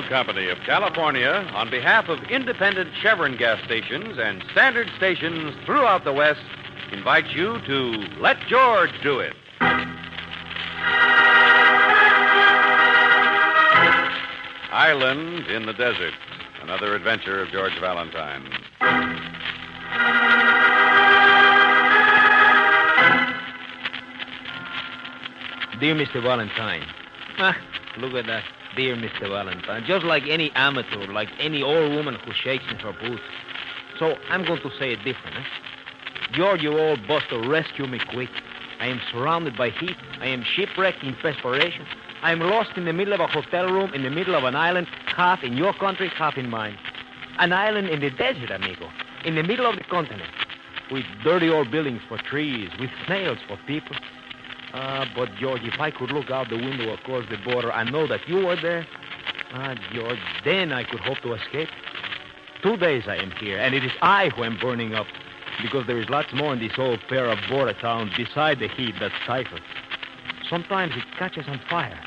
Oil Company of California, on behalf of independent Chevron gas stations and standard stations throughout the West, invites you to Let George Do It. Island in the Desert, another adventure of George Valentine. Dear Mr. Valentine. Look at that. Dear Mr. Valentine. Just like any amateur, like any old woman who shakes in her boots. So I'm going to say it different, George, you old buster, rescue me quick. I am surrounded by heat. I am shipwrecked in perspiration. I am lost in the middle of a hotel room, in the middle of an island, half in your country, half in mine. An island in the desert, amigo. In the middle of the continent. With dirty old buildings for trees, with snails for people. But, George, if I could look out the window across the border and know that you were there, George, then I could hope to escape. 2 days I am here, and it is I who am burning up, because there is lots more in this old pair of border towns beside the heat that stifles. Sometimes it catches on fire,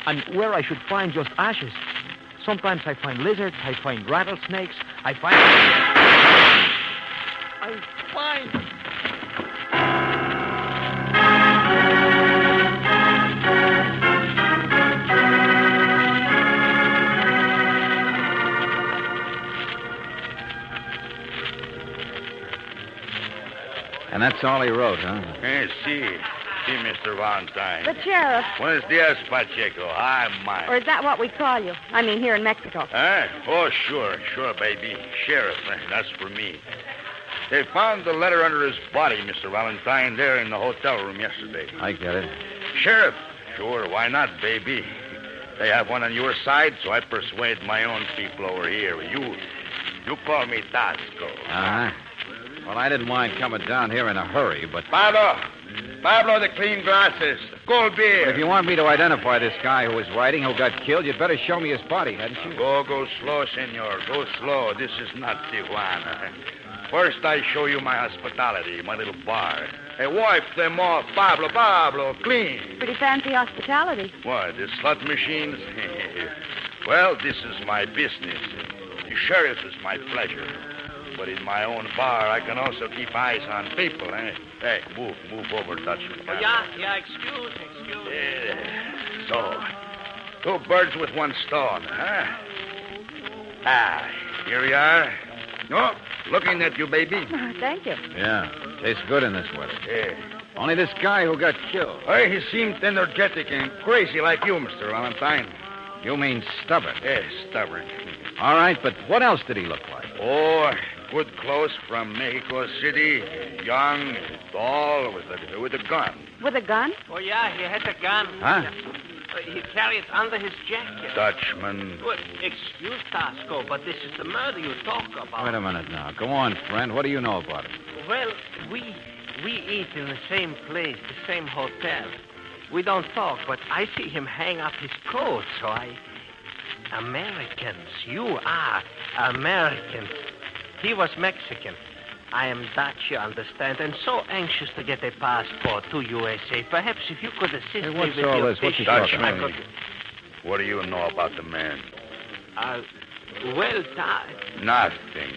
and where I should find just ashes, sometimes I find lizards, I find rattlesnakes, I find... And that's all he wrote, huh? See, Mr. Valentine. The sheriff. Buenos dias, Pacheco. I'm mine. Or is that what we call you? I mean, here in Mexico. Huh? Oh, sure, baby. Sheriff, that's for me. They found the letter under his body, Mr. Valentine, there in the hotel room yesterday. I get it. Sheriff? Sure, why not, baby? They have one on your side, so I persuade my own people over here. You call me Tasco. Uh-huh. Well, I didn't mind coming down here in a hurry, but... Pablo, the clean glasses. Cold beer. But if you want me to identify this guy who was writing, who got killed, you'd better show me his body, hadn't you? Go slow, senor. Go slow. This is not Tijuana. First, I show you my hospitality, my little bar. Hey, wipe them off. Pablo, clean. Pretty fancy hospitality. What, the slot machines? Well, this is my business. The sheriff is my pleasure. But in my own bar, I can also keep eyes on people, Hey, move over, Dutchman. Oh, yeah, excuse. So, 2 birds with 1 stone, huh? Here we are. Oh, looking at you, baby. Oh, thank you. Yeah, tastes good in this weather. Yeah. Only this guy who got killed. Hey, he seemed energetic and crazy like you, Mr. Valentine. You mean stubborn? Yes, stubborn. All right, but what else did he look like? Oh, good clothes from Mexico City. Young, tall, with a gun. With a gun? Oh, yeah, he had a gun. Huh? He carried it under his jacket. Dutchman. Well, excuse, Tasco, but this is the murder you talk about. Wait a minute now. Go on, friend. What do you know about it? Well, we eat in the same place, the same hotel. We don't talk, but I see him hang up his coat, so I... Americans. You are Americans. He was Mexican. I am Dutch, you understand, and so anxious to get a passport to USA. Perhaps if you could assist me what's with all your this? What's he fishing, talking I about? could... What do you know about the man? Well, Nothing.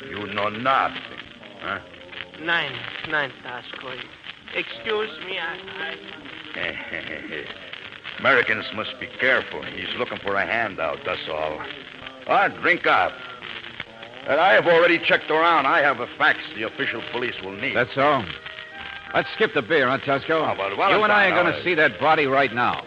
You know nothing, huh? Nine, Tasco. Excuse me, I... Americans must be careful. He's looking for a handout, that's all. Drink up. And I have already checked around. I have a fax the official police will need. That's all. Let's skip the beer, huh, Tosco? Oh, but you and I are Valentine, going to see that body right now.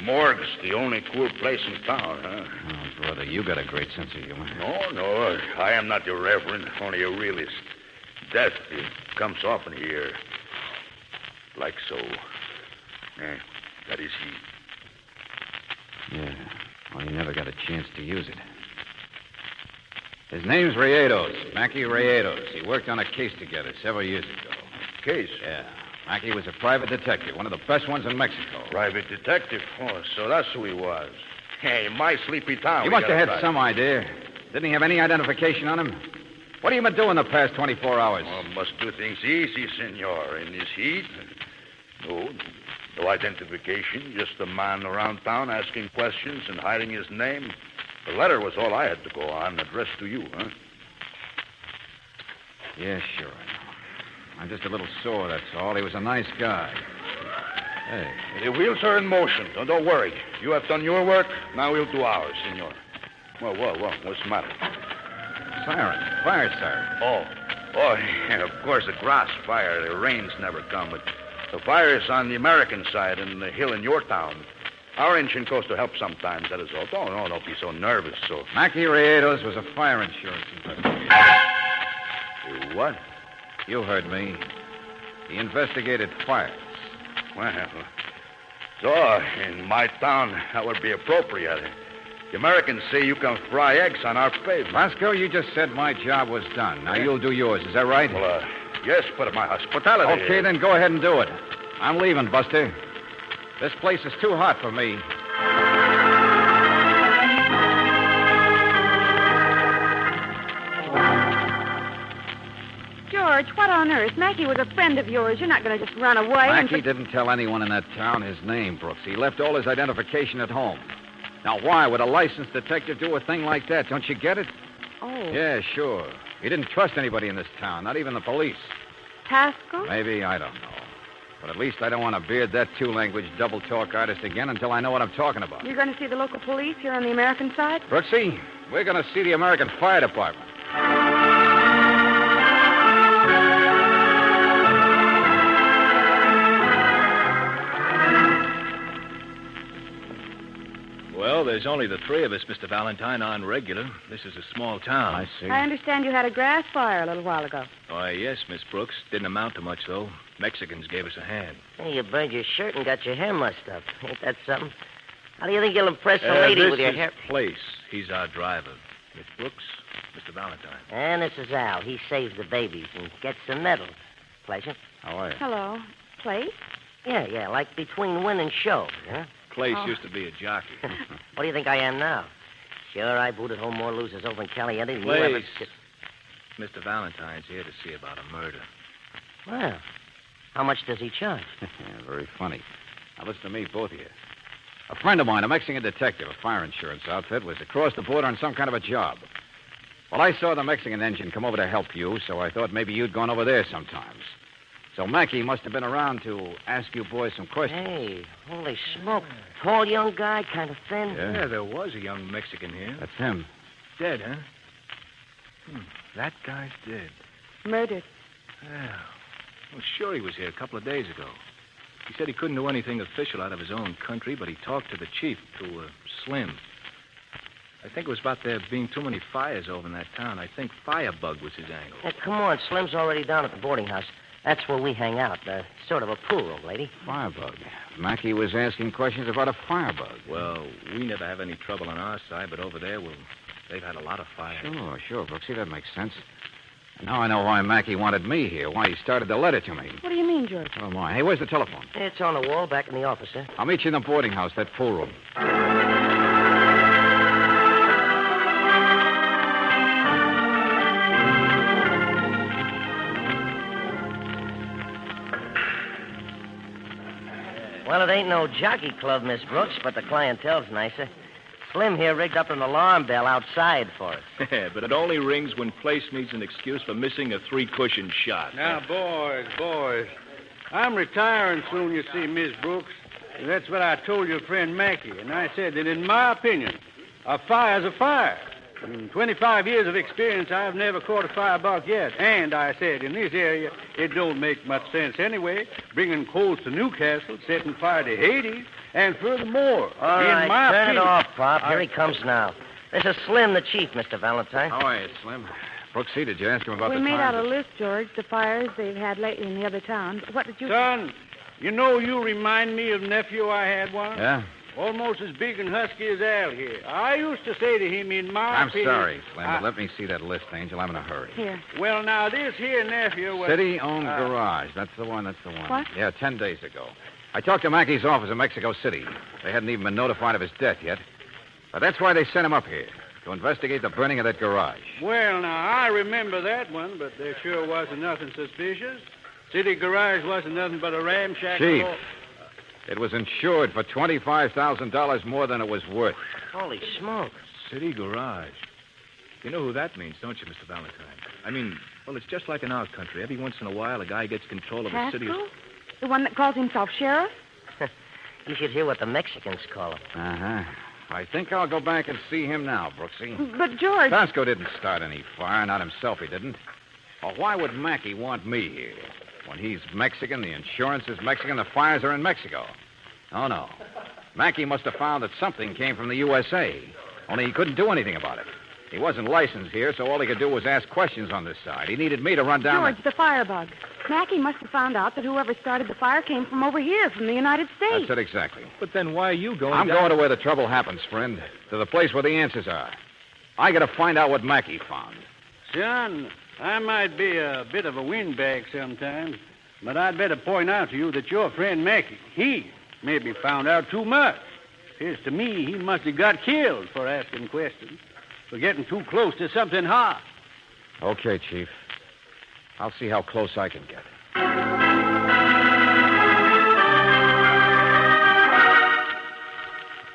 Morgue's the only cool place in town, huh? Oh, brother, you got a great sense of humor. No. I am not irreverent, only a realist. Death, it comes often here. Like so. That is he. Yeah. Well, he never got a chance to use it. His name's Rayados, Mackie Rayados. He worked on a case together several years ago. Case? Yeah. Mackie was a private detective, one of the best ones in Mexico. Private detective? Oh, so that's who he was. Hey, my sleepy town. You we must have gotta had try. some idea. Didn't he have any identification on him? What have you been doing the past 24 hours? Well, must do things easy, senor. In this heat. No. No identification. Just a man around town asking questions and hiding his name. The letter was all I had to go on, addressed to you, huh? Yeah, sure. I'm just a little sore, that's all. He was a nice guy. Hey. The wheels are in motion. Don't worry. You have done your work. Now we'll do ours, senor. Whoa. What's the matter? Siren. Fire siren. Oh, yeah, of course, a grass fire. The rains never come, but the fire is on the American side in the hill in your town. Our engine goes to help sometimes, that is all. Don't be so nervous. So, Mackie Rayados was a fire insurance investigator. what? You heard me. He investigated fires. Well, so in my town, that would be appropriate. The Americans say you can fry eggs on our pavement. Vasco, you just said my job was done. Now you'll do yours. Is that right? Well, yes, but my hospitality... Okay, then go ahead and do it. I'm leaving, Buster. This place is too hot for me. George, what on earth? Mackie was a friend of yours. You're not going to just run away. Mackie didn't tell anyone in that town his name, Brooks. He left all his identification at home. Now, why would a licensed detective do a thing like that? Don't you get it? Oh. Yeah, sure. He didn't trust anybody in this town, not even the police. Pascal? Maybe, I don't know. But at least I don't want to beard that two-language double-talk artist again until I know what I'm talking about. You're going to see the local police here on the American side? Brooksy, we're going to see the American Fire Department. Well, there's only the three of us, Mr. Valentine, on regular. This is a small town. I see. I understand you had a grass fire a little while ago. Why, yes, Miss Brooks. Didn't amount to much, though. Mexicans gave us a hand. Hey, you burned your shirt and got your hair mussed up. Ain't that something? How do you think you'll impress a lady this with your is hair? Place. He's our driver. Miss Brooks, Mr. Valentine. And this is Al. He saves the babies and gets the medals. Pleasure. How are you? Hello. Place? Yeah, like between win and show, huh? Place Oh. used to be a jockey. What do you think I am now? Sure, I booted home more losers over in Caliente than you Place. ever... Mr. Valentine's here to see about a murder. Well, how much does he charge? Yeah, very funny. Now, listen to me, both of you. A friend of mine, a Mexican detective, a fire insurance outfit, was across the border on some kind of a job. Well, I saw the Mexican engine come over to help you, so I thought maybe you'd gone over there sometimes. So Mackie must have been around to ask you boys some questions. Hey, holy smoke. Tall young guy, kind of thin. Yeah. There was a young Mexican here. That's him. Dead, huh? That guy's dead. Murdered. Yeah. Well, sure he was here a couple of days ago. He said he couldn't do anything official out of his own country, but he talked to the chief, to Slim. I think it was about there being too many fires over in that town. I think Firebug was his angle. Hey, come on, Slim's already down at the boarding house. That's where we hang out. Sort of a pool room, lady. Firebug. Mackie was asking questions about a firebug. Well, we never have any trouble on our side, but over there, well, they've had a lot of fire. Sure, Brooksy, that makes sense. And now I know why Mackie wanted me here, why he started the letter to me. What do you mean, George? Oh, my. Hey, where's the telephone? It's on the wall back in the office, sir. I'll meet you in the boarding house, that pool room. Well, it ain't no jockey club, Miss Brooks, but the clientele's nicer. Slim here rigged up an alarm bell outside for us. Yeah, but it only rings when Place needs an excuse for missing a three-cushion shot. Now, boys. I'm retiring soon, you see, Miss Brooks. And that's what I told your friend Mackie. And I said that in my opinion, a fire's a fire. In 25 years of experience, I've never caught a firebug yet. And I said, in this area, it don't make much sense anyway, bringing coals to Newcastle, setting fire to Hades, and furthermore, All in right, my turn opinion... it off, Pop. Here he comes now. This is Slim, the chief, Mr. Valentine. How are you, Slim? Brooksy, did you ask him about We the made out time? a list, George, the fires they've had lately in the other towns. What did you... Son, you know you remind me of nephew I had once. Yeah? Almost as big and husky as Al here. I used to say to him, in my I'm opinion... sorry, Slim, but let me see that list, Angel. I'm in a hurry. Here. Well, now, this here nephew was... City-owned garage. That's the one. What? Yeah, 10 days ago. I talked to Mackey's office in Mexico City. They hadn't even been notified of his death yet. But that's why they sent him up here, to investigate the burning of that garage. Well, now, I remember that one, but there sure wasn't nothing suspicious. City garage wasn't nothing but a ramshackle... Chief, it was insured for $25,000 more than it was worth. Holy smoke. City garage. You know who that means, don't you, Mr. Valentine? I mean, well, it's just like in our country. Every once in a while, a guy gets control of a city... Pascal? The one that calls himself sheriff? You should hear what the Mexicans call him. Uh-huh. I think I'll go back and see him now, Brooksy. But, George... Tasco didn't start any fire, not himself, he didn't. Well, why would Mackey want me here? When he's Mexican, the insurance is Mexican, the fires are in Mexico. Oh, no. Mackey must have found that something came from the USA, only he couldn't do anything about it. He wasn't licensed here, so all he could do was ask questions on this side. He needed me to run down... George, the firebug. Mackey must have found out that whoever started the fire came from over here, from the United States. That's it exactly. But then why are you going I'm down... going to where the trouble happens, friend. To the place where the answers are. I got to find out what Mackey found. Son, I might be a bit of a windbag sometimes, but I'd better point out to you that your friend Mackey, he maybe found out too much. Appears to me he must have got killed for asking questions, for getting too close to something hot. Okay, Chief. I'll see how close I can get.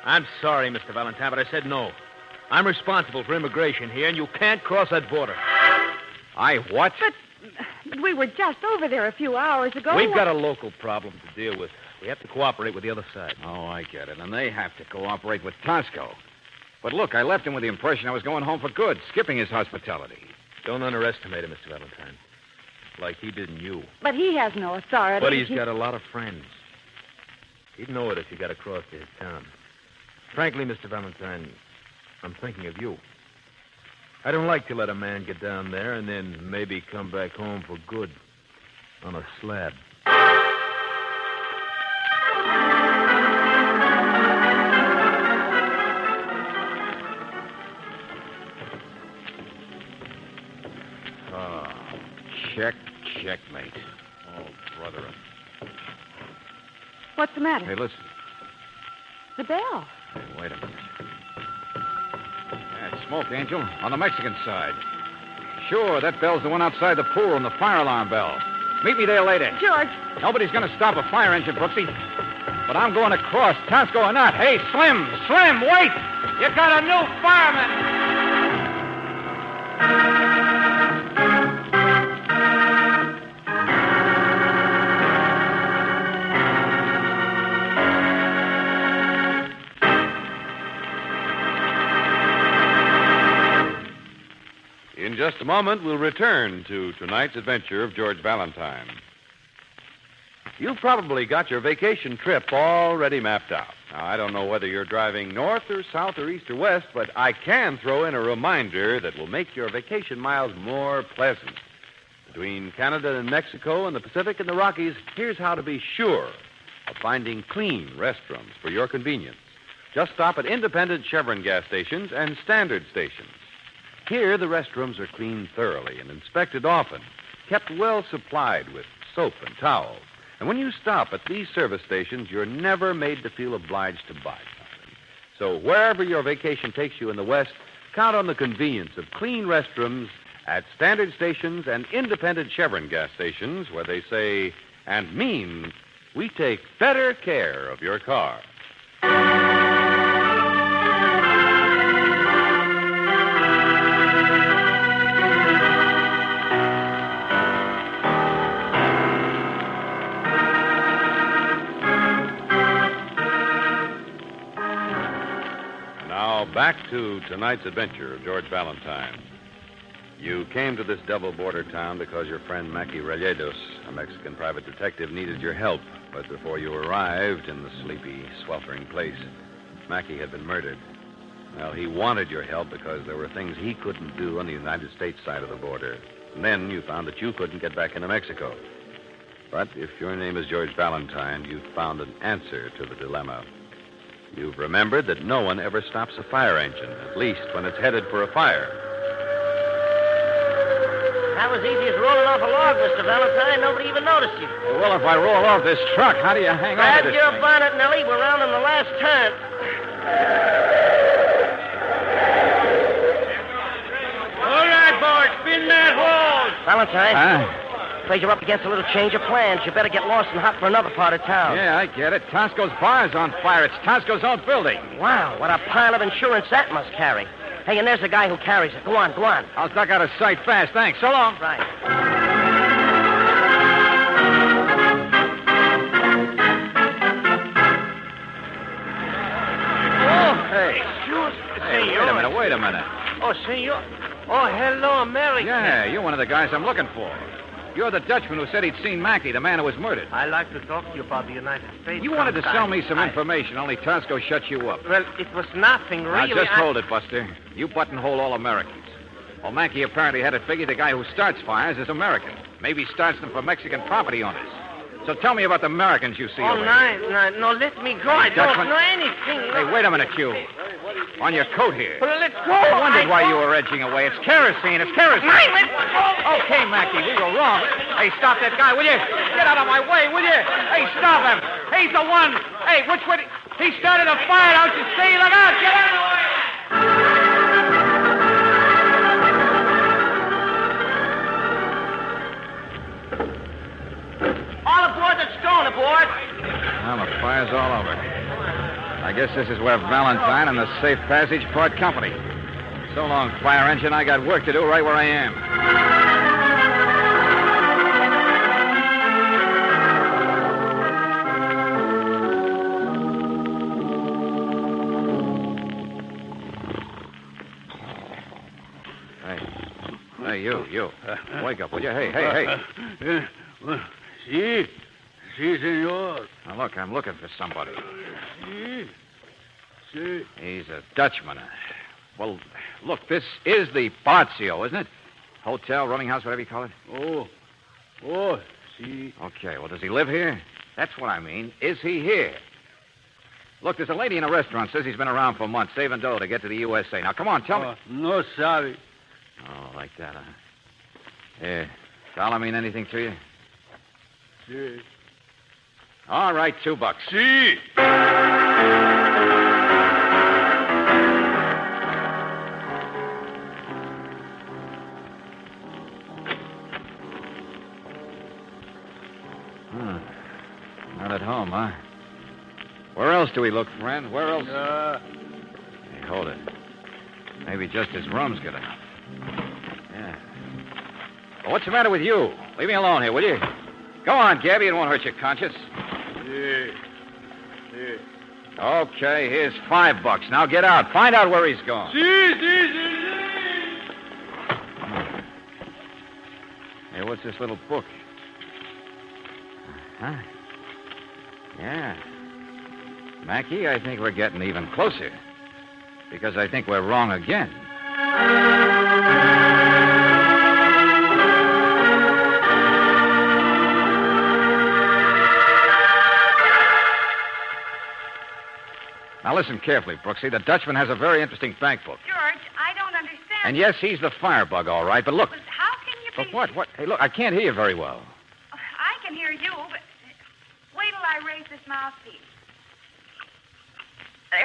I'm sorry, Mr. Valentine, but I said no. I'm responsible for immigration here, and you can't cross that border. I what? But we were just over there a few hours ago. We've got a local problem to deal with. We have to cooperate with the other side. Oh, I get it. And they have to cooperate with Tasco. But look, I left him with the impression I was going home for good, skipping his hospitality. Don't underestimate him, Mr. Valentine. Like he didn't you. But he has no authority. But he's got a lot of friends. He'd know it if you got across to his town. Frankly, Mr. Valentine, I'm thinking of you. I don't like to let a man get down there and then maybe come back home for good on a slab. Checkmate. Oh, brother. What's the matter? Hey, listen. The bell. Hey, wait a minute. Yeah, it's smoke, Angel, on the Mexican side. Sure, that bell's the one outside the pool and the fire alarm bell. Meet me there later. George. Nobody's going to stop a fire engine, Brooksy. But I'm going across, Tasco or not. Hey, Slim, wait! You got a new fireman! In just a moment, we'll return to tonight's adventure of George Valentine. You've probably got your vacation trip already mapped out. Now, I don't know whether you're driving north or south or east or west, but I can throw in a reminder that will make your vacation miles more pleasant. Between Canada and Mexico and the Pacific and the Rockies, here's how to be sure of finding clean restrooms for your convenience. Just stop at independent Chevron gas stations and standard stations. Here, the restrooms are cleaned thoroughly and inspected often, kept well supplied with soap and towels. And when you stop at these service stations, you're never made to feel obliged to buy something. So wherever your vacation takes you in the West, count on the convenience of clean restrooms at standard stations and independent Chevron gas stations where they say and mean, we take better care of your car. Back to tonight's adventure of George Valentine. You came to this double border town because your friend Mackey Relledos, a Mexican private detective, needed your help. But before you arrived in the sleepy, sweltering place, Mackey had been murdered. Well, he wanted your help because there were things he couldn't do on the United States side of the border. And then you found that you couldn't get back into Mexico. But if your name is George Valentine, you've found an answer to the dilemma. You've remembered that no one ever stops a fire engine, at least when it's headed for a fire. That was easy as rolling off a log, Mr. Valentine. Nobody even noticed you. Well, if I roll off this truck, how do you hang on to Grab this your thing? bonnet, Nellie. We're round on the last turn. Valentine. Huh? Afraid you're up against a little change of plans. You better get lost and hop for another part of town. Yeah, I get it. Tosco's bar's on fire. It's Tosco's own building. Wow, what a pile of insurance that must carry. Hey, and there's the guy who carries it. Go on, go on. I'll duck out of sight fast. Thanks. So long. Right. Hey. Senor. Wait a minute. Oh, senor. Oh, hello, American. Yeah, you're one of the guys I'm looking for. You're the Dutchman who said he'd seen Mackey, the man who was murdered. I'd like to talk to you about the United States. You wanted to sell me some I- information, only Tosco shut you up. Well, it was nothing, Now, really. just hold it, Buster. You buttonhole all Americans. Well, Mackey apparently had it figured the guy who starts fires is American. Maybe starts them for Mexican property owners. So tell me about the Americans you see Oh, over here. no, let me go. I don't Dutchman. know anything. Hey, wait a minute, Q. On your coat here. Well, let's go. I wondered why you were edging away. It's kerosene. It's kerosene. Let's go. Okay, Mackey, we were wrong. Hey, stop that guy, will you? Get out of my way, will you? Hey, stop him. He's the one. Hey, which way? He started a fire, don't you see? Look out. Get out of the way. All aboard the stone aboard. Well, the fire's all over. I guess this is where Valentine and the Safe Passage part company. So long, fire engine. I got work to do right where I am. Hey, you. Wake up, will you? Hey. Si, senor. Now, look, I'm looking for somebody. Si. He's a Dutchman. Well, look, this is the Palazzo, isn't it? Hotel, rooming house, whatever you call it. Oh, si. Okay, well, does he live here? That's what I mean. Is he here? Look, there's a lady in a restaurant says he's been around for months, saving dough to get to the USA. Now, come on, tell me. No sabe. Oh, like that, huh? Yeah. Dollar mean anything to you? Si. All right, $2. Si. Not at home, huh? Where else do we look, friend? Where else? Hey, hold it. Maybe just his room's good enough. Yeah. Well, what's the matter with you? Leave me alone here, will you? Go on, Gabby. It won't hurt your conscience. Si. Okay, here's $5. Now get out. Find out where he's gone. Si. Hey, what's this little book? Huh? Yeah. Mackie, I think we're getting even closer. Because I think we're wrong again. Now listen carefully, Brooksy. The Dutchman has a very interesting bank book. George, I don't understand. And yes, he's the firebug, all right. But look. But how can you be... But what? Hey, look, I can't hear you very well. I can hear you, but wait till I raise this mouthpiece.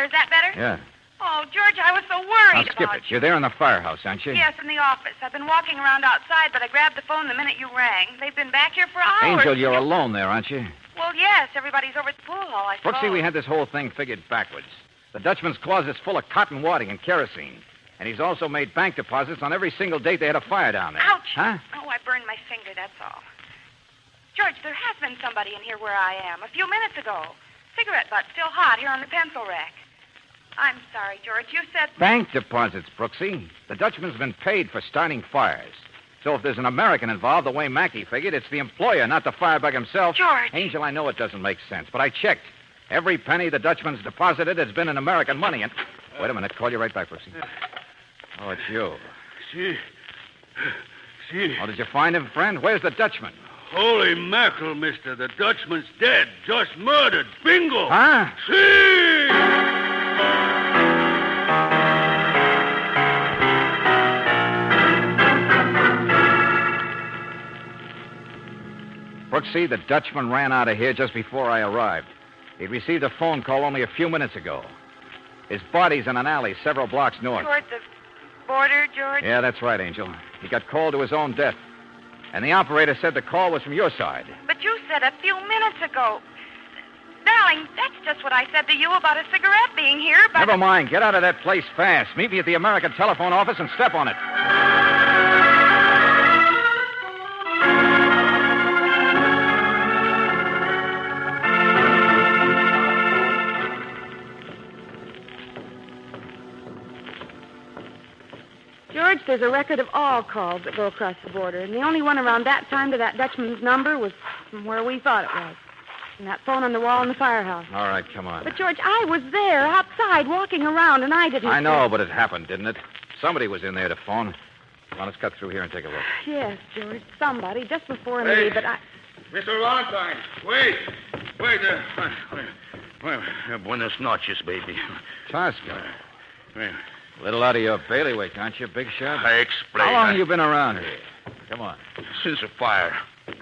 Is that better? Yeah. Oh, George, I was so Now worried skip about it. you. You're there in the firehouse, aren't you? Yes, in the office. I've been walking around outside, but I grabbed the phone the minute you rang. They've been back here for hours. Angel, you're alone there, aren't you? Well, yes. Everybody's over at the pool hall, I suppose. Brooksy, we had this whole thing figured backwards. The Dutchman's closet's full of cotton wadding and kerosene. And he's also made bank deposits on every single date they had a fire down there. Ouch. Huh? Oh, I burned my finger, that's all. George, there has been somebody in here where I am a few minutes ago. Cigarette butt still hot here on the pencil rack. I'm sorry, George. You said... Bank deposits, Brooksy. The Dutchman's been paid for starting fires. So if there's an American involved, the way Mackey figured, it's the employer, not the firebug himself. George. Angel, I know it doesn't make sense, but I checked. Every penny the Dutchman's deposited has been in American money, and... Wait a minute. Call you right back, Brooksy. Oh, it's you. Si. Oh, did you find him, friend? Where's the Dutchman? Holy mackerel, mister. The Dutchman's dead. Just murdered. Bingo. Huh? Si. Brooksy, the Dutchman ran out of here just before I arrived. He'd received a phone call only a few minutes ago. His body's in an alley several blocks north. Toward the border, George? Yeah, that's right, Angel. He got called to his own death. And the operator said the call was from your side. But you said a few minutes ago. Darling, that's just what I said to you about a cigarette being here, but... Never mind. Get out of that place fast. Meet me at the American telephone office and step on it. George, there's a record of all calls that go across the border, and the only one around that time to that Dutchman's number was from where we thought it was. And that phone on the wall in the firehouse. All right, come on. But, George, I was there, outside, walking around, and I didn't... I know, but it happened, didn't it? Somebody was in there to phone. Well, let's cut through here and take a look. Yes, George, somebody, just before me, but I... Mr. Valentine, wait. Wait. Buenas noches, baby. Tosca. A little out of your bailiwick, aren't you, big shot? I explain. How long have you been around here? Come on. Since the fire.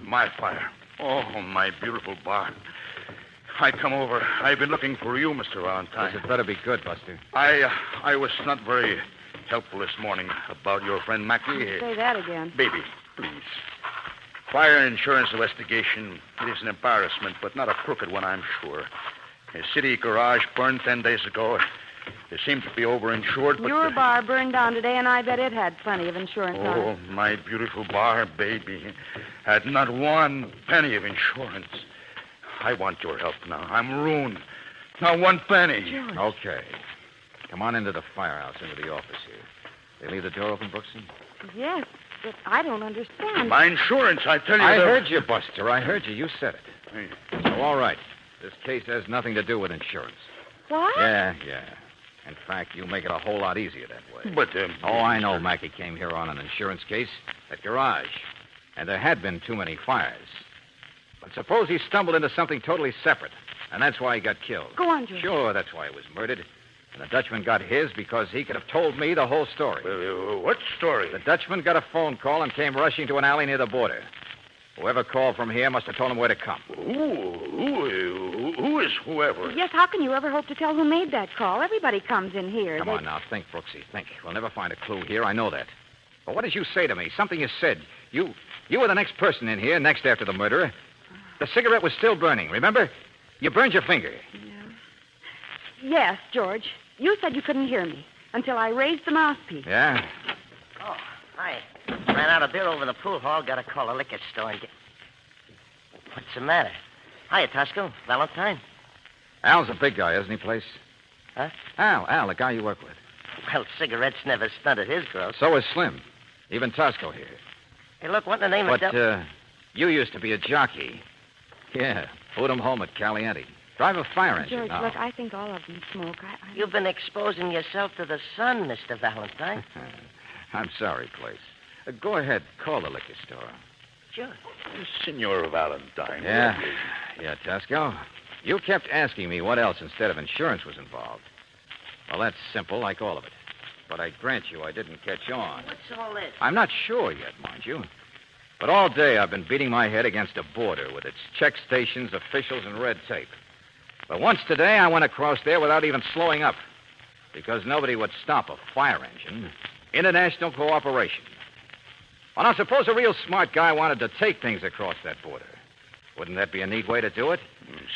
My fire. Oh, my beautiful bar. I come over. I've been looking for you, Mr. Valentine. This had better be good, Buster. I was not very helpful this morning about your friend Mackie. Say that again. Baby, please. Fire insurance investigation. It is an embarrassment, but not a crooked one, I'm sure. A city garage burned 10 days ago. They seem to be overinsured, but... Your bar burned down today, and I bet it had plenty of insurance on it. Oh, my beautiful bar, baby. Had not one penny of insurance. I want your help now. I'm ruined. Not one penny. George. Okay. Come on into the firehouse, into the office here. They leave the door open, Brooksy? Yes, but I don't understand. My insurance, I tell you... I heard you, Buster. I heard you. You said it. Hey. So, all right. This case has nothing to do with insurance. What? Yeah. In fact, you make it a whole lot easier that way. But, Oh, I know Mackie came here on an insurance case at garage. And there had been too many fires. But suppose he stumbled into something totally separate. And that's why he got killed. Go on, George. Sure, that's why he was murdered. And the Dutchman got his because he could have told me the whole story. What story? The Dutchman got a phone call and came rushing to an alley near the border. Whoever called from here must have told him where to come. Who is whoever? Yes, how can you ever hope to tell who made that call? Everybody comes in here. Come on now, think, Brooksy, think. We'll never find a clue here, I know that. But what did you say to me? Something you said. You were the next person in here, next after the murderer. The cigarette was still burning, remember? You burned your finger. Yes, George. You said you couldn't hear me until I raised the mouthpiece. Yeah? Oh, hi. Ran out of beer over the pool hall. Got to call a liquor store and get... What's the matter? Hiya, Tosco. Valentine. Al's a big guy, isn't he, Place? Huh? Al, the guy you work with. Well, cigarettes never stunted his growth. So is Slim. Even Tosco here. Hey, look, what in the name But, of... you used to be a jockey. Yeah, put him home at Caliente. Drive a fire engine George, now. look, I think all of them smoke. You've been exposing yourself to the sun, Mr. Valentine. I'm sorry, Place. Go ahead, call the liquor store. Sure. Senor Valentine. Yeah, Tosco. You kept asking me what else instead of insurance was involved. Well, that's simple, like all of it. But I grant you I didn't catch on. What's all this? I'm not sure yet, mind you. But all day I've been beating my head against a border with its check stations, officials, and red tape. But once today I went across there without even slowing up. Because nobody would stop a fire engine. International cooperation. Well, now, suppose a real smart guy wanted to take things across that border. Wouldn't that be a neat way to do it?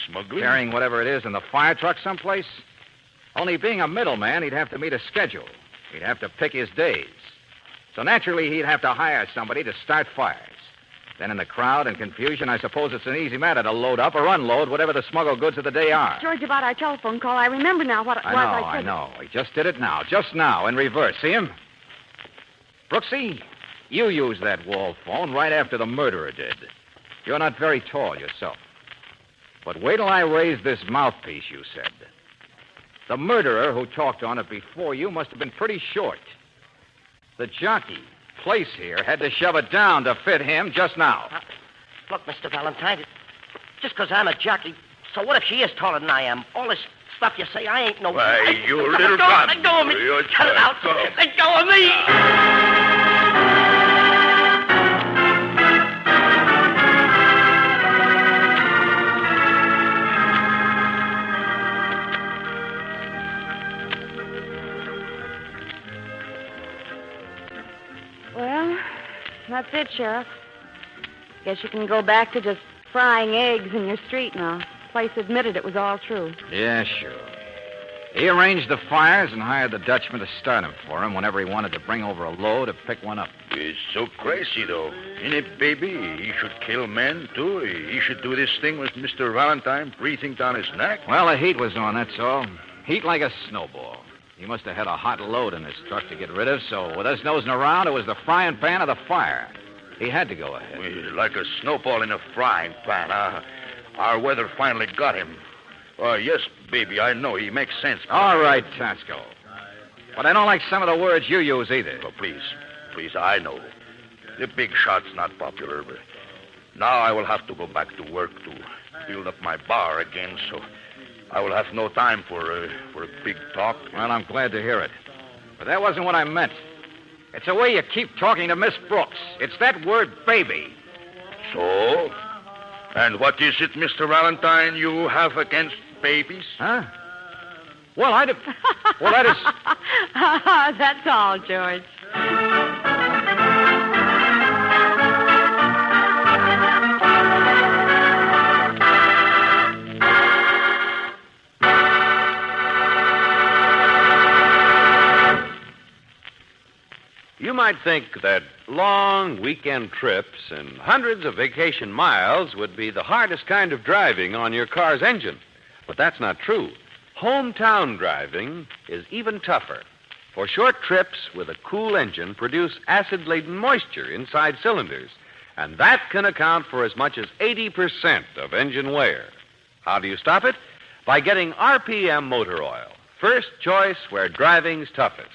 Smuggling? Carrying whatever it is in the fire truck someplace? Only being a middleman, he'd have to meet a schedule. He'd have to pick his days. So naturally, he'd have to hire somebody to start fires. Then in the crowd and confusion, I suppose it's an easy matter to load up or unload whatever the smuggled goods of the day are. George, about our telephone call, I remember now what I said. I know. He just did it now. Just now, in reverse. See him? Brooksy, you used that wall phone right after the murderer did. You're not very tall yourself. But wait till I raise this mouthpiece, you said. The murderer who talked on it before you must have been pretty short. The jockey, Place here, had to shove it down to fit him just now. Look, Mr. Valentine, just because I'm a jockey, so what if she is taller than I am? All this stuff you say, I ain't no... Why, you little gun. Let go of me. You're Cut it out. Let go of me. Well, that's it, Sheriff. Guess you can go back to just frying eggs in your street now. Place admitted it was all true. Yeah, sure. He arranged the fires and hired the Dutchman to start them for him whenever he wanted to bring over a load or pick one up. It's so crazy, though. Isn't it, baby? He should kill men, too. He should do this thing with Mr. Valentine breathing down his neck. Well, the heat was on, that's all. Heat like a snowball. He must have had a hot load in his truck to get rid of, so with us nosing around, it was the frying pan of the fire. He had to go ahead. Well, like a snowball in a frying pan, huh? Our weather finally got him. Yes, baby, I know. He makes sense. All right, Tasco. But I don't like some of the words you use either. Oh, please, I know. The big shot's not popular, but now I will have to go back to work to build up my bar again, so I will have no time for a big talk. Well, I'm glad to hear it. But that wasn't what I meant. It's the way you keep talking to Miss Brooks. It's that word, baby. So? And what is it, Mr. Valentine, you have against babies? Huh? Well, that is... That's all, George. You might think that long weekend trips and hundreds of vacation miles would be the hardest kind of driving on your car's engine. But that's not true. Hometown driving is even tougher. For short trips with a cool engine produce acid-laden moisture inside cylinders, and that can account for as much as 80% of engine wear. How do you stop it? By getting RPM motor oil, first choice where driving's toughest.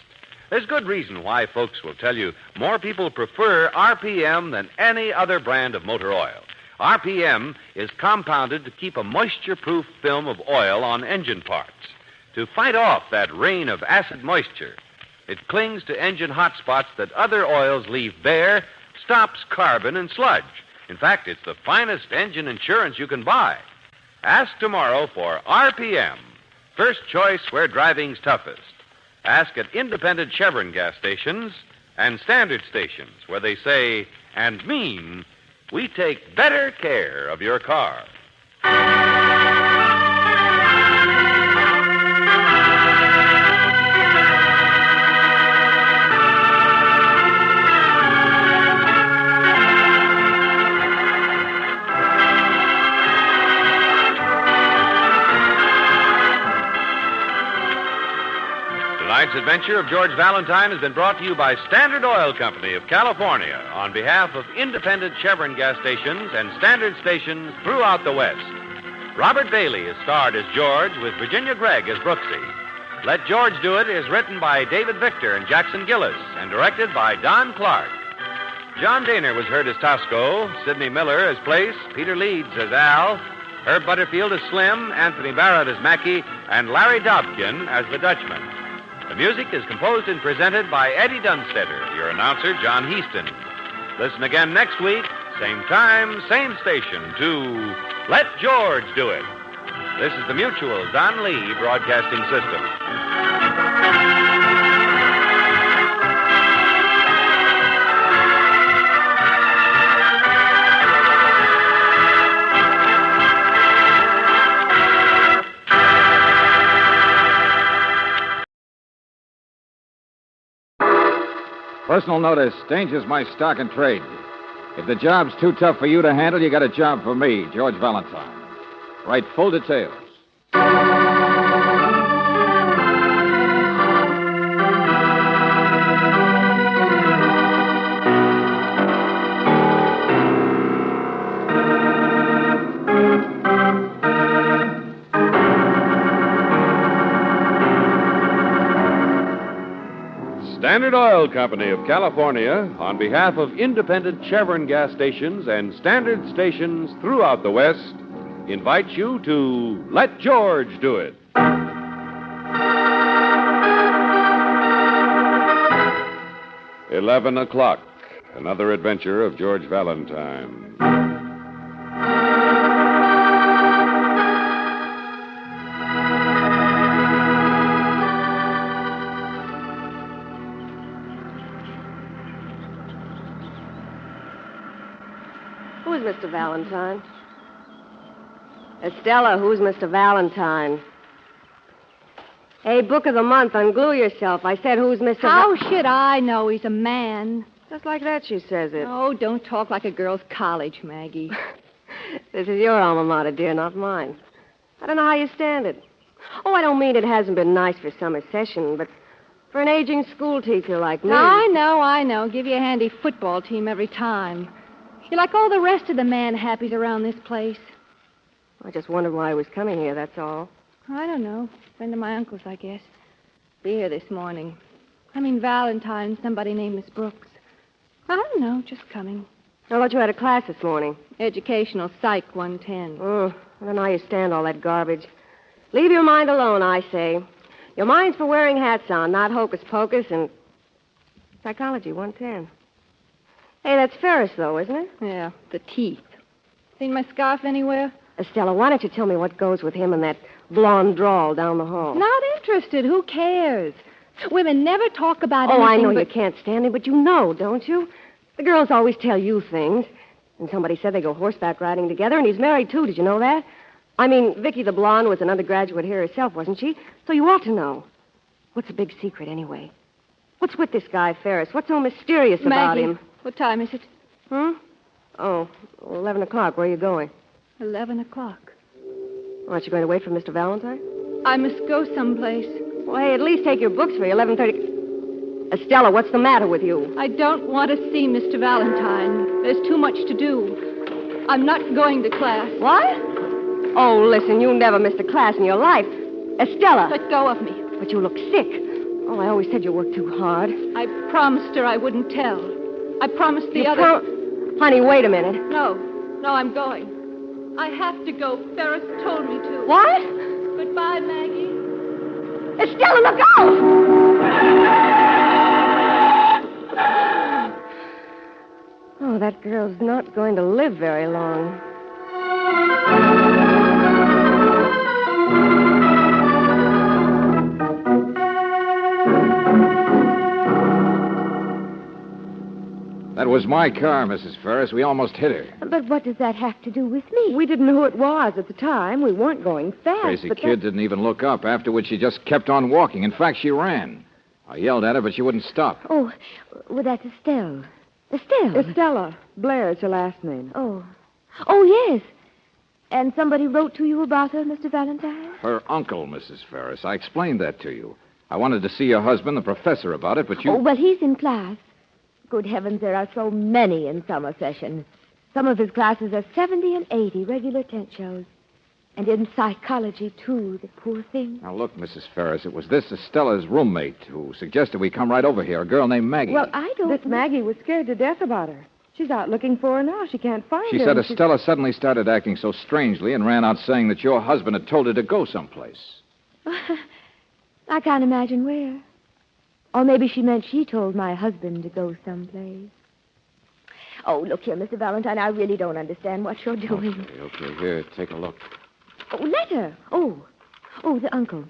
There's good reason why folks will tell you more people prefer RPM than any other brand of motor oil. RPM is compounded to keep a moisture-proof film of oil on engine parts, to fight off that rain of acid moisture. It clings to engine hot spots that other oils leave bare, stops carbon and sludge. In fact, it's the finest engine insurance you can buy. Ask tomorrow for RPM, first choice where driving's toughest. Ask at independent Chevron gas stations and standard stations where they say and mean, we take better care of your car. Tonight's adventure of George Valentine has been brought to you by Standard Oil Company of California on behalf of independent Chevron gas stations and standard stations throughout the West. Robert Bailey is starred as George with Virginia Gregg as Brooksy. Let George Do It is written by David Victor and Jackson Gillis and directed by Don Clark. John Daner was heard as Tosco, Sidney Miller as Place, Peter Leeds as Al, Herb Butterfield as Slim, Anthony Barrett as Mackie, and Larry Dobkin as the Dutchman. The music is composed and presented by Eddie Dunstetter, your announcer, John Heaston. Listen again next week, same time, same station, to Let George Do It. This is the Mutual Don Lee Broadcasting System. Personal notice, danger's my stock and trade. If the job's too tough for you to handle, you got a job for me, George Valentine. Write full details. Standard Oil Company of California, on behalf of independent Chevron gas stations and standard stations throughout the West, invites you to Let George Do It. 11 o'clock. Another adventure of George Valentine. Mr. Valentine. Estella, who's Mr. Valentine? Hey, book of the month, ungglue yourself. I said, who's Mr. How should I know he's a man? Just like that, she says it. Oh, don't talk like a girl's college, Maggie. This is your alma mater, dear, not mine. I don't know how you stand it. Oh, I don't mean it hasn't been nice for summer session, but for an aging school teacher like me... I know. Give you a handy football team every time. You're like all the rest of the man-happies around this place. I just wondered why I was coming here, that's all. I don't know. Friend of my uncle's, I guess. Be here this morning. I mean, Valentine, somebody named Miss Brooks. I don't know, just coming. I thought you had a class this morning. Educational Psych 110. Oh, I don't know how you stand all that garbage. Leave your mind alone, I say. Your mind's for wearing hats on, not hocus pocus, and Psychology 110. Hey, that's Ferris, though, isn't it? Yeah, the teeth. Seen my scarf anywhere? Estella, why don't you tell me what goes with him and that blonde drawl down the hall? Not interested. Who cares? Women never talk about anything. Oh, I know you can't stand him, but you know, don't you? The girls always tell you things. And somebody said they go horseback riding together, and he's married, too. Did you know that? I mean, Vicky the blonde was an undergraduate here herself, wasn't she? So you ought to know. What's the big secret, anyway? What's with this guy, Ferris? What's so mysterious about him? What time is it? Oh, 11 o'clock. Where are you going? 11 o'clock. Aren't you going to wait for Mr. Valentine? I must go someplace. Well, hey, at least take your books for you. 11:30. Estella, what's the matter with you? I don't want to see Mr. Valentine. There's too much to do. I'm not going to class. What? Oh, listen, you never missed a class in your life. Estella. Let go of me. But you look sick. Oh, I always said you worked too hard. I promised her I wouldn't tell. I promised the other... Honey, wait a minute. No, I'm going. I have to go. Ferris told me to. What? Goodbye, Maggie. Estella, look out! Oh, that girl's not going to live very long. That was my car, Mrs. Ferris. We almost hit her. But what does that have to do with me? We didn't know who it was at the time. We weren't going fast. Crazy kid didn't even look up. Afterwards, she just kept on walking. In fact, she ran. I yelled at her, but she wouldn't stop. Oh, well, that's Estelle. Estelle? Estella. Blair is her last name. Oh, yes. And somebody wrote to you about her, Mr. Valentine? Her uncle, Mrs. Ferris. I explained that to you. I wanted to see your husband, the professor, about it, but you... Oh, well, he's in class. Good heavens, there are so many in summer session. Some of his classes are 70 and 80 regular tent shows. And in psychology, too, the poor thing. Now, look, Mrs. Ferris, it was this Estella's roommate who suggested we come right over here, a girl named Maggie. Well, I don't... This Maggie was scared to death about her. She's out looking for her now. She can't find her. She said Estella suddenly started acting so strangely and ran out saying that your husband had told her to go someplace. I can't imagine where. Or maybe she meant she told my husband to go someplace. Oh, look here, Mr. Valentine, I really don't understand what you're doing. Okay, here, take a look. Oh, letter. Oh, the uncle.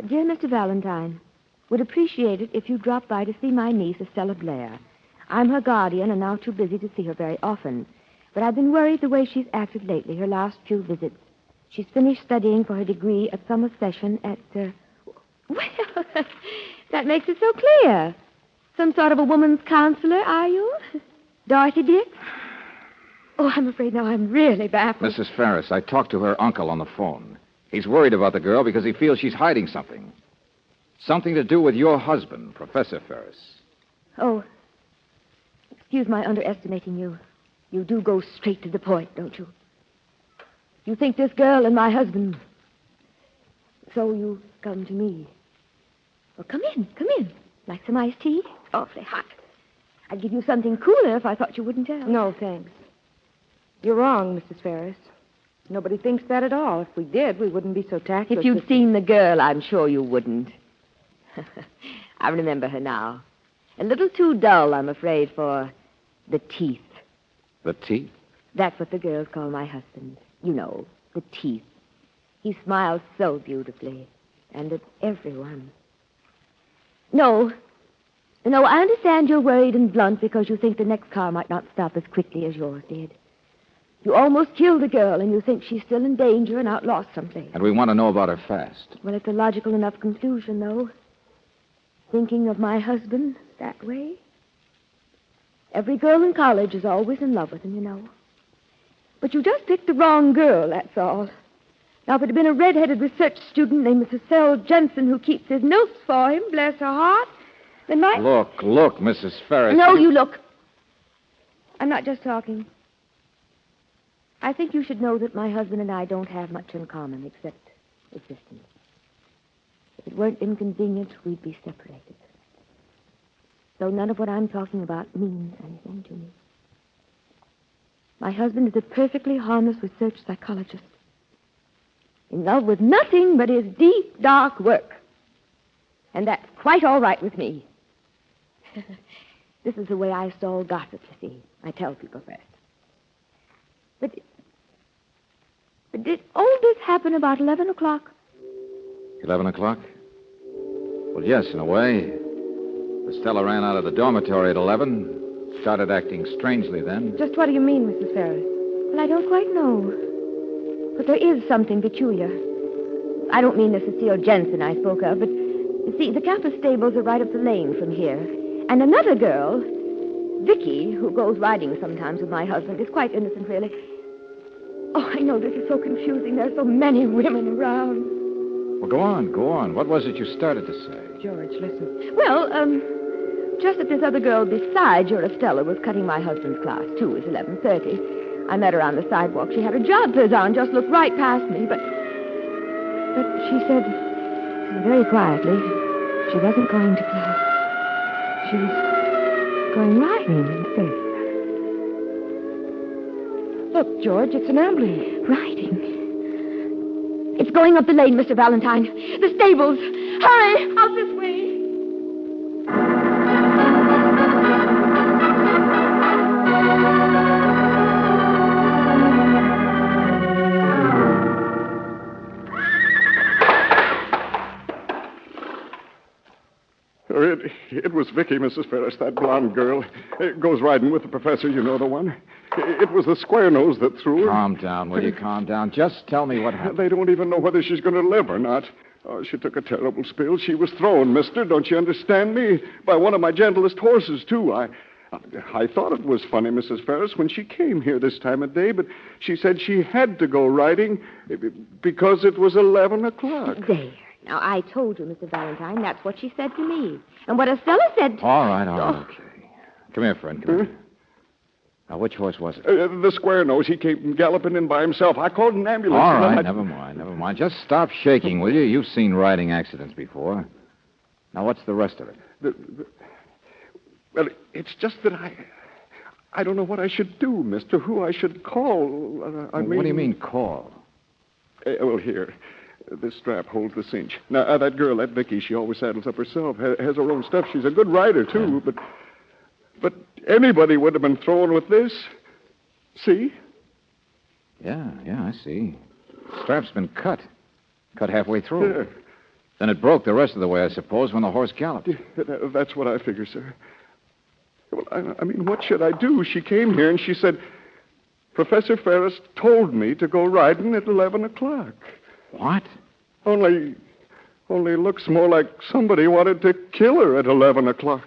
Dear Mr. Valentine, would appreciate it if you dropped by to see my niece, Estella Blair. I'm her guardian and now too busy to see her very often. But I've been worried the way she's acted lately, her last few visits. She's finished studying for her degree at summer session at, Well, that makes it so clear. Some sort of a woman's counselor, are you? Dorothy, dear? Oh, I'm afraid now I'm really baffled. Mrs. Ferris, I talked to her uncle on the phone. He's worried about the girl because he feels she's hiding something. Something to do with your husband, Professor Ferris. Oh, excuse my underestimating you. You do go straight to the point, don't you? You think this girl and my husband. So you come to me. Well, come in. Like some iced tea? Awfully hot. I'd give you something cooler if I thought you wouldn't tell. No, thanks. You're wrong, Mrs. Ferris. Nobody thinks that at all. If we did, we wouldn't be so tactless. If you'd seen the girl, I'm sure you wouldn't. I remember her now. A little too dull, I'm afraid, for the teeth. The teeth? That's what the girls call my husband. You know, the teeth. He smiles so beautifully. And at everyone. No, I understand you're worried and blunt because you think the next car might not stop as quickly as yours did. You almost killed a girl, and you think she's still in danger and out lost someplace. And we want to know about her fast. Well, it's a logical enough conclusion, though. Thinking of my husband that way. Every girl in college is always in love with him, you know. But you just picked the wrong girl, that's all. Now, if it had been a red-headed research student named Mrs. Cell Jensen who keeps his notes for him, bless her heart, then my... Look, Mrs. Ferris. No, you look. I'm not just talking. I think you should know that my husband and I don't have much in common except existence. If it weren't inconvenient, we'd be separated. So none of what I'm talking about means anything to me. My husband is a perfectly harmless research psychologist. In love with nothing but his deep, dark work. And that's quite all right with me. This is the way I stall gossip, you see. I tell people first. But did all this happen about 11 o'clock? 11 o'clock? Well, yes, in a way. Stella ran out of the dormitory at 11. Started acting strangely then. Just what do you mean, Mrs. Ferris? Well, I don't quite know. But there is something peculiar. I don't mean the Cecile Jensen I spoke of, but you see, the campus stables are right up the lane from here. And another girl, Vicky, who goes riding sometimes with my husband, is quite innocent, really. Oh, I know this is so confusing. There are so many women around. Well, go on. What was it you started to say? George, listen. Well, just that this other girl besides your Estella was cutting my husband's class, too. It's 11:30. I met her on the sidewalk. She had her joggers on, just looked right past me, but she said, very quietly, she wasn't going to class. She was going riding instead. Look, George, it's an ambulance. Riding. It's going up the lane, Mr. Valentine. The stables. Hurry, out this way. It was Vicky, Mrs. Ferris, that blonde girl. Goes riding with the professor, you know the one. It was the square nose that threw her. Calm down, will you? Calm down. Just tell me what happened. They don't even know whether she's going to live or not. Oh, she took a terrible spill. She was thrown, mister, don't you understand me? By one of my gentlest horses, too. I thought it was funny, Mrs. Ferris, when she came here this time of day, but she said she had to go riding because it was 11 o'clock. There. Now, I told you, Mr. Valentine, that's what she said to me. And what Estella said... All right, okay. Come here, friend, come here. Now, which horse was it? The square nose. He came galloping in by himself. I called an ambulance. All right, never mind. Just stop shaking, will you? You've seen riding accidents before. Now, what's the rest of it? Well, it's just that I don't know what I should do, mister, who I should call. What do you mean, call? Well, here. This strap holds the cinch. Now, that girl, that Vicky, she always saddles up herself. Has her own stuff. She's a good rider, too. Yeah. But anybody would have been thrown with this. See? Yeah, I see. Strap's been cut. Cut halfway through. Yeah. Then it broke the rest of the way, I suppose, when the horse galloped. Yeah, that's what I figure, sir. Well, I mean, what should I do? She came here and she said, Professor Ferris told me to go riding at 11 o'clock. What? Only looks more like somebody wanted to kill her at 11 o'clock.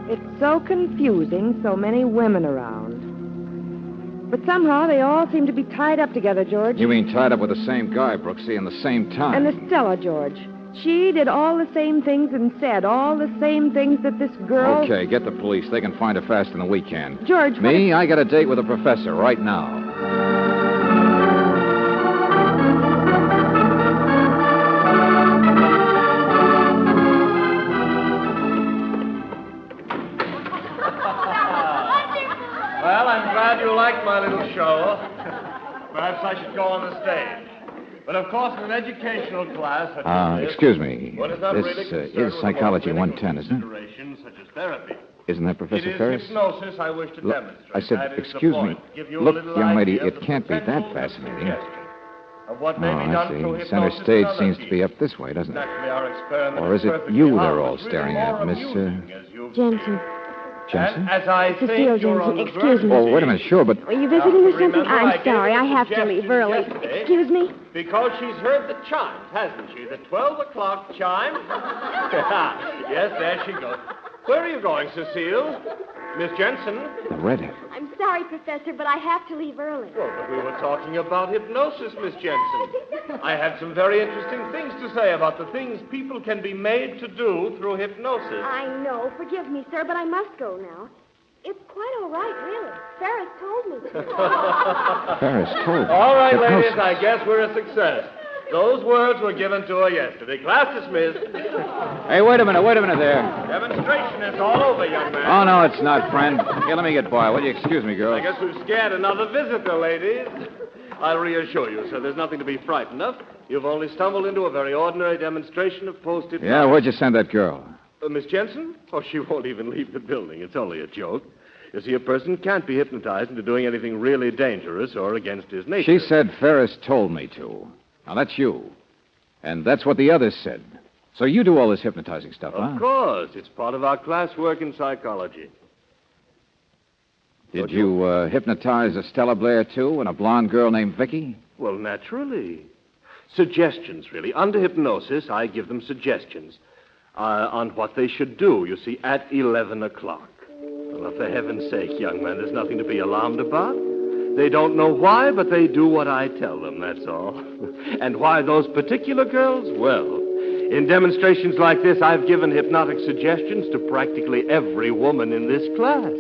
It's so confusing, so many women around. But somehow they all seem to be tied up together, George. You mean tied up with the same guy, Brooksy, in the same time? And Estella, George. She did all the same things and said all the same things that this girl... Okay, get the police. They can find her faster than we can. George... Me? I got a date with a professor right now. Well, I'm glad you liked my little show. Perhaps I should go on the stage. But, of course, in an educational class such as this... Excuse me. One is not This really is Psychology 110, isn't it? Such as therapy. Isn't that Professor It is Ferris? hypnosis I wish to demonstrate. I said, That is the excuse me. point. Give you a Look, little young lady, idea of it the can't be that potential fascinating. suggestion. of what may be done through see. Center hypnosis and stage other seems to be teams. up this way, doesn't it? Naturally, our experiment Or is it perfectly you they're harmless, all staring really at, more Miss, amusing, as you've Jensen. Jensen? And as I Cecile think you're on Jensen, the excuse verge me. Oh, wait a minute, sure, but... Are you visiting or something? remember, I I'm gave sorry. her I the have to leave suggestion early. yesterday. Excuse me? Because she's heard the chimes, hasn't she? The 12 o'clock chime. Yes, there she goes. Where are you going, Cecile? Miss Jensen? The redhead. I'm sorry, Professor, but I have to leave early. Well, but we were talking about hypnosis, Miss Jensen. I had some very interesting things to say about the things people can be made to do through hypnosis. I know. Forgive me, sir, but I must go now. It's quite all right, really. Ferris told me to. Ferris told me. All right, Hypnosis. ladies, I guess we're a success. Those words were given to her yesterday. Class dismissed. Hey, wait a minute there. Demonstration is all over, young man. Oh, no, it's not, friend. Here, let me get by. Will you excuse me, girl? I guess we've scared another visitor, ladies. I'll reassure you, sir, there's nothing to be frightened of. You've only stumbled into a very ordinary demonstration of post-hypnosis. Yeah, where'd you send that girl? Miss Jensen? Oh, she won't even leave the building. It's only a joke. You see, a person can't be hypnotized into doing anything really dangerous or against his nature. She said Ferris told me to. Now, that's you. And that's what the others said. So you do all this hypnotizing stuff, huh? Of course. It's part of our classwork in psychology. Did you hypnotize Estella Blair, too, and a blonde girl named Vicky? Well, naturally. Suggestions, really. Under hypnosis, I give them suggestions on what they should do, you see, at 11 o'clock. Well, for heaven's sake, young man, there's nothing to be alarmed about. They don't know why, but they do what I tell them, that's all. And why those particular girls? Well, in demonstrations like this, I've given hypnotic suggestions to practically every woman in this class.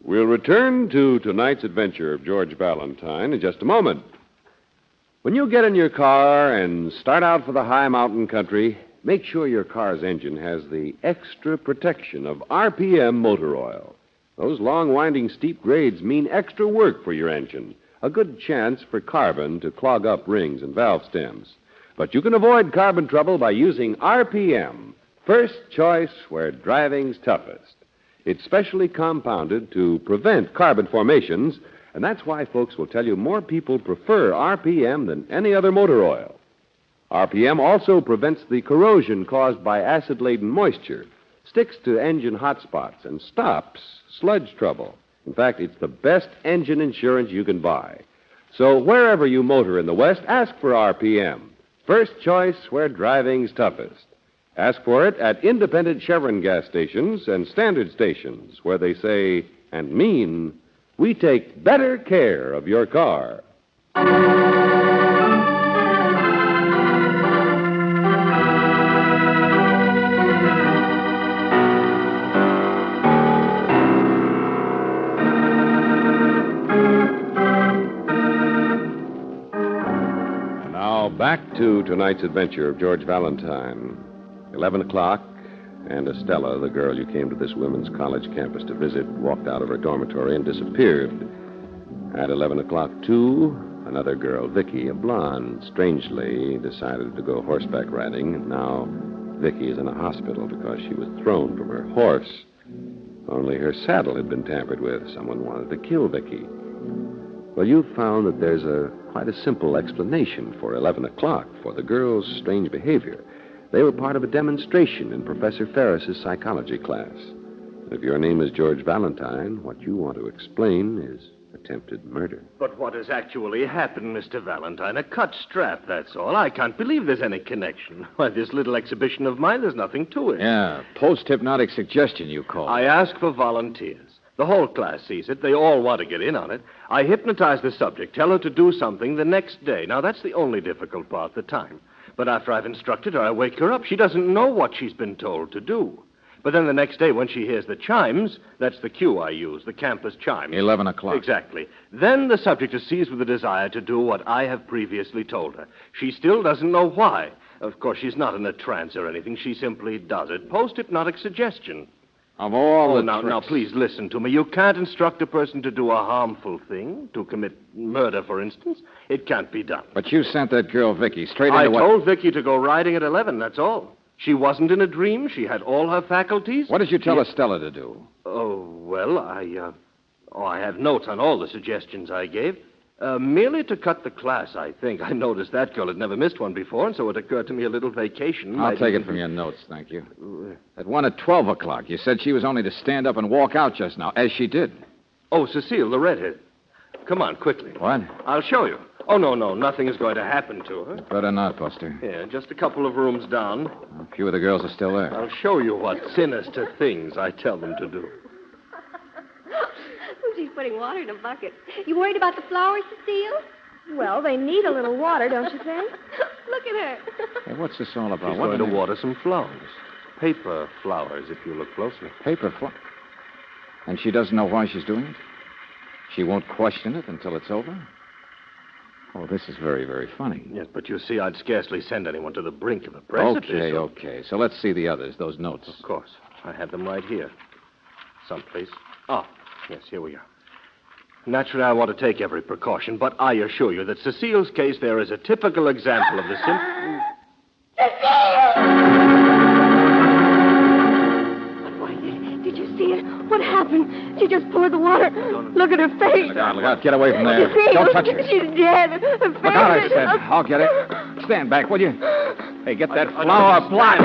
We'll return to tonight's adventure of George Valentine in just a moment. When you get in your car and start out for the high mountain country, make sure your car's engine has the extra protection of RPM motor oil. Those long, winding, steep grades mean extra work for your engine, a good chance for carbon to clog up rings and valve stems. But you can avoid carbon trouble by using RPM, first choice where driving's toughest. It's specially compounded to prevent carbon formations, and that's why folks will tell you more people prefer RPM than any other motor oil. RPM also prevents the corrosion caused by acid-laden moisture, sticks to engine hot spots, and stops sludge trouble. In fact, it's the best engine insurance you can buy. So wherever you motor in the West, ask for RPM. First choice where driving's toughest. Ask for it at independent Chevron gas stations and standard stations where they say and mean, we take better care of your car. And now back to tonight's adventure of George Valentine. 11 o'clock, and Estella, the girl you came to this women's college campus to visit, walked out of her dormitory and disappeared. At 11 o'clock, too, another girl, Vicky, a blonde, strangely decided to go horseback riding. And now Vicky is in a hospital because she was thrown from her horse. Only her saddle had been tampered with. Someone wanted to kill Vicky. Well, you found that there's quite a simple explanation for 11 o'clock, for the girl's strange behavior. They were part of a demonstration in Professor Ferris's psychology class. If your name is George Valentine, what you want to explain is attempted murder. But what has actually happened, Mr. Valentine? A cut strap, that's all. I can't believe there's any connection. Why, this little exhibition of mine, there's nothing to it. Yeah, post-hypnotic suggestion, you call it. I ask for volunteers. The whole class sees it. They all want to get in on it. I hypnotize the subject, tell her to do something the next day. Now, that's the only difficult part, the time. But after I've instructed her, I wake her up. She doesn't know what she's been told to do. But then the next day, when she hears the chimes, that's the cue I use, the campus chime. 11 o'clock. Exactly. Then the subject is seized with a desire to do what I have previously told her. She still doesn't know why. Of course, she's not in a trance or anything. She simply does it. Post-hypnotic suggestion. Of all the now, tricks. please listen to me. You can't instruct a person to do a harmful thing, to commit murder, for instance. It can't be done. But you sent that girl, Vicky, straight I into what... told Vicky to go riding at 11, that's all. She wasn't in a dream. She had all her faculties. What did you tell Estella to do? Oh, well, I have notes on all the suggestions I gave. Merely to cut the class, I think. I noticed that girl had never missed one before, and so it occurred to me a little vacation. I'll take it from your notes, thank you. At 1 at 12 o'clock, you said she was only to stand up and walk out just now, as she did. Oh, Cecile, the redhead. Come on, quickly. What? I'll show you. Oh, no, nothing is going to happen to her. Better not, Buster. Yeah, just a couple of rooms down. A few of the girls are still there. I'll show you what sinister things I tell them to do. She's putting water in a bucket. You worried about the flowers, Cecile? Well, they need a little water, don't you think? Look at her. Hey, what's this all about? She's going to water some flowers. Paper flowers, if you look closely. Paper flowers? And she doesn't know why she's doing it? She won't question it until it's over? Oh, this is very, very funny. Yes, but you see, I'd scarcely send anyone to the brink of a precipice. Okay. So let's see the others, those notes. Of course. I have them right here. Someplace. Oh, yes, here we are. Naturally, I want to take every precaution, but I assure you that Cecile's case there is a typical example of the simple... Did you see it? What happened? She just poured the water. Look at her face. Look out. Get away from there. See? Don't touch her. She's dead. Her face. Look out, I said. I'll get it. Stand back, will you? Hey, get that flower blind.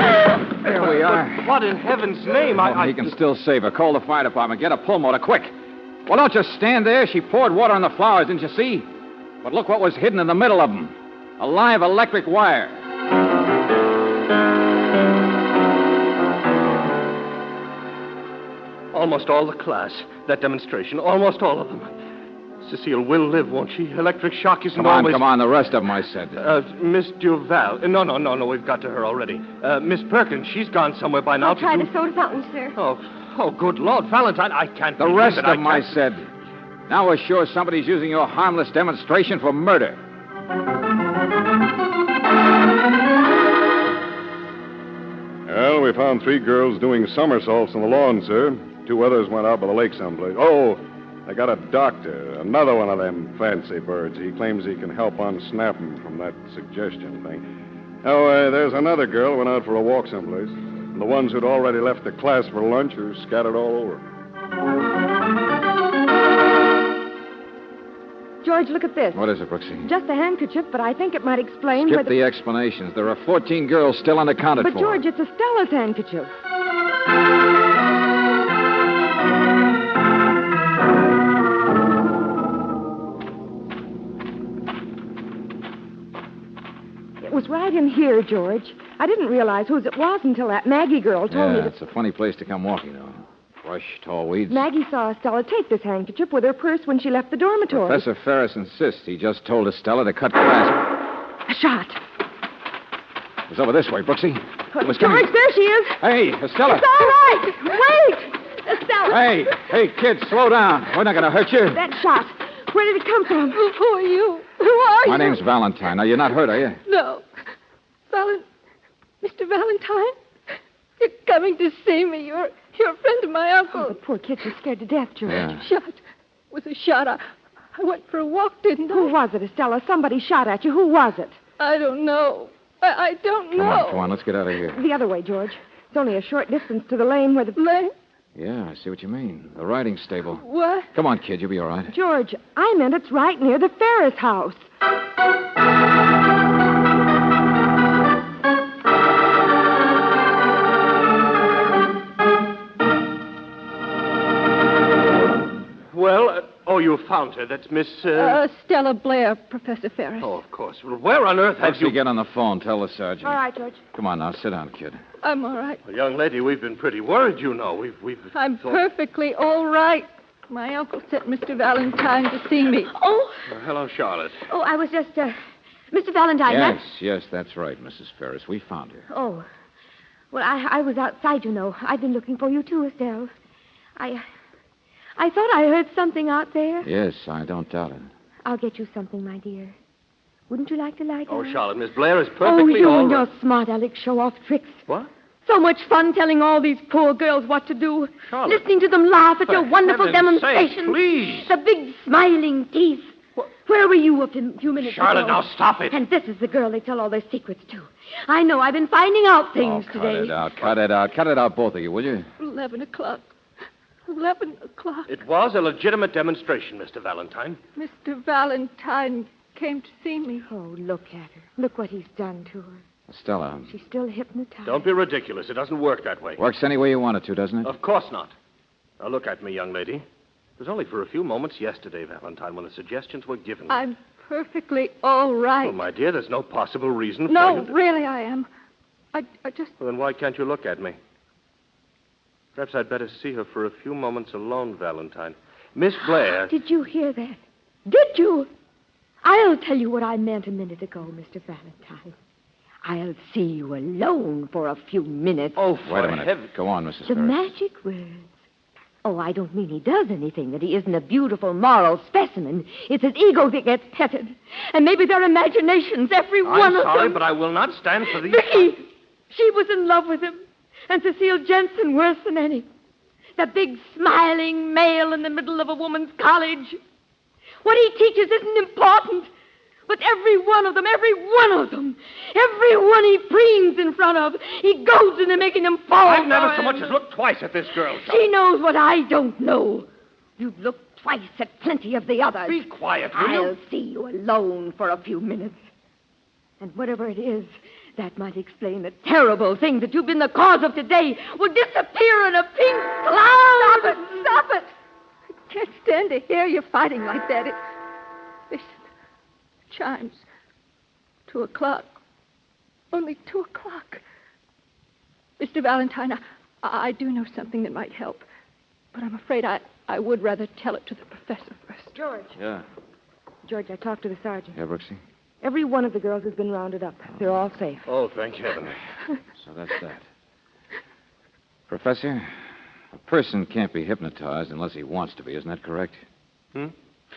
There we are. What in heaven's name? He can still save her. Call the fire department. Get a pull motor, quick. Well, don't just stand there. She poured water on the flowers, didn't you see? But look what was hidden in the middle of them. A live electric wire. Almost all the class, that demonstration, almost all of them. Cecile will live, won't she? Electric shock isn't always... Come on, the rest of them, I said. Miss Duval. No, we've got to her already. Miss Perkins, she's gone somewhere by now. I'll try the soda fountain, sir. Oh, good Lord, Valentine, I can't... The rest of them, I said. Now we're sure somebody's using your harmless demonstration for murder. Well, we found 3 girls doing somersaults on the lawn, sir. 2 others went out by the lake someplace. Oh, I got a doctor, another one of them fancy birds. He claims he can help unsnap them from that suggestion thing. Oh, there's another girl who went out for a walk someplace. And the ones who'd already left the class for lunch are scattered all over. George, look at this. What is it, Brooksy? Just a handkerchief, but I think it might explain Skip the explanations. There are 14 girls still unaccounted for. But, George, it's Estella's handkerchief. It was right in here, George. I didn't realize whose it was until that Maggie girl told me that... it's a funny place to come walking, though. Brush, tall weeds. Maggie saw Estella take this handkerchief with her purse when she left the dormitory. Professor Ferris insists. He just told Estella to cut class. A shot. It was over this way, Brooksy. It was George, coming. there she is. Hey, Estella. It's all right. Wait. Estella. Hey, kid, slow down. We're not going to hurt you. That shot. Where did it come from? Who are you? Who are you? My name's Valentine. Now, you're not hurt, are you? No. Mr. Valentine? You're coming to see me. You're a friend of my uncle. Oh, the poor kids are scared to death, George. Yeah. Shot. It was a shot. I went for a walk, didn't I? Who was it, Estella? Somebody shot at you. Who was it? I don't know. I don't know. Come on, let's get out of here. The other way, George. It's only a short distance to the lane where the... Lane? Yeah, I see what you mean. The riding stable. What? Come on, kid. You'll be all right. George, I meant it's right near the Ferris house. Well, you found her. That's Miss... Stella Blair, Professor Ferris. Oh, of course. Well, where on earth have you... get on the phone. Tell the sergeant. All right, George. Come on now. Sit down, kid. I'm all right. Well, young lady, we've been pretty worried, you know. We've I'm perfectly all right. My uncle sent Mr. Valentine to see me. Oh. Hello, Charlotte. Oh, I was just, Mr. Valentine. Yes, that's right, Mrs. Ferris. We found her. Oh. Well, I was outside, you know. I've been looking for you, too, Estelle. I thought I heard something out there. Yes, I don't doubt it. I'll get you something, my dear. Wouldn't you like to lie down? Oh, Charlotte, Miss Blair is perfectly you all and right. your smart Alex show-off tricks. What? So much fun telling all these poor girls what to do. Charlotte. Listening to them laugh at your wonderful heaven's demonstrations. sake, please. The big smiling teeth. Where were you a few minutes Charlotte, ago? now stop it. And this is the girl they tell all their secrets to. I know. I've been finding out things Cut today. it out. Cut it out. Cut it out, both of you, will you? 11 o'clock. 11 o'clock. It was a legitimate demonstration, Mr. Valentine. Mr. Valentine came to see me. Oh, look at her. Look what he's done to her. Stella. She's still hypnotized. Don't be ridiculous. It doesn't work that way. Works any way you want it to, doesn't it? Of course not. Now, look at me, young lady. It was only for a few moments yesterday, Valentine, when the suggestions were given. I'm perfectly all right. Oh, my dear, there's no possible reason for No, you to... really, I am. I just... Well, then why can't you look at me? Perhaps I'd better see her for a few moments alone, Valentine. Miss Blair... Did you hear that? Did you? I'll tell you what I meant a minute ago, Mr. Valentine. I'll see you alone for a few minutes. Oh, Wait a minute. Go on, Mrs. The Ferris. magic words. Oh, I don't mean he does anything, that he isn't a beautiful moral specimen. It's his ego that gets petted. And maybe their imaginations, every one I'm of sorry, them. but I will not stand for these... Vicky! She was in love with him. And Cecile Jensen worse than any. The big, smiling male in the middle of a woman's college. What he teaches isn't important. But every one of them, every one he preens in front of, he goads into making them fall. I've never for so him. much as looked twice at this girl. She knows what I don't know. You've looked twice at plenty of the others. Be quiet, will I'll you? see you alone for a few minutes. And whatever it is, that might explain the terrible thing that you've been the cause of today will disappear in a pink cloud. Stop it! Stop it! I can't stand to hear you fighting like that. Listen. Chimes. 2 o'clock. Only 2 o'clock. Mr. Valentine, I do know something that might help. But I'm afraid I would rather tell it to the professor first. George. Yeah. George, I talked to the sergeant. Yeah, Brooksy? Every one of the girls has been rounded up. They're all safe. Oh, thank heaven. So that's that. Professor, a person can't be hypnotized unless he wants to be. Isn't that correct?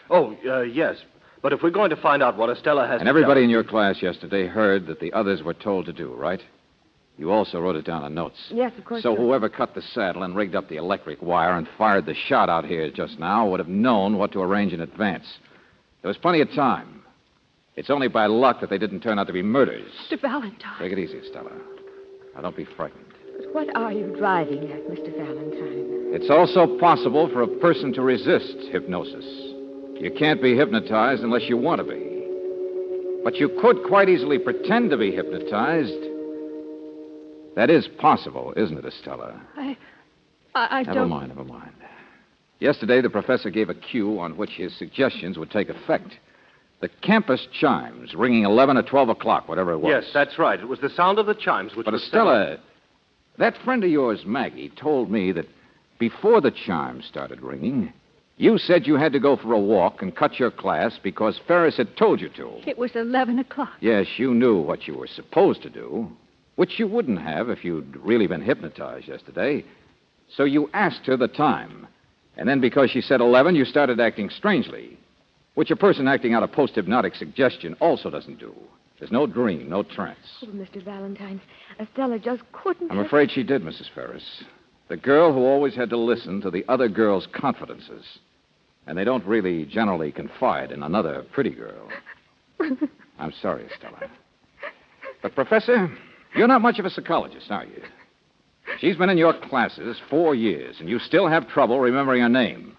Oh, yes. But if we're going to find out what Estella has And everybody in your class yesterday heard that the others were told to do, right? You also wrote it down on notes. Yes, of course. So George. whoever cut the saddle and rigged up the electric wire and fired the shot out here just now would have known what to arrange in advance. There was plenty of time. It's only by luck that they didn't turn out to be murders. Mr. Valentine. Take it easy, Estella. Now, don't be frightened. But what are you driving at, Mr. Valentine? It's also possible for a person to resist hypnosis. You can't be hypnotized unless you want to be. But you could quite easily pretend to be hypnotized. That is possible, isn't it, Estella? I Never don't... mind. Yesterday, the professor gave a cue on which his suggestions would take effect. The campus chimes, ringing 11 or 12 o'clock, whatever it was. Yes, that's right. It was the sound of the chimes which But was... Estella, that friend of yours, Maggie, told me that before the chimes started ringing, you said you had to go for a walk and cut your class because Ferris had told you to. It was 11 o'clock. Yes, you knew what you were supposed to do, which you wouldn't have if you'd really been hypnotized yesterday. So you asked her the time. And then because she said 11, you started acting strangely, which a person acting out a post-hypnotic suggestion also doesn't do. There's no dream, no trance. Oh, Mr. Valentine, Estella just couldn't... I'm afraid she did, Mrs. Ferris. The girl who always had to listen to the other girl's confidences. And they don't really generally confide in another pretty girl. I'm sorry, Estella. But, Professor, you're not much of a psychologist, are you? She's been in your classes 4 years, and you still have trouble remembering her name.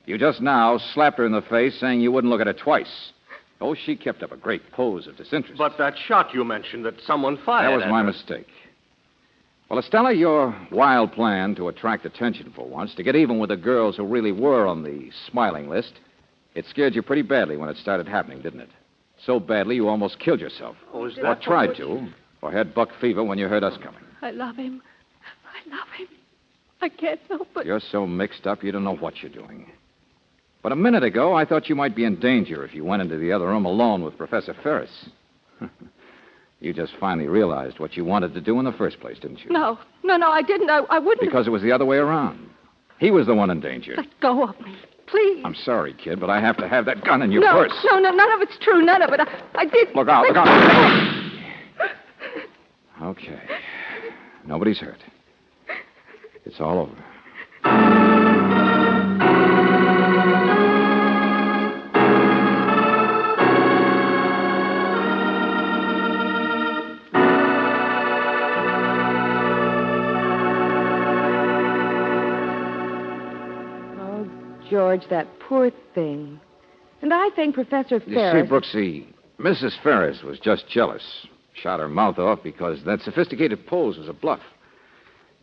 You just now slapped her in the face saying you wouldn't look at her twice. Oh, she kept up a great pose of disinterest. But that shot you mentioned that someone fired That was at my her. mistake. Well, Estella, your wild plan to attract attention for once, to get even with the girls who really were on the smiling list, it scared you pretty badly when it started happening, didn't it? So badly you almost killed yourself. Oh, is that Or tried to, or had buck fever when you heard us coming. I love him. I love him. I can't help but... You're so mixed up you don't know what you're doing. But a minute ago, I thought you might be in danger if you went into the other room alone with Professor Ferris. You just finally realized what you wanted to do in the first place, didn't you? No, I didn't. I wouldn't... Because it was the other way around. He was the one in danger. Let go of me, please. I'm sorry, kid, but I have to have that gun in your no, purse. No, none of it's true. None of it. I did... Look out, look out. Okay. Nobody's hurt. It's all over. Oh, George, that poor thing. And I think Professor You Ferris... see, Brooksy, Mrs. Ferris was just jealous. Shot her mouth off because that sophisticated pose was a bluff.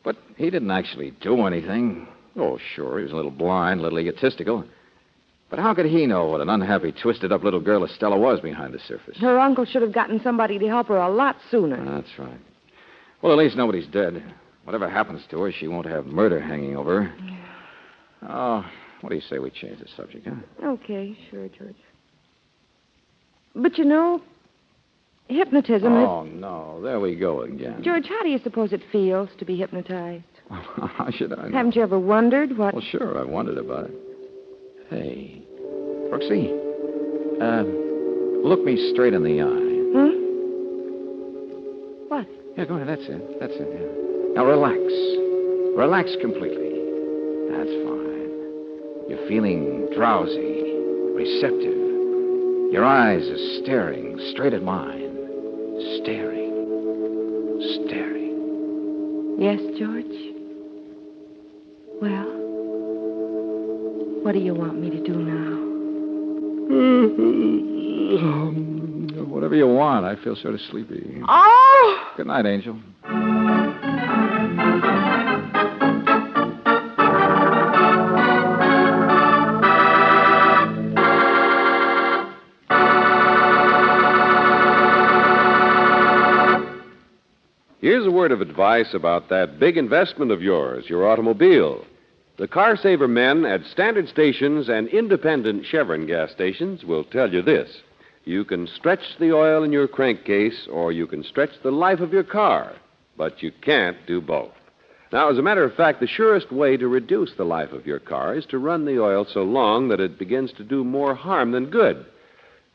But he didn't actually do anything. Oh, sure, he was a little blind, a little egotistical. But how could he know what an unhappy, twisted-up little girl Estella was behind the surface? Her uncle should have gotten somebody to help her a lot sooner. That's right. Well, at least nobody's dead. Whatever happens to her, she won't have murder hanging over her. Oh, what do you say we change the subject, huh? Okay, sure, George. But you know, hypnotism... Oh, no. There we go again. George, how do you suppose it feels to be hypnotized? How should I know? Haven't you ever wondered what... Well, sure, I've wondered about it. Hey, Brooksy, look me straight in the eye. What? Yeah, go ahead. That's it. That's it, yeah. Now, relax. Relax completely. That's fine. You're feeling drowsy, receptive. Your eyes are staring straight at mine. Staring. Yes, George? Well, what do you want me to do now? Whatever you want. I feel sort of sleepy. Oh! Good night, Angel. Here's a word of advice about that big investment of yours, your automobile. The Car Saver men at standard stations and independent Chevron gas stations will tell you this. You can stretch the oil in your crankcase or you can stretch the life of your car, but you can't do both. Now, as a matter of fact, the surest way to reduce the life of your car is to run the oil so long that it begins to do more harm than good.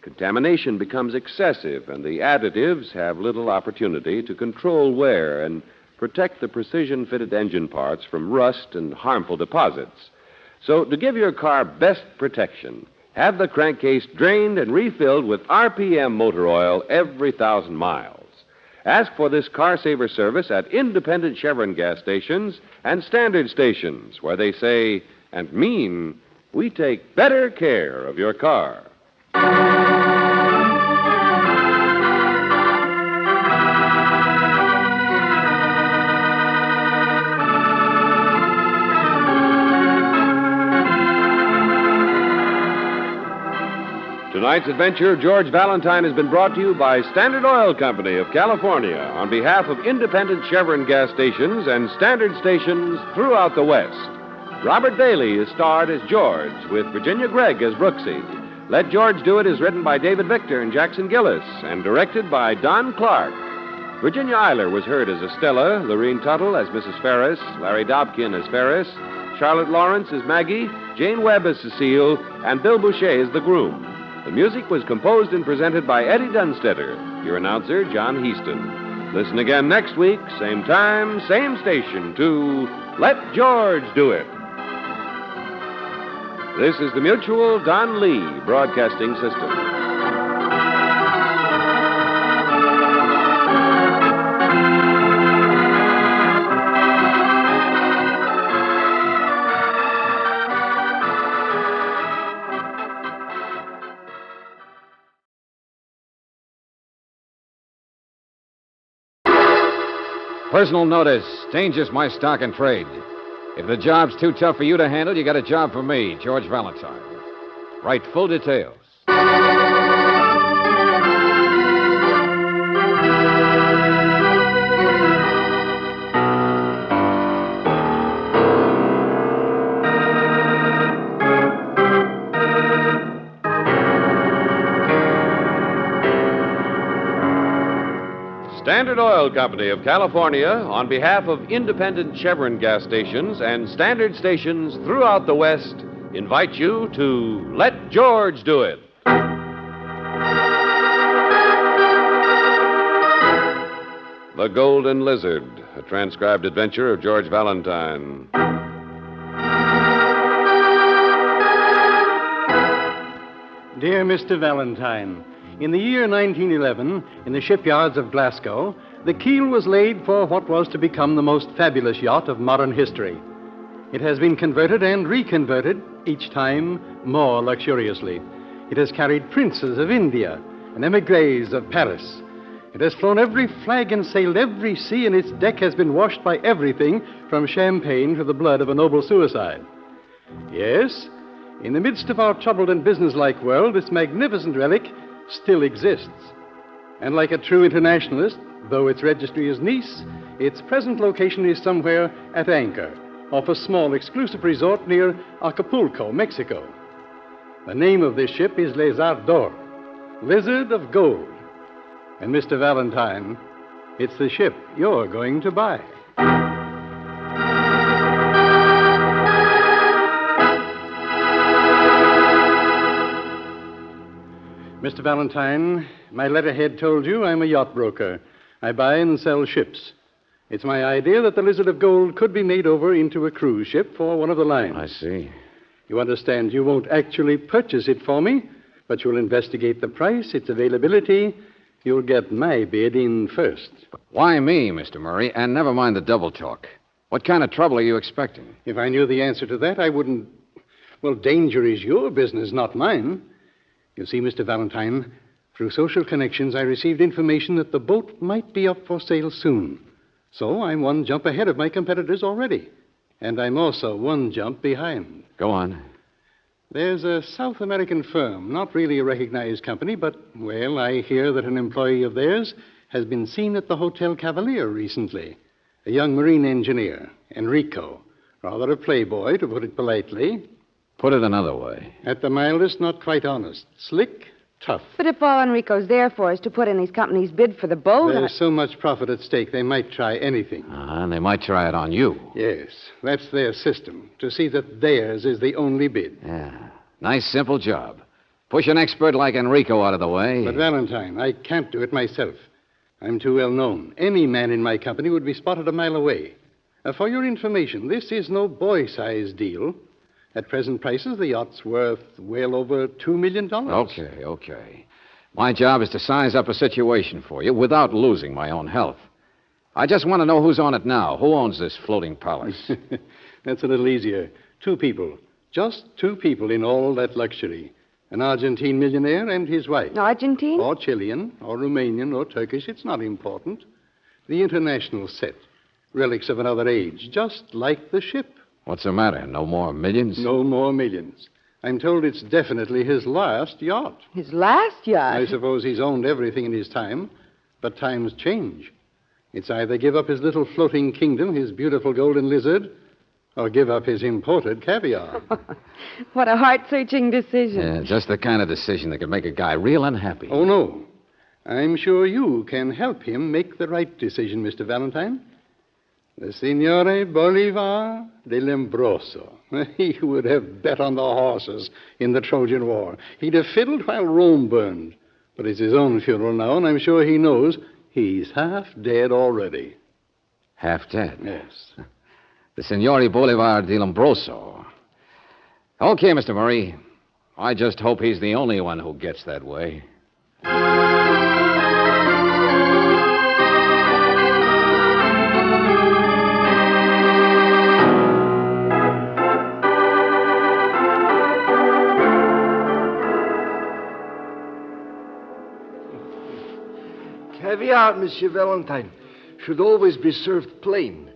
Contamination becomes excessive, and the additives have little opportunity to control wear and protect the precision-fitted engine parts from rust and harmful deposits. So, to give your car best protection, have the crankcase drained and refilled with RPM motor oil every 1,000 miles. Ask for this Car Saver service at independent Chevron gas stations and standard stations, where they say and mean, we take better care of your car. Tonight's adventure of George Valentine has been brought to you by Standard Oil Company of California on behalf of independent Chevron gas stations and standard stations throughout the West. Robert Bailey is starred as George, with Virginia Gregg as Brooksy. Let George Do It is written by David Victor and Jackson Gillis and directed by Don Clark. Virginia Eiler was heard as Estella, Lorene Tuttle as Mrs. Ferris, Larry Dobkin as Ferris, Charlotte Lawrence as Maggie, Jane Webb as Cecile, and Bill Boucher as the groom. The music was composed and presented by Eddie Dunstetter. Your announcer, John Heaston. Listen again next week, same time, same station, to Let George Do It. This is the Mutual Don Lee Broadcasting System. Personal notice. Danger's my stock and trade. If the job's too tough for you to handle, you got a job for me, George Valentine. Write full details. Standard Oil Company of California, on behalf of independent Chevron gas stations and standard stations throughout the West, invite you to Let George Do It. The Golden Lizard, a transcribed adventure of George Valentine. Dear Mr. Valentine, in the year 1911, in the shipyards of Glasgow, the keel was laid for what was to become the most fabulous yacht of modern history. It has been converted and reconverted, each time more luxuriously. It has carried princes of India and emigres of Paris. It has flown every flag and sailed every sea, and its deck has been washed by everything from champagne to the blood of a noble suicide. Yes, in the midst of our troubled and businesslike world, this magnificent relic still exists. And like a true internationalist, though its registry is Nice, its present location is somewhere at anchor off a small exclusive resort near Acapulco, Mexico. The name of this ship is Lézard d'Or, Lizard of Gold. And Mr. Valentine, it's the ship you're going to buy. Mr. Valentine, my letterhead told you I'm a yacht broker. I buy and sell ships. It's my idea that the Lizard of Gold could be made over into a cruise ship for one of the lines. I see. You understand, you won't actually purchase it for me, but you'll investigate the price, its availability. You'll get my bid in first. Why me, Mr. Murray? And never mind the double talk. What kind of trouble are you expecting? If I knew the answer to that, I wouldn't... Well, danger is your business, not mine. You see, Mr. Valentine, through social connections, I received information that the boat might be up for sale soon. So I'm one jump ahead of my competitors already. And I'm also one jump behind. Go on. There's a South American firm, not really a recognized company, but, well, I hear that an employee of theirs has been seen at the Hotel Cavalier recently. A young marine engineer, Enrico. Rather a playboy, to put it politely. Put it another way. At the mildest, not quite honest. Slick, tough. But if all Enrico's there for is to put in his company's bid for the boat... There's so much profit at stake, they might try anything. And they might try it on you. Yes, that's their system, to see that theirs is the only bid. Yeah. Nice, simple job. Push an expert like Enrico out of the way. But, Valentine, I can't do it myself. I'm too well known. Any man in my company would be spotted a mile away. For your information, this is no boy-sized deal. At present prices, the yacht's worth well over $2 million. Okay. My job is to size up a situation for you without losing my own health. I just want to know who's on it now. Who owns this floating palace? That's a little easier. 2 people. Just 2 people in all that luxury. An Argentine millionaire and his wife. Argentine? Or Chilean, or Romanian, or Turkish. It's not important. The international set. Relics of another age, just like the ship. What's the matter? No more millions? No more millions. I'm told it's definitely his last yacht. His last yacht? I suppose he's owned everything in his time, but times change. It's either give up his little floating kingdom, his beautiful golden lizard, or give up his imported caviar. What a heart-searching decision. Yeah, just the kind of decision that could make a guy real unhappy. Oh, no. I'm sure you can help him make the right decision, Mr. Valentine. The Signore Bolivar de Lombroso. He would have bet on the horses in the Trojan War. He'd have fiddled while Rome burned. But it's his own funeral now, and I'm sure he knows he's half dead already. Half dead? Yes. The Signore Bolivar de Lombroso. Okay, Mr. Murray. I just hope he's the only one who gets that way. Caviar, Monsieur Valentine, should always be served plain,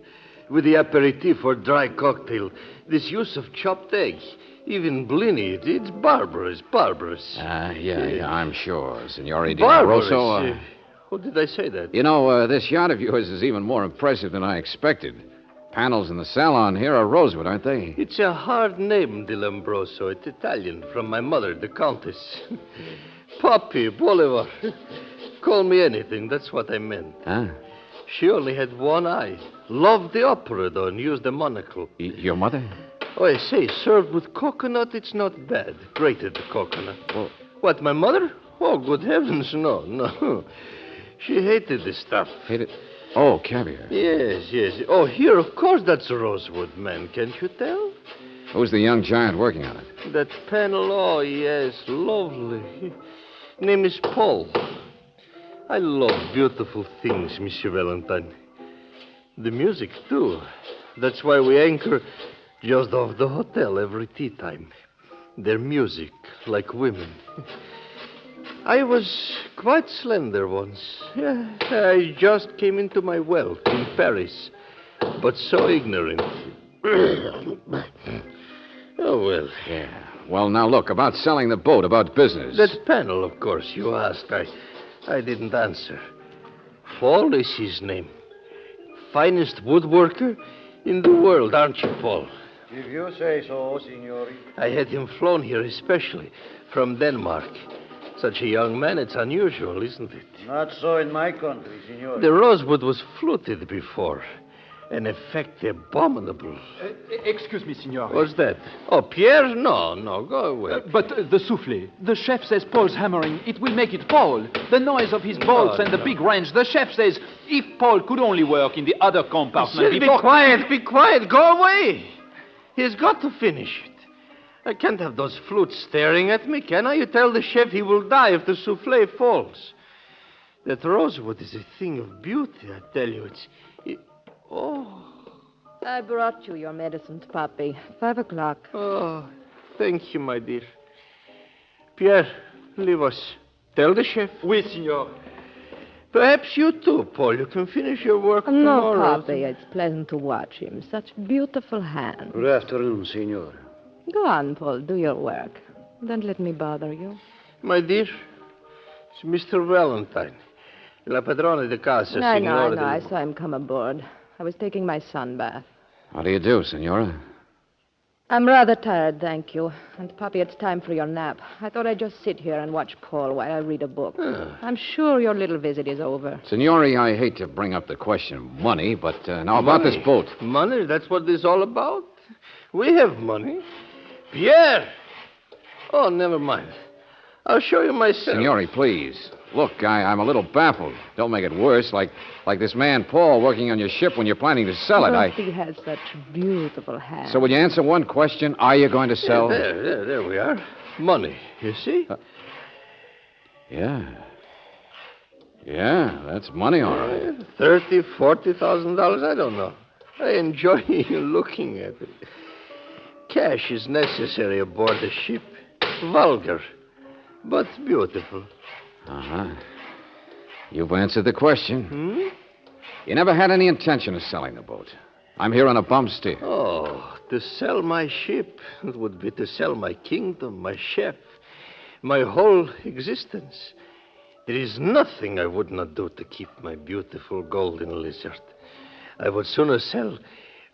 with the aperitif or dry cocktail. This use of chopped egg, even blini, it's barbarous. Yeah, I'm sure, Signore de Barbarous. Lombroso. How did I say that? You know, this yacht of yours is even more impressive than I expected. Panels in the salon here are rosewood, aren't they? It's a hard name, de Lombroso. It's Italian, from my mother, the Countess. Poppy, Bolivar. Call me anything, that's what I meant. Huh? She only had one eye. Loved the opera, though, and used a monocle. Your mother? Oh, I say, served with coconut, it's not bad. Grated coconut. Well, What, my mother? Oh, good heavens, no. She hated this stuff. Hated? Oh, caviar. Yes. Oh, here, of course, that's Rosewood, man. Can't you tell? Who's the young giant working on it? That panel, oh, yes, lovely. Name is Paul. I love beautiful things, Monsieur Valentine. The music, too. That's why we anchor just off the hotel every tea time. Their music, like women. I was quite slender once. Yeah, I just came into my wealth in Paris, but so ignorant. Oh, well. Yeah. Well, now look, about selling the boat, about business. That panel, of course, you asked. I didn't answer. Paul is his name. Finest woodworker in the world, aren't you, Paul? If you say so, signore. I had him flown here especially from Denmark. Such a young man, it's unusual, isn't it? Not so in my country, signore. The rosewood was fluted before. An effect abominable. Excuse me, signore. What's that? Oh, Pierre? No, go away. But the souffle. The chef says Paul's hammering. It will make it fall. The noise of his bolts and the big wrench. The chef says if Paul could only work in the other compartment Be before... Be quiet. Go away. He's got to finish it. I can't have those flutes staring at me, can I? You tell the chef he will die if the souffle falls. That rosewood is a thing of beauty, I tell you. Oh. I brought you your medicines, Papi. 5 o'clock. Oh, thank you, my dear. Pierre, leave us. Tell the chef. Oui, signor. Perhaps you too, Paul. You can finish your work No, tomorrow. Papi, it's pleasant to watch him. Such beautiful hands. Good afternoon, signor. Go on, Paul. Do your work. Don't let me bother you. My dear, it's Mr. Valentine. La padrona di casa, I signora. know. I saw him come aboard. I was taking my sun bath. How do you do, senora? I'm rather tired, thank you. And, Papi, it's time for your nap. I thought I'd just sit here and watch Paul while I read a book. I'm sure your little visit is over. Signori, I hate to bring up the question of money, but now about this boat. Money? That's what this is all about? We have money. Pierre! Oh, never mind. I'll show you myself. Signori, please. Look, I'm a little baffled. Don't make it worse. Like this man Paul working on your ship when you're planning to sell it. He has such beautiful hands. So will you answer one question? Are you going to sell? There we are. Money, you see? Yeah, that's money, all right. $30,000, $40,000, I don't know. I enjoy looking at it. Cash is necessary aboard a ship. Vulgar, but beautiful. Uh-huh. You've answered the question. You never had any intention of selling the boat. I'm here on a bum steer. Oh, to sell my ship would be to sell my kingdom, my chef, my whole existence. There is nothing I would not do to keep my beautiful golden lizard. I would sooner sell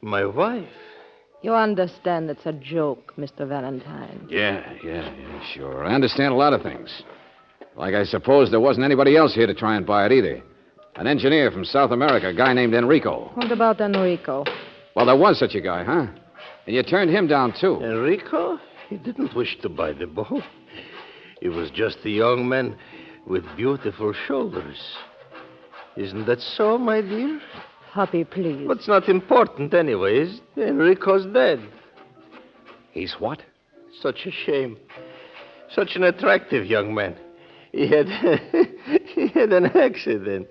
my wife. You understand it's a joke, Mr. Valentine. Yeah, sure. I understand a lot of things. Like I suppose there wasn't anybody else here to try and buy it either. An engineer from South America, a guy named Enrico. What about Enrico? Well, there was such a guy, huh? And you turned him down, too. Enrico? He didn't wish to buy the boat. He was just a young man with beautiful shoulders. Isn't that so, my dear? Papi, please. What's not important, anyways? Enrico's dead. He's what? Such a shame. Such an attractive young man. He had an accident.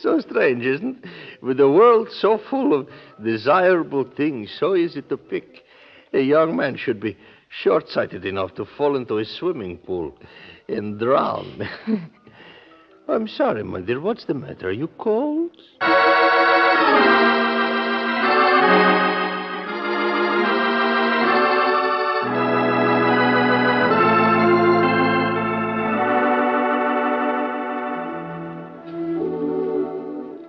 So strange, isn't it? With a world so full of desirable things, so easy to pick, a young man should be short-sighted enough to fall into a swimming pool and drown. I'm sorry, my dear. What's the matter? Are you cold?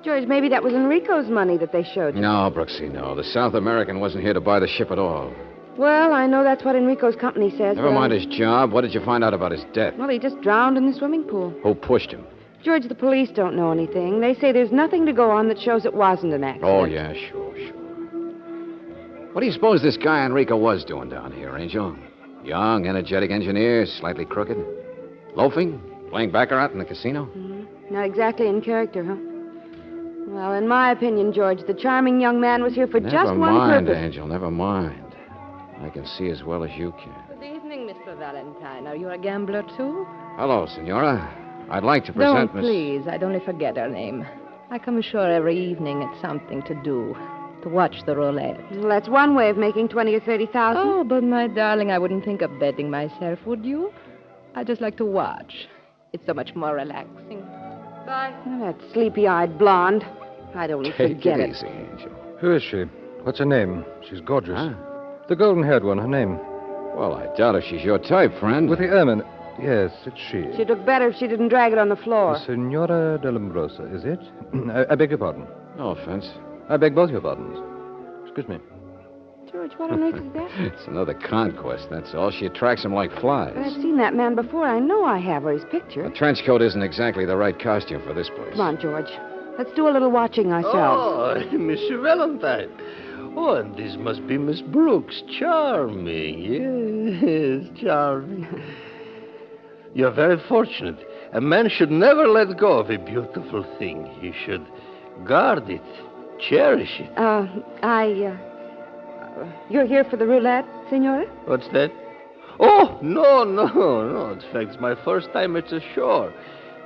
George, maybe that was Enrico's money that they showed you. No, Brooksy, no. The South American wasn't here to buy the ship at all. Well, I know that's what Enrico's company says. Never mind his job. What did you find out about his debt? Well, he just drowned in the swimming pool. Who pushed him? George, the police don't know anything. They say there's nothing to go on that shows it wasn't an accident. Oh, yeah, sure. What do you suppose this guy Enrico was doing down here, Angel? Young, energetic engineer, slightly crooked. Loafing? Playing baccarat in the casino? Not exactly in character, huh? Well, in my opinion, George, the charming young man was here for just one Never mind, purpose. Angel, never mind. I can see as well as you can. Good evening, Mr. Valentine. Are you a gambler, too? Hello, Senora. I'd like to present Don't, please. I'd only forget her name. I come ashore every evening at something to do. To watch the roulette. Well, that's one way of making 20 or 30,000. Oh, but my darling, I wouldn't think of betting myself, would you? I just like to watch. It's so much more relaxing. Bye. That sleepy-eyed blonde. I'd only forget it. Easy, Angel. Who is she? What's her name? She's gorgeous. Huh? The golden-haired one, her name. Well, I doubt if she's your type, friend. With the ermine. Yes, it's she. She'd look better if she didn't drag it on the floor. Senora de Lombrosa, is it? I beg your pardon. No offense. I beg both your pardons. Excuse me. George, what on earth is that? It's another conquest, that's all. She attracts them like flies. I've seen that man before. I know I have, or his picture. A trench coat isn't exactly the right costume for this place. Come on, George. Let's do a little watching ourselves. Oh, Mr. Valentine. Oh, and this must be Miss Brooks. Charming. Yes, charming. You're very fortunate. A man should never let go of a beautiful thing. He should guard it, cherish it. You're here for the roulette, Senora? What's that? Oh, no. In fact, it's my first time at the shore.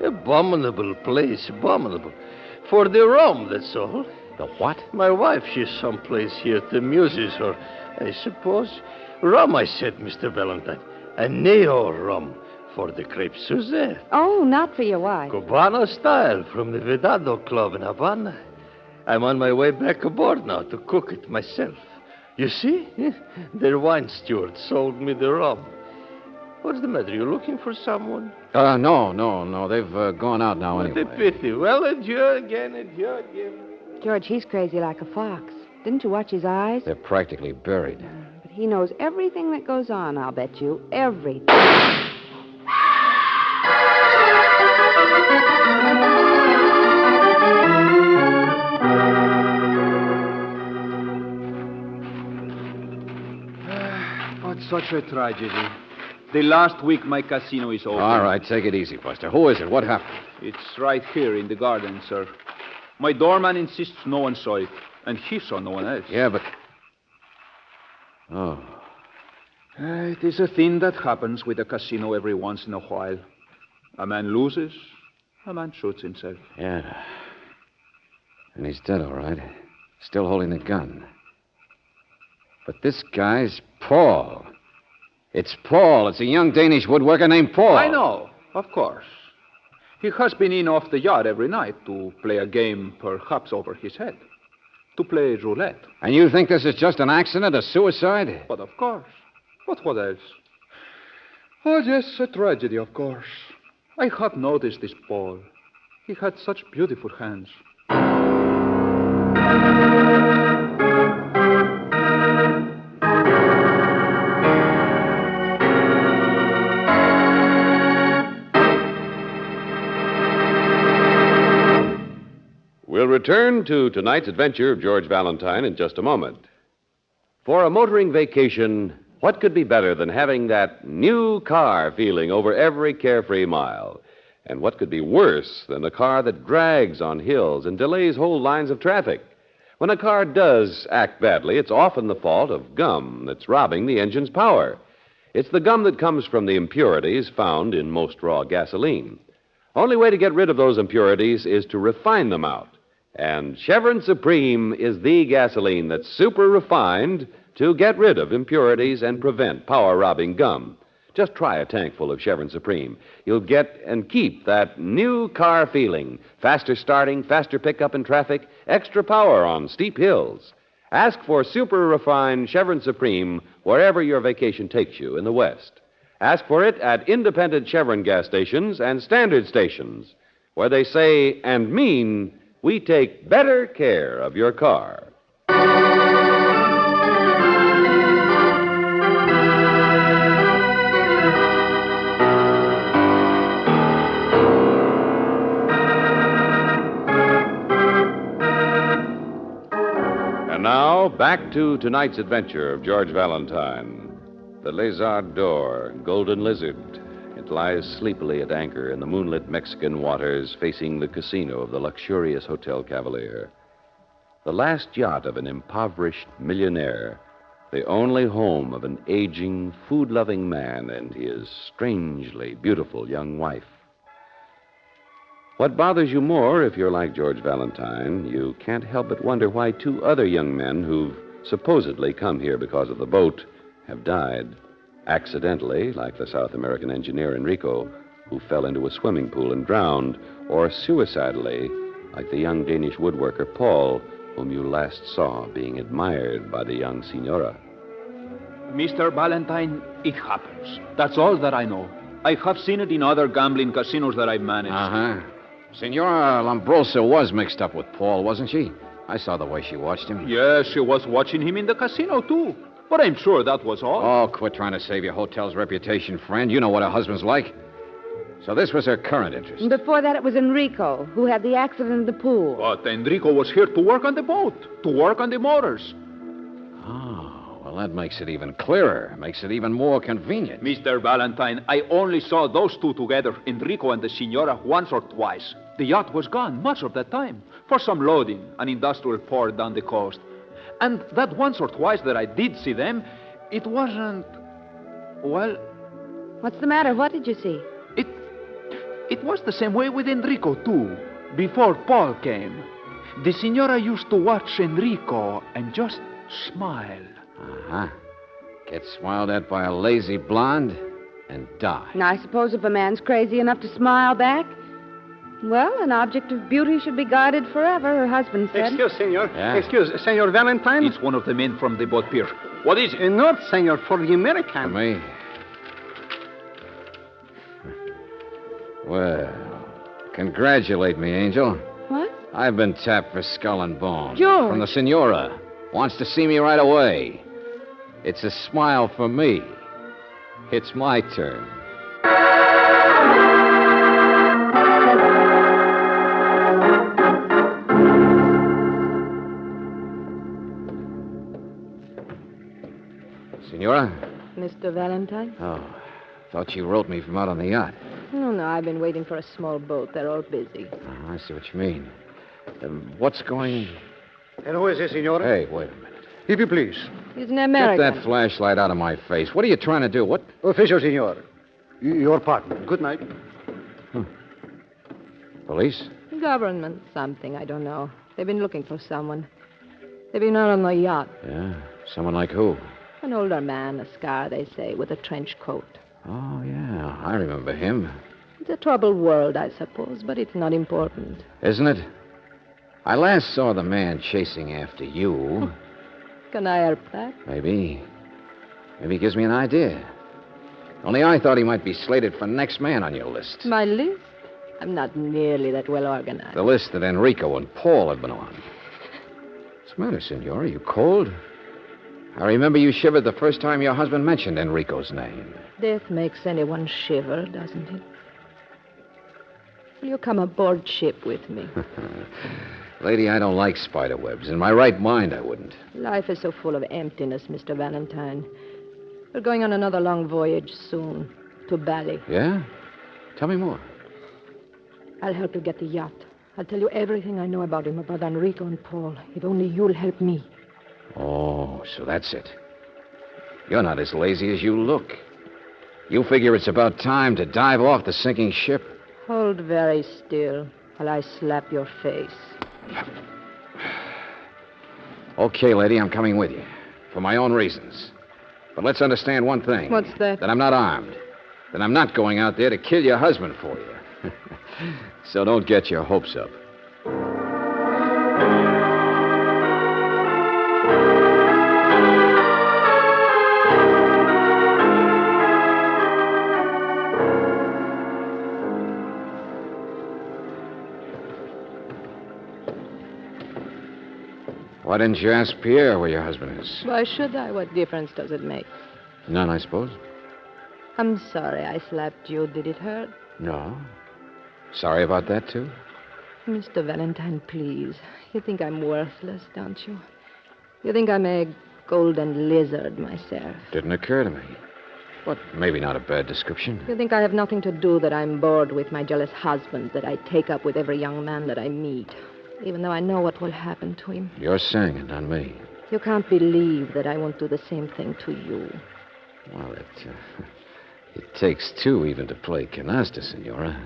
Abominable place, abominable. For the rum, that's all. The what? My wife, she's someplace here that amuses her, I suppose. Rum, I said, Mr. Valentine. A neo rum for the crepe Suzette. Oh, not for your wife. Cubana style from the Vedado Club in Havana. I'm on my way back aboard now to cook it myself. You see? Their wine steward sold me the rum. What's the matter? You looking for someone? No. They've gone out now anyway. What a pity. Well, adieu again. George, he's crazy like a fox. Didn't you watch his eyes? They're practically buried. But he knows everything that goes on, I'll bet you. Everything. What such a tragedy. The last week my casino is open. All right, take it easy, Buster. Who is it? What happened? It's right here in the garden, sir. My doorman insists no one saw it, and he saw no one else. Yeah, but... Oh. It is a thing that happens with a casino every once in a while. A man loses, a man shoots himself. Yeah. And he's dead, all right. Still holding the gun. But this guy's Paul. It's Paul. It's a young Danish woodworker named Paul. I know, of course. He has been in off the yard every night to play a game perhaps over his head. To play roulette. And you think this is just an accident, a suicide? But of course. But what else? Oh, yes, a tragedy, of course. I have noticed this Paul. He had such beautiful hands. We'll return to tonight's adventure of George Valentine in just a moment. For a motoring vacation, what could be better than having that new car feeling over every carefree mile? And what could be worse than a car that drags on hills and delays whole lines of traffic? When a car does act badly, it's often the fault of gum that's robbing the engine's power. It's the gum that comes from the impurities found in most raw gasoline. Only way to get rid of those impurities is to refine them out. And Chevron Supreme is the gasoline that's super refined to get rid of impurities and prevent power-robbing gum. Just try a tank full of Chevron Supreme. You'll get and keep that new car feeling. Faster starting, faster pickup in traffic, extra power on steep hills. Ask for super refined Chevron Supreme wherever your vacation takes you in the West. Ask for it at independent Chevron gas stations and standard stations, where they say and mean, we take better care of your car. And now, back to tonight's adventure of George Valentine. The Lézard Door, Golden Lizard, It lies sleepily at anchor in the moonlit Mexican waters facing the casino of the luxurious Hotel Cavalier. The last yacht of an impoverished millionaire, the only home of an aging, food-loving man and his strangely beautiful young wife. What bothers you more, if you're like George Valentine, you can't help but wonder why two other young men who've supposedly come here because of the boat have died. Accidentally, like the South American engineer Enrico, who fell into a swimming pool and drowned, or suicidally, like the young Danish woodworker Paul, whom you last saw being admired by the young Senora. Mr. Valentine, it happens. That's all that I know. I have seen it in other gambling casinos that I've managed. Uh-huh. Senora Lombroso was mixed up with Paul, wasn't she? I saw the way she watched him. Yes, she was watching him in the casino, too. But I'm sure that was all. Oh, quit trying to save your hotel's reputation, friend. You know what her husband's like. So this was her current interest. And before that, it was Enrico, who had the accident in the pool. But Enrico was here to work on the boat, to work on the motors. Oh, well, that makes it even clearer. Makes it even more convenient. Mr. Valentine, I only saw those two together, Enrico and the Senora, once or twice. The yacht was gone much of that time for some loading, an industrial port down the coast. And that once or twice that I did see them, it wasn't, well... What's the matter? What did you see? It was the same way with Enrico, too, before Paul came. The Senora used to watch Enrico and just smile. Uh-huh. Get smiled at by a lazy blonde and die. Now, I suppose if a man's crazy enough to smile back, well, an object of beauty should be guarded forever, her husband said. Excuse, senor. Yeah? Excuse, Senor Valentine? It's one of the men from the boat pier. What is it? Not, senor, for the American. For me? Well, congratulate me, Angel. What? I've been tapped for skull and bone. George. From the Senora. Wants to see me right away. It's a smile for me. It's my turn. Senora? Mr. Valentine? Oh, thought you wrote me from out on the yacht. No, I've been waiting for a small boat. They're all busy. Oh, I see what you mean. What's going... And who is this, senora? Hey, wait a minute. If you please. He's an American. Get that flashlight out of my face. What are you trying to do? What? Official, senor. Your partner. Good night. Police? Government, something, I don't know. They've been looking for someone. They've been out on the yacht. Yeah? Someone like who? An older man, a scar, they say, with a trench coat. Oh, yeah. I remember him. It's a troubled world, I suppose, but it's not important. Isn't it? I last saw the man chasing after you. Can I help that? Maybe. Maybe he gives me an idea. Only I thought he might be slated for next man on your list. My list? I'm not nearly that well organized. The list that Enrico and Paul had been on. What's the matter, senor? Are you cold? I remember you shivered the first time your husband mentioned Enrico's name. Death makes anyone shiver, doesn't it? Will you come aboard ship with me? Lady, I don't like spider webs. In my right mind, I wouldn't. Life is so full of emptiness, Mr. Valentine. We're going on another long voyage soon, to Bali. Yeah? Tell me more. I'll help you get the yacht. I'll tell you everything I know about him, about Enrico and Paul, if only you'll help me. Oh, so that's it. You're not as lazy as you look. You figure it's about time to dive off the sinking ship. Hold very still while I slap your face. Okay, lady, I'm coming with you. For my own reasons. But let's understand one thing. What's that? That I'm not armed. That I'm not going out there to kill your husband for you. So don't get your hopes up. Why didn't you ask Pierre where your husband is? Why should I? What difference does it make? None, I suppose. I'm sorry I slapped you. Did it hurt? No. Sorry about that, too? Mr. Valentine, please. You think I'm worthless, don't you? You think I'm a golden lizard myself. Didn't occur to me. But maybe not a bad description. You think I have nothing to do, that I'm bored with my jealous husband, that I take up with every young man that I meet, even though I know what will happen to him. You're saying it, not me. You can't believe that I won't do the same thing to you. Well, it takes two even to play canasta, Senora.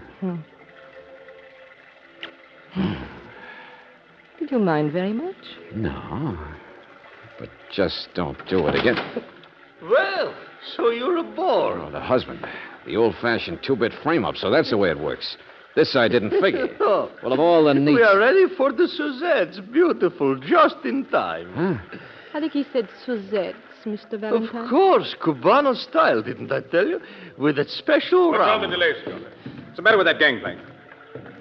Did you mind very much? No. But just don't do it again. Well, so you're aboard. Oh, the husband. The old-fashioned two-bit frame-up, so that's the way it works. This I didn't figure. Oh, Well, of all the neat... we are ready for the Suzettes. Beautiful, just in time. Huh? I think he said Suzettes, Mr. Valentine. Of course, Cubano style, didn't I tell you? With that special What's all rum. the delay, Senor? What's the matter with that gangplank?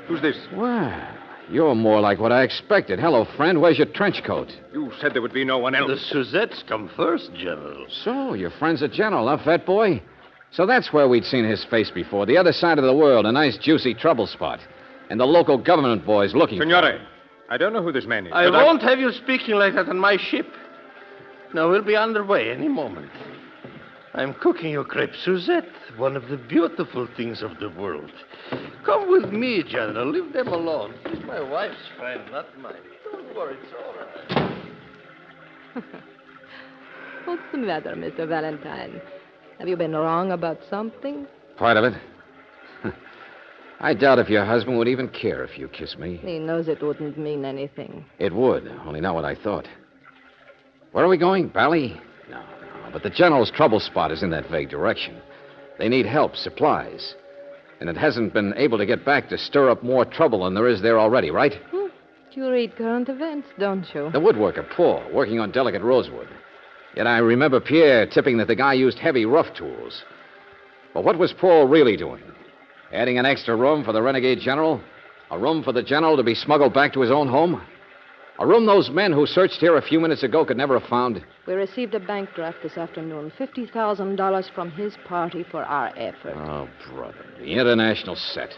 Who's this? Well, you're more like what I expected. Hello, friend. Where's your trench coat? You said there would be no one else. The Suzettes come first, General. So, your friend's a general, huh, fat boy? So that's where we'd seen his face before. The other side of the world, a nice, juicy trouble spot. And the local government boys looking Signore, I don't know who this man is. I but won't have you speaking like that on my ship. Now, we'll be underway any moment. I'm cooking you crepe Suzette, one of the beautiful things of the world. Come with me, General. Leave them alone. He's my wife's friend, not mine. Don't worry, it's all right. What's the matter, Mr. Valentine? Have you been wrong about something? Part of it. I doubt if your husband would even care if you kissed me. He knows it wouldn't mean anything. It would, only not what I thought. Where are we going? Bally? No. But the general's trouble spot is in that vague direction. They need help, supplies. And it hasn't been able to get back to stir up more trouble than there is there already, right? You read current events, don't you? The woodworker, Paul, working on delicate rosewood. Yet I remember Pierre tipping that the guy used heavy, rough tools. But what was Paul really doing? Adding an extra room for the renegade general? A room for the general to be smuggled back to his own home? A room those men who searched here a few minutes ago could never have found? We received a bank draft this afternoon, $50,000 from his party for our effort. Oh, brother, the international set.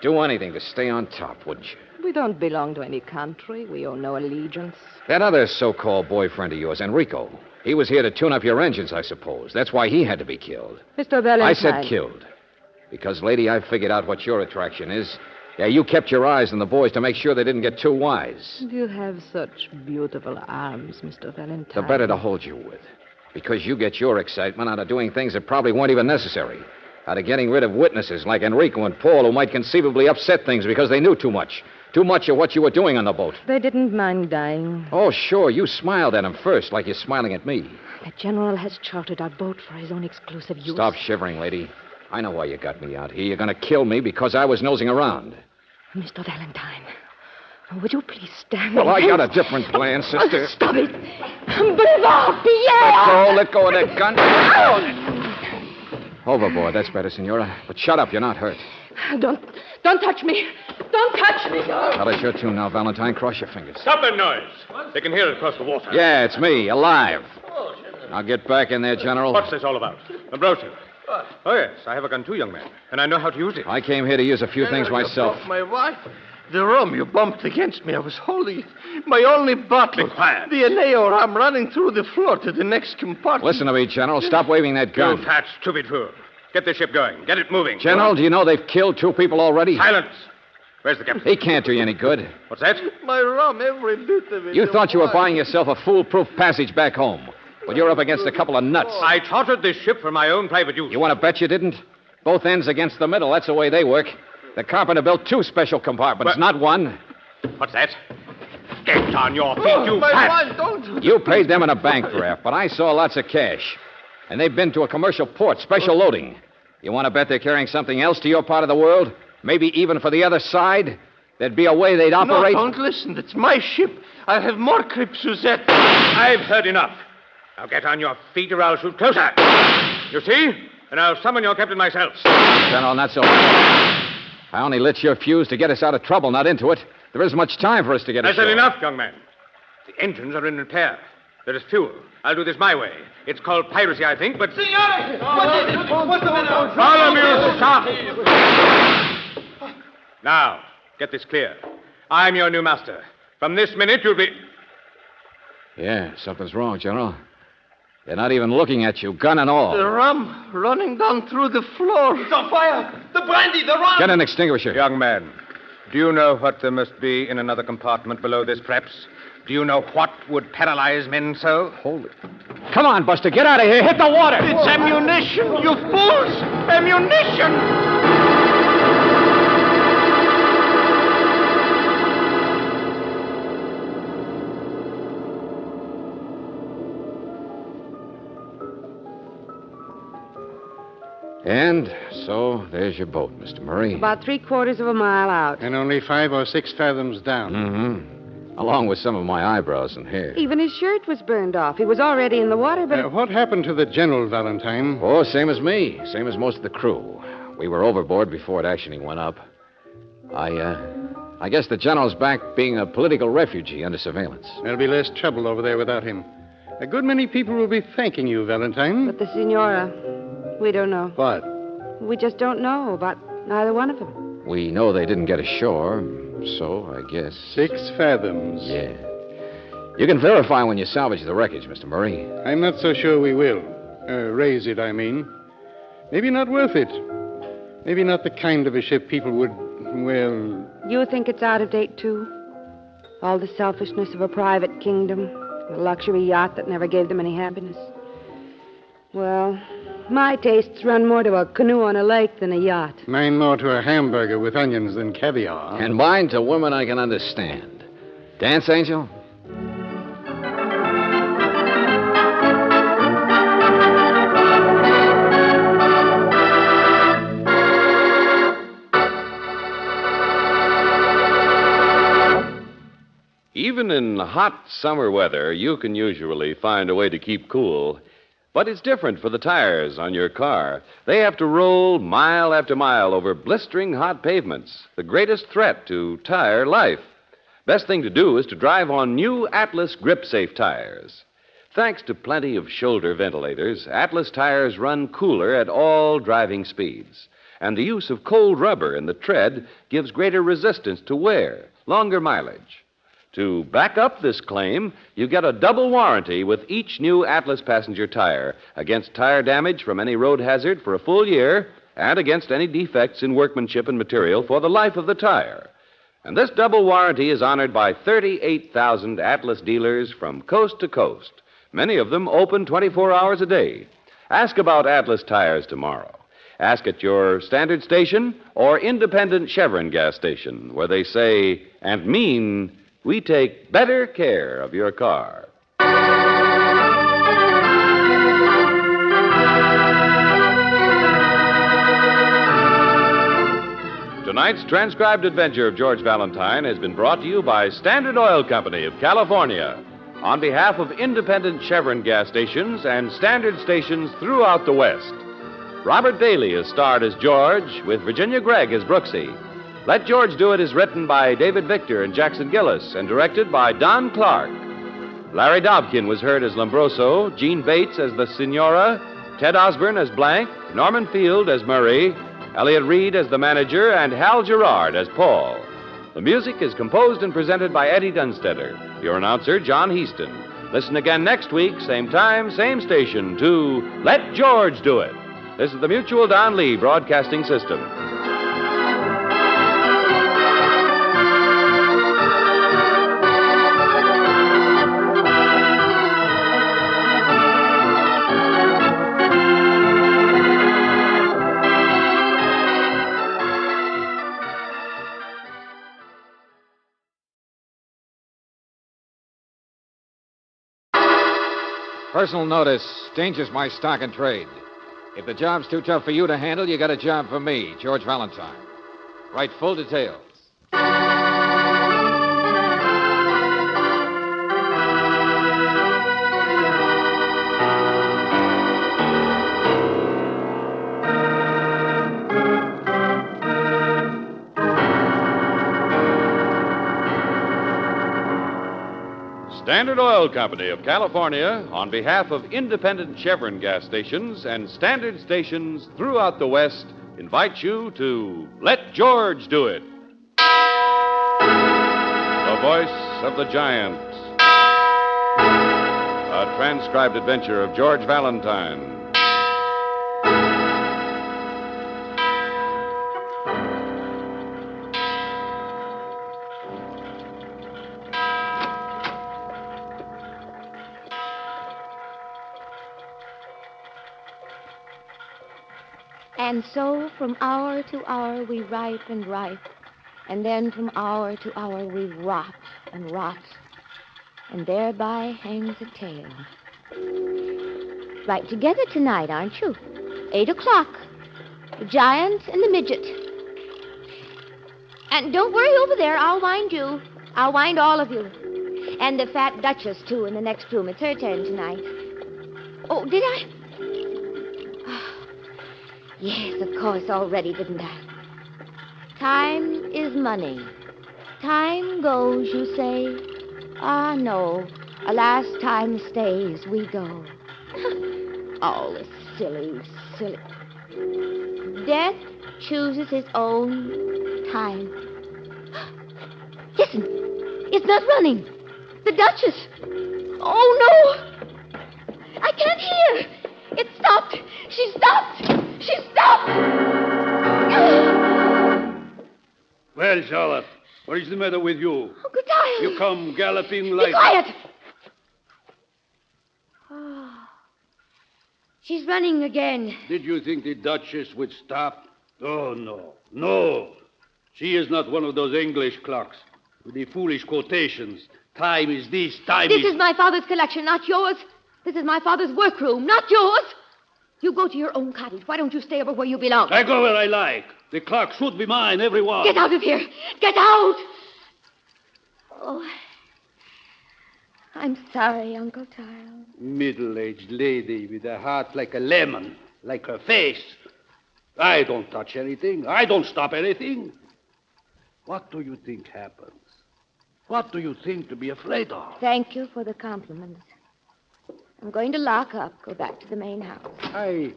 Do anything to stay on top, wouldn't you? We don't belong to any country. We owe no allegiance. That other so-called boyfriend of yours, Enrico, he was here to tune up your engines, I suppose. That's why he had to be killed. Mr. Valentine. I said killed. Because, lady, I figured out what your attraction is. Yeah, you kept your eyes on the boys to make sure they didn't get too wise. You have such beautiful arms, Mr. Valentine. The better to hold you with. Because you get your excitement out of doing things that probably weren't even necessary. Out of getting rid of witnesses like Enrico and Paul who might conceivably upset things because they knew too much. Too much of what you were doing on the boat. They didn't mind dying. Oh, sure. You smiled at them first, like you're smiling at me. The general has chartered our boat for his own exclusive use. Stop shivering, lady. I know why you got me out here. You're going to kill me because I was nosing around. Mr. Valentine, would you please stand? Well, I got a different plan, sister. Stop it. Breathe off, Pierre! Let go of that gun. Overboard. That's better, Senora. But shut up. You're not hurt. Don't touch me. Don't touch me. Well, it's your tune now, Valentine. Cross your fingers. Stop that noise. They can hear it across the water. Yeah, it's me, alive. Now get back in there, General. What's this all about? The brochure. Oh, yes. I have a gun too, young man. And I know how to use it. I came here to use a few things General, myself. You broke my wife. The rum you bumped against me. I was holding it. My only bottle. Be quiet. The Eneo rum running through the floor to the next compartment. Listen to me, General. Stop waving that gun. You fat, stupid fool. Get the ship going. Get it moving. General, do you know they've killed 2 people already? Silence. Where's the captain? He can't do you any good. What's that? My rum, every bit of it. You thought you were buying yourself a foolproof passage back home. But you're up against a couple of nuts. I chartered this ship for my own private use. You want to bet you didn't? Both ends against the middle. That's the way they work. The carpenter built 2 special compartments, not one. What's that? Get on your feet, you my fat... wife, don't... You paid them in a bank draft, but I saw lots of cash. And they've been to a commercial port, special loading. You want to bet they're carrying something else to your part of the world? Maybe even for the other side? There'd be a way they'd operate... No, don't listen. It's my ship. I'll have more crepe Suzette. I've heard enough. Now get on your feet or I'll shoot closer. You see? And I'll summon your captain myself. General, not so fast. I only lit your fuse to get us out of trouble, not into it. There isn't much time for us to get I ashore. said enough, young man. The engines are in repair. There is fuel. I'll do this my way. It's called piracy, I think, but... Signore! What's the matter? Bartholomew, stop! Now, get this clear. I'm your new master. From this minute, you'll be... Yeah, something's wrong, General. They're not even looking at you, gun and all. The rum running down through the floor. It's on fire! The brandy, the rum! Get an extinguisher. Young man, do you know what there must be in another compartment below this, perhaps? Do you know what would paralyze men so? Hold it. Come on, Buster, get out of here. Hit the water. It's ammunition, you fools! Ammunition! And so there's your boat, Mr. Murray. About 3/4 of a mile out. And only 5 or 6 fathoms down. Mm-hmm. Along with some of my eyebrows and hair. Even his shirt was burned off. He was already in the water, but... What happened to the General, Valentine? Oh, same as me. Same as most of the crew. We were overboard before it actually went up. I guess the General's back being a political refugee under surveillance. There'll be less trouble over there without him. A good many people will be thanking you, Valentine. But the Senora, we don't know. What? We just don't know about neither one of them. We know they didn't get ashore, so I guess... 6 fathoms. Yeah. You can verify when you salvage the wreckage, Mr. Murray. I'm not so sure we will. Raise it, I mean. Maybe not worth it. Maybe not the kind of a ship people would, well... You think it's out of date, too? All the selfishness of a private kingdom, a luxury yacht that never gave them any happiness. Well, my tastes run more to a canoe on a lake than a yacht. Mine more to a hamburger with onions than caviar. And mine to women I can understand. Dance, Angel? Even in hot summer weather, you can usually find a way to keep cool. But it's different for the tires on your car. They have to roll mile after mile over blistering hot pavements, the greatest threat to tire life. Best thing to do is to drive on new Atlas Grip Safe tires. Thanks to plenty of shoulder ventilators, Atlas tires run cooler at all driving speeds. And the use of cold rubber in the tread gives greater resistance to wear, longer mileage. To back up this claim, you get a double warranty with each new Atlas passenger tire against tire damage from any road hazard for a full year and against any defects in workmanship and material for the life of the tire. And this double warranty is honored by 38,000 Atlas dealers from coast to coast, many of them open 24 hours a day. Ask about Atlas tires tomorrow. Ask at your standard station or independent Chevron gas station, where they say and mean, we take better care of your car. Tonight's transcribed adventure of George Valentine has been brought to you by Standard Oil Company of California on behalf of independent Chevron gas stations and standard stations throughout the West. Robert Daly is starred as George, with Virginia Gregg as Brooksy. Let George Do It is written by David Victor and Jackson Gillis and directed by Don Clark. Larry Dobkin was heard as Lombroso, Gene Bates as the Senora, Ted Osborne as Blank, Norman Field as Murray, Elliot Reed as the manager, and Hal Gerard as Paul. The music is composed and presented by Eddie Dunstetter. Your announcer, John Heaston. Listen again next week, same time, same station, to Let George Do It. This is the Mutual Don Lee Broadcasting System. Personal notice. Danger's my stock and trade. If the job's too tough for you to handle, you got a job for me, George Valentine. Write full details. Standard Oil Company of California, on behalf of independent Chevron gas stations and standard stations throughout the West, invites you to Let George Do It. The voice of the giant. A transcribed adventure of George Valentine. And so from hour to hour we ripe and ripe, and then from hour to hour we rot and rot, and thereby hangs a tale. Right together tonight, aren't you? 8 o'clock. The giant and the midget. And don't worry over there, I'll wind you. I'll wind all of you. And the fat duchess, too, in the next room. It's her turn tonight. Oh, did I? Yes, of course, already, didn't I? Time is money. Time goes, you say. Ah, no. Alas, time stays, we go. All the silly. Death chooses his own time. Listen, it's not running. The Duchess. Oh, no. I can't hear. It stopped. She stopped. She stopped! Well, Charlotte, what is the matter with you? Uncle Giles! You come galloping like... Be quiet! Oh. She's running again. Did you think the Duchess would stop? Oh, no. No. She is not one of those English clocks with the foolish quotations. Time is this, time This is my father's collection, not yours. This is my father's workroom, not yours. You go to your own cottage. Why don't you stay over where you belong? I go where I like. The clock should be mine, everyone. Get out of here. Get out. Oh, I'm sorry, Uncle Giles. Middle-aged lady with a heart like a lemon, like her face. I don't touch anything. I don't stop anything. What do you think happens? What do you think to be afraid of? Thank you for the compliments. I'm going to lock up, go back to the main house. I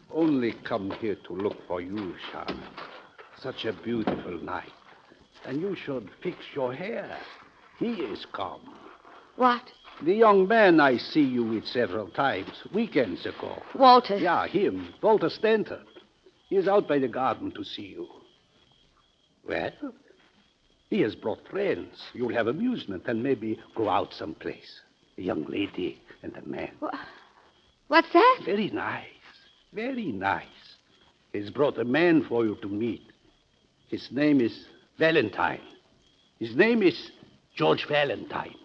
only come here to look for you, Charlotte. Such a beautiful night. And you should fix your hair. He is come. What? The young man I see you with several times, weekends ago. Walter. Yeah, him, Walter Stanton. He is out by the garden to see you. Well, he has brought friends. You'll have amusement and maybe go out someplace. A young lady and a man. What's that? Very nice. Very nice. He's brought a man for you to meet. His name is Valentine. His name is George Valentine.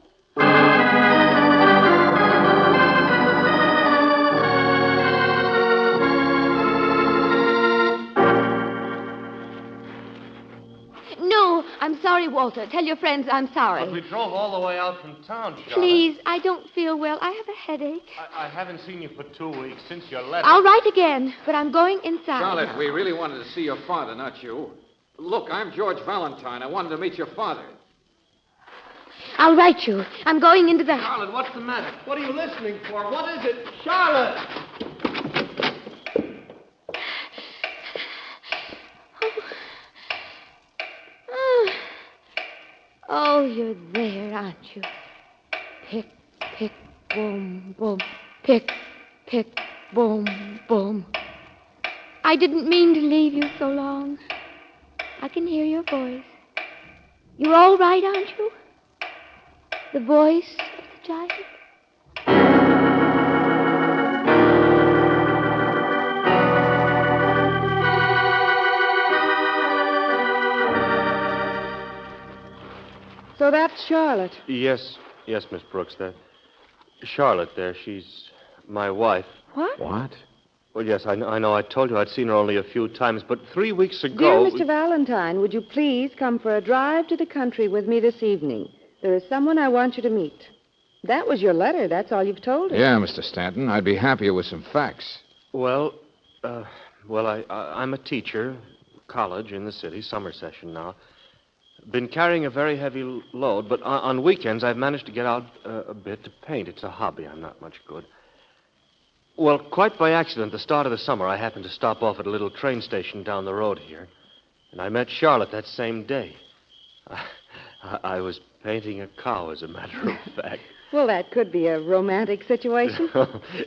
No, I'm sorry, Walter. Tell your friends I'm sorry. But we drove all the way out from town, Charlotte. Please, I don't feel well. I have a headache. I haven't seen you for 2 weeks since your letter. I'll write again, but I'm going inside. Charlotte, we really wanted to see your father, not you. Look, I'm George Valentine. I wanted to meet your father. I'll write you. I'm going into the... Charlotte, what's the matter? What are you listening for? What is it? Charlotte! Oh, you're there, aren't you? Pick, pick, boom, boom. Pick, pick, boom, boom. I didn't mean to leave you so long. I can hear your voice. You're all right, aren't you? The voice of the giant. So that's Charlotte. Yes, Miss Brooks. Charlotte there, she's my wife. What? What? Well, yes, I know. I told you I'd seen her only a few times, but 3 weeks Dear ago... Mr. Valentine, would you please come for a drive to the country with me this evening? There is someone I want you to meet. That was your letter. That's all you've told us. Yeah, Mr. Stanton. I'd be happier with some facts. Well, I'm a teacher, college in the city, summer session now. Been carrying a very heavy load, but on weekends I've managed to get out a bit to paint. It's a hobby. I'm not much good. Well, quite by accident, the start of the summer, I happened to stop off at a little train station down the road here, and I met Charlotte that same day. I was painting a cow, as a matter of fact. Well, that could be a romantic situation.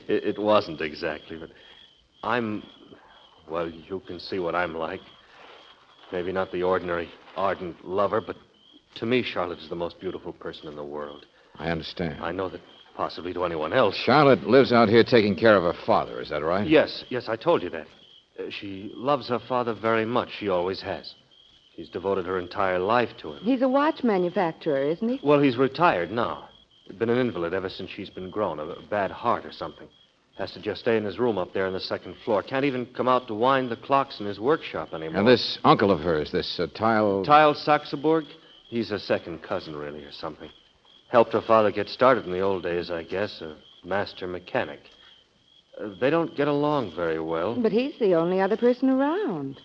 It wasn't exactly, but well, you can see what I'm like. Maybe not the ordinary ardent lover, but to me, Charlotte is the most beautiful person in the world. I understand. I know that possibly to anyone else. Charlotte lives out here taking care of her father, is that right? Yes, I told you that. She loves her father very much. She always has. She's devoted her entire life to him. He's a watch manufacturer, isn't he? Well, he's retired now. He's been an invalid ever since she's been grown, a bad heart or something. Has to just stay in his room up there on the second floor. Can't even come out to wind the clocks in his workshop anymore. And this uncle of hers, this Tile Saxeborg? He's a second cousin, really, or something. Helped her father get started in the old days, I guess, a master mechanic. They don't get along very well. But he's the only other person around.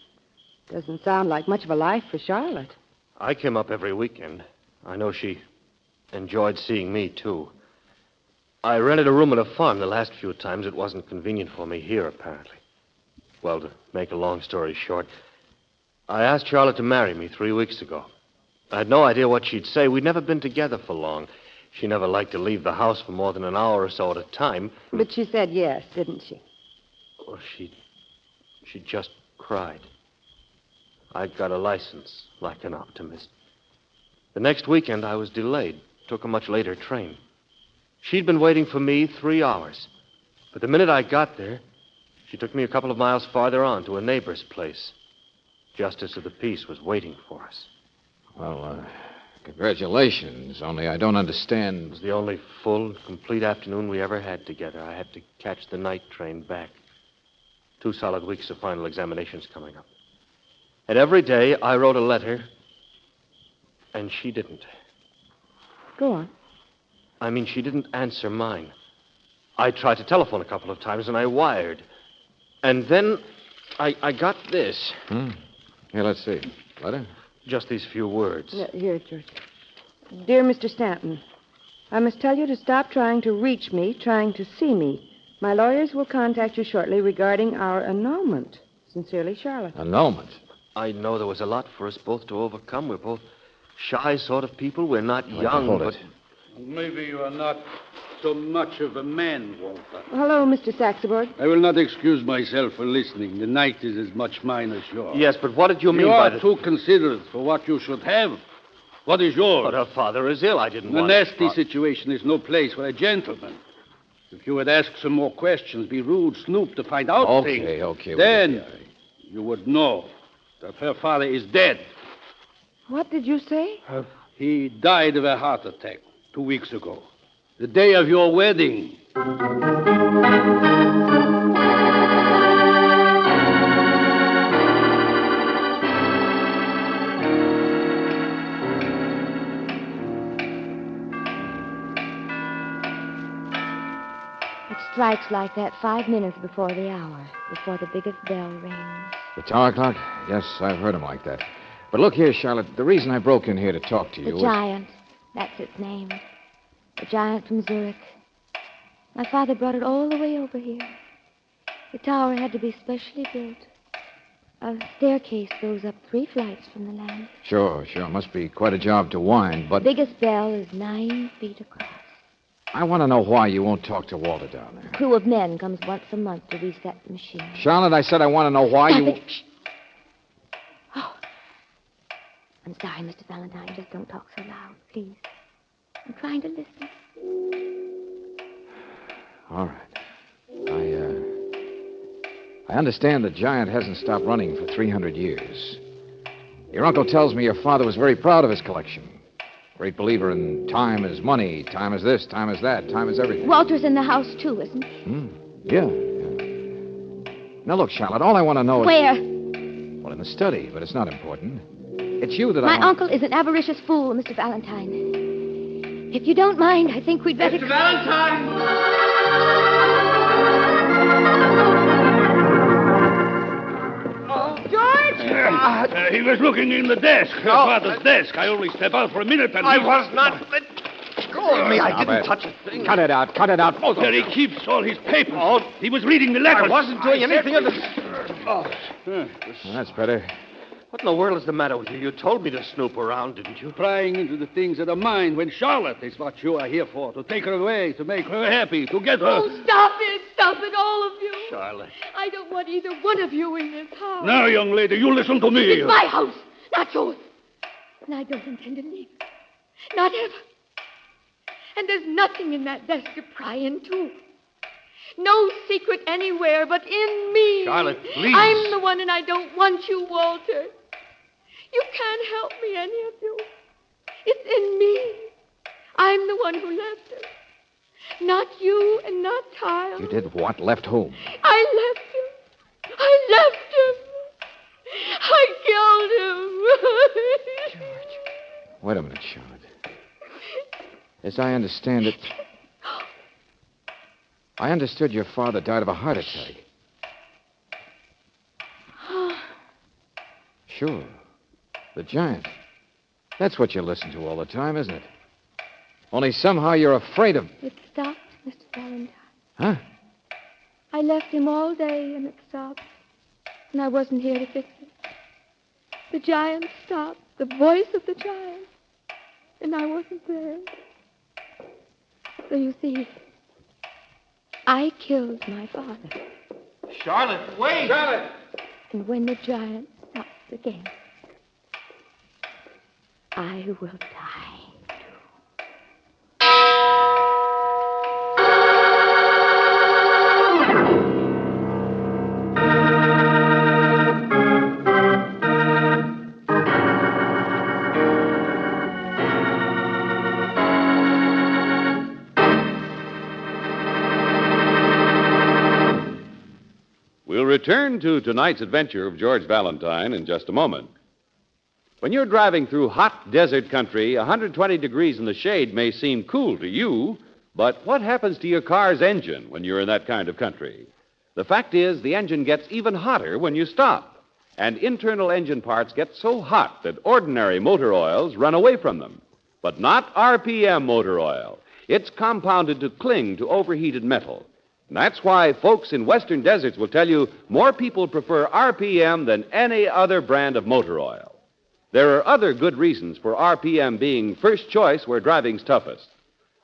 Doesn't sound like much of a life for Charlotte. I came up every weekend. I know she enjoyed seeing me, too. I rented a room at a farm the last few times. It wasn't convenient for me here, apparently. Well, to make a long story short, I asked Charlotte to marry me 3 weeks ago. I had no idea what she'd say. We'd never been together for long. She never liked to leave the house for more than an hour or so at a time. But she said yes, didn't she? Well, she just cried. I got a license, like an optimist. The next weekend, I was delayed. Took a much later train. She'd been waiting for me 3 hours. But the minute I got there, she took me a couple of miles farther on to a neighbor's place. Justice of the peace was waiting for us. Well, congratulations, only I don't understand. It was the only full, complete afternoon we ever had together. I had to catch the night train back. 2 solid weeks of final examinations coming up. And every day I wrote a letter, and she didn't. Go on. I mean, she didn't answer mine. I tried to telephone a couple of times, and I wired. And then I got this. Here, let's see. Letter? Just these few words. Yeah, here, George. Dear Mr. Stanton, I must tell you to stop trying to reach me, trying to see me. My lawyers will contact you shortly regarding our annulment. Sincerely, Charlotte. Annulment? I know there was a lot for us both to overcome. We're both shy sort of people. We're not young, hold but... it. Maybe you are not so much of a man, Walter. Hello, Mr. Saxeborg. I will not excuse myself for listening. The night is as much mine as yours. Yes, but what did you mean You by are too considerate for what you should have. What is yours? But her father is ill. I didn't A want... nasty situation is no place for a gentleman. If you would ask some more questions, be rude, snoop to find out things. Okay. Then you would know that her father is dead. What did you say? He died of a heart attack 2 weeks ago. The day of your wedding. It strikes like that 5 minutes before the hour, before the biggest bell rings. The tower clock? Yes, I've heard him like that. But look here, Charlotte, the reason I broke in here to talk to you The Giant. That's its name. The Giant from Zurich. My father brought it all the way over here. The tower had to be specially built. A staircase goes up 3 flights from the land. Sure. Must be quite a job to wind, but... The biggest bell is 9 feet across. I want to know why you won't talk to Walter down there. A crew of men comes once a month to reset the machine. Charlotte, I said I want to know why Stop you... it. Shh. Oh. I'm sorry, Mr. Valentine. Just don't talk so loud, please. I'm trying to listen. All right. I understand the Giant hasn't stopped running for 300 years. Your uncle tells me your father was very proud of his collection. Great believer in time is money, time is this, time is that, time is everything. Walter's in the house, too, isn't he? Yeah. Now, look, Charlotte, all I want to know is... Where? Well, in the study, but it's not important. It's you that My I... uncle is an avaricious fool, Mr. Valentine. If you don't mind, I think we'd better... Mr. Valentine! George? He was looking in the desk, her father's desk. I only stepped out for a minute and... I was not... Let go of me. I didn't touch a thing. Cut it out, both of There he keeps all his papers. He was reading the letters. I wasn't doing anything of the... Well, that's better. What in the world is the matter with you? You told me to snoop around, didn't you? Prying into the things of the mind when Charlotte is what you are here for. To take her away, to make her happy, to get her... Oh, stop it, all of you. Charlotte. I don't want either one of you in this house. Now, young lady, you listen to me. It's my house, not yours. And I don't intend to leave. Not ever. And there's nothing in that desk to pry into. No secret anywhere but in me. Charlotte, please. I'm the one, and I don't want you, Walter. You can't help me, any of you. It's in me. I'm the one who left her. Not you and not Kyle. You did what? Left whom? I left him. I killed him. Wait a minute, Charlotte. As I understand it, I understood your father died of a heart attack. Sure. The giant. That's what you listen to all the time, isn't it? Only somehow you're afraid of... It stopped, Mr. Valentine. Huh? I left him all day, and it stopped. And I wasn't here to fix it. The giant stopped. The voice of the giant. And I wasn't there. So you see, I killed my father. Charlotte, wait! Charlotte! And when the giant stops again, I will die. We'll return to tonight's adventure of George Valentine in just a moment. When you're driving through hot desert country, 120 degrees in the shade may seem cool to you, but what happens to your car's engine when you're in that kind of country? The fact is, the engine gets even hotter when you stop, and internal engine parts get so hot that ordinary motor oils run away from them. But not RPM motor oil. It's compounded to cling to overheated metal. And that's why folks in western deserts will tell you more people prefer RPM than any other brand of motor oil. There are other good reasons for RPM being first choice where driving's toughest.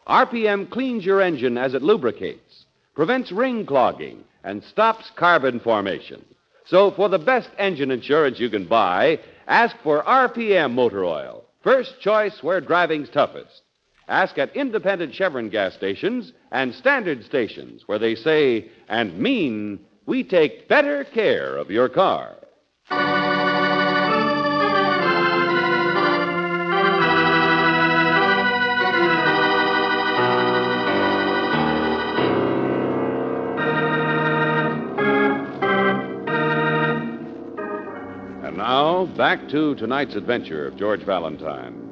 RPM cleans your engine as it lubricates, prevents ring clogging, and stops carbon formation. So for the best engine insurance you can buy, ask for RPM motor oil, first choice where driving's toughest. Ask at independent Chevron gas stations and standard stations where they say and mean we take better care of your car. And now, back to tonight's adventure of George Valentine.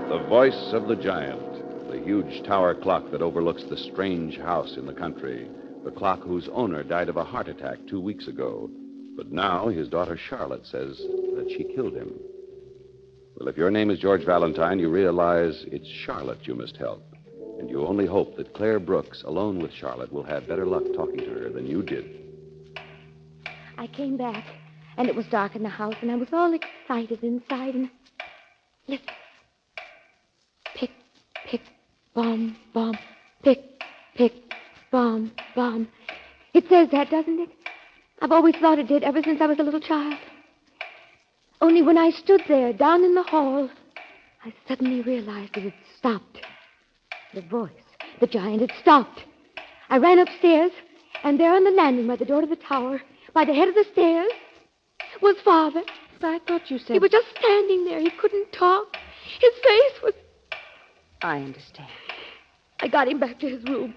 The voice of the giant, the huge tower clock that overlooks the strange house in the country, the clock whose owner died of a heart attack 2 weeks ago. But now his daughter Charlotte says that she killed him. Well, if your name is George Valentine, you realize it's Charlotte you must help. And you only hope that Claire Brooks, alone with Charlotte, will have better luck talking to her than you did. I came back, and it was dark in the house, and I was all excited inside, and... Listen. Pick, pick, bomb, bomb. Pick, pick, bomb, bomb. It says that, doesn't it? I've always thought it did, ever since I was a little child. Only when I stood there, down in the hall, I suddenly realized that it stopped. The voice, the giant, had stopped. I ran upstairs, and there on the landing by the door to the tower, by the head of the stairs, was Father. But I thought you said... He was just standing there. He couldn't talk. His face was... I understand. I got him back to his room.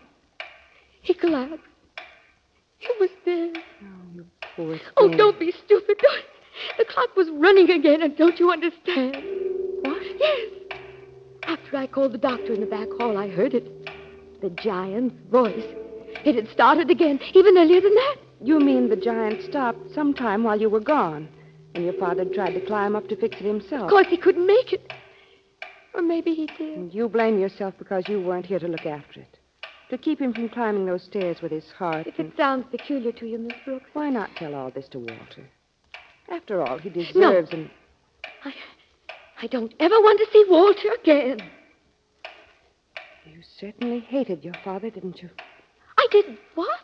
He collapsed. He was dead. Oh, you poor thing. Oh, don't be stupid. Don't. The clock was running again, and don't you understand? What? Yes. After I called the doctor in the back hall, I heard it. The giant's voice. It had started again, even earlier than that. You mean the giant stopped sometime while you were gone, and your father tried to climb up to fix it himself? Of course, he couldn't make it. Or maybe he did. And you blame yourself because you weren't here to look after it, To keep him from climbing those stairs with his heart. If it sounds peculiar to you, Miss Brooks. Why not tell all this to Walter? After all, he deserves No. I don't ever want to see Walter again. You certainly hated your father, didn't you? I did what?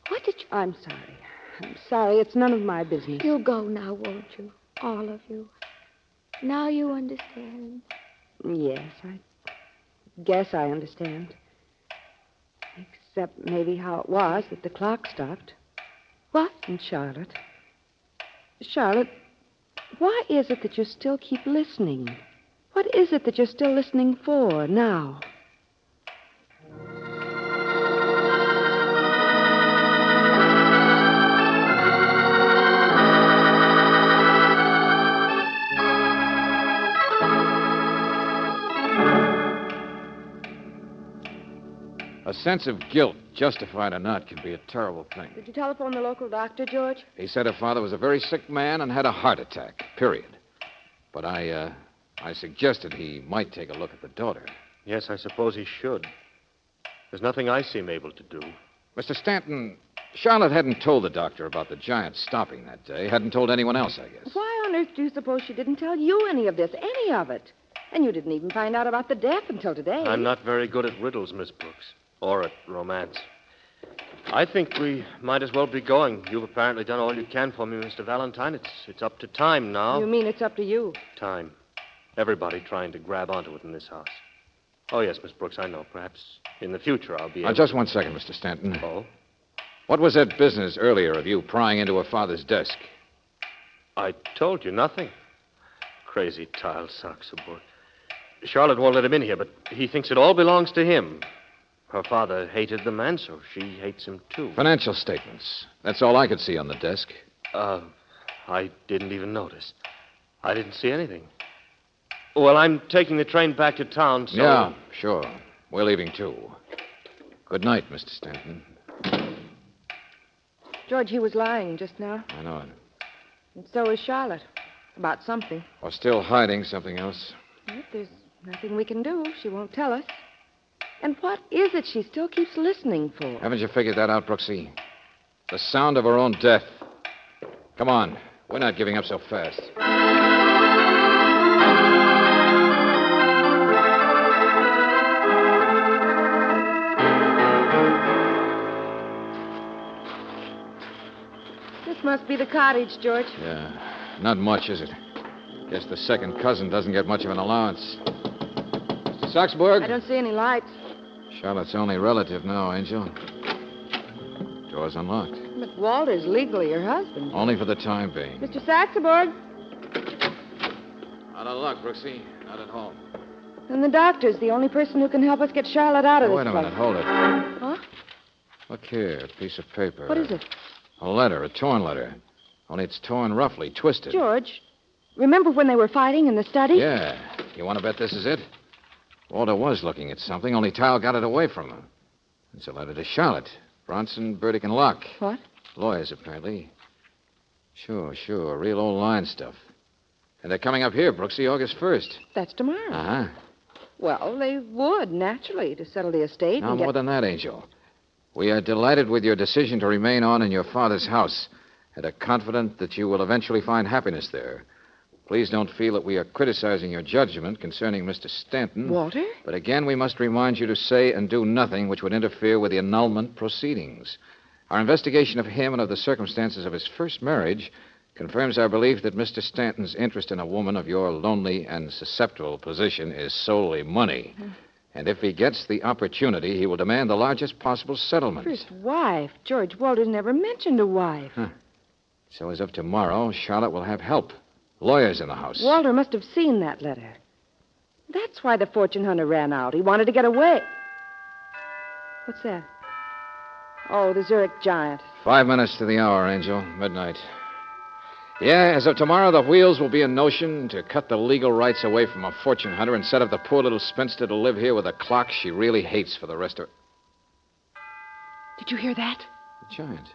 What did you... I'm sorry. I'm sorry. It's none of my business. You'll go now, won't you? All of you. Now you understand. Yes, I guess I understand. Except maybe how it was that the clock stopped. What? And Charlotte. Charlotte, why is it that you still keep listening? What is it that you're still listening for now? A sense of guilt, justified or not, can be a terrible thing. Did you telephone the local doctor, George? He said her father was a very sick man and had a heart attack, period. But I suggested he might take a look at the daughter. Yes, I suppose he should. There's nothing I seem able to do. Mr. Stanton, Charlotte hadn't told the doctor about the giant stopping that day. Hadn't told anyone else, I guess. Why on earth do you suppose she didn't tell you any of this, any of it? And you didn't even find out about the death until today. I'm not very good at riddles, Miss Brooks, or at romance. I think we might as well be going. You've apparently done all you can for me, Mr. Valentine. It's up to time now. You mean it's up to you? Time. Everybody trying to grab onto it in this house. Oh, yes, Miss Brooks, I know. Perhaps in the future I'll be able... Just 1 second, Mr. Stanton. Oh? What was that business earlier of you prying into her father's desk? I told you nothing. Crazy tile socks aboard. Charlotte won't let him in here, but he thinks it all belongs to him. Her father hated the man, so she hates him, too. Financial statements. That's all I could see on the desk. I didn't even notice. I didn't see anything. Well, I'm taking the train back to town, so... Yeah, sure. We're leaving, too. Good night, Mr. Stanton. George, he was lying just now. I know it. And so is Charlotte. About something. Or still hiding something else. But there's nothing we can do. She won't tell us. And what is it she still keeps listening for? Haven't you figured that out, Brooksy? The sound of her own death. Come on. We're not giving up so fast. This must be the cottage, George. Yeah. Not much, is it? Guess the second cousin doesn't get much of an allowance. Mr. Saxburg? I don't see any lights. Charlotte's only relative now, Angel. Door's unlocked. But Walter's legally her husband. Only for the time being. Mr. Saxburg? Out of luck, Brooksy. Not at home. And the doctor's the only person who can help us get Charlotte out of this Wait a minute. Hold it. Huh? Look here, a piece of paper. What is it? A letter, a torn letter. Only it's torn roughly, twisted. George, remember when they were fighting in the study? Yeah. You want to bet this is it? Walter was looking at something, only Tile got it away from him. It's a letter to Charlotte. Bronson, Burdick, and Locke. What? Lawyers, apparently. Sure. Real old line stuff. And they're coming up here, Brooksy, August 1st. That's tomorrow. Uh-huh. Well, they would, naturally, to settle the estate No, and get... more than that, Angel. We are delighted with your decision to remain on in your father's house and are confident that you will eventually find happiness there. Please don't feel that we are criticizing your judgment concerning Mr. Stanton. Walter? But again, we must remind you to say and do nothing which would interfere with the annulment proceedings. Our investigation of him and of the circumstances of his first marriage confirms our belief that Mr. Stanton's interest in a woman of your lonely and susceptible position is solely money. And if he gets the opportunity, he will demand the largest possible settlement. First wife. George, Walter's never mentioned a wife. So as of tomorrow, Charlotte will have help. Lawyers in the house. Walter must have seen that letter. That's why the fortune hunter ran out. He wanted to get away. What's that? Oh, the Zurich Giant. 5 minutes to the hour, Angel. Midnight. Yeah, as of tomorrow, the wheels will be in motion to cut the legal rights away from a fortune hunter and set up the poor little spinster to live here with a clock she really hates for the rest of her... Did you hear that? The giant.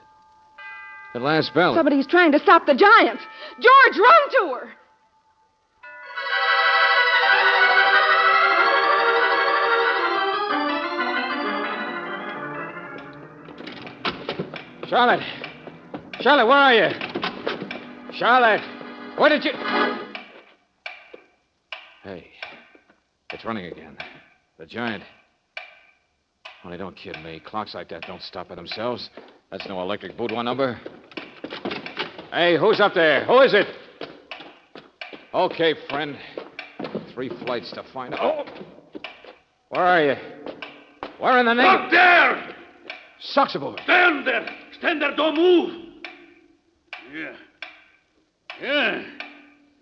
The last bell. Somebody's trying to stop the giant. George, run to her! Charlotte! Charlotte, where are you? Charlotte! Where did you... Hey, it's running again. The giant. Only don't kid me. Clocks like that don't stop by themselves. That's no electric boudoir number. Hey, who's up there? Who is it? Okay, friend. 3 flights to find out. Oh! Where are you? Where in the name... Up there! Sucks aboard. Stand there! Stand there, don't move! Yeah.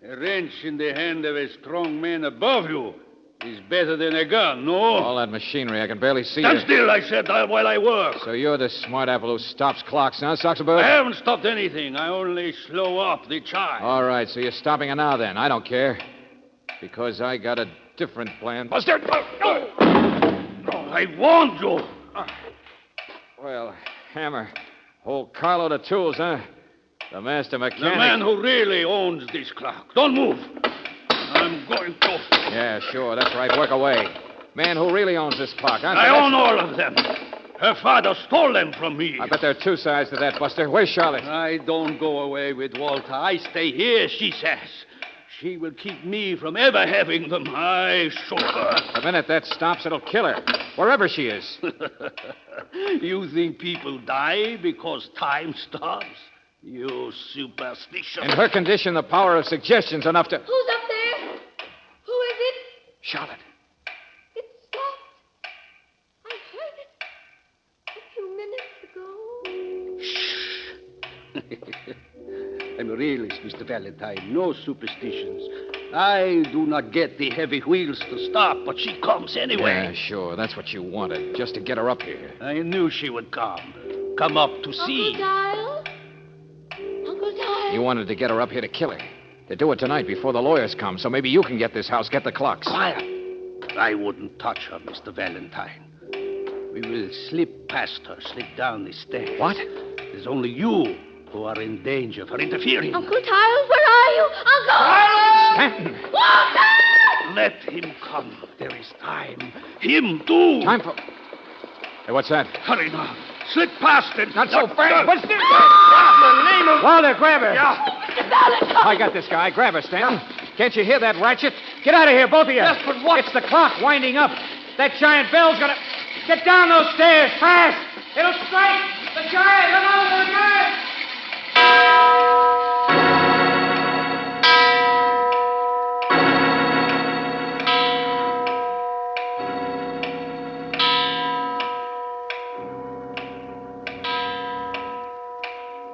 A wrench in the hand of a strong man above you is better than a gun, no? All that machinery, I can barely see Stand you. still, I said, while I work. So you're the smart apple who stops clocks, huh, Soxabird? I haven't stopped anything. I only slow up the chime. All right, so you're stopping it now, then. I don't care. Because I got a different plan. Buster! Oh, I warned you. Well, Hammer. Old carload of tools, huh? The master mechanic. The man who really owns this clock. Don't move. I'm going to. Yeah, sure. That's right. Work away. Man who really owns this clock, huh? I own all of them. Her father stole them from me. I bet there are 2 sides to that, Buster. Where's Charlotte? I don't go away with Walter. I stay here, she says. She will keep me from ever having them. I show her. The minute that stops, it'll kill her. Wherever she is. You think people die because time stops? You superstition. In her condition, the power of suggestion's enough to... Who's up there? Who is it? Charlotte. It stopped. I heard it a few minutes ago. I'm a realist, Mr. Valentine. No superstitions. I do not get the heavy wheels to stop, but she comes anyway. Yeah, sure. That's what you wanted, just to get her up here. I knew she would come. Come up to see. Uncle Dial? Uncle Dial? You wanted to get her up here to kill her. To do it tonight before the lawyers come, so maybe you can get this house, get the clocks. Quiet. I wouldn't touch her, Mr. Valentine. We will slip past her, slip down the stairs. What? There's only you who are in danger for interfering. Uncle Tiles, where are you? Uncle! Stanton! Walter! Let him come. There is time. Him, too. Time for... Hey, what's that? Hurry now. Slip past him. Not so fast. What's this? The name of... Walter, grab her. Yeah. Mr. Valentine! I got this guy. Grab her, Stanton. Can't you hear that ratchet? Get out of here, both of you. Yes, but what? It's the clock winding up. That giant bell's gonna... Get down those stairs, fast! It'll strike! The giant! Come on, the giant!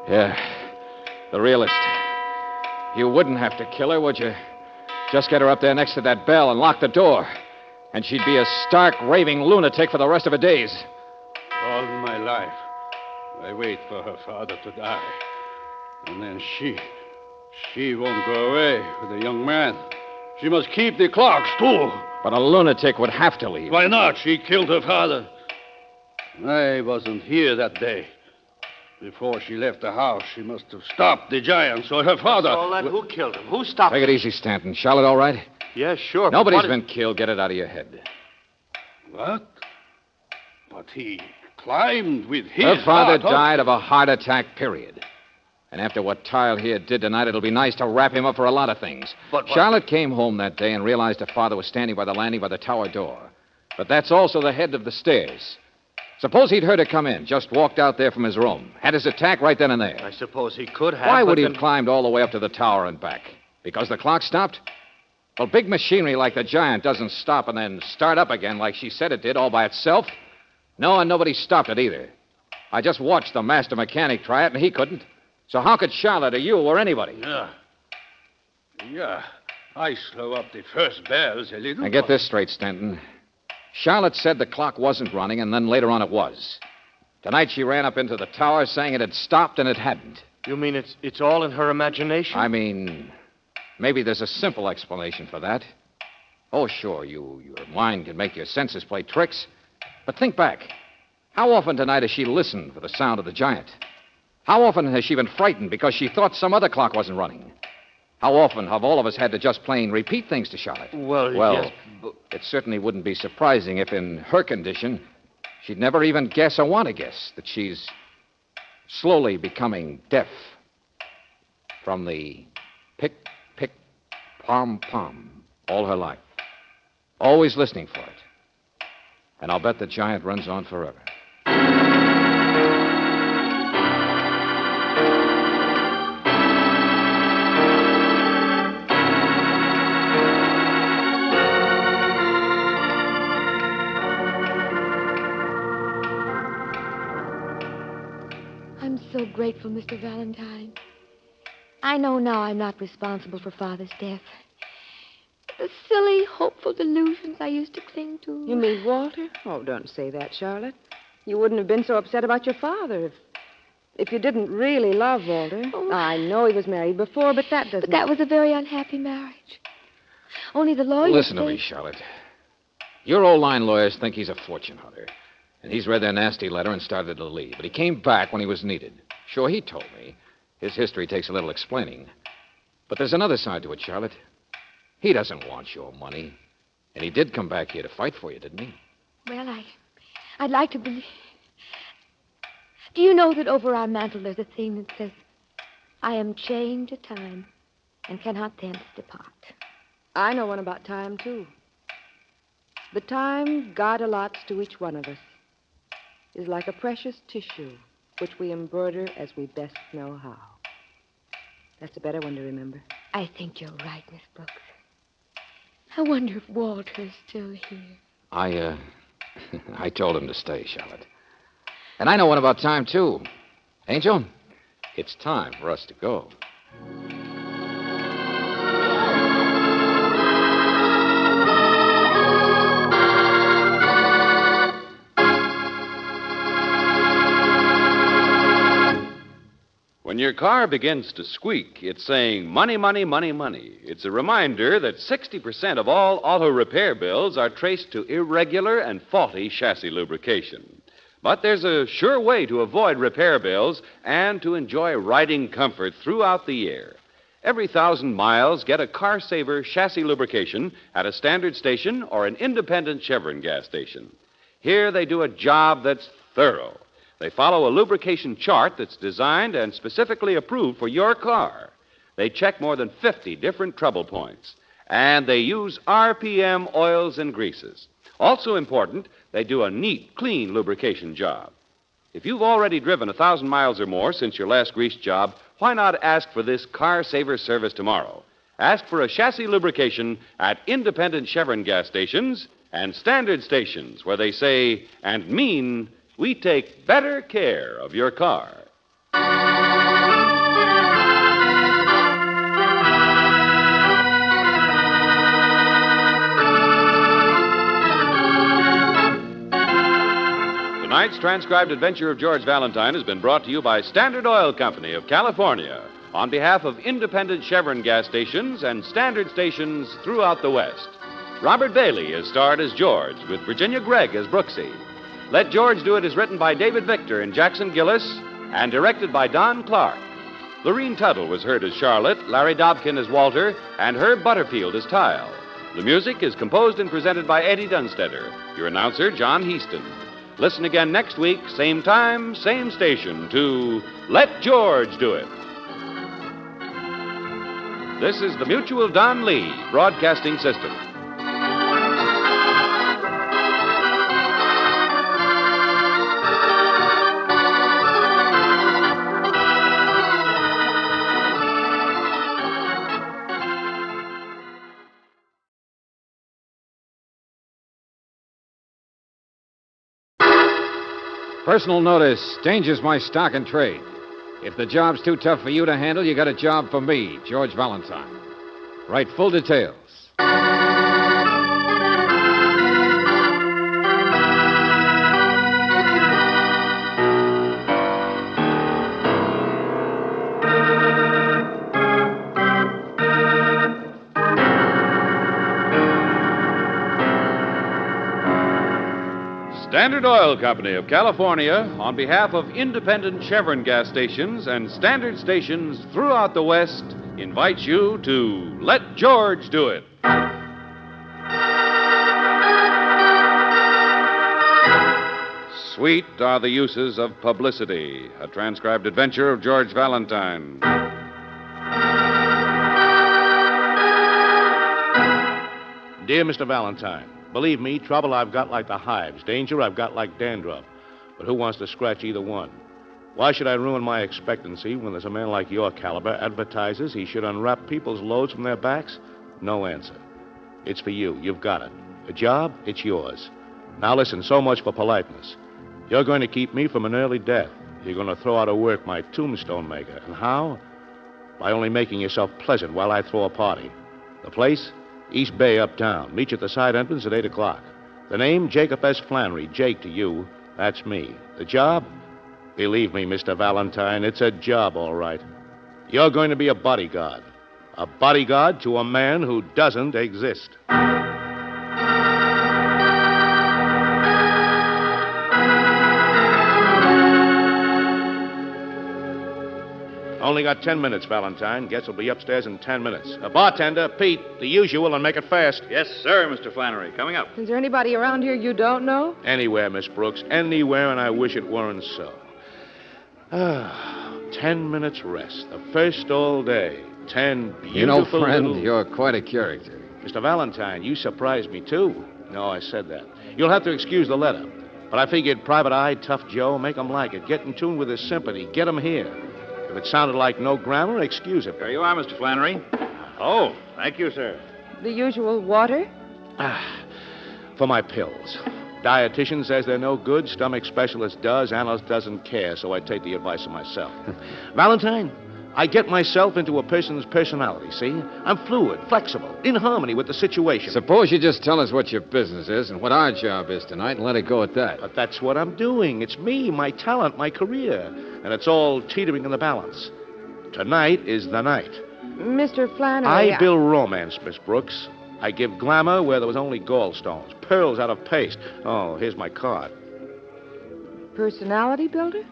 Yeah, the realist. You wouldn't have to kill her, would you? Just get her up there next to that bell and lock the door. And she'd be a stark, raving lunatic for the rest of her days. All my life, I wait for her father to die. And then she won't go away with a young man. She must keep the clocks, too. But a lunatic would have to leave. Why not? She killed her father. I wasn't here that day. Before she left the house, she must have stopped the giant, so her father... All that, who killed him? Who stopped Take him? it easy, Stanton. Charlotte all right? Yeah, sure. Nobody's been killed. Get it out of your head. What? But he climbed with his Her father heart up. died of a heart attack, period. And after what Tile here did tonight, it'll be nice to wrap him up for a lot of things. But Charlotte came home that day and realized her father was standing by the landing by the tower door. But that's also the head of the stairs. Suppose he'd heard her come in, just walked out there from his room, had his attack right then and there. I suppose he could have. Why would he then... have climbed all the way up to the tower and back? Because the clock stopped? Well, big machinery like the giant doesn't stop and then start up again like she said it did all by itself. No, and nobody stopped it either. I just watched the master mechanic try it, and he couldn't. So how could Charlotte or you or anybody? Yeah. I slow up the first bells a little. Now get this straight, Stanton. Charlotte said the clock wasn't running, and then later on it was. Tonight she ran up into the tower saying it had stopped, and it hadn't. You mean it's all in her imagination? I mean, maybe there's a simple explanation for that. Oh, sure, your mind can make your senses play tricks. But think back. How often tonight has she listened for the sound of the giant? How often has she been frightened because she thought some other clock wasn't running? How often have all of us had to just plain repeat things to Charlotte? Well, yes, but... It certainly wouldn't be surprising if in her condition she'd never even guess or want to guess that she's slowly becoming deaf from the pick, pick, pom, pom all her life. Always listening for it. And I'll bet the giant runs on forever. I'm so grateful, Mr. Valentine. I know now I'm not responsible for Father's death. The silly, hopeful delusions I used to cling to. You mean Walter? Oh, don't say that, Charlotte. You wouldn't have been so upset about your father if you didn't really love Walter. Oh. I know he was married before, but that doesn't... But that was a very unhappy marriage. Only the lawyers Listen to say... me, Charlotte. Your old line lawyers think he's a fortune hunter. And he's read their nasty letter and started to leave. But he came back when he was needed. Sure, he told me. His history takes a little explaining. But there's another side to it, Charlotte. He doesn't want your money. And he did come back here to fight for you, didn't he? Well, I'd like to believe... Do you know that over our mantel there's a thing that says, I am chained to time and cannot thence depart? I know one about time, too. The time God allots to each one of us is like a precious tissue which we embroider as we best know how. That's a better one to remember. I think you're right, Miss Brooks. I wonder if Walter's still here. I told him to stay, Charlotte. And I know one about time, too. Angel, it's time for us to go. When your car begins to squeak, it's saying money, money, money, money. It's a reminder that 60% of all auto repair bills are traced to irregular and faulty chassis lubrication. But there's a sure way to avoid repair bills and to enjoy riding comfort throughout the year. Every 1,000 miles, get a Car Saver chassis lubrication at a standard station or an independent Chevron gas station. Here they do a job that's thorough. They follow a lubrication chart that's designed and specifically approved for your car. They check more than 50 different trouble points. And they use RPM oils and greases. Also important, they do a neat, clean lubrication job. If you've already driven 1,000 miles or more since your last grease job, why not ask for this Car Saver service tomorrow? Ask for a chassis lubrication at independent Chevron gas stations and standard stations where they say and mean, we take better care of your car. Tonight's transcribed adventure of George Valentine has been brought to you by Standard Oil Company of California on behalf of independent Chevron gas stations and standard stations throughout the West. Robert Bailey is starred as George, with Virginia Gregg as Brooksy. Let George Do It is written by David Victor and Jackson Gillis and directed by Don Clark. Lorene Tuttle was heard as Charlotte, Larry Dobkin as Walter, and Herb Butterfield as Tile. The music is composed and presented by Eddie Dunstetter. Your announcer, John Heaston. Listen again next week, same time, same station, to Let George Do It. This is the Mutual Don Lee Broadcasting System. Personal notice, danger's my stock and trade. If the job's too tough for you to handle, you got a job for me, George Valentine. Write full details. Standard Oil Company of California, on behalf of independent Chevron gas stations and standard stations throughout the West, invites you to Let George Do It. Sweet are the uses of publicity, a transcribed adventure of George Valentine. Dear Mr. Valentine, believe me, trouble I've got like the hives. Danger I've got like dandruff. But who wants to scratch either one? Why should I ruin my expectancy when there's a man like your caliber advertises he should unwrap people's loads from their backs? No answer. It's for you. You've got it. A job, it's yours. Now listen, so much for politeness. You're going to keep me from an early death. You're going to throw out of work my tombstone maker. And how? By only making yourself pleasant while I throw a party. The place? East Bay uptown. Meet you at the side entrance at 8 o'clock. The name, Jacob S. Flannery. Jake to you. That's me. The job? Believe me, Mr. Valentine, it's a job, all right. You're going to be a bodyguard. A bodyguard to a man who doesn't exist. Only got 10 minutes, Valentine. Guess we'll be upstairs in 10 minutes. A bartender, Pete, the usual, and make it fast. Yes, sir, Mr. Flannery. Coming up. Is there anybody around here you don't know? Anywhere, Miss Brooks. Anywhere, and I wish it weren't so. 10 minutes rest. The first all day. 10 beautiful You know, friend, little... you're quite a character. Mr. Valentine, you surprised me, too. No, I said that. You'll have to excuse the letter. But I figured Private Eye, Tough Joe, make him like it. Get in tune with his sympathy. Get him here. If it sounded like no grammar, excuse it. There you are, Mr. Flannery. Oh, thank you, sir. The usual water? For my pills. Dietitian says they're no good. Stomach specialist does. Analyst doesn't care, so I take the advice of myself. Valentine, I get myself into a person's personality, see? I'm fluid, flexible, in harmony with the situation. Suppose you just tell us what your business is and what our job is tonight and let it go at that. But that's what I'm doing. It's me, my talent, my career. And it's all teetering in the balance. Tonight is the night. Mr. Flannery. I build romance, Miss Brooks. I give glamour where there was only gallstones, pearls out of paste. Oh, here's my card. Personality builder?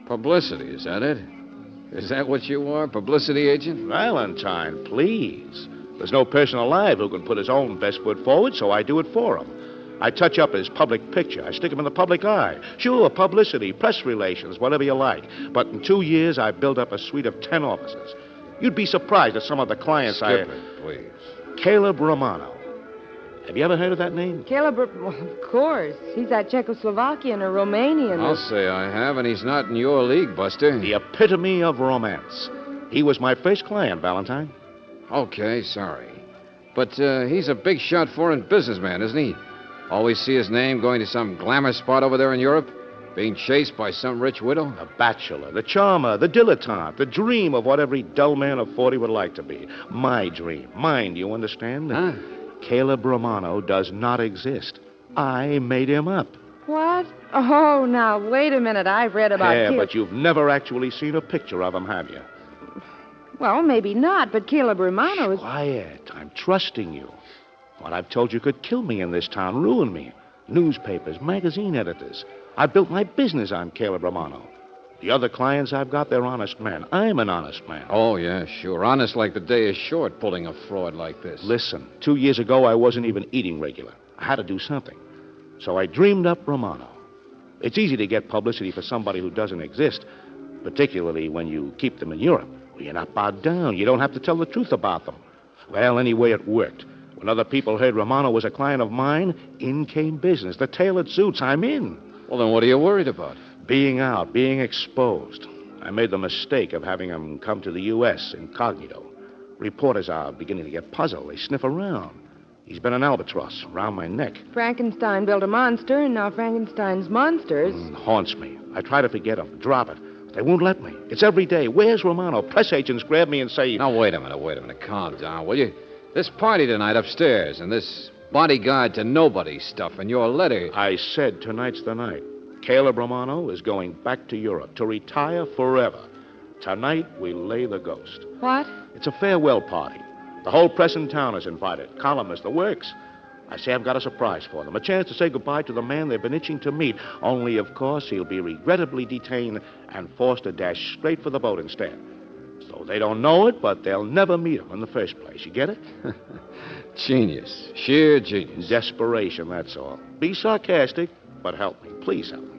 Publicity, is that it? Is that what you are, publicity agent? Valentine, please. There's no person alive who can put his own best foot forward, so I do it for him. I touch up his public picture. I stick him in the public eye. Sure, publicity, press relations, whatever you like. But in 2 years, I built up a suite of 10 offices. You'd be surprised at some of the clients Skip it, please. Caleb Romano. Have you ever heard of that name? Caleb, well, of course. He's that Czechoslovakian or Romanian. I'll say I have, and he's not in your league, Buster. The epitome of romance. He was my first client, Valentine. Okay, sorry. But he's a big shot foreign businessman, isn't he? Always see his name going to some glamour spot over there in Europe? Being chased by some rich widow? The bachelor, the charmer, the dilettante, the dream of what every dull man of 40 would like to be. My dream. Mine, you understand? Huh? Caleb Romano does not exist. I made him up. What? Oh, now, wait a minute. I've read about Yeah, but you've never actually seen a picture of him, have you? Well, maybe not, but Caleb Romano is... Quiet. I'm trusting you. What I've told you could kill me in this town, ruin me. Newspapers, magazine editors. I built my business on Caleb Romano. The other clients I've got, they're honest men. I'm an honest man. Oh, yeah, sure. Honest like the day is short, pulling a fraud like this. Listen, 2 years ago, I wasn't even eating regular. I had to do something. So I dreamed up Romano. It's easy to get publicity for somebody who doesn't exist, particularly when you keep them in Europe. Well, you're not bowed down. You don't have to tell the truth about them. Well, anyway, it worked. When other people heard Romano was a client of mine, in came business. The tailored suits, I'm in. Well, then what are you worried about? Being out, being exposed. I made the mistake of having him come to the U.S. incognito. Reporters are beginning to get puzzled. They sniff around. He's been an albatross around my neck. Frankenstein built a monster, and now Frankenstein's monsters... Haunts me. I try to forget him, drop it. They won't let me. It's every day. Where's Romano? Press agents grab me and say... Now, wait a minute. Calm down, will you? This party tonight upstairs, and this bodyguard to nobody stuff, and your letter... I said tonight's the night. Caleb Romano is going back to Europe to retire forever. Tonight, we lay the ghost. What? It's a farewell party. The whole press in town is invited. Columnists, the works. I say I've got a surprise for them. A chance to say goodbye to the man they've been itching to meet. Only, of course, he'll be regrettably detained and forced to dash straight for the boat instead. So they don't know it, but they'll never meet him in the first place. You get it? Genius. Sheer genius. Desperation, that's all. Be sarcastic, but help me. Please help me.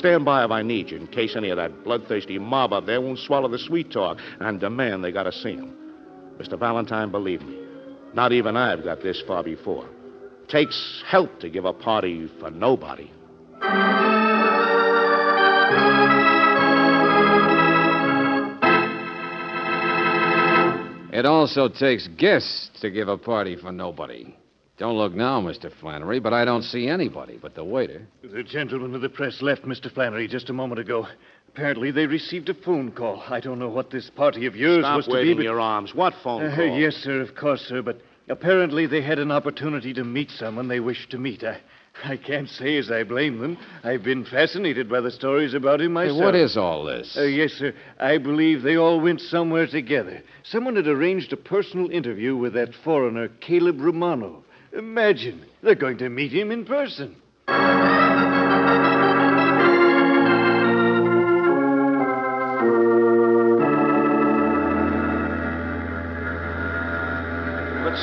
Stand by if I need you, in case any of that bloodthirsty mob up there won't swallow the sweet talk and demand they gotta see him. Mr. Valentine, believe me, not even I've got this far before. Takes help to give a party for nobody. It also takes guests to give a party for nobody. Don't look now, Mr. Flannery, but I don't see anybody but the waiter. The gentlemen of the press left Mr. Flannery just a moment ago. Apparently, they received a phone call. I don't know what this party of yours Stop was to be, waving but... your arms. What phone call? Yes, sir, of course, sir, but apparently they had an opportunity to meet someone they wished to meet. I can't say as I blame them. I've been fascinated by the stories about him myself. Hey, what is all this? Yes, sir. I believe they all went somewhere together. Someone had arranged a personal interview with that foreigner, Caleb Romano. Imagine, they're going to meet him in person. But,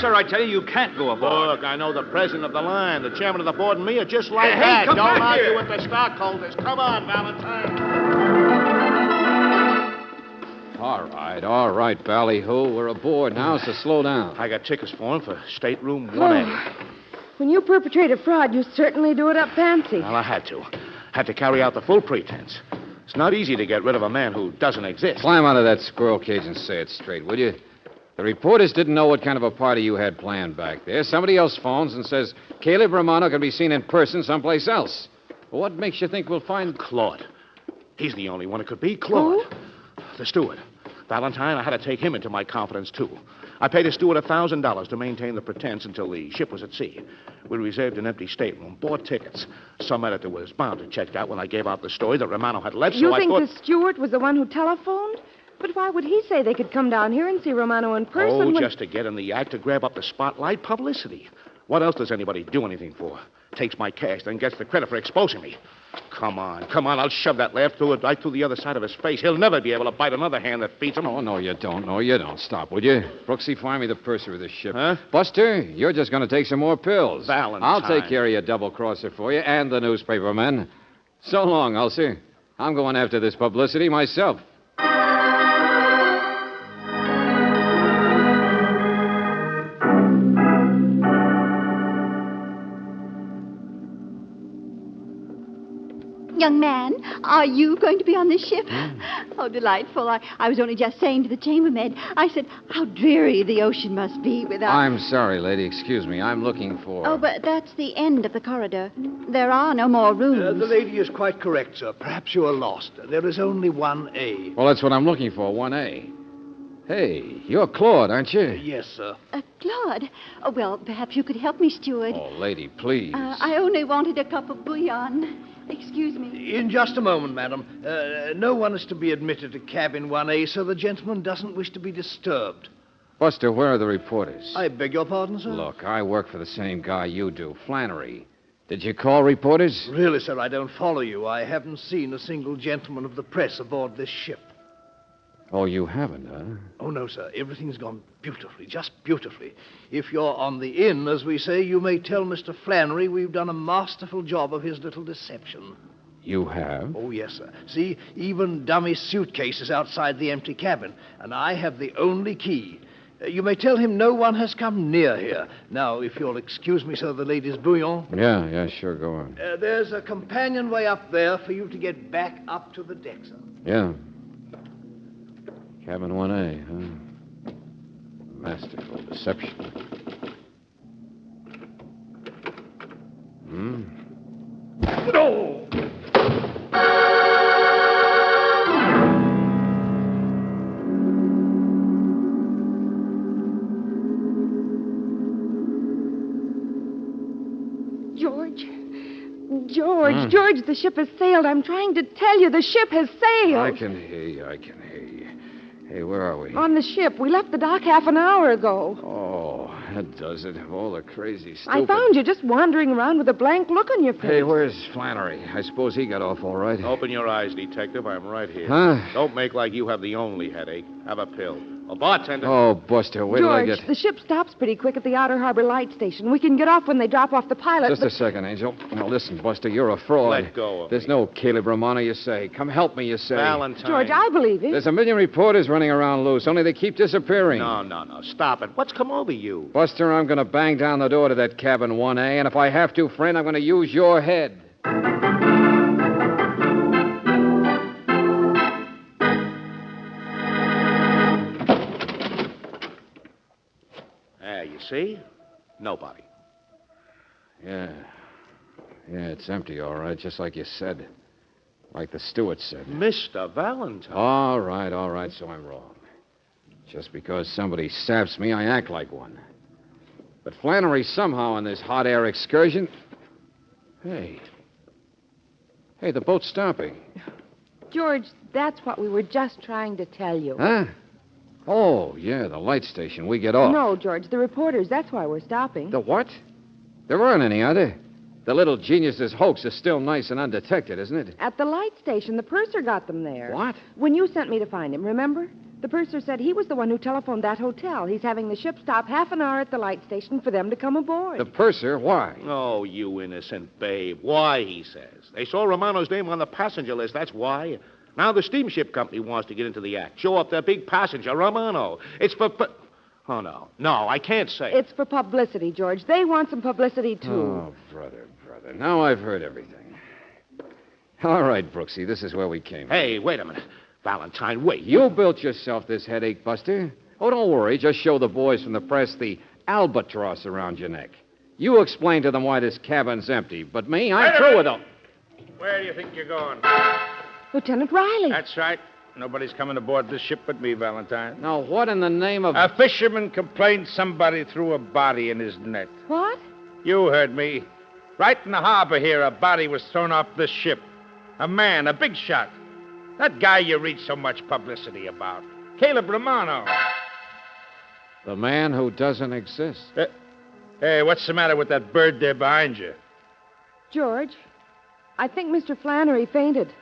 sir, I tell you can't go aboard. Look, I know the president of the line, the chairman of the board, and me are just like Hey, that. come Don't back argue here. with the stockholders. Come on, Valentine. All right, ballyhoo. We're aboard now, so slow down. I got tickets for him for stateroom 1A. When you perpetrate a fraud, you certainly do it up fancy. Well, I had to. Had to carry out the full pretense. It's not easy to get rid of a man who doesn't exist. Climb out of that squirrel cage and say it straight, will you? The reporters didn't know what kind of a party you had planned back there. Somebody else phones and says Caleb Romano can be seen in person someplace else. Well, what makes you think we'll find... Claude. He's the only one it could be. Claude. The steward. Valentine, I had to take him into my confidence, too. I paid a steward $1,000 to maintain the pretense until the ship was at sea. We reserved an empty stateroom, bought tickets. Some editor was bound to check out when I gave out the story that Romano had left, You so I think thought... the steward was the one who telephoned? But why would he say they could come down here and see Romano in person? Oh, when... just to get in the act, to grab up the spotlight, publicity. What else does anybody do anything for? Takes my cash, then gets the credit for exposing me. Come on. I'll shove that laugh right through the other side of his face. He'll never be able to bite another hand that feeds him. Oh, no, you don't. No, you don't. Stop, would you? Brooksy, find me the purser of this ship. Huh? Buster, you're just going to take some more pills. Valentine. I'll take care of your double-crosser for you and the newspapermen. So long, Ulcer. I'm going after this publicity myself. Young man, are you going to be on this ship? Oh, delightful. I was only just saying to the chambermaid, I said, how dreary the ocean must be without... I'm sorry, lady. Excuse me. I'm looking for... Oh, but that's the end of the corridor. There are no more rooms. The lady is quite correct, sir. Perhaps you are lost. There is only 1A. Well, that's what I'm looking for, 1A. Hey, you're Claude, aren't you? Yes, sir. Claude. Oh, well, perhaps you could help me, steward. Oh, lady, please. I only wanted a cup of bouillon. Excuse me. In just a moment, madam. No one is to be admitted to cabin 1A, so the gentleman doesn't wish to be disturbed. Buster, where are the reporters? I beg your pardon, sir? Look, I work for the same guy you do, Flannery. Did you call reporters? Really, sir, I don't follow you. I haven't seen a single gentleman of the press aboard this ship. Oh, you haven't, huh? Oh, no, sir. Everything's gone beautifully, just beautifully. If you're on the inn, as we say, you may tell Mr. Flannery we've done a masterful job of his little deception. You have? Oh, yes, sir. See, even dummy suitcase is outside the empty cabin, and I have the only key. You may tell him no one has come near here. Now, if you'll excuse me, sir, the lady's bouillon. Yeah, sure, go on. There's a companionway up there for you to get back up to the deck, sir. Yeah. Cabin 1A, huh? Masterful deception. No! George, the ship has sailed. I'm trying to tell you, the ship has sailed. I can hear you. Hey, where are we? On the ship. We left the dock half an hour ago. Oh, that does it. Of all the crazy, stupid... I found you just wandering around with a blank look on your face. Hey, where's Flannery? I suppose he got off all right. Open your eyes, detective. I'm right here. Huh? Don't make like you have the only headache. Have a pill. A bartender. Oh, Buster, wait till I George, get... the ship stops pretty quick at the Outer Harbor Light Station. We can get off when they drop off the pilot. Just a second, Angel. Now, listen, Buster, you're a fraud. Let go of There's no Caleb Romano, you say. Come help me, you say. Valentine. George, I believe it. There's a million reporters running around loose, only they keep disappearing. No. Stop it. What's come over you? Buster, I'm going to bang down the door to that cabin 1A, and if I have to, friend, I'm going to use your head. You see? Nobody. Yeah, it's empty, all right, just like you said. Like the steward said. Mr. Valentine. All right, so I'm wrong. Just because somebody saps me, I act like one. But Flannery somehow on this hot air excursion... Hey, the boat's stopping. George, that's what we were just trying to tell you. Huh? Oh, yeah, the light station. We get off. No, George, the reporters. That's why we're stopping. The what? There aren't any, are there? The little genius's hoax is still nice and undetected, isn't it? At the light station, the purser got them there. What? When you sent me to find him, remember? The purser said he was the one who telephoned that hotel. He's having the ship stop half an hour at the light station for them to come aboard. The purser? Why? Oh, you innocent babe. Why, he says. They saw Romano's name on the passenger list. That's why. Now the steamship company wants to get into the act. Show up their big passenger, Romano. It's for... Oh, no. No, I can't say it. It's for publicity, George. They want some publicity, too. Oh, brother. Now I've heard everything. All right, Brooksy, this is where we came. Hey, wait a minute. Valentine, wait. You built yourself this headache, Buster. Oh, don't worry. Just show the boys from the press the albatross around your neck. You explain to them why this cabin's empty. But me, I'm through with them. Where do you think you're going? Lieutenant Riley. That's right. Nobody's coming aboard this ship but me, Valentine. Now, what in the name of... A fisherman complained somebody threw a body in his net. What? You heard me. Right in the harbor here, a body was thrown off this ship. A man, a big shot. That guy you read so much publicity about. Caleb Romano. The man who doesn't exist. Hey, what's the matter with that bird there behind you? George, I think Mr. Flannery fainted.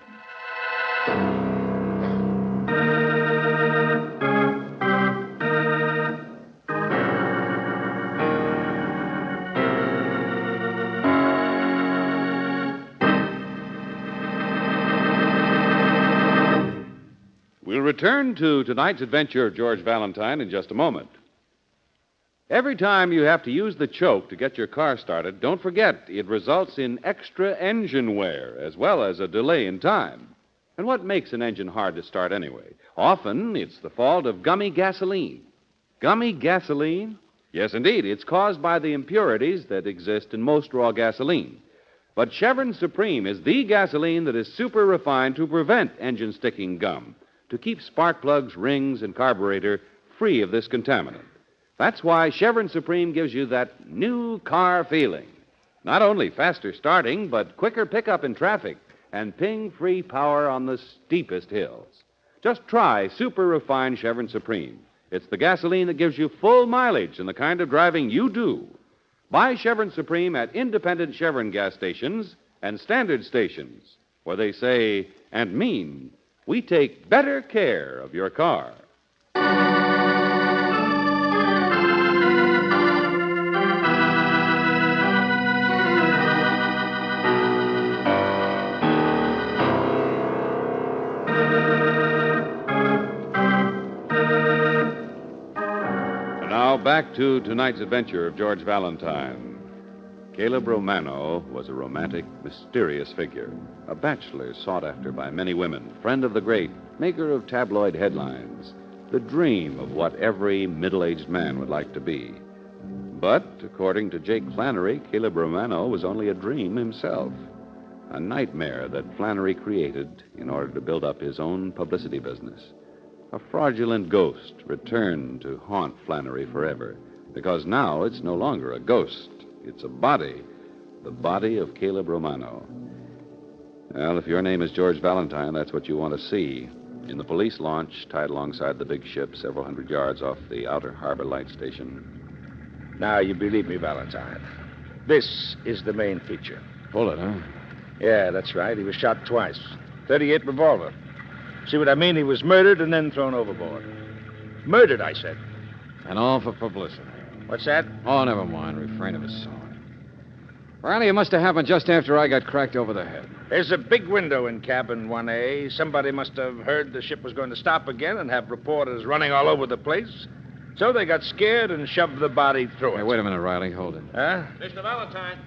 We'll return to tonight's adventure of George Valentine in just a moment. Every time you have to use the choke to get your car started, don't forget it results in extra engine wear as well as a delay in time. And what makes an engine hard to start anyway? Often it's the fault of gummy gasoline. Gummy gasoline? Yes, indeed. It's caused by the impurities that exist in most raw gasoline. But Chevron Supreme is the gasoline that is super refined to prevent engine sticking gum, to keep spark plugs, rings, and carburetor free of this contaminant. That's why Chevron Supreme gives you that new car feeling. Not only faster starting, but quicker pickup in traffic and ping-free power on the steepest hills. Just try super refined Chevron Supreme. It's the gasoline that gives you full mileage in the kind of driving you do. Buy Chevron Supreme at independent Chevron gas stations and standard stations, where they say and mean, we take better care of your car. And now back to tonight's adventure of George Valentine. Caleb Romano was a romantic, mysterious figure, a bachelor sought after by many women, friend of the great, maker of tabloid headlines, the dream of what every middle-aged man would like to be. But, according to Jake Flannery, Caleb Romano was only a dream himself, a nightmare that Flannery created in order to build up his own publicity business. A fraudulent ghost returned to haunt Flannery forever, because now it's no longer a ghost. It's a body, the body of Caleb Romano. Well, if your name is George Valentine, that's what you want to see. In the police launch, tied alongside the big ship several hundred yards off the Outer Harbor Light Station. Now, you believe me, Valentine. This is the main feature. Bullet, huh? Yeah, that's right. He was shot twice. .38 revolver. See what I mean? He was murdered and then thrown overboard. Murdered, I said. And all for publicity. What's that? Oh, never mind. Refrain of a song. Riley, it must have happened just after I got cracked over the head. There's a big window in cabin 1A. Somebody must have heard the ship was going to stop again and have reporters running all over the place. So they got scared and shoved the body through it. Hey, wait a minute, Riley. Hold it. Huh? Mr. Valentine.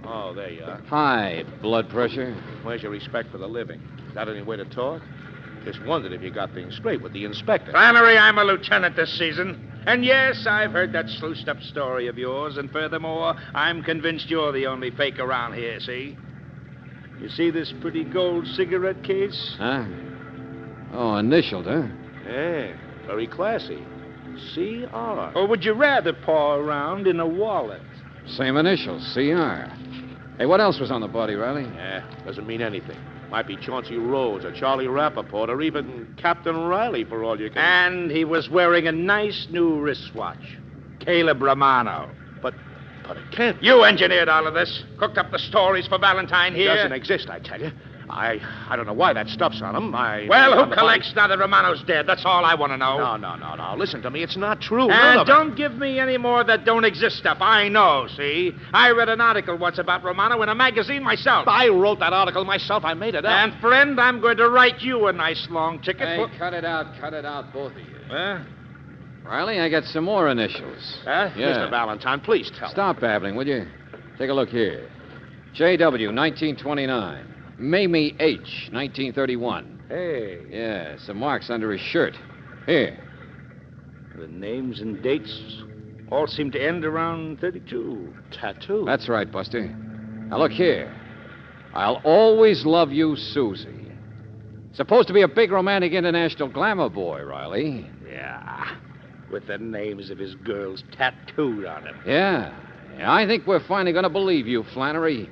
Oh, there you are. Hi, blood pressure. Where's your respect for the living? Got any way to talk? Just wondered if you got things straight with the inspector. Flannery, I'm a lieutenant this season. And yes, I've heard that sluiced-up story of yours, and furthermore, I'm convinced you're the only fake around here, see? You see this pretty gold cigarette case? Huh? Oh, initialed, huh? Yeah, very classy. C.R. Or would you rather paw around in a wallet? Same initials, CR. Hey, what else was on the body, Riley? Yeah, doesn't mean anything. Might be Chauncey Rhodes or Charlie Rappaport or even Captain Riley for all you can... And he was wearing a nice new wristwatch. Caleb Romano. But it can't... You engineered all of this. Cooked up the stories for Valentine here. It doesn't exist, I tell you. I don't know why that stuff's on him. Well, who collects now that Romano's dead? That's all I want to know. No. Listen to me. It's not true. And don't give me any more of that don't exist stuff. I know, see? I read an article once about Romano in a magazine myself. I wrote that article myself. I made it up. And, friend, I'm going to write you a nice long ticket. Hey, cut it out, both of you. Huh? Riley, I got some more initials. Huh? Yeah. Mr. Valentine, please tell me. Stop babbling, will you? Take a look here. J.W., 1929. Mamie H., 1931. Hey. Yeah, some marks under his shirt. Here. The names and dates all seem to end around 32. Tattoo. That's right, Buster. Now, look here. I'll always love you, Susie. Supposed to be a big romantic international glamour boy, Riley. Yeah. With the names of his girls tattooed on him. Yeah. I think we're finally going to believe you, Flannery.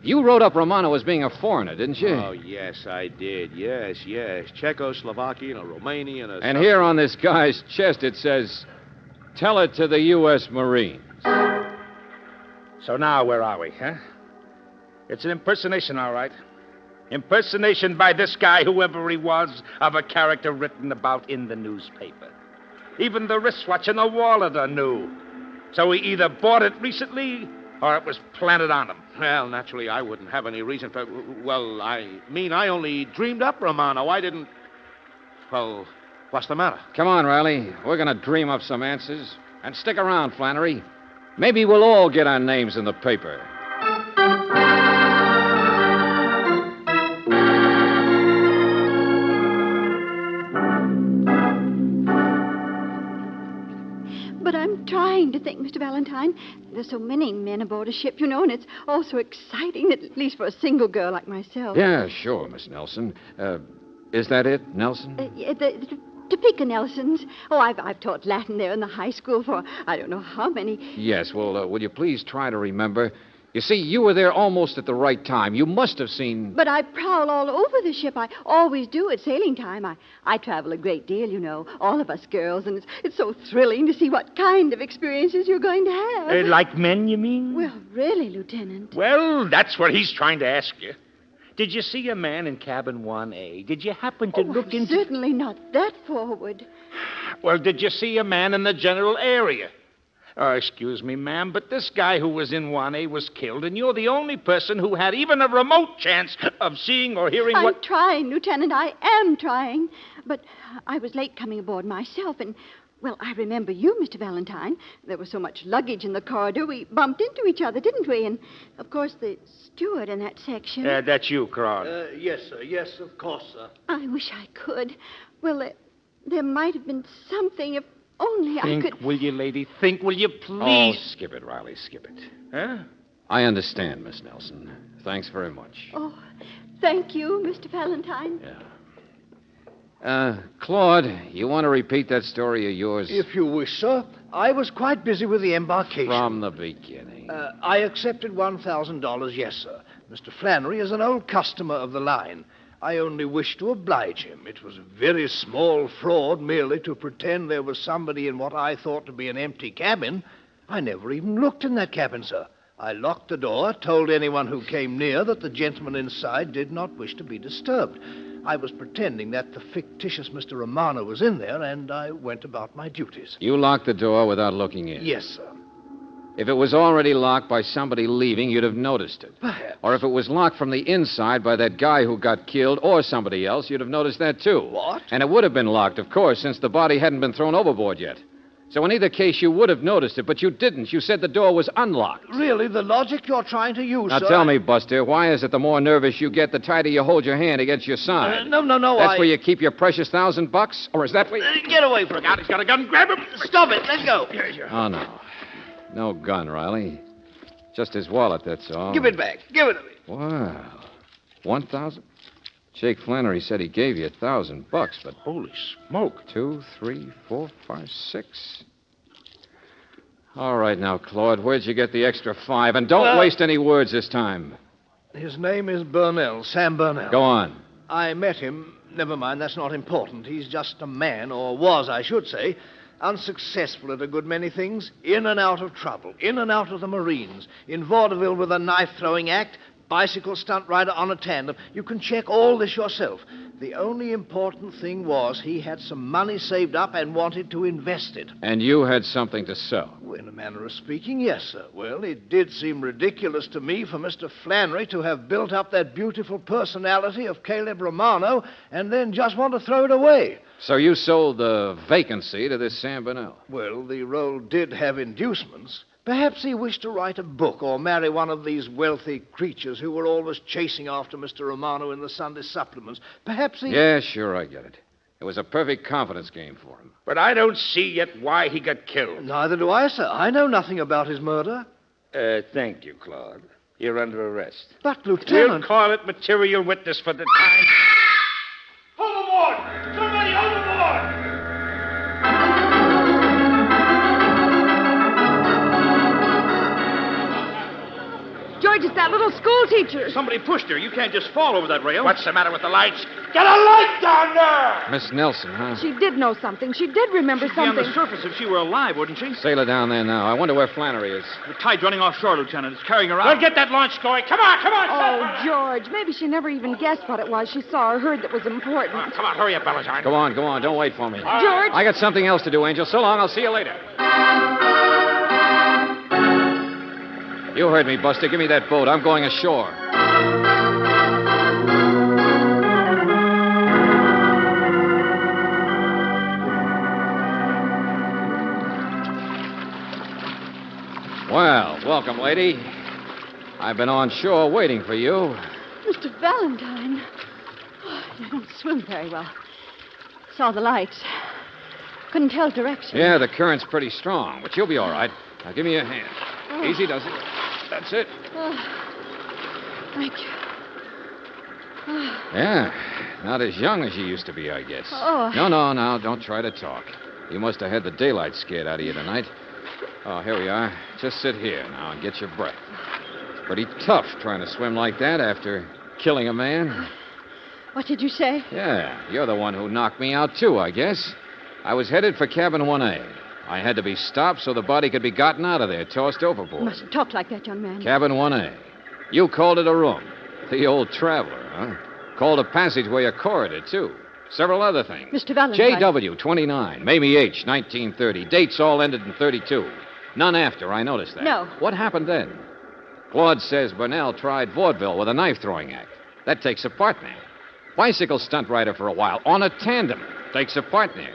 You wrote up Romano as being a foreigner, didn't you? Oh, yes, I did. Yes. Czechoslovakian, a Romanian, a... And here on this guy's chest it says, tell it to the U.S. Marines. So now where are we, huh? It's an impersonation, all right. Impersonation by this guy, whoever he was, of a character written about in the newspaper. Even the wristwatch and the wallet are new. So he either bought it recently or it was planted on him. Well, naturally, I wouldn't have any reason for... Well, I only dreamed up Romano. I didn't... Well, what's the matter? Come on, Riley. We're going to dream up some answers. And stick around, Flannery. Maybe we'll all get our names in the paper. But I'm trying to think, Mr. Valentine. There's so many men aboard a ship, you know, and it's all so exciting, at least for a single girl like myself. Yeah, sure, Miss Nelson. Is that it, Nelson? The Topeka Nelsons. Oh, I've taught Latin there in the high school for I don't know how many. Yes, well, will you please try to remember? You see, you were there almost at the right time. You must have seen... But I prowl all over the ship. I always do at sailing time. I travel a great deal, you know, all of us girls, and it's so thrilling to see what kind of experiences you're going to have. Like men, you mean? Well, really, Lieutenant. Well, that's what he's trying to ask you. Did you see a man in cabin 1A? Did you happen to look into... Certainly not that forward. Well, did you see a man in the general area? Oh, excuse me, ma'am, but this guy who was in 1A was killed, and you're the only person who had even a remote chance of seeing or hearing what... I'm trying, Lieutenant. I am trying. But I was late coming aboard myself, and, well, I remember you, Mr. Valentine. There was so much luggage in the corridor, we bumped into each other, didn't we? And, of course, the steward in that section... that's you, Cron. Yes, sir. Yes, of course, sir. I wish I could. Well, there might have been something if... Only I could... Think, will you, lady? Think, will you, please? Oh, skip it, Riley, skip it. Huh? I understand, Miss Nelson. Thanks very much. Oh, thank you, Mr. Valentine. Yeah. Claude, you want to repeat that story of yours? If you wish, sir. I was quite busy with the embarkation. From the beginning. I accepted $1,000, yes, sir. Mr. Flannery is an old customer of the line. I only wished to oblige him. It was a very small fraud merely to pretend there was somebody in what I thought to be an empty cabin. I never even looked in that cabin, sir. I locked the door, told anyone who came near that the gentleman inside did not wish to be disturbed. I was pretending that the fictitious Mr. Romano was in there, and I went about my duties. You locked the door without looking in. Yes, sir. If it was already locked by somebody leaving, you'd have noticed it. Perhaps. Or if it was locked from the inside by that guy who got killed or somebody else, you'd have noticed that too. What? And it would have been locked, of course, since the body hadn't been thrown overboard yet. So in either case, you would have noticed it, but you didn't. You said the door was unlocked. Really, the logic you're trying to use, Now sir... tell me, Buster, why is it the more nervous you get, the tighter you hold your hand against your side? No, That's where you keep your precious $1,000? Or is that where you... Get away from me. He's got a gun. Grab him. Stop it. Let go. Oh, no. No gun, Riley. Just his wallet, that's all. Give it back. Give it to me. Wow. 1,000? Jake Flannery said he gave you $1,000, but... Holy smoke. 2, 3, 4, 5, 6. All right now, Claude, where'd you get the extra 5? And don't waste any words this time. His name is Burnell, Sam Burnell. Go on. I met him. Never mind, that's not important. He's just a man, or was, I should say, unsuccessful at a good many things, in and out of trouble, in and out of the Marines, in vaudeville with a knife-throwing act, bicycle stunt rider on a tandem. You can check all this yourself. The only important thing was he had some money saved up and wanted to invest it. And you had something to sell. Well, in a manner of speaking, yes, sir. Well, it did seem ridiculous to me for Mr. Flannery to have built up that beautiful personality of Caleb Romano and then just want to throw it away. So you sold the vacancy to this Sam Burnell? Well, the role did have inducements. Perhaps he wished to write a book or marry one of these wealthy creatures who were always chasing after Mr. Romano in the Sunday supplements. Perhaps he... Yeah, sure, I get it. It was a perfect confidence game for him. But I don't see yet why he got killed. Neither do I, sir. I know nothing about his murder. Thank you, Claude. You're under arrest. But, Lieutenant... We'll call it material witness for the time. Overboard! Somebody overboard! George, it's that little school teacher. Somebody pushed her. You can't just fall over that rail. What's the matter with the lights? Get a light down there! Miss Nelson, huh? She did know something. She did remember She'd be on something. the surface if she were alive, wouldn't she? Sailor down there now. I wonder where Flannery is. The tide's running offshore, Lieutenant. It's carrying her out. Well, get that launch going. Come on, come on. Oh, George, maybe she never even guessed what it was she saw or heard that was important. Come on, hurry up, Valentine. Go on. Don't wait for me. George! I got something else to do, Angel. So long. I'll see you later. You heard me, Buster. Give me that boat. I'm going ashore. Well, welcome, lady. I've been on shore waiting for you. Mr. Valentine. Oh, I don't swim very well. Saw the lights. Couldn't tell direction. Yeah, the current's pretty strong, but you'll be all right. Now, give me your hand. Easy does it. That's it. Thank you. Yeah, not as young as you used to be, I guess. Oh. No, don't try to talk. You must have had the daylight scared out of you tonight. Oh, here we are. Just sit here now and get your breath. It's pretty tough trying to swim like that after killing a man. What did you say? Yeah, you're the one who knocked me out, too, I guess. I was headed for cabin 1A. I had to be stopped so the body could be gotten out of there, tossed You overboard. mustn't talk like that, young man. Cabin 1A. You called it a room. The old traveler, huh? Called a passageway a corridor, too. Several other things. Mr. Valentine. JW, 29. Mamie H, 1930. Dates all ended in 32. None after, I noticed that. No. What happened then? Claude says Burnell tried vaudeville with a knife-throwing act. That takes a partner. Bicycle stunt rider for a while, on a tandem. Takes a partner.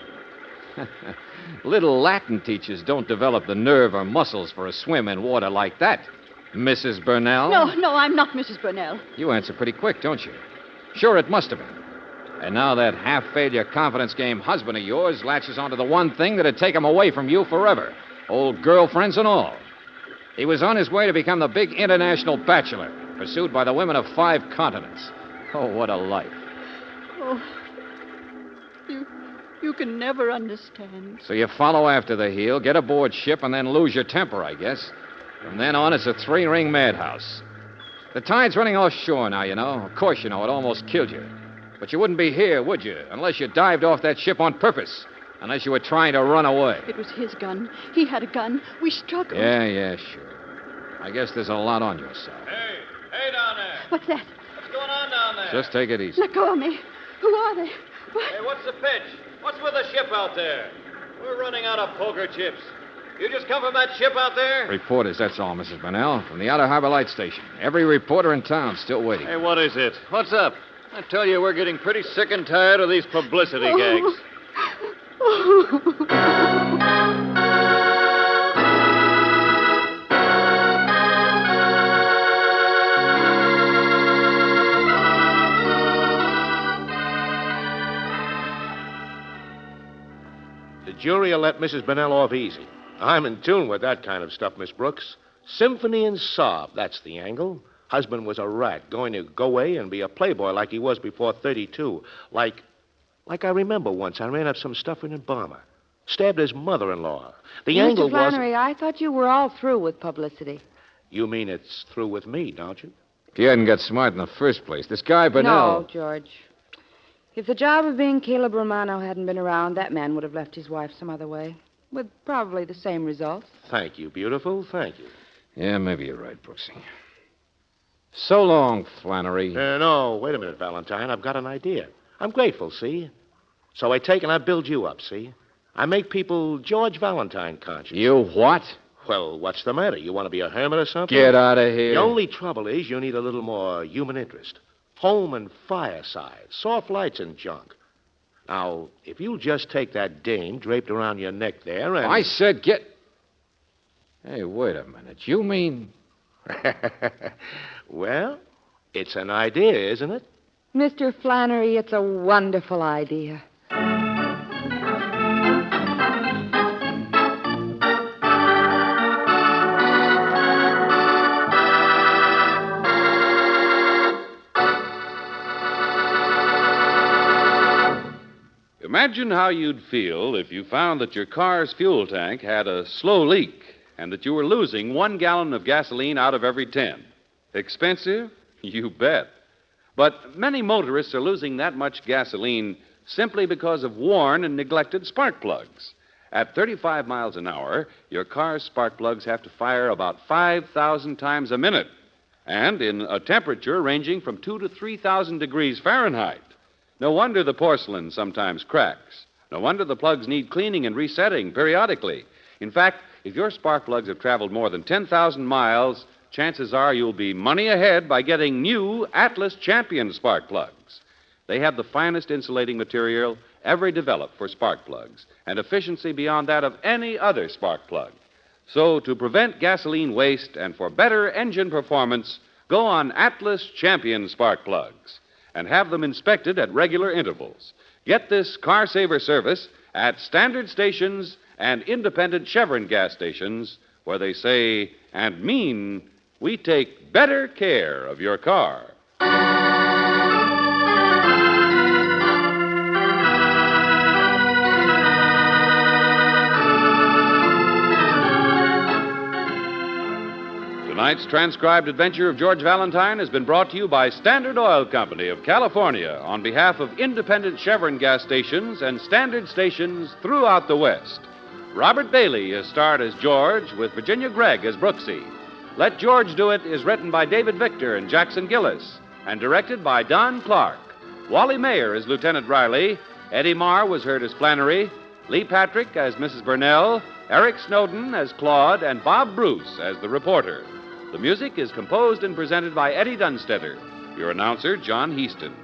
Little Latin teachers don't develop the nerve or muscles for a swim in water like that. Mrs. Burnell? No, I'm not Mrs. Burnell. You answer pretty quick, don't you? Sure, it must have been. And now that half-failure confidence game husband of yours latches onto the one thing that'd take him away from you forever. Old girlfriends and all. He was on his way to become the big international bachelor, pursued by the women of 5 continents. Oh, what a life. Oh, you can never understand. So you follow after the heel, get aboard ship, and then lose your temper, I guess. From then on, it's a 3-ring madhouse. The tide's running offshore now, you know. Of course you know, it almost killed you. But you wouldn't be here, would you? Unless you dived off that ship on purpose. Unless you were trying to run away. It was his gun. He had a gun. We struggled. Yeah, sure. I guess there's a lot on your side. Hey down there. What's that? What's going on down there? Just take it easy. Let go of me. Who are they? Hey, what's the pitch? What's with the ship out there? We're running out of poker chips. You just come from that ship out there? Reporters, that's all, Mrs. Burnell. From the Outer Harbor Light Station. Every reporter in town still waiting. Hey, what is it? What's up? I tell you, we're getting pretty sick and tired of these publicity gags. The jury will let Mrs. Burnell off easy. I'm in tune with that kind of stuff, Miss Brooks. Symphony and sob, that's the angle. Husband was a rat, going to go away and be a playboy like he was before 32. Like I remember once I ran up some stuff in a bomber. Stabbed his mother-in-law. The angle Mr. Flannery, I thought you were all through with publicity. You mean it's through with me, don't you? If you hadn't got smart in the first place, this guy Burnell... No, George. If the job of being Caleb Romano hadn't been around, that man would have left his wife some other way, with probably the same results. Thank you, beautiful. Thank you. Yeah, maybe you're right, Brooksy. So long, Flannery. No, wait a minute, Valentine. I've got an idea. I'm grateful, see? So I take and I build you up, see? I make people George Valentine conscious. You what? Well, what's the matter? You want to be a hermit or something? Get out of here. The only trouble is you need a little more human interest. Home and fireside, soft lights and junk. Now, if you'll just take that dame draped around your neck there and... I said get... Hey, wait a minute. You mean... Well, it's an idea, isn't it? Mr. Flannery, it's a wonderful idea. Imagine how you'd feel if you found that your car's fuel tank had a slow leak and that you were losing 1 gallon of gasoline out of every 10. Expensive? You bet. But many motorists are losing that much gasoline simply because of worn and neglected spark plugs. At 35 miles an hour, your car's spark plugs have to fire about 5,000 times a minute, and in a temperature ranging from 2,000 to 3,000 degrees Fahrenheit. No wonder the porcelain sometimes cracks. No wonder the plugs need cleaning and resetting periodically. In fact, if your spark plugs have traveled more than 10,000 miles, chances are you'll be money ahead by getting new Atlas Champion spark plugs. They have the finest insulating material ever developed for spark plugs, and efficiency beyond that of any other spark plug. So, to prevent gasoline waste and for better engine performance, go on Atlas Champion spark plugs and have them inspected at regular intervals. Get this car saver service at standard stations and independent Chevron gas stations where they say and mean we take better care of your car. Tonight's transcribed adventure of George Valentine has been brought to you by Standard Oil Company of California on behalf of independent Chevron gas stations and standard stations throughout the West. Robert Bailey is starred as George with Virginia Gregg as Brooksy. Let George Do It is written by David Victor and Jackson Gillis and directed by Don Clark. Wally Mayer as Lieutenant Riley. Eddie Marr was heard as Flannery. Lee Patrick as Mrs. Burnell. Eric Snowden as Claude, and Bob Bruce as the reporter. The music is composed and presented by Eddie Dunstetter. Your announcer, John Heaston.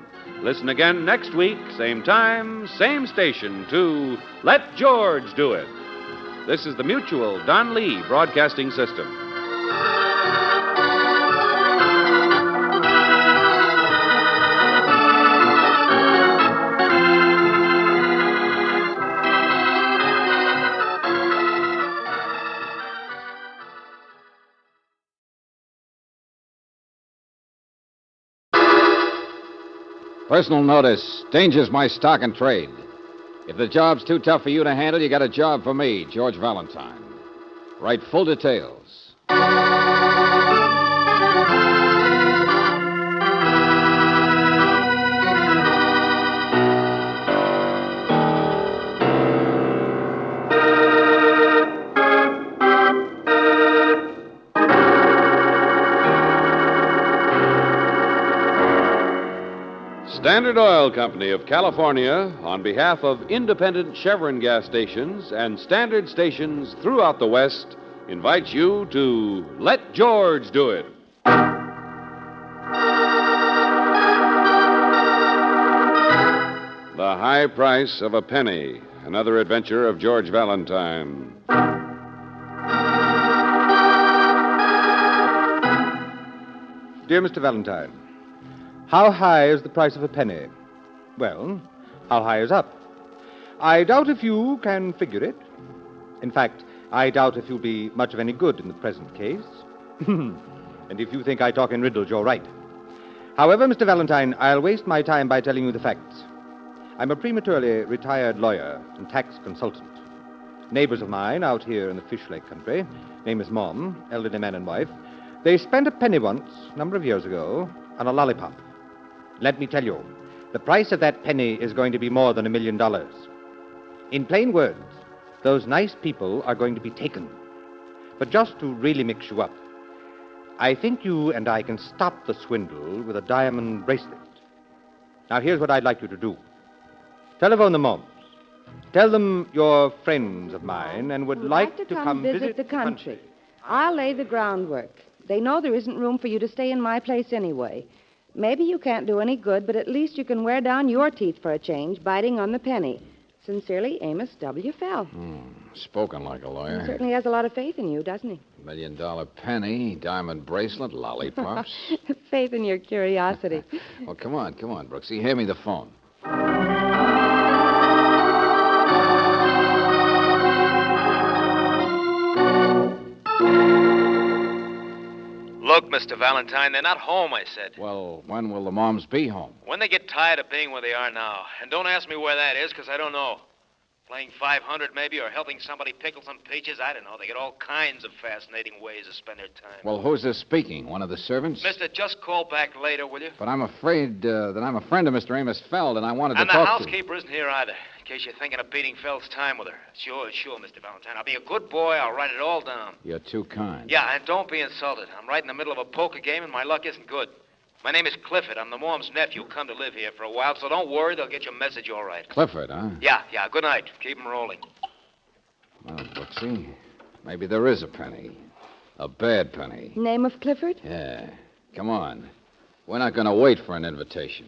Listen again next week, same time, same station, to Let George Do It. This is the Mutual Don Lee Broadcasting System. Personal notice. Danger's my stock and trade. If the job's too tough for you to handle, you got a job for me, George Valentine. Write full details. Standard Oil Company of California, on behalf of independent Chevron gas stations and standard stations throughout the West, invites you to Let George Do It. The High Price of a Penny, another adventure of George Valentine. Dear Mr. Valentine, how high is the price of a penny? Well, how high is up? I doubt if you can figure it. In fact, I doubt if you'll be much of any good in the present case. And if you think I talk in riddles, you're right. However, Mr. Valentine, I'll waste my time by telling you the facts. I'm a prematurely retired lawyer and tax consultant. Neighbors of mine out here in the Fish Lake country, name is Mom, elderly man and wife, they spent a penny once, a number of years ago, on a lollipop. Let me tell you, the price of that penny is going to be more than $1 million. In plain words, those nice people are going to be taken. But just to really mix you up, I think you and I can stop the swindle with a diamond bracelet. Now, here's what I'd like you to do. Telephone the Moms. Tell them you're friends of mine and would like to come visit the country. I'll lay the groundwork. They know there isn't room for you to stay in my place anyway. Maybe you can't do any good, but at least you can wear down your teeth for a change, biting on the penny. Sincerely, Amos W. Fell. Spoken like a lawyer. He certainly has a lot of faith in you, doesn't he? $1 million penny, diamond bracelet, lollipops. Faith in your curiosity. Well, come on, Brooksy. Hand me the phone. Look, Mr. Valentine, they're not home, I said. Well, when will the Moms be home? When they get tired of being where they are now. And don't ask me where that is, because I don't know. Playing 500, maybe, or helping somebody pickle some peaches. I don't know. They got all kinds of fascinating ways to spend their time. Well, who's this speaking? One of the servants? Mister, just call back later, will you? But I'm afraid that I'm a friend of Mr. Amos Feld, and I wanted to and the talk housekeeper isn't here either, in case you're thinking of beating Feld's time with her. Sure, Mr. Valentine. I'll be a good boy. I'll write it all down. You're too kind. Yeah, and don't be insulted. I'm right in the middle of a poker game, and my luck isn't good. My name is Clifford. I'm the Mom's nephew, come to live here for a while, so don't worry. They'll get your message all right. Clifford, huh? Yeah. Good night. Keep 'em rolling. Well, Brooksy, maybe there is a penny. A bad penny. Name of Clifford? Yeah. Come on. We're not going to wait for an invitation.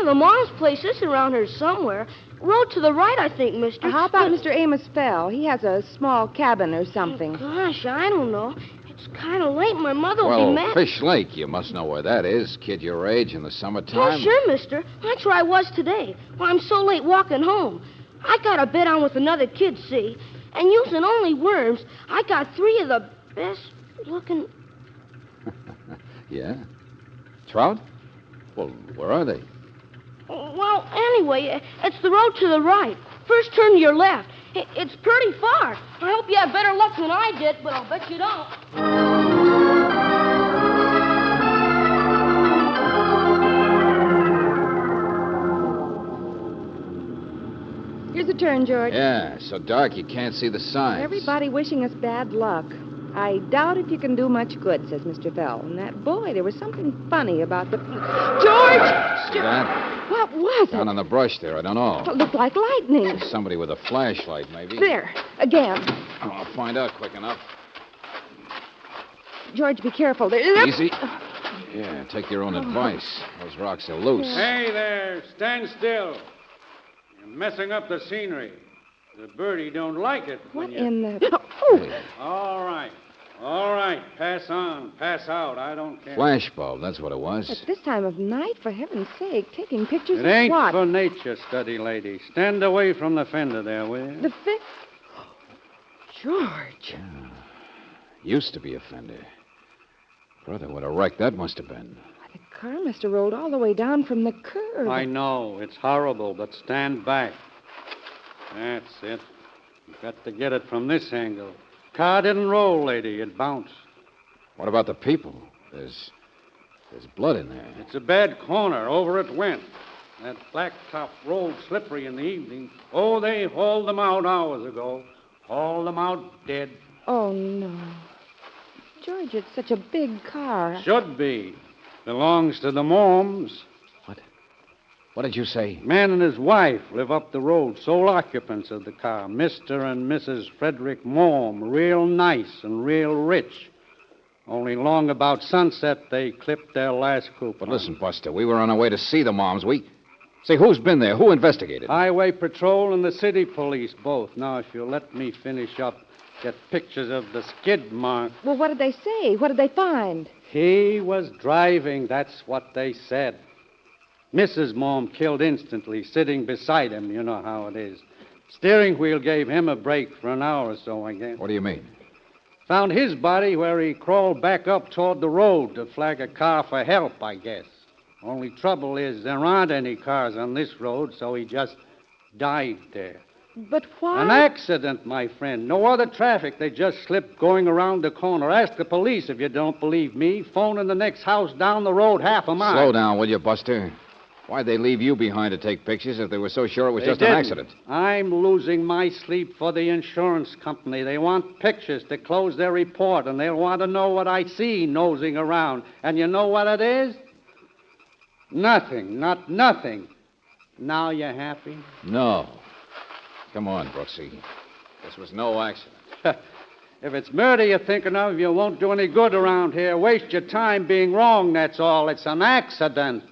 The Mom's place is around here somewhere. Road to the right, I think, mister. How about Mr. Amos Fell? He has a small cabin or something. Gosh, I don't know. It's kind of late. My mother will be mad. Fish Lake, you must know where that is. Kid your age in the summertime. Oh, sure, mister. That's where I was today. Well, I'm so late walking home. I got a bet on with another kid, see? And using only worms, I got 3 of the best looking... Yeah? Trout? Well, where are they? Well, anyway, it's the road to the right. First turn to your left. It's pretty far. I hope you have better luck than I did, but I'll bet you don't. Here's a turn, George. Yeah, so dark you can't see the signs. Everybody wishing us bad luck. I doubt if you can do much good, says Mr. Fell. And that boy, there was something funny about the... George! See that? What was it? Down on the brush there, I don't know. It looked like lightning. Somebody with a flashlight, maybe. There, again. I'll find out quick enough. George, be careful. Easy. Yeah, take your own advice. Those rocks are loose. Hey there, stand still. You're messing up the scenery. The birdie don't like it when What in the... Oh! All right. Pass on. Pass out. I don't care. Flashbulb, that's what it was. At this time of night, for heaven's sake, taking pictures It of ain't what? for nature study, lady. Stand away from the fender there, will you? The George. Yeah. Used to be a fender. Brother, what a wreck that must have been. The car must have rolled all the way down from the curb. I know. It's horrible, but stand back. That's it. You've got to get it from this angle. Car didn't roll, lady. It bounced. What about the people? There's blood in there. It's a bad corner. Over it went. That blacktop road slippery in the evening. Oh, they hauled them out hours ago. Hauled them out dead. Oh, no. George, it's such a big car. Should be. Belongs to the Morms. What did you say? Man and his wife live up the road, sole occupants of the car. Mr. and Mrs. Frederick Morm, real nice and real rich. Only long about sunset, they clipped their last coupon. But listen, Buster, we were on our way to see the Moms. Say, who's been there? Who investigated? Highway Patrol and the city police, both. Now, if you'll let me finish up, get pictures of the skid mark. Well, what did they say? What did they find? He was driving, that's what they said. Mrs. Morm killed instantly, sitting beside him. You know how it is. Steering wheel gave him a break for an hour or so, I guess. What do you mean? Found his body where he crawled back up toward the road to flag a car for help, I guess. Only trouble is there aren't any cars on this road, so he just died there. But why? An accident, my friend. No other traffic. They just slipped going around the corner. Ask the police if you don't believe me. Phone in the next house down the road half a mile. Slow down, will you, Buster? Why'd they leave you behind to take pictures if they were so sure it was They just didn't. an accident? I'm losing my sleep for the insurance company. They want pictures to close their report, and they'll want to know what I see nosing around. And you know what it is? Nothing. Not nothing. Now you happy? No. Come on, Brooksy. This was no accident. If it's murder you're thinking of, you won't do any good around here. Waste your time being wrong, that's all. It's an accident.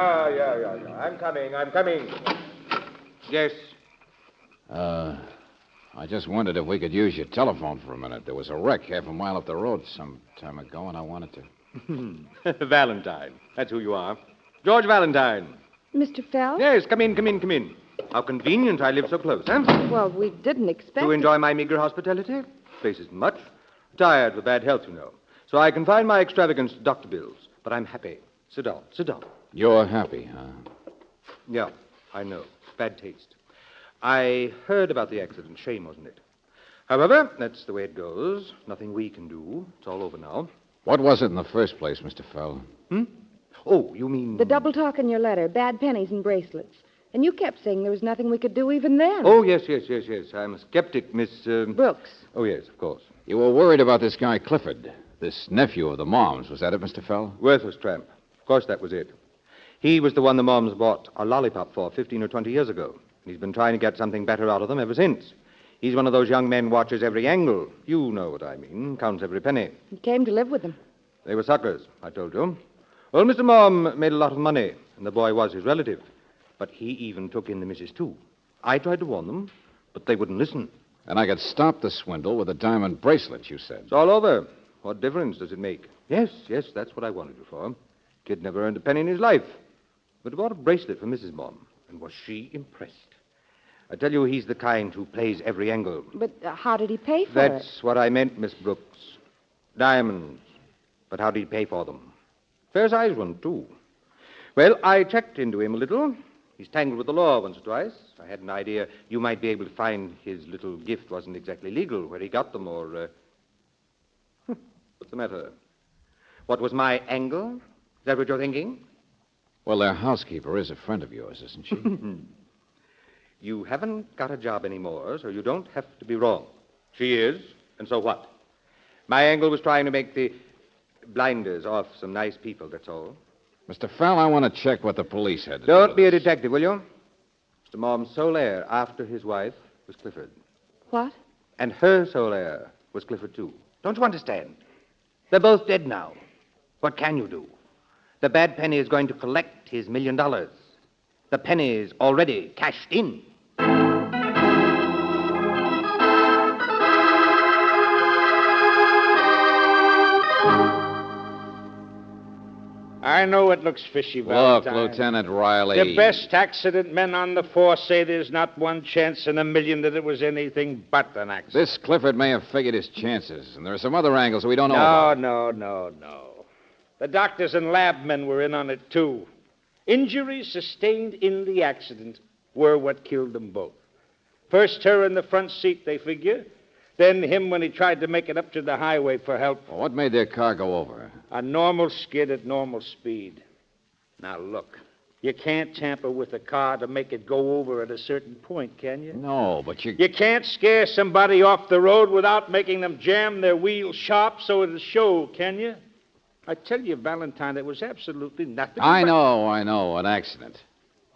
Yeah. I'm coming. Yes. I just wondered if we could use your telephone for a minute. There was a wreck half a mile up the road some time ago, and I wanted to. Valentine. That's who you are. George Valentine. Mr. Fell? Yes, come in. How convenient I live so close, huh? Well, we didn't expect To enjoy my meager hospitality? Place isn't much. Tired with bad health, you know. So I confine my extravagance to doctor bills. But I'm happy. Sit down. You're happy, huh? Yeah, I know. Bad taste. I heard about the accident. Shame, wasn't it? However, that's the way it goes. Nothing we can do. It's all over now. What was it in the first place, Mr. Fell? Oh, you mean... The double talk in your letter, bad pennies and bracelets. And you kept saying there was nothing we could do even then. Oh, yes. I'm a skeptic, Miss... Brooks. Oh, yes, of course. You were worried about this guy Clifford, this nephew of the Moms. Was that it, Mr. Fell? Worthless tramp. Of course that was it. He was the one the Moms bought a lollipop for 15 or 20 years ago. He's been trying to get something better out of them ever since. He's one of those young men watches every angle. You know what I mean. Counts every penny. He came to live with them. They were suckers, I told you. Old Mr. Mom made a lot of money, and the boy was his relative. But he even took in the missus, too. I tried to warn them, but they wouldn't listen. And I could stop the swindle with a diamond bracelet, you said. It's all over. What difference does it make? Yes, that's what I wanted you for. Kid never earned a penny in his life. But he bought a bracelet for Mrs. Mom, and was she impressed. I tell you, he's the kind who plays every angle. But how did he pay for That's what I meant, Miss Brooks. Diamonds. But how did he pay for them? Fair-sized one, too. Well, I checked into him a little. He's tangled with the law once or twice. I had an idea you might be able to find his little gift wasn't exactly legal, where he got them, or... What's the matter? What was my angle? Is that what you're thinking? Well, their housekeeper is a friend of yours, isn't she? You haven't got a job anymore, so you don't have to be wrong. She is, and so what? My angle was trying to make the blinders off some nice people, that's all. Mr. Fell, I want to check what the police had to do. Don't be a detective, will you? Mr. Mom's sole heir after his wife was Clifford. What? And her sole heir was Clifford, too. Don't you understand? They're both dead now. What can you do? The bad penny is going to collect his $1 million. The penny is already cashed in. I know it looks fishy, Valentine. Look, Lieutenant Riley. The best accident men on the force say there's not one chance in a million that it was anything but an accident. This Clifford may have figured his chances, and there are some other angles we don't know about. No. The doctors and lab men were in on it, too. Injuries sustained in the accident were what killed them both. First her in the front seat, they figure. Then him when he tried to make it up to the highway for help. Well, what made their car go over? A normal skid at normal speed. Now, look. You can't tamper with a car to make it go over at a certain point, can you? No, but you... You can't scare somebody off the road without making them jam their wheels sharp so it'll show, can you? I tell you, Valentine, it was absolutely nothing. I know. An accident.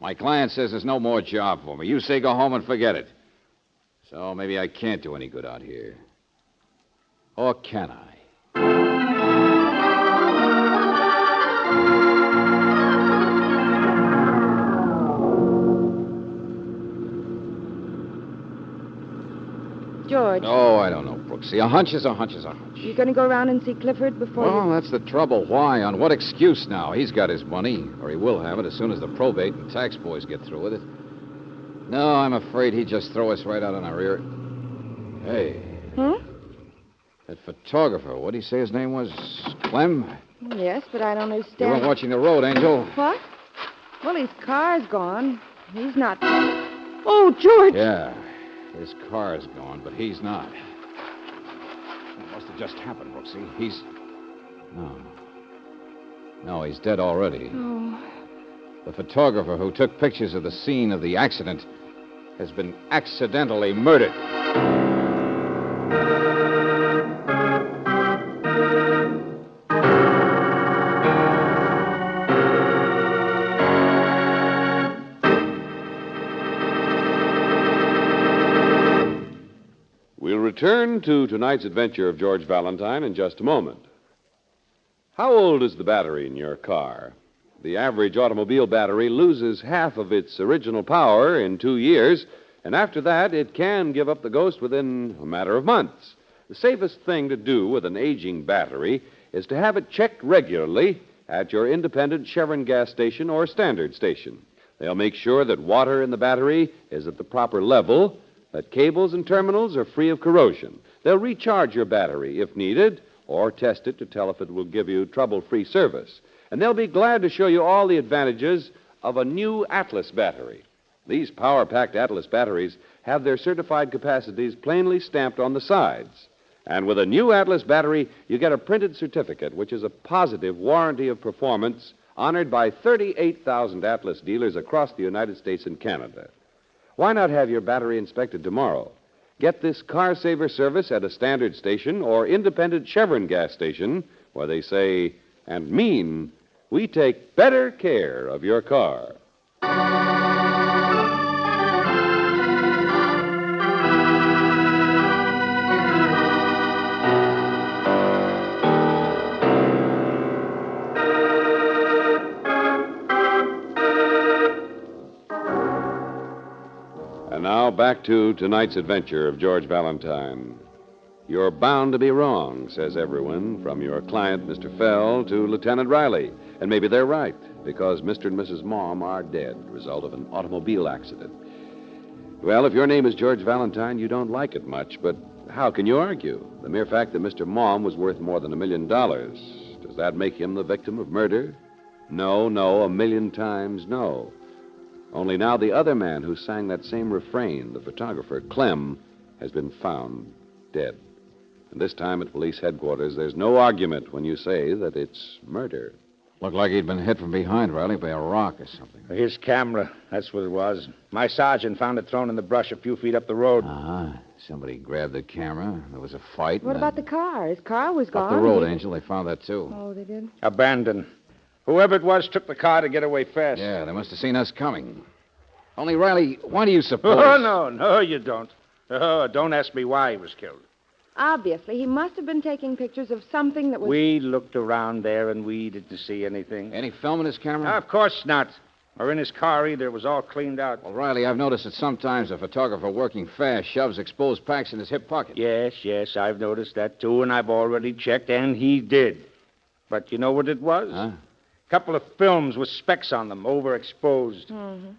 My client says there's no more job for me. You say go home and forget it. So maybe I can't do any good out here. Or can I? George. Oh, I don't know, Brooksy. A hunch is a hunch is a hunch. You going to go around and see Clifford before Well, that's the trouble. Why? On what excuse now? He's got his money, or he will have it as soon as the probate and tax boys get through with it. No, I'm afraid he'd just throw us right out on our ear. Hey. That photographer, what did he say his name was? Clem? Yes, but I don't understand. You weren't watching the road, Angel. What? Well, his car's gone. He's not... Oh, George! Yeah. His car's gone, but he's not. It must have just happened, Brooksy. He's... No, he's dead already. Oh. The photographer who took pictures of the scene of the accident has been accidentally murdered. We'll return to tonight's adventure of George Valentine in just a moment. How old is the battery in your car? The average automobile battery loses half of its original power in 2 years, and after that, it can give up the ghost within a matter of months. The safest thing to do with an aging battery is to have it checked regularly at your independent Chevron gas station or standard station. They'll make sure that water in the battery is at the proper level, that cables and terminals are free of corrosion. They'll recharge your battery if needed, or test it to tell if it will give you trouble-free service. And they'll be glad to show you all the advantages of a new Atlas battery. These power-packed Atlas batteries have their certified capacities plainly stamped on the sides. And with a new Atlas battery, you get a printed certificate, which is a positive warranty of performance honored by 38,000 Atlas dealers across the United States and Canada. Why not have your battery inspected tomorrow? Get this car saver service at a standard station or independent Chevron gas station where they say and mean, we take better care of your car. And now back to tonight's adventure of George Valentine. You're bound to be wrong, says everyone, from your client, Mr. Fell, to Lieutenant Riley. And maybe they're right, because Mr. and Mrs. Mom are dead, result of an automobile accident. Well, if your name is George Valentine, you don't like it much, but how can you argue? The mere fact that Mr. Mom was worth more than $1 million, does that make him the victim of murder? No, 1,000,000 times no. Only now the other man who sang that same refrain, the photographer, Clem, has been found dead. And this time at police headquarters, there's no argument when you say that it's murder. Looked like he'd been hit from behind, Riley, by a rock or something. His camera, that's what it was. My sergeant found it thrown in the brush a few feet up the road. Somebody grabbed the camera. There was a fight. What about the car? His car was gone. Up the road, Angel. They found that, too. Oh, they did? Abandoned. Whoever it was took the car to get away fast. Yeah, they must have seen us coming. Only, Riley, why do you suppose... Oh, no, you don't. Oh, don't ask me why he was killed. Obviously, he must have been taking pictures of something that was... We looked around there, and we didn't see anything. Any film in his camera? Of course not. Or in his car, either. It was all cleaned out. Well, Riley, I've noticed that sometimes a photographer working fast shoves exposed packs in his hip pocket. Yes, I've noticed that, too, and I've already checked, and he did. But you know what it was? Huh? Couple of films with specks on them, overexposed. Mm-hmm.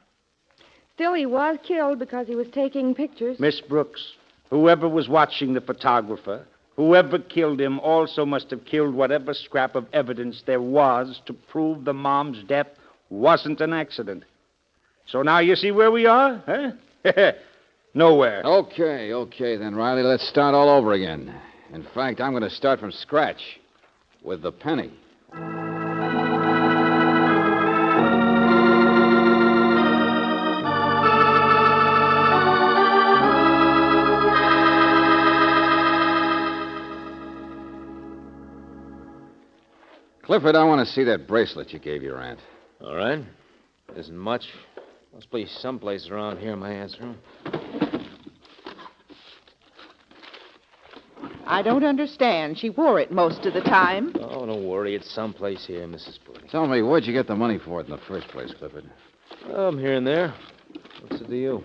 Still, he was killed because he was taking pictures. Miss Brooks, whoever was watching the photographer, whoever killed him also must have killed whatever scrap of evidence there was to prove the mom's death wasn't an accident. So now you see where we are, huh? Nowhere. Okay, then, Riley, let's start all over again. In fact, I'm going to start from scratch with the penny. Clifford, I want to see that bracelet you gave your aunt. All right. Isn't much. Must be someplace around here in my aunt's room. I don't understand. She wore it most of the time. Oh, don't worry. It's someplace here, Mrs. Purdy. Tell me, where'd you get the money for it in the first place, Clifford? Here and there. What's it to you?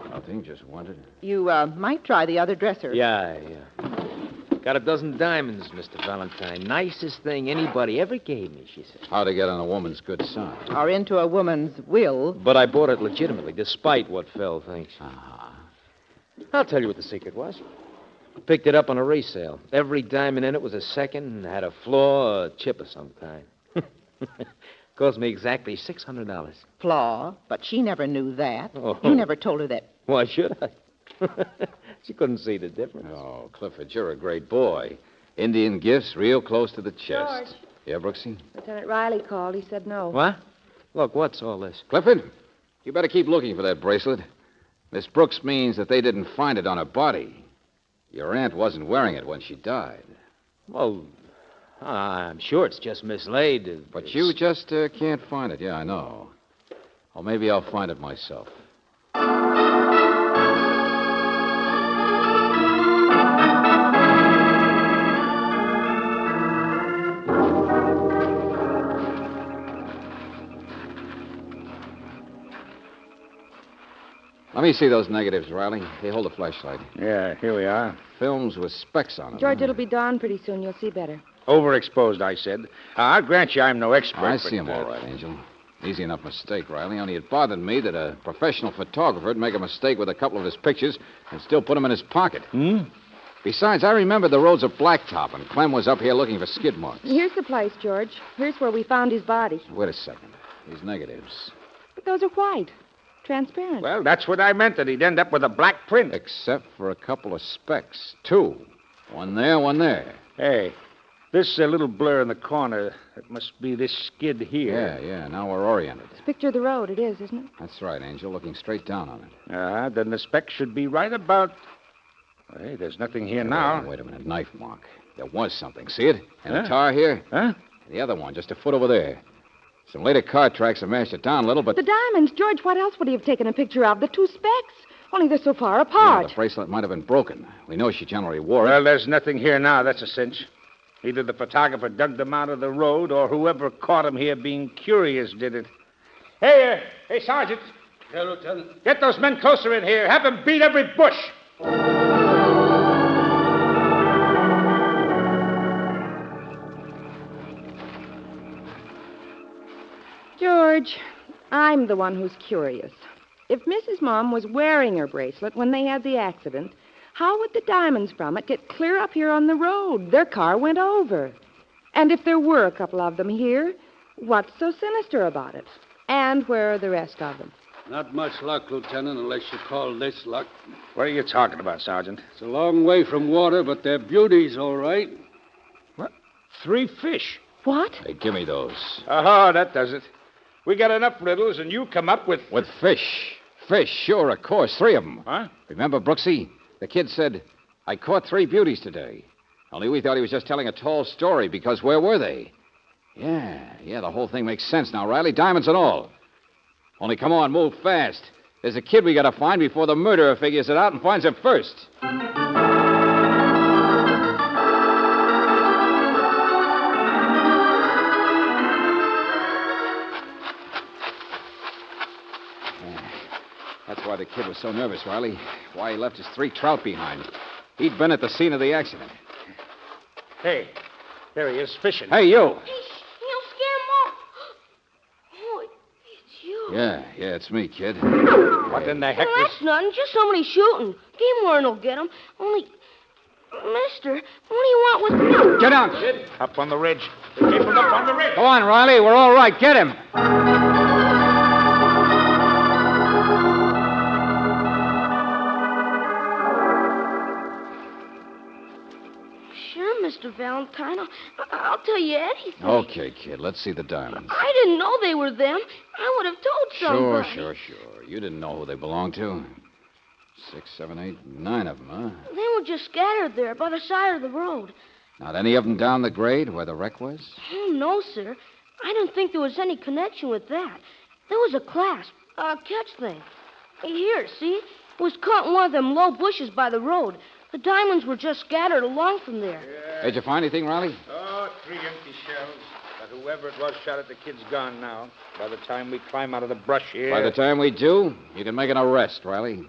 Nothing, just wondered. You might try the other dresser. Yeah. Got a dozen diamonds, Mr. Valentine. Nicest thing anybody ever gave me, she said. How to get on a woman's good side. Or into a woman's will. But I bought it legitimately, despite what Phil thinks. I'll tell you what the secret was. Picked it up on a resale. Every diamond in it was a second and had a flaw or a chip of some kind. Cost me exactly $600. Flaw, but she never knew that. Oh. You never told her that. Why should I? She couldn't see the difference. Oh, Clifford, you're a great boy. Indian gifts real close to the chest. George. Yeah, Brooksy? Lieutenant Riley called. He said no. What? Look, what's all this? Clifford, you better keep looking for that bracelet. Miss Brooks means that they didn't find it on her body. Your aunt wasn't wearing it when she died. Well, I'm sure it's just mislaid. But you just can't find it. Yeah, I know. Or maybe I'll find it myself. Let me see those negatives, Riley. Hey, hold the flashlight. Yeah, here we are. Films with specs on them. George, it'll be dawn pretty soon. You'll see better. Overexposed, I said. I'll grant you I'm no expert. I see them all right, Angel. Easy enough mistake, Riley. Only it bothered me that a professional photographer would make a mistake with a couple of his pictures and still put them in his pocket. Besides, I remember the roads of blacktop, and Clem was up here looking for skid marks. Here's the place, George. Here's where we found his body. Wait a second. These negatives. But those are white. Transparent. Well, that's what I meant, that he'd end up with a black print. Except for a couple of specks. Two. One there, one there. Hey, this little blur in the corner, it must be this skid here. Yeah. Now we're oriented. It's a picture of the road. It is, isn't it? That's right, Angel. Looking straight down on it. Then the speck should be right about... Hey, there's nothing here now. Wait a minute. Knife mark. There was something. See it? And a tar here? Huh? The other one, just a foot over there. Some later car tracks have mashed it down a little, but... The diamonds. George, what else would he have taken a picture of? The two specks. Only they're so far apart. Yeah, the bracelet might have been broken. We know she generally wore it. Well, there's nothing here now, that's a cinch. Either the photographer dug them out of the road, or whoever caught him here being curious did it. Hey, Sergeant. Yeah, Lieutenant. Get those men closer in here. Have them beat every bush. George, I'm the one who's curious. If Mrs. Mom was wearing her bracelet when they had the accident, how would the diamonds from it get clear up here on the road? Their car went over. And if there were a couple of them here, what's so sinister about it? And where are the rest of them? Not much luck, Lieutenant, unless you call this luck. What are you talking about, Sergeant? It's a long way from water, but they're beauties, all right. What? 3 fish. What? Hey, give me those. Oh, that does it. We got enough riddles, and you come up with... With fish. Fish, sure, of course. 3 of them. Huh? Remember, Brooksy? The kid said, I caught 3 beauties today. Only we thought he was just telling a tall story, because where were they? Yeah, the whole thing makes sense now, Riley. Diamonds and all. Only come on, move fast. There's a kid we gotta find before the murderer figures it out and finds him first. That's why the kid was so nervous, Riley. Why he left his 3 trout behind. He'd been at the scene of the accident. Hey, there he is, fishing. Hey, you. He'll scare him off. Oh, it's you. Yeah, it's me, kid. What in the heck Well, that's nothing. Just somebody shooting. Game warden will get him. Only, mister, what do you want with me? Get down, kid. Up on the ridge. They came from up on the ridge. Go on, Riley. We're all right. Get him. Sure, Mr. Valentine. I'll tell you anything. Okay, kid, let's see the diamonds. I didn't know they were them. I would have told somebody. Sure. You didn't know who they belonged to. 6, 7, 8, 9 of them, huh? They were just scattered there by the side of the road. Not any of them down the grade where the wreck was? Oh, no, sir. I didn't think there was any connection with that. There was a clasp, a catch thing. Here, see? It was caught in one of them low bushes by the road. The diamonds were just scattered along from there. Yeah. Did you find anything, Riley? Oh, 3 empty shells. But whoever it was shot at the kid's gone now. By the time we climb out of the brush here... By the time we do, you can make an arrest, Riley.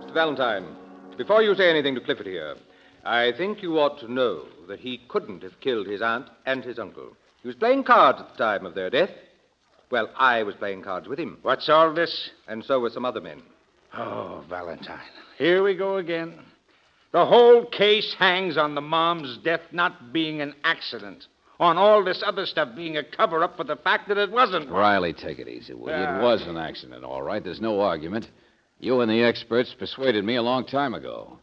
Mr. Valentine, before you say anything to Clifford here, I think you ought to know that he couldn't have killed his aunt and his uncle. He was playing cards at the time of their death. Well, I was playing cards with him. What's all this? And so were some other men. Oh, Valentine. Here we go again. The whole case hangs on the mom's death not being an accident. On all this other stuff being a cover-up for the fact that it wasn't. Riley, take it easy, will you? It was an accident, all right. There's no argument. You and the experts persuaded me a long time ago.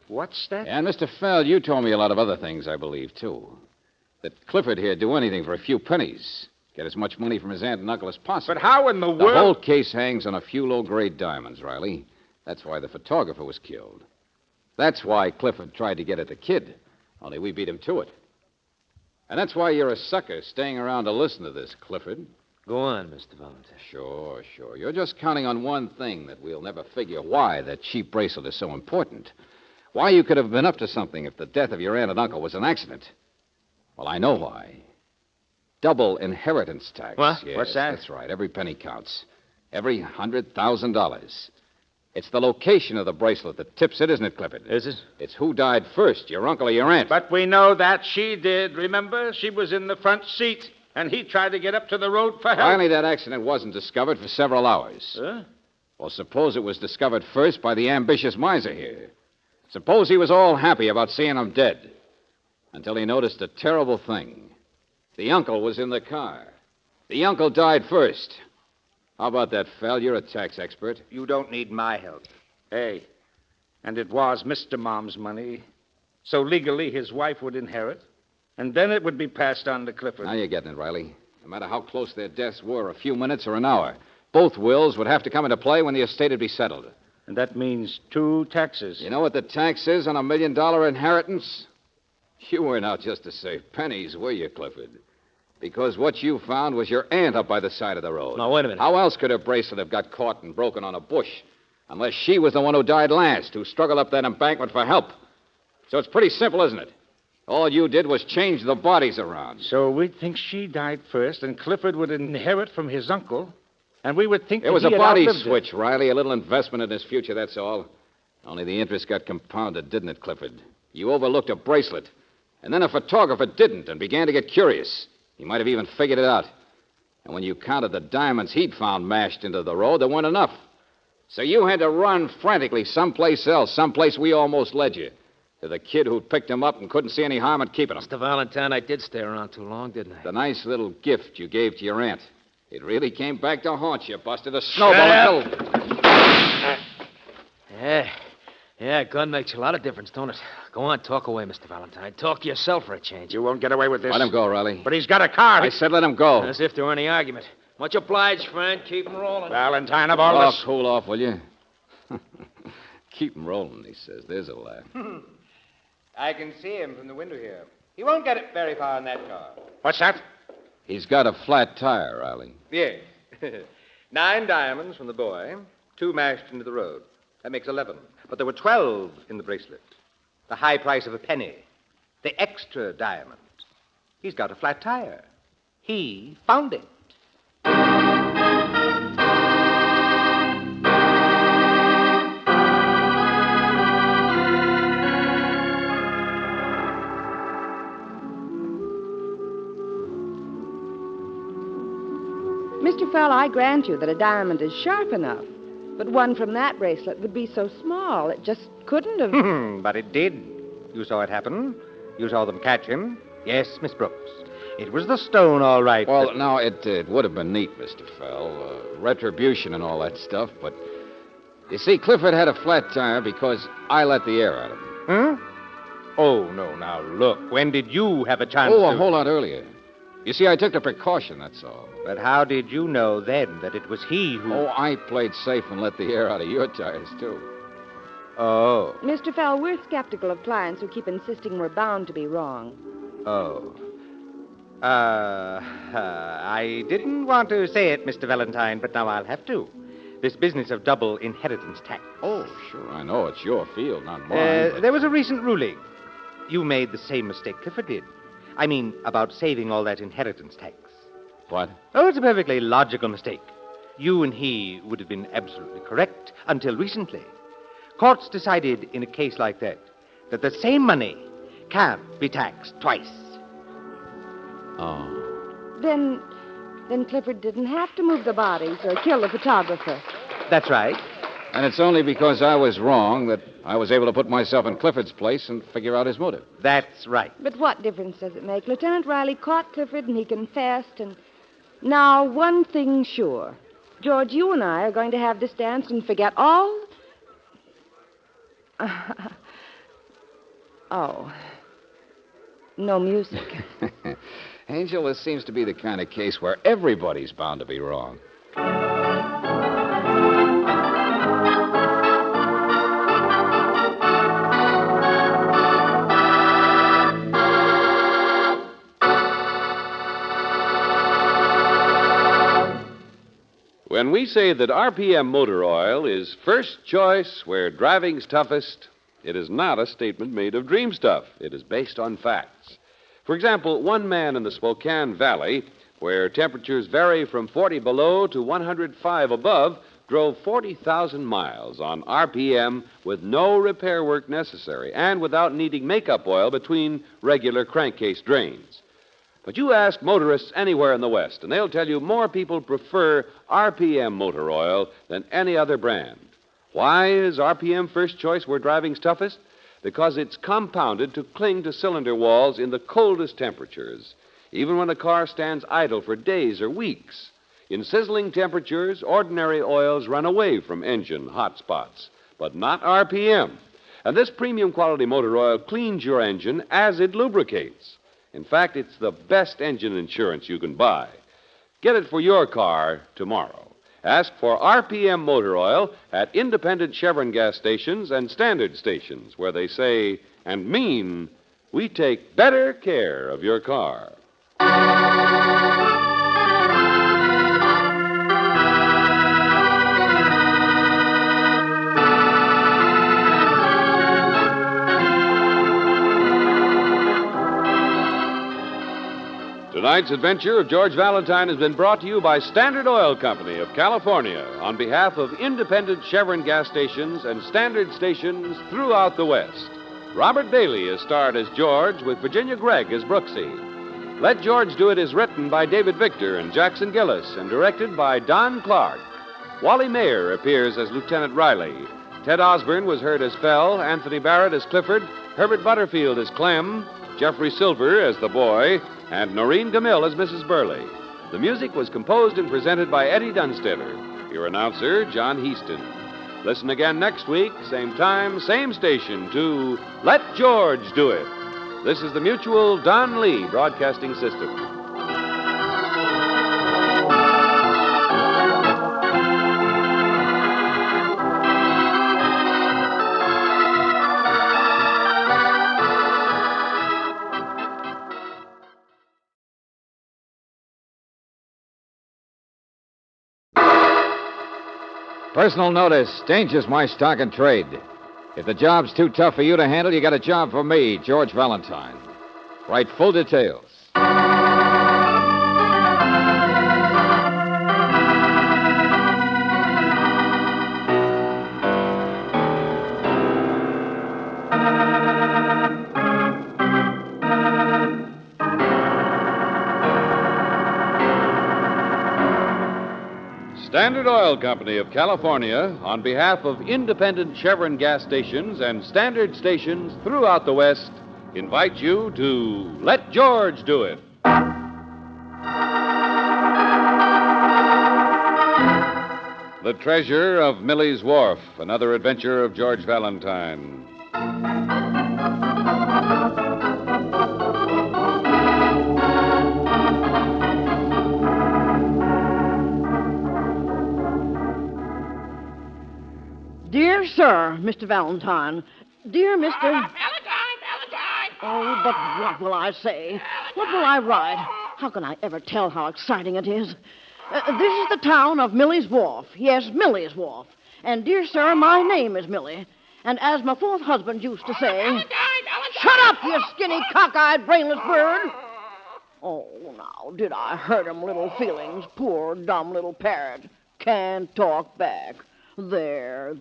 What's that? And, Mr. Feld, you told me a lot of other things, I believe, too. That Clifford here'd do anything for a few pennies. Get as much money from his aunt and uncle as possible. But how in the world... The whole case hangs on a few low-grade diamonds, Riley. That's why the photographer was killed. That's why Clifford tried to get at the kid. Only we beat him to it. And that's why you're a sucker staying around to listen to this, Clifford. Go on, Mr. Valentine. Sure. You're just counting on one thing that we'll never figure why that cheap bracelet is so important. Why you could have been up to something if the death of your aunt and uncle was an accident. Well, I know why. Double inheritance tax. What? Yes, What's that? That's right. Every penny counts. Every $100,000. It's the location of the bracelet that tips it, isn't it, Clifford? Is it? It's who died first, your uncle or your aunt. But we know that she did, remember? She was in the front seat, and he tried to get up to the road for help. Finally, that accident wasn't discovered for several hours. Huh? Well, suppose it was discovered first by the ambitious miser here. Suppose he was all happy about seeing him dead. Until he noticed a terrible thing. The uncle was in the car. The uncle died first. How about that, Fel? You're a tax expert. You don't need my help. Hey, and it was Mr. Mom's money. So legally his wife would inherit, and then it would be passed on to Clifford. Now you're getting it, Riley. No matter how close their deaths were, a few minutes or an hour, both wills would have to come into play when the estate would be settled. And that means 2 taxes. You know what the tax is on $1 million inheritance? You weren't out just to save pennies, were you, Clifford? Because what you found was your aunt up by the side of the road. Now, wait a minute. How else could her bracelet have got caught and broken on a bush? Unless she was the one who died last, who struggled up that embankment for help. So it's pretty simple, isn't it? All you did was change the bodies around. So we'd think she died first, and Clifford would inherit from his uncle, and we would think It was that a he had body outlived switch, Riley. A little investment in his future, that's all. Only the interest got compounded, didn't it, Clifford? You overlooked a bracelet. And then a photographer didn't and began to get curious. He might have even figured it out. And when you counted the diamonds he'd found mashed into the road, there weren't enough. So you had to run frantically someplace else, someplace we almost led you. To the kid who picked him up and couldn't see any harm in keeping him. Mr. Valentine, I did stay around too long, didn't I? The nice little gift you gave to your aunt. It really came back to haunt you, Buster. A snowball until... Yeah, a gun makes a lot of difference, don't it? Go on, talk away, Mr. Valentine. Talk to yourself for a change. You won't get away with this. Let him go, Riley. But he's got a car. I said let him go. As if there were any argument. Much obliged, friend. Keep him rolling. Valentine, of all this... Cool off, will you? Keep him rolling, he says. There's a laugh. I can see him from the window here. He won't get it very far in that car. What's that? He's got a flat tire, Riley. Yes. 9 diamonds from the boy, 2 mashed into the road. That makes 11. But there were 12 in the bracelet. The high price of a penny. The extra diamond. He's got a flat tire. He found it. Mr. Fell, I grant you that a diamond is sharp enough. But one from that bracelet would be so small, it just couldn't have... But it did. You saw it happen. You saw them catch him. Yes, Miss Brooks. It was the stone, all right. Well, now, it would have been neat, Mr. Fell. Retribution and all that stuff, but... You see, Clifford had a flat tire because I let the air out of him. Huh? Oh, no, now, look. When did you have a chance Oh, to... a whole lot earlier. You see, I took the precaution, that's all. But how did you know then that it was he who... Oh, I played safe and let the air out of your tires, too. Oh. Mr. Fell, we're skeptical of clients who keep insisting we're bound to be wrong. Oh. I didn't want to say it, Mr. Valentine, but now I'll have to. This business of double inheritance tax. Oh, sure, I know. It's your field, not mine. There was a recent ruling. You made the same mistake Clifford did. I mean, about saving all that inheritance tax. What? Oh, it's a perfectly logical mistake. You and he would have been absolutely correct until recently. Courts decided in a case like that the same money can't be taxed twice. Oh. Then Clifford didn't have to move the bodies or kill the photographer. That's right. And it's only because I was wrong that I was able to put myself in Clifford's place and figure out his motive. That's right. But what difference does it make? Lieutenant Riley caught Clifford and he confessed, and now one thing's sure. George, you and I are going to have this dance and forget all... Oh. No music. Angel, this seems to be the kind of case where everybody's bound to be wrong. When we say that RPM motor oil is first choice where driving's toughest, it is not a statement made of dream stuff. It is based on facts. For example, one man in the Spokane Valley, where temperatures vary from 40 below to 105 above, drove 40,000 miles on RPM with no repair work necessary and without needing makeup oil between regular crankcase drains. But you ask motorists anywhere in the West, and they'll tell you more people prefer RPM motor oil than any other brand. Why is RPM first choice where driving's toughest? Because it's compounded to cling to cylinder walls in the coldest temperatures, even when a car stands idle for days or weeks. In sizzling temperatures, ordinary oils run away from engine hot spots, but not RPM. And this premium quality motor oil cleans your engine as it lubricates. In fact, it's the best engine insurance you can buy. Get it for your car tomorrow. Ask for RPM motor oil at independent Chevron gas stations and standard stations where they say and mean, we take better care of your car. Tonight's adventure of George Valentine has been brought to you by Standard Oil Company of California on behalf of independent Chevron gas stations and standard stations throughout the West. Robert Bailey is starred as George with Virginia Gregg as Brooksy. Let George Do It is written by David Victor and Jackson Gillis and directed by Don Clark. Wally Mayer appears as Lieutenant Riley. Ted Osborne was heard as Fell, Anthony Barrett as Clifford, Herbert Butterfield as Clem, Jeffrey Silver as the boy, and Noreen DeMille as Mrs. Burley. The music was composed and presented by Eddie Dunstetter. Your announcer, John Heaston. Listen again next week, same time, same station, to Let George Do It. This is the Mutual Don Lee Broadcasting System. Personal notice. Danger's my stock and trade. If the job's too tough for you to handle, you got a job for me, George Valentine. Write full details. Standard Oil Company of California, on behalf of independent Chevron gas stations and standard stations throughout the West, invite you to Let George Do It. The Treasure of Millie's Wharf, another adventure of George Valentine. Dear Sir, Mr. Valentine. Dear Mr. Valentine! Oh, but what will I say? What will I write? How can I ever tell how exciting it is? This is the town of Millie's Wharf. Yes, Millie's Wharf. And, dear sir, my name is Millie. And as my fourth husband used to say... Valentine! Shut up, you skinny, cockeyed, brainless bird! Oh, now, did I hurt him, little feelings? Poor, dumb little parrot. Can't talk back. There,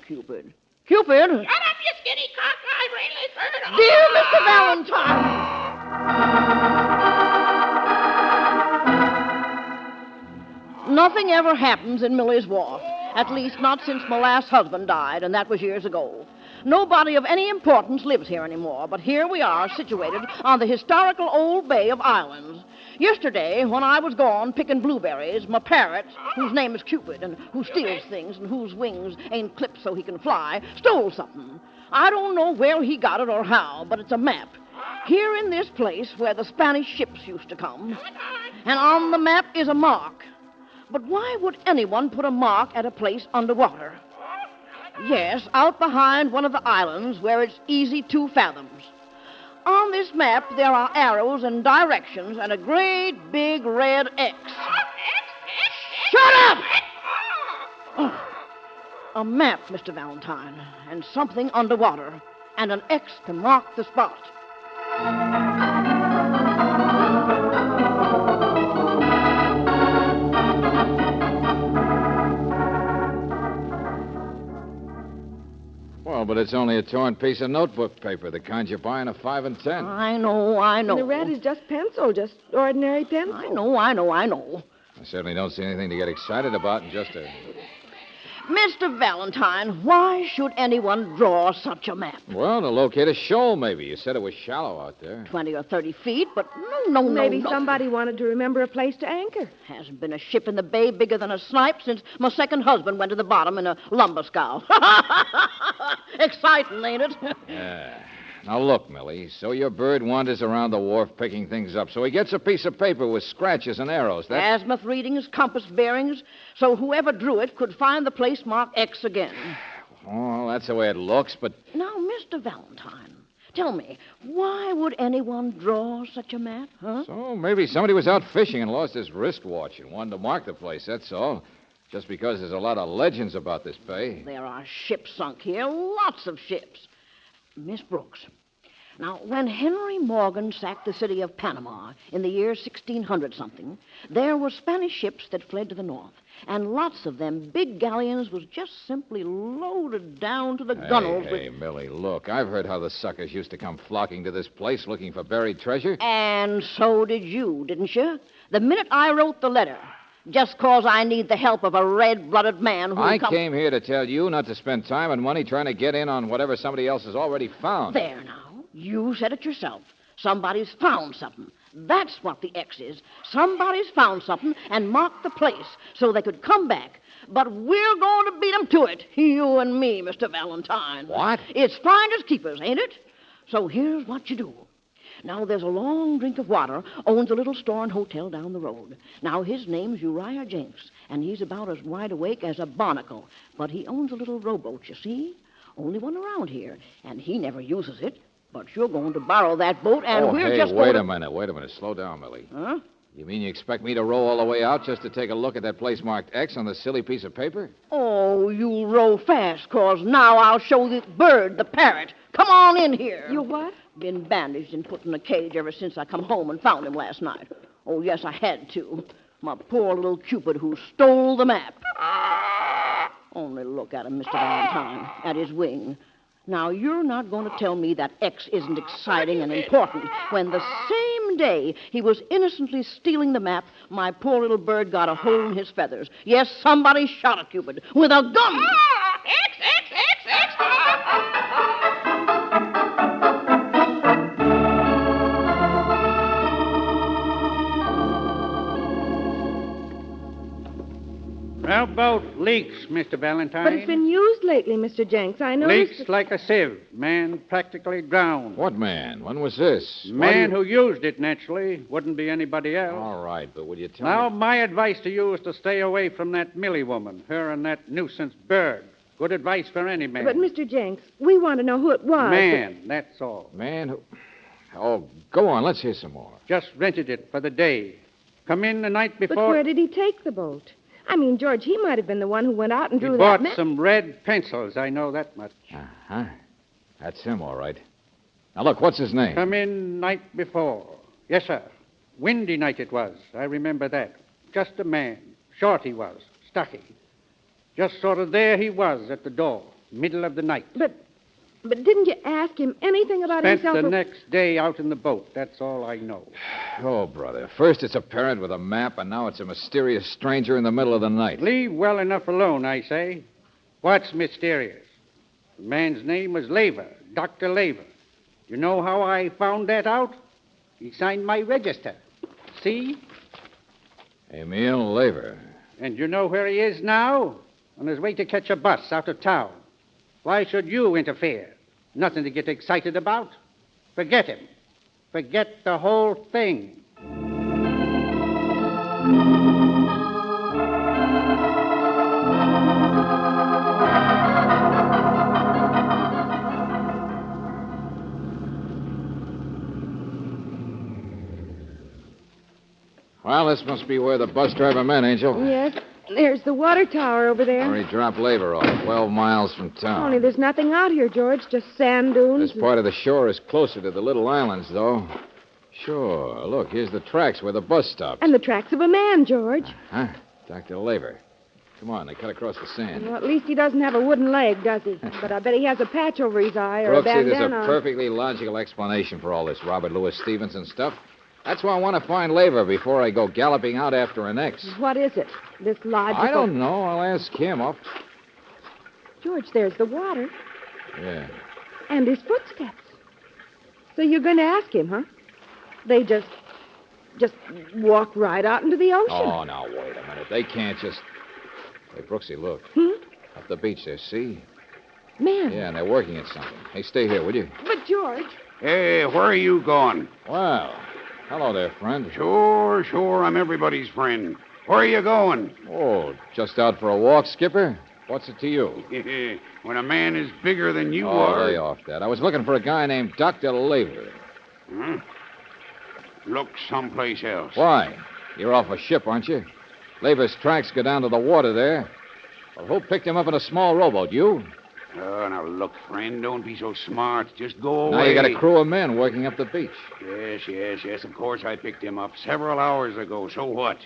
Cupid. Cupid! Shut up, you skinny, cockeyed, brainless bird! Dear Mr. Valentine! Nothing ever happens in Millie's Wharf. At least not since my last husband died, and that was years ago. Nobody of any importance lives here anymore, but here we are, situated on the historical old bay of islands. Yesterday, when I was gone picking blueberries, my parrot, whose name is Cupid, and who steals things and whose wings ain't clipped so he can fly, stole something. I don't know where he got it or how, but it's a map. Here in this place where the Spanish ships used to come. And on the map is a mark. But why would anyone put a mark at a place underwater? Yes, out behind one of the islands where it's easy 2 fathoms. On this map, there are arrows and directions and a great big red X. Shut up! Oh, a map, Mr. Valentine, and something underwater, and an X to mark the spot. Well, but it's only a torn piece of notebook paper, the kind you buy in a 5 and 10. I know. And the red is just pencil, just ordinary pencil. I know. I certainly don't see anything to get excited about in just a... Mr. Valentine, why should anyone draw such a map? Well, to locate a shoal, maybe. You said it was shallow out there. 20 or 30 feet, but no. Maybe somebody wanted to remember a place to anchor. Hasn't been a ship in the bay bigger than a snipe since my second husband went to the bottom in a lumber scow. Exciting, ain't it? Yeah. Now, look, Millie, so your bird wanders around the wharf picking things up, so he gets a piece of paper with scratches and arrows. Azimuth readings, compass bearings, so whoever drew it could find the place marked X again. Oh, that's the way it looks, but... Now, Mr. Valentine, tell me, why would anyone draw such a map, huh? So maybe somebody was out fishing and lost his wristwatch and wanted to mark the place, that's all. Just because there's a lot of legends about this bay. There are ships sunk here, lots of ships. Miss Brooks, now, when Henry Morgan sacked the city of Panama in the year 1600-something, there were Spanish ships that fled to the north, and lots of them big galleons was just simply loaded down to the gunnels with... Hey, Millie, look, I've heard how the suckers used to come flocking to this place looking for buried treasure. And so did you, didn't you? The minute I wrote the letter... Just 'cause I need the help of a red-blooded man who... I came here to tell you not to spend time and money trying to get in on whatever somebody else has already found. There now. You said it yourself. Somebody's found something. That's what the X is. Somebody's found something and marked the place so they could come back. But we're going to beat them to it, you and me, Mr. Valentine. What? It's finders keepers, ain't it? So here's what you do. Now, there's a long drink of water, owns a little store and hotel down the road. Now, his name's Uriah Jenks, and he's about as wide awake as a barnacle. But he owns a little rowboat, you see? Only one around here, and he never uses it. But you're going to borrow that boat, and we're just going wait to... a minute. Slow down, Millie. Huh? You mean you expect me to row all the way out just to take a look at that place marked X on the silly piece of paper? Oh, you'll row fast, 'cause now I'll show the bird, the parrot. Come on in here. You what? Been bandaged and put in a cage ever since I come home and found him last night. Oh, yes, I had to. My poor little Cupid who stole the map. Only look at him, Mr. Valentine, at his wing. Now, you're not going to tell me that X isn't exciting and important when the same day he was innocently stealing the map, my poor little bird got a hole in his feathers. Yes, somebody shot at Cupid with a gun. X. How about leaks, Mr. Valentine? But it's been used lately, Mr. Jenks. I noticed. Leaks like a sieve. Man practically drowned. What man? When was this? Man who used it, naturally. Wouldn't be anybody else. All right, but will you tell Now, me? my advice to you is to stay away from that Millie woman, her and that nuisance Berg. Good advice for any man. But, Mr. Jenks, we want to know who it was. Man, that's all. Man who... Oh, go on. Let's hear some more. Just rented it for the day. Come in the night before. But where did he take the boat? I mean, George, he might have been the one who went out and He drew bought that map. some red pencils. I know that much. Uh-huh. That's him, all right. Now, look, what's his name? Come in night before. Yes, sir. Windy night it was. I remember that. Just a man. Short he was. Stocky. Just sort of there he was at the door. Middle of the night. But didn't you ask him anything about Spent himself? the next day out in the boat. That's all I know. Oh, brother. First it's a parent with a map, and now it's a mysterious stranger in the middle of the night. Leave well enough alone, I say. What's mysterious? The man's name was Laver, Dr. Laver. You know how I found that out? He signed my register. See? Emil Laver. And you know where he is now? On his way to catch a bus out of town. Why should you interfere? Nothing to get excited about. Forget him. Forget the whole thing. Well, this must be where the bus driver meant, Angel. Yes. There's the water tower over there. Where he dropped Laver off, 12 miles from town. Only there's nothing out here, George. Just sand dunes. This part of the shore is closer to the little islands, though. Sure. Look, here's the tracks where the bus stops. And the tracks of a man, George. Huh? Dr. Laver. Come on, they cut across the sand. Well, at least he doesn't have a wooden leg, does he? But I bet he has a patch over his eye or a Brooksy, there's bandana. a perfectly logical explanation for all this Robert Louis Stevenson stuff. That's why I want to find Laver before I go galloping out after an ex. What is it? This logical... I don't know. I'll ask him. George, there's the water. Yeah. And his footsteps. So you're going to ask him, huh? They just walk right out into the ocean. Oh, now, wait a minute. They can't just... Hey, Brooksy, look. Up the beach there, see? Man. Yeah, and they're working at something. Hey, stay here, will you? But, George... Hey, where are you going? Well, hello there, friend. Sure, I'm everybody's friend. Where are you going? Oh, just out for a walk, Skipper? What's it to you? When a man is bigger than you Oh, are... lay off that. I was looking for a guy named Dr. Laver. Huh? Look someplace else. Why? You're off a ship, aren't you? Laver's tracks go down to the water there. Well, who picked him up in a small rowboat? You? Oh, now look, friend, don't be so smart. Just go away. Now you got a crew of men working up the beach. Yes, of course I picked him up several hours ago. So what?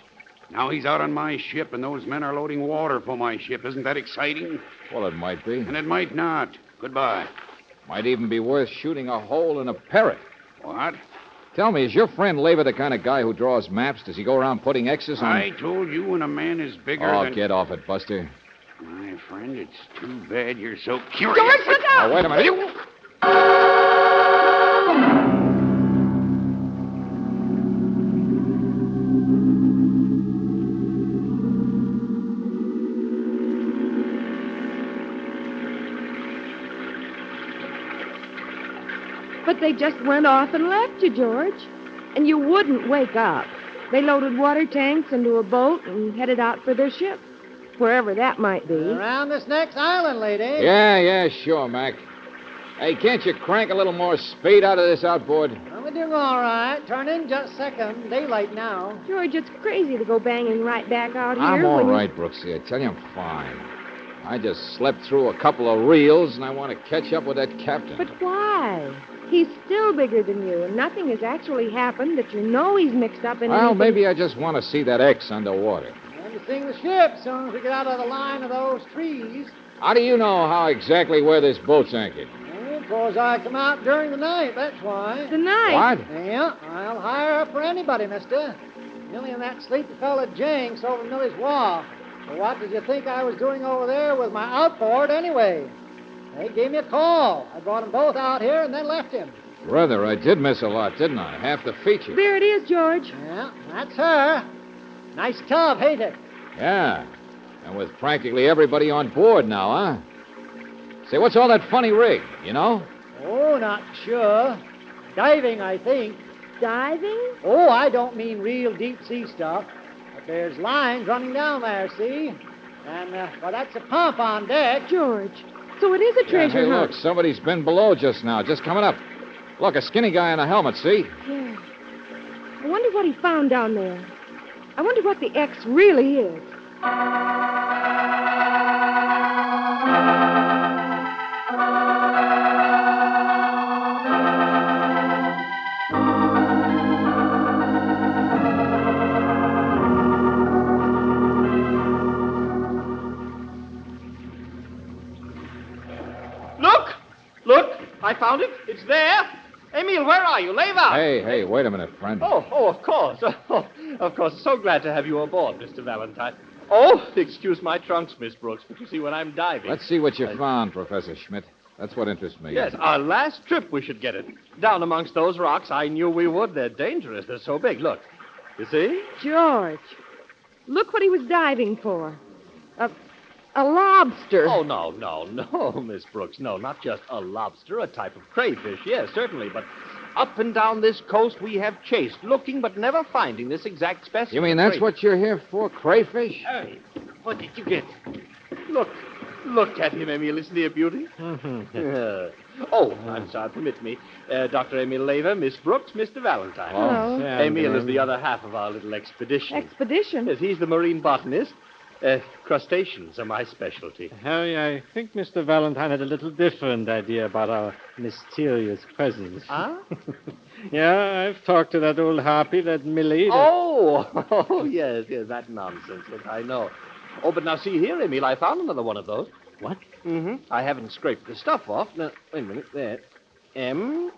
Now he's out on my ship, and those men are loading water for my ship. Isn't that exciting? Well, it might be. And it might not. Goodbye. Might even be worth shooting a hole in a parrot. What? Tell me, is your friend Laver the kind of guy who draws maps? Does he go around putting X's on... I told you when a man is bigger Oh, than... get off it, Buster. My friend, it's too bad you're so curious. George, look out! Oh, wait a minute. But they just went off and left you, George. And you wouldn't wake up. They loaded water tanks into a boat and headed out for their ship, wherever that might be. Around this next island, lady. Yeah, sure, Mac. Hey, can't you crank a little more speed out of this outboard? Well, we're doing all right. Turn in just a second. Daylight now. George, it's crazy to go banging right back out here. I'm all when you- right, Brooksy. I tell you, I'm fine. I just slept through a couple of reels, and I want to catch up with that captain. But why? He's still bigger than you, and nothing has actually happened that you know he's mixed up in Well, anything. maybe I just want to see that X underwater. And to sing the ship as soon as we get out of the line of those trees. How do you know how exactly where this boat's anchored? Because I come out during the night, that's why. The night? What? Yeah, I'll hire up for anybody, mister. Millie and that sleepy fella Jenks over Millie's Wharf. Well, what did you think I was doing over there with my outboard anyway? They gave me a call. I brought them both out here and then left him. Brother, I did miss a lot, didn't I? Half the feature. There it is, George. Yeah, that's her. Nice tub, ain't it? Yeah. And with practically everybody on board now, huh? Say, what's all that funny rig, you know? Oh, not sure. Diving, I think. Diving? Oh, I don't mean real deep-sea stuff. But there's lines running down there, see? And, well, that's a pump on deck. George, so it is a treasure Hey, hunt. look, somebody's been below just now, just coming up. Look, a skinny guy in a helmet, see? Yeah. I wonder what he found down there. I wonder what the X really is. Look, I found it. It's there. Emil, where are you? Lave out. Hey, wait a minute, friend. Oh, of course. Of course. So glad to have you aboard, Mr. Valentine. Oh, excuse my trunks, Miss Brooks, but you see, when I'm diving... Let's see what you found, Professor Schmidt. That's what interests me. Yes, our last trip we should get it. Down amongst those rocks, I knew we would. They're dangerous. They're so big. Look. You see? George, look what he was diving for. A lobster. Oh, no, Miss Brooks. No, not just a lobster, a type of crayfish. Yes, certainly. But up and down this coast we have chased, looking but never finding this exact specimen. You mean that's what you're here for, crayfish? Hey, what did you get? Look at him, Emil. Isn't he a beauty? Oh, I'm sorry. Permit me. Dr. Emil Leva, Miss Brooks, Mr. Valentine. Hello. Emil is the other half of our little expedition. Expedition? Yes, he's the marine botanist. Crustaceans are my specialty. Harry, I think Mr. Valentine had a little different idea about our mysterious presence. Huh? Yeah, I've talked to that old harpy, that Millie. Oh, yes, that nonsense. Look, I know. Oh, but now see here, Emil, I found another one of those. What? Mm-hmm. I haven't scraped the stuff off. Now, wait a minute. There. M-L...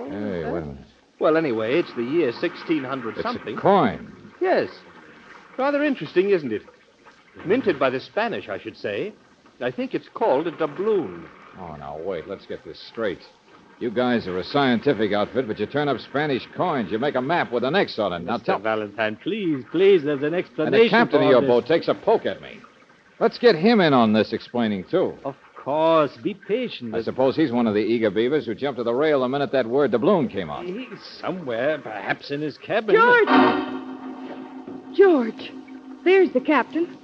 Hey, wait a minute. Well, anyway, it's the year 1600 It's something. a coin. Yes. Rather interesting, isn't it? Minted by the Spanish, I should say. I think it's called a doubloon. Oh, now, wait. Let's get this straight. You guys are a scientific outfit, but you turn up Spanish coins. You make a map with an X on it. Now, Mr. Valentine, please, there's an And explanation the captain for of your this. boat takes a poke at me. Let's get him in on this explaining, too. Of course, be patient. I suppose he's one of the eager beavers who jumped to the rail the minute that word doubloon came out. He's somewhere, perhaps in his cabin. George, there's the captain.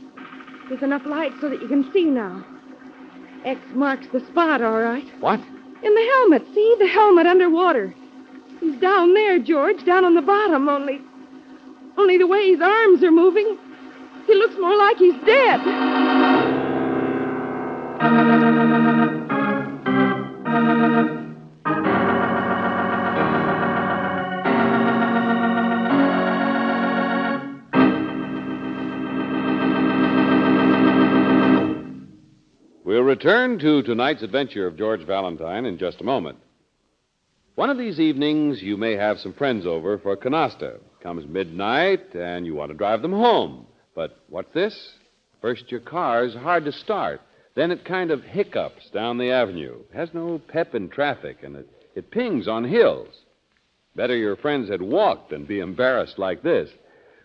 There's enough light so that you can see now. X marks the spot, all right. What? In the helmet. See? The helmet underwater. He's down there, George, down on the bottom, only the way his arms are moving, he looks more like he's dead. We'll return to tonight's adventure of George Valentine in just a moment. One of these evenings, you may have some friends over for canasta. Comes midnight, and you want to drive them home. But what's this? First, your car's hard to start. Then it kind of hiccups down the avenue. It has no pep in traffic, and it pings on hills. Better your friends had walked than be embarrassed like this.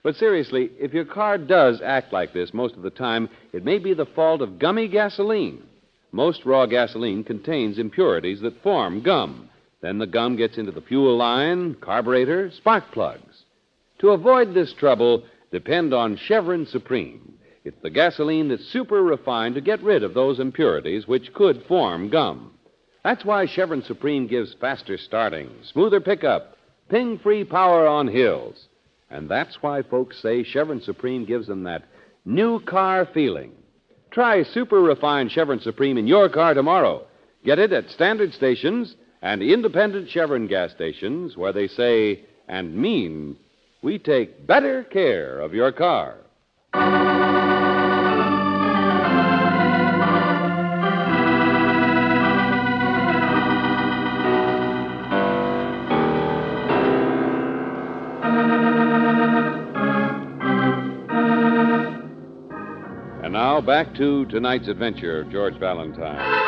But seriously, if your car does act like this most of the time, it may be the fault of gummy gasoline. Most raw gasoline contains impurities that form gum. Then the gum gets into the fuel line, carburetor, spark plugs. To avoid this trouble, depend on Chevron Supreme. It's the gasoline that's super refined to get rid of those impurities which could form gum. That's why Chevron Supreme gives faster starting, smoother pickup, ping-free power on hills. And that's why folks say Chevron Supreme gives them that new car feeling. Try super refined Chevron Supreme in your car tomorrow. Get it at standard stations and independent Chevron gas stations where they say and mean, we take better care of your car. And now back to tonight's adventure of George Valentine.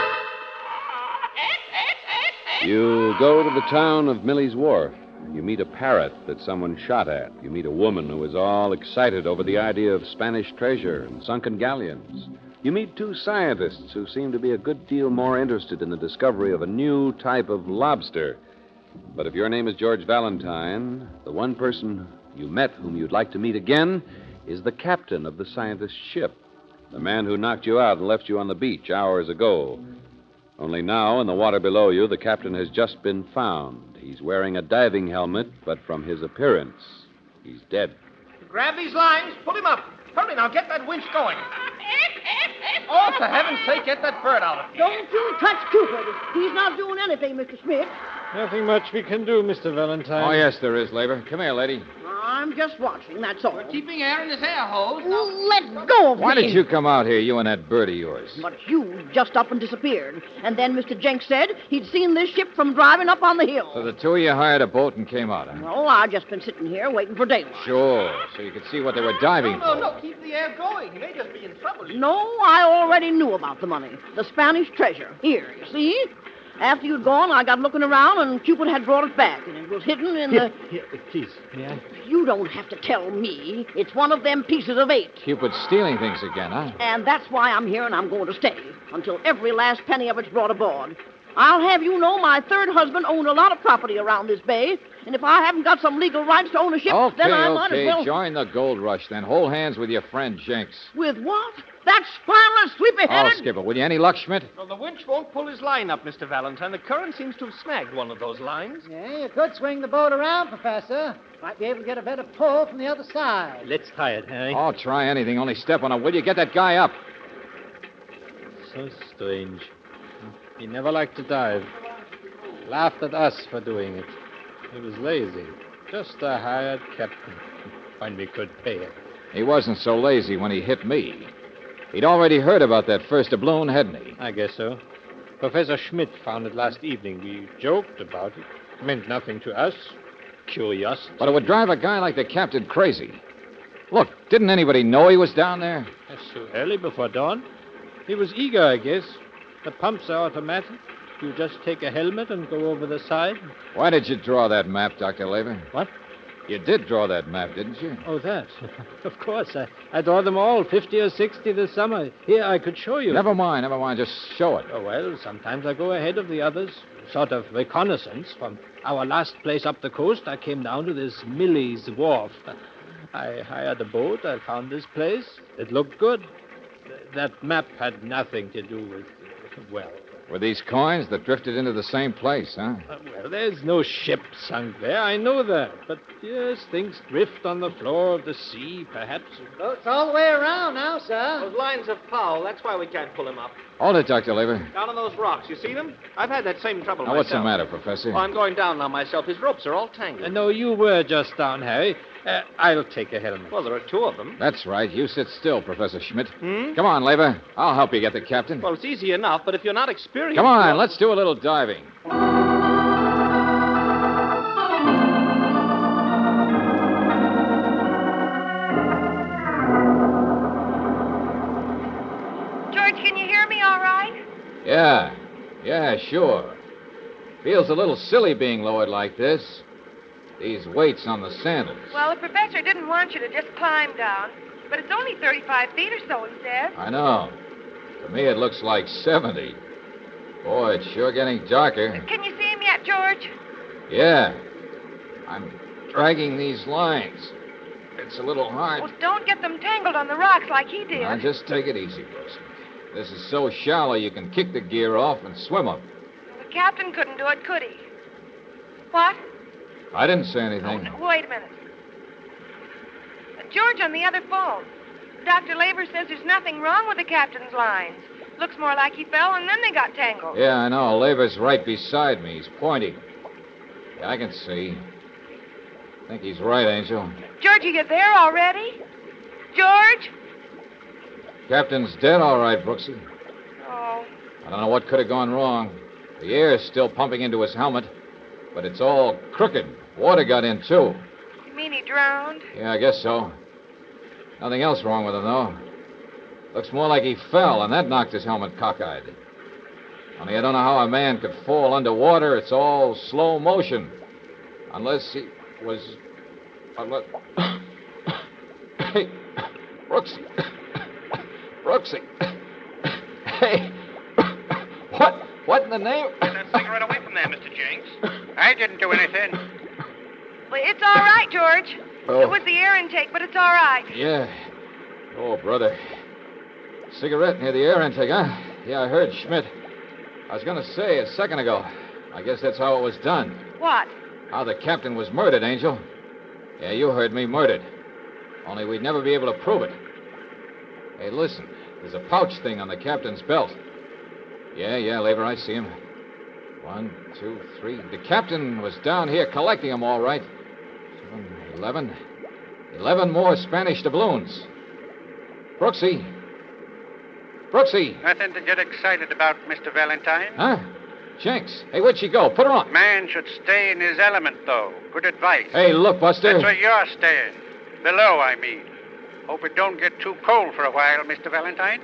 You go to the town of Millie's Wharf. You meet a parrot that someone shot at. You meet a woman who is all excited over the idea of Spanish treasure and sunken galleons. You meet two scientists who seem to be a good deal more interested in the discovery of a new type of lobster. But if your name is George Valentine, the one person you met whom you'd like to meet again is the captain of the scientist's ship, the man who knocked you out and left you on the beach hours ago. Only now, in the water below you, the captain has just been found. He's wearing a diving helmet, but from his appearance, he's dead. Grab these lines. Pull him up. Hurry now. Get that winch going. Oh, for heaven's sake, get that bird out of here. Don't you touch Cupid. He's not doing anything, Mr. Smith. Nothing much we can do, Mr. Valentine. Oh, yes, there is, Labor. Come here, lady. I'm just watching, that's all. We're keeping air in this air hose. Let go of me. Why did you come out here, you and that bird of yours? But you just up and disappeared. And then Mr. Jenks said he'd seen this ship from driving up on the hill. So the two of you hired a boat and came out, huh? Oh, I've just been sitting here waiting for daylight. Sure, so you could see what they were diving for. No, keep the air going. He may just be in trouble. No, I already knew about the money. The Spanish treasure. Here, you see? After you'd gone, I got looking around, and Cupid had brought it back, and it was hidden in the... Here, please, may I? You don't have to tell me. It's one of them pieces of 8. Cupid's stealing things again, huh? And that's why I'm here, and I'm going to stay until every last penny of it's brought aboard. I'll have you know my third husband owned a lot of property around this bay, and if I haven't got some legal rights to own a ship, then I might as well... Join the gold rush, then. Hold hands with your friend Jenks. With what? That spineless, sleepy-headed... Oh, Skipper, will you any luck, Schmidt? Well, the winch won't pull his line up, Mr. Valentine. The current seems to have snagged one of those lines. Yeah, you could swing the boat around, Professor. Might be able to get a better pull from the other side. Let's try it, Harry. Oh, try anything. Only step on it. Will you get that guy up? So strange. He never liked to dive. Laughed at us for doing it. He was lazy. Just a hired captain. When we could pay him. He wasn't so lazy when he hit me. He'd already heard about that first doubloon, hadn't he? I guess so. Professor Schmidt found it last evening. We joked about it. Meant nothing to us. Curiosity. But it would drive a guy like the captain crazy. Look, didn't anybody know he was down there? That's so early before dawn. He was eager, I guess. The pumps are automatic. You just take a helmet and go over the side. Why did you draw that map, Dr. Laver? What? You did draw that map, didn't you? Oh, that. Of course. I draw them all, 50 or 60 this summer. Here, I could show you. Never mind. Just show it. Oh, well, sometimes I go ahead of the others. Sort of reconnaissance. From our last place up the coast, I came down to this Millie's Wharf. I hired a boat. I found this place. It looked good. That map had nothing to do with, well... Were these coins that drifted into the same place, huh? Well, there's no ship sunk there. I know that. But, yes, things drift on the floor of the sea, perhaps. Boat's all the way around now, sir. Those lines have foul. That's why we can't pull him up. Hold it, Dr. Laver. Down on those rocks. You see them? I've had that same trouble Now, myself. what's the matter, Professor? Oh, I'm going down now myself. His ropes are all tangled. No, you were just down, Harry. I'll take a helmet. Well, there are 2 of them. That's right. You sit still, Professor Schmidt. Hmm? Come on, Laver. I'll help you get the captain. Well, it's easy enough, but if you're not experienced... Come on, let's do a little diving. George, can you hear me all right? Yeah, sure. Feels a little silly being lowered like this. These weights on the sandals. Well, the professor didn't want you to just climb down, but it's only 35 feet or so, he says. I know. To me, it looks like 70. Boy, it's sure getting darker. Can you see him yet, George? Yeah. I'm dragging these lines. It's a little hard. Well, don't get them tangled on the rocks like he did. Now, just take it easy, Brooks. This is so shallow you can kick the gear off and swim up. The captain couldn't do it, could he? What? I didn't say anything. Oh, wait a minute. George on the other phone. Dr. Laver says there's nothing wrong with the captain's lines. Looks more like he fell and then they got tangled. Yeah, I know. Laver's right beside me. He's pointing. Yeah, I can see. I think he's right, Angel. George, are you there already? George? Captain's dead, all right, Brooksy. Oh. I don't know what could have gone wrong. The air's still pumping into his helmet, but it's all crooked. Water got in, too. You mean he drowned? Yeah, I guess so. Nothing else wrong with him, though. Looks more like he fell, and that knocked his helmet cockeyed. Only I don't know how a man could fall underwater. It's all slow motion. Unless he was... Unless... Hey, Brooksy. Brooksy. Hey. What in the name... Get that cigarette away from there, Mr. Jenks. I didn't do anything. Well, it's all right, George. Oh. It was the air intake, but it's all right. Yeah. Oh, brother. Cigarette near the air intake, huh? Yeah, I heard Schmidt. I was going to say a second ago. I guess that's how it was done. What? How the captain was murdered, Angel. Yeah, you heard me, murdered. Only we'd never be able to prove it. Hey, listen. There's a pouch thing on the captain's belt. Yeah, Laver, I see him. 1, 2, 3. The captain was down here collecting them all right. 7, 11. 11 more Spanish doubloons. Brooksy. Brooksy. Nothing to get excited about, Mr. Valentine. Huh? Jenks. Hey, where'd she go? Put her on. Man should stay in his element, though. Good advice. Hey, look, Buster. That's where you're staying. Below, I mean. Hope it don't get too cold for a while, Mr. Valentine.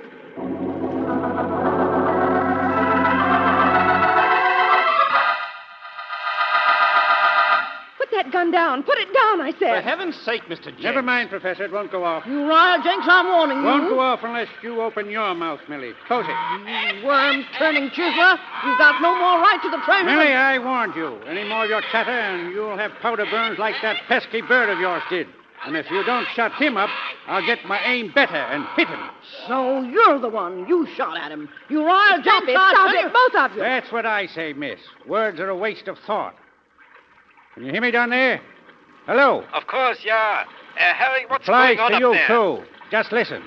Put that gun down. Put it down, I said. For heaven's sake, Mr. Jenks. Never mind, Professor. It won't go off. Uriah Jenks, I'm warning you. Won't go off unless you open your mouth, Millie. Close it. You worm-turning chiseler. You've got no more right to the treasure. Millie, I warned you. Any more of your chatter, and you'll have powder burns like that pesky bird of yours did. And if you don't shut him up, I'll get my aim better and hit him. So you're the one. You shot at him. Uriah Jenks, Stop it, both of you. That's what I say, miss. Words are a waste of thought. Can you hear me down there? Hello? Of course, yeah. Harry, what's Applies going on to up you, there? too. Just listen.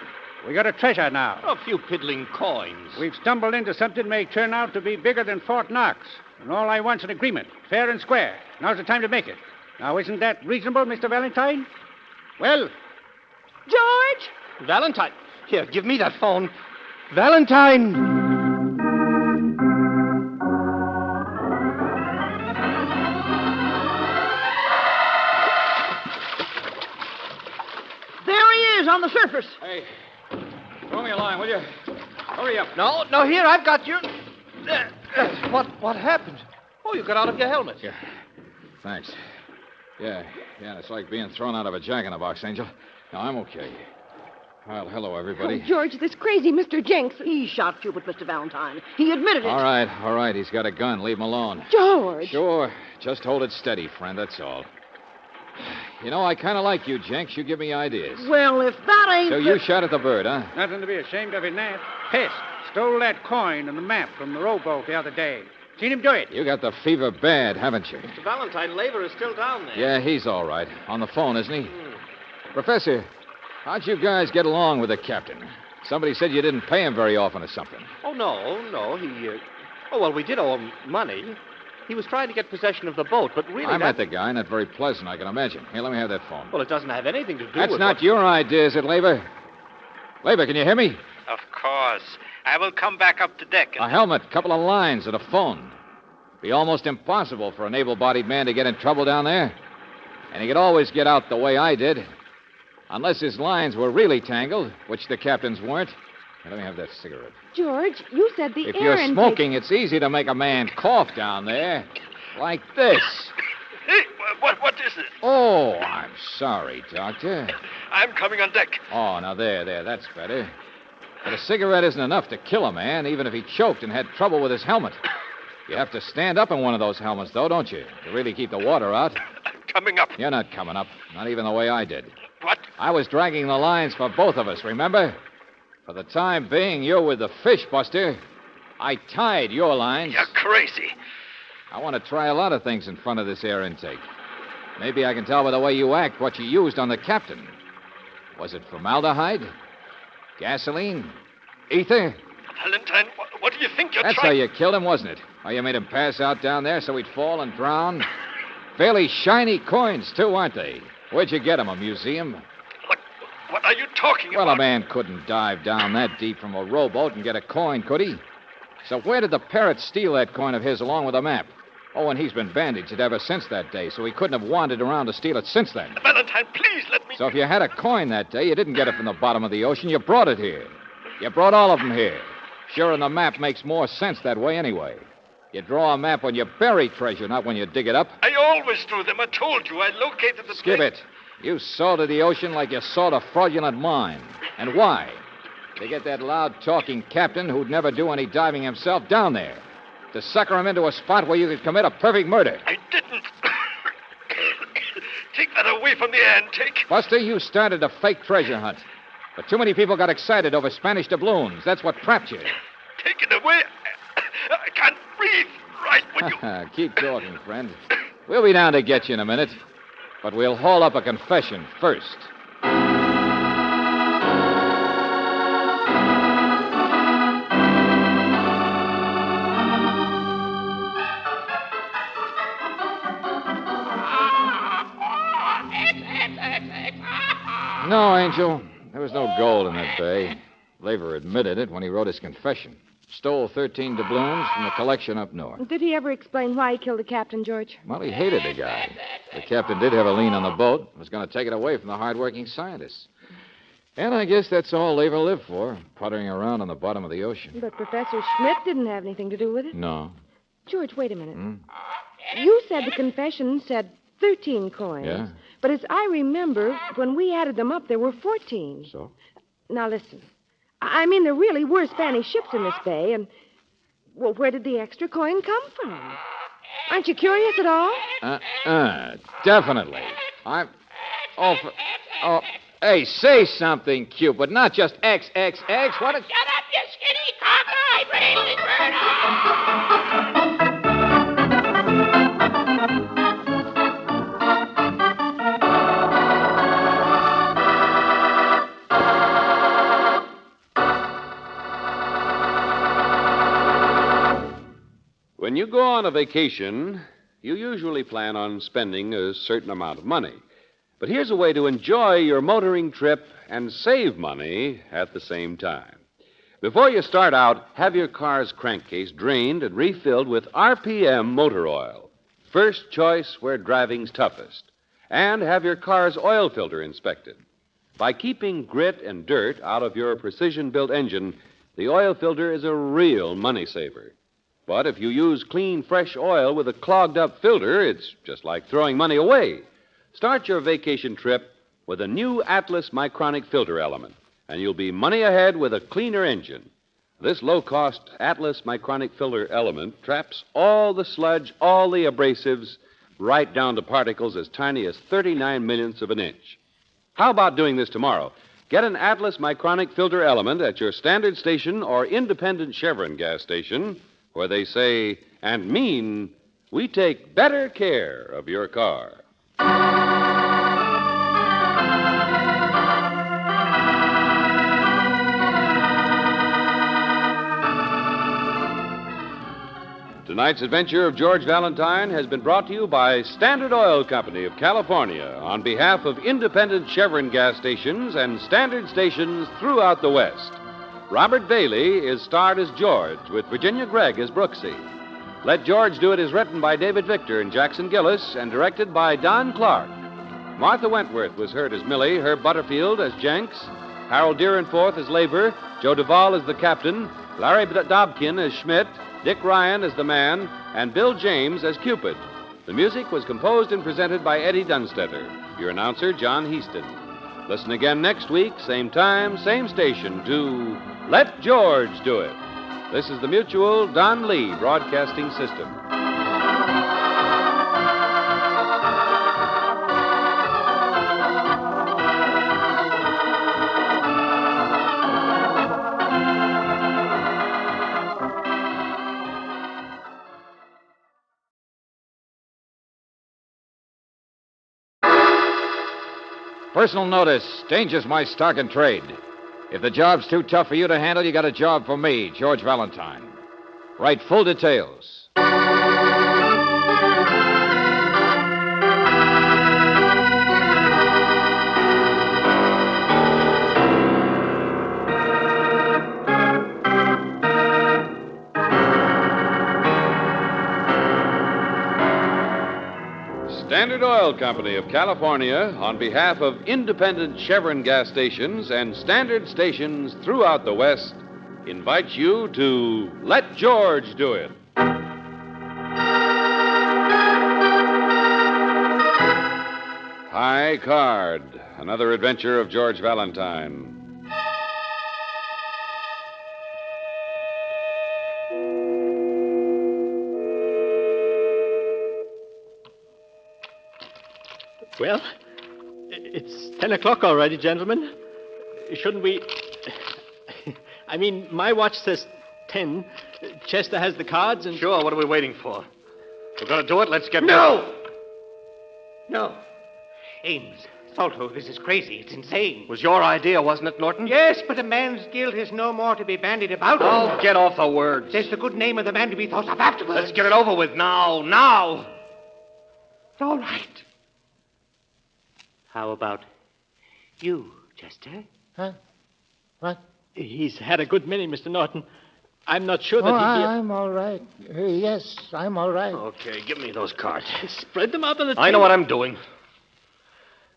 We got a treasure now. A few piddling coins. We've stumbled into something may turn out to be bigger than Fort Knox. And all I want's an agreement, fair and square. Now's the time to make it. Now, isn't that reasonable, Mr. Valentine? Well? George? Valentine. Here, give me that phone. Valentine! On the surface. Hey, throw me a line, will you? Hurry up. No, here, I've got you. What happened? Oh, you got out of your helmet. Yeah. Thanks. Yeah, it's like being thrown out of a jack-in-a-box, Angel. No, I'm okay. Well, hello, everybody. Oh, George, this crazy Mr. Jenks. He shot you with Mr. Valentine. He admitted it. All right. He's got a gun. Leave him alone. George. Sure. Just hold it steady, friend, that's all. You know, I kind of like you, Jenks. You give me ideas. Well, if that ain't... So you shot at the bird, huh? Nothing to be ashamed of in that. Pest. Stole that coin and the map from the rowboat the other day. Seen him do it. You got the fever bad, haven't you? Mr. Valentine, Laver is still down there. Yeah, he's all right. On the phone, isn't he? Professor, how'd you guys get along with the captain? Somebody said you didn't pay him very often or something. Oh, no. He, well, we did owe him money. He was trying to get possession of the boat, but really I met the guy, not very pleasant, I can imagine. Here, let me have that phone. Well, it doesn't have anything to do That's with... not your idea, is it, Laver? Laver, can you hear me? Of course. I will come back up to deck. A helmet, couple of lines, and a phone. Be almost impossible for an able-bodied man to get in trouble down there. And he could always get out the way I did. Unless his lines were really tangled, which the captain's weren't. Here, let me have that cigarette. George, you said the If air you're intake... smoking, it's easy to make a man cough down there. Like this. Hey, what is it? Oh, I'm sorry, Doctor. I'm coming on deck. Oh, now there, that's better. But a cigarette isn't enough to kill a man, even if he choked and had trouble with his helmet. You have to stand up in one of those helmets, though, don't you? To really keep the water out. I'm coming up. You're not coming up. Not even the way I did. What? I was dragging the lines for both of us, remember? For the time being, you're with the fish, Buster. I tied your lines. You're crazy. I want to try a lot of things in front of this air intake. Maybe I can tell by the way you act what you used on the captain. Was it formaldehyde? Gasoline? Ether? Valentine, what do you think you're That's trying... how you killed him, wasn't it? How you made him pass out down there so he'd fall and drown? Fairly shiny coins, too, aren't they? Where'd you get them, a museum? What are you talking Well, about? a man couldn't dive down that deep from a rowboat and get a coin, could he? So where did the parrot steal that coin of his along with a map? Oh, and he's been bandaged ever since that day, so he couldn't have wandered around to steal it since then. Valentine, please let me... So if you had a coin that day, you didn't get it from the bottom of the ocean. You brought it here. You brought all of them here. Sure, and the map makes more sense that way anyway. You draw a map when you bury treasure, not when you dig it up. I always do them. I told you. I located the Skip place. it. You salted the ocean like you sawed a fraudulent mine. And why? To get that loud-talking captain who'd never do any diving himself down there. To sucker him into a spot where you could commit a perfect murder. I didn't. Take that away from the antique. Buster, you started a fake treasure hunt. But too many people got excited over Spanish doubloons. That's what trapped you. Take it away. I can't breathe right when you... Keep talking, friend. We'll be down to get you in a minute. But we'll haul up a confession first. No, Angel. There was no gold in that bay. Laver admitted it when he wrote his confession. Stole 13 doubloons from the collection up north. Did he ever explain why he killed the captain, George? Well, he hated the guy. The captain did have a lien on the boat. Was going to take it away from the hard-working scientists. And I guess that's all Laver lived for, puttering around on the bottom of the ocean. But Professor Schmidt didn't have anything to do with it. No. George, wait a minute. You said the confession said 13 coins. Yeah? But as I remember, when we added them up, there were 14. So? Now, listen. I mean, there really were Spanish ships in this bay, and... Well, where did the extra coin come from? Aren't you curious at all? Definitely. I'm... Oh, hey, say something, Cupid, not just XXX. What a... Shut up, you skinny cocker! I raised it, Vernon! When you go on a vacation, you usually plan on spending a certain amount of money. But here's a way to enjoy your motoring trip and save money at the same time. Before you start out, have your car's crankcase drained and refilled with RPM motor oil. First choice where driving's toughest. And have your car's oil filter inspected. By keeping grit and dirt out of your precision-built engine, the oil filter is a real money saver. But if you use clean, fresh oil with a clogged-up filter, it's just like throwing money away. Start your vacation trip with a new Atlas Micronic filter element, and you'll be money ahead with a cleaner engine. This low-cost Atlas Micronic filter element traps all the sludge, all the abrasives, right down to particles as tiny as 39 millionths of an inch. How about doing this tomorrow? Get an Atlas Micronic filter element at your standard station or independent Chevron gas station, where they say and mean, we take better care of your car. Tonight's adventure of George Valentine has been brought to you by Standard Oil Company of California on behalf of independent Chevron gas stations and standard stations throughout the West. Robert Bailey is starred as George, with Virginia Gregg as Brooksy. Let George Do It is written by David Victor and Jackson Gillis and directed by Don Clark. Martha Wentworth was heard as Millie, Herb Butterfield as Jenks, Harold Deerenforth as Laver, Joe Duvall as the captain, Larry Dobkin as Schmidt, Dick Ryan as the man, and Bill James as Cupid. The music was composed and presented by Eddie Dunstetter. Your announcer, John Heaston. Listen again next week, same time, same station, to Let George Do It. This is the Mutual Don Lee Broadcasting System. Personal notice. Danger's my stock and trade. If the job's too tough for you to handle, you got a job for me, George Valentine. Write full details. Standard Oil Company of California, on behalf of independent Chevron gas stations and standard stations throughout the West, invites you to Let George Do It. High Card, another adventure of George Valentine. Well, it's 10 o'clock already, gentlemen. Shouldn't we... I mean, my watch says 10. Chester has the cards and... Sure, what are we waiting for? We're going to do it, let's get... No! No. Ames, Salto, this is crazy. It's insane. It was your idea, wasn't it, Norton? Yes, but a man's guilt is no more to be bandied about. Oh, get off the words. There's the good name of the man to be thought of afterwards. Let's get it over with now. Now! All right. How about you, Chester? Huh? What? He's had a good many, Mr. Norton. I'm not sure that I'm all right. Yes, I'm all right. Okay, give me those cards. Spread them out on the table. I know what I'm doing.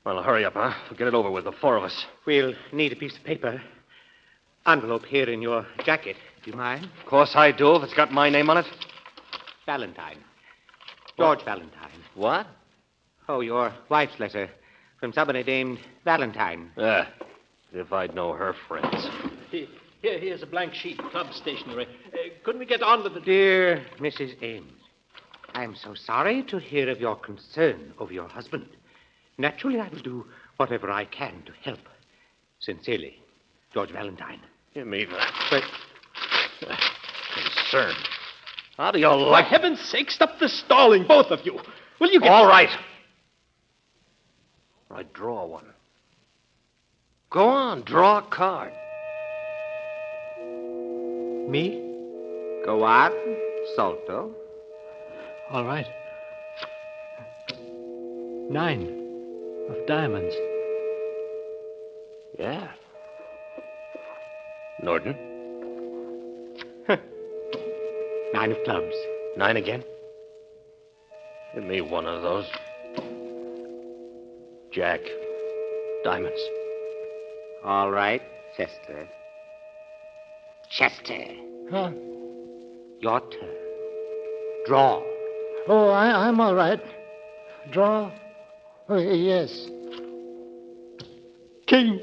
Well, hurry up, huh? We'll get it over with, the four of us. We'll need a piece of paper. Envelope here in your jacket. Do you mind? Of course I do, if it's got my name on it. Valentine. George Valentine. What? Oh, your wife's letter. From somebody named Valentine. If I'd know her friends. Here's a blank sheet, club stationery. Couldn't we get on with the... Dear Mrs. Ames, I am so sorry to hear of your concern over your husband. Naturally, I will do whatever I can to help. Sincerely, George Valentine. Give me that. But... Concern. How do you For like... heaven's sake, stop the stalling, both of you. Will you get... All right. I draw one. Go on, draw a card. Me? Go on, Salto. All right. 9 of diamonds. Yeah. Norton? 9 of clubs. 9 again? Give me one of those. Jack. Diamonds. All right, Chester. Chester. Huh? Your turn. Draw. Oh, I'm all right. Draw? Oh, yes. King.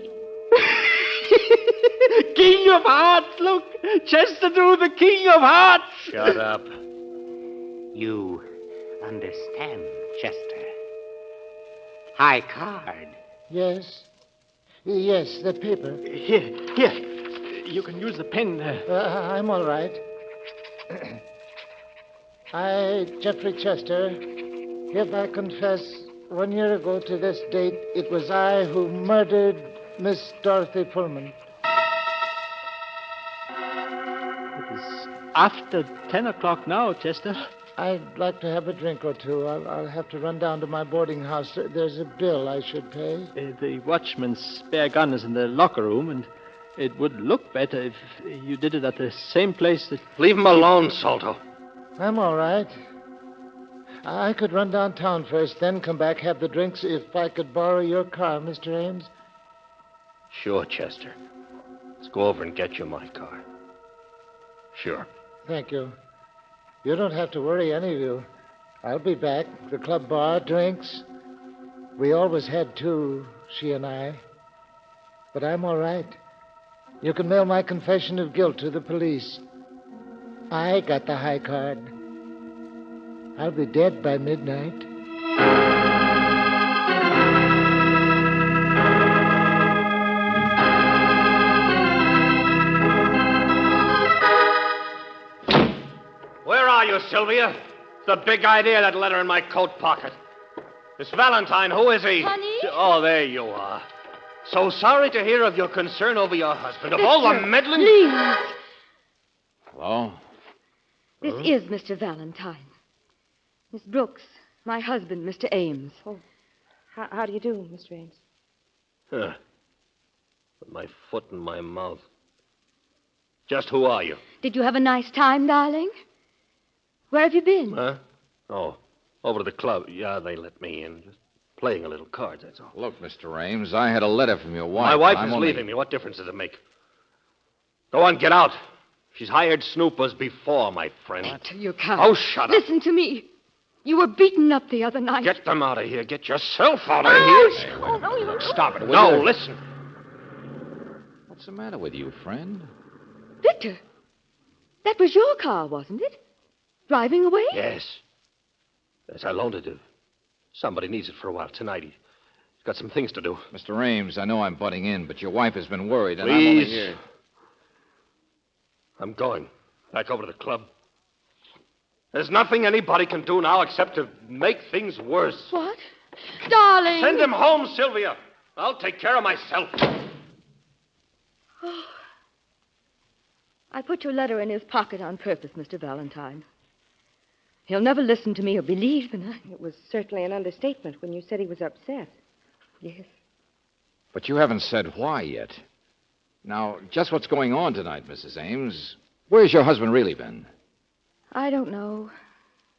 King of hearts, look. Chester drew the king of hearts. Shut up. You understand, Chester. High card. Yes. Yes, the paper. Here. You can use the pen there. I'm all right. I, Jeffrey Chester, hereby confess 1 year ago to this date, it was I who murdered Miss Dorothy Pullman. It is after 10 o'clock now, Chester. I'd like to have a drink or two. I'll have to run down to my boarding house. There's a bill I should pay. The watchman's spare gun is in the locker room, and it would look better if you did it at the same place that... Leave him alone, Salto. I'm all right. I could run downtown first, then come back, have the drinks, if I could borrow your car, Mr. Ames. Sure, Chester. Let's go over and get you my car. Sure. Thank you. You don't have to worry, any of you. I'll be back. The club bar, drinks. We always had two, she and I. But I'm all right. You can mail my confession of guilt to the police. I got the high card. I'll be dead by midnight. Where are you, Sylvia? It's the big idea, that letter in my coat pocket. Miss Valentine, who is he? Honey? Oh, there you are. So sorry to hear of your concern over your husband. Of all the meddling... Please. Hello? This is Mr. Valentine. Miss Brooks, my husband, Mr. Ames. Oh, how do you do, Mr. Ames? Huh. With my foot in my mouth. Just who are you? Did you have a nice time, darling? Where have you been? Huh? Oh, over to the club. Yeah, they let me in. Just playing a little cards, that's all. Look, Mr. Ames, I had a letter from your wife. My wife I'm is only... leaving me. What difference does it make? Go on, get out. She's hired snoopers before, my friend. You can't. Oh, shut up. Listen to me. You were beaten up the other night. Get them out of here. Get yourself out of Ouch! here. Oh, no, you... Stop it. Will No, you? listen. What's the matter with you, friend? Victor, that was your car, wasn't it? Driving away? Yes. Yes, I loaned it to somebody needs it for a while tonight. He's got some things to do. Mr. Ames, I know I'm butting in, but your wife has been worried, and I'm only Please. here. I'm going back over to the club. There's nothing anybody can do now except to make things worse. What? Darling! Send him home, Sylvia. I'll take care of myself. Oh. I put your letter in his pocket on purpose, Mr. Valentine. He'll never listen to me or believe, and It was certainly an understatement when you said he was upset. Yes. But you haven't said why yet. Now, just what's going on tonight, Mrs. Ames? Where's your husband really been? I don't know.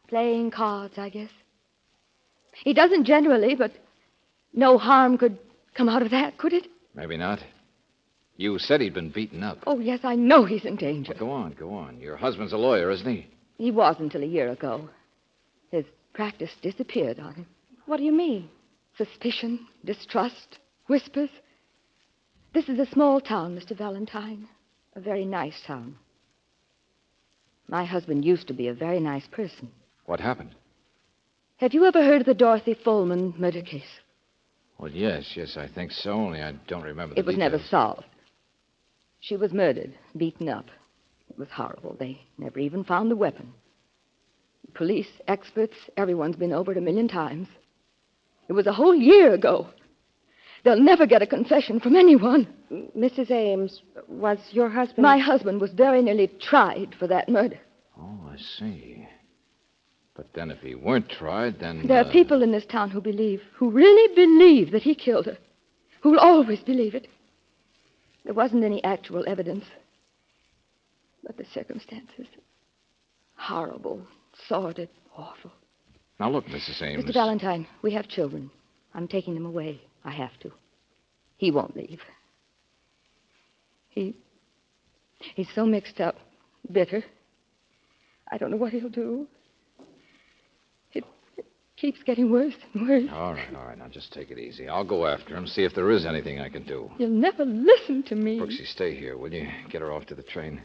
Playing cards, I guess. He doesn't generally, but no harm could come out of that, could it? Maybe not. You said he'd been beaten up. Oh, yes, I know he's in danger. Well, go on. Your husband's a lawyer, isn't he? He was until a year ago. His practice disappeared on him. What do you mean? Suspicion, distrust, whispers. This is a small town, Mr. Valentine. A very nice town. My husband used to be a very nice person. What happened? Have you ever heard of the Dorothy Fulman murder case? Well, yes, I think so, only I don't remember the It was details. never solved. She was murdered, beaten up. It was horrible. They never even found the weapon. Police, experts, everyone's been over it 1,000,000 times. It was a whole year ago. They'll never get a confession from anyone. Mrs. Ames, was your husband... My husband was very nearly tried for that murder. Oh, I see. But then if he weren't tried, then... There are people in this town who really believe that he killed her. Who'll always believe it. There wasn't any actual evidence. But the circumstances... horrible, sordid, awful. Now, look, Mrs. Ames... Mr. Valentine, we have children. I'm taking them away. I have to. He won't leave. He's so mixed up, bitter. I don't know what he'll do. It keeps getting worse and worse. All right. Now, just take it easy. I'll go after him, see if there is anything I can do. You'll never listen to me. Brooksy, stay here, will you? Get her off to the train.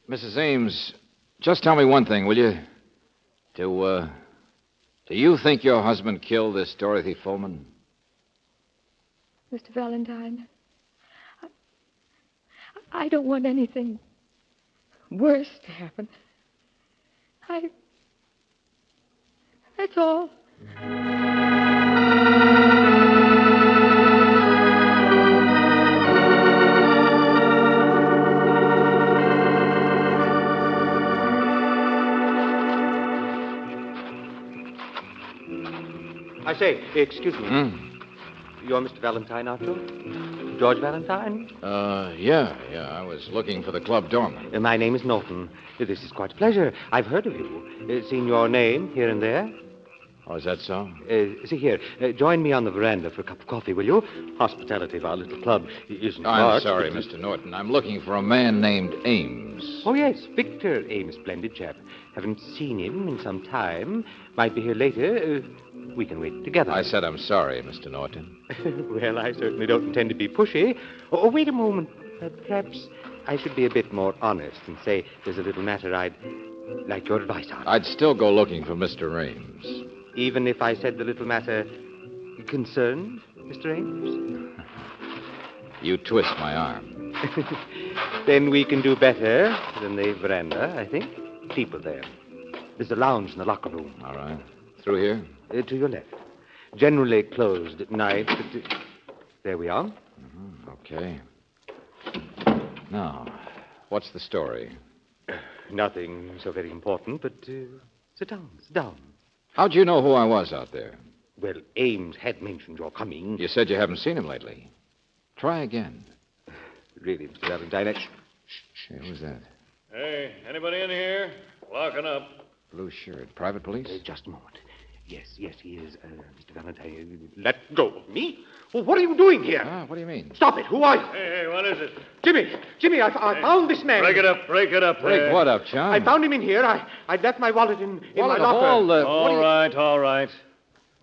Mrs. Ames, just tell me one thing, will you? Do you think your husband killed this Dorothy Fulman? Mr. Valentine, I don't want anything worse to happen. That's all. I say, excuse me. You're Mr. Valentine, aren't you? George Valentine? Yeah. I was looking for the club doorman. My name is Norton. This is quite a pleasure. I've heard of you. Seen your name here and there. Oh, is that so? See here. Join me on the veranda for a cup of coffee, will you? Hospitality of our little club isn't I'm much, sorry, but- Mr. Norton. I'm looking for a man named Ames. Oh, yes, Victor Ames, splendid chap. Haven't seen him in some time. Might be here later. We can wait together. I said I'm sorry, Mr. Norton. Well, I certainly don't intend to be pushy. Oh, wait a moment. Perhaps I should be a bit more honest and say there's a little matter I'd like your advice on. I'd still go looking for Mr. Ames. Even if I said the little matter concerned Mr. Ames? You twist my arm. Then we can do better than the veranda, I think. People there. There's a lounge in the locker room. All right. Through here? To your left. Generally closed at night, but... there we are. Okay. Now, what's the story? Nothing so very important, but sit down, sit down. How'd you know who I was out there? Well, Ames had mentioned your coming. You said you haven't seen him lately. Try again. Really, Mr. Valentine, Hey, who's that? Hey, anybody in here? Locking up. Blue shirt. Private police? Just a moment. Yes, he is. Mr. Valentine, let go of me. Well, what are you doing here? What do you mean? Stop it. Who are you? Hey, what is it? Jimmy, I found this man. Break it up. Break what up, John? I found him in here. I left my wallet in my locker. All right.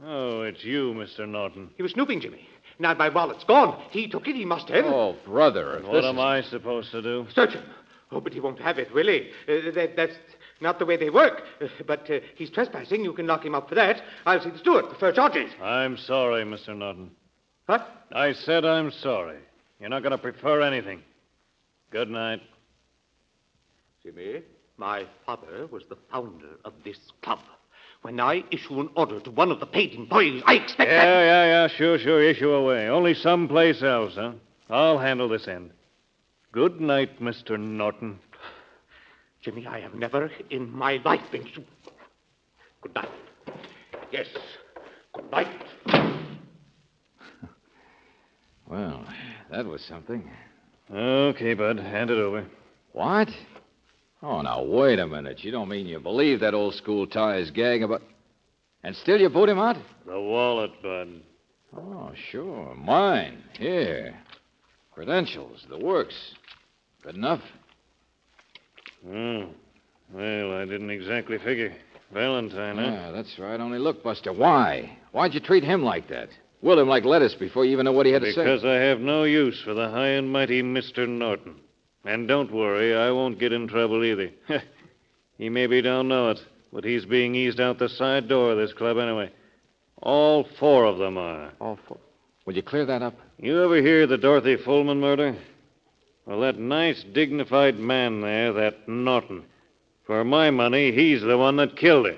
Oh, it's you, Mr. Norton. He was snooping, Jimmy. Now my wallet's gone. He took it. He must have. Oh, brother. And what am I supposed to do? Search him. Oh, but he won't have it, will he? That's not the way they work. But he's trespassing. You can lock him up for that. I'll see the steward for charges. I'm sorry, Mr. Norton. What? I said I'm sorry. You're not going to prefer anything. Good night. Jimmy, my father was the founder of this club. When I issue an order to one of the paid employees, I expect that... Yeah, sure. Issue away. Only someplace else, huh? I'll handle this end. Good night, Mr. Norton. Jimmy, I have never in my life been... Good night. Yes, good night. Well, that was something. Okay, Bud. Hand it over. What? Oh, now, wait a minute. You don't mean you believe that old school tie's gag about... And still you boot him out? The wallet, Bud. Oh, sure. Mine. Here. Credentials, the works. Good enough? Oh. Well, I didn't exactly figure. Valentine, huh? Yeah, that's right. Only look, Buster, why? Why'd you treat him like that? Will him like lettuce before you even know what he had to say? Because I have no use for the high and mighty Mr. Norton. And don't worry, I won't get in trouble either. He maybe don't know it, but he's being eased out the side door of this club anyway. All 4 of them are. All 4? Will you clear that up? You ever hear the Dorothy Fullman murder? Well, that nice, dignified man there, that Norton. For my money, he's the one that killed her.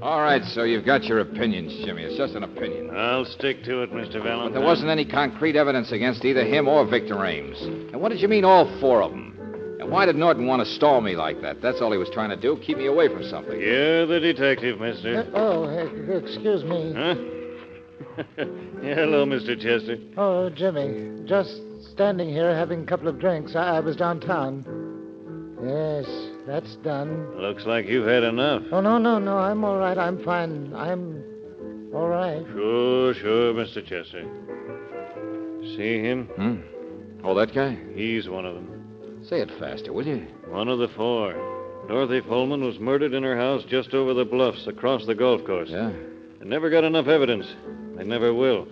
All right, so you've got your opinions, Jimmy. It's just an opinion. I'll stick to it, Mr. Valentine. But there wasn't any concrete evidence against either him or Victor Ames. And what did you mean, all 4 of them? And why did Norton want to stall me like that? That's all he was trying to do, keep me away from something. You're the detective, mister. Excuse me. Huh? Hello, Mr. Chester. Oh, Jimmy. Just standing here having a couple of drinks. I was downtown. Yes, that's done. Looks like you've had enough. Oh, no. I'm all right. I'm fine. I'm all right. Sure, Mr. Chester. See him? Oh, that guy? He's one of them. Say it faster, will you? One of the 4. Dorothy Fullman was murdered in her house just over the bluffs across the golf course. Yeah? They never got enough evidence. They never will.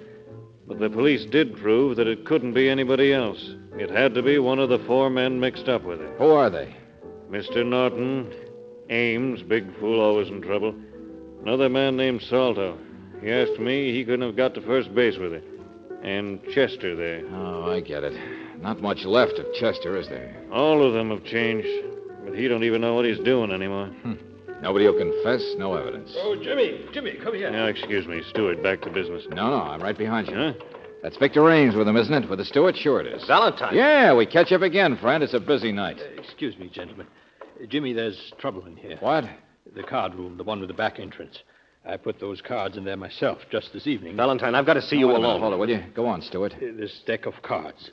But the police did prove that it couldn't be anybody else. It had to be one of the 4 men mixed up with her. Who are they? Mr. Norton, Ames, big fool, always in trouble. Another man named Salto. He asked me he couldn't have got to first base with her. And Chester there. Oh, I get it. Not much left of Chester, is there? All of them have changed. But he don't even know what he's doing anymore. Nobody will confess, no evidence. Oh, Jimmy, come here. Now, excuse me, Stewart, back to business. No, I'm right behind you. Huh? That's Victor Ames with him, isn't it? With the steward? Sure it is. Valentine? Yeah, we catch up again, friend. It's a busy night. Excuse me, gentlemen. Jimmy, there's trouble in here. What? The card room, the one with the back entrance. I put those cards in there myself just this evening. Valentine, I've got to see you alone. Hold it, will you? Go on, Stewart. This deck of cards.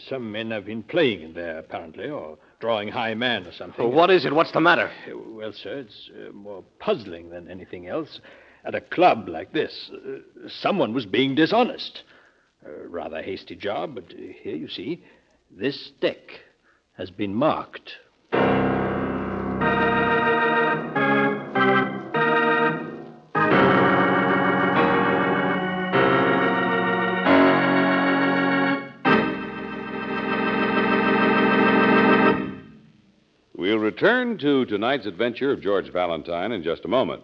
Some men have been playing in there, apparently, or drawing high man or something. Well, what is it? What's the matter? Well, sir, it's more puzzling than anything else. At a club like this, someone was being dishonest. A rather hasty job, but here you see, this deck has been marked. We'll return to tonight's adventure of George Valentine in just a moment.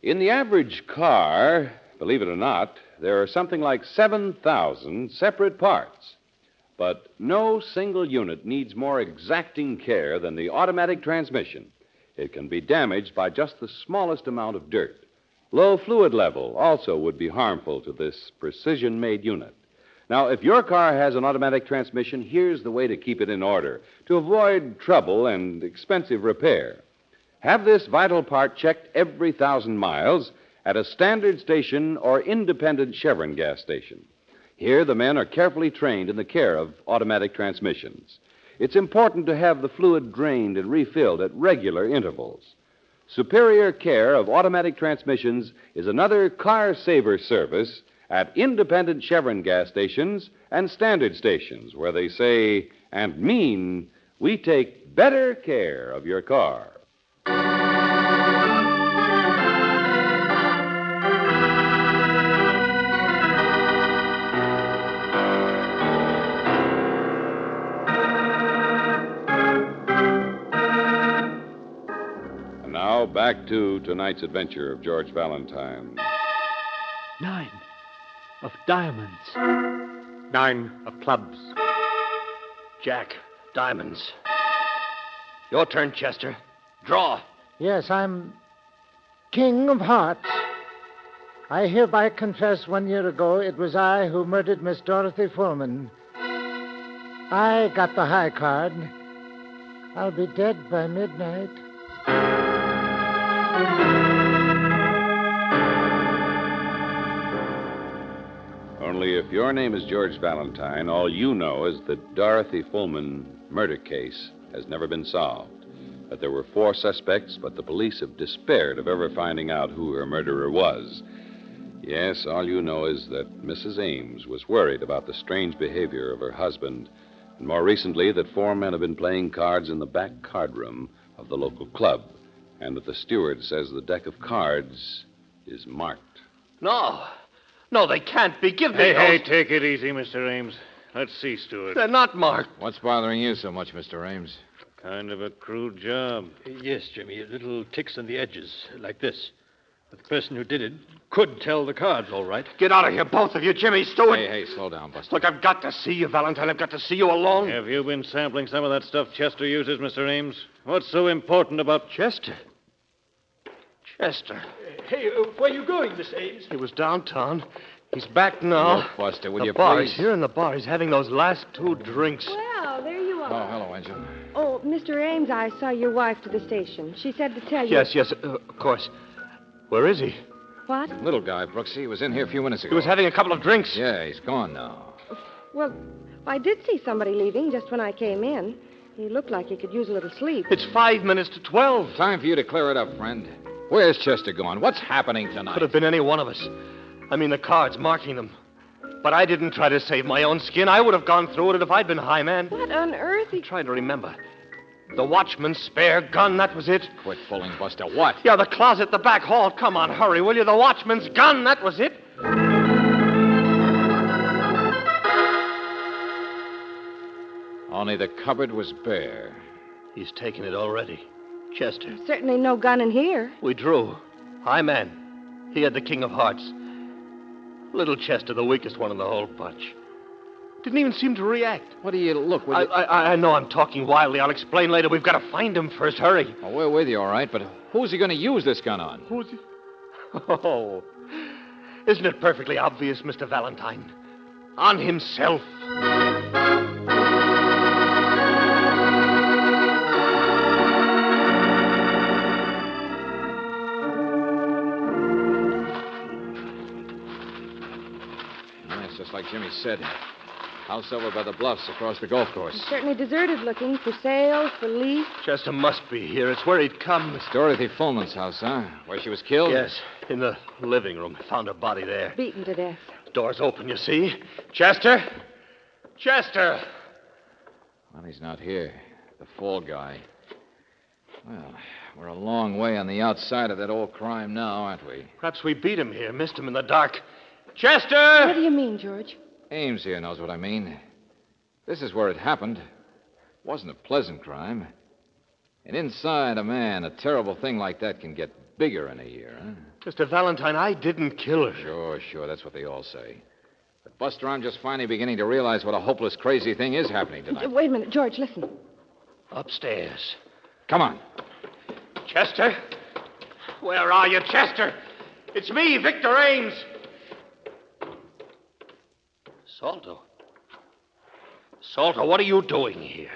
In the average car, believe it or not, there are something like 7,000 separate parts. But no single unit needs more exacting care than the automatic transmission. It can be damaged by just the smallest amount of dirt. Low fluid level also would be harmful to this precision-made unit. Now, if your car has an automatic transmission, here's the way to keep it in order, to avoid trouble and expensive repair. Have this vital part checked every 1,000 miles, at a standard station or independent Chevron gas station. Here, the men are carefully trained in the care of automatic transmissions. It's important to have the fluid drained and refilled at regular intervals. Superior care of automatic transmissions is another car saver service at independent Chevron gas stations and standard stations where they say and mean we take better care of your car. And now back to tonight's adventure of George Valentine. 9 of diamonds. 9 of clubs. Jack, diamonds. Your turn, Chester. Draw. Yes, I'm King of Hearts. I hereby confess 1 year ago it was I who murdered Miss Dorothy Fullman. I got the high card. I'll be dead by midnight. Only if your name is George Valentine, all you know is that Dorothy Fullman murder case has never been solved. That there were 4 suspects, but the police have despaired of ever finding out who her murderer was. Yes, all you know is that Mrs. Ames was worried about the strange behavior of her husband, and more recently that 4 men have been playing cards in the back card room of the local club, and that the steward says the deck of cards is marked. No. No, they can't be. Give me Hey, those. take it easy, Mr. Ames. Let's see, Stewart. They're not marked. What's bothering you so much, Mr. Ames? Kind of a crude job. Yes, Jimmy, little ticks on the edges, like this. But the person who did it could tell the cards, all right. Get out of here, both of you, Jimmy Stewart. Hey, slow down, Buster. Look, I've got to see you, Valentine. I've got to see you alone. Have you been sampling some of that stuff Chester uses, Mr. Ames? What's so important about Chester? Chester. Hey, where are you going, Miss Ames? He was downtown. He's back now. Look, Buster, will the you bar. please? He's here in the bar. He's having those last 2 drinks. Well, there you Oh, are. hello, Angel. Oh, Mr. Ames, I saw your wife to the station. She said to tell you. Yes, of course. Where is he? What? Little guy, Brooksy. He was in here a few minutes ago. He was having a couple of drinks. Yeah, he's gone now. Well, I did see somebody leaving just when I came in. He looked like he could use a little sleep. It's 5 minutes to 12. Time for you to clear it up, friend. Where's Chester gone? What's happening tonight? Could have been any one of us. I mean, the cards marking them. But I didn't try to save my own skin. I would have gone through with it if I'd been high man. What on earth? I'm trying to remember. The watchman's spare gun, that was it. Quit fooling, Buster. What? Yeah, the closet, the back hall. Come on, hurry, will you? The watchman's gun, that was it. Only the cupboard was bare. He's taken it already. Chester. Certainly no gun in here. We drew. High man. He had the King of Hearts. Little Chester, the weakest one in the whole bunch. Didn't even seem to react. What do you look? I know I'm talking wildly. I'll explain later. We've got to find him first. Hurry. Oh, we're with you, all right, but who's he going to use this gun on? Who's he? Oh. Isn't it perfectly obvious, Mr. Valentine? On himself. Yes, just like Jimmy said. House over by the bluffs across the golf course. It's certainly deserted looking. For sale, for lease. Chester must be here. It's where he'd come. It's Dorothy Fullman's house, huh? Where she was killed? Yes, in the living room. Found her body there. Beaten to death. Door's open, you see. Chester? Chester! Well, he's not here. The fall guy. Well, we're a long way on the outside of that old crime now, aren't we? Perhaps we beat him here, missed him in the dark. Chester! What do you mean, George? Ames here knows what I mean. This is where it happened. It wasn't a pleasant crime. And inside a man, a terrible thing like that can get bigger in a year, huh? Mr. Valentine, I didn't kill her. Sure. That's what they all say. But, Buster, I'm just finally beginning to realize what a hopeless, crazy thing is happening tonight. Wait a minute, George, listen. Upstairs. Come on. Chester? Where are you, Chester? It's me, Victor Ames. Salto. Salto, what are you doing here?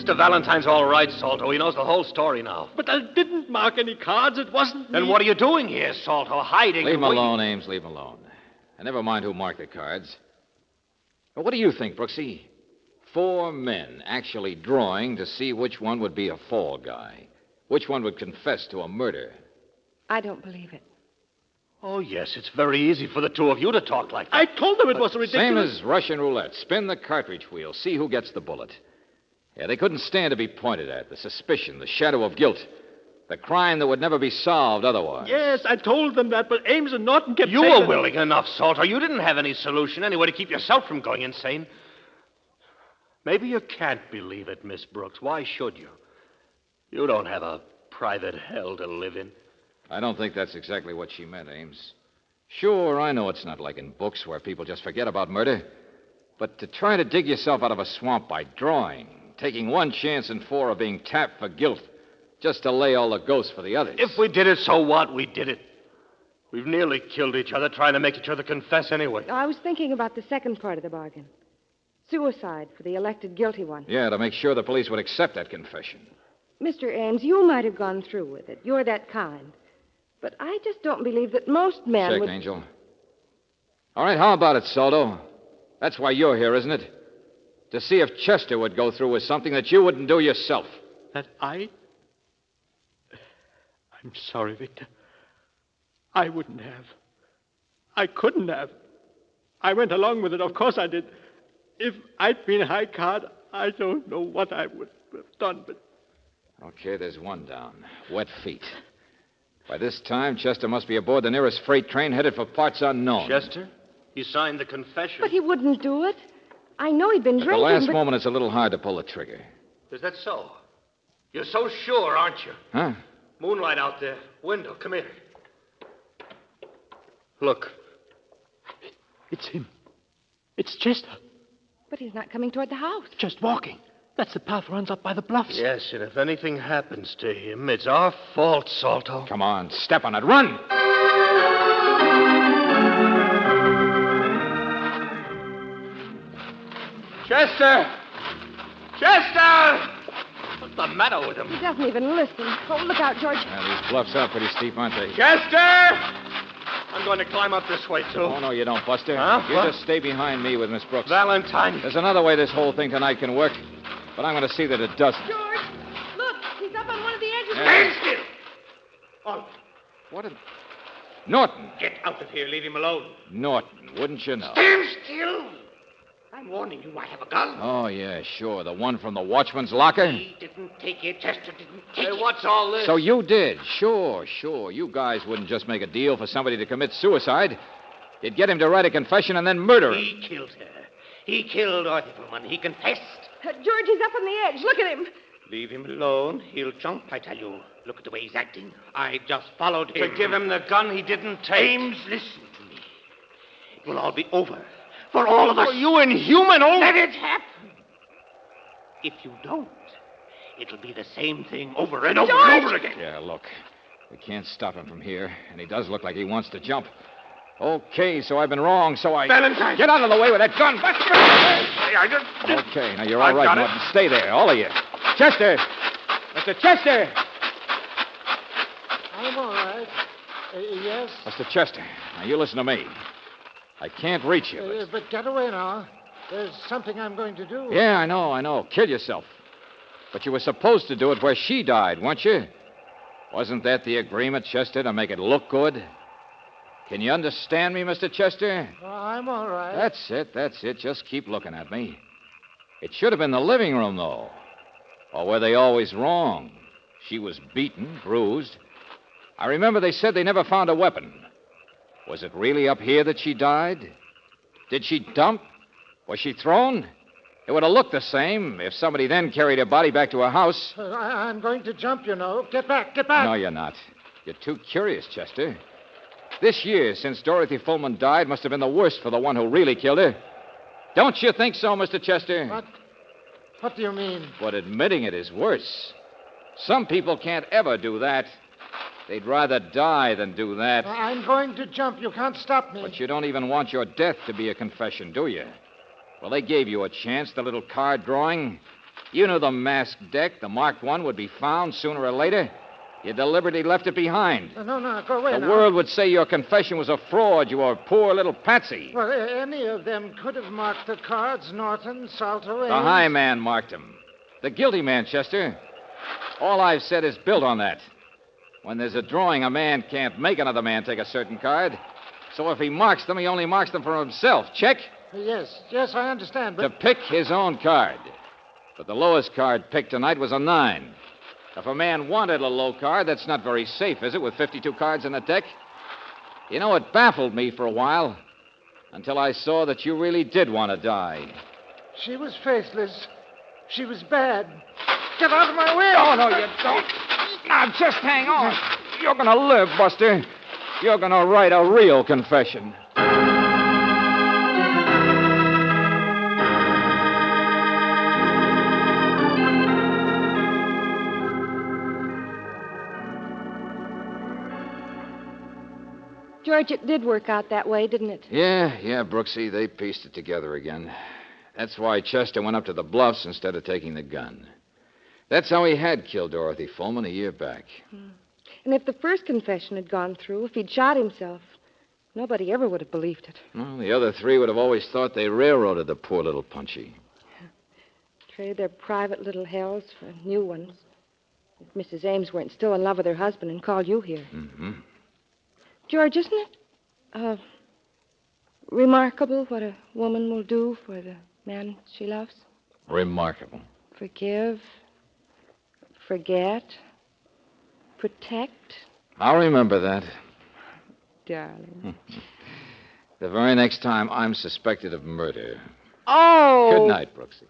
Mr. Valentine's all right, Salto. He knows the whole story now. But I didn't mark any cards. It wasn't me. Then what are you doing here, Salto? Hiding? Leave him and waiting? alone, Ames. Leave him alone. And never mind who marked the cards. But what do you think, Brooksy? 4 men actually drawing to see which one would be a fall guy. Which one would confess to a murder. I don't believe it. Oh, yes, it's very easy for the two of you to talk like that. I told them it was ridiculous. Same as Russian roulette. Spin the cartridge wheel. See who gets the bullet. Yeah, they couldn't stand to be pointed at. The suspicion, the shadow of guilt. The crime that would never be solved otherwise. Yes, I told them that, but Ames and Norton kept You saying were willing enough, Salter. You didn't have any solution anyway to keep yourself from going insane. Maybe you can't believe it, Miss Brooks. Why should you? You don't have a private hell to live in. I don't think that's exactly what she meant, Ames. Sure, I know it's not like in books where people just forget about murder. But to try to dig yourself out of a swamp by drawing, taking 1 chance in 4 of being tapped for guilt, just to lay all the ghosts for the others. If we did it, so what? We did it. We've nearly killed each other trying to make each other confess anyway. I was thinking about the second part of the bargain. Suicide for the elected guilty one. Yeah, to make sure the police would accept that confession. Mr. Ames, you might have gone through with it. You're that kind. But I just don't believe that most men Check, would... Angel. All right, how about it, Soldo? That's why you're here, isn't it? To see if Chester would go through with something that you wouldn't do yourself. That I... I'm sorry, Victor. I wouldn't have. I couldn't have. I went along with it. Of course I did. If I'd been high card, I don't know what I would have done, but... Okay, there's one down. Wet feet. By this time, Chester must be aboard the nearest freight train headed for parts unknown. Chester? He signed the confession. But he wouldn't do it. I know he'd been At drinking, the last but... moment, it's a little hard to pull the trigger. Is that so? You're so sure, aren't you? Huh? Moonlight out there. Window, come here. Look. It's him. It's Chester. But he's not coming toward the house. Just walking. That's the path runs up by the bluffs. Yes, and if anything happens to him, it's our fault, Salto. Come on, step on it. Run! Chester! Chester! What's the matter with him? He doesn't even listen. Oh, look out, George. Yeah, these bluffs are pretty steep, aren't they? Chester! I'm going to climb up this way, too. Oh, no, you don't, Buster. Huh? You What? just stay behind me with Miss Brooks. Valentine. There's another way this whole thing tonight can work, but I'm going to see that it doesn't. George, look. He's up on one of the edges. Yeah. Stand still. Oh, What a... Norton. get out of here. Leave him alone. Norton, wouldn't you know? Stand still. I'm warning you, I have a gun. Oh, yeah, sure. The one from the watchman's locker? He didn't take it. Chester didn't take it. What's all this? So you did. Sure. You guys wouldn't just make a deal for somebody to commit suicide. You'd get him to write a confession and then murder him. He killed her. He killed Arthur Pullman. He confessed. George, he's up on the edge. Look at him. Leave him alone. He'll jump, I tell you. Look at the way he's acting. I just followed him. To give him the gun he didn't take. Ames, listen to me. It will all be over. For all of us. Oh, you inhuman old... Let it happen. If you don't, it'll be the same thing over and over and over again. Yeah, look. We can't stop him from here, and he does look like he wants to jump. Okay, so I've been wrong, so I... Valentine! Get out of the way with that gun! I just... Okay, now you're all I've right, got it. Norton. Stay there, all of you. Chester! Mr. Chester! I'm all right. Yes? Mr. Chester, now you listen to me. I can't reach you, but... But get away now. There's something I'm going to do. Yeah, I know. Kill yourself. But you were supposed to do it where she died, weren't you? Wasn't that the agreement, Chester, to make it look good? Can you understand me, Mr. Chester? I'm all right. That's it. Just keep looking at me. It should have been the living room, though. Or were they always wrong? She was beaten, bruised. I remember they said they never found a weapon. Was it really up here that she died? Did she dump? Was she thrown? It would have looked the same if somebody then carried her body back to her house. I'm going to jump, you know. Get back, get back. No, you're not. You're too curious, Chester. This year, since Dorothy Fullman died, must have been the worst for the one who really killed her. Don't you think so, Mr. Chester? What do you mean? But admitting it is worse. Some people can't ever do that. They'd rather die than do that. I'm going to jump. You can't stop me. But you don't even want your death to be a confession, do you? Well, they gave you a chance, the little card drawing. You knew the masked deck, the marked one, would be found sooner or later. You deliberately left it behind. No, go away The now. world would say your confession was a fraud. You were a poor little patsy. Well, any of them could have marked the cards. Norton, Salto, The high man marked them. The guilty man, Chester. All I've said is built on that. When there's a drawing, a man can't make another man take a certain card. So if he marks them, he only marks them for himself. Check? Yes, I understand, but... To pick his own card. But the lowest card picked tonight was a 9. If a man wanted a low card, that's not very safe, is it, with 52 cards in the deck? You know, it baffled me for a while, until I saw that you really did want to die. She was faithless. She was bad. Get out of my way! Oh, no, you don't. Now, just hang on. You're going to live, Buster. You're going to write a real confession. George, it did work out that way, didn't it? Yeah, Brooksy, they pieced it together again. That's why Chester went up to the bluffs instead of taking the gun. That's how he had killed Dorothy Fulman a year back. And if the first confession had gone through, if he'd shot himself, nobody ever would have believed it. Well, the other 3 would have always thought they railroaded the poor little Punchy. Trade their private little hells for new ones. If Mrs. Ames weren't still in love with her husband and called you here. Mm-hmm. George, isn't it remarkable what a woman will do for the man she loves? Remarkable. Forgive, forget, protect. I'll remember that. Darling. The very next time I'm suspected of murder. Oh! Good night, Brooksy.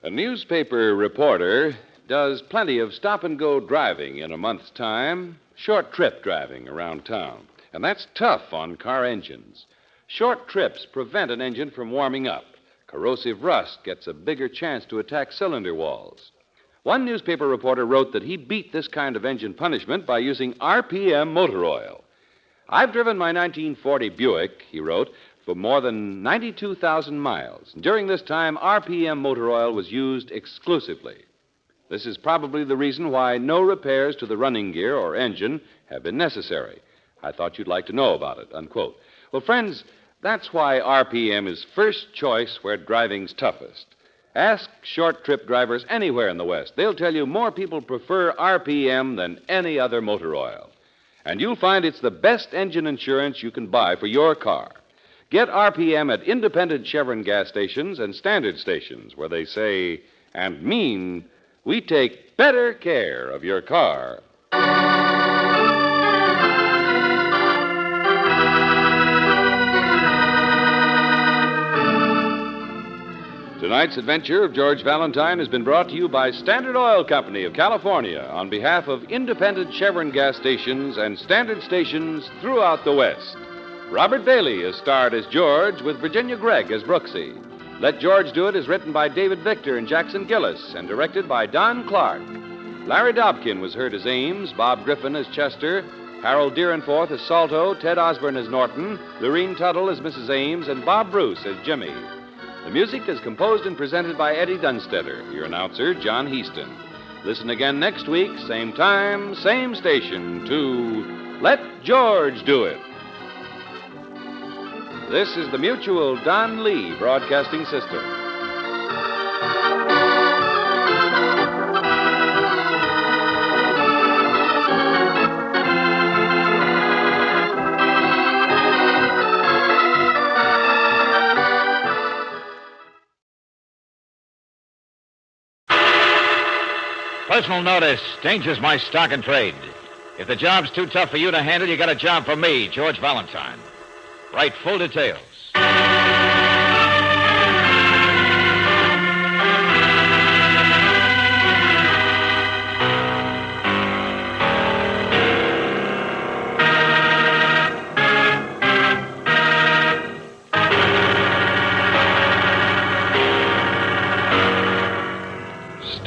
A newspaper reporter does plenty of stop-and-go driving in a month's time, short trip driving around town. And that's tough on car engines. Short trips prevent an engine from warming up. Corrosive rust gets a bigger chance to attack cylinder walls. One newspaper reporter wrote that he beat this kind of engine punishment by using RPM motor oil. I've driven my 1940 Buick, he wrote, for more than 92,000 miles. During this time, RPM motor oil was used exclusively. This is probably the reason why no repairs to the running gear or engine have been necessary. I thought you'd like to know about it, unquote. Well, friends, that's why RPM is first choice where driving's toughest. Ask short trip drivers anywhere in the West. They'll tell you more people prefer RPM than any other motor oil. And you'll find it's the best engine insurance you can buy for your car. Get RPM at independent Chevron gas stations and standard stations where they say and mean we take better care of your car. Tonight's adventure of George Valentine has been brought to you by Standard Oil Company of California on behalf of independent Chevron gas stations and standard stations throughout the West. Robert Bailey is starred as George with Virginia Gregg as Brooksy. Let George Do It is written by David Victor and Jackson Gillis and directed by Don Clark. Larry Dobkin was heard as Ames, Bob Griffin as Chester, Harold Deerenforth as Salto, Ted Osborne as Norton, Lorene Tuttle as Mrs. Ames, and Bob Bruce as Jimmy. The music is composed and presented by Eddie Dunstetter, your announcer, John Heaston. Listen again next week, same time, same station, to Let George Do It. This is the Mutual Don Lee Broadcasting System. Personal notice. Danger's my stock and trade. If the job's too tough for you to handle, you got a job for me, George Valentine. Write full details.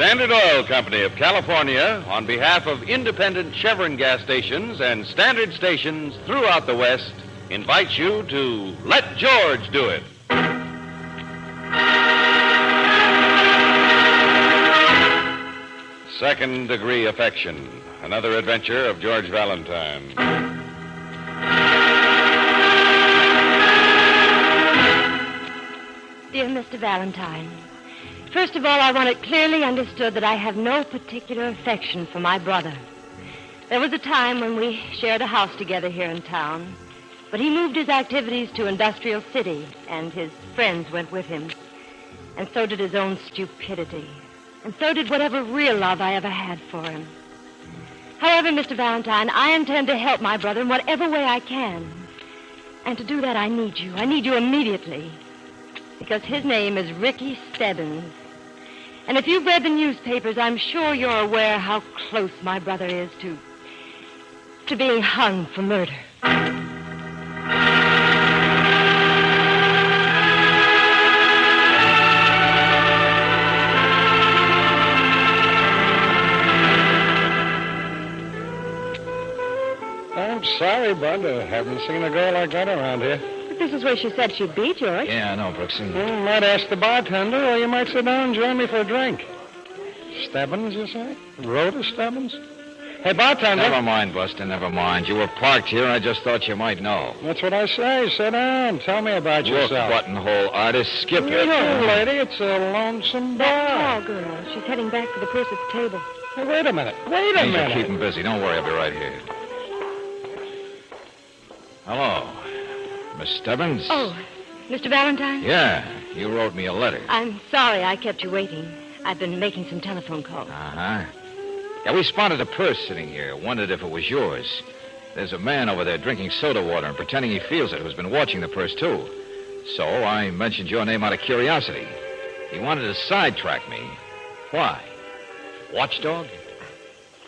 Standard Oil Company of California, on behalf of independent Chevron gas stations and standard stations throughout the West, invites you to Let George Do It. Second Degree Affection, another adventure of George Valentine. Dear Mr. Valentine, first of all, I want it clearly understood that I have no particular affection for my brother. There was a time when we shared a house together here in town, but he moved his activities to Industrial City, and his friends went with him. And so did his own stupidity. And so did whatever real love I ever had for him. However, Mr. Valentine, I intend to help my brother in whatever way I can. And to do that, I need you. I need you immediately. Because his name is Ricky Stebbins. And if you've read the newspapers, I'm sure you're aware how close my brother is to being hung for murder. I'm sorry, Bud. I haven't seen a girl like that around here. But this is where she said she'd be, George. Yeah, I know, Brooksy. Well, you might ask the bartender, or you might sit down and join me for a drink. Stebbins, you say? Rhoda Stebbins? Hey, bartender. Never mind, Buster, never mind. You were parked here. I just thought you might know. That's what I say. Sit down. Tell me about Look, yourself. buttonhole artist, skip it. Look, lady, it's a lonesome bar. That tall girl. She's heading back for the purse at the table. Hey, wait a minute. Wait a Things minute. will keep him busy. Don't worry, I'll be right here. Hello. Miss Stebbins? Oh, Mr. Valentine? Yeah, you wrote me a letter. I'm sorry I kept you waiting. I've been making some telephone calls. Uh-huh. Yeah, we spotted a purse sitting here. Wondered if it was yours. There's a man over there drinking soda water and pretending he feels it who's been watching the purse, too. So I mentioned your name out of curiosity. He wanted to sidetrack me. Why? Watchdog?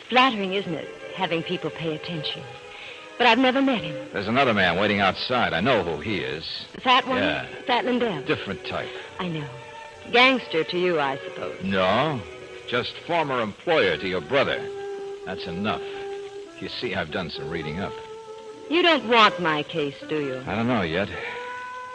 Flattering, isn't it, having people pay attention? But I've never met him. There's another man waiting outside. I know who he is. The fat one? Yeah. Fat Lindell? Different type. I know. Gangster to you, I suppose. No, just former employer to your brother. That's enough. You see, I've done some reading up. You don't want my case, do you? I don't know yet.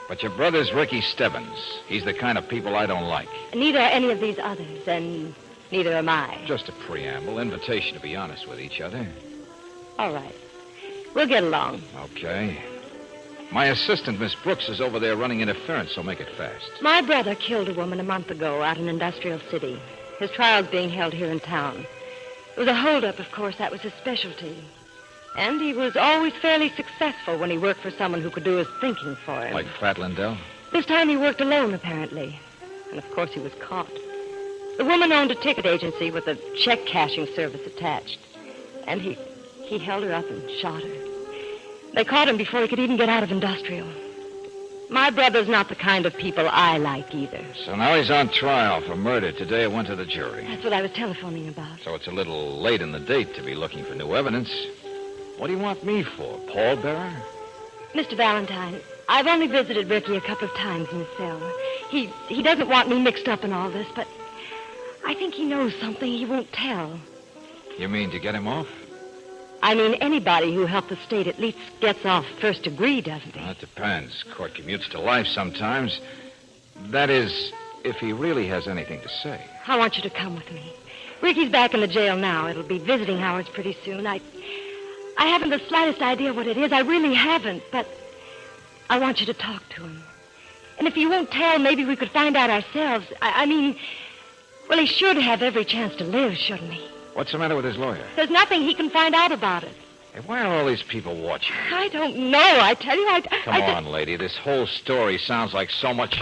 But your brother's Ricky Stebbins. He's the kind of people I don't like. Neither are any of these others, and neither am I. Just a preamble, invitation to be honest with each other. All right. We'll get along. Okay. My assistant, Miss Brooks, is over there running interference, so make it fast. My brother killed a woman a month ago out in Industrial City. His trial's being held here in town. It was a holdup, of course. That was his specialty. And he was always fairly successful when he worked for someone who could do his thinking for him. Like Fat Lindell? This time he worked alone, apparently. And, of course, he was caught. The woman owned a ticket agency with a check-cashing service attached. And he held her up and shot her. They caught him before he could even get out of Industrial. My brother's not the kind of people I like either. So now he's on trial for murder. Today it went to the jury. That's what I was telephoning about. So it's a little late in the date to be looking for new evidence. What do you want me for, pallbearer? Mr. Valentine, I've only visited Ricky a couple of times in his cell. He doesn't want me mixed up in all this, but I think he knows something he won't tell. You mean to get him off? I mean, anybody who helped the state at least gets off first degree, doesn't he? Well, it depends. Court commutes to life sometimes. That is, if he really has anything to say. I want you to come with me. Ricky's back in the jail now. It'll be visiting hours pretty soon. I haven't the slightest idea what it is. I really haven't, but I want you to talk to him. And if you won't tell, maybe we could find out ourselves. I mean, well, he should have every chance to live, shouldn't he? What's the matter with his lawyer? There's nothing he can find out about it. Hey, why are all these people watching? I don't know, I tell you. Come on, lady. This whole story sounds like so much...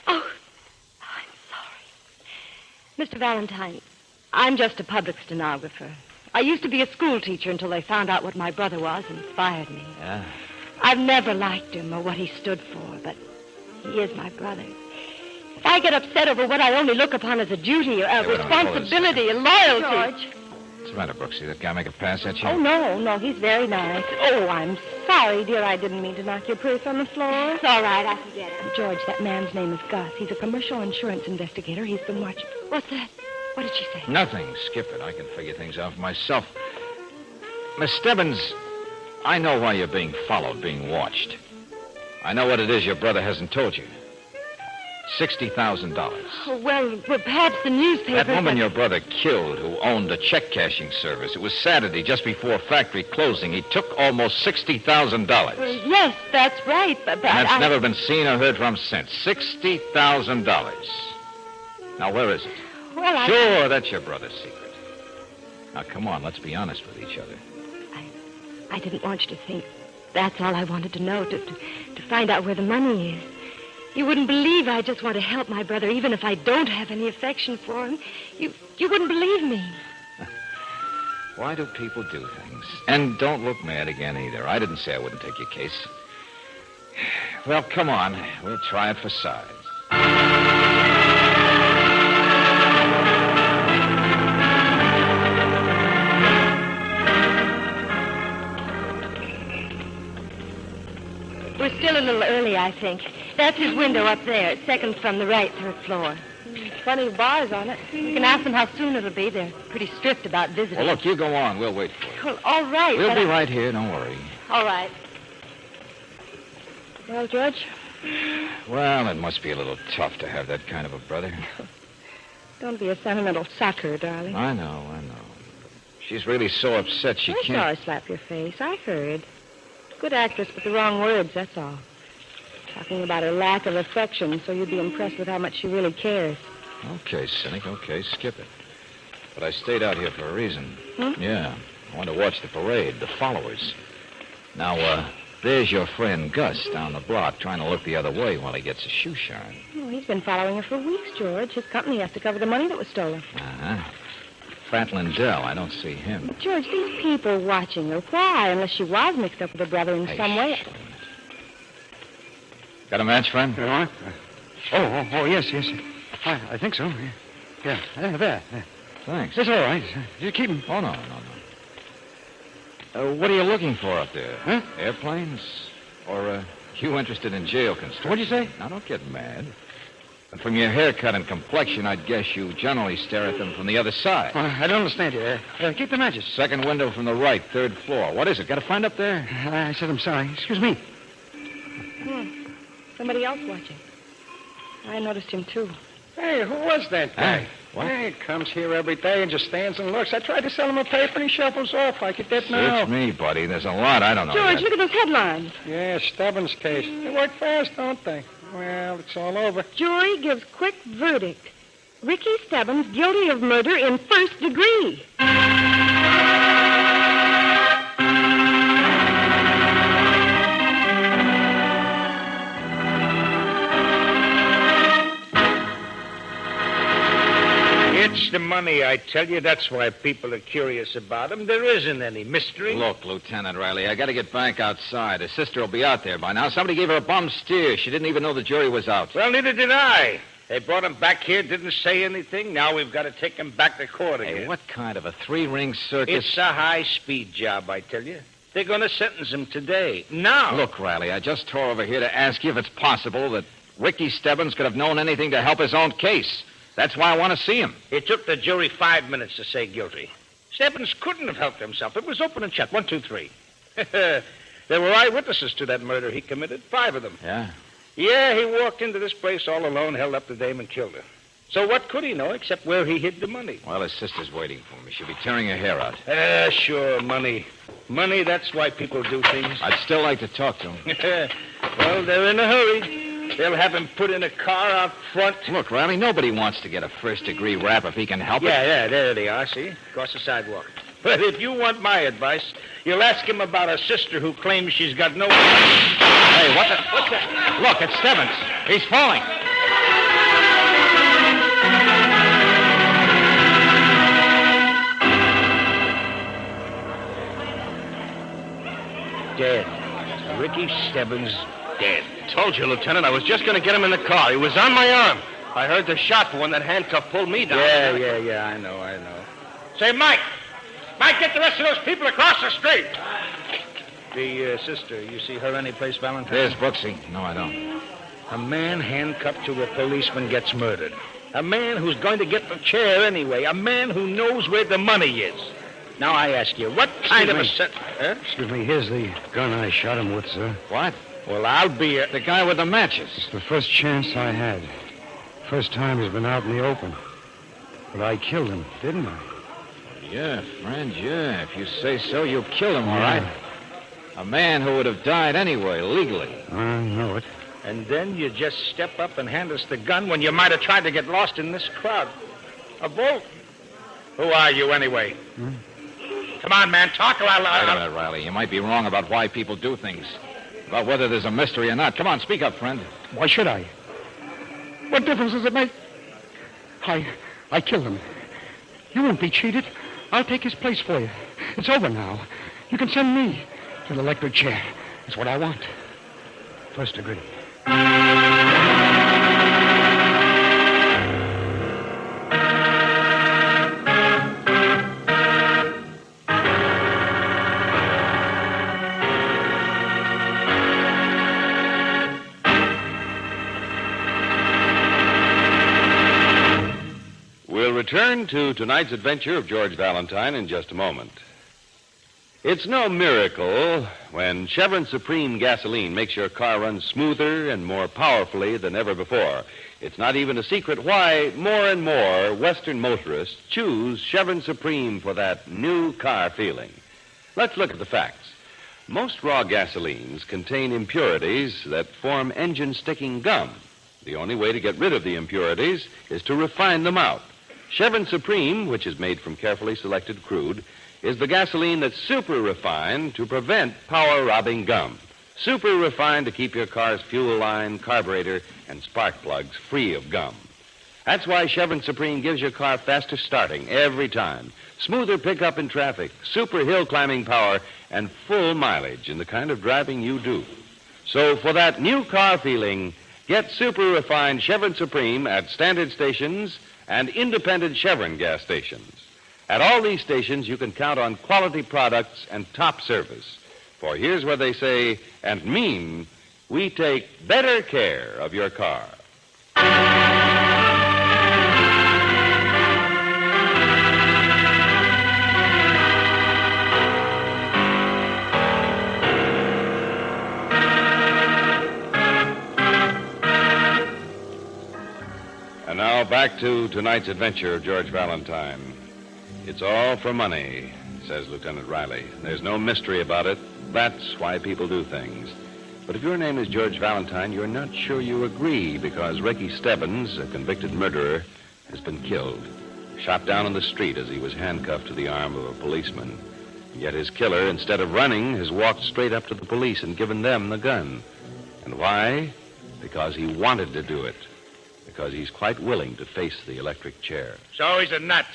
Oh, I'm sorry. Mr. Valentine, I'm just a public stenographer. I used to be a school teacher until they found out what my brother was and fired me. Yeah? I've never liked him or what he stood for, but he is my brother. If I get upset over what I only look upon as a duty, a responsibility, a loyalty... George. What's the matter, Brooksy? That guy make a pass at you? Oh, no, he's very nice. Oh, I'm sorry, dear. I didn't mean to knock your purse on the floor. It's all right. I forget it. George, that man's name is Gus. He's a commercial insurance investigator. He's been watching... What's that? What did she say? Nothing. Skip it. I can figure things out for myself. Miss Stebbins, I know why you're being followed, being watched. I know what it is your brother hasn't told you. $60,000. Oh, well, perhaps the newspaper... That woman your brother killed who owned a check-cashing service. It was Saturday, just before factory closing. He took almost $60,000. Yes, that's right, but And that's never been seen or heard from since. $60,000. Now, where is it? Well, Sure, that's your brother's secret. Now, come on, let's be honest with each other. I didn't want you to think. That's all I wanted to know, to find out where the money is. You wouldn't believe I just want to help my brother, even if I don't have any affection for him. You wouldn't believe me. Why do people do things? And don't look mad again, either. I didn't say I wouldn't take your case. Well, come on. We'll try it for size. We're still a little early, I think. That's his window up there, second from the right, third floor. Plenty of bars on it. You can ask them how soon it'll be. They're pretty strict about visiting. Well, look, you go on. We'll wait for you. Well, all right. We'll be right here. Don't worry. All right. Well, George? Well, it must be a little tough to have that kind of a brother. Don't be a sentimental sucker, darling. I know. She's really so upset she I can't... saw her slap your face. I heard. Good actress, but the wrong words, that's all. Talking about her lack of affection, so you'd be impressed with how much she really cares. Okay, cynic, okay, skip it. But I stayed out here for a reason. Hmm? Yeah, I want to watch the parade, the followers. Now, there's your friend Gus down the block trying to look the other way while he gets a shoe shine. Oh, he's been following her for weeks, George. His company has to cover the money that was stolen. Uh-huh. Fat Lindell, I don't see him. But, George, these people watching her, why? Unless she was mixed up with her brother in some way. Got a match, friend? Yes. I think so. Yeah. There. Thanks. It's all right. You keep him. Oh, no. What are you looking for up there? Huh? Airplanes? Or, you interested in jail construction? What'd you say? Now, don't get mad. And from your haircut and complexion, I'd guess you generally stare at them from the other side. I don't understand you. Keep the matches. Second window from the right, third floor. What is it? Got a friend up there? I said I'm sorry. Excuse me. Somebody else watching. I noticed him, too. Hey, who was that guy? Hey, what? He comes here every day and just stands and looks. I tried to sell him a paper and he shuffles off like he did now. It's me, buddy. There's a lot I don't know George, yet. look at those headlines. Yeah, Stebbins case. They work fast, don't they? Well, it's all over. Jury gives quick verdict. Ricky Stebbins guilty of murder in first degree. It's the money, I tell you. That's why people are curious about him. There isn't any mystery. Look, Lieutenant Riley, I got to get back outside. Her sister will be out there by now. Somebody gave her a bum steer. She didn't even know the jury was out. Well, neither did I. They brought him back here, didn't say anything. Now we've got to take him back to court again. Hey, what kind of a three-ring circus? It's a high-speed job, I tell you. They're going to sentence him today. Now. Look, Riley, I just tore over here to ask you if it's possible that Ricky Stebbins could have known anything to help his own case. That's why I want to see him. It took the jury 5 minutes to say guilty. Stebbins couldn't have helped himself. It was open and shut. 1, 2, 3. There were eyewitnesses to that murder he committed. 5 of them. Yeah? Yeah, he walked into this place all alone, held up the dame, and killed her. So what could he know except where he hid the money? Well, his sister's waiting for me. She'll be tearing her hair out. Sure, money. Money, that's why people do things. I'd still like to talk to him. Well, they're in a hurry. They'll have him put in a car out front. Look, Riley, nobody wants to get a first-degree rap if he can help it. Yeah, there they are, see? Across the sidewalk. But if you want my advice, you'll ask him about a sister who claims she's got no... Hey, what's that? Look, it's Stebbins. He's falling. Dead. Ricky Stebbins dead. Told you, Lieutenant. I was just going to get him in the car. He was on my arm. I heard the shot, but when that handcuff pulled me down... Yeah, I know. Say, Mike! Mike, get the rest of those people across the street! The sister, you see her anyplace, Valentine? There's Brooksy. No, I don't. A man handcuffed to a policeman gets murdered. A man who's going to get the chair anyway. A man who knows where the money is. Now, I ask you, what kind of a set... Huh? Excuse me, here's the gun I shot him with, sir. What? Well, I'll be the guy with the matches. It's the first chance I had. First time he's been out in the open. But I killed him, didn't I? Yeah, friend, yeah. If you say so, you killed him, all right. A man who would have died anyway, legally. I know it. And then you just step up and hand us the gun when you might have tried to get lost in this crowd. A bolt. Who are you, anyway? Come on, man, talk or Wait a minute, Riley. You might be wrong about why people do things. About whether there's a mystery or not. Come on, speak up, friend. Why should I? What difference does it make? I killed him. You won't be cheated. I'll take his place for you. It's over now. You can send me to the electric chair. That's what I want. First degree. We'll return to tonight's adventure of George Valentine in just a moment. It's no miracle when Chevron Supreme gasoline makes your car run smoother and more powerfully than ever before. It's not even a secret why more and more Western motorists choose Chevron Supreme for that new car feeling. Let's look at the facts. Most raw gasolines contain impurities that form engine-sticking gum. The only way to get rid of the impurities is to refine them out. Chevron Supreme, which is made from carefully selected crude, is the gasoline that's super refined to prevent power-robbing gum. Super refined to keep your car's fuel line, carburetor, and spark plugs free of gum. That's why Chevron Supreme gives your car faster starting every time, smoother pickup in traffic, super hill climbing power, and full mileage in the kind of driving you do. So for that new car feeling, get super refined Chevron Supreme at standard stations and independent Chevron gas stations. At all these stations, you can count on quality products and top service. For here's where they say and mean, we take better care of your car. And now back to tonight's adventure of George Valentine. It's all for money, says Lieutenant Riley. There's no mystery about it. That's why people do things. But if your name is George Valentine, you're not sure you agree because Ricky Stebbins, a convicted murderer, has been killed. Shot down in the street as he was handcuffed to the arm of a policeman. Yet his killer, instead of running, has walked straight up to the police and given them the gun. And why? Because he wanted to do it. Because he's quite willing to face the electric chair. So he's a nut.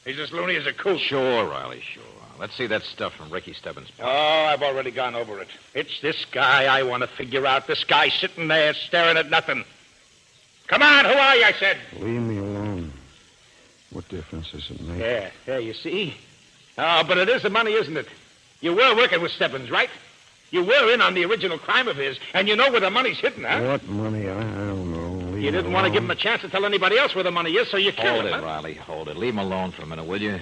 He's as loony as a coot. Sure, Riley, sure. Let's see that stuff from Ricky Stebbins' pocket. Oh, I've already gone over it. It's this guy I want to figure out. This guy sitting there staring at nothing. Come on, who are you, I said? Leave me alone. What difference does it make? Yeah, you see? Oh, but it is the money, isn't it? You were working with Stebbins, right? You were in on the original crime of his, and you know where the money's hidden, huh? What money? I don't know. Leave You didn't want to give him a chance to tell anybody else where the money is, so you killed him, Hold it, Riley, hold it. Leave him alone for a minute, will you?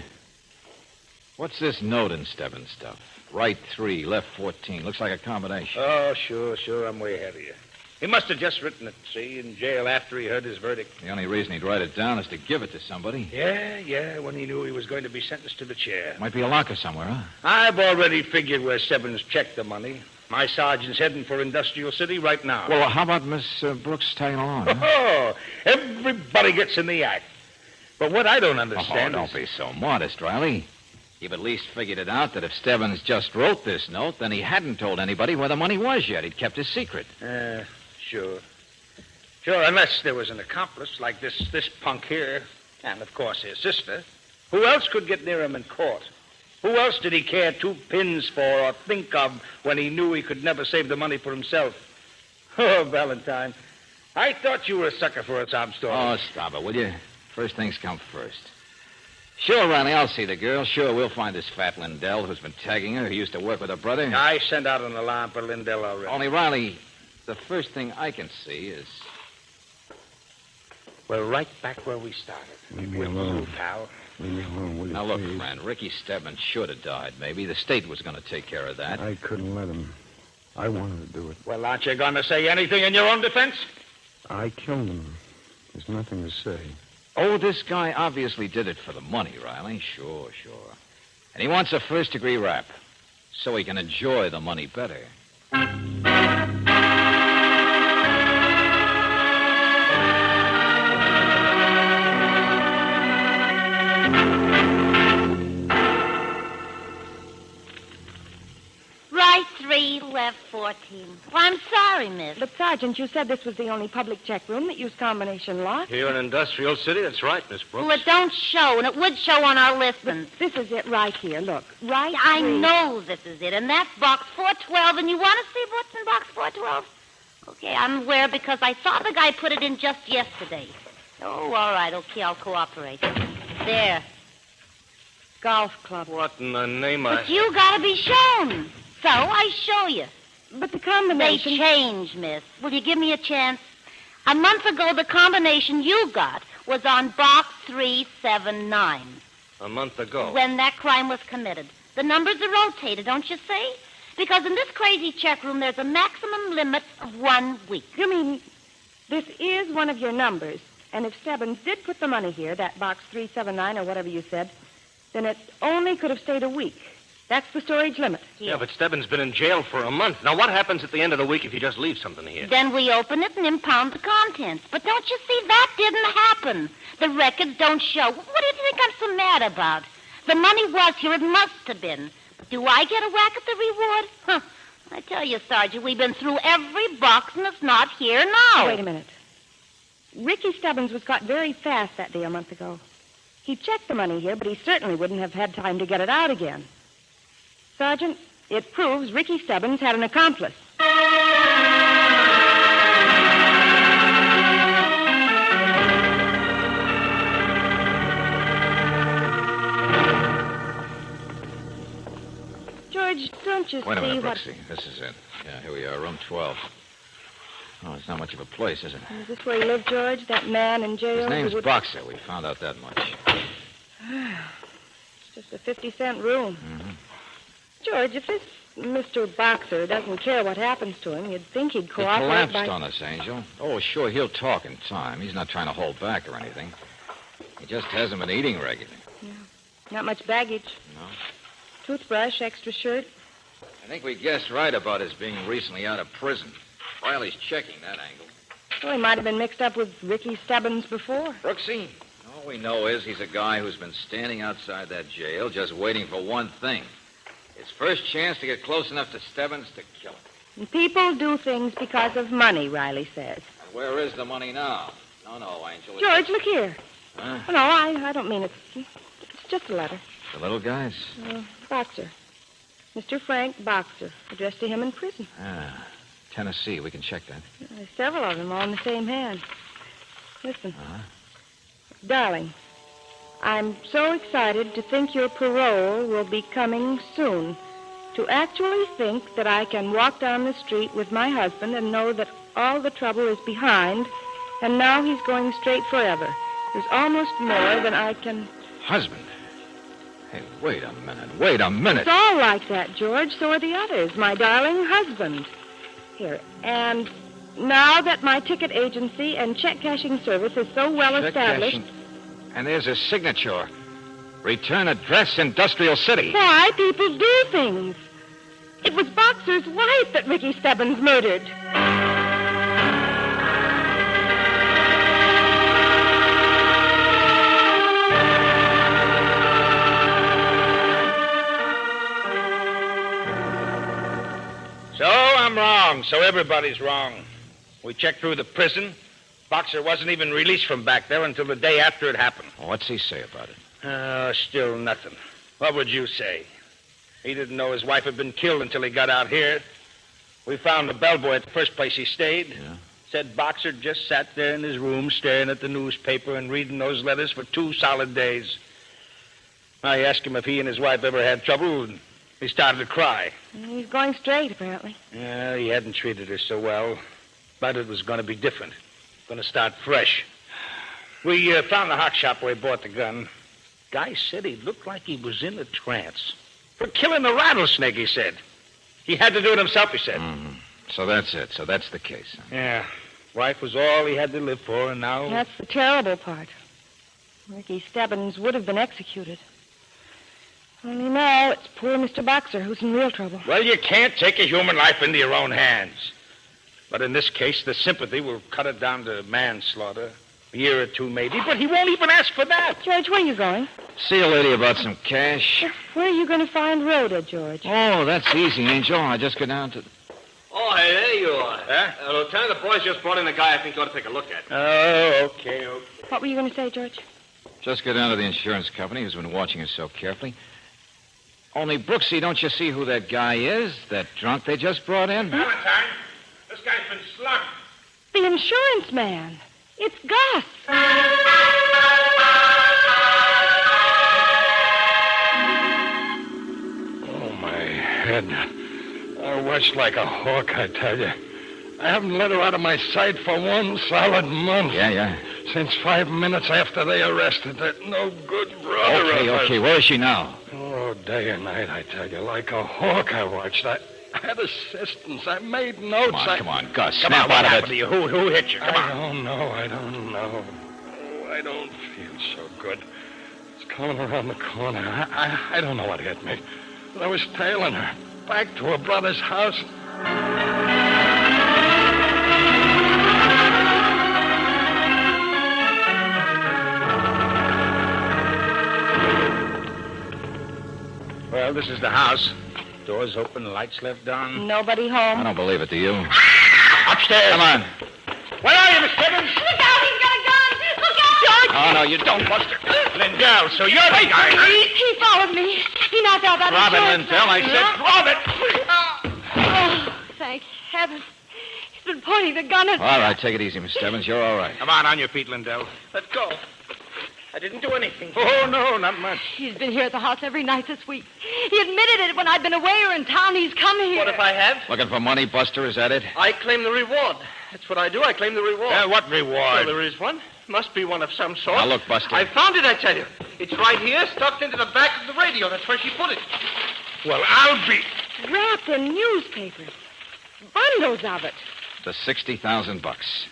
What's this note in Stebbins' stuff? Right 3, left 14. Looks like a combination. Oh, sure. I'm way ahead of you. He must have just written it, see, in jail after he heard his verdict. The only reason he'd write it down is to give it to somebody. Yeah, when he knew he was going to be sentenced to the chair. Might be a locker somewhere, huh? I've already figured where Stebbins checked the money. My sergeant's heading for Industrial City right now. Well, how about Miss Brooks tagging along? Huh? Oh, everybody gets in the act. But what I don't understand don't be so modest, Riley. You've at least figured it out that if Stebbins just wrote this note, then he hadn't told anybody where the money was yet. He'd kept his secret. Sure. Sure, unless there was an accomplice like this punk here, and, of course, his sister. Who else could get near him in court? Who else did he care 2 pins for or think of when he knew he could never save the money for himself? Oh, Valentine, I thought you were a sucker for a sob story. Oh, stop it, will you? First things come first. Sure, Riley, I'll see the girl. Sure, we'll find this fat Lindell who's been tagging her, who used to work with her brother. I sent out an alarm for Lindell already. Only, Riley, the first thing I can see is... We're right back where we started. Leave me With alone. you, pal. Leave me alone, will you? Now, look, please? friend, Ricky Stebbins should have died, maybe. The state was going to take care of that. I couldn't let him. I wanted to do it. Well, aren't you going to say anything in your own defense? I killed him. There's nothing to say. Oh, this guy obviously did it for the money, Riley. Sure. And he wants a first-degree rap so he can enjoy the money better. Right 3, left 14. Well, I'm sorry, miss. But, Sergeant, you said this was the only public check room that used combination locks. Here in Industrial City, that's right, Miss Brooks. Well, it don't show, and it would show on our listings. This is it right here. Look, right I three. know this is it, and that's box 412, and you want to see what's in box 412? Okay, I'm aware because I saw the guy put it in just yesterday. Oh, all right, okay, I'll cooperate. There. Golf club. What in the name of... But you gotta be shown. So I show you. But the combination... They change, miss. Will you give me a chance? A month ago, the combination you got was on box 379. A month ago. When that crime was committed. The numbers are rotated, don't you see? Because in this crazy check room, there's a maximum limit of 1 week. You mean this is one of your numbers, and if Stebbins did put the money here, that box 379 or whatever you said, then it only could have stayed a week. That's the storage limit. Yeah, but Stebbins been in jail for a month. Now, what happens at the end of the week if you just leave something here? Then we open it and impound the contents. But don't you see, that didn't happen. The records don't show. What do you think I'm so mad about? The money was here. It must have been. But do I get a whack at the reward? Huh. I tell you, Sergeant, we've been through every box and it's not here now. Wait a minute. Ricky Stebbins was caught very fast that day a month ago. He checked the money here, but he certainly wouldn't have had time to get it out again. Sergeant, it proves Ricky Stebbins had an accomplice. George, don't you Wait a see minute, what... Brooksy. This is it. Yeah, here we are, room 12. Oh, it's not much of a place, is it? Is this where you live, George? That man in jail? His name's who would- Boxer. We found out that much. It's just a 50-cent room. Mm-hmm. George, if this Mr. Boxer doesn't care what happens to him, you'd think he'd He cooperate collapsed by... on us, Angel. Oh, sure, he'll talk in time. He's not trying to hold back or anything. He just hasn't been eating regular. Yeah. Not much baggage. No. Toothbrush, extra shirt. I think we guessed right about his being recently out of prison. Riley's checking that angle. Well, he might have been mixed up with Ricky Stebbins before. Brooksy, all we know is he's a guy who's been standing outside that jail just waiting for one thing. His first chance to get close enough to Stebbins to kill him. And people do things because of money, Riley says. And where is the money now? No, Angel. George, look here. Huh? Oh, no, I don't mean it. It's just a letter. The little guys? Boxer. Mr. Frank Boxer, addressed to him in prison. Ah, Tennessee. We can check that. There's several of them all in the same hand. Listen. Uh-huh. Darling, I'm so excited to think your parole will be coming soon. To actually think that I can walk down the street with my husband and know that all the trouble is behind, and now he's going straight forever. There's almost more than I can... Husband? Hey, wait a minute. It's all like that, George. So are the others. My darling husband. Here. And now that my ticket agency and check cashing service is so well established... And there's his signature. Return address, Industrial City. Why people do things. It was Boxer's wife that Ricky Stebbins murdered. So I'm wrong. So everybody's wrong. We checked through the prison. Boxer wasn't even released from back there until the day after it happened. What's he say about it? Still nothing. What would you say? He didn't know his wife had been killed until he got out here. We found the bellboy at the first place he stayed. Yeah. Said Boxer just sat there in his room staring at the newspaper and reading those letters for 2 solid days. I asked him if he and his wife ever had trouble, and he started to cry. He's going straight, apparently. Yeah, he hadn't treated her so well, but it was going to be different. Going to start fresh. We found the hock shop where he bought the gun. Guy said he looked like he was in a trance. For killing the rattlesnake, he said. He had to do it himself, he said. Mm-hmm. So that's it. So that's the case. Huh? Yeah. Wife was all he had to live for, and now... That's the terrible part. Ricky Stebbins would have been executed. Only now it's poor Mr. Boxer who's in real trouble. Well, you can't take a human life into your own hands. But in this case, the sympathy will cut it down to manslaughter. A year or two, maybe. But he won't even ask for that. George, where are you going? See a lady about some cash. Where are you going to find Rhoda, George? Oh, that's easy, Angel. I just go down to... Oh, hey, there you are. Huh? Lieutenant, the boys just brought in a guy I think you ought to take a look at. Oh, okay. What were you going to say, George? Just go down to the insurance company who's been watching us so carefully. Only, Brooksy, don't you see who that guy is? That drunk they just brought in? Valentine, this guy's been slugged. The insurance man. It's Gus. Oh, my head. I watched like a hawk, I tell you. I haven't let her out of my sight for one solid month. Yeah. Since 5 minutes after they arrested that no good brother of hers. Okay. Where is she now? Oh, day and night, I tell you. Like a hawk I watched. I had assistance. I made notes. Come on, Gus. Come Snap on, what out of happened it. to you? Who hit you? Come on. I don't know. Oh, I don't feel so good. It's coming around the corner. I don't know what hit me. But I was tailing her back to her brother's house. Well, this is the house. Doors open, lights left on. Nobody home. I don't believe it, do you? Upstairs. Come on. Where are you, Miss Stebbins? Look out, he's got a gun! Look out, George! Oh, no, you don't, Buster. Lindell, so you're the guy, huh? He followed me. He knocked out that Drop it, insurance Lindell. I man. said drop it. Oh, thank heaven. He's been pointing the gun at me. All right, take it easy, Miss Stebbins. You're all right. Come on your feet, Lindell. Let go. I didn't do anything. Oh, no, not much. He's been here at the house every night this week. He admitted it when I've been away or in town. He's come here. What if I have? Looking for money, Buster? Is that it? I claim the reward. That's what I do. I claim the reward. What reward? Well, there is one. Must be one of some sort. Now, look, Buster. I found it, I tell you. It's right here, stuffed into the back of the radio. That's where she put it. Well, I'll be... Wrapped in newspapers. Bundles of it. The $60,000.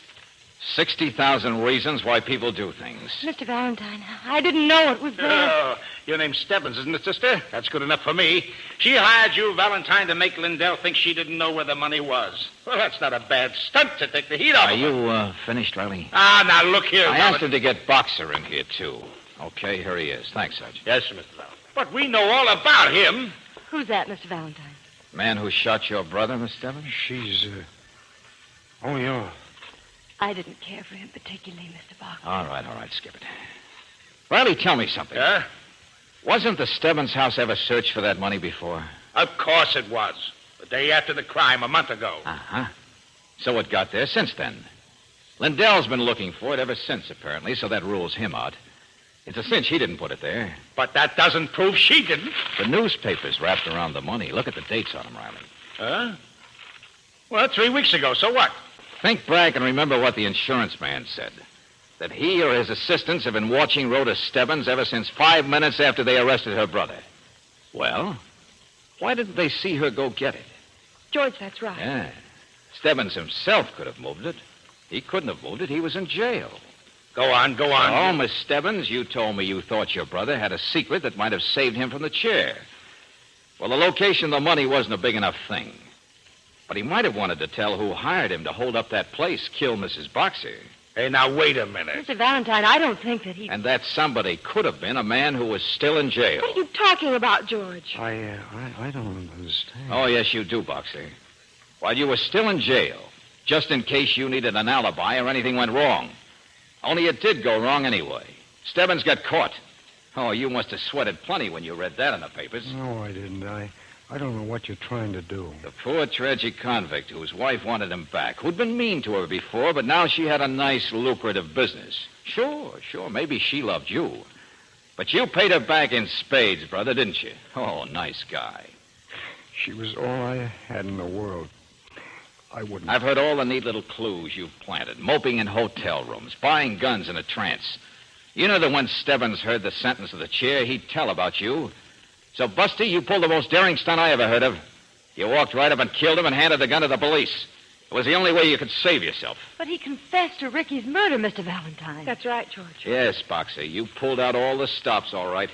60,000 reasons why people do things. Mr. Valentine, I didn't know it was there. Oh, your name's Stebbins, isn't it, sister? That's good enough for me. She hired you, Valentine, to make Lindell think she didn't know where the money was. Well, that's not a bad stunt to take the heat off Are of her. you finished, Riley? Ah, now look here, I asked him to get Boxer in here, too. Okay, here he is. Thanks, Sergeant. Yes, Mr. Valentine. But we know all about him. Who's that, Mr. Valentine? Man who shot your brother, Miss Stebbins? She's, oh, yeah. I didn't care for him particularly, Mr. Boxer. All right, skip it. Riley, tell me something. Huh? Wasn't the Stebbins house ever searched for that money before? Of course it was. The day after the crime, a month ago. Uh-huh. So it got there since then. Lindell's been looking for it ever since, apparently, so that rules him out. It's a cinch he didn't put it there. But that doesn't prove she didn't. The newspapers wrapped around the money. Look at the dates on them, Riley. Huh? Well, 3 weeks ago, so what? Think back and remember what the insurance man said. That he or his assistants have been watching Rhoda Stebbins ever since 5 minutes after they arrested her brother. Well, why didn't they see her go get it? George, that's right. Yeah. Stebbins himself could have moved it. He couldn't have moved it. He was in jail. Go on. Oh, Miss Stebbins, you told me you thought your brother had a secret that might have saved him from the chair. Well, the location of the money wasn't a big enough thing. But he might have wanted to tell who hired him to hold up that place, kill Mrs. Boxer. Hey, now, wait a minute. Mr. Valentine, I don't think that he... And that somebody could have been a man who was still in jail. What are you talking about, George? I don't understand. Oh, yes, you do, Boxer. While you were still in jail, just in case you needed an alibi or anything went wrong. Only it did go wrong anyway. Stebbins got caught. Oh, you must have sweated plenty when you read that in the papers. No, I didn't. I don't know what you're trying to do. The poor, tragic convict whose wife wanted him back, who'd been mean to her before, but now she had a nice, lucrative business. Sure, maybe she loved you. But you paid her back in spades, brother, didn't you? Oh, nice guy. She was all I had in the world. I wouldn't. I've heard all the neat little clues you've planted. Moping in hotel rooms, buying guns in a trance. You know that when Stebbins heard the sentence of the chair, he'd tell about you. So, Busty, you pulled the most daring stunt I ever heard of. You walked right up and killed him and handed the gun to the police. It was the only way you could save yourself. But he confessed to Ricky's murder, Mr. Valentine. That's right, George. Yes, Boxer, you pulled out all the stops, all right.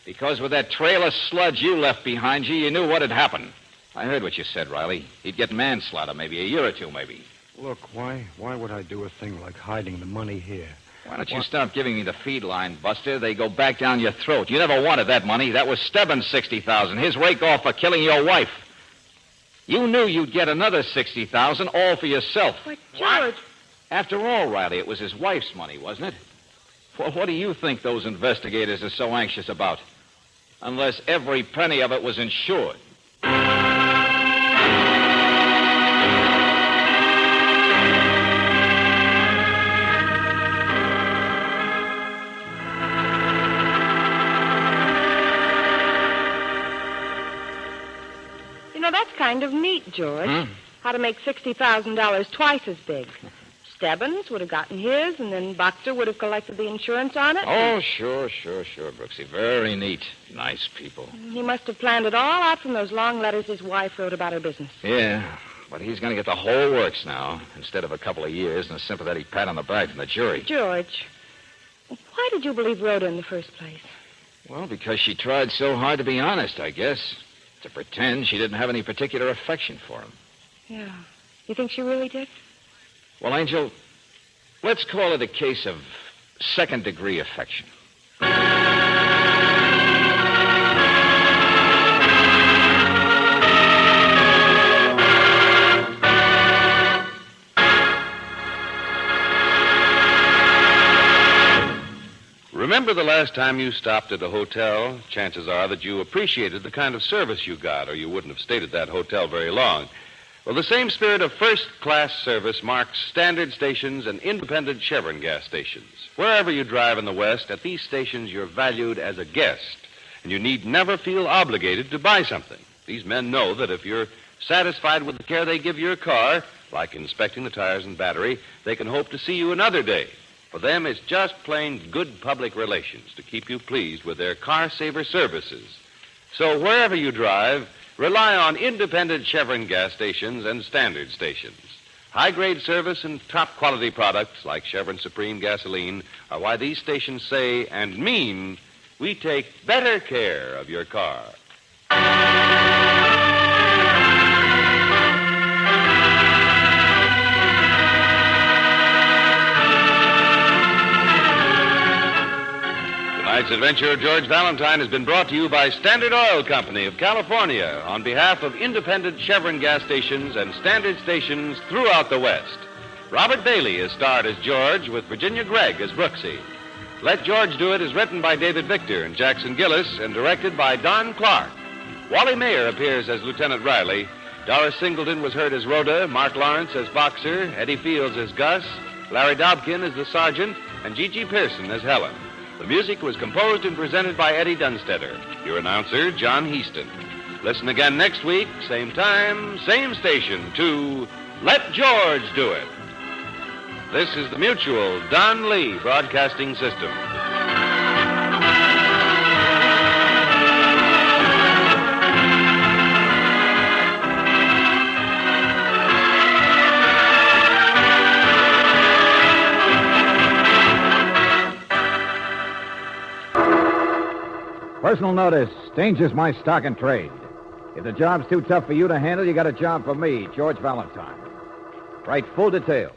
Because with that trail of sludge you left behind you, you knew what had happened. I heard what you said, Riley. He'd get manslaughter, maybe a year or two, maybe. Look, why would I do a thing like hiding the money here? Why don't you stop giving me the feed line, Buster? They go back down your throat. You never wanted that money. That was Stebbins' $60,000, his rake-off for killing your wife. You knew you'd get another $60,000 all for yourself. But, George... After all, Riley, it was his wife's money, wasn't it? Well, what do you think those investigators are so anxious about? Unless every penny of it was insured. You know, that's kind of neat, George. How to make $60,000 twice as big. Stebbins would have gotten his, and then Boxer would have collected the insurance on it. Oh, sure, Brooksy. Very neat. Nice people. He must have planned it all out from those long letters his wife wrote about her business. Yeah, but he's going to get the whole works now, instead of a couple of years and a sympathetic pat on the back from the jury. George, why did you believe Rhoda in the first place? Well, because she tried so hard to be honest, I guess. To pretend she didn't have any particular affection for him. Yeah. You think she really did? Well, Angel, let's call it a case of second-degree affection. Remember the last time you stopped at a hotel? Chances are that you appreciated the kind of service you got, or you wouldn't have stayed at that hotel very long. Well, the same spirit of first-class service marks standard stations and independent Chevron gas stations. Wherever you drive in the West, at these stations you're valued as a guest, and you need never feel obligated to buy something. These men know that if you're satisfied with the care they give your car, like inspecting the tires and battery, they can hope to see you another day. For them, it's just plain good public relations to keep you pleased with their car-saver services. So wherever you drive, rely on independent Chevron gas stations and standard stations. High-grade service and top-quality products like Chevron Supreme gasoline are why these stations say and mean we take better care of your car. Tonight's adventure of George Valentine has been brought to you by Standard Oil Company of California on behalf of independent Chevron gas stations and standard stations throughout the West. Robert Bailey is starred as George with Virginia Gregg as Brooksy. Let George Do It is written by David Victor and Jackson Gillis and directed by Don Clark. Wally Mayer appears as Lieutenant Riley. Doris Singleton was heard as Rhoda, Mark Lawrence as Boxer, Eddie Fields as Gus, Larry Dobkin as the Sergeant, and Gigi Pearson as Helen. The music was composed and presented by Eddie Dunstetter. Your announcer, John Heaston. Listen again next week, same time, same station, to Let George Do It. This is the Mutual Don Lee Broadcasting System. Personal notice. Danger's my stock and trade. If the job's too tough for you to handle, you got a job for me, George Valentine. Write full details.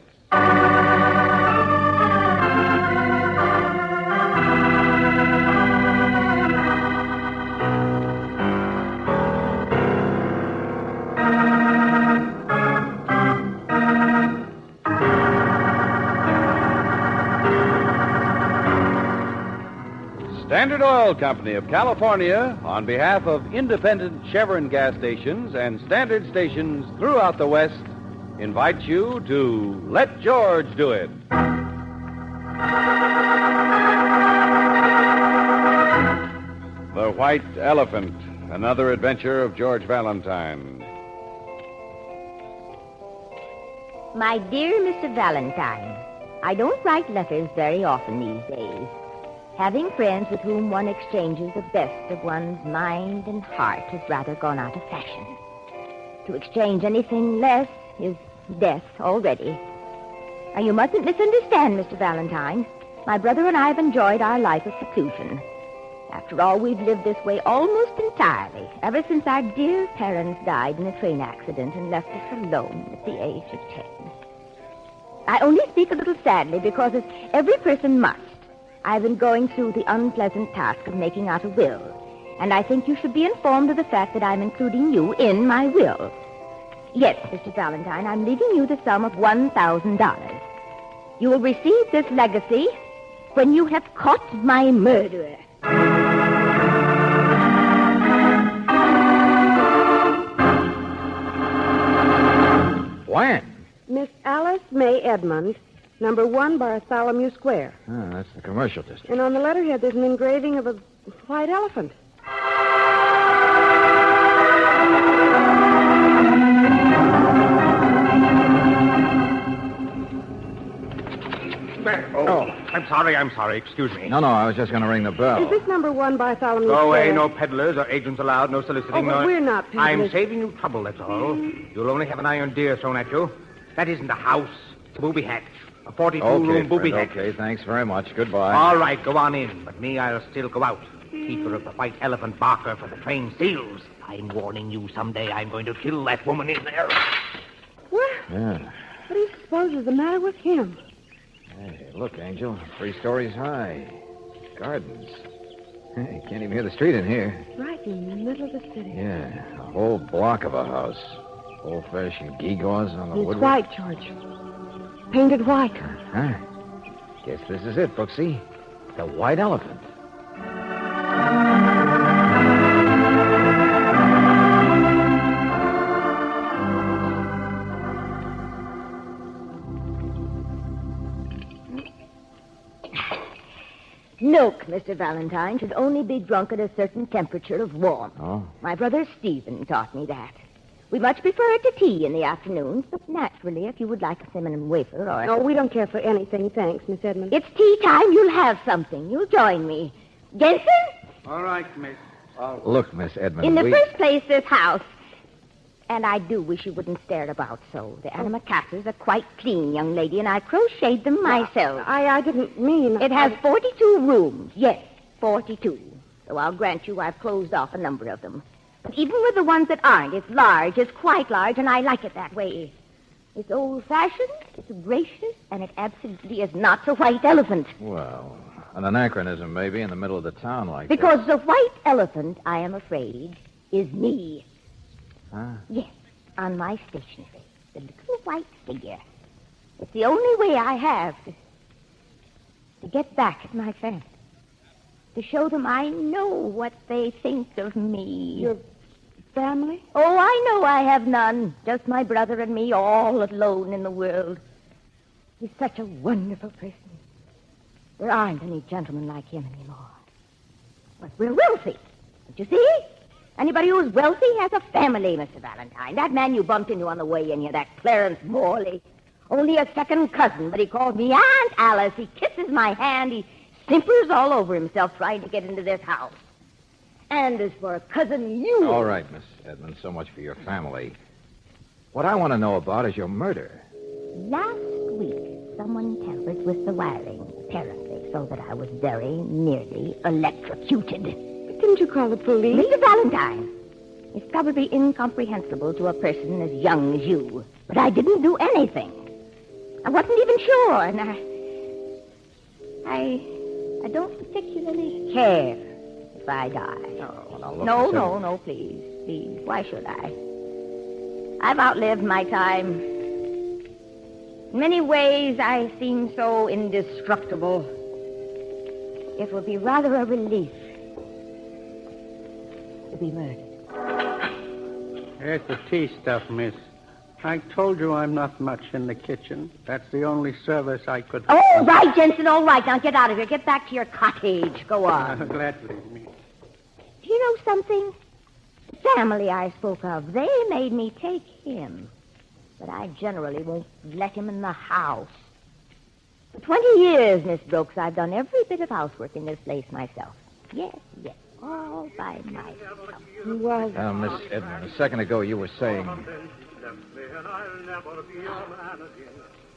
Standard Oil Company of California, on behalf of independent Chevron gas stations and standard stations throughout the West, invites you to Let George Do It. The White Elephant, another adventure of George Valentine. My dear Mr. Valentine, I don't write letters very often these days. Having friends with whom one exchanges the best of one's mind and heart has rather gone out of fashion. To exchange anything less is death already. Now, you mustn't misunderstand, Mr. Valentine. My brother and I have enjoyed our life of seclusion. After all, we've lived this way almost entirely, ever since our dear parents died in a train accident and left us alone at the age of 10. I only speak a little sadly because, as every person must, I've been going through the unpleasant task of making out a will, and I think you should be informed of the fact that I'm including you in my will. Yes, Mr. Valentine, I'm leaving you the sum of $1,000. You will receive this legacy when you have caught my murderer. When? Miss Alice May Edmund, number 1 Bartholomew Square. Oh, that's the commercial district. And on the letterhead, there's an engraving of a white elephant. Oh, I'm sorry. Excuse me. No, I was just going to ring the bell. Is this number 1 Bartholomew Go Square? away. No peddlers or agents allowed. No soliciting. Oh, but we're not peddlers. I'm saving you trouble, that's all. You'll only have an iron deer thrown at you. That isn't a house. It's a booby hatch. A 42-room booby hatch. Okay, thanks very much. Goodbye. All right, go on in. But me, I'll still go out. Keeper of the white elephant barker for the train seals. I'm warning you, someday I'm going to kill that woman in there. What? Yeah. What do you suppose is the matter with him? Hey, look, Angel. 3 stories high. Gardens. Hey, can't even hear the street in here. Right in the middle of the city. Yeah, a whole block of a house. Old-fashioned gewgaws on the It's woodwork. white, George. Painted white. Huh? Guess this is it, Brooksy. The white elephant. Milk, Mr. Valentine, should only be drunk at a certain temperature of warmth. Oh? My brother Stephen taught me that. We much prefer it to tea in the afternoons, but naturally, if you would like a cinnamon wafer or... No, we don't care for anything, thanks, Miss Edmund. It's tea time. You'll have something. You'll join me. Genson? All right, miss. Look, Miss Edmund, In the first place, this house. And I do wish you wouldn't stare about so. The antimacassars are quite clean, young lady, and I crocheted them myself. I didn't mean... It has 42 rooms. Yes, 42. So I'll grant you I've closed off a number of them. But even with the ones that aren't, it's large. It's quite large, and I like it that way. It's old-fashioned, it's gracious, and it absolutely is not a white elephant. Well, an anachronism, maybe, in the middle of the town like Because the white elephant, I am afraid, is me. Huh? Yes, on my stationery. The little white figure. It's the only way I have to get back at my family. To show them I know what they think of me. Your family? Oh, I know I have none. Just my brother and me, all alone in the world. He's such a wonderful person. There aren't any gentlemen like him anymore. But we're wealthy. Don't you see? Anybody who's wealthy has a family, Mr. Valentine. That man you bumped into on the way in here, that Clarence Morley. Only a second cousin, but he calls me Aunt Alice. He kisses my hand. He simpers all over himself trying to get into this house. And as for Cousin you... All right, Miss Edmund, so much for your family. What I want to know about is your murder. Last week, someone tampered with the wiring, apparently, so that I was very nearly electrocuted. Didn't you call the police? Mr. Valentine, it's probably incomprehensible to a person as young as you, but I didn't do anything. I wasn't even sure, and I don't particularly care if I die. Oh, now look, No, please. Why should I? I've outlived my time. In many ways, I seem so indestructible. It would be rather a relief to be murdered. Here's the tea stuff, miss. I told you I'm not much in the kitchen. That's the only service I could... All right, Jensen, all right. Now get out of here. Get back to your cottage. Go on. Gladly, miss. Do you know something? The family I spoke of, they made me take him. but I generally won't let him in the house. For 20 years, Miss Brooks, I've done every bit of housework in this place myself. Yes, all by myself. Well, Miss Edmund, a second ago you were saying...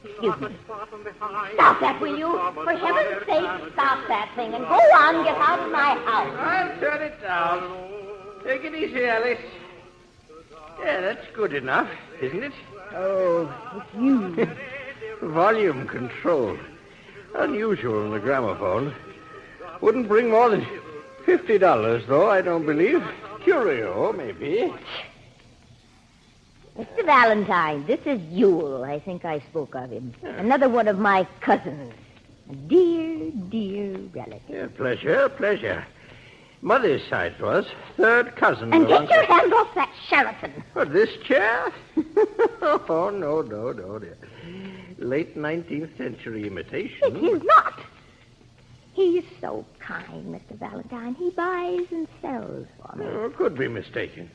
Excuse me. Stop that, will you? For heaven's sake, stop that thing and go on, get out of my house. I'll turn it down. Take it easy, Alice. Yeah, that's good enough, isn't it? Oh, it's you. Volume control. Unusual in the gramophone. Wouldn't bring more than $50, though, I don't believe. Curio, maybe. Mr. Valentine, this is Yule. I think I spoke of him. Another one of my cousins. A dear, dear relative. Yeah, pleasure. Mother's side was third cousin. And get your hand off that Sheraton. What, this chair? Oh, no, dear. Late 19th century imitation. It is not. He's so kind, Mr. Valentine. He buys and sells for me. Oh, could be mistaken.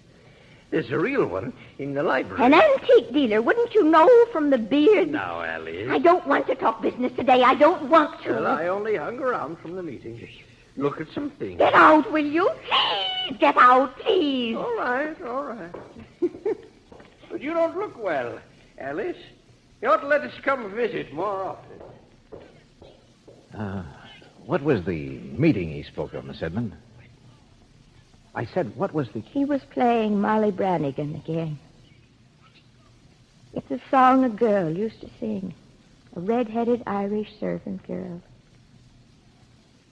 There's a real one in the library. An antique dealer. Wouldn't you know from the beard? Now, Alice. I don't want to talk business today. I don't want to. Well, I only hung around from the meeting. Look at some things. Get out, will you? Please, get out, please. All right. But you don't look well, Alice. You ought to let us come visit more often. What was the meeting he spoke of, Miss Edmund? I said, what was the... He was playing Molly Brannigan again. It's a song a girl used to sing. A red-headed Irish servant girl.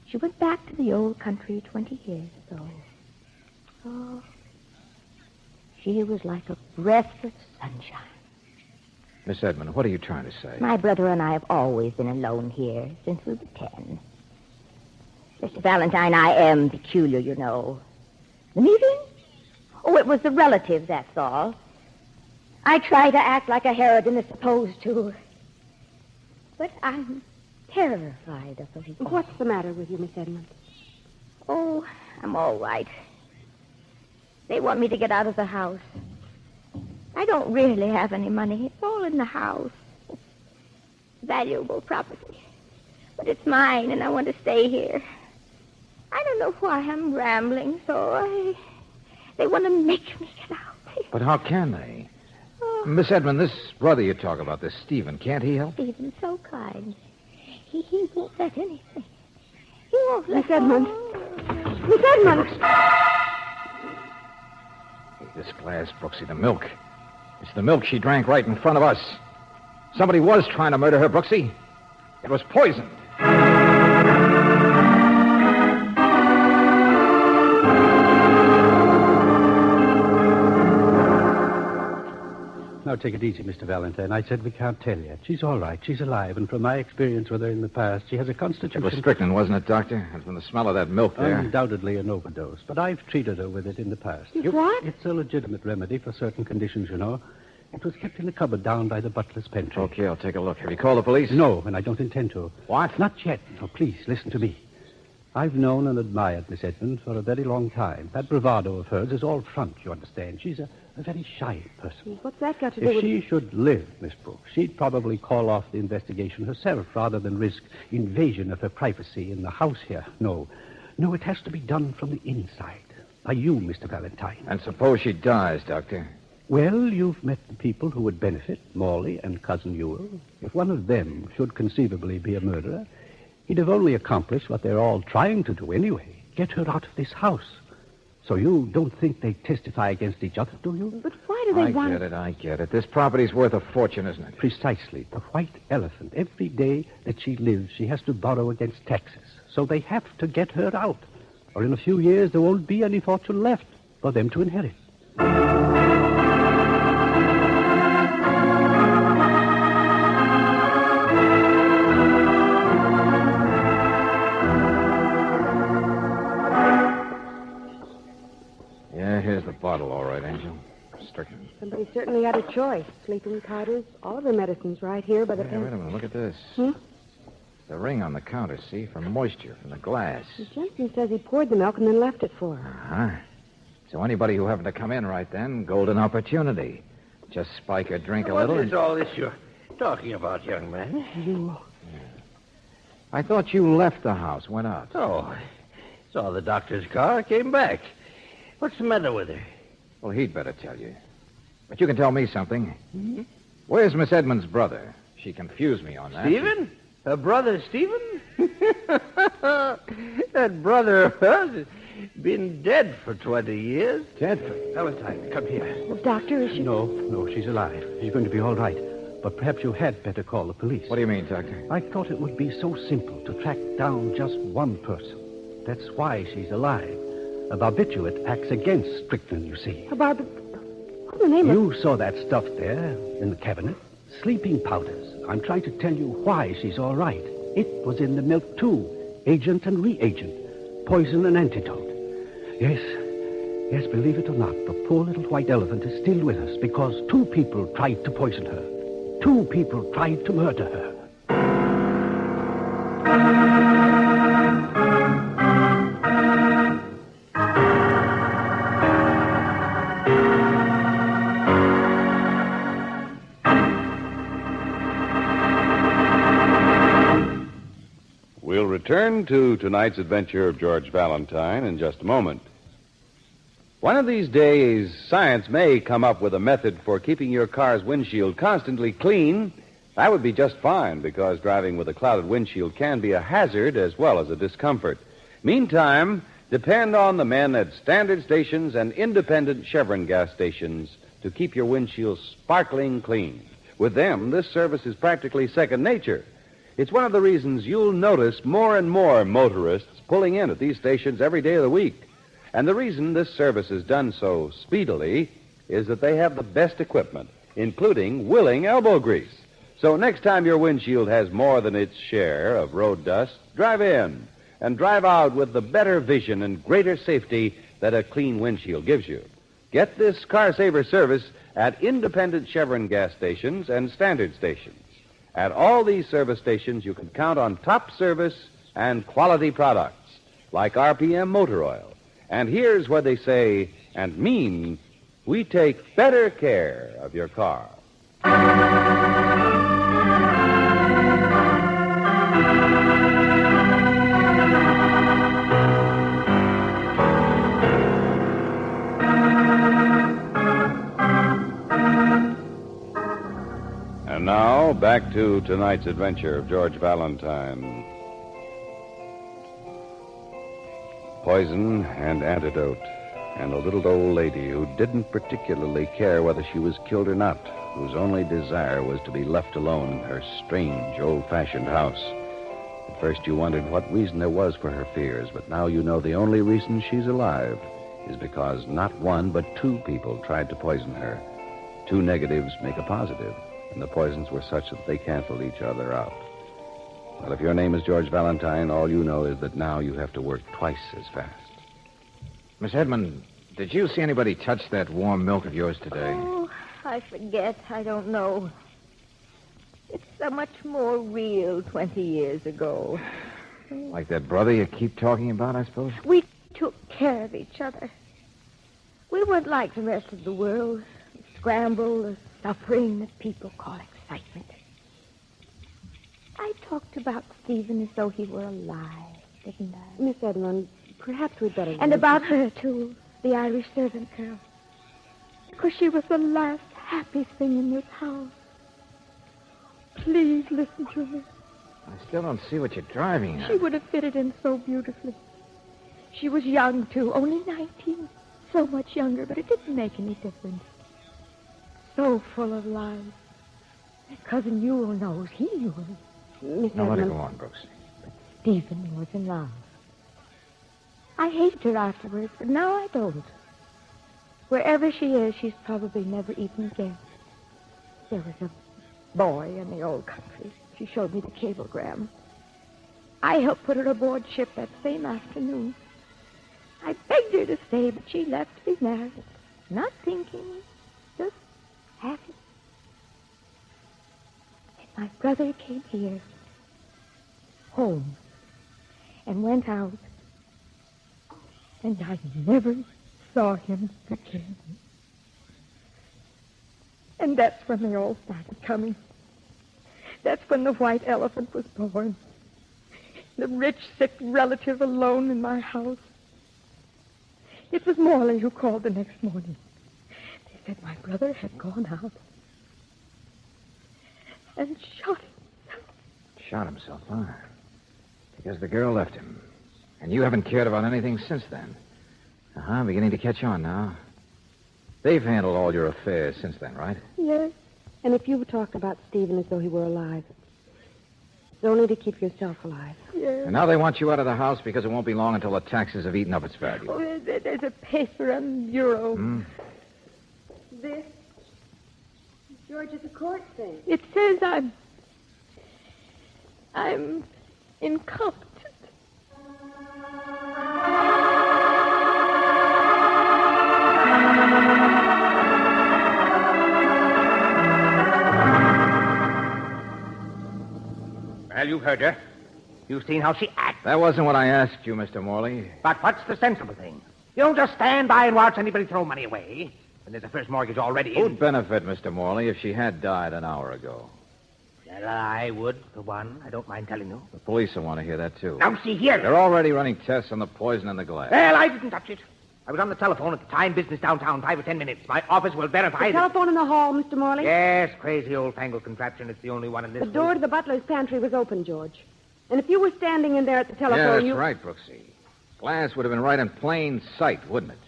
She went back to the old country 20 years ago. Oh, she was like a breath of sunshine. Miss Edmund, what are you trying to say? My brother and I have always been alone here since we were 10. Mr. Valentine, I am peculiar, you know. The meeting? Oh, it was the relative, that's all. I try to act like a harridan is supposed to. But I'm terrified of them. What's the matter with you, Miss Edmund? Oh, I'm all right. They want me to get out of the house. I don't really have any money. It's all in the house. It's valuable property. But it's mine, and I want to stay here. I don't know why I'm rambling so. They want to make me get out. But how can they? Miss Edmund, this brother you talk about, this Stephen, can't he help? Stephen's so kind. He won't let anything. He won't let... Miss Edmund. Miss Edmund! This glass, Brooksy, the milk. It's the milk she drank right in front of us. Somebody was trying to murder her, Brooksy. It was poison. Now, take it easy, Mr. Valentine. I said we can't tell yet. She's all right. She's alive. And from my experience with her in the past, she has a constitution... It was strychnine, wasn't it, Doctor? And from the smell of that milk there... Undoubtedly an overdose. But I've treated her with it in the past. What? It's a legitimate remedy for certain conditions, you know. It was kept in the cupboard down by the butler's pantry. Okay, I'll take a look. Have you called the police? No, and I don't intend to. What? Not yet. Now, please, listen to me. I've known and admired Miss Edmund for a very long time. That bravado of hers is all front, you understand. She's a very shy person. What's that got to do If with... she should live, Miss Brooks, she'd probably call off the investigation herself rather than risk invasion of her privacy in the house here. No, it has to be done from the inside. By you, Mr. Valentine. And suppose she dies, Doctor? Well, you've met the people who would benefit, Morley and Cousin Ewell. If one of them should conceivably be a murderer, he'd have only accomplished what they're all trying to do anyway. Get her out of this house. So you don't think they testify against each other, do you? But why do they want... I get it. This property's worth a fortune, isn't it? Precisely. The white elephant. Every day that she lives, she has to borrow against taxes. So they have to get her out. Or in a few years, there won't be any fortune left for them to inherit. Yeah, here's the bottle, all right, Angel. Strychnine. Somebody certainly had a choice. Sleeping powders, all of their medicines right here by the Hey, wait a minute. Look at this. The ring on the counter, see? For moisture from the glass. The gentleman says he poured the milk and then left it for her. Uh-huh. So anybody who happened to come in right then, golden opportunity. Just spike her drink a What little. is all this you're talking about, young man? I thought you left the house, went out. Oh, saw the doctor's car, came back. What's the matter with her? Well, he'd better tell you. But you can tell me something. Where's Miss Edmonds' brother? She confused me on that. Stephen? Her brother, Stephen? That brother of hers has been dead for 20 years. Dead? Valentine, come here. Doctor, is she... No, she's alive. She's going to be all right. But perhaps you had better call the police. What do you mean, Doctor? I thought it would be so simple to track down just one person. That's why she's alive. A barbiturate acts against strychnine, you see. A What's the name You saw that stuff there in the cabinet. Sleeping powders. I'm trying to tell you why she's all right. It was in the milk, too. Agent and reagent. Poison and antidote. Yes, believe it or not, the poor little white elephant is still with us because 2 people tried to poison her. 2 people tried to murder her. We'll return to tonight's adventure of George Valentine in just a moment. One of these days, science may come up with a method for keeping your car's windshield constantly clean. That would be just fine, because driving with a clouded windshield can be a hazard as well as a discomfort. Meantime, depend on the men at standard stations and independent Chevron gas stations to keep your windshield sparkling clean. With them, this service is practically second nature. It's one of the reasons you'll notice more and more motorists pulling in at these stations every day of the week. And the reason this service is done so speedily is that they have the best equipment, including willing elbow grease. So next time your windshield has more than its share of road dust, drive in and drive out with the better vision and greater safety that a clean windshield gives you. Get this car saver service at independent Chevron gas stations and standard stations. At all these service stations, you can count on top service and quality products, like RPM motor oil. And here's where they say and mean, we take better care of your car. And now, back to tonight's adventure of George Valentine. Poison and antidote, and a little old lady who didn't particularly care whether she was killed or not, whose only desire was to be left alone in her strange, old-fashioned house. At first you wondered what reason there was for her fears, but now you know the only reason she's alive is because not one but 2 people tried to poison her. 2 negatives make a positive, and the poisons were such that they canceled each other out. Well, if your name is George Valentine, all you know is that now you have to work twice as fast. Miss Edmond, did you see anybody touch that warm milk of yours today? Oh, I forget. I don't know. It's so much more real 20 years ago. Like that brother you keep talking about, I suppose? We took care of each other. We weren't like the rest of the world. The scramble, the suffering that people call excitement. I talked about Stephen as though he were alive, didn't I? Miss Edmond, perhaps we'd better... And about her, too, the Irish servant girl. Because she was the last happy thing in this house. Please listen to me. I still don't see what you're driving at. She would have fitted in so beautifully. She was young, too, only 19. So much younger, but it didn't make any difference. So full of life. Cousin Ewell knows. He knew her. Now let her go on, Brooks. Stephen was in love. I hated her afterwards, but now I don't. Wherever she is, she's probably never even guessed. There was a boy in the old country. She showed me the cablegram. I helped put her aboard ship that same afternoon. I begged her to stay, but she left to be married. Not thinking, just happy. And my brother came here, home, and went out. And I never saw him again. And that's when they all started coming. That's when the white elephant was born. The rich, sick relative alone in my house. It was Morley who called the next morning. They said my brother had gone out and shot himself. Shot himself, huh? Because the girl left him. And you haven't cared about anything since then. Uh-huh, beginning to catch on now. They've handled all your affairs since then, right? Yes. And if you talked about Stephen as though he were alive, it's only to keep yourself alive. Yes. And now they want you out of the house because it won't be long until the taxes have eaten up its value. Oh, there's a paper on the bureau. Hmm? This? George, it's a court thing. It says I'm incompetent. Well, you've heard her. You've seen how she acts. That wasn't what I asked you, Mr. Morley. But what's the sensible thing? You don't just stand by and watch anybody throw money away. And there's a first mortgage already in. Who'd benefit, Mr. Morley, if she had died an hour ago? Well, I would, for one. I don't mind telling you. The police will want to hear that, too. Now, see here. They're already running tests on the poison in the glass. Well, I didn't touch it. I was on the telephone at the time business downtown 5 or 10 minutes. My office will verify The telephone in the hall, Mr. Morley? Yes, crazy old-fangled contraption. It's the only one in this The door to the butler's pantry was open, George. And if you were standing in there at the telephone, Yeah, that's you... right, Brooksy. Glass would have been right in plain sight, wouldn't it?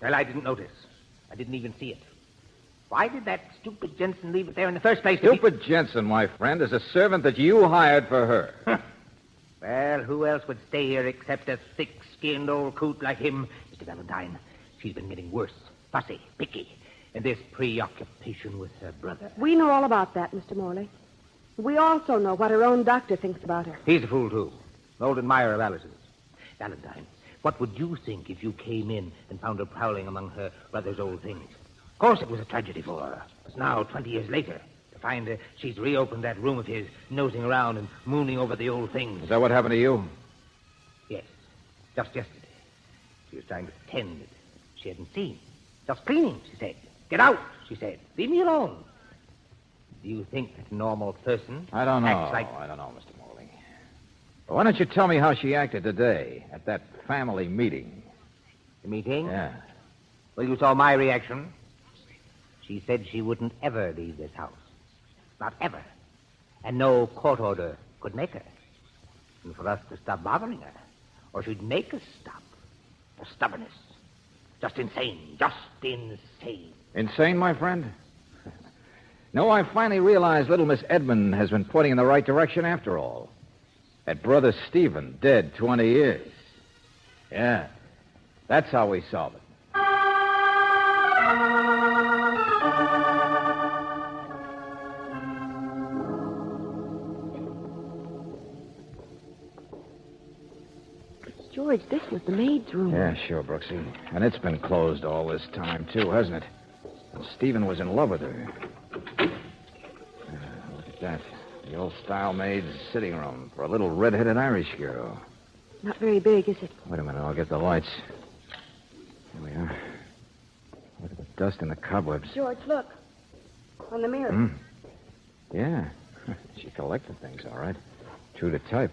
Well, I didn't notice. I didn't even see it. Why did that stupid Jensen leave it there in the first place? Stupid Jensen, my friend, is a servant that you hired for her. Well, who else would stay here except a thick-skinned old coot like him? Mr. Valentine, she's been getting worse, fussy, picky, and this preoccupation with her brother. We know all about that, Mr. Morley. We also know what her own doctor thinks about her. He's a fool, too. An old admirer of Alice's. Valentine, what would you think if you came in and found her prowling among her brother's old things? Of course it was a tragedy for her. But now, 20 years later, to find her, she's reopened that room of his, nosing around and mooning over the old things. Is that what happened to you? Yes. Just yesterday. She was trying to pretend that she hadn't seen. Just cleaning, she said. Get out, she said. Leave me alone. Do you think that a normal person I don't know. acts like... I don't know, Mr. Morley. But why don't you tell me how she acted today at that family meeting? The meeting? Yeah. Well, you saw my reaction. She said she wouldn't ever leave this house. Not ever. And no court order could make her. And for us to stop bothering her, or she'd make us stop. For stubbornness. Just insane. Just insane. Insane, my friend? No, I finally realized little Miss Edmund has been pointing in the right direction after all. That brother Stephen, dead 20 years. Yeah. That's how we solve it. George, this was the maid's room. Yeah, sure, Brooksy. And it's been closed all this time, too, hasn't it? And Stephen was in love with her. Look at that. The old-style maid's sitting room for a little red-headed Irish girl. Not very big, is it? Wait a minute, I'll get the lights. Here we are. Look at the dust and the cobwebs. George, look. On the mirror. Hmm. Yeah. She collected things, all right. True to type.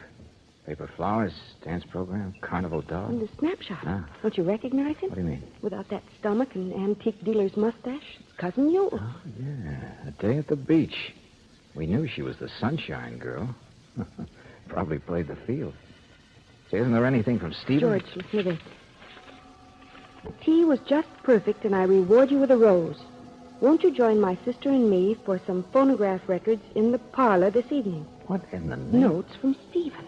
Paper flowers, dance program, carnival dog. And the snapshot. Ah. Don't you recognize him? What do you mean? Without that stomach and antique dealer's mustache. It's Cousin Yule. Oh, yeah. A day at the beach. We knew she was the sunshine girl. Probably played the field. Say, isn't there anything from Stephen? George, listen to this. The tea was just perfect, and I reward you with a rose. Won't you join my sister and me for some phonograph records in the parlor this evening? What in the name? Notes from Stephen.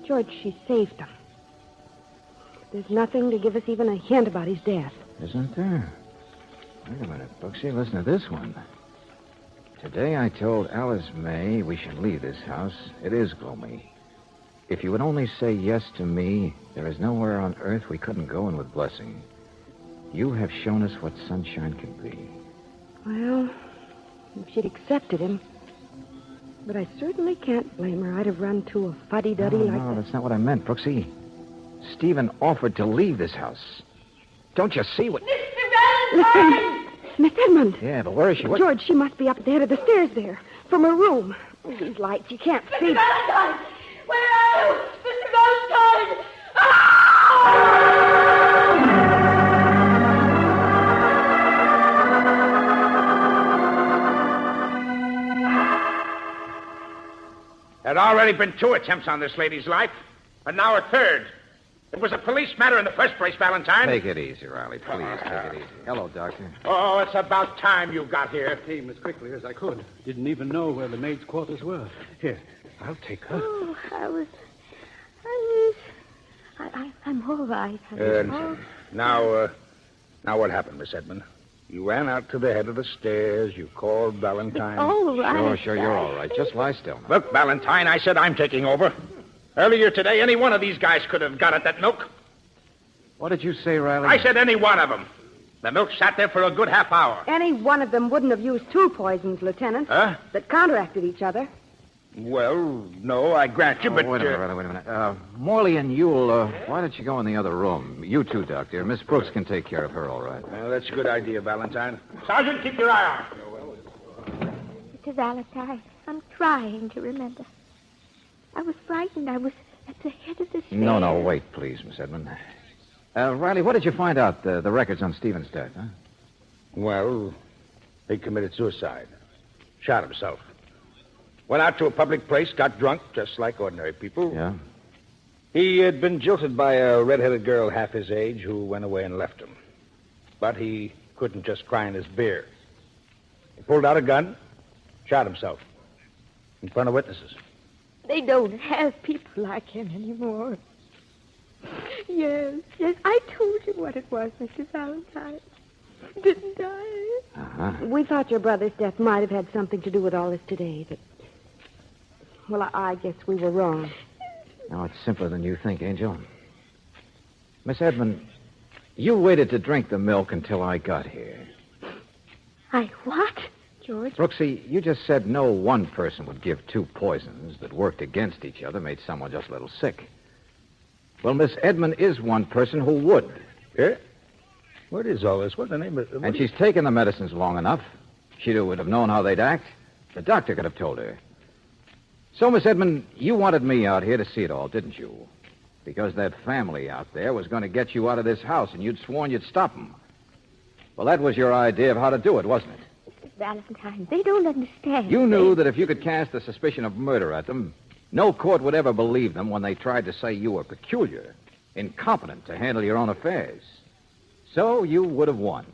George, she saved them. There's nothing to give us even a hint about his death. Isn't there? Wait a minute, Brooksy. Listen to this one. Today I told Alice May we should leave this house. It is gloomy. If you would only say yes to me, there is nowhere on earth we couldn't go in with blessing. You have shown us what sunshine can be. Well, if she'd accepted him. But I certainly can't blame her. I'd have run to a fuddy-duddy like No, that. that's not what I meant, Brooksy. Stephen offered to leave this house. Don't you see what... Mr. Valentine! Miss Edmund. Yeah, but where is she? What? George, she must be up at the head of the stairs there. From her room. These lights, you can't see. Valentine! Where are you? Mr. Valentine! There had already been 2 attempts on this lady's life, and now a 3rd. It was a police matter in the first place, Valentine. Take it easy, Riley. Please, take it easy. Hello, Doctor. Oh, it's about time you got here. I came as quickly as I could. Didn't even know where the maid's quarters were. Here, I'll take her. Oh, I'm all right. Now what happened, Miss Edmund? You ran out to the head of the stairs. You called Valentine. All right. Sure, you're all right. Just lie still now. Look, Valentine, I said I'm taking over. Earlier today, any one of these guys could have got at that milk. What did you say, Riley? I said any one of them. The milk sat there for a good half hour. Any one of them wouldn't have used 2 poisons, Lieutenant. Huh? That counteracted each other. Well, no, I grant you, but... Wait a minute. Morley and Yule, why don't you go in the other room? You too, Doctor. Miss Brooks can take care of her, all right. Well, that's a good idea, Valentine. Sergeant, keep your eye on. Mr. Valentine, I'm trying to remember. I was frightened. I was at the head of the stairs. No, wait, please, Miss Edmund. Riley, what did you find out, the records on Stephen's death, huh? Well, he committed suicide. Shot himself. Went out to a public place, got drunk, just like ordinary people. Yeah? He had been jilted by a red-headed girl half his age who went away and left him. But he couldn't just cry in his beer. He pulled out a gun, shot himself in front of witnesses. They don't have people like him anymore. Yes, I told you what it was, Mr. Valentine. Didn't I? Uh-huh. We thought your brother's death might have had something to do with all this today, but... Well, I guess we were wrong. No, it's simpler than you think, Angel. Miss Edmund, you waited to drink the milk until I got here. I what, George? Brooksy, you just said no one person would give 2 poisons that worked against each other, made someone just a little sick. Well, Miss Edmund is one person who would. Yeah? What is all this? What's the name of it? And she's taken the medicines long enough. She would have known how they'd act. The doctor could have told her. So, Miss Edmund, you wanted me out here to see it all, didn't you? Because that family out there was going to get you out of this house, and you'd sworn you'd stop them. Well, that was your idea of how to do it, wasn't it? Mr. Valentine, they don't understand. You knew that if you could cast the suspicion of murder at them, no court would ever believe them when they tried to say you were peculiar, incompetent to handle your own affairs. So you would have won.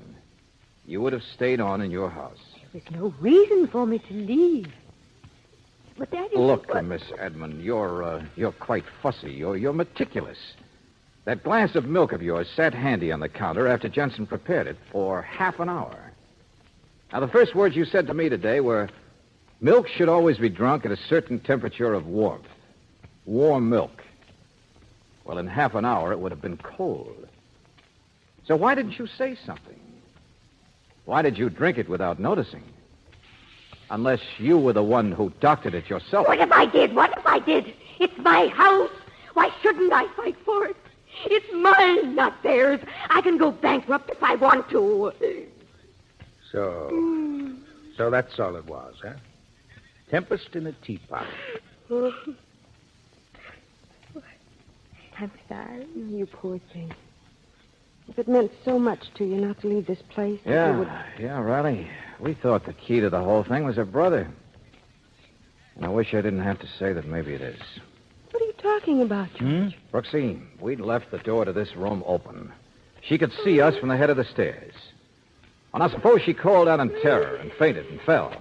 You would have stayed on in your house. There was no reason for me to leave. But that is Look, Miss Edmund, you're quite fussy. You're meticulous. That glass of milk of yours sat handy on the counter after Jensen prepared it for half an hour. Now, the first words you said to me today were, milk should always be drunk at a certain temperature of warmth. Warm milk. Well, in half an hour, it would have been cold. So why didn't you say something? Why did you drink it without noticing? Unless you were the one who doctored it yourself. What if I did? What if I did? It's my house. Why shouldn't I fight for it? It's mine, not theirs. I can go bankrupt if I want to. So that's all it was, huh? Tempest in a teapot. I'm sorry. You poor thing. If it meant so much to you not to leave this place... Yeah, Riley. We thought the key to the whole thing was her brother. And I wish I didn't have to say that maybe it is. What are you talking about, George? Brooksy, we'd left the door to this room open. She could see us from the head of the stairs. And I suppose she called out in terror and fainted and fell.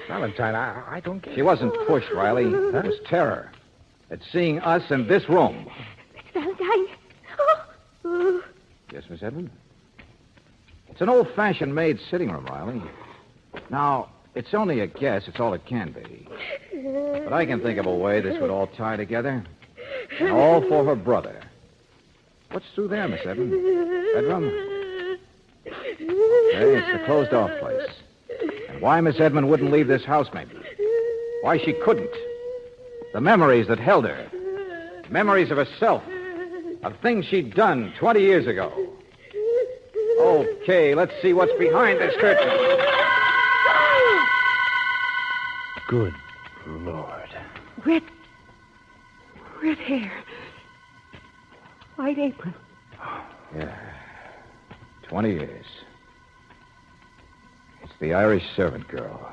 Valentine, I don't get it. She wasn't pushed, Riley. That was terror. At seeing us in this room. Miss Valentine. Oh. Yes, Miss Edmund? It's an old-fashioned maid sitting room, Riley. Now, it's only a guess. It's all it can be. But I can think of a way this would all tie together. And all for her brother. What's through there, Miss Edmund? Bedroom? Okay, it's the closed-off place. And why Miss Edmund wouldn't leave this house, maybe. Why she couldn't. The memories that held her. Memories of herself. Of things she'd done 20 years ago. Okay, let's see what's behind this curtain. Good Lord. Red hair. White apron. Yeah. 20 years. It's the Irish servant girl.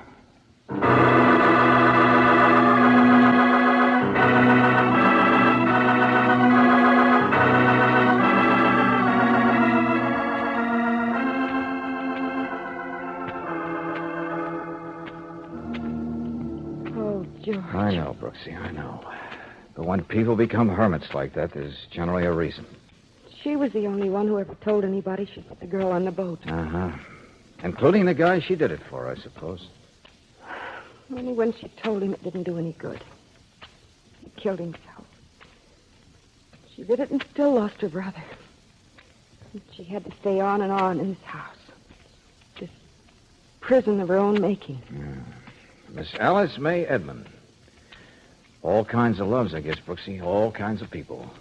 Oh, George. I know, Brooksy, I know. But when people become hermits like that, there's generally a reason. She was the only one who ever told anybody she put the girl on the boat. Uh-huh. Including the guy she did it for, I suppose. Only when she told him it didn't do any good. He killed himself. She did it and still lost her brother. And she had to stay on and on in this house. This prison of her own making. Yeah. Miss Alice May Edmond. All kinds of loves, I guess, Brooksy. All kinds of people.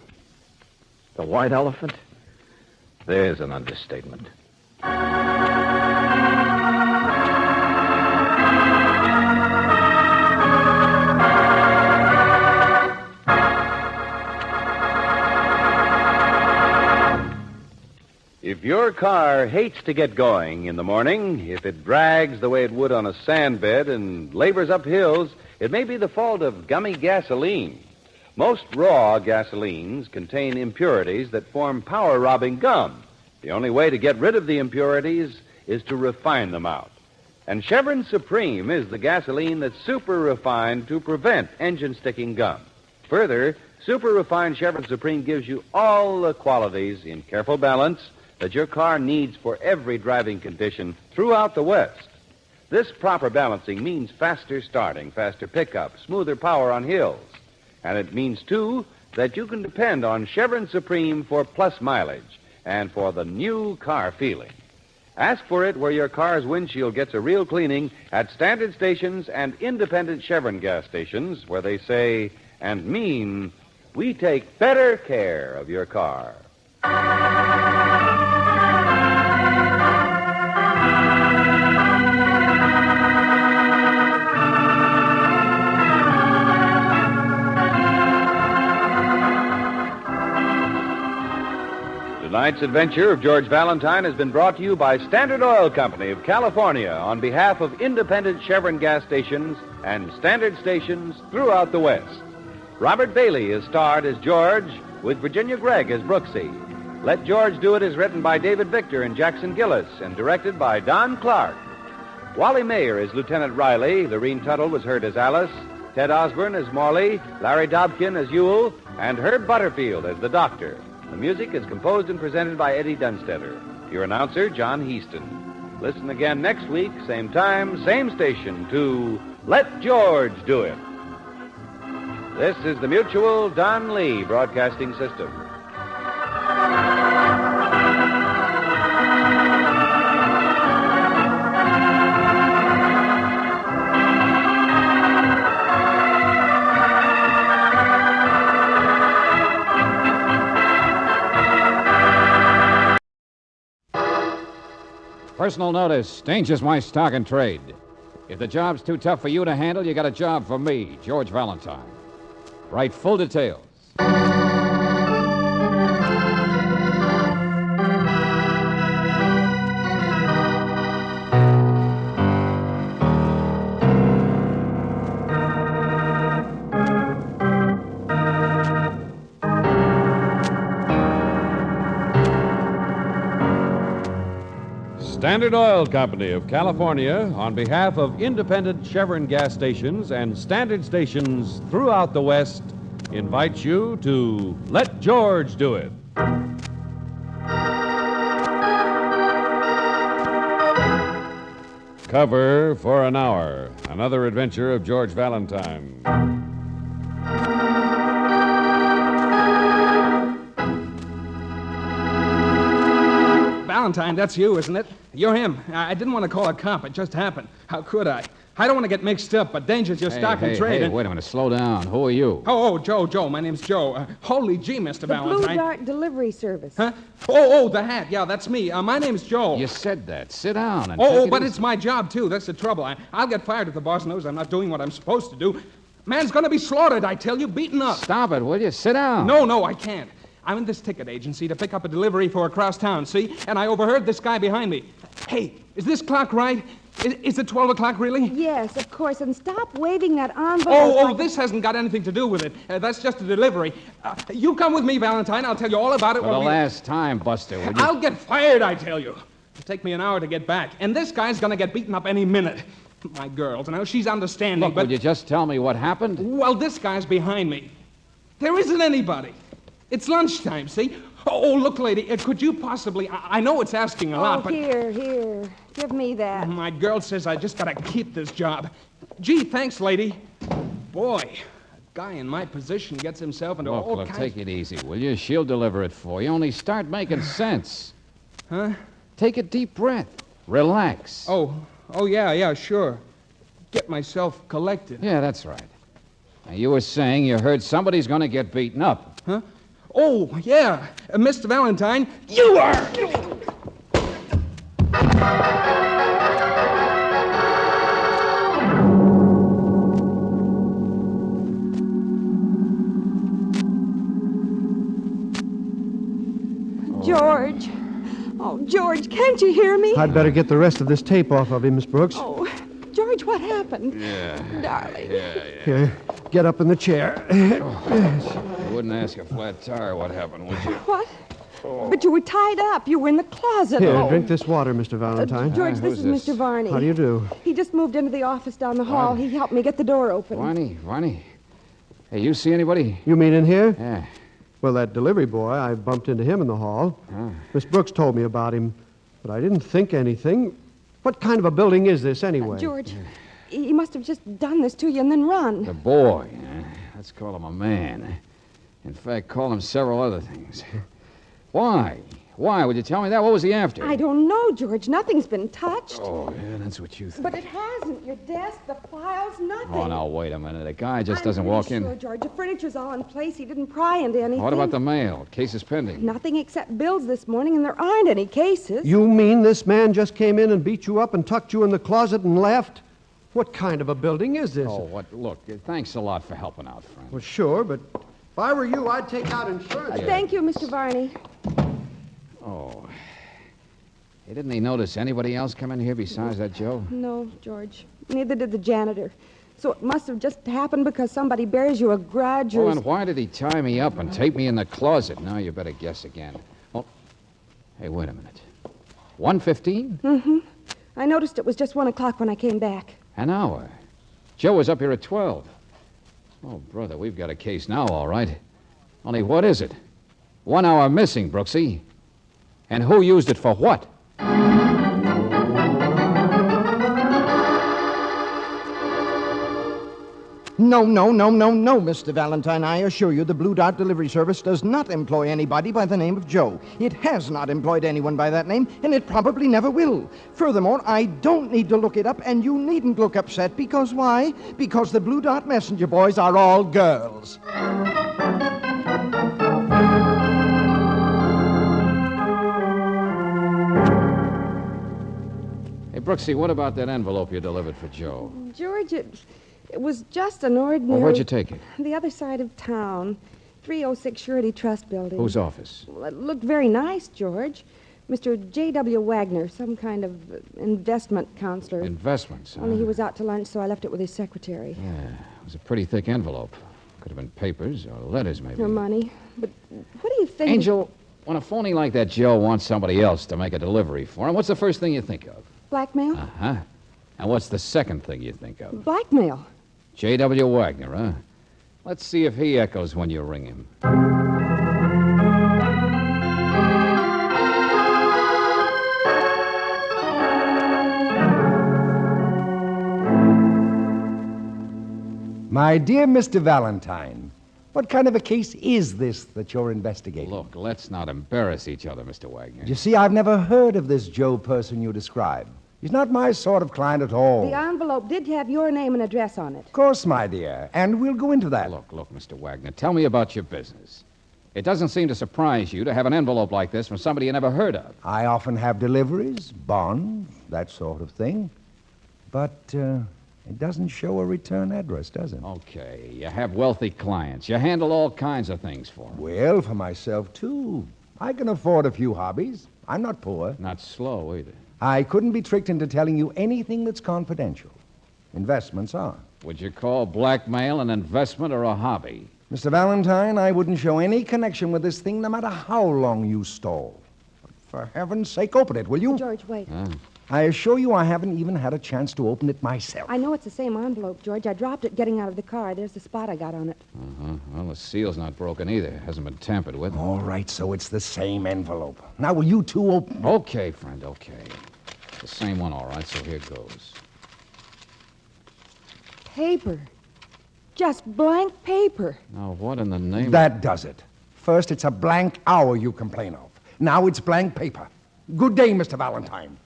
The white elephant? There's an understatement. If your car hates to get going in the morning, if it drags the way it would on a sand bed and labors up hills, it may be the fault of gummy gasoline. Most raw gasolines contain impurities that form power-robbing gum. The only way to get rid of the impurities is to refine them out. And Chevron Supreme is the gasoline that's super refined to prevent engine-sticking gum. Further, super refined Chevron Supreme gives you all the qualities in careful balance that your car needs for every driving condition throughout the West. This proper balancing means faster starting, faster pickup, smoother power on hills. And it means, too, that you can depend on Chevron Supreme for plus mileage and for the new car feeling. Ask for it where your car's windshield gets a real cleaning at standard stations and independent Chevron gas stations where they say and mean, we take better care of your car. Tonight's adventure of George Valentine has been brought to you by Standard Oil Company of California on behalf of independent Chevron gas stations and standard stations throughout the West. Robert Bailey is starred as George, with Virginia Gregg as Brooksy. Let George Do It is written by David Victor and Jackson Gillis and directed by Don Clark. Wally Mayer is Lieutenant Riley, Lorene Tuttle was heard as Alice, Ted Osborne as Morley, Larry Dobkin as Ewell, and Herb Butterfield as the Doctor. The music is composed and presented by Eddie Dunstetter. Your announcer, John Heaston. Listen again next week, same time, same station, to Let George Do It. This is the Mutual Don Lee Broadcasting System. Personal notice. Danger's my stock and trade. If the job's too tough for you to handle, you got a job for me, George Valentine. Write full details. Standard Oil Company of California, on behalf of independent Chevron gas stations and standard stations throughout the West, invites you to Let George Do It. Cover for an hour. Another adventure of George Valentine. Valentine, that's you, isn't it? You're him. I didn't want to call a cop. It just happened. How could I? I don't want to get mixed up, but danger's your stock and trade. Hey, wait a minute. Slow down. Who are you? Oh, Joe. My name's Joe. Holy gee, Mr. Valentine. Blue Dart Delivery Service. Huh? Oh, the hat. Yeah, that's me. My name's Joe. You said that. Sit down and but it's my job, too. That's the trouble. I'll get fired if the boss knows I'm not doing what I'm supposed to do. Man's going to be slaughtered, I tell you, beaten up. Stop it, will you? Sit down. No, I can't. I'm in this ticket agency to pick up a delivery for across town, see? And I overheard this guy behind me. Hey, is this clock right? Is it 12 o'clock, really? Yes, of course. And stop waving that envelope. This hasn't got anything to do with it. That's just a delivery. You come with me, Valentine. I'll tell you all about it. For the last time, Buster, will you? I'll get fired, I tell you. It'll take me an hour to get back. And this guy's going to get beaten up any minute. My girl's, now she's understanding, Look, will you just tell me what happened? Well, this guy's behind me. There isn't anybody. It's lunchtime, see? Oh, look, lady, could you possibly... I know it's asking a lot, but... Here. Give me that. My girl says I just gotta keep this job. Gee, thanks, lady. Boy, a guy in my position gets himself into all kinds... Look, take it easy, will you? She'll deliver it for you. Only start making sense. Huh? Take a deep breath. Relax. Oh, yeah, sure. Get myself collected. Yeah, that's right. Now, you were saying you heard somebody's gonna get beaten up. Huh? Oh, yeah. Mr. Valentine, you are... George. Oh, George, can't you hear me? I'd better get the rest of this tape off of him, Miss Brooks. Oh, George, what happened? Yeah. Darling. Yeah. Here, get up in the chair. You wouldn't ask a flat tire what happened, would you? What? Oh. But you were tied up. You were in the closet. Here, drink this water, Mr. Valentine. George, this is Mr. Varney. How do you do? He just moved into the office down the hall. He helped me get the door open. Varney. Hey, you see anybody? You mean in here? Yeah. Well, that delivery boy, I bumped into him in the hall. Miss Brooks told me about him, but I didn't think anything. What kind of a building is this, anyway? George, he must have just done this to you and then run. The boy. Let's call him a man. In fact, call him several other things. Why? Would you tell me that? What was he after? I don't know, George. Nothing's been touched. Oh, yeah, that's what you think. But it hasn't. Your desk, the files, nothing. Oh, now, wait a minute. A guy just doesn't walk in. Sure, George. The furniture's all in place. He didn't pry into anything. What about the mail? Case is pending. Nothing except bills this morning, and there aren't any cases. You mean this man just came in and beat you up and tucked you in the closet and left? What kind of a building is this? Oh, look, thanks a lot for helping out, friend. Well, sure, but if I were you, I'd take out insurance. Thank you, Mr. Varney. Oh. Hey, didn't he notice anybody else come in here besides that Joe? No, George. Neither did the janitor. So it must have just happened because somebody bears you a grudge or... Oh, and why did he tie me up and tape me in the closet? Now you better guess again. Oh, hey, wait a minute. 1:15? Mm-hmm. I noticed it was just 1 o'clock when I came back. An hour. Joe was up here at 12. Oh, brother, we've got a case now, all right. Only what is it? 1 hour missing, Brooksy. And who used it for what? No, Mr. Valentine. I assure you the Blue Dart Delivery Service does not employ anybody by the name of Joe. It has not employed anyone by that name, and it probably never will. Furthermore, I don't need to look it up, and you needn't look upset, because why? Because the Blue Dart Messenger boys are all girls. Hey, Brooksy, what about that envelope you delivered for Joe? George, it was just an ordinary... Well, where'd you take it? The other side of town. 306 Surety Trust Building. Whose office? Well, it looked very nice, George. Mr. J.W. Wagner, some kind of investment counselor. Investments, huh? Only he was out to lunch, so I left it with his secretary. Yeah, it was a pretty thick envelope. Could have been papers or letters, maybe. Or money. But what do you think... Angel, when a phony like that Joe wants somebody else to make a delivery for him, what's the first thing you think of? Blackmail? Uh-huh. And what's the second thing you think of? Blackmail. J.W. Wagner, huh? Let's see if he echoes when you ring him. My dear Mr. Valentine, what kind of a case is this that you're investigating? Look, let's not embarrass each other, Mr. Wagner. You see, I've never heard of this Joe person you describe. He's not my sort of client at all. The envelope did have your name and address on it. Of course, my dear. And we'll go into that. Look, Mr. Wagner, tell me about your business. It doesn't seem to surprise you to have an envelope like this from somebody you never heard of. I often have deliveries, bonds, that sort of thing. But it doesn't show a return address, does it? Okay, you have wealthy clients. You handle all kinds of things for them. Well, for myself, too. I can afford a few hobbies. I'm not poor. Not slow, either. I couldn't be tricked into telling you anything that's confidential. Investments are. Would you call blackmail an investment or a hobby? Mr. Valentine, I wouldn't show any connection with this thing no matter how long you stall. But for heaven's sake, open it, will you? George, wait. I assure you I haven't even had a chance to open it myself. I know it's the same envelope, George. I dropped it getting out of the car. There's the spot I got on it. Well, the seal's not broken either. It hasn't been tampered with. All right, so it's the same envelope. Now, will you two open... Okay, friend, okay. The same one, all right, so here goes. Paper. Just blank paper. Now, what in the name That does it. First, it's a blank hour you complain of. Now it's blank paper. Good day, Mr. Valentine.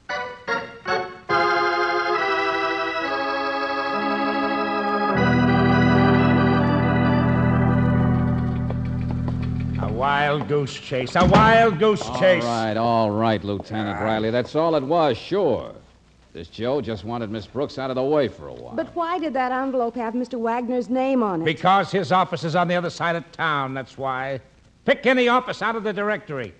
A wild goose chase. A wild goose chase. All right, Lieutenant Riley. That's all it was, sure. This Joe just wanted Miss Brooks out of the way for a while. But why did that envelope have Mr. Wagner's name on it? Because his office is on the other side of town, that's why. Pick any office out of the directory.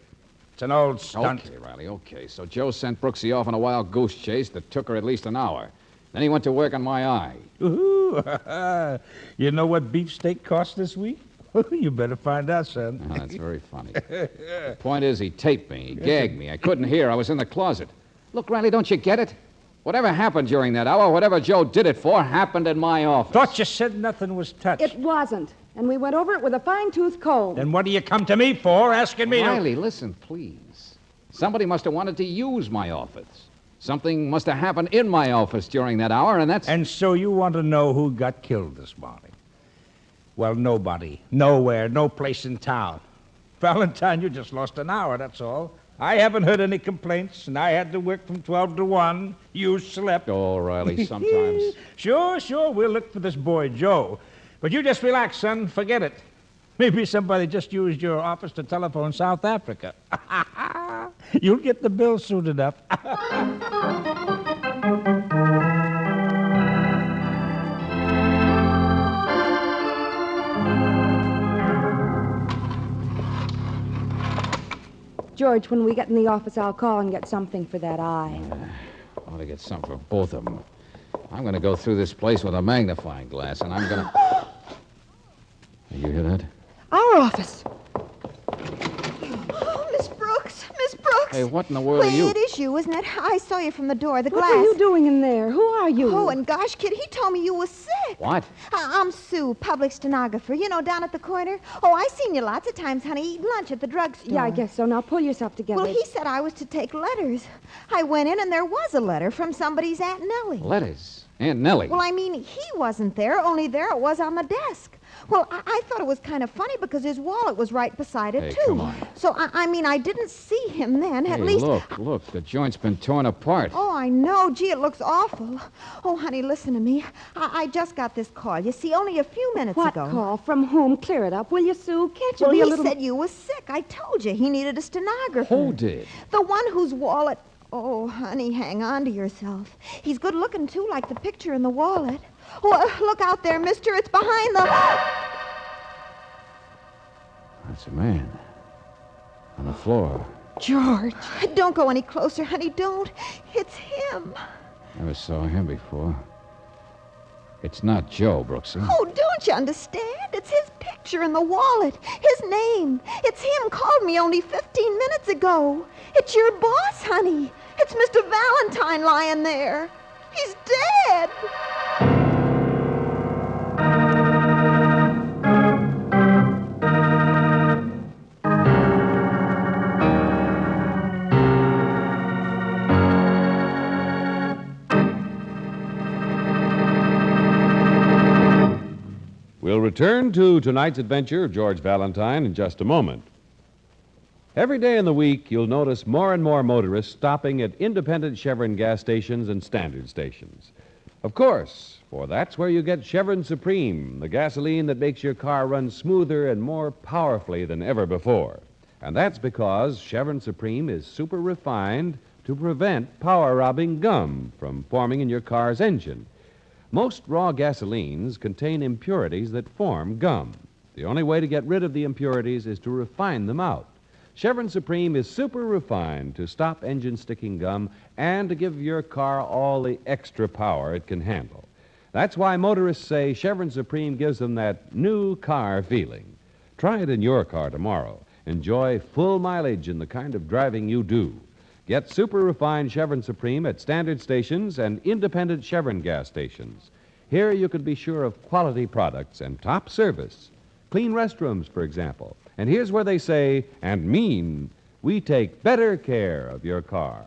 It's an old stunt. Okay, Riley, okay. So Joe sent Brooksy off on a wild goose chase that took her at least an hour. Then he went to work on my eye. Ooh, you know what beefsteak cost this week? You better find out, son. Oh, that's very funny. The point is, he taped me. He gagged me. I couldn't hear. I was in the closet. Look, Riley, don't you get it? Whatever happened during that hour, whatever Joe did it for, happened in my office. Thought you said nothing was touched. It wasn't. And we went over it with a fine-tooth comb. Then what do you come to me for, asking me Riley, listen, please. Somebody must have wanted to use my office. Something must have happened in my office during that hour, and that's... And so you want to know who got killed this morning? Well, nobody. Nowhere. No place in town. Valentine, you just lost an hour, that's all. I haven't heard any complaints, and I had to work from 12 to 1. You slept. Oh, Riley, sometimes... Sure, we'll look for this boy, Joe. But you just relax, son. Forget it. Maybe somebody just used your office to telephone South Africa. You'll get the bill soon enough. George, when we get in the office, I'll call and get something for that eye. I ought to get some for both of them. I'm going to go through this place with a magnifying glass, and I'm going to... You hear that? Our office. Oh, Miss Brooks. Miss Brooks. Hey, what in the world are Wait, you... it is you, isn't it? I saw you from the door, the glass. What are you doing in there? Who are you? Oh, and gosh, kid, he told me you was sick. What? I'm Sue, public stenographer. You know, down at the corner. Oh, I seen you lots of times, honey, eating lunch at the drugstore. Yeah, I guess so. Now pull yourself together. Well, he said I was to take letters. I went in, and there was a letter from somebody's Aunt Nellie. Letters? Aunt Nellie? Well, I mean, he wasn't there, only there it was on the desk. Well, I thought it was kind of funny because his wallet was right beside it, Hey, too. come on. So, I mean, I didn't see him then, at Hey, least... look, the joint's been torn apart. Oh, I know. Gee, it looks awful. Oh, honey, listen to me. I just got this call. You see, only a few minutes ago. What call? From whom? Clear it up, will you, Sue? Can't you Well, be a he little... said you was sick. I told you. He needed a stenographer. Who did? The one whose wallet... Oh, honey, hang on to yourself. He's good looking, too, like the picture in the wallet. Oh, look out there, mister. It's behind the... That's a man. On the floor. George, don't go any closer, honey. Don't. It's him. Never saw him before. It's not Joe, Brooksy. Oh, don't you understand? It's his picture in the wallet. His name. It's him. Called me only 15 minutes ago. It's your boss, honey. It's Mr. Valentine lying there. He's dead. We'll return to tonight's adventure of George Valentine in just a moment. Every day in the week, you'll notice more and more motorists stopping at independent Chevron gas stations and standard stations. Of course, for that's where you get Chevron Supreme, the gasoline that makes your car run smoother and more powerfully than ever before. And that's because Chevron Supreme is super refined to prevent power-robbing gum from forming in your car's engine. Most raw gasolines contain impurities that form gum. The only way to get rid of the impurities is to refine them out. Chevron Supreme is super refined to stop engine sticking gum and to give your car all the extra power it can handle. That's why motorists say Chevron Supreme gives them that new car feeling. Try it in your car tomorrow. Enjoy full mileage in the kind of driving you do. Get super refined Chevron Supreme at standard stations and independent Chevron gas stations. Here you can be sure of quality products and top service. Clean restrooms, for example. And here's where they say, and mean, we take better care of your car.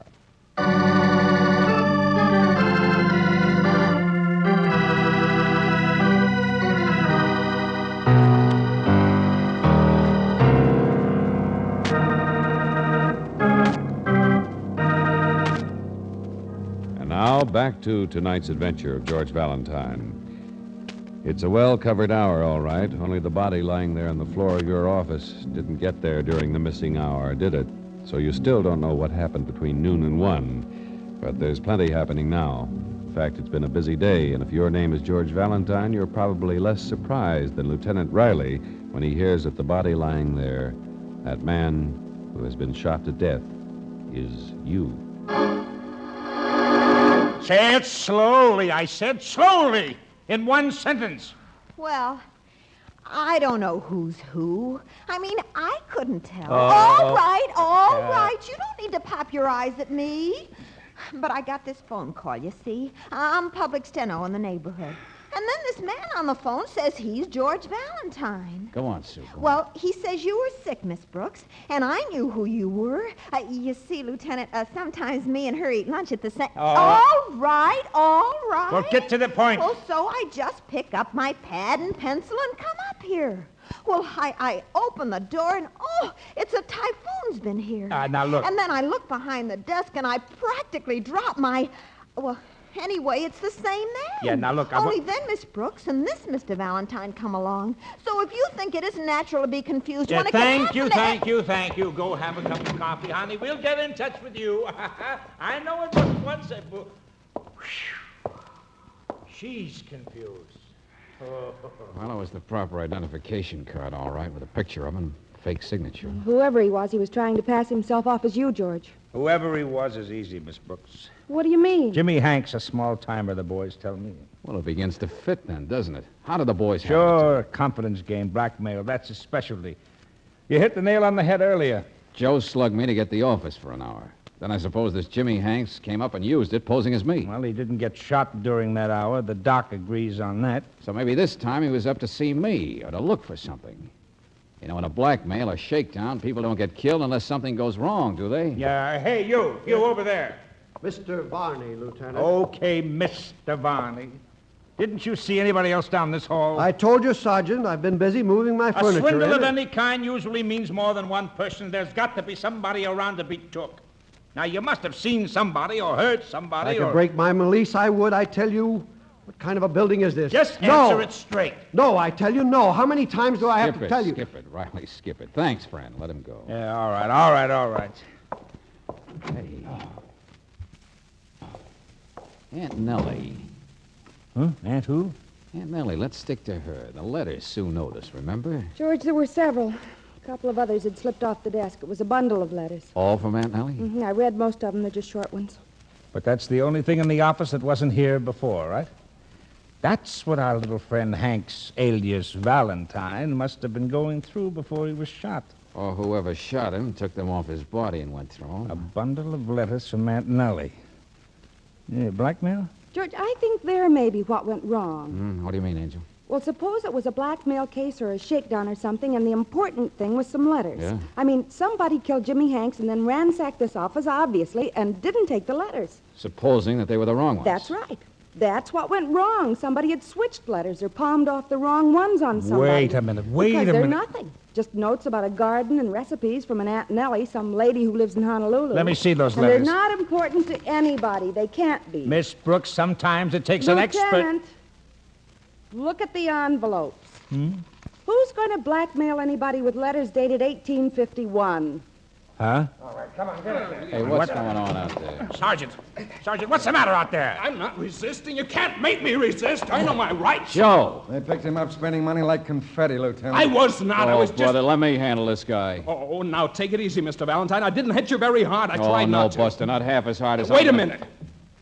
And now, back to tonight's adventure of George Valentine. It's a well-covered hour, all right. Only the body lying there on the floor of your office didn't get there during the missing hour, did it? So you still don't know what happened between noon and 1. But there's plenty happening now. In fact, it's been a busy day, and if your name is George Valentine, you're probably less surprised than Lieutenant Riley when he hears that the body lying there, that man who has been shot to death, is you. Say it slowly, I said. Slowly. In one sentence. Well, I don't know who's who. I mean, I couldn't tell. Oh. All right. You don't need to pop your eyes at me. But I got this phone call, you see. I'm public steno in the neighborhood. And then this man on the phone says he's George Valentine. Go on, Sue. Go on. Well, he says you were sick, Miss Brooks, and I knew who you were. You see, Lieutenant, sometimes me and her eat lunch at the same... All right. Well, get to the point. Well, so I just pick up my pad and pencil and come up here. Well, I open the door, and, it's a typhoon's been here. Now, look. And then I look behind the desk, and I practically drop my... Well... Anyway, it's the same man. Yeah, now look, Only then Miss Brooks and this Mr. Valentine come along. So if you think it isn't natural to be confused when it thank you. Go have a cup of coffee, honey. We'll get in touch with you. I know it was once a... She's confused. Well, it was the proper identification card, all right, with a picture of him, fake signature. Whoever he was trying to pass himself off as you, George. Whoever he was is easy, Miss Brooks. What do you mean? Jimmy Hank's a small-timer, the boys tell me. Well, it begins to fit then, doesn't it? How do the boys have Sure, a confidence game, blackmail. That's his specialty. You hit the nail on the head earlier. Joe slugged me to get the office for an hour. Then I suppose this Jimmy Hanks came up and used it, posing as me. Well, he didn't get shot during that hour. The doc agrees on that. So maybe this time he was up to see me or to look for something. You know, in a blackmail or shakedown, people don't get killed unless something goes wrong, do they? Yeah, hey, you over there. Mr. Varney, Lieutenant. Okay, Mr. Varney. Didn't you see anybody else down this hall? I told you, Sergeant, I've been busy moving my furniture. A swindle in of and- any kind usually means more than one person. There's got to be somebody around to be took. Now, you must have seen somebody or heard somebody If I could break my release, I would. I tell you, what kind of a building is this? Just answer it straight. No, I tell you, no. How many times do I have to tell you? Skip it, Riley, skip it. Thanks, friend. Let him go. Yeah, all right. Hey. Aunt Nellie. Huh? Aunt who? Aunt Nellie, let's stick to her. The letters Sue noticed, remember? George, there were several. A couple of others had slipped off the desk. It was a bundle of letters. All from Aunt Nellie? I read most of them. They're just short ones. But that's the only thing in the office that wasn't here before, right? That's what our little friend Hank's alias Valentine must have been going through before he was shot. Or whoever shot him took them off his body and went through them. A bundle of letters from Aunt Nellie. Yeah, blackmail? George, I think there may be what went wrong. What do you mean, Angel? Well, suppose it was a blackmail case or a shakedown or something, and the important thing was some letters. Yeah? I mean, somebody killed Jimmy Hanks and then ransacked this office, obviously, and didn't take the letters. Supposing that they were the wrong ones. That's right. That's what went wrong. Somebody had switched letters or palmed off the wrong ones on somebody. Wait a minute. Because they're nothing. Just notes about a garden and recipes from an Aunt Nellie, some lady who lives in Honolulu. Let me see those and letters. They're not important to anybody. They can't be. Miss Brooks, sometimes it takes an expert. Lieutenant, look at the envelopes. Who's going to blackmail anybody with letters dated 1851? Huh? All right, come on, get up there. Hey, what's going on out there? Sergeant, what's the matter out there? I'm not resisting. You can't make me resist. I know my rights. Joe! They picked him up spending money like confetti, Lieutenant. I was not. I was just... brother, let me handle this guy. Oh, now take it easy, Mr. Valentine. I didn't hit you very hard. I tried not to. No, Buster, not half as hard as Wait a minute.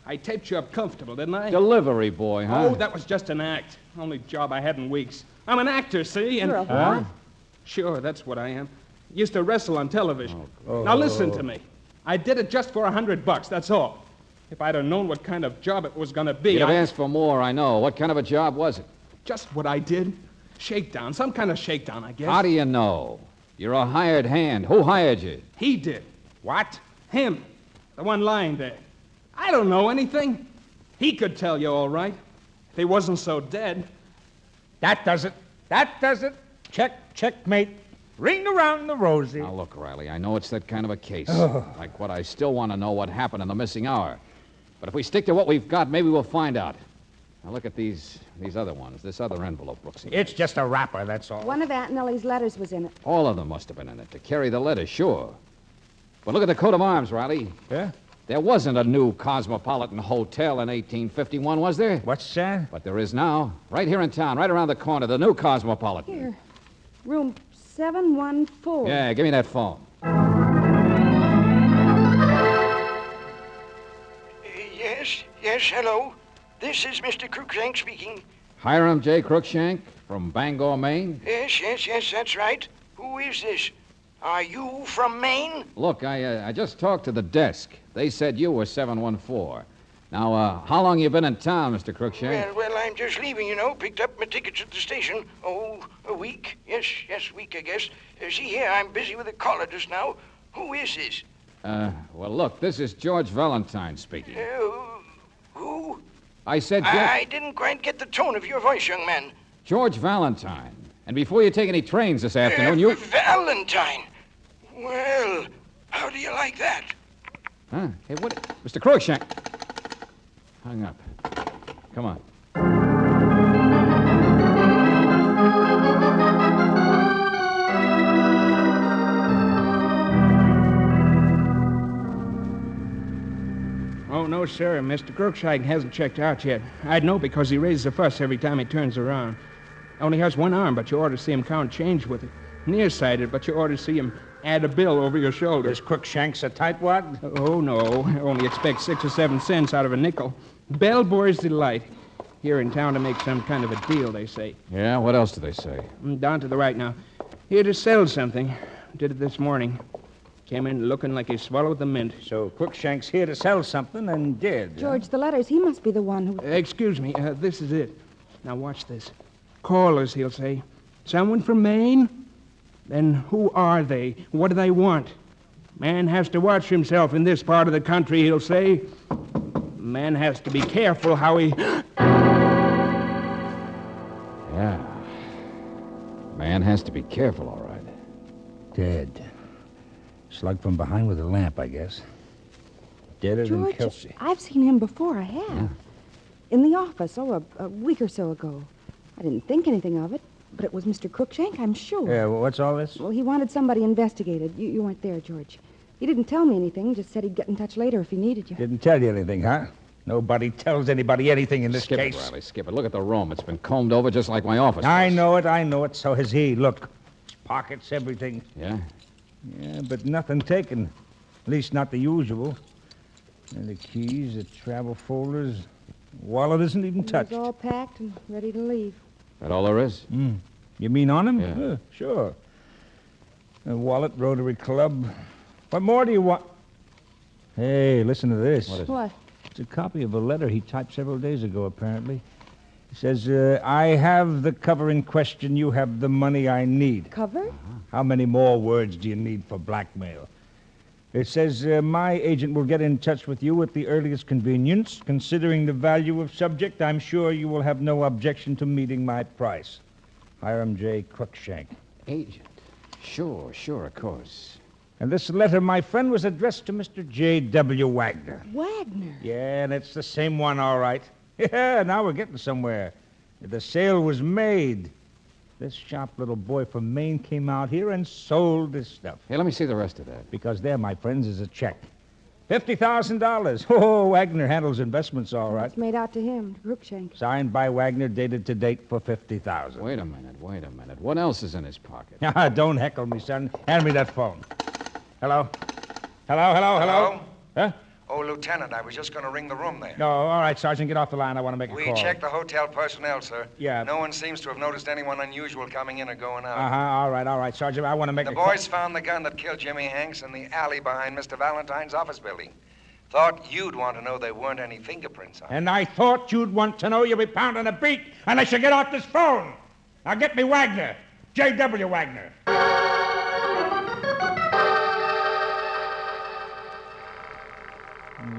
I taped you up comfortable, didn't I? Delivery boy, huh? Oh, that was just an act. Only job I had in weeks. I'm an actor, see? And You're a what? Sure, that's what I am. Used to wrestle on television. Now listen to me. I did it just for $100, that's all. If I'd have known what kind of job it was going to be, You'd have asked for more, I know. What kind of a job was it? Just what I did. Shakedown. Some kind of shakedown, I guess. How do you know? You're a hired hand. Who hired you? He did. What? Him. The one lying there. I don't know anything. He could tell you all right. If he wasn't so dead. That does it. That does it. Checkmate. Ring around the rosy. Now, look, Riley, I know it's that kind of a case. Like what I still want to know what happened in the missing hour. But if we stick to what we've got, maybe we'll find out. Now, look at these other ones. This other envelope, Brooksy. It's just a wrapper, that's all. One of Aunt Nellie's letters was in it. All of them must have been in it. To carry the letter, sure. But look at the coat of arms, Riley. Yeah? There wasn't a new Cosmopolitan Hotel in 1851, was there? What's that? But there is now. Right here in town, right around the corner, the new Cosmopolitan. Here. Room 714. Yeah, give me that phone. Yes, hello. This is Mr. Cruikshank speaking. Hiram J. Cruikshank from Bangor, Maine? Yes, that's right. Who is this? Are you from Maine? Look, I just talked to the desk. They said you were 714. Now, how long you been in town, Mr. Cruikshank? Well, I'm just leaving, Picked up my tickets at the station. Oh, a week. Yes, week, I guess. See here, I'm busy with a caller just now. Who is this? Well, look, this is George Valentine speaking. Who? I said... I didn't quite get the tone of your voice, young man. George Valentine. And before you take any trains this afternoon, you... Valentine? Well, how do you like that? Huh? Hey, what... Mr. Cruikshank. Hung up. Come on. Oh, no, sir. Mr. Cruikshank hasn't checked out yet. I'd know because he raises a fuss every time he turns around. Only has one arm, but you ought to see him count change with it. Nearsighted, but you ought to see him add a bill over your shoulder. Is Cruikshank's a tightwad? Oh, no. Only expect 6 or 7 cents out of a nickel. Bellboy's delight. Here in town to make some kind of a deal, they say. Yeah, what else do they say? Down to the right now. Here to sell something. Did it this morning. Came in looking like he swallowed the mint. So Cruikshank's here to sell something and did. George, the letters, he must be the one who... Excuse me, this is it. Now watch this. Callers, he'll say. Someone from Maine? Then who are they? What do they want? Man has to watch himself in this part of the country, he'll say. Man has to be careful how he... Yeah. Man has to be careful, all right. Dead. Slugged from behind with a lamp, I guess. Deader than George, Kelsey. I've seen him before, I have. Yeah. In the office, a week or so ago. I didn't think anything of it, but it was Mr. Cruikshank, I'm sure. Yeah, well, what's all this? Well, he wanted somebody investigated. You weren't there, George. He didn't tell me anything, just said he'd get in touch later if he needed you. Didn't tell you anything, huh? Nobody tells anybody anything in this Skip case. it, Riley, skip it. Look at the room. It's been combed over just like my office. I know it. So has he. Look, his pockets, everything. Yeah? Yeah, but nothing taken. At least not the usual. And the keys, the travel folders, wallet isn't even touched. It was all packed and ready to leave. That all there is? You mean on him? Yeah. Sure. A wallet, Rotary Club. What more do you want? Hey, listen to this. What is it? What? It's a copy of a letter he typed several days ago, apparently. It says, I have the cover in question. You have the money I need. Cover? How many more words do you need for blackmail? It says, my agent will get in touch with you at the earliest convenience. Considering the value of subject, I'm sure you will have no objection to meeting my price. Hiram J. Cruikshank. Agent? Sure, of course. And this letter, my friend, was addressed to Mr. J.W. Wagner. Wagner? Yeah, and it's the same one, all right. Yeah, now we're getting somewhere. The sale was made. This sharp little boy from Maine came out here and sold this stuff. Hey, let me see the rest of that. Because there, my friends, is a check. $50,000. Oh, Wagner handles investments all right. It's made out to him, to Crookshank. Signed by Wagner, dated to date for $50,000. Wait a minute. What else is in his pocket? Don't heckle me, son. Hand me that phone. Hello? Hello? Huh? Oh, Lieutenant, I was just going to ring the room there. No, all right, Sergeant, get off the line. I want to make a We call. checked the hotel personnel, sir. Yeah. No one seems to have noticed anyone unusual coming in or going out. All right, Sergeant. I want to make The a call. boys found the gun that killed Jimmy Hanks in the alley behind Mr. Valentine's office building. Thought you'd want to know there weren't any fingerprints on it. And I thought you'd want to know you'd be pounding a beat unless you get off this phone. Now get me Wagner. J.W. Wagner.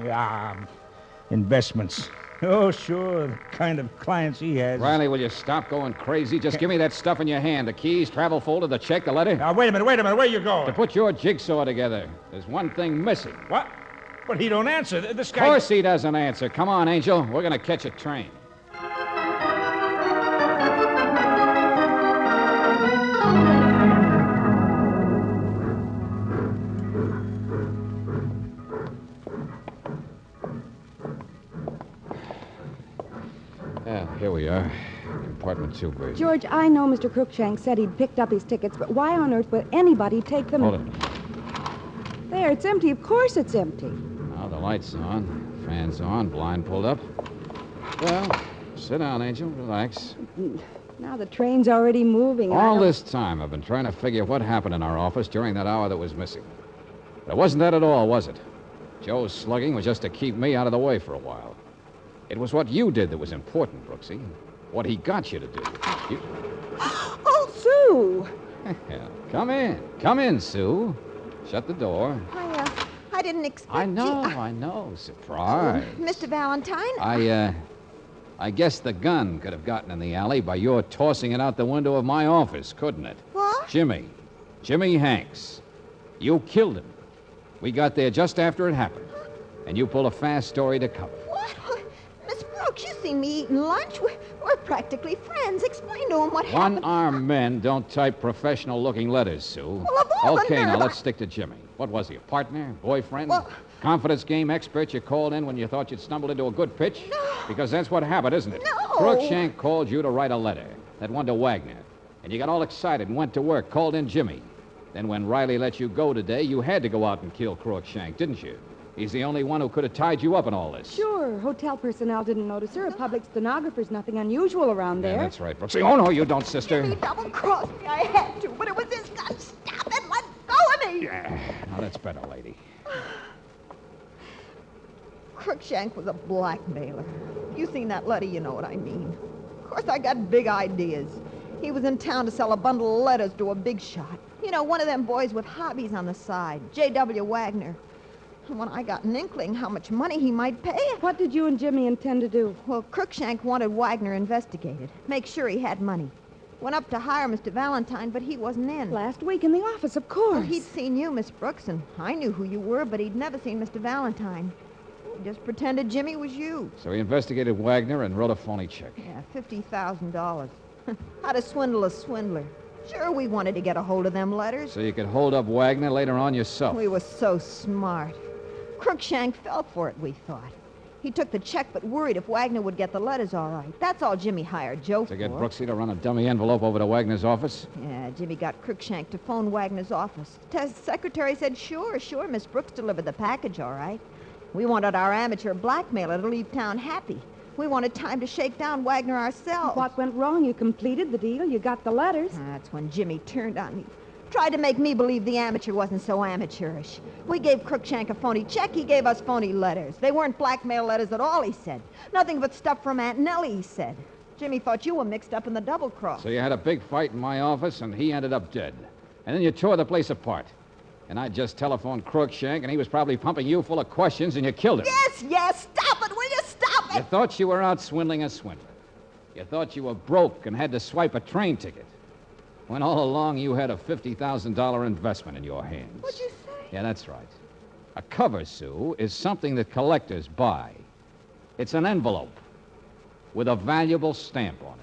Yeah, investments. Oh, sure, the kind of clients he has. Riley, will you stop going crazy? Just give me that stuff in your hand. The keys, travel folder, the check, the letter. Now, wait a minute. Where you going? To put your jigsaw together. There's one thing missing. What? But he don't answer. This guy... Of course he doesn't answer. Come on, Angel. We're going to catch a train. Here we are. Compartment 2, Bird. George, I know Mr. Crookshank said he'd picked up his tickets, but why on earth would anybody take them? Hold it. There, it's empty. Of course it's empty. Now the light's on, fans on, blind pulled up. Well, sit down, Angel. Relax. Now the train's already moving. All this time I've been trying to figure what happened in our office during that hour that was missing. But it wasn't that at all, was it? Joe's slugging was just to keep me out of the way for a while. It was what you did that was important, Brooksy. What he got you to do. Oh, Sue! Come in. Come in, Sue. Shut the door. I didn't expect I know. Surprise. Mr. Valentine? I guess the gun could have gotten in the alley by your tossing it out the window of my office, couldn't it? What? Jimmy Hanks. You killed him. We got there just after it happened. And you pulled a fast story to cover. What? Miss Brooks, you seen me eating lunch? We're practically friends. Explain to him what happened. One-armed men don't type professional-looking letters, Sue. Well, of all the Okay, nerve, now let's stick to Jimmy. What was he, a partner, boyfriend? Well- Confidence game expert you called in when you thought you'd stumbled into a good pitch? No. Because that's what happened, isn't it? No. Crookshank called you to write a letter, that one to Wagner. And you got all excited and went to work, called in Jimmy. Then when Riley let you go today, you had to go out and kill Crookshank, didn't you? He's the only one who could have tied you up in all this. Sure. Hotel personnel didn't notice her. A public stenographer's nothing unusual around there. Yeah, that's right, Brooksy. Oh, no, you don't, sister. Jimmy double-crossed me. I had to, but it was his gun. Stop it. Let go of me. Yeah. Now, that's better, lady. Crookshank was a blackmailer. You seen that letter, you know what I mean. Of course, I got big ideas. He was in town to sell a bundle of letters to a big shot. You know, one of them boys with hobbies on the side, J.W. Wagner. And when I got an inkling how much money he might pay... What did you and Jimmy intend to do? Well, Crookshank wanted Wagner investigated. Make sure he had money. Went up to hire Mr. Valentine, but he wasn't in. Last week in the office, of course. Well, he'd seen you, Miss Brooks, and I knew who you were, but he'd never seen Mr. Valentine. He just pretended Jimmy was you. So he investigated Wagner and wrote a phony check. Yeah, $50,000. How to swindle a swindler. Sure, we wanted to get a hold of them letters. So you could hold up Wagner later on yourself. We were so smart. Crookshank fell for it, we thought. He took the check, but worried if Wagner would get the letters all right. That's all Jimmy hired Joe for. To get Brooksy to run a dummy envelope over to Wagner's office? Yeah, Jimmy got Crookshank to phone Wagner's office. The secretary said, sure, Miss Brooks delivered the package all right. We wanted our amateur blackmailer to leave town happy. We wanted time to shake down Wagner ourselves. What went wrong? You completed the deal. You got the letters. That's when Jimmy turned on me. Tried to make me believe the amateur wasn't so amateurish. We gave Crookshank a phony check. He gave us phony letters. They weren't blackmail letters at all, he said. Nothing but stuff from Aunt Nellie, he said. Jimmy thought you were mixed up in the double cross. So you had a big fight in my office, and he ended up dead. And then you tore the place apart. And I just telephoned Crookshank, and he was probably pumping you full of questions, and you killed him. Yes, stop it, will you stop it? You thought you were out swindling a swindler. You thought you were broke and had to swipe a train ticket. when all along you had a $50,000 investment in your hands. What'd you say? Yeah, that's right. A cover, Sue, is something that collectors buy. It's an envelope with a valuable stamp on it.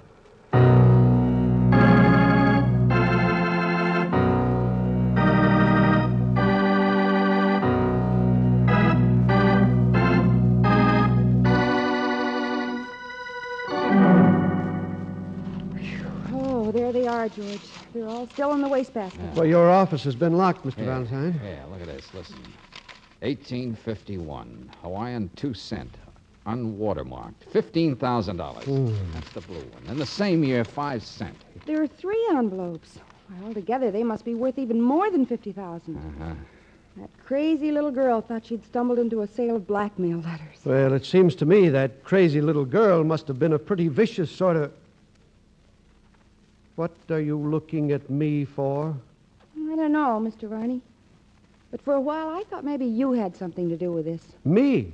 Oh, there they are, George. They're all still in the wastebasket. Well, your office has been locked, Mr. Valentine. Yeah, look at this. Listen. 1851. Hawaiian 2-cent. Unwatermarked. $15,000. That's the blue one. And the same year, 5 cent. There are 3 envelopes. Well, altogether, they must be worth even more than $50,000. Uh-huh. That crazy little girl thought she'd stumbled into a sale of blackmail letters. Well, it seems to me that crazy little girl must have been a pretty vicious sort of... What are you looking at me for? I don't know, Mr. Varney. But for a while, I thought maybe you had something to do with this. Me?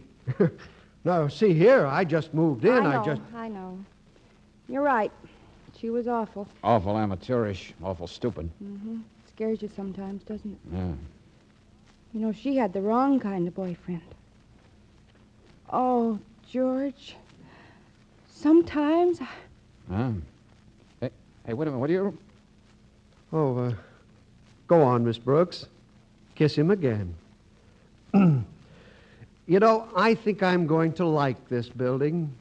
No, see here, I just moved in. I know. You're right. She was awful. Awful amateurish. Awful stupid. Mm-hmm. Scares you sometimes, doesn't it? Yeah. You know, she had the wrong kind of boyfriend. Oh, George. Sometimes... Hey, wait a minute. What are you... Oh, go on, Miss Brooks. Kiss him again. You know, I think I'm going to like this building.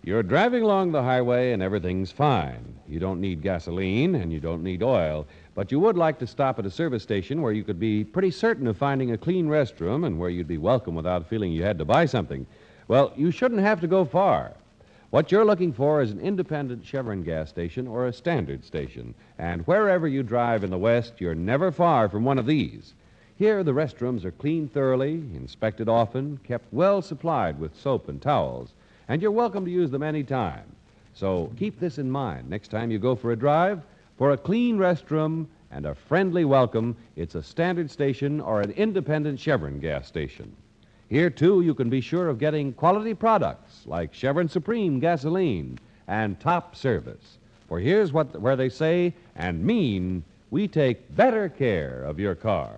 You're driving along the highway and everything's fine. You don't need gasoline and you don't need oil, but you would like to stop at a service station where you could be pretty certain of finding a clean restroom and where you'd be welcome without feeling you had to buy something. Well, you shouldn't have to go far. What you're looking for is an independent Chevron gas station or a standard station. And wherever you drive in the West, you're never far from one of these. Here, the restrooms are cleaned thoroughly, inspected often, kept well supplied with soap and towels, and you're welcome to use them any time. So keep this in mind next time you go for a drive. For a clean restroom and a friendly welcome, it's a standard station or an independent Chevron gas station. Here, too, you can be sure of getting quality products like Chevron Supreme gasoline and top service. For here's where they say and mean, we take better care of your car.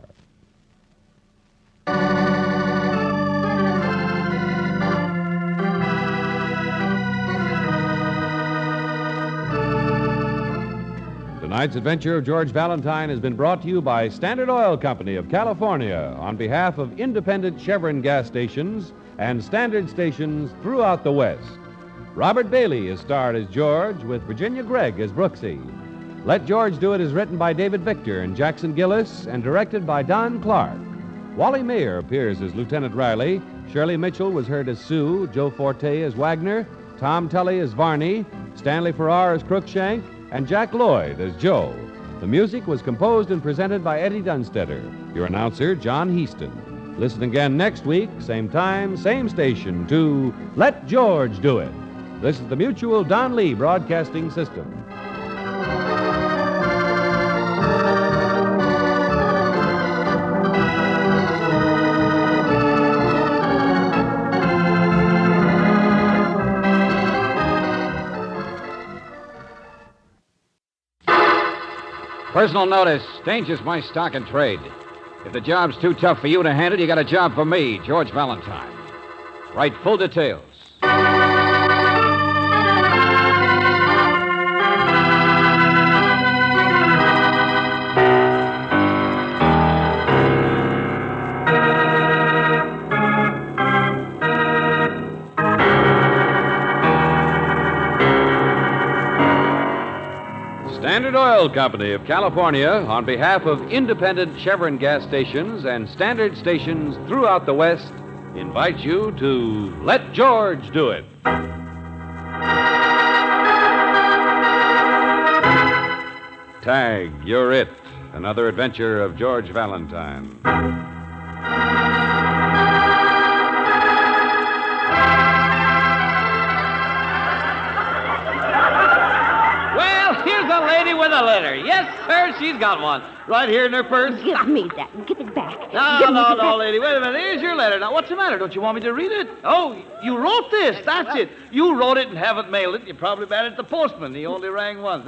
Tonight's adventure of George Valentine has been brought to you by Standard Oil Company of California on behalf of independent Chevron gas stations and standard stations throughout the West. Robert Bailey is starred as George with Virginia Gregg as Brooksy. Let George Do It is written by David Victor and Jackson Gillis and directed by Don Clark. Wally Mayer appears as Lieutenant Riley. Shirley Mitchell was heard as Sue, Joe Forte as Wagner, Tom Tully as Varney, Stanley Farrar as Crookshank, and Jack Lloyd as Joe. The music was composed and presented by Eddie Dunstetter. Your announcer, John Heaston. Listen again next week, same time, same station, to Let George Do It. This is the Mutual Don Lee Broadcasting System. Personal notice. Danger's my stock and trade. If the job's too tough for you to handle, you got a job for me, George Valentine. Write full details. Standard Oil Company of California, on behalf of independent Chevron gas stations and standard stations throughout the West, invites you to Let George Do It. Tag, you're it. Another adventure of George Valentine. Well, here's a lady with the letter. Yes, sir, she's got one. Right here in her purse. Give me that. Give it back. No, lady. Wait a minute. Here's your letter. Now, what's the matter? Don't you want me to read it? Oh, you wrote this. That's it. You wrote it and haven't mailed it. You probably bad at the postman. He only rang once.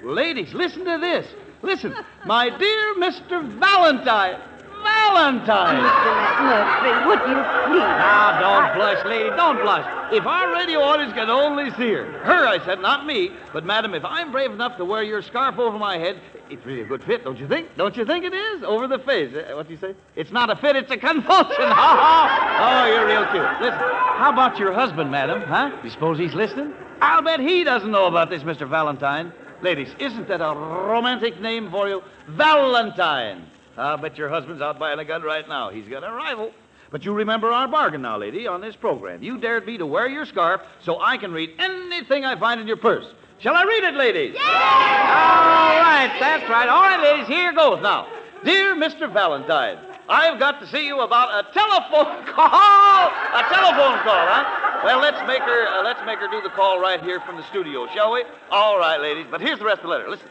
Ladies, listen to this. Listen. My dear Mr. Valentine. Valentine. Mr. McMurtry, would you please? Now, don't blush, lady. Don't blush. If our radio audience could only see her. Her, I said, not me. But, madam, if I'm brave enough to wear your scarf over my head, it's really a good fit, don't you think? Don't you think it is? Over the face. What do you say? It's not a fit, it's a convulsion. Oh, you're real cute. Listen, how about your husband, madam? Huh? You suppose he's listening? I'll bet he doesn't know about this, Mr. Valentine. Ladies, isn't that a romantic name for you? Valentine. I'll bet your husband's out buying a gun right now. He's got a rival. But you remember our bargain now, lady, on this program. You dared me to wear your scarf so I can read anything I find in your purse. Shall I read it, ladies? Yeah! All right, that's right. All right, ladies, here goes now. Dear Mr. Valentine, I've got to see you about a telephone call. A telephone call, huh? Well, let's make her do the call right here from the studio, shall we? All right, ladies, but here's the rest of the letter. Listen.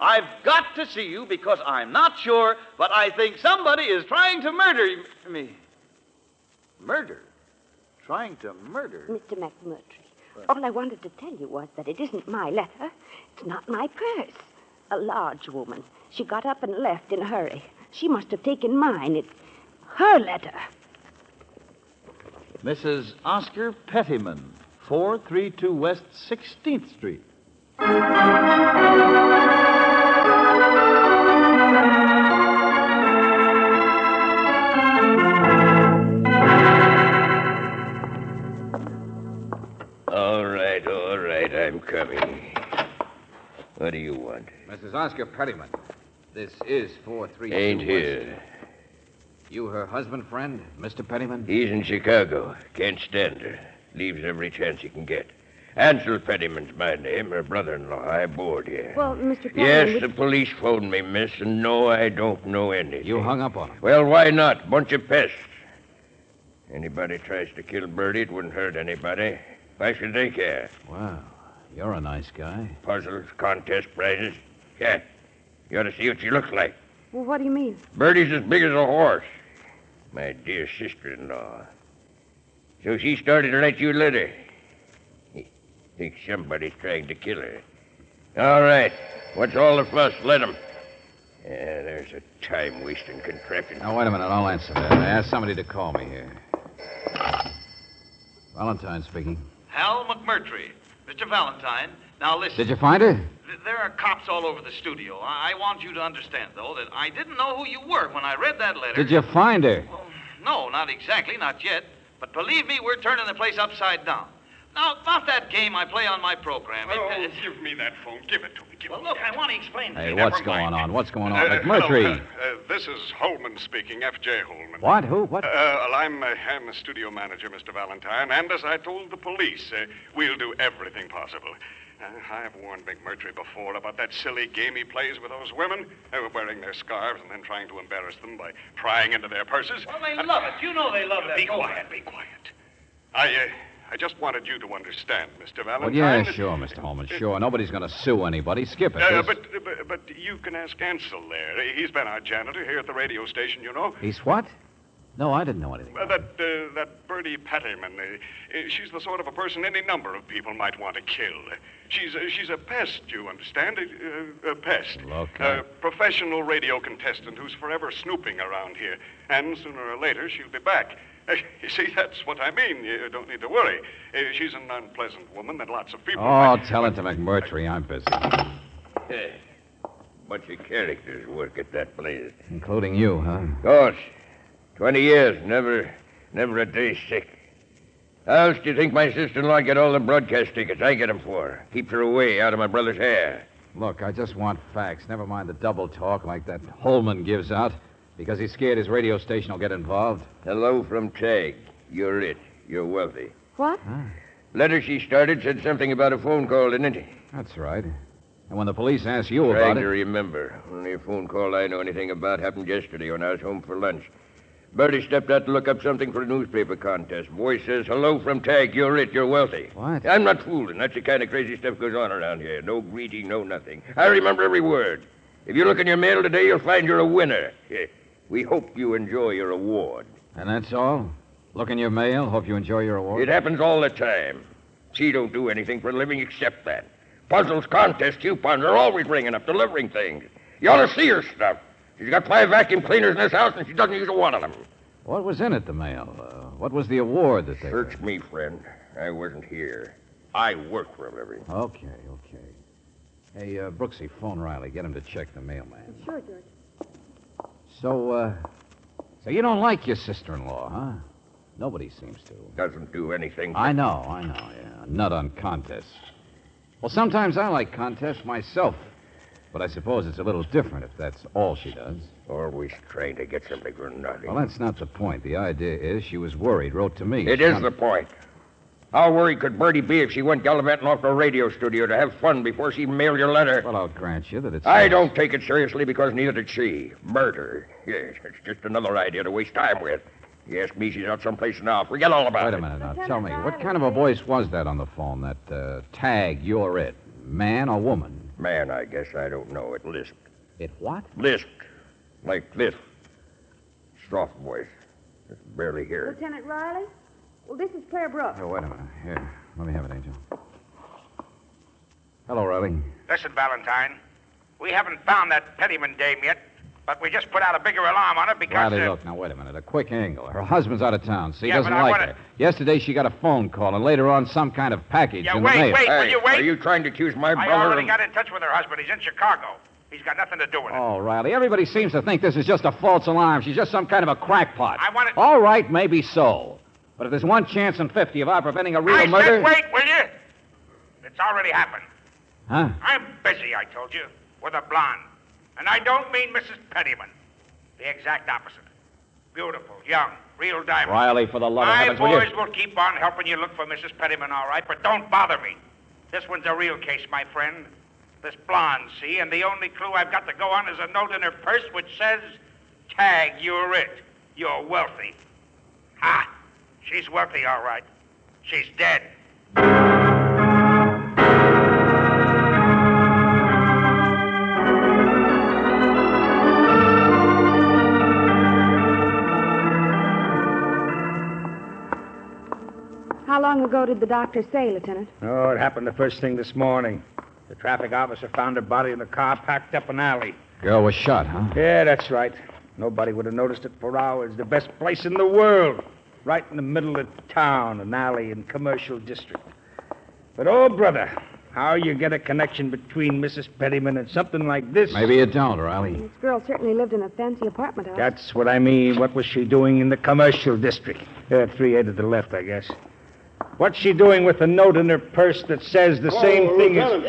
I've got to see you because I'm not sure, but I think somebody is trying to murder me. Murder? Trying to murder? Mr. McMurtry, all I wanted to tell you was that it isn't my letter. It's not my purse. A large woman. She got up and left in a hurry. She must have taken mine. It's her letter. Mrs. Oscar Pettyman, 432 West 16th Street. All right, I'm coming. What do you want? Mrs. Oscar Pettyman, this is 432 Ain't West. here. You her husband, friend, Mr. Pettyman? He's in Chicago. Can't stand her. Leaves every chance he can get. Ansel Pettyman's my name, her brother-in-law. I board here. Well, Mr. Pettyman... Yes, the police phoned me, miss, and no, I don't know anything. You hung up on him? Well, why not? Bunch of pests. Anybody tries to kill Birdie, it wouldn't hurt anybody. Why should they care? Wow, you're a nice guy. Puzzles, contest prizes. Yeah, you ought to see what she looks like. Well, what do you mean? Birdie's as big as a horse. My dear sister-in-law. So she started to let you let her. Think somebody's trying to kill her. All right. What's all the fuss? Let him. Yeah, there's a time-wasting contraption. Now, wait a minute. I'll answer that. I asked somebody to call me here. Valentine speaking. Hal McMurtry. Mr. Valentine, now listen. Did you find her? There are cops all over the studio. I want you to understand, though, that I didn't know who you were when I read that letter. Did you find her? Well, no, not exactly, not yet. But believe me, we're turning the place upside down. Now, about that game I play on my program. Give me that phone. Give it to me. Well, look, I want to explain. Hey, what's going on? What's going on? McMurtry. Hello, this is Holman speaking, F.J. Holman. What? Who? What? I'm a studio manager, Mr. Valentine, and as I told the police, we'll do everything possible. I've warned McMurtry before about that silly game he plays with those women, wearing their scarves and then trying to embarrass them by prying into their purses. Well, they love it. You know they love that. Be quiet. I just wanted you to understand, Mr. Valentine. Well, yeah, sure, Mr. Holman, sure. Nobody's going to sue anybody. Skip it. But you can ask Ansel there. He's been our janitor here at the radio station, you know. He's what? No, I didn't know anything. That Birdie Pettyman, she's the sort of a person any number of people might want to kill. She's a pest, you understand? A pest. Look. A professional radio contestant who's forever snooping around here. And sooner or later, she'll be back. You see, that's what I mean. You don't need to worry. She's an unpleasant woman that lots of people... Oh, tell it to McMurtry. I'm busy. Hey, bunch of characters work at that place. Including you, huh? Of course. 20 years, never a day sick. How else do you think my sister-in-law get all the broadcast tickets I get them for? Keeps her away out of my brother's hair. Look, I just want facts. Never mind the double talk like that Holman gives out. Because he's scared his radio station will get involved. Hello from Tag. You're it. You're wealthy. What? Letter she started said something about a phone call, didn't it? That's right. And when the police asked you about Trying it... to remember. Only a phone call I know anything about happened yesterday when I was home for lunch. Bertie stepped out to look up something for a newspaper contest. Voice says, hello from Tag, you're rich, you're wealthy. What? I'm not fooling. That's the kind of crazy stuff goes on around here. No greeting, no nothing. I remember every word. If you look in your mail today, you'll find you're a winner. We hope you enjoy your award. And that's all? Look in your mail, hope you enjoy your award? It happens all the time. She don't do anything for a living except that. Puzzles, contests, coupons are always ringing up, delivering things. You ought to see her stuff. She's got 5 vacuum cleaners in this house, and she doesn't use one of them. What was in it, the mail? What was the award that they... Search me, friend. I wasn't here. I work for a living. Okay. Hey, Brooksy, phone Riley. Get him to check the mailman. Sure, George. So you don't like your sister-in-law, huh? Nobody seems to. Doesn't do anything. I know, yeah. Nut on contests. Well, sometimes I like contests myself. But I suppose it's a little different if that's all she does. Always trying to get something for nothing. Well, that's not the point. The idea is she was worried, wrote to me. It is the point. How worried could Bertie be if she went gallivanting off to a radio studio to have fun before she mailed your letter? Well, I'll grant you that it's... I don't take it seriously because neither did she. Murder. Yes, it's just another idea to waste time with. You ask me, she's out someplace now. Forget all about it. Wait a minute now. Tell me, what kind of a voice was that on the phone, that Tag, you're it? Man or woman? Man, I guess. I don't know. It lisped. It what? Lisped. Like this. Soft voice. Just barely hear it. Lieutenant Riley? Well, this is Claire Brooks. Oh, wait a minute. Here, let me have it, Angel. Hello, Riley. Listen, Valentine. We haven't found that Pettyman dame yet, but we just put out a bigger alarm on her because... Riley, look, now, wait a minute. A quick angle. Her husband's out of town, so he Yeah, doesn't but I like wanna- her. Yesterday, she got a phone call, and later on, some kind of package Yeah, in the mail. wait, will you wait? Are you trying to accuse my I brother already of... got in touch with her husband. He's in Chicago. He's got nothing to do with it. Oh, Riley, everybody seems to think this is just a false alarm. She's just some kind of a crackpot. I want it... All right, maybe so. But if there's 1 chance in 50 of our preventing a real murder... said wait, will you? It's already happened. Huh? I'm busy, I told you, with a blonde. And I don't mean Mrs. Pettyman. The exact opposite. Beautiful, young, real diamond. Riley, for the love of My heavens, will you... boys will keep on helping you look for Mrs. Pettyman, all right, but don't bother me. This one's a real case, my friend. This blonde, see, and the only clue I've got to go on is a note in her purse which says, Tag, you're it. You're wealthy. Ha! She's wealthy, all right. She's dead. How long ago did the doctor say, Lieutenant? Oh, it happened the first thing this morning. The traffic officer found her body in the car packed up an alley. Girl was shot, huh? Yeah, that's right. Nobody would have noticed it for hours. The best place in the world. Right in the middle of town, an alley in commercial district. But, oh, brother, how you get a connection between Mrs. Pettyman and something like this? Maybe you don't, Riley. This girl certainly lived in a fancy apartment house. That's what I mean. What was she doing in the commercial district? 3A to the left, I guess. What's she doing with a note in her purse that says the same thing as...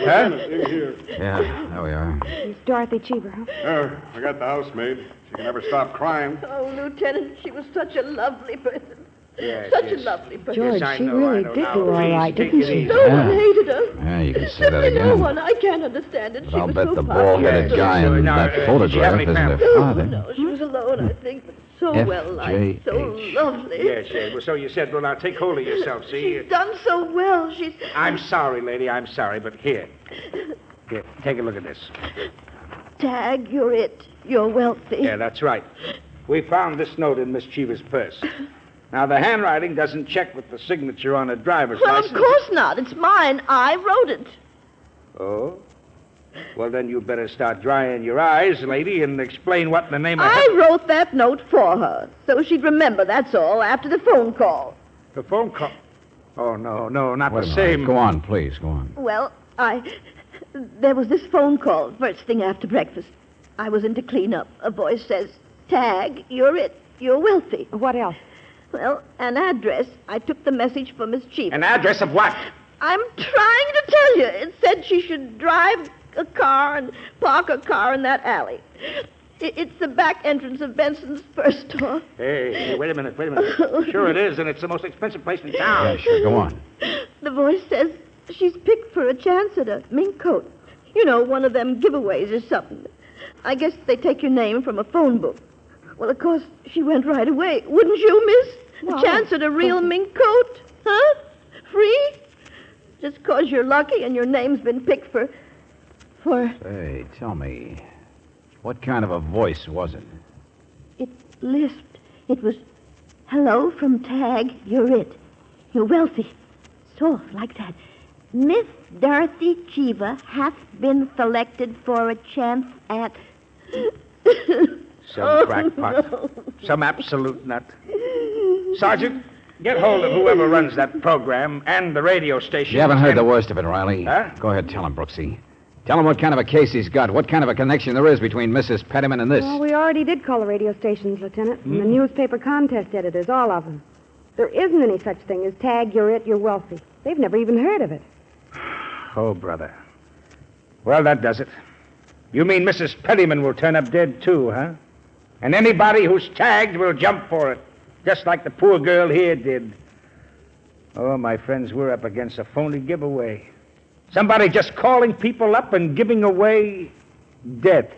Yeah, there we are. It's Dorothy Cheever, huh? I got the housemaid. She can never stop crying. Oh, Lieutenant, she was such a lovely person. Yes, Such yes. a lovely person. George, Yes, I she know, really I know. did Now, do all please, right, take didn't it she? easy. No one hated her. Yeah, you can say that Simply no again. one. I can't understand it. But She I'll was bet so the popular. bald-headed guy in Now, that did you have photograph any isn't her family? father. No, she was alone, I think, but so F. well liked, so J. H. lovely. Yes, yes. Well, so you said. Well, now, take hold of yourself, see? She's done so well. She's... I'm sorry, lady. I'm sorry, but here. Here, take a look at this. Tag, you're it. You're wealthy. Yeah, that's right. We found this note in Miss Cheever's purse. Now, the handwriting doesn't check with the signature on a driver's Well, license. of course not. It's mine. I wrote it. Oh? Well, then you better start drying your eyes, lady, and explain what in the name of... I wrote that note for her, so she'd remember, that's all, after the phone call. The phone call... Oh, no, not Wait a the minute. same... Go on, please, go on. Well, there was this phone call first thing after breakfast. I was in to clean up. A voice says, Tag, you're it. You're wealthy. What else? Well, an address. I took the message for Miss Cheever. An address of what? I'm trying to tell you. It said she should drive a car and park a car in that alley. It's the back entrance of Benson's first store. Hey, wait a minute. Sure it is, and it's the most expensive place in town. Yeah, sure, go on. The voice says she's picked for a chance at a mink coat. You know, one of them giveaways or something. I guess they take your name from a phone book. Well, of course, she went right away. Wouldn't you, miss? Well, a chance at a real mink coat? Huh? Free? Just 'cause you're lucky and your name's been picked for... Say, tell me, what kind of a voice was it? It lisped. It was, hello from Tag, you're it. You're wealthy. Soft, like that. Miss Dorothy Cheever hath been selected for a chance at... Some crackpot. No. Some absolute nut. Sergeant, get hold of whoever runs that program and the radio station. You haven't heard the worst of it, Riley. Huh? Go ahead, tell him, Brooksy. Tell him what kind of a case he's got, what kind of a connection there is between Mrs. Pettyman and this. Well, we already did call the radio stations, Lieutenant, and the newspaper contest editors, all of them. There isn't any such thing as Tag, you're it, you're wealthy. They've never even heard of it. Oh, brother. Well, that does it. You mean Mrs. Pettyman will turn up dead, too, huh? And anybody who's tagged will jump for it, just like the poor girl here did. Oh, my friends, we're up against a phony giveaway. Somebody just calling people up and giving away death.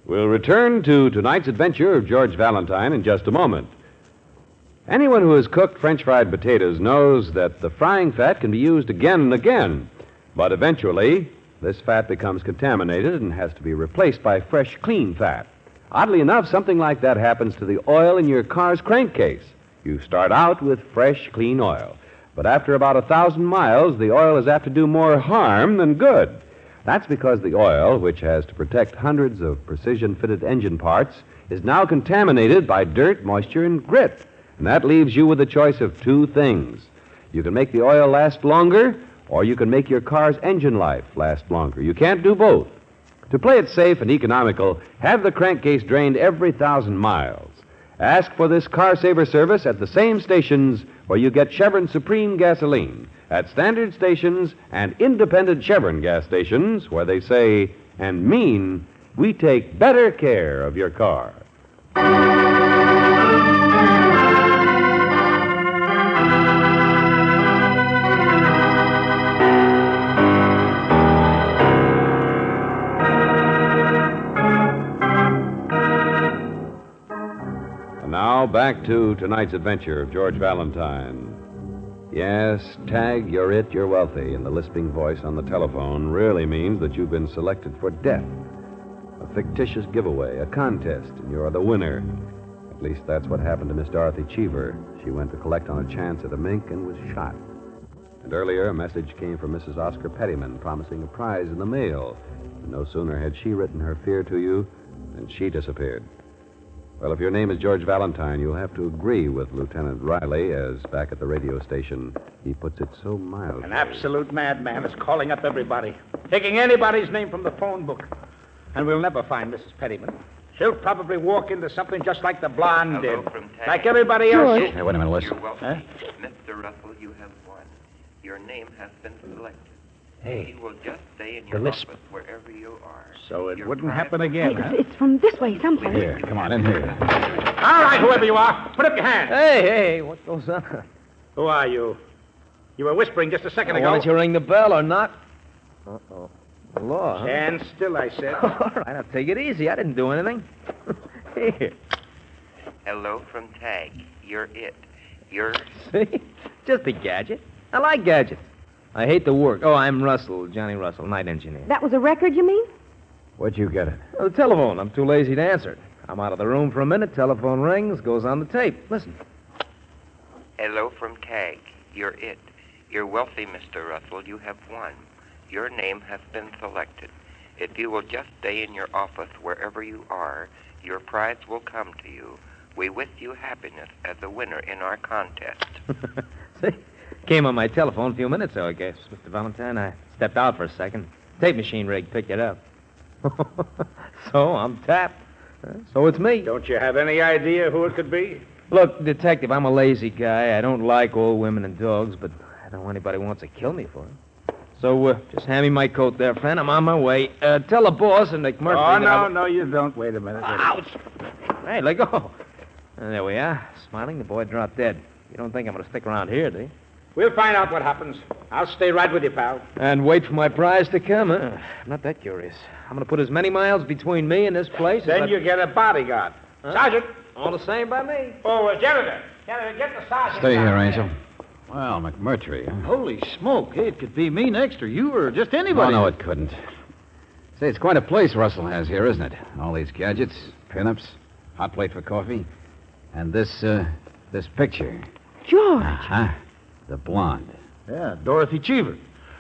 We'll return to tonight's adventure of George Valentine in just a moment. Anyone who has cooked French fried potatoes knows that the frying fat can be used again and again, but eventually this fat becomes contaminated and has to be replaced by fresh, clean fat. Oddly enough, something like that happens to the oil in your car's crankcase. You start out with fresh, clean oil, but after about 1,000 miles, the oil is apt to do more harm than good. That's because the oil, which has to protect hundreds of precision-fitted engine parts, is now contaminated by dirt, moisture, and grit. And that leaves you with a choice of two things. You can make the oil last longer, or you can make your car's engine life last longer. You can't do both. To play it safe and economical, have the crankcase drained every 1,000 miles. Ask for this car saver service at the same stations where you get Chevron Supreme gasoline, at standard stations and independent Chevron gas stations where they say and mean, we take better care of your car. And now back to tonight's adventure of George Valentine. Yes, Tag, you're it, you're wealthy, and the lisping voice on the telephone really means that you've been selected for death. A fictitious giveaway, a contest, and you're the winner. At least that's what happened to Miss Dorothy Cheever. She went to collect on a chance at a mink and was shot. And earlier, a message came from Mrs. Oscar Pettyman promising a prize in the mail. And no sooner had she written her fear to you than she disappeared. Well, if your name is George Valentine, you'll have to agree with Lieutenant Riley, as back at the radio station, he puts it so mildly. An absolute madman is calling up everybody, taking anybody's name from the phone book. And we'll never find Mrs. Pettyman. She'll probably walk into something just like the blonde did. Like everybody else. Hey, wait a minute, listen. You're welcome. Huh? Mr. Russell, you have won. Your name has been selected. Hey, You will just stay in the your lisp. office wherever you are. So it Your wouldn't prize happen will again, come huh? to It's from this way someplace. Here, come on, in here. All right, whoever you are, put up your hand. Hey, what goes on? Who are you? You were whispering just a second ago. Why don't you ring the bell or not? Uh-oh. Law, huh? Stand still, I said. All right, now take it easy. I didn't do anything. Here. Hello from Tag. You're it. You're... See? Just a gadget. I like gadgets. I hate the work. Oh, I'm Russell, Johnny Russell, night engineer. That was a record, you mean? Where'd you get it? Oh, the telephone. I'm too lazy to answer it. I'm out of the room for a minute. Telephone rings, goes on the tape. Listen. Hello from Tag. You're it. You're wealthy, Mr. Russell. You have won. Your name has been selected. If you will just stay in your office wherever you are, your prize will come to you. We wish you happiness as a winner in our contest. See? Came on my telephone a few minutes ago, I guess, Mr. Valentine. I stepped out for a second. Tape machine rig picked it up. So I'm tapped. So it's me. Don't you have any idea who it could be? Look, Detective, I'm a lazy guy. I don't like old women and dogs, but I don't know anybody who wants to kill me for it. So just hand me my coat there, friend. I'm on my way. Tell the boss and McMurphy. Oh, that no, you don't. Wait a minute. Ouch! Hey, let go. There we are. Smiling, the boy dropped dead. You don't think I'm going to stick around here, do you? We'll find out what happens. I'll stay right with you, pal. And wait for my prize to come, huh? I'm not that curious. I'm going to put as many miles between me and this place Then as you get a bodyguard. Huh? Sergeant. All the same by me. Oh, janitor. Janitor, get the sergeant. Stay down here, there. Angel. Well, McMurtry, huh? Holy smoke. Hey, it could be me next, or you, or just anybody. Oh, no, it couldn't. Say, it's quite a place Russell has here, isn't it? All these gadgets, pinups, hot plate for coffee, and this picture. George. Uh-huh. The blonde. Yeah, Dorothy Cheever.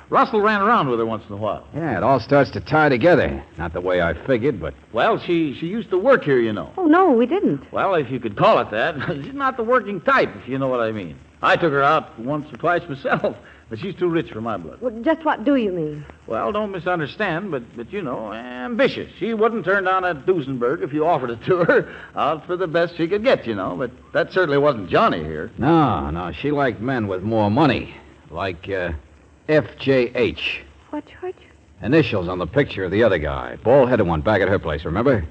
Russell ran around with her once in a while. Yeah, it all starts to tie together. Not the way I figured, but... Well, she used to work here, you know. Oh, no, we didn't. Well, if you could call it that. She's not the working type, if you know what I mean. I took her out once or twice myself, but she's too rich for my blood. Well, just what do you mean? Well, don't misunderstand, but you know, ambitious. She wouldn't turn down a Duesenberg if you offered it to her. Out for the best she could get, you know. But that certainly wasn't Johnny here. No, she liked men with more money. Like, FJH. What, George? Initials on the picture of the other guy. Bald-headed one back at her place, remember?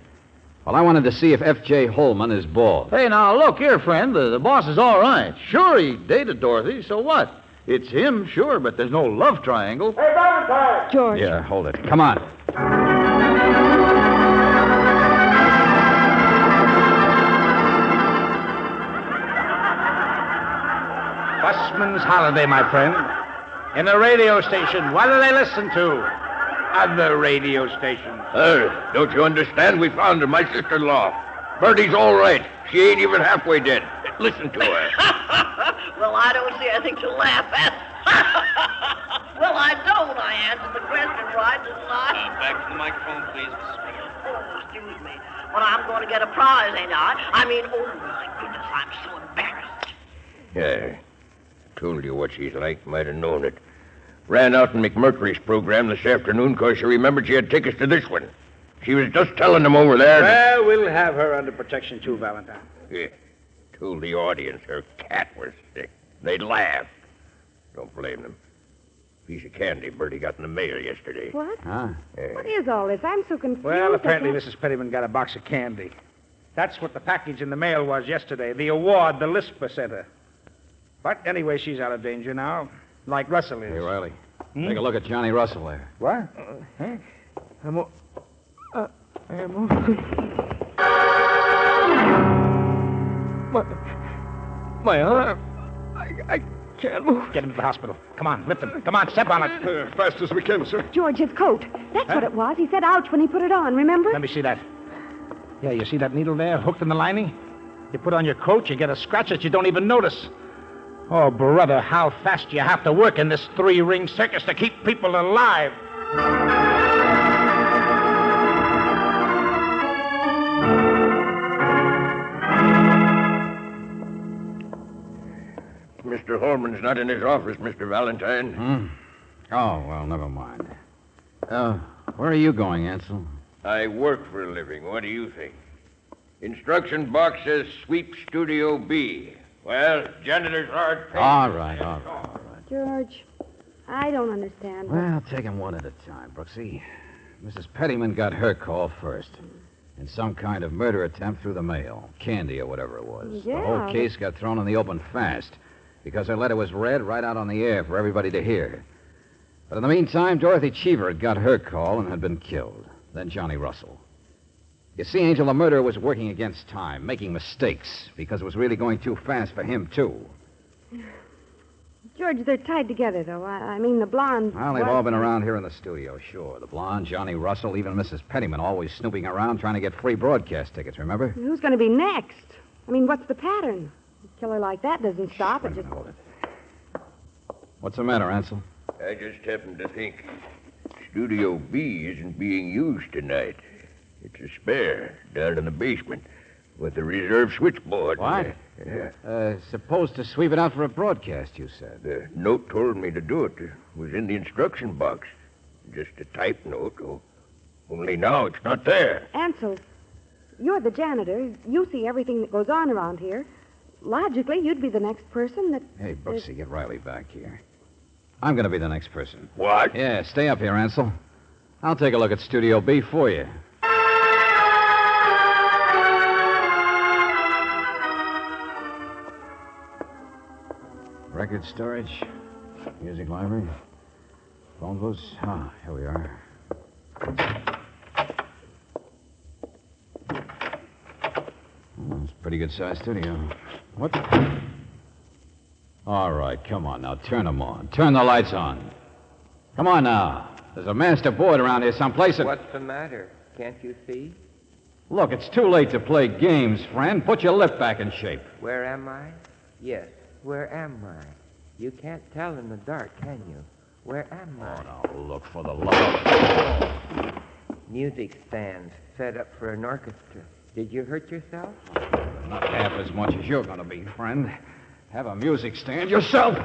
Well, I wanted to see if F.J. Holman is bald. Hey, now, look here, friend. The boss is all right. Sure, he dated Dorothy, so what? It's him, sure, but there's no love triangle. Hey, Valentine! George. Yeah, hold it. Come on. Busman's holiday, my friend. In a radio station. What do they listen to? Other radio stations. Don't you understand? We found her, my sister-in-law. Bertie's all right. She ain't even halfway dead. Listen to her. Well, I don't see anything to laugh at. Well, I don't. I answered the question right, didn't I? Back to the microphone, please, Mrs. Springer. Oh, excuse me. Well, I'm going to get a prize, ain't I? I mean, oh, my goodness, I'm so embarrassed. Yeah. Told you what she's like. Might have known it. Ran out in McMurtry's program this afternoon because she remembered she had tickets to this one. She was just telling them over there. Well, we'll have her under protection, too, Valentine. Yeah. Told the audience her cat was sick. They'd laugh. Don't blame them. Piece of candy Bertie got in the mail yesterday. What? Huh? Yeah. What is all this? I'm so confused. Well, apparently Mrs. Pettyman got a box of candy. That's what the package in the mail was yesterday. The award the Lisper sent her. But anyway, she's out of danger now. Like Russell is. Hey, Riley. Take a look at Johnny Russell there. What? Huh? My arm. I can't move. Get him to the hospital. Come on, lift him. Come on, step on it. Fast as we can, sir. George, his coat. That's what it was. He said ouch when he put it on, remember? Let me see that. Yeah, you see that needle there hooked in the lining? You put on your coat, you get a scratch that you don't even notice. Oh, brother, how fast you have to work in this three-ring circus to keep people alive. Mr. Holman's not in his office, Mr. Valentine. Oh, well, never mind. Where are you going, Ansel? I work for a living. What do you think? Instruction box says sweep Studio B. Well, janitor's hard paid. All right. George, I don't understand. Well, take them one at a time, Brooksy. Mrs. Pettyman got her call first. In some kind of murder attempt through the mail. Candy or whatever it was. Yeah. The whole case got thrown in the open fast because her letter was read right out on the air for everybody to hear. But in the meantime, Dorothy Cheever had got her call and had been killed. Then Johnny Russell. You see, Angel, the murderer was working against time, making mistakes, because it was really going too fast for him, too. George, they're tied together, though. I mean, the blonde... Well, they've all been around here in the studio, sure. The blonde, Johnny Russell, even Mrs. Pettyman, always snooping around trying to get free broadcast tickets, remember? Who's going to be next? I mean, what's the pattern? A killer like that doesn't stop. It just... Hold it. What's the matter, Ansel? I just happened to think Studio B isn't being used tonight. It's a spare down in the basement with the reserve switchboard. What? Yeah. Supposed to sweep it out for a broadcast, you said. The note told me to do it. It was in the instruction box. Just a type note. Only now it's not there. Ansel, you're the janitor. You see everything that goes on around here. Logically, you'd be the next person that... Hey, Brooksy, get Riley back here. I'm going to be the next person. What? Yeah, stay up here, Ansel. I'll take a look at Studio B for you. record storage, music library, phone booths. Ah, here we are. Well, it's a pretty good-sized studio. What? All right, come on now. Turn them on. Turn the lights on. Come on now. There's a master board around here someplace. What's the matter? Can't you see? Look, it's too late to play games, friend. Put your lip back in shape. Where am I? Yes, where am I? You can't tell in the dark, can you? Where am I? Oh, no, look for the love. Music stands set up for an orchestra. Did you hurt yourself? Not half as much as you're going to be, friend. Have a music stand yourself.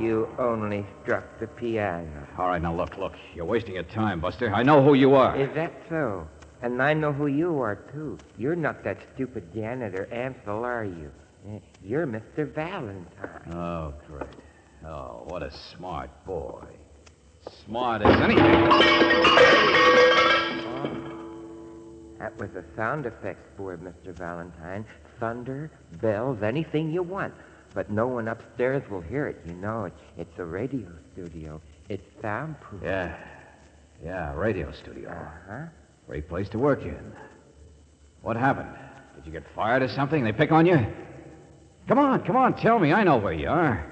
You only struck the piano. All right, now look. You're wasting your time, Buster. I know who you are. Is that so? And I know who you are, too. You're not that stupid janitor, Ansel, are you? You're Mr. Valentine. Oh, great. Oh, what a smart boy. Smart as anything. That was a sound effects board, Mr. Valentine. Thunder, bells, anything you want. But no one upstairs will hear it, you know. It's a radio studio. It's soundproof. Yeah, radio studio. Uh-huh. Great place to work in. What happened? Did you get fired or something? They pick on you? Come on, tell me. I know where you are.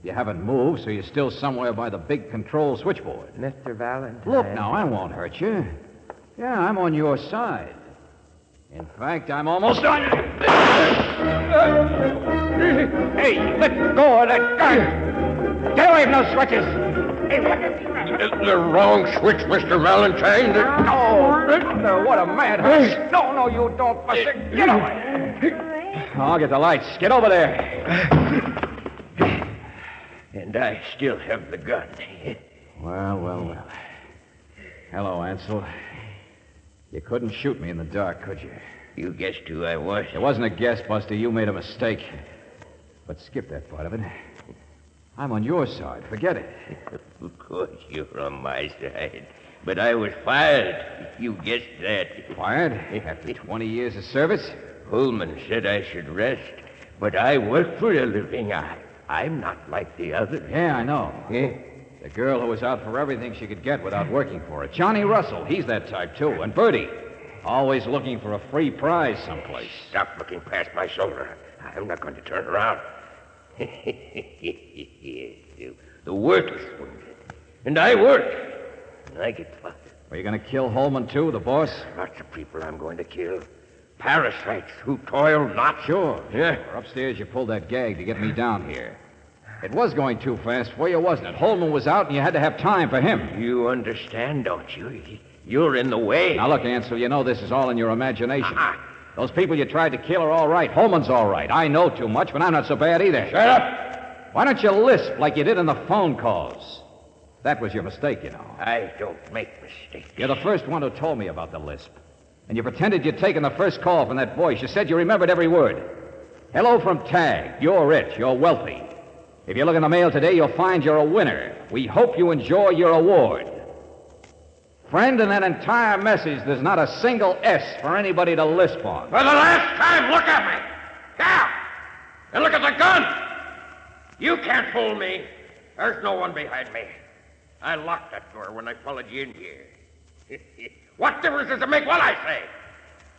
You haven't moved, so you're still somewhere by the big control switchboard. Mr. Valentine. Look, now, I won't hurt you. Yeah, I'm on your side. In fact, I'm almost on you. Hey, let go of that gun. Get away from those switches. Hey, what The wrong switch, Mr. Valentine. No, what a madhouse. No, you don't, Buster. Get away. I'll get the lights. Get over there. And I still have the gun. Well. Hello, Ansel. You couldn't shoot me in the dark, could you? You guessed who I was. It wasn't a guess, Buster. You made a mistake. But skip that part of it. I'm on your side. Forget it. Of course, you're on my side. But I was fired. You guessed that. Fired? After 20 years of service? Holman said I should rest. But I work for a living. I'm not like the others. Yeah, I know. The girl who was out for everything she could get without working for it. Johnny Russell, he's that type, too. And Bertie, always looking for a free prize someplace. Stop looking past my shoulder. I'm not going to turn around. The worthless ones. And I work. And I get fired. Are you going to kill Holman, too, the boss? Lots of people I'm going to kill. Parasites who toil not. Sure. Yeah. Upstairs, you pulled that gag to get me down here. It was going too fast for you, wasn't it? Holman was out, and you had to have time for him. You understand, don't you? You're in the way. Now, look, Ansel, you know this is all in your imagination. Those people you tried to kill are all right. Holman's all right. I know too much, but I'm not so bad either. Shut up! Why don't you lisp like you did in the phone calls? That was your mistake, you know. I don't make mistakes. You're the first one who told me about the lisp. And you pretended you'd taken the first call from that voice. You said you remembered every word. Hello from Tag. You're rich. You're wealthy. If you look in the mail today, you'll find you're a winner. We hope you enjoy your award. Friend, in that entire message, there's not a single S for anybody to lisp on. For the last time, look at me. Now! And look at the gun! You can't fool me. There's no one behind me. I locked that door when I followed you in here. What difference does it make what I say?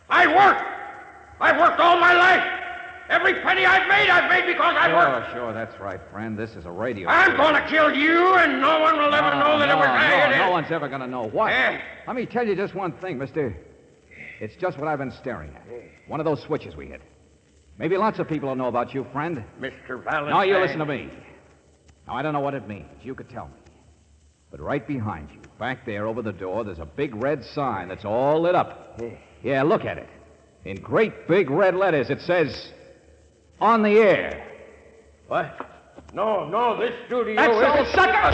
I work. I've worked all my life. Every penny I've made because I worked. Sure, that's right, friend. This is a radio. I'm going to kill you, and no one will ever know that it was I. No one's ever going to know what. Let me tell you just one thing, mister. It's just what I've been staring at. One of those switches we hit. Maybe lots of people will know about you, friend. Mr. Valentine. Now, you listen to me. Now, I don't know what it means. You could tell me. But right behind you, back there over the door, there's a big red sign that's all lit up. Yeah, look at it. In great big red letters, it says, "On the air." What? No, this studio That's is... all, sucker!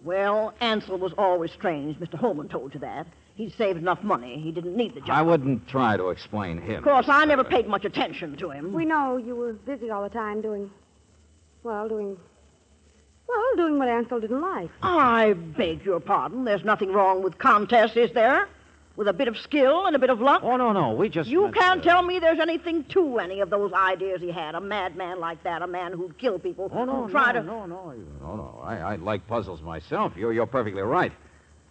Well, Ansel was always strange. Mr. Holman told you that. He'd saved enough money. He didn't need the job. I wouldn't try to explain him. Of course, I never paid much attention to him. We know you were busy all the time doing what Ansel didn't like. I beg your pardon. There's nothing wrong with contests, is there? With a bit of skill and a bit of luck? Oh, no. We just... You can't tell me there's anything to any of those ideas he had. A madman like that, a man who'd kill people. Oh, no, no. I like puzzles myself. You're perfectly right.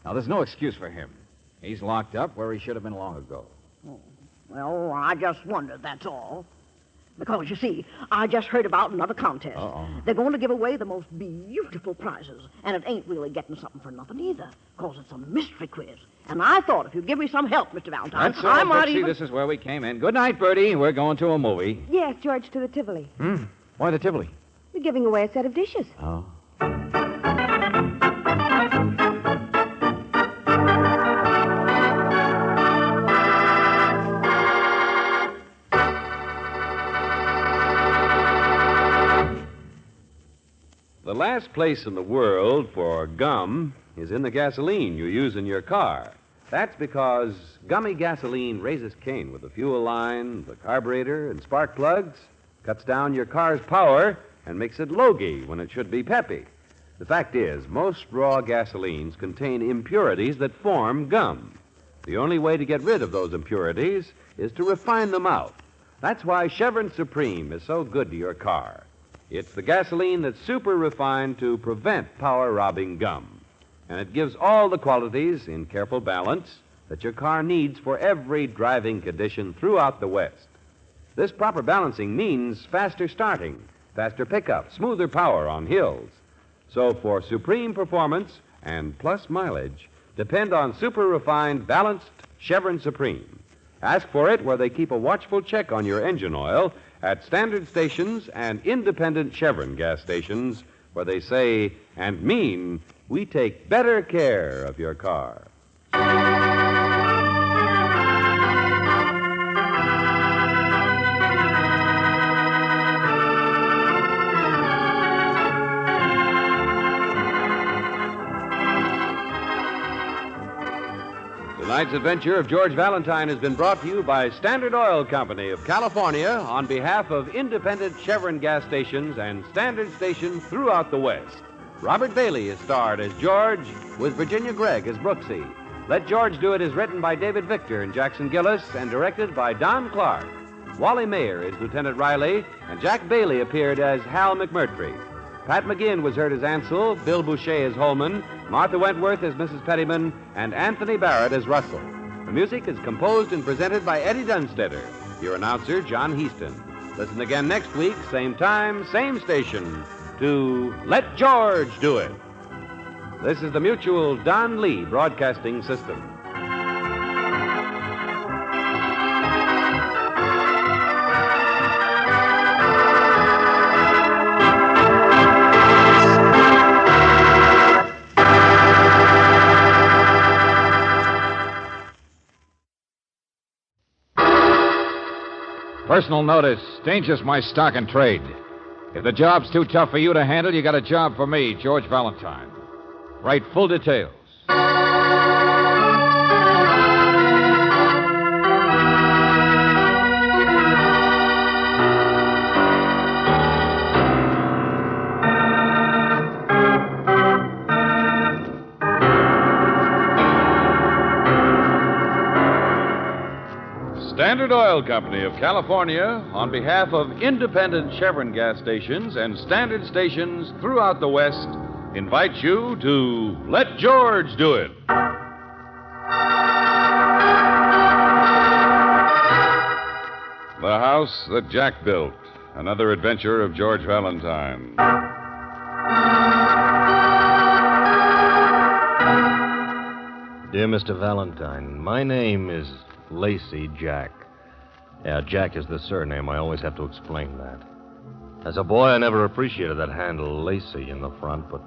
Now, there's no excuse for him. He's locked up where he should have been long ago. Oh, well, I just wondered, that's all. Because, you see, I just heard about another contest. Uh-oh. They're going to give away the most beautiful prizes. And it ain't really getting something for nothing either. Because it's a mystery quiz. And I thought if you'd give me some help, Mr. Valentine, That's all, I might Brooksy, even... This is where we came in. Good night, Bertie. We're going to a movie. Yes, George, to the Tivoli. Why the Tivoli? We're giving away a set of dishes. Oh. The last place in the world for gum is in the gasoline you use in your car. That's because gummy gasoline raises cane with the fuel line, the carburetor, and spark plugs, cuts down your car's power, and makes it logy when it should be peppy. The fact is, most raw gasolines contain impurities that form gum. The only way to get rid of those impurities is to refine them out. That's why Chevron Supreme is so good to your car. It's the gasoline that's super refined to prevent power-robbing gum. And it gives all the qualities in careful balance that your car needs for every driving condition throughout the West. This proper balancing means faster starting, faster pickup, smoother power on hills. So for supreme performance and plus mileage, depend on super refined, balanced Chevron Supreme. Ask for it where they keep a watchful check on your engine oil at standard stations and independent Chevron gas stations where they say and mean we take better care of your car. Tonight's adventure of George Valentine has been brought to you by Standard Oil Company of California on behalf of independent Chevron gas stations and standard stations throughout the West. Robert Bailey is starred as George with Virginia Gregg as Brooksy. Let George Do It is written by David Victor and Jackson Gillis and directed by Don Clark. Wally Mayer is Lieutenant Riley, and Jack Bailey appeared as Hal McMurtry. Pat McGinn was heard as Ansel, Bill Boucher as Holman, Martha Wentworth as Mrs. Pettyman, and Anthony Barrett as Russell. The music is composed and presented by Eddie Dunstetter. Your announcer, John Heaston. Listen again next week, same time, same station, to Let George Do It. This is the Mutual Don Lee Broadcasting System. Personal notice. Danger's my stock and trade. If the job's too tough for you to handle, you got a job for me, George Valentine. Write full details. Standard Oil Company of California, on behalf of independent Chevron gas stations and standard stations throughout the West, invites you to Let George Do It. The House That Jack Built, another adventure of George Valentine. Dear Mr. Valentine, my name is Lacey Jack. Yeah, Jack is the surname. I always have to explain that. As a boy, I never appreciated that handle Lacey in the front, but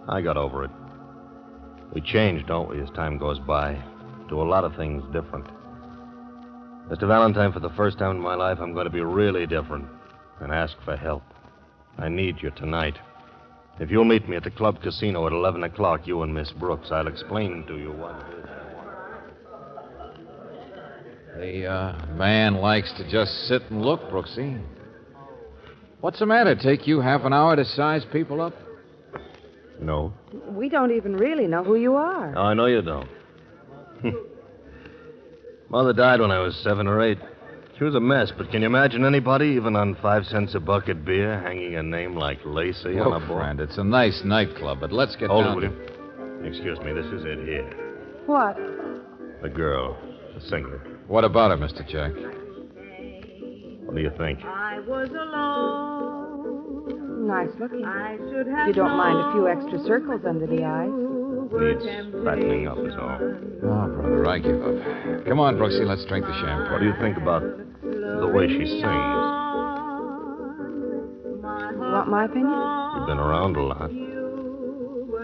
I got over it. We change, don't we, as time goes by? Do a lot of things different. Mr. Valentine, for the first time in my life, I'm going to be really different and ask for help. I need you tonight. If you'll meet me at the club casino at 11 o'clock, you and Miss Brooks, I'll explain to you what it is. The man likes to just sit and look, Brooksy. What's the matter? Take you half an hour to size people up? No. We don't even really know who you are. Oh, I know you don't. Mother died when I was 7 or 8. She was a mess, but can you imagine anybody, even on 5 cents a bucket beer, hanging a name like Lacey on a board? Friend, it's a nice nightclub, but let's get Hold down it, William. Excuse me, this is it here. What? The girl, the singer. What about her, Mr. Jack? What do you think? I was alone. Nice looking. You don't mind a few extra circles under the eyes. Needs fattening up is all. Oh, brother, I give up. Come on, Brooksy, let's drink the champagne. What do you think about the way she sings? You want my opinion? You've been around a lot.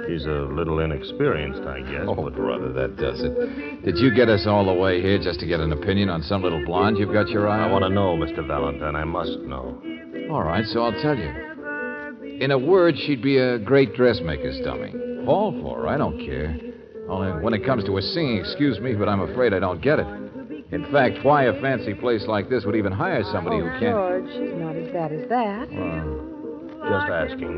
She's a little inexperienced, I guess. Oh, brother, that does it. Did you get us all the way here just to get an opinion on some little blonde you've got your eye on? I want to know, Mr. Valentine. I must know. All right, so I'll tell you. In a word, she'd be a great dressmaker's dummy. Fall for her, I don't care. Only when it comes to her singing, excuse me, but I'm afraid I don't get it. In fact, why a fancy place like this would even hire somebody who can't... George, she's not as bad as that. Well, just asking.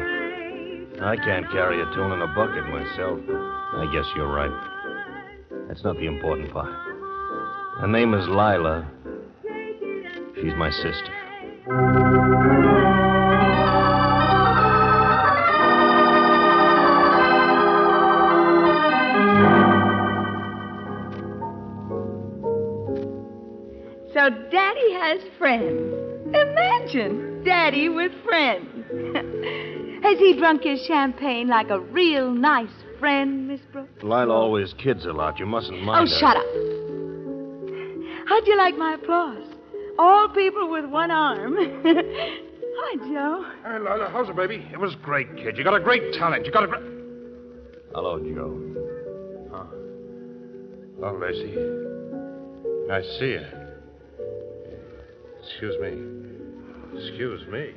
I can't carry a tune in a bucket myself. I guess you're right. That's not the important part. Her name is Lila. She's my sister. So Daddy has friends. Imagine Daddy with friends. Has he drunk his champagne like a real nice friend, Miss Brooks? Lila always kids a lot. You mustn't mind her. Shut up. How'd you like my applause? All people with one arm. Hi, Joe. Hey, Lila, how's it, baby? It was great, kid. You got a great talent. You got a great... Hello, Joe. Huh. Oh, Lacey. I see you. Excuse me. Excuse me.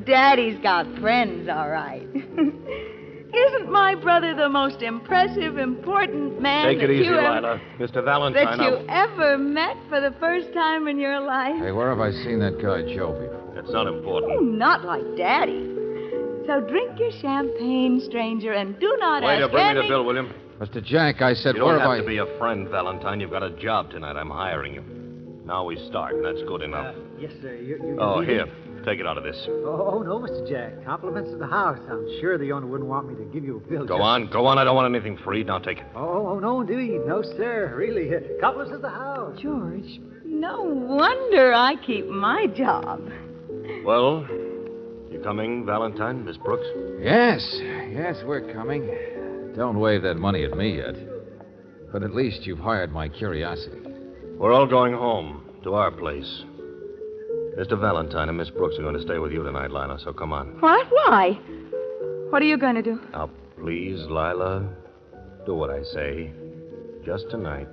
Daddy's got friends, all right. Isn't my brother the most impressive, important man Take it easy, ever, Lila. Mr. Valentine, that you ever met for the first time in your life? Hey, where have I seen that guy, Joe, before? That's not important. Oh, not like Daddy. So drink your champagne, stranger, and do not Wait, ask bring me any... the bill, William. Mr. Jack, I said, You where don't have have I... to be a friend, Valentine. You've got a job tonight. I'm hiring you. Now we start, and that's good enough. Yes, sir. You Oh, need here. it? Take it out of this. Oh, no, Mr. Jack. Compliments of the house. I'm sure the owner wouldn't want me to give you a bill. Go on. I don't want anything free. Now take it. Oh, no, indeed. No, sir. Really. Compliments of the house. George, no wonder I keep my job. Well, you coming, Valentine, Miss Brooks? Yes, we're coming. Don't wave that money at me yet. But at least you've hired my curiosity. We're all going home, to our place. Mr. Valentine and Miss Brooks are going to stay with you tonight, Lila, so come on. What? Why? What are you going to do? Now, please, Lila, do what I say. Just tonight.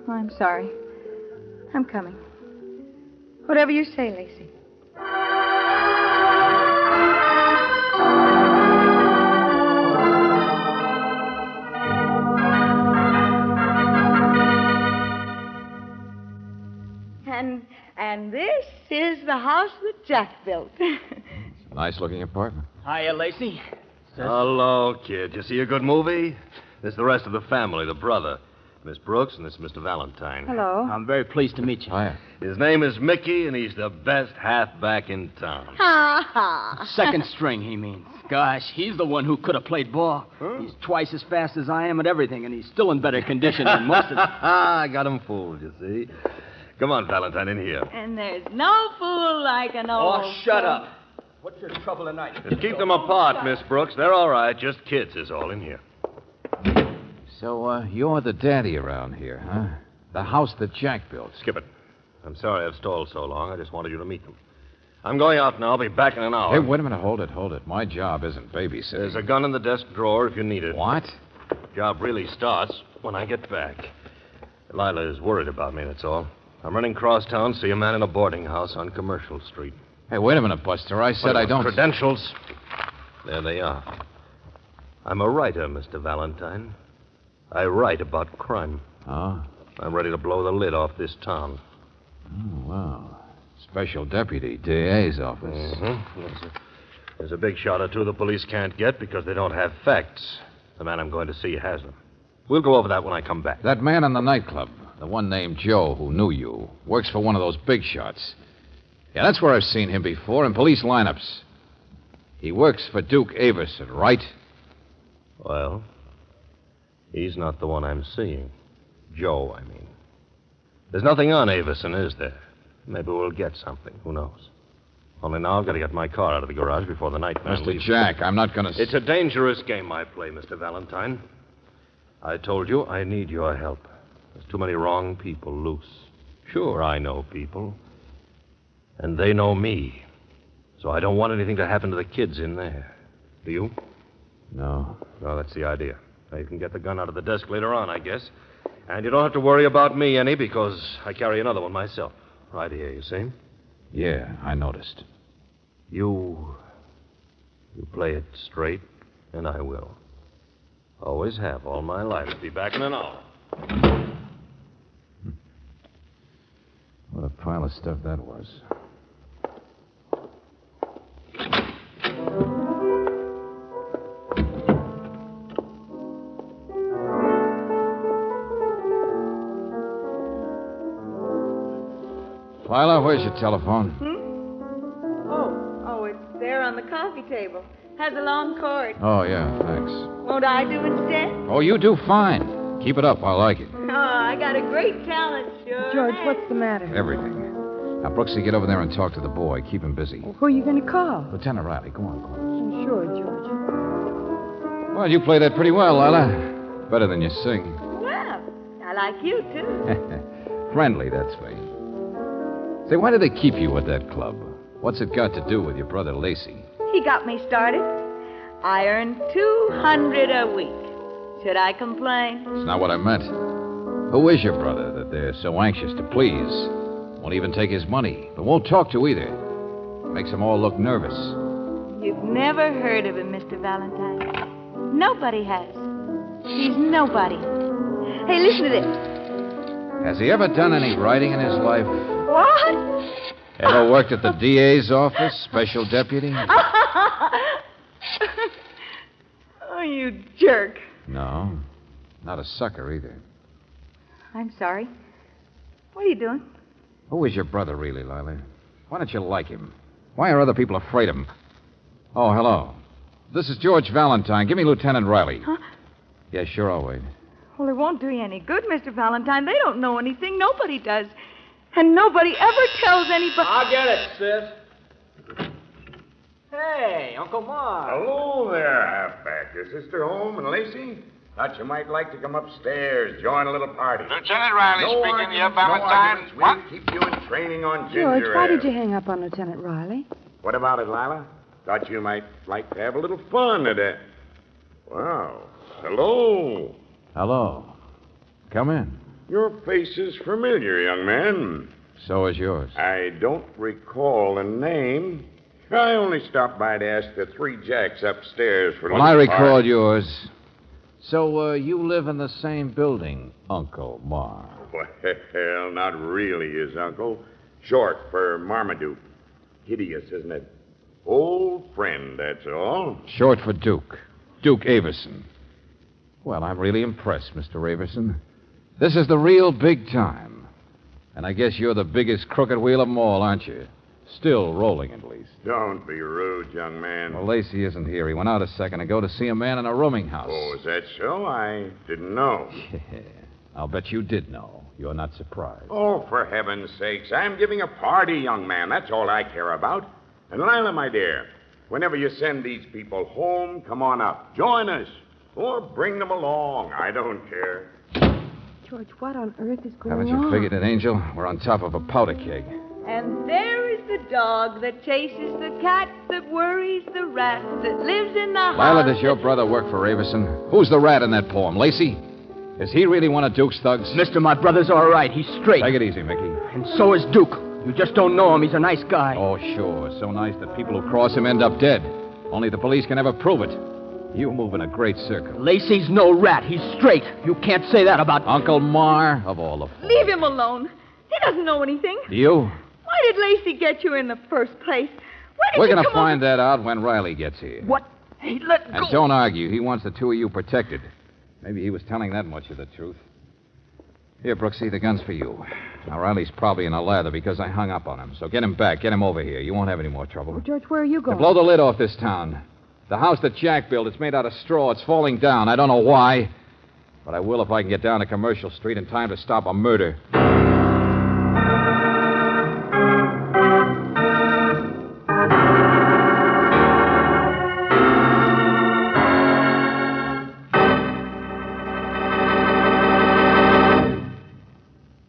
I'm sorry. I'm coming. Whatever you say, Lacey. And this is the house that Jack built. Nice-looking apartment. Hiya, Lacey. Hello, kid. You see a good movie? This is the rest of the family, the brother. Miss Brooks, and this is Mr. Valentine. Hello. I'm very pleased to meet you. Hiya. His name is Mickey, and he's the best halfback in town. Ha ha. Second string, he means. Gosh, he's the one who could have played ball. Huh? He's twice as fast as I am at everything, and he's still in better condition than most of them. I got him fooled, you see. Come on, Valentine, in here. And there's no fool like an old... Oh, shut up. What's your trouble tonight? Just keep them apart, Miss Brooks. They're all right. Just kids is all in here. So, you're the daddy around here, huh? The house that Jack built. Skip it. I'm sorry I've stalled so long. I just wanted you to meet them. I'm going out now. I'll be back in an hour. Hey, wait a minute. Hold it. My job isn't babysitting. There's a gun in the desk drawer if you need it. What? Job really starts when I get back. Lila is worried about me, that's all. I'm running cross town to see a man in a boarding house on Commercial Street. Hey, wait a minute, Buster. I said I don't... Credentials. There they are. I'm a writer, Mr. Valentine. I write about crime. Oh? I'm ready to blow the lid off this town. Oh, wow. Special deputy, DA's office. Mm-hmm. There's a big shot or two the police can't get because they don't have facts. The man I'm going to see has them. We'll go over that when I come back. That man in the nightclub, the one named Joe who knew you, works for one of those big shots. Yeah, that's where I've seen him before, in police lineups. He works for Duke Averson, right? Well, he's not the one I'm seeing. Joe, I mean. There's nothing on Averson, is there? Maybe we'll get something. Who knows? Only now I've got to get my car out of the garage before the night man Mr. leaves. Jack, I'm not going to... It's a dangerous game I play, Mr. Valentine. I told you I need your help. There's too many wrong people loose. Sure, I know people. And they know me. So I don't want anything to happen to the kids in there. Do you? No. Well, that's the idea. Now, you can get the gun out of the desk later on, I guess. And you don't have to worry about me any because I carry another one myself. Right here, you see? Yeah, I noticed. You play it straight, and I will. Always have, all my life. Be back in an hour. What a pile of stuff that was. Lila, where's your telephone? Oh, it's there on the coffee table. Has a long cord. Oh, yeah, thanks. Won't I do instead? Oh, you do fine. Keep it up. I like it. Oh, I got a great talent, sure. George, what's the matter? Everything. Now, Brooksy, get over there and talk to the boy. Keep him busy. Who are you going to call? Lieutenant Riley, go on. Sure, George. Well, you played that pretty well, Lila. Better than you sing. Well, I like you, too. Friendly, that's me. Say, why do they keep you at that club? What's it got to do with your brother Lacey? He got me started. I earn $200 a week. Should I complain? That's not what I meant. Who is your brother that they're so anxious to please? Won't even take his money, but won't talk to either. Makes them all look nervous. You've never heard of him, Mr. Valentine. Nobody has. He's nobody. Hey, listen to this. Has he ever done any writing in his life? What? Ever worked at the DA's office, special deputy? Oh, you jerk. No, not a sucker either. I'm sorry. What are you doing? Who is your brother, really, Lila? Why don't you like him? Why are other people afraid of him? Oh, hello. This is George Valentine. Give me Lieutenant Riley. Huh? Yeah, sure, I'll wait. Well, it won't do you any good, Mr. Valentine. They don't know anything. Nobody does. And nobody ever tells anybody. I'll get it, sis. Hey, Uncle Mark. Hello there, halfback. Your sister home and Lacey? Thought you might like to come upstairs, join a little party. Lieutenant Riley No speaking arguments, to you, Valentine. No arguments. We'll keep you in training on ginger George, why ale. did you hang up on Lieutenant Riley? What about it, Lila? Thought you might like to have a little fun today. Wow. Hello. Hello. Come in. Your face is familiar, young man. So is yours. I don't recall a name. I only stopped by to ask the three jacks upstairs for a Well, little I recall party. yours. So, you live in the same building, Uncle Mar. Well, not really his uncle. Short for Marmaduke. Hideous, isn't it? Old friend, that's all. Short for Duke. Duke Averson. Well, I'm really impressed, Mr. Averson. This is the real big time. And I guess you're the biggest crooked wheel of them all, aren't you? Still rolling, at least. Don't be rude, young man. Well, Lacey isn't here. He went out a second ago to see a man in a rooming house. Oh, is that so? I didn't know. I'll bet you did know. You're not surprised. Oh, for heaven's sakes. I'm giving a party, young man. That's all I care about. And Lila, my dear, whenever you send these people home, come on up. Join us. Or bring them along. I don't care. George, what on earth is going Haven't on? you figured it, Angel? We're on top of a powder keg. And there is the dog that chases the cat, that worries the rat, that lives in the house. Lila, does your brother work for Averson? Who's the rat in that poem? Lacey? Is he really one of Duke's thugs? Mister, my brother's all right. He's straight. Take it easy, Mickey. And so is Duke. You just don't know him. He's a nice guy. Oh, sure. So nice that people who cross him end up dead. Only the police can ever prove it. You move in a great circle. Lacey's no rat. He's straight. You can't say that about... Uncle Mar, of all the... Leave him alone. He doesn't know anything. Do you? Why did Lacey get you in the first place? Why did We're you going to come find that out when Riley gets here. What? Hey, let go. And don't argue. He wants the two of you protected. Maybe he was telling that much of the truth. Here, Brooksy, the gun's for you. Now, Riley's probably in a lather because I hung up on him. So get him back. Get him over here. You won't have any more trouble. Oh, George, where are you To going? blow the lid off this town. The house that Jack built, it's made out of straw. It's falling down. I don't know why. But I will if I can get down to Commercial Street in time to stop a murder.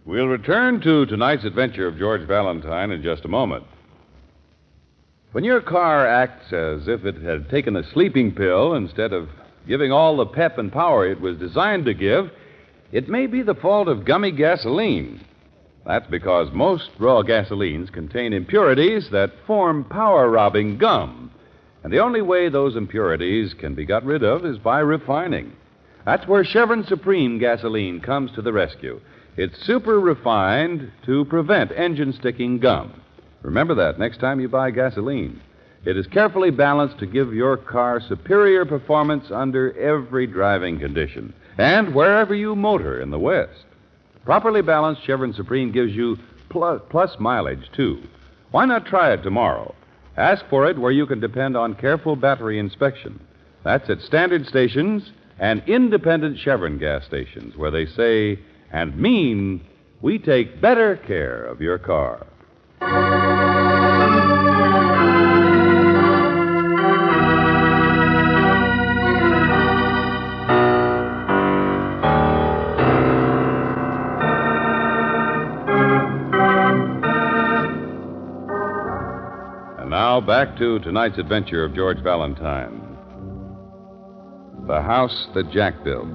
We'll return to tonight's adventure of George Valentine in just a moment. When your car acts as if it had taken a sleeping pill instead of giving all the pep and power it was designed to give, it may be the fault of gummy gasoline. That's because most raw gasolines contain impurities that form power-robbing gum. And the only way those impurities can be got rid of is by refining. That's where Chevron Supreme gasoline comes to the rescue. It's super refined to prevent engine-sticking gum. Remember that next time you buy gasoline. It is carefully balanced to give your car superior performance under every driving condition and wherever you motor in the West. Properly balanced Chevron Supreme gives you plus mileage, too. Why not try it tomorrow? Ask for it where you can depend on careful battery inspection. That's at standard stations and independent Chevron gas stations where they say and mean we take better care of your car. And now back to tonight's adventure of George Valentine. The house that Jack built.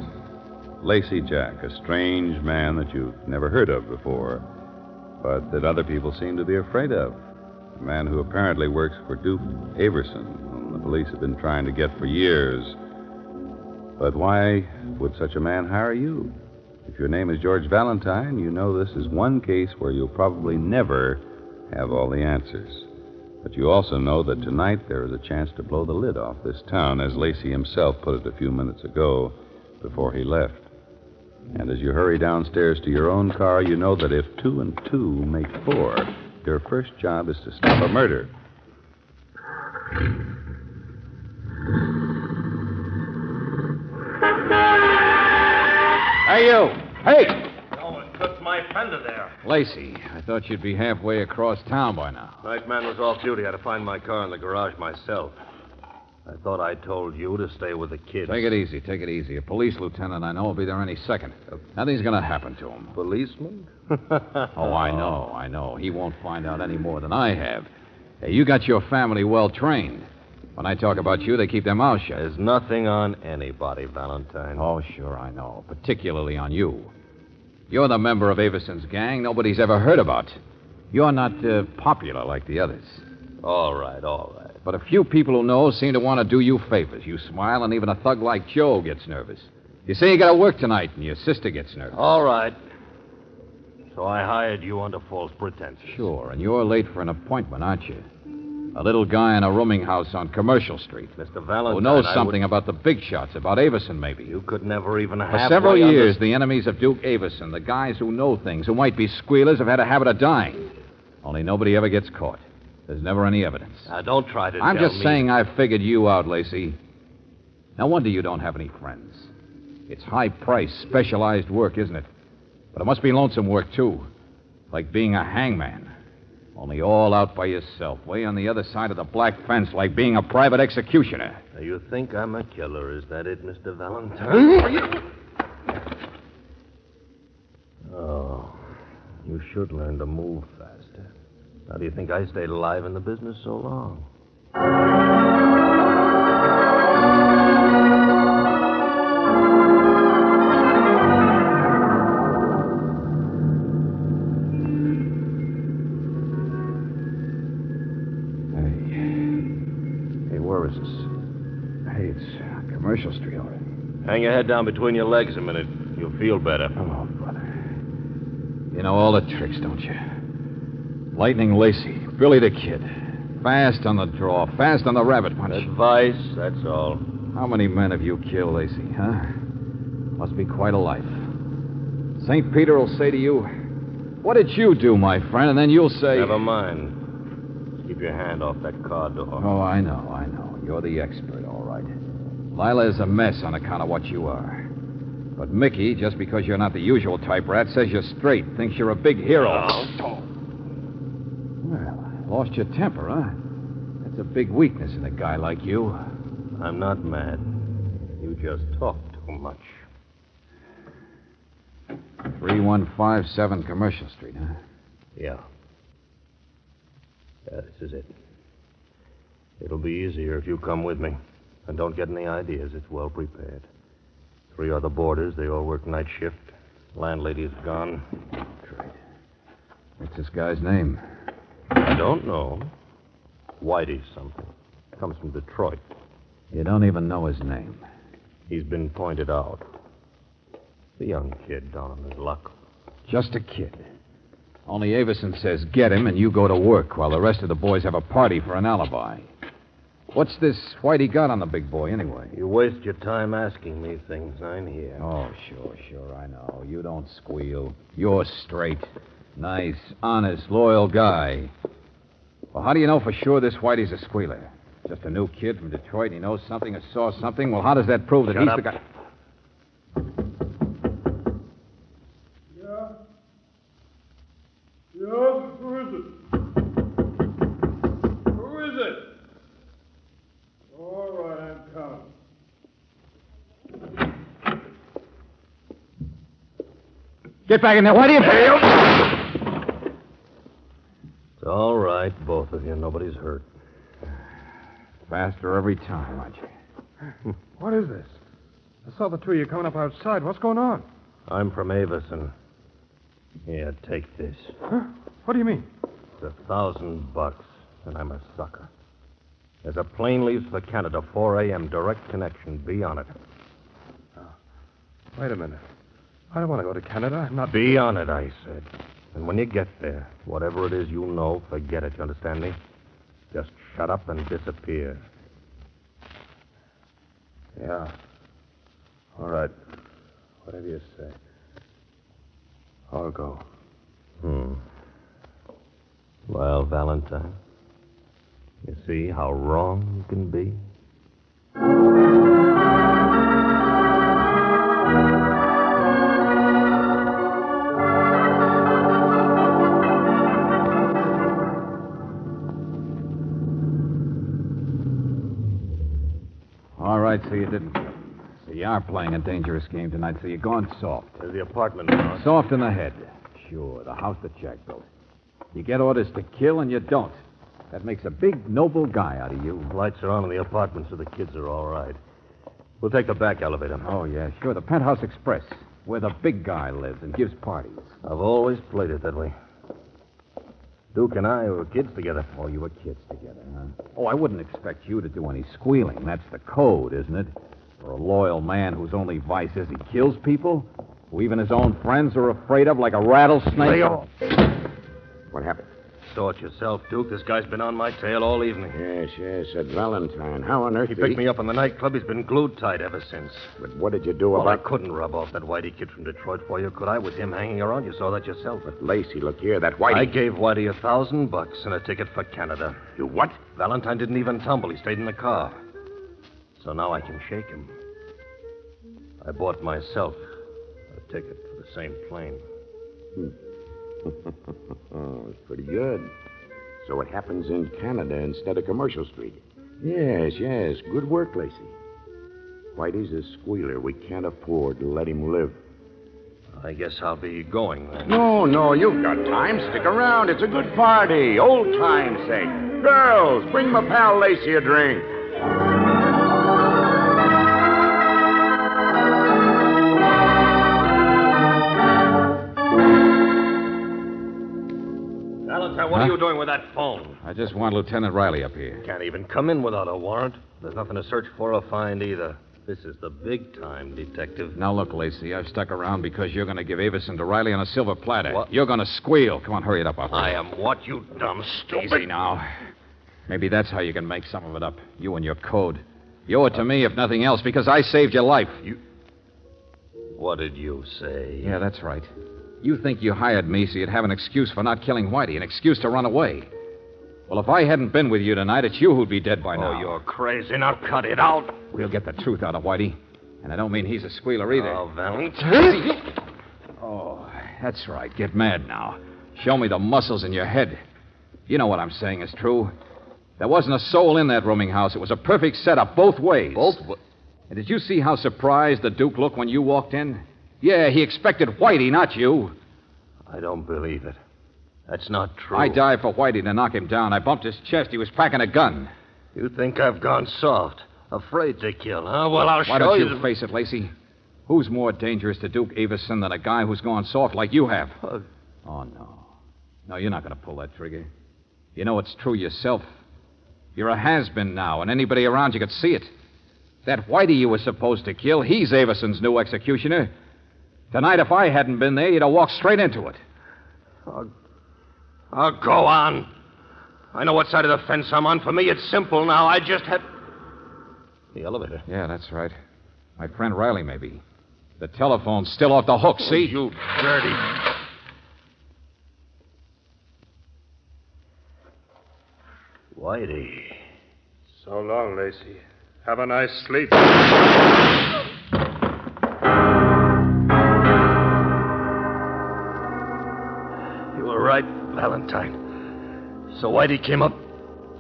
Lacey Jack, a strange man that you've never heard of before, but that other people seem to be afraid of. A man who apparently works for Duke Averson, whom the police have been trying to get for years. But why would such a man hire you? If your name is George Valentine, you know this is one case where you'll probably never have all the answers. But you also know that tonight there is a chance to blow the lid off this town, as Lacey himself put it a few minutes ago before he left. And as you hurry downstairs to your own car, you know that if 2 and 2 make 4, your first job is to stop a murder. Hey, you! Hey! Oh, it took my fender there. Lacey, I thought you'd be halfway across town by now. Night man was off duty. I had to find my car in the garage myself. I thought I told you to stay with the kids. Take it easy, take it easy. A police lieutenant I know will be there any second. Nothing's going to happen to him. Policeman? Oh, I know. He won't find out any more than I have. Hey, you got your family well trained. When I talk about you, they keep their mouths shut. There's nothing on anybody, Valentine. Oh, sure, I know. Particularly on you. You're the member of Averson's gang nobody's ever heard about. You're not popular like the others. All right. But a few people who know seem to want to do you favors. You smile, and even a thug like Joe gets nervous. You say you got to work tonight, and your sister gets nervous. All right. So I hired you under false pretenses. Sure, and you're late for an appointment, aren't you? A little guy in a rooming house on Commercial Street. Mr. Valentine, who knows something about the big shots, about Averson, maybe. You could never even have... For several years, the enemies of Duke Averson, the guys who know things, who might be squealers, have had a habit of dying. Only nobody ever gets caught. There's never any evidence. Now, don't try to I'm tell just me... saying I've figured you out, Lacey. No wonder you don't have any friends. It's high-priced, specialized work, isn't it? But it must be lonesome work, too. Like being a hangman. Only all out by yourself, way on the other side of the black fence, like being a private executioner. Now, you think I'm a killer, is that it, Mr. Valentine? Oh, you should learn to move faster. How do you think I stayed alive in the business so long? Hey, where horses. Hey, it's Commercial Street, all right. Hang your head down between your legs a minute. You'll feel better. Oh, brother. You know all the tricks, don't you? Lightning Lacey, Billy the Kid. Fast on the draw, fast on the rabbit punch. Advice, that's all. How many men have you killed, Lacey, huh? Must be quite a life. St. Peter will say to you, "What did you do, my friend?" And then you'll say... Never mind. Keep your hand off that car door. Oh, I know. You're the expert, all right. Lila is a mess on account of what you are. But Mickey, just because you're not the usual type rat, says you're straight, thinks you're a big hero. Oh. Well, lost your temper, huh? That's a big weakness in a guy like you. I'm not mad. You just talk too much. 3157 Commercial Street, huh? Yeah. Yeah, this is it. It'll be easier if you come with me. And don't get any ideas. It's well prepared. 3 other boarders. They all work night shift. Landlady is gone. Great. What's this guy's name? I don't know. Whitey something. Comes from Detroit. You don't even know his name. He's been pointed out. The young kid down on his luck. Just a kid. Only Avison says get him and you go to work while the rest of the boys have a party for an alibi. What's this Whitey got on the big boy, anyway? You waste your time asking me things. I'm here. Oh, sure, I know. You don't squeal. You're straight. Nice, honest, loyal guy. Well, how do you know for sure this Whitey's a squealer? Just a new kid from Detroit, he knows something or saw something? Well, how does that prove that Shut he's up. the guy... Yeah, who is it? Who is it? All right, I'm coming. Get back in there. Why do you... It's all right, both of you. Nobody's hurt. Faster every time, aren't you? What is this? I saw the two of you coming up outside. What's going on? I'm from Avison. Here, take this. Huh? What do you mean? It's $1,000, and I'm a sucker. There's a plane leaves for Canada, 4 a.m., direct connection. Be on it. Wait a minute. I don't want to go to Canada. I'm not... Be on it, I said. And when you get there, whatever it is you know, forget it. You understand me? Just shut up and disappear. Yeah. All right. Whatever you say. I'll go. Well, Valentine, you see how wrong you can be? All right, so you didn't. So you are playing a dangerous game tonight, so you're going soft. There's the apartment now. Soft in the head. Sure, the house that Jack built. You get orders to kill and you don't. That makes a big, noble guy out of you. Lights are on in the apartment, so the kids are all right. We'll take the back elevator. Oh, yeah, sure. The Penthouse Express, where the big guy lives and gives parties. I've always played it that way. Duke and I were kids together. Oh, you were kids together, huh? Oh, I wouldn't expect you to do any squealing. That's the code, isn't it? For a loyal man whose only vice is he kills people, who even his own friends are afraid of like a rattlesnake. Lay off. What happened? Saw it yourself, Duke. This guy's been on my tail all evening. Yes, that Valentine. How on earth He did picked me up in the nightclub. He's been glued tight ever since. But what did you do Well, I about... couldn't rub off that Whitey kid from Detroit for you, could I? With him hanging around, you saw that yourself. But Lacey, look here, that Whitey... I gave Whitey $1,000 and a ticket for Canada. You what? Valentine didn't even tumble. He stayed in the car. So now I can shake him. I bought myself a ticket for the same plane. Oh, it's pretty good. So it happens in Canada instead of Commercial Street. Yes. Good work, Lacey. Whitey's a squealer. We can't afford to let him live. I guess I'll be going then. No, you've got time. Stick around. It's a good party. Old time's sake. Girls, bring my pal Lacey a drink. Valentine, what are you doing with that phone? I just want Lieutenant Riley up here. Can't even come in without a warrant. There's nothing to search for or find either. This is the big time, Detective. Now, look, Lacey, I've stuck around because you're going to give Avison to Riley on a silver platter. What? You're going to squeal. Come on, hurry it up, Alfred. I am what, you dumb stupid? Easy now. Maybe that's how you can make some of it up. You and your code. You owe it to me, if nothing else, because I saved your life. What did you say? Yeah, that's right. You think you hired me so you'd have an excuse for not killing Whitey, an excuse to run away. Well, if I hadn't been with you tonight, it's you who'd be dead by now. Oh, you're crazy. Now cut it out. We'll get the truth out of Whitey. And I don't mean he's a squealer either. Oh, Valentine. Oh, that's right. Get mad now. Show me the muscles in your head. You know what I'm saying is true. There wasn't a soul in that rooming house. It was a perfect setup both ways. And did you see how surprised the Duke looked when you walked in? Yeah, he expected Whitey, not you. I don't believe it. That's not true. I dived for Whitey to knock him down. I bumped his chest. He was packing a gun. You think I've gone soft? Afraid to kill, huh? Well, I'll show you. Why don't you face it, Lacey? Who's more dangerous to Duke Avison than a guy who's gone soft like you have? Oh, no. No, you're not going to pull that trigger. You know it's true yourself. You're a has-been now, and anybody around you could see it. That Whitey you were supposed to kill, he's Avison's new executioner. Tonight, if I hadn't been there, you'd have walked straight into it. Oh, go on. I know what side of the fence I'm on. For me, it's simple now. I just had... The elevator. Yeah, that's right. My friend Riley, maybe. The telephone's still off the hook, see? You dirty... Whitey. So long, Lacey. Have a nice sleep. You were right, Valentine. So Whitey came up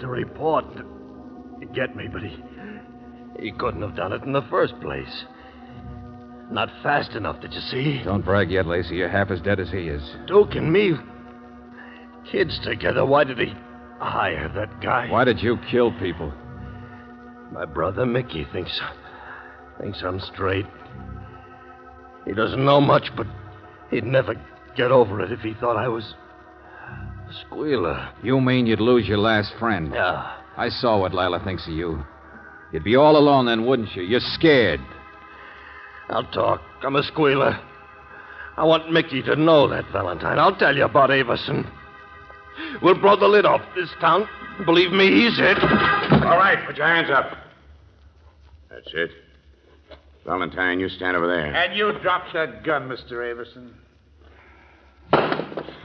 to report to get me, but he couldn't have done it in the first place. Not fast enough, did you see? Don't brag yet, Lacey. You're half as dead as he is. Duke and me, kids together. Why did he hire that guy? Why did you kill people? My brother Mickey thinks I'm straight. He doesn't know much, but he'd never get over it if he thought I was a squealer. You mean you'd lose your last friend? Yeah. I saw what Lila thinks of you. You'd be all alone then, wouldn't you? You're scared. I'll talk. I'm a squealer. I want Mickey to know that, Valentine. I'll tell you about Avison. We'll blow the lid off this town. Believe me, he's it. All right, put your hands up. That's it. Valentine, you stand over there. And you drop that gun, Mr. Avison.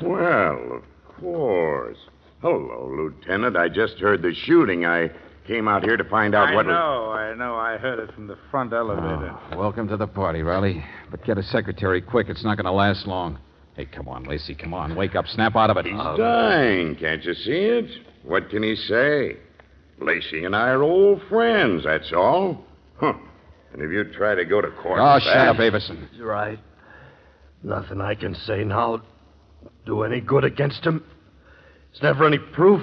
Well, of course. Hello, Lieutenant. I just heard the shooting. I came out here to find out what... I know. I heard it from the front elevator. Oh, welcome to the party, Riley. But get a secretary quick. It's not going to last long. Hey, come on, Lacey. Come on. Wake up. Snap out of it. He's dying. Can't you see it? What can he say? Lacey and I are old friends, that's all. Huh. And if you try to go to court... Oh, shut up, Avison. He's right. Nothing I can say now do any good against him. There's never any proof.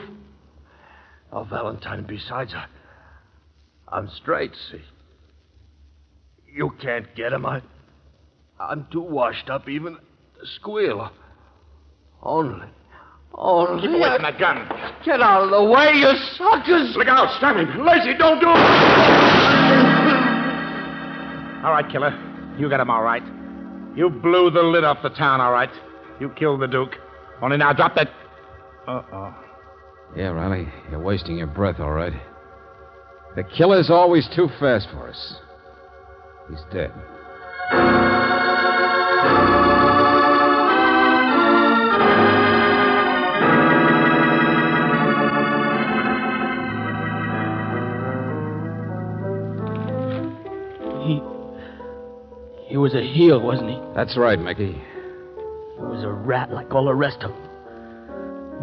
Oh, Valentine, besides, I'm straight, see. You can't get him. I'm too washed up even to squeal. Only... Keep away from that gun. Get out of the way, you suckers! Look out, stop him. Lacey, don't do it! All right, killer. You got him all right. You blew the lid off the town, all right. You killed the Duke. Only now drop that... Uh-oh. Yeah, Riley, you're wasting your breath, all right. The killer's always too fast for us. He's dead. He was a heel, wasn't he? That's right, Mickey. He was a rat like all the rest of them.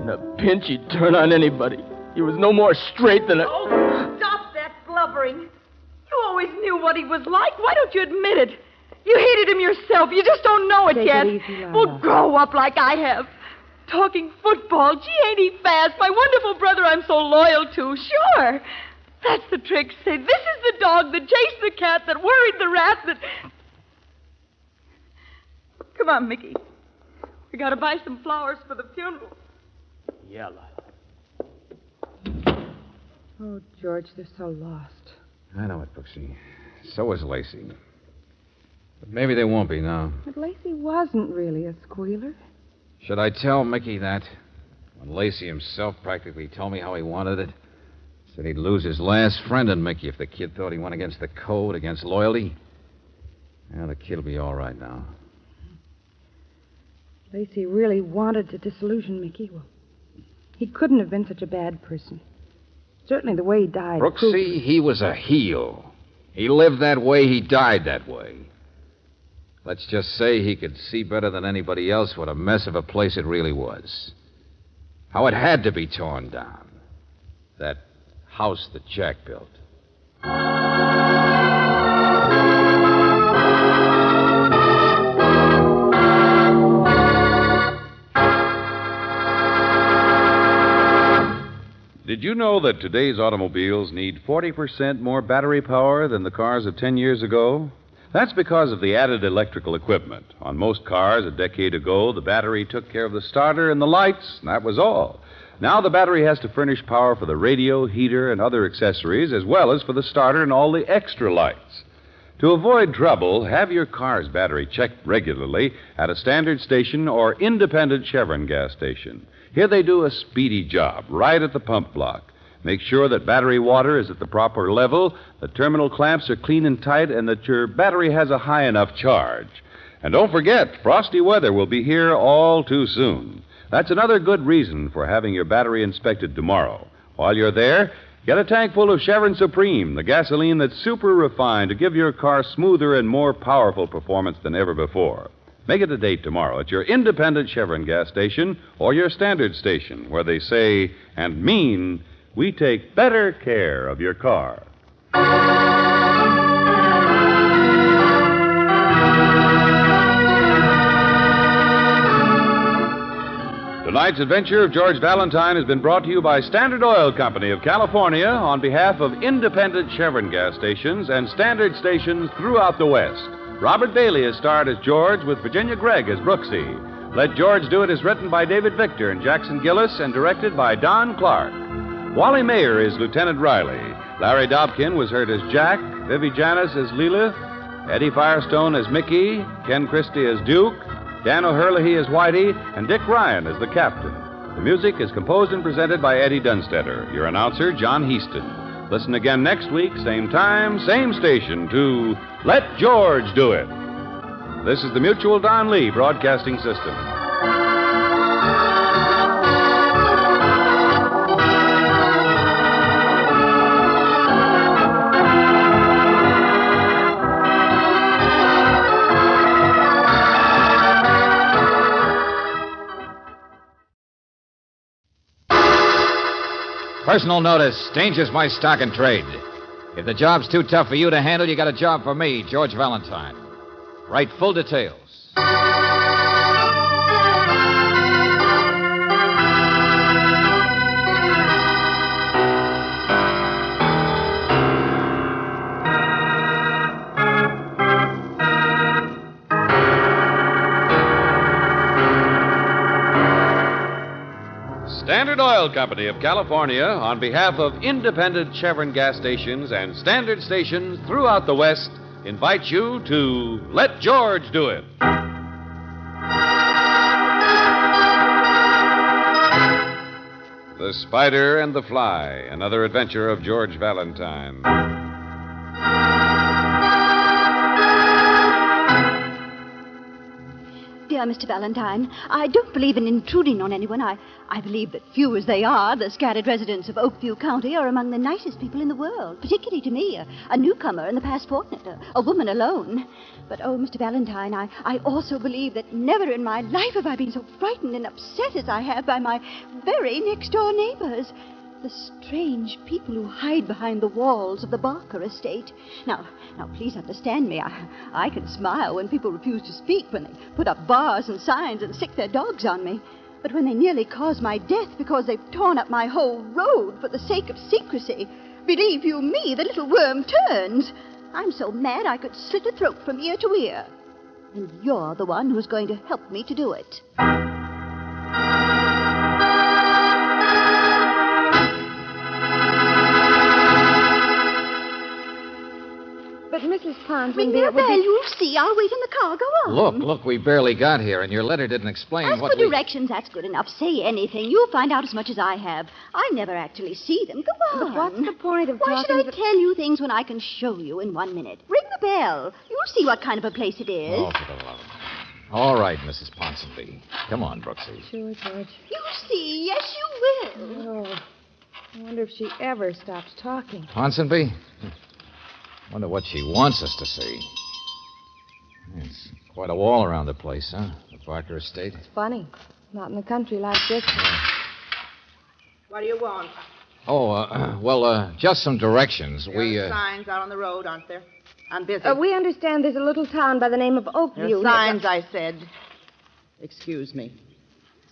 In a pinch, he'd turn on anybody. He was no more straight than a... Oh, stop that blubbering. You always knew what he was like. Why don't you admit it? You hated him yourself. You just don't know it Take yet. it easy, Lila. Well, grow up like I have. Talking football. Gee, ain't he fast? My wonderful brother I'm so loyal to. Sure. That's the trick. Say, this is the dog that chased the cat, that worried the rat, that... Come on, Mickey. We gotta buy some flowers for the funeral. Yeah, Lila. Oh, George, they're so lost. I know it, Brooksy. So is Lacey. But maybe they won't be now. But Lacey wasn't really a squealer. Should I tell Mickey that? When Lacey himself practically told me how he wanted it. Said he'd lose his last friend in Mickey if the kid thought he went against the code, against loyalty. Well, the kid'll be all right now. Lacey really wanted to disillusion Mickey. Well, he couldn't have been such a bad person. Certainly the way he died. Brooksy, he was a heel. He lived that way, he died that way. Let's just say he could see better than anybody else what a mess of a place it really was. How it had to be torn down. That house that Jack built. Did you know that today's automobiles need 40% more battery power than the cars of 10 years ago? That's because of the added electrical equipment. On most cars a decade ago, the battery took care of the starter and the lights, and that was all. Now the battery has to furnish power for the radio, heater, and other accessories, as well as for the starter and all the extra lights. To avoid trouble, have your car's battery checked regularly at a standard station or independent Chevron gas station. Here they do a speedy job right at the pump block. Make sure that battery water is at the proper level, the terminal clamps are clean and tight, and that your battery has a high enough charge. And don't forget, frosty weather will be here all too soon. That's another good reason for having your battery inspected tomorrow. While you're there, get a tank full of Chevron Supreme, the gasoline that's super refined to give your car smoother and more powerful performance than ever before. Make it a date tomorrow at your independent Chevron gas station or your standard station, where they say and mean, we take better care of your car. Tonight's adventure of George Valentine has been brought to you by Standard Oil Company of California on behalf of independent Chevron gas stations and standard stations throughout the West. Robert Bailey is starred as George with Virginia Gregg as Brooksy. Let George Do It is written by David Victor and Jackson Gillis and directed by Don Clark. Wally Mayer is Lieutenant Riley. Larry Dobkin was heard as Jack, Vivi Janis as Leela, Eddie Firestone as Mickey, Ken Christie as Duke, Dan O'Herlihy as Whitey, and Dick Ryan as the captain. The music is composed and presented by Eddie Dunstetter. Your announcer, John Heaston. Listen again next week, same time, same station, to Let George Do It. This is the Mutual Don Lee Broadcasting System. Personal notice. Danger's my stock and trade. If the job's too tough for you to handle, you got a job for me, George Valentine. Write full details. Standard Oil Company of California, on behalf of independent Chevron gas stations and standard stations throughout the West, invites you to Let George Do It. The Spider and the Fly, another adventure of George Valentine. Dear Mr. Valentine, I don't believe in intruding on anyone. I believe that few as they are, the scattered residents of Oakview County are among the nicest people in the world, particularly to me, a newcomer in the past fortnight, a woman alone. But, oh, Mr. Valentine, I also believe that never in my life have I been so frightened and upset as I have by my very next-door neighbors. The strange people who hide behind the walls of the Barker estate. Now, please understand me. I can smile when people refuse to speak, when they put up bars and signs and sick their dogs on me. But when they nearly cause my death because they've torn up my whole road for the sake of secrecy, believe you me, the little worm turns. I'm so mad I could slit a throat from ear to ear. And you're the one who's going to help me to do it. Mrs. Ponsonby, Ring the it would bell. be... You'll see. I'll wait in the car. Go on. Look, we barely got here, and your letter didn't explain As what for directions, that's good enough. Say anything. You'll find out as much as I have. I never actually see them. Go on. But what's the point of Why talking... should I tell you things when I can show you in 1 minute? Ring the bell. You'll see what kind of a place it is. Oh, for the love of... All right, Mrs. Ponsonby. Come on, Brooksy. Sure, George. You'll see. Yes, you will. Oh, I wonder if she ever stops talking. Ponsonby? Wonder what she wants us to see. It's quite a wall around the place, huh? The Barker estate. It's funny. Not in the country like this. What do you want? Oh, just some directions. There are signs out on the road, aren't there? I'm busy. We understand there's a little town by the name of Oakview. There are signs, I said. Excuse me.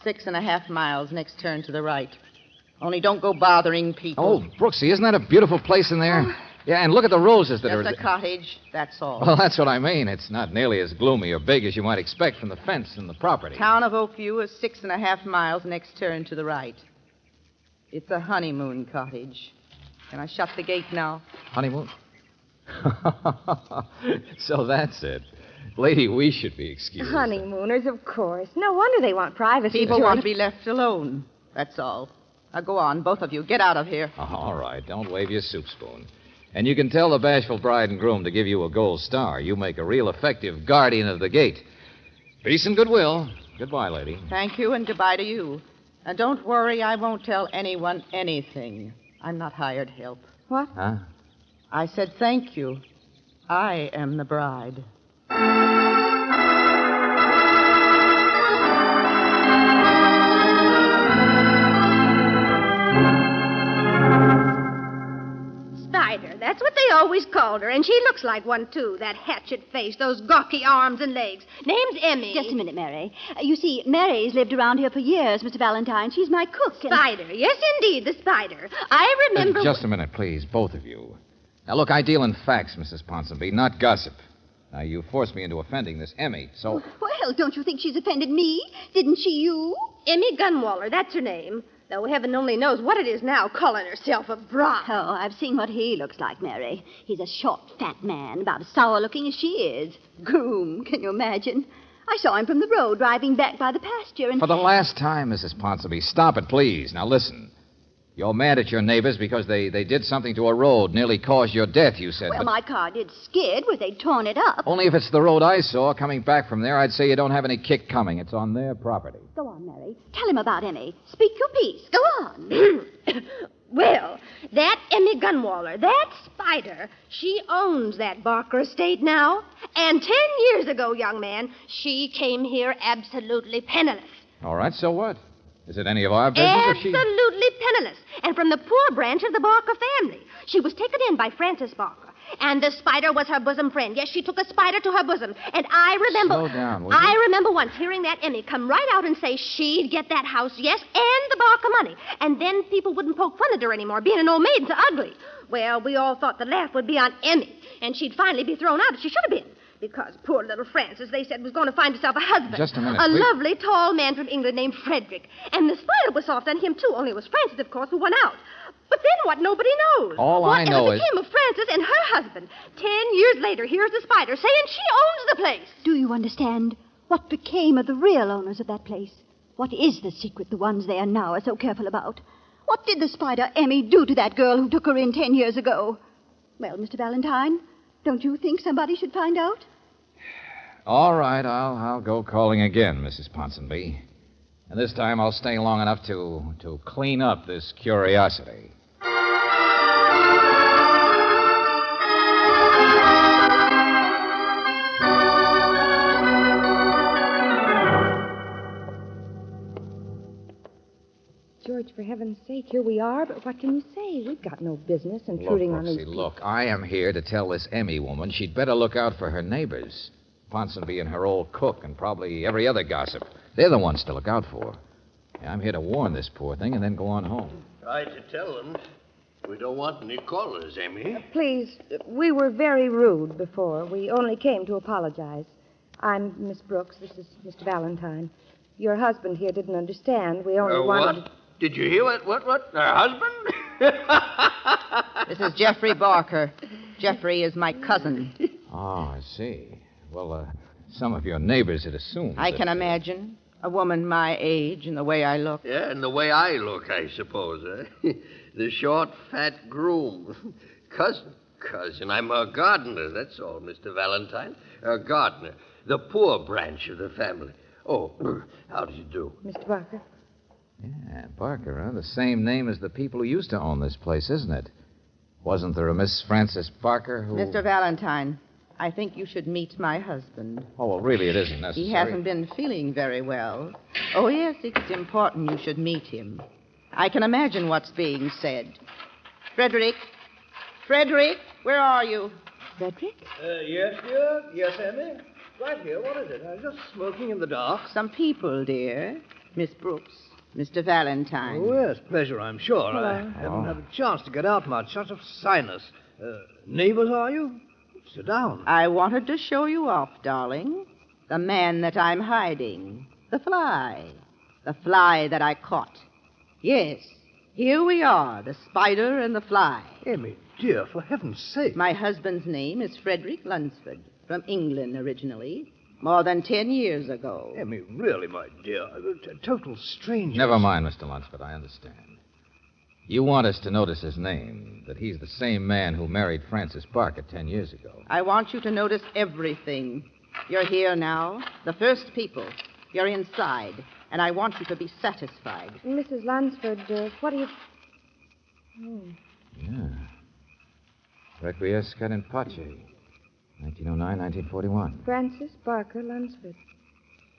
6.5 miles, next turn to the right. Only don't go bothering people. Oh, Brooksy, isn't that a beautiful place in there? Yeah, and look at the roses that Just are... a cottage, that's all. Well, that's what I mean. It's not nearly as gloomy or big as you might expect from the fence and the property. Town of Oakview is 6.5 miles, next turn to the right. It's a honeymoon cottage. Can I shut the gate now? Honeymoon? So that's it. Lady, we should be excused. Honeymooners, of course. No wonder they want privacy. People want to be left alone. That's all. Now go on, both of you. Get out of here. All right, don't wave your soup spoon. And you can tell the bashful bride and groom to give you a gold star. You make a real effective guardian of the gate. Peace and goodwill. Goodbye, lady. Thank you, and goodbye to you. And don't worry, I won't tell anyone anything. I'm not hired help. What? Huh? I said thank you. I am the bride. Spider, that's what they always called her, and she looks like one, too. That hatchet face, those gawky arms and legs. Name's Emmy. Just a minute, Mary. You see, Mary's lived around here for years, Mr. Valentine. She's my cook. Spider. Yes, indeed, the Spider. I remember... Just a minute, please, both of you. Now, look, I deal in facts, Mrs. Ponsonby, not gossip. Now, you forced me into offending this Emmy, so... Well, don't you think she's offended me? Didn't she you? Emmy Gunwaller, that's her name. Though heaven only knows what it is now, calling herself a bride. Oh, I've seen what he looks like, Mary. He's a short, fat man, about as sour-looking as she is. Groom, can you imagine? I saw him from the road driving back by the pasture, and... For the last time, Mrs. Ponsonby, stop it, please. Now, listen. You're mad at your neighbors because they did something to a road, nearly caused your death, you said. Well, but my car did skid where they'd torn it up. only if it's the road I saw coming back from there, I'd say you don't have any kick coming. It's on their property. Go on, Mary. Tell him about Emmy. Speak your piece. Go on. Well, that Emmy Gunwaller, that Spider, she owns that Barker estate now. And 10 years ago, young man, she came here absolutely penniless. All right, so what? Is it any of our business or she... Absolutely penniless. And from the poor branch of the Barker family. She was taken in by Francis Barker. And the Spider was her bosom friend. Yes, she took a spider to her bosom. And I remember... Slow down, will you? I remember once hearing that Emmy come right out and say she'd get that house, yes, and the Barker money. And then people wouldn't poke fun at her anymore, being an old maid so ugly. Well, we all thought the laugh would be on Emmy. And she'd finally be thrown out as she should have been. Because poor little Frances, they said, was going to find herself a husband. Just a minute, A please. lovely, tall man from England named Frederick. And the Spider was soft on him, too, only it was Frances, of course, who won out. But then what? Nobody knows. All I know Whatever is... became of Frances and her husband? 10 years later, here's the Spider saying she owns the place. Do you understand? What became of the real owners of that place? What is the secret the ones there now are so careful about? What did the Spider Emmy do to that girl who took her in 10 years ago? Well, Mr. Valentine, don't you think somebody should find out? All right, I'll go calling again, Mrs. Ponsonby. And this time I'll stay long enough to clean up this curiosity. George, for heaven's sake, here we are, but what can you say? We've got no business intruding on these people. Look, I am here to tell this Emmy woman she'd better look out for her neighbors. Ponsonby and her old cook and probably every other gossip. They're the ones to look out for. I'm here to warn this poor thing and then go on home. Try to tell them we don't want any callers, Emmy. Please, we were very rude before. We only came to apologize. I'm Miss Brooks. This is Mr. Valentine. Your husband here didn't understand. We only wanted... What? Did you hear it? What? Her husband? This is Jeffrey Barker. Jeffrey is my cousin. Oh, I see. Well, some of your neighbors had assumed. I can imagine. A woman my age and the way I look. Yeah, and the way I look, I suppose, eh? The short, fat groom. Cousin, I'm a gardener, that's all, Mr. Valentine. A gardener. The poor branch of the family. Oh, how do you do? Mr. Barker? Yeah, Barker, huh? The same name as the people who used to own this place, isn't it? Wasn't there a Miss Frances Barker who... Mr. Valentine, I think you should meet my husband. Oh, well, really, it isn't necessary. He hasn't been feeling very well. Oh, yes, it's important you should meet him. I can imagine what's being said. Frederick, where are you? Frederick? Yes, dear. Yes, Emmy. Right here. What is it? I was just smoking in the dark. Some people, dear. Miss Brooks, Mr. Valentine. Oh, yes, pleasure, I'm sure. Hello. I haven't had a chance to get out much. Such a sinus. Neighbors, are you? Sit down. I wanted to show you off, darling. The man that I'm hiding. The fly. The fly that I caught. Yes, here we are, the spider and the fly. Emmy, dear, for heaven's sake. My husband's name is Frederick Lunsford, from England originally, more than 10 years ago. Emmy, really, my dear, total stranger. Never mind, Mr. Lunsford, I understand. You want us to notice his name, that he's the same man who married Frances Barker 10 years ago. I want you to notice everything. You're here now, the first people. You're inside, and I want you to be satisfied. Mrs. Lunsford, what do you... Oh. Yeah. Requiescat in pace. 1909, 1941. Frances Barker Lunsford.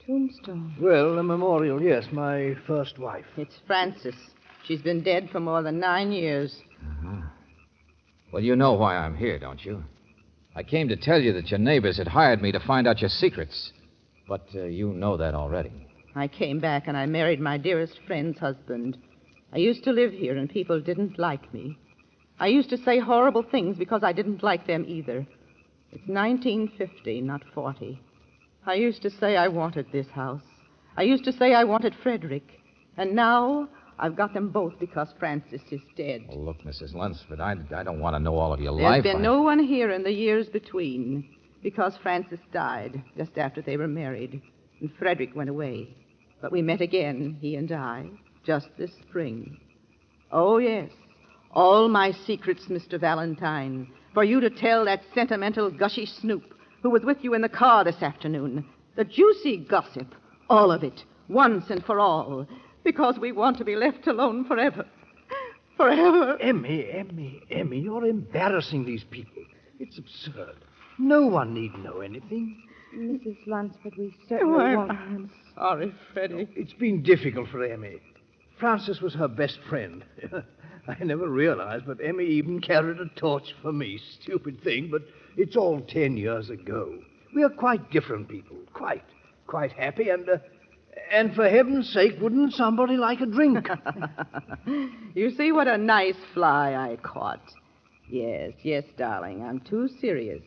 Tombstone. Well, a memorial, yes, my first wife. It's Frances. She's been dead for more than 9 years. Uh-huh. Well, you know why I'm here, don't you? I came to tell you that your neighbors had hired me to find out your secrets. But you know that already. I came back and I married my dearest friend's husband. I used to live here and people didn't like me. I used to say horrible things because I didn't like them either. It's 1950, not 40. I used to say I wanted this house. I used to say I wanted Frederick. And now I've got them both because Frances is dead. Well, look, Mrs. Lunsford, I don't want to know all of your There's life. There's been no one here in the years between because Frances died just after they were married and Frederick went away. But we met again, he and I, just this spring. Oh, yes, all my secrets, Mr. Valentine, for you to tell that sentimental, gushy snoop who was with you in the car this afternoon. The juicy gossip, all of it, once and for all, because we want to be left alone forever. Forever. Emmy, you're embarrassing these people. It's absurd. No one need know anything. Mrs. Lunsford, we certainly won't. I'm sorry, Freddie. It's been difficult for Emmy. Frances was her best friend. I never realized, but Emmy even carried a torch for me. Stupid thing, but it's all 10 years ago. We are quite different people. Quite happy, and for heaven's sake, wouldn't somebody like a drink? You see what a nice fly I caught. Yes, darling, I'm too serious.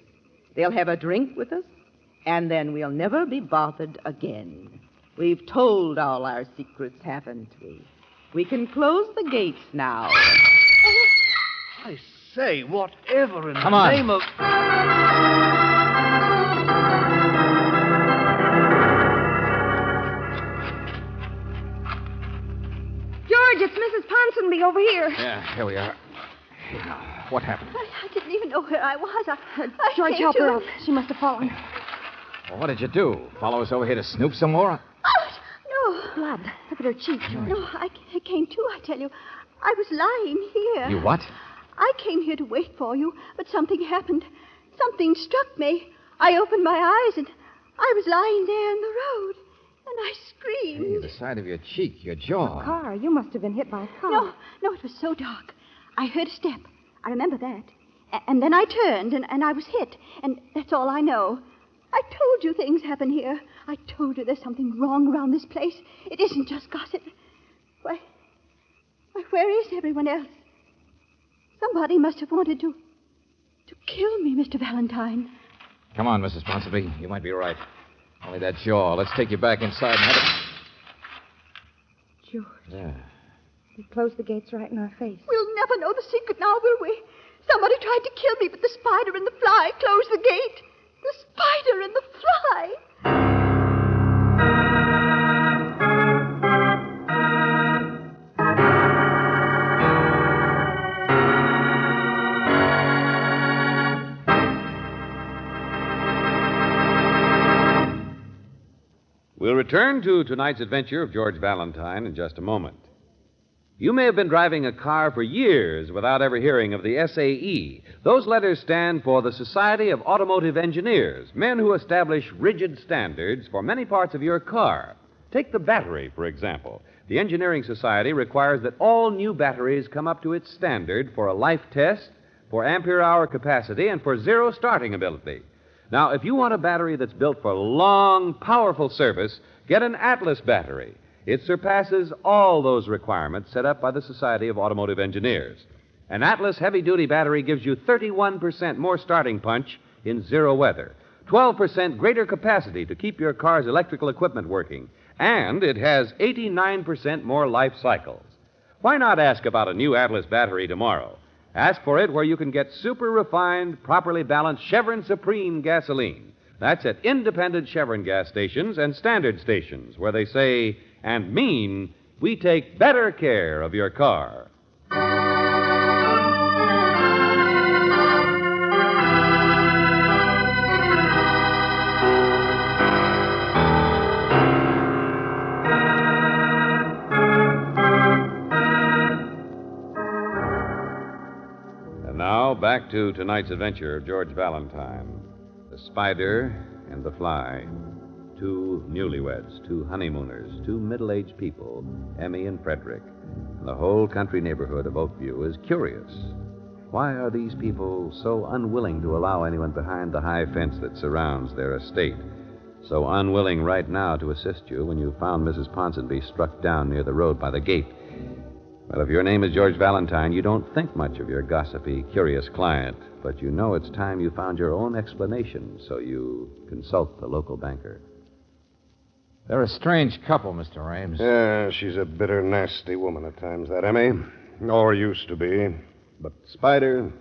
They'll have a drink with us, and then we'll never be bothered again. We've told all our secrets, haven't we? We can close the gates now. I say, whatever in Come the on. name of... George, it's Mrs. Ponsonby over here. Yeah, here we are. What happened? I didn't even know where I was. George, help her up. She must have fallen. Well, what did you do? Follow us over here to snoop some more? No. Blood. Look at her cheek. No, I came to, I tell you. I was lying here. You what? I came here to wait for you, but something happened. Something struck me. I opened my eyes, and I was lying there in the road. And I screamed. Hey, the side of your cheek, your jaw. A car. You must have been hit by a car. No, it was so dark. I heard a step. I remember that. And then I turned, and I was hit. And that's all I know. I told you things happen here. I told you there's something wrong around this place. It isn't just gossip. Why, where is everyone else? Somebody must have wanted to kill me, Mr. Valentine. Come on, Mrs. Ponsonby. You might be right. Only that jaw. Let's take you back inside and have it. George. Yeah. They closed the gates right in our face. We'll never know the secret now, will we? Somebody tried to kill me, but the spider and the fly closed the gate. The spider and the fly. We'll return to tonight's adventure of George Valentine in just a moment. You may have been driving a car for years without ever hearing of the SAE. Those letters stand for the Society of Automotive Engineers, men who establish rigid standards for many parts of your car. Take the battery, for example. The Engineering Society requires that all new batteries come up to its standard for a life test, for ampere-hour capacity, and for zero starting ability. Now, if you want a battery that's built for long, powerful service, get an Atlas battery. It surpasses all those requirements set up by the Society of Automotive Engineers. An Atlas heavy-duty battery gives you 31% more starting punch in zero weather, 12% greater capacity to keep your car's electrical equipment working, and it has 89% more life cycles. Why not ask about a new Atlas battery tomorrow? Ask for it where you can get super-refined, properly balanced Chevron Supreme gasoline. That's at independent Chevron gas stations and standard stations where they say and mean we take better care of your car. And now, back to tonight's adventure of George Valentine. The spider and the fly. Two newlyweds, two honeymooners, two middle-aged people, Emmy and Frederick. And the whole country neighborhood of Oakview is curious. Why are these people so unwilling to allow anyone behind the high fence that surrounds their estate? So unwilling right now to assist you when you found Mrs. Ponsonby struck down near the road by the gate. Well, if your name is George Valentine, you don't think much of your gossipy, curious client, but you know it's time you found your own explanation, so you consult the local banker. They're a strange couple, Mr. Ames. Yeah, she's a bitter, nasty woman at times, that Emmy. Or used to be. But Spider,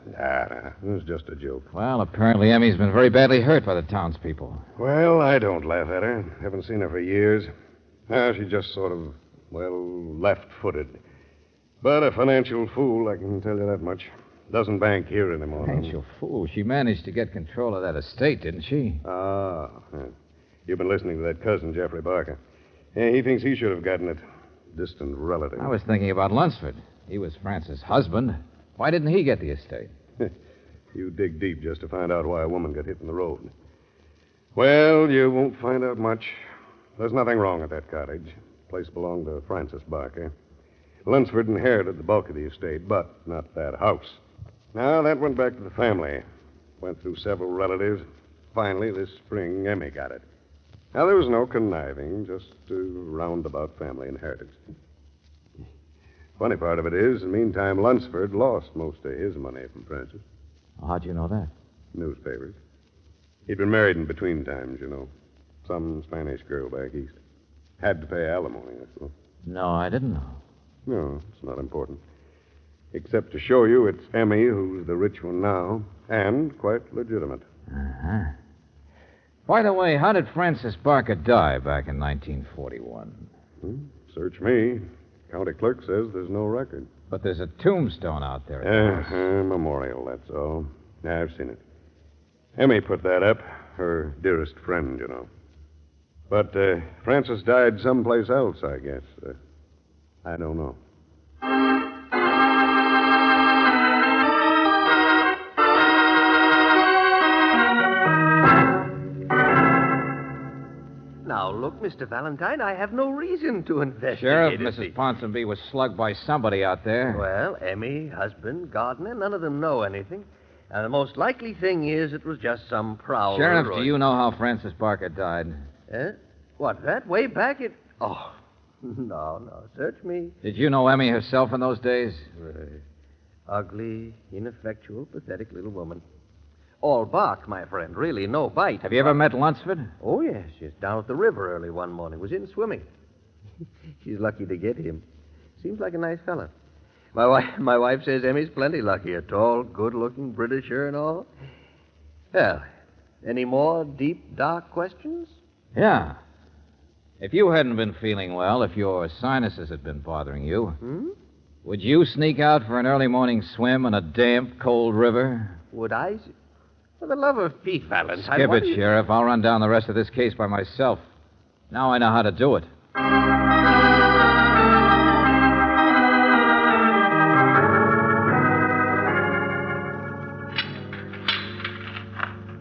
it was just a joke. Well, apparently Emmy's been very badly hurt by the townspeople. Well, I don't laugh at her. Haven't seen her for years. She just sort of, left-footed. But a financial fool, I can tell you that much. Doesn't bank here anymore. Financial fool. She managed to get control of that estate, didn't she? Yeah. You've been listening to that cousin, Jeffrey Barker. Yeah, he thinks he should have gotten it. Distant relative. I was thinking about Lunsford. He was Francis' husband. Why didn't he get the estate? You dig deep just to find out why a woman got hit in the road. Well, you won't find out much. There's nothing wrong with that cottage. The place belonged to Francis Barker. Lunsford inherited the bulk of the estate, but not that house. Now, that went back to the family. Went through several relatives. Finally, this spring, Emmy got it. Now, there was no conniving, just a roundabout family inheritance. Funny part of it is, in the meantime, Lunsford lost most of his money from Francis. How'd you know that? Newspapers. He'd been married in between times, you know. Some Spanish girl back east. Had to pay alimony, that's all. No, I didn't know. No, it's not important. Except to show you it's Emmy who's the rich one now, and quite legitimate. Uh-huh. By the way, how did Francis Barker die back in 1941? Search me. County clerk says there's no record. But there's a tombstone out there. A memorial, that's all. Yeah, I've seen it. Emmy put that up. Her dearest friend, you know. But Francis died someplace else, I guess. I don't know. Now, look, Mr. Valentine, I have no reason to investigate. Sheriff, Mrs. Ponsonby was slugged by somebody out there. Well, Emmy, husband, gardener, none of them know anything. And the most likely thing is it was just some prowler. Sheriff, do you know how Francis Barker died? What, that? Way back at... Oh, no, search me. Did you know Emmy herself in those days? Ugly, ineffectual, pathetic little woman. All bark, my friend, really, no bite. Have you ever met Lunsford? Oh, yes, she's down at the river early one morning. Was in swimming. She's lucky to get him. Seems like a nice fella. My wife says Emmy's plenty lucky. A tall, good-looking Britisher and all. Well, Any more deep, dark questions? Yeah. If you hadn't been feeling well, if your sinuses had been bothering you, would you sneak out for an early morning swim in a damp, cold river? Would I? For the love of Pete, Valentine. Skip what it, do you- Sheriff. I'll run down the rest of this case by myself. Now I know how to do it.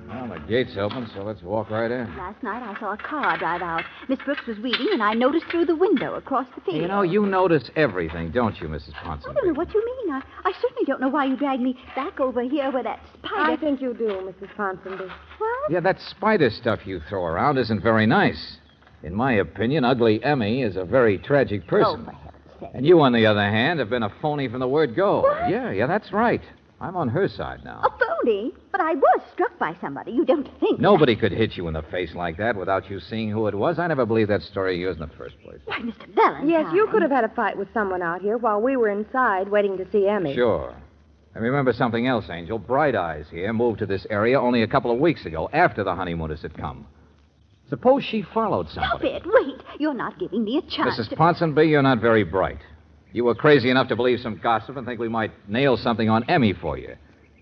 Well, the gate's open, so let's walk right in. Last night I saw a car drive out. Miss Brooks was reading, and I noticed through the window across the field. You know, you notice everything, don't you, Mrs. Ponson? I don't know what you mean. I certainly don't know why you dragged me back over here where that spider... I think you do, Mrs. Ponsonby. What? Yeah, that spider stuff you throw around isn't very nice. In my opinion, Ugly Emmy is a very tragic person. Oh, for heaven's sake. And you, on the other hand, have been a phony from the word go. What? Yeah, that's right. I'm on her side now. A phony? But I was struck by somebody. You don't think... Nobody could hit you in the face like that without you seeing who it was. I never believed that story of yours in the first place. Why, Mr. Valentine... Yes, you could have had a fight with someone out here while we were inside waiting to see Emmy. Sure. And remember something else, Angel. Bright Eyes here moved to this area only a couple of weeks ago, after the honeymooners had come. Suppose she followed Stop somebody. it. Wait. You're not giving me a chance Mrs. to... Ponsonby, you're not very bright. You were crazy enough to believe some gossip and think we might nail something on Emmy for you.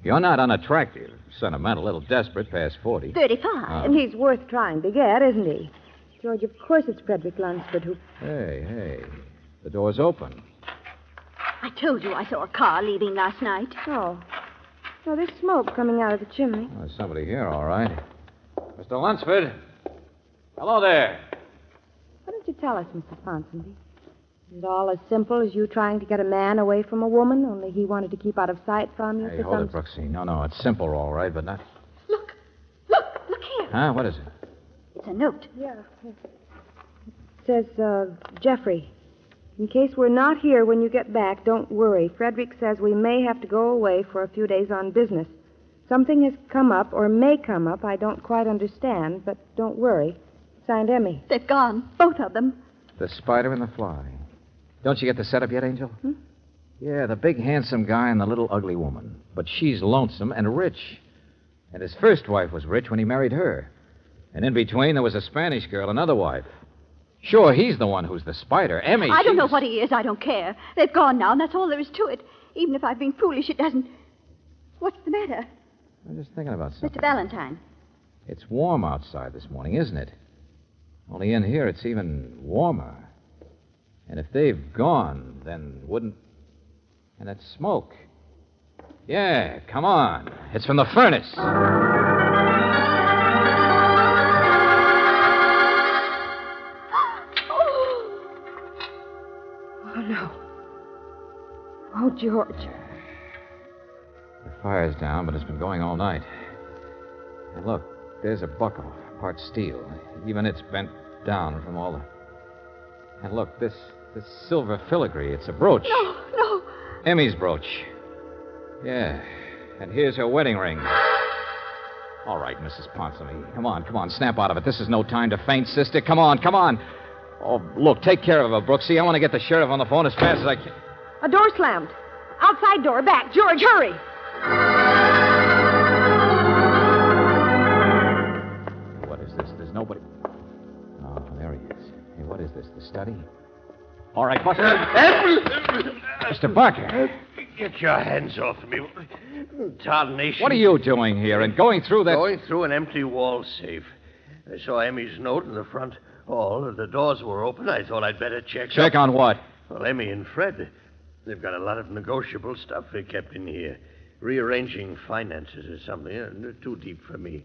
You're not unattractive, sentimental, a little desperate, past 40. 35. And he's worth trying to get, isn't he? George, of course it's Frederick Lunsford who... Hey. The door's open. I told you I saw a car leaving last night. Oh. No, there's smoke coming out of the chimney. Oh, there's somebody here, all right. Mr. Lunsford. Hello there. Why don't you tell us, Mrs. Ponsonby? Is it all as simple as you trying to get a man away from a woman, only he wanted to keep out of sight from you Hey, for hold some... it, Brooksy. No, it's simple, all right, but not... Look here. Huh? What is it? It's a note. Yeah. It says, Jeffrey, in case we're not here when you get back, don't worry. Frederick says we may have to go away for a few days on business. Something has come up, or may come up, I don't quite understand, but don't worry. Signed, Emmy. They've gone, both of them. The spider and the fly. Don't you get the setup yet, Angel? Yeah, the big handsome guy and the little ugly woman. But she's lonesome and rich. And his first wife was rich when he married her. And in between, there was a Spanish girl, another wife. Sure, he's the one who's the spider. Emmy, I don't know what he is. I don't care. They've gone now, and that's all there is to it. Even if I've been foolish, it doesn't... What's the matter? I'm just thinking about something. Mr. Valentine. It's warm outside this morning, isn't it? Only in here, it's even warmer. And if they've gone, then wouldn't... And that smoke. Yeah, come on. It's from the furnace. Oh, no. Oh, George. The fire's down, but it's been going all night. And look, there's a buckle, part steel. Even it's bent down from all the... And look, this silver filigree, it's a brooch. No. Emmy's brooch. Yeah, and here's her wedding ring. All right, Mrs. Ponsonby. Come on, snap out of it. This is no time to faint, sister. Come on. Oh, look, take care of her, Brooksy. I want to get the sheriff on the phone as fast as I can. A door slammed. Outside door, back. George, hurry. What is this? There's nobody. Oh, there he is. Hey, what is this? The study? All right, Buster. Mr. Barker. Get your hands off me. Tarnation. What are you doing here and going through that... Going through an empty wall safe. I saw Emmy's note in the front hall. The doors were open. I thought I'd better check. Check on what? Well, Emmy and Fred. They've got a lot of negotiable stuff they kept in here. Rearranging finances or something. Too deep for me.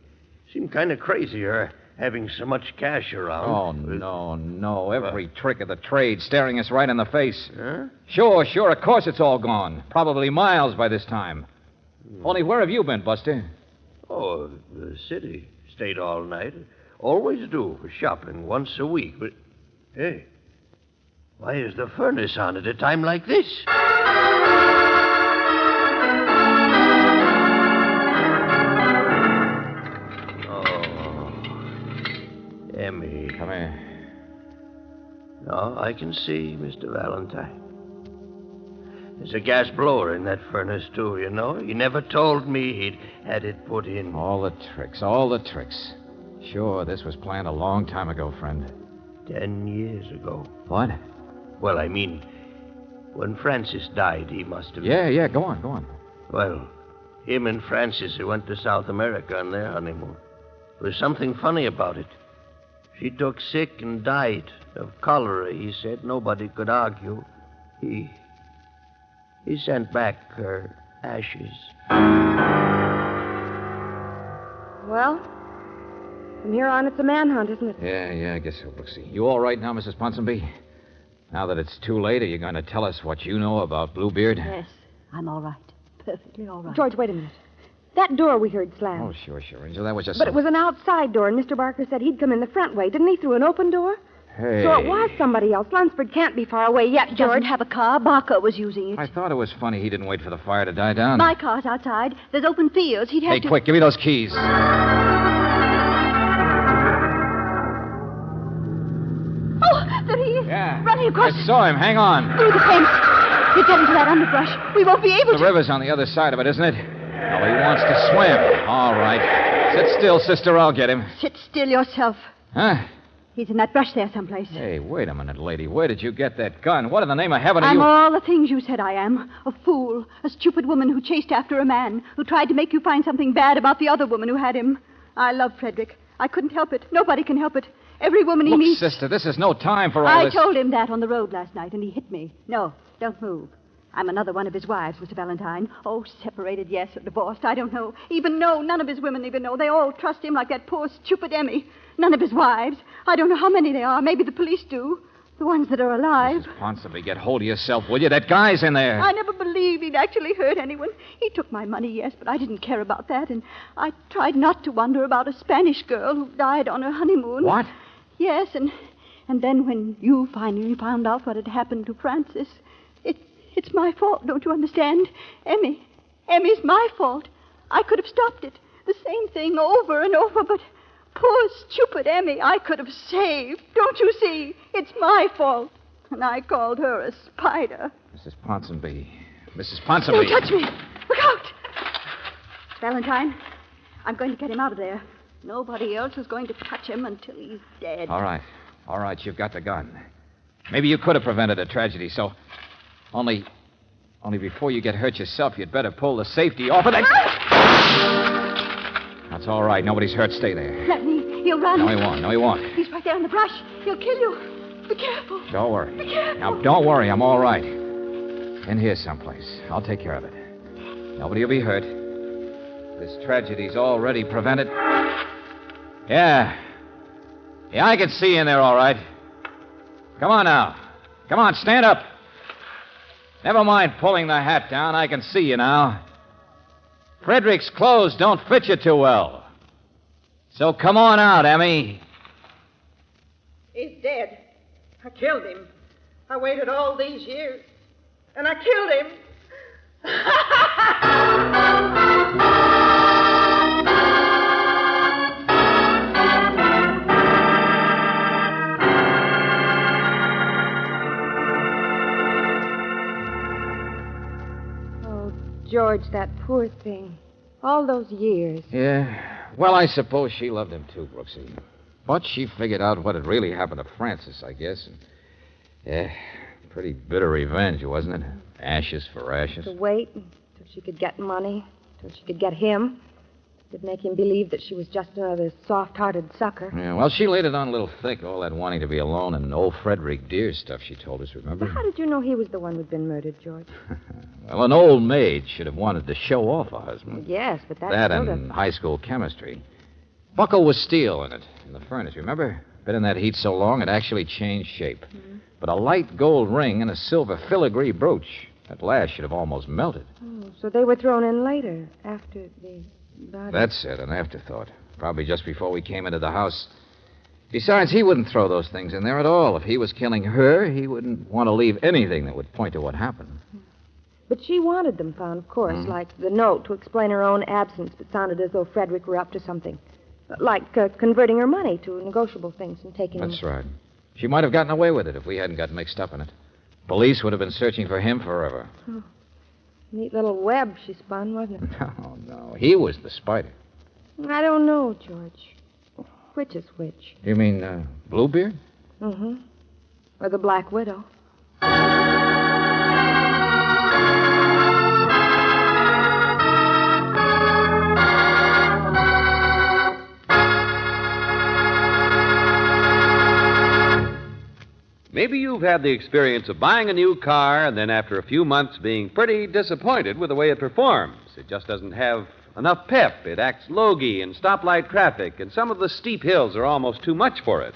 Seemed kind of crazy, her having so much cash around. Oh, no. Every trick of the trade staring us right in the face. Huh? Sure. Of course it's all gone. Probably miles by this time. Only where have you been, Buster? Oh, the city. Stayed all night. Always do for shopping once a week. But, hey, why is the furnace on at a time like this? Emmy. Come here. No, I can see, Mr. Valentine. There's a gas blower in that furnace, too, you know. He never told me he'd had it put in. All the tricks, all the tricks. Sure, this was planned a long time ago, friend. 10 years ago. What? Well, I mean, when Francis died, he must have... Yeah, go on. Well, him and Francis went to South America on their honeymoon. There was something funny about it. She took sick and died of cholera, he said. Nobody could argue. He sent back her ashes. Well, from here on, it's a manhunt, isn't it? Yeah, I guess so, Brooksy. You all right now, Mrs. Ponsonby? Now that it's too late, are you going to tell us what you know about Bluebeard? Yes, I'm all right. Perfectly all right. George, wait a minute. That door we heard slam. Oh, sure, Angel. That was just... But it was an outside door, and Mr. Barker said he'd come in the front way, didn't he, through an open door? Hey. So it was somebody else. Lunsford can't be far away yet, He George. doesn't have a car. Barker was using it. I thought it was funny he didn't wait for the fire to die down. My car's outside. There's open fields. He'd have Hey, to... quick, give me those keys. Oh, there he is. Yeah. Running across... I saw him. Hang on. Through the fence. He'll get into that underbrush. We won't be able The river's on the other side of it, isn't it? Oh, he wants to swim. All right. Sit still, sister. I'll get him. Sit still yourself. Huh? He's in that brush there someplace. Hey, wait a minute, lady. Where did you get that gun? What in the name of heaven are I'm you... all the things you said I am. A fool. A stupid woman who chased after a man. Who tried to make you find something bad about the other woman who had him. I love Frederick. I couldn't help it. Nobody can help it. Every woman he Look, meets... sister, this is no time for all this... I told him that on the road last night, and he hit me. No, don't move. I'm another one of his wives, Mr. Valentine. Oh, separated, yes, or divorced, I don't know. Even know. None of his women even know. They all trust him like that poor, stupid Emmy. None of his wives. I don't know how many they are. Maybe the police do. The ones that are alive. Mrs. Ponsonby, get hold of yourself, will you? That guy's in there. I never believed he'd actually hurt anyone. He took my money, yes, but I didn't care about that. And I tried not to wonder about a Spanish girl who died on her honeymoon. What? Yes, and then when you finally found out what had happened to Francis... It's my fault, don't you understand? Emmy's my fault. I could have stopped it. The same thing over and over, but poor, stupid Emmy I could have saved. Don't you see? It's my fault. And I called her a spider. Mrs. Ponsonby. Mrs. Ponsonby. Don't touch me. Look out. Valentine, I'm going to get him out of there. Nobody else is going to touch him until he's dead. All right, you've got the gun. Maybe you could have prevented a tragedy, so... Only before you get hurt yourself, you'd better pull the safety off of that... That's all right. Nobody's hurt. Stay there. Let me. He'll run. No, he won't. He's right there in the brush. He'll kill you. Be careful. Don't worry. Be careful. Now, don't worry. I'm all right. In here someplace. I'll take care of it. Nobody will be hurt. This tragedy's already prevented. Yeah, I can see you in there all right. Come on now. Come on, stand up. Never mind pulling the hat down. I can see you now. Frederick's clothes don't fit you too well. So come on out, Emmy. He's dead. I killed him. I waited all these years, and I killed him. George, that poor thing. All those years. Yeah. Well, I suppose she loved him too, Brooksy. But she figured out what had really happened to Francis, I guess. And, yeah, pretty bitter revenge, wasn't it? Ashes for ashes. To wait until she could get money, until she could get him. Could make him believe that she was just another soft-hearted sucker. Yeah, well, she laid it on a little thick, all that wanting to be alone and old Frederick Deere stuff she told us, remember? But how did you know he was the one who'd been murdered, George? Well, an old maid should have wanted to show off a husband. Yes, but that and high school chemistry. Buckle was steel in it, in the furnace, remember? Been in that heat so long it actually changed shape. Mm-hmm. But a light gold ring and a silver filigree brooch. That last should have almost melted. Oh, so they were thrown in later, after the... body. That's it, an afterthought. Probably just before we came into the house. Besides, he wouldn't throw those things in there at all. If he was killing her, he wouldn't want to leave anything that would point to what happened. But she wanted them found, of course, like the note to explain her own absence that sounded as though Frederick were up to something. Like converting her money to negotiable things and taking them. That's right. She might have gotten away with it if we hadn't got mixed up in it. Police would have been searching for him forever. Oh, neat little web she spun, wasn't it? No, no. He was the spider. I don't know, George. Which is which? You mean Bluebeard? Mm-hmm. Or the Black Widow. Maybe you've had the experience of buying a new car and then after a few months being pretty disappointed with the way it performs. It just doesn't have enough pep. It acts logy in stoplight traffic, and some of the steep hills are almost too much for it.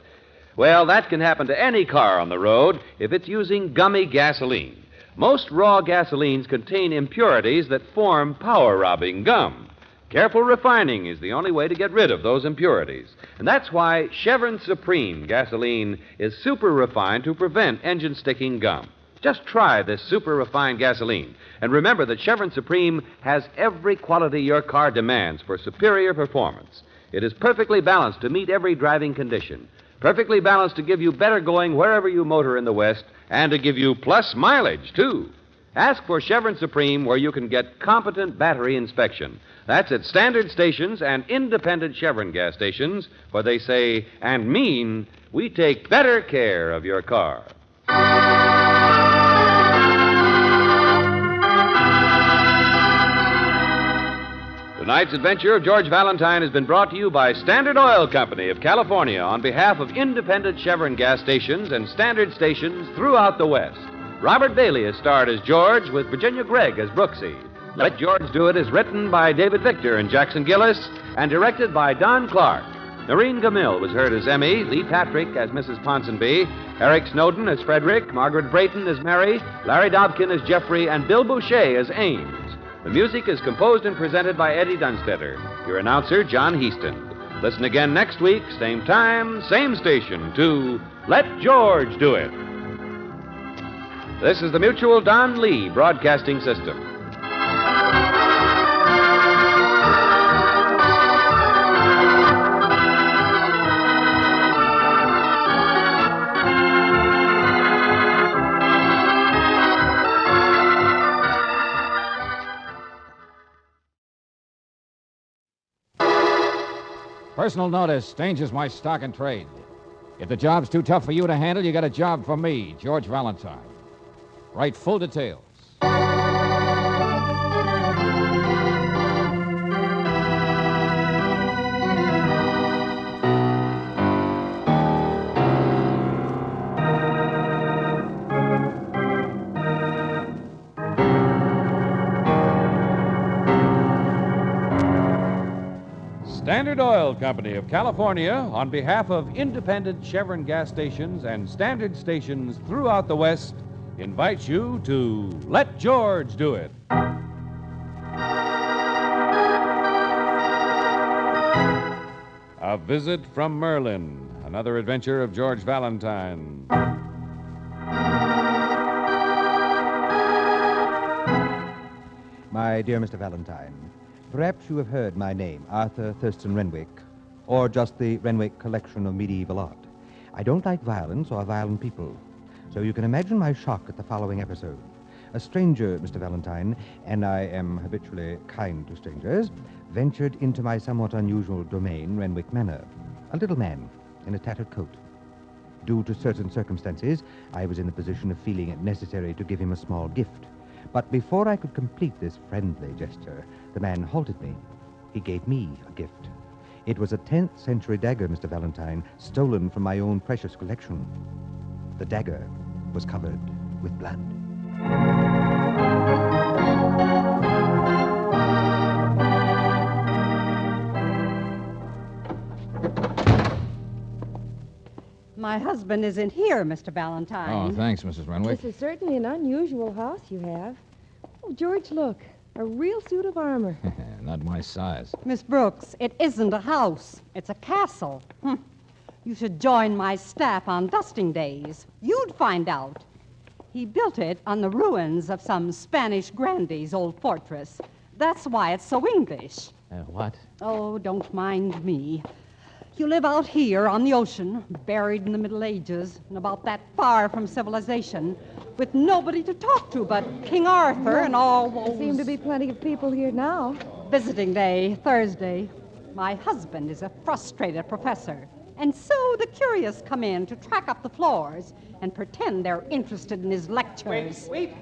Well, that can happen to any car on the road if it's using gummy gasoline. Most raw gasolines contain impurities that form power-robbing gum. Careful refining is the only way to get rid of those impurities. And that's why Chevron Supreme gasoline is super refined to prevent engine-sticking gum. Just try this super refined gasoline. And remember that Chevron Supreme has every quality your car demands for superior performance. It is perfectly balanced to meet every driving condition. Perfectly balanced to give you better going wherever you motor in the West, and to give you plus mileage, too. Ask for Chevron Supreme where you can get competent battery inspection. That's at standard stations and independent Chevron gas stations, where they say and mean, we take better care of your car. Tonight's adventure of George Valentine has been brought to you by Standard Oil Company of California on behalf of independent Chevron gas stations and standard stations throughout the West. Robert Bailey is starred as George with Virginia Gregg as Brooksy. Let George Do It is written by David Victor and Jackson Gillis and directed by Don Clark. Noreen Gamil was heard as Emmy, Lee Patrick as Mrs. Ponsonby, Eric Snowden as Frederick, Margaret Brayton as Mary, Larry Dobkin as Jeffrey, and Bill Boucher as Ames. The music is composed and presented by Eddie Dunstetter. Your announcer, John Heaston. Listen again next week, same time, same station, to Let George Do It. This is the Mutual Don Lee Broadcasting System. Personal notice, Stranger's my stock and trade. If the job's too tough for you to handle, you got a job for me, George Valentine. Write full details. Standard Oil Company of California, on behalf of independent Chevron gas stations and standard stations throughout the West, invites you to Let George Do It. A Visit from Merlin, another adventure of George Valentine. My dear Mr. Valentine, perhaps you have heard my name, Arthur Thurston Renwick, or just the Renwick Collection of Medieval Art. I don't like violence or violent people, so you can imagine my shock at the following episode. A stranger, Mr. Valentine, and I am habitually kind to strangers, ventured into my somewhat unusual domain, Renwick Manor. A little man in a tattered coat. Due to certain circumstances, I was in the position of feeling it necessary to give him a small gift. But before I could complete this friendly gesture, the man halted me. He gave me a gift. It was a 10th century dagger, Mr. Valentine, stolen from my own precious collection. The dagger was covered with blood. My husband isn't here, Mr. Valentine. Oh, thanks, Mrs. Renwick. This is certainly an unusual house you have. Oh, George, look. A real suit of armor. Not my size. Miss Brooks, it isn't a house. It's a castle. You should join my staff on dusting days. You'd find out. He built it on the ruins of some Spanish grandee's old fortress. That's why it's so English. What? Oh, don't mind me. You live out here on the ocean, buried in the Middle Ages, and about that far from civilization, with nobody to talk to but King Arthur and all those... There seem to be plenty of people here now. Visiting day, Thursday. My husband is a frustrated professor, and so the curious come in to track up the floors and pretend they're interested in his lectures. Wait.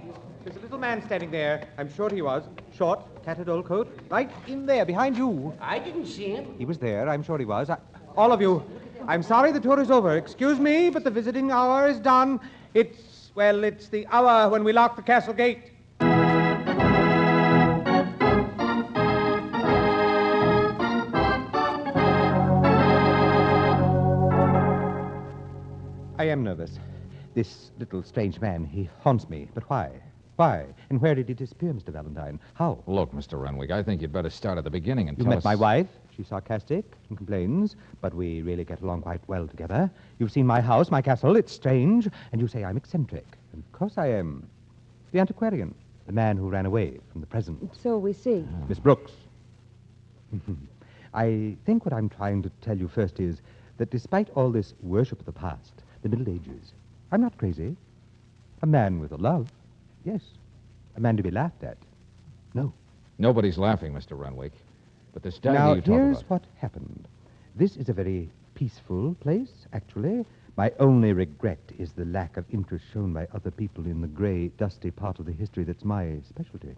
There's a little man standing there. I'm sure he was. Short, tattered old coat. Right in there, behind you. I didn't see him. He was there. I'm sure he was. All of you. I'm sorry the tour is over. Excuse me, but the visiting hour is done. It's the hour when we lock the castle gate. I am nervous. This little strange man, he haunts me. But why? Why? And where did he disappear, Mr. Valentine? How? Look, Mr. Renwick, I think you'd better start at the beginning and You tell met us... my wife. She's sarcastic and complains, but we really get along quite well together. You've seen my house, my castle. It's strange. And you say I'm eccentric. And of course I am. The antiquarian. The man who ran away from the present. So we see. Miss Brooks. I think what I'm trying to tell you first is that despite all this worship of the past, the Middle Ages, I'm not crazy. A man with a love, yes. A man to be laughed at, no. Nobody's laughing, Mr. Renwick. But this dagger Now, you talk here's about... what happened. This is a very peaceful place, actually. My only regret is the lack of interest shown by other people in the gray, dusty part of the history that's my specialty.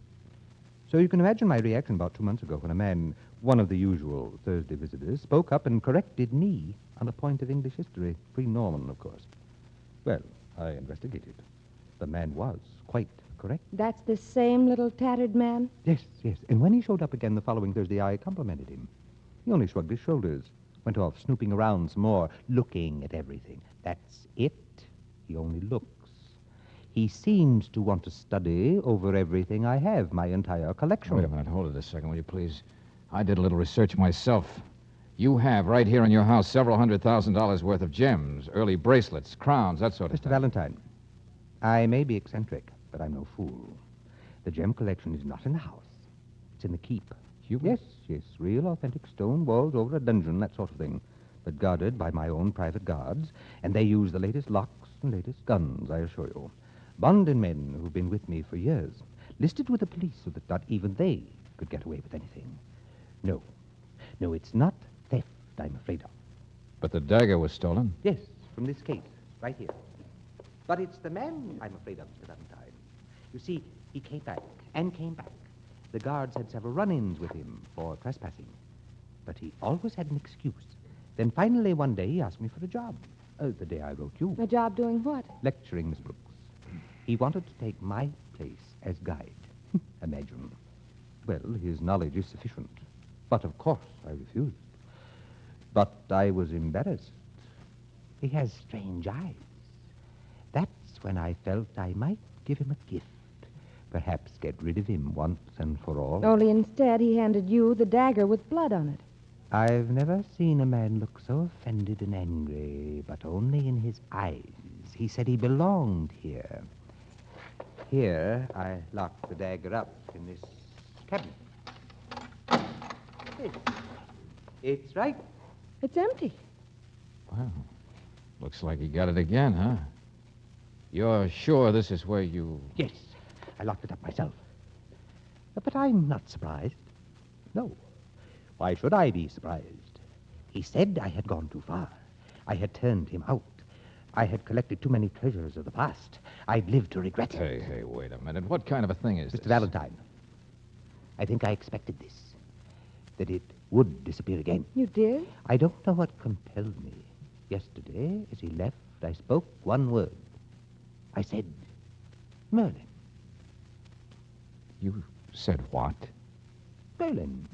So you can imagine my reaction about 2 months ago when a man, one of the usual Thursday visitors, spoke up and corrected me on a point of English history, pre-Norman, of course. Well, I investigated. The man was quite correct. That's the same little tattered man? Yes. And when he showed up again the following Thursday, I complimented him. He only shrugged his shoulders, went off snooping around some more, looking at everything. That's it. He only looks. He seems to want to study over everything I have, my entire collection. Wait a minute. Hold it a second, will you, please? I did a little research myself. You have right here in your house several $100,000 worth of gems, early bracelets, crowns, that sort of Mr. stuff. Valentine, I may be eccentric, but I'm no fool. The gem collection is not in the house. It's in the keep. Yes. Real, authentic stone walls over a dungeon, that sort of thing. But guarded by my own private guards, and they use the latest locks and latest guns, I assure you. Bonded men who've been with me for years, listed with the police so that not even they could get away with anything. No, it's not theft I'm afraid of. But the dagger was stolen? Yes, from this case, right here. But it's the man I'm afraid of, Mr. Valentine. You see, he came back and came back. The guards had several run-ins with him for trespassing. But he always had an excuse. Then finally one day he asked me for a job. The day I wrote you. A job doing what? Lecturing, Miss Brooks. He wanted to take my place as guide. Imagine. Well, his knowledge is sufficient. But of course I refused. But I was embarrassed. He has strange eyes. That's when I felt I might give him a gift. Perhaps get rid of him once and for all. Only instead he handed you the dagger with blood on it. I've never seen a man look so offended and angry, but only in his eyes. He said he belonged here. Here, I locked the dagger up in this cabinet. It's right. It's empty. Well, looks like he got it again, huh? You're sure this is where you... Yes, I locked it up myself. But I'm not surprised. No. Why should I be surprised? He said I had gone too far. I had turned him out. I had collected too many treasures of the past. I'd lived to regret it. Hey, wait a minute. What kind of a thing is Mr. this? Valentine, I think I expected this. That it would disappear again. You did? I don't know what compelled me. Yesterday, as he left, I spoke one word. I said, Merlin. You said what? Merlin.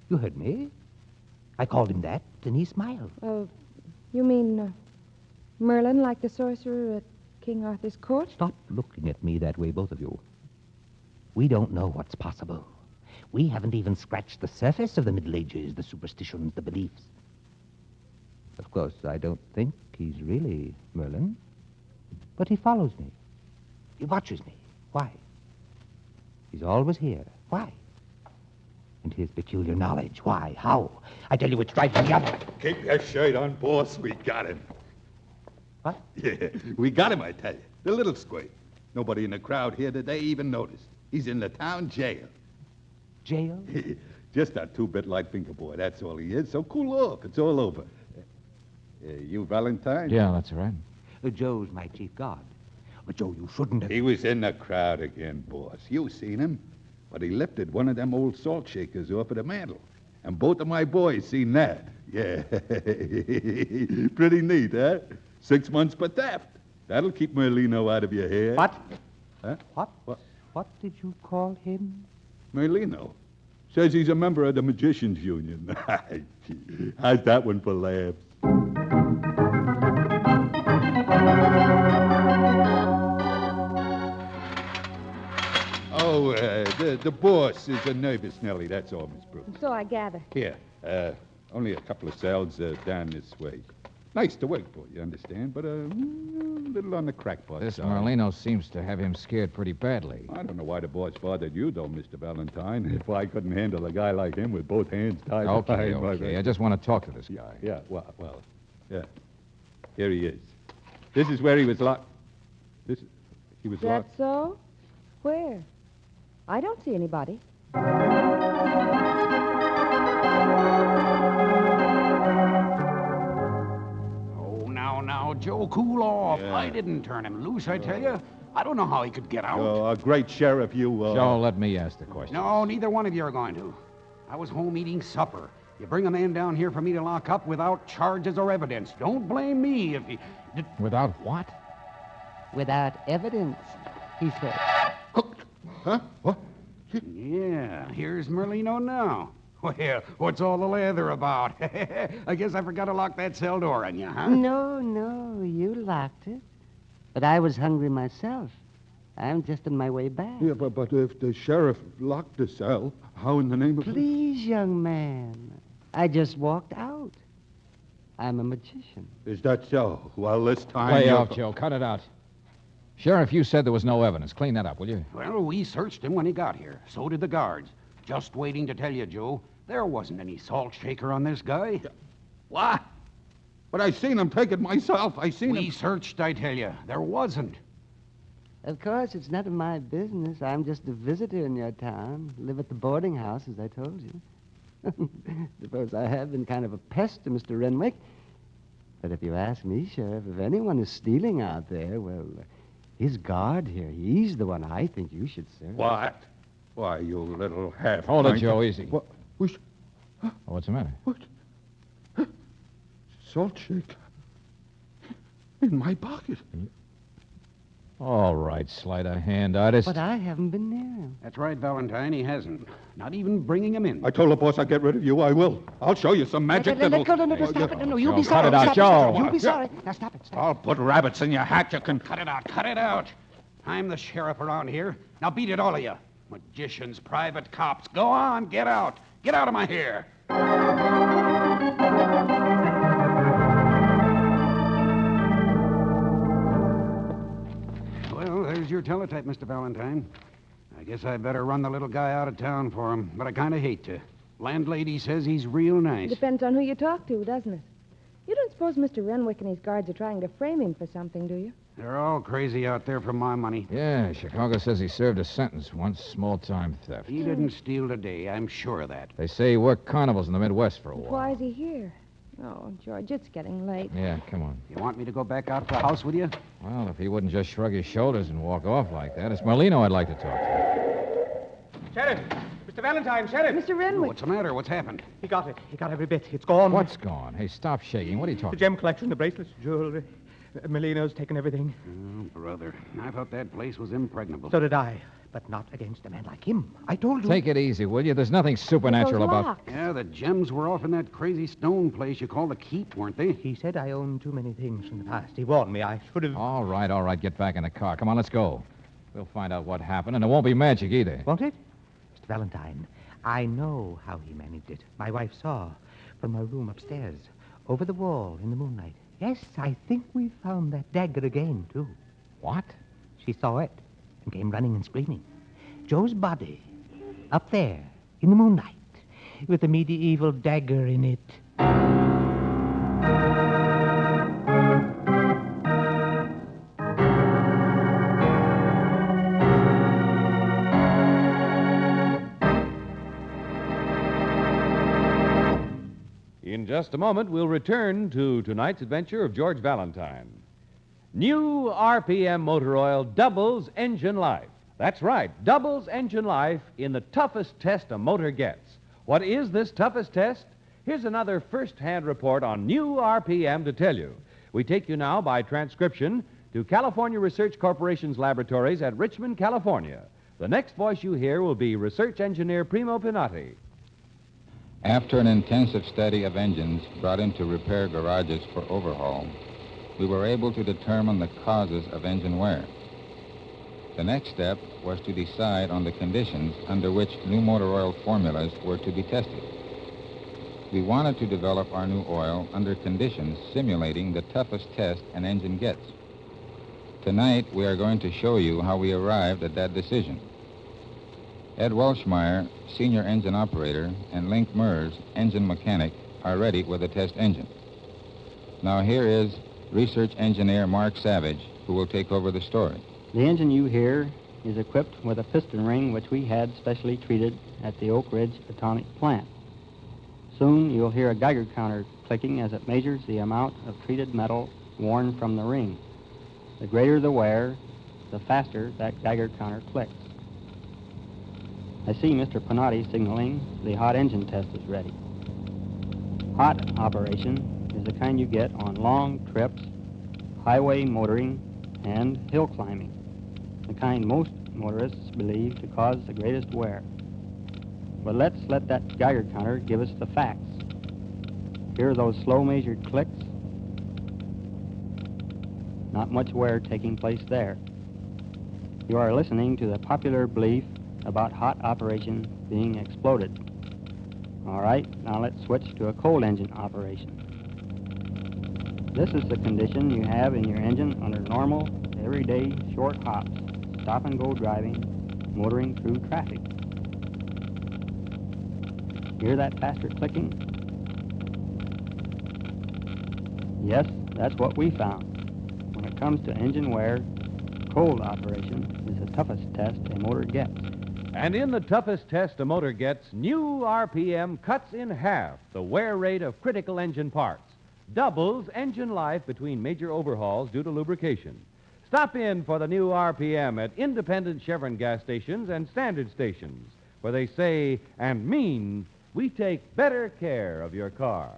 You heard me. I called him that, and he smiled. You mean Merlin, like the sorcerer at King Arthur's court? Stop looking at me that way, both of you. We don't know what's possible. We haven't even scratched the surface of the Middle Ages, the superstitions, the beliefs. Of course, I don't think he's really Merlin. But he follows me. He watches me. Why? He's always here. Why? And his peculiar knowledge. Why? How? I tell you, it's right from the other. Keep your shirt on, boss. We got him. What? Yeah, we got him, I tell you. The little squirt. Nobody in the crowd here today even noticed. He's in the town jail. Jail? Just a two-bit light finger boy, that's all he is. So cool off. It's all over. You Valentine? Yeah, that's right. Joe's my chief guard. But, Joe, you shouldn't have... He was in the crowd again, boss. You seen him. But he lifted one of them old salt shakers off of the mantel. And both of my boys seen that. Yeah. Pretty neat, huh? 6 months for theft. That'll keep Merlino out of your hair. What? Huh? What did you call him? Merlino. Says he's a member of the Magicians Union. How's that one for laughs? Oh, the boss is a nervous Nellie, that's all, Miss Brooks. So I gather. Here, only a couple of cells down this way. Nice to work for, you understand, but a little on the crackpot This side. Merlino seems to have him scared pretty badly. I don't know why the boss bothered you, though, Mr. Valentine. If I couldn't handle a guy like him with both hands tied behind my Okay. I just want to talk to this guy. Yeah, well, yeah. Here he is. This is where he was locked. He was Is that locked. so? Where? I don't see anybody. Now, Joe, cool off. Yeah. I didn't turn him loose, I tell you. I don't know how he could get out. Oh, a great sheriff, you... Joe, let me ask the question. No, neither one of you are going to. I was home eating supper. You bring a man down here for me to lock up without charges or evidence. Don't blame me if he... Without what? Without evidence, he said. Huh? What? Yeah, here's Merlino now. Well, what's all the lather about? I guess I forgot to lock that cell door on you, huh? No, you locked it. But I was hungry myself. I'm just on my way back. Yeah, but if the sheriff locked the cell, how in the name of... Please, young man. I just walked out. I'm a magician. Is that so? Well, this time... Play off, Joe. Cut it out. Sheriff, you said there was no evidence. Clean that up, will you? Well, we searched him when he got here. So did the guards. Just waiting to tell you, Joe. There wasn't any salt shaker on this guy. What? But I seen him take it myself. I seen him... We searched, I tell you. There wasn't. Of course, it's none of my business. I'm just a visitor in your town. Live at the boarding house, as I told you. Suppose I have been kind of a pest to Mr. Renwick. But if you ask me, Sheriff, if anyone is stealing out there, well, his guard here, he's the one I think you should serve. What? Why, you little half... Hold it, Joe. Easy. What? What's the matter? What? Salt shaker. In my pocket. All right, sleight of hand artist. But I haven't been near him. That's right, Valentine. He hasn't. Not even bringing him in. I told the boss I'd get rid of you. I will. I'll show you some magic that'll... No, stop it. No, you'll be Joe, sorry. cut it out, Joe. You'll be sorry. Now, stop it. I'll put rabbits in your hat. You can... Cut it out. Cut it out. I'm the sheriff around here. Now beat it, all of you. Magicians, private cops. Go on. Get out. Get out of my hair. Well, there's your teletype, Mr. Valentine. I guess I better run the little guy out of town for him, but I kind of hate to. Landlady says he's real nice. Depends on who you talk to, doesn't it? You don't suppose Mr. Renwick and his guards are trying to frame him for something, do you? They're all crazy out there for my money. Yeah, Chicago says he served a sentence once, small-time theft. He didn't steal today, I'm sure of that. They say he worked carnivals in the Midwest for a while. Why is he here? Oh, George, it's getting late. Yeah, come on. You want me to go back out to the house with you? Well, if he wouldn't just shrug his shoulders and walk off like that, it's Merlino I'd like to talk to. Sheriff! Mr. Valentine, Sheriff! Mr. Renwick. What's the matter? What's happened? He got it. He got every bit. It's gone. What's gone? Hey, stop shaking. What are you The talking gem collection, the bracelets, jewelry. Melino's taken everything. Oh, brother. I thought that place was impregnable. So did I. But not against a man like him. I told you. Take it easy, will you? There's nothing supernatural about... Yeah, the gems were off in that crazy stone place you call the Keep, weren't they? He said I owned too many things from the past. He warned me. I should have... All right. Get back in the car. Come on, let's go. We'll find out what happened, and it won't be magic either. Won't it? Mr. Valentine, I know how he managed it. My wife saw from her room upstairs, over the wall in the moonlight. Yes, I think we found that dagger again, too. What? She saw it and came running and screaming. Joe's body, up there, in the moonlight. with a medieval dagger in it. In just a moment, we'll return to tonight's adventure of George Valentine. New RPM motor oil doubles engine life. That's right, doubles engine life in the toughest test a motor gets. What is this toughest test? Here's another first-hand report on New RPM to tell you. We take you now by transcription to California Research Corporation's laboratories at Richmond, California. The next voice you hear will be research engineer Primo Pinati. After an intensive study of engines brought into repair garages for overhaul, we were able to determine the causes of engine wear. The next step was to decide on the conditions under which new motor oil formulas were to be tested. We wanted to develop our new oil under conditions simulating the toughest test an engine gets. Tonight, we are going to show you how we arrived at that decision. Ed Welshmeyer, senior engine operator, and Link Mers, engine mechanic, are ready with the test engine. Now here is research engineer Mark Savage, who will take over the story. The engine you hear is equipped with a piston ring which we had specially treated at the Oak Ridge Atomic plant. Soon you'll hear a Geiger counter clicking as it measures the amount of treated metal worn from the ring. The greater the wear, the faster that Geiger counter clicks. I see Mr. Pinati signaling the hot engine test is ready. Hot operation is the kind you get on long trips, highway motoring, and hill climbing, the kind most motorists believe to cause the greatest wear. But let's let that Geiger counter give us the facts. Hear those slow measured clicks? Not much wear taking place there. You are listening to the popular belief about hot operation being exploded. All right, now let's switch to a cold engine operation. This is the condition you have in your engine under normal, everyday short hops, stop-and-go driving, motoring through traffic. Hear that faster clicking? Yes, that's what we found. When it comes to engine wear, cold operation is the toughest test a motor gets. And in the toughest test a motor gets, new RPM cuts in half the wear rate of critical engine parts, doubles engine life between major overhauls due to lubrication. Stop in for the new RPM at independent Chevron gas stations and standard stations, where they say and mean, we take better care of your car.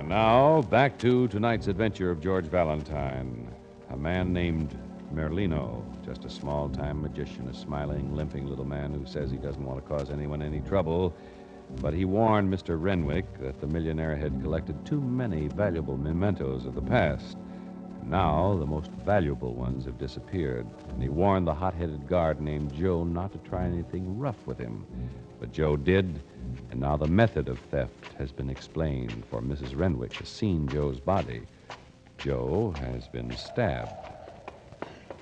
Now, back to tonight's adventure of George Valentine. A man named Merlino, just a small-time magician, a smiling, limping little man who says he doesn't want to cause anyone any trouble. But he warned Mr. Renwick that the millionaire had collected too many valuable mementos of the past. Now, the most valuable ones have disappeared, and he warned the hot-headed guard named Joe not to try anything rough with him. But Joe did, and now the method of theft has been explained, for Mrs. Renwick has seen Joe's body. Joe has been stabbed.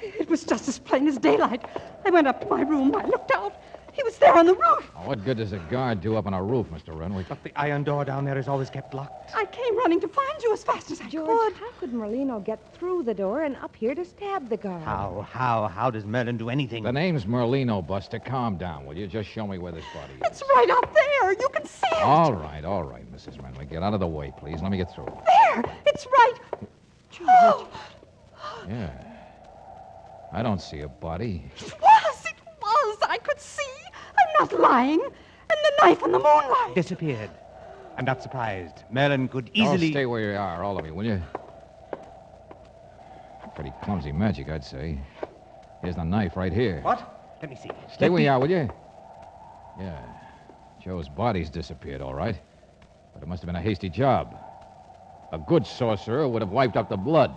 It was just as plain as daylight. I went up to my room. I looked out. He was there on the roof. Oh, what good does a guard do up on a roof, Mr. Renwick? But the iron door down there is always kept locked. I came running to find you as fast as I George, could. how could Merlino get through the door and up here to stab the guard? How does Merlin do anything? The name's Merlino, Buster. Calm down, will you? Just show me where this body is. It's right out there. You can see it. All right, Mrs. Renwick. Get out of the way, please. Let me get through. There. It's right. George. Yeah. I don't see a body. It was. I could see. I'm not lying. And the knife in the moonlight. Disappeared. I'm not surprised. Merlin could easily... Oh, stay where you are, all of you, will you? Pretty clumsy magic, I'd say. Here's the knife right here. What? Let me see. Stay where you are, will you? Yeah. Joe's body's disappeared, all right. But it must have been a hasty job. A good sorcerer would have wiped up the blood.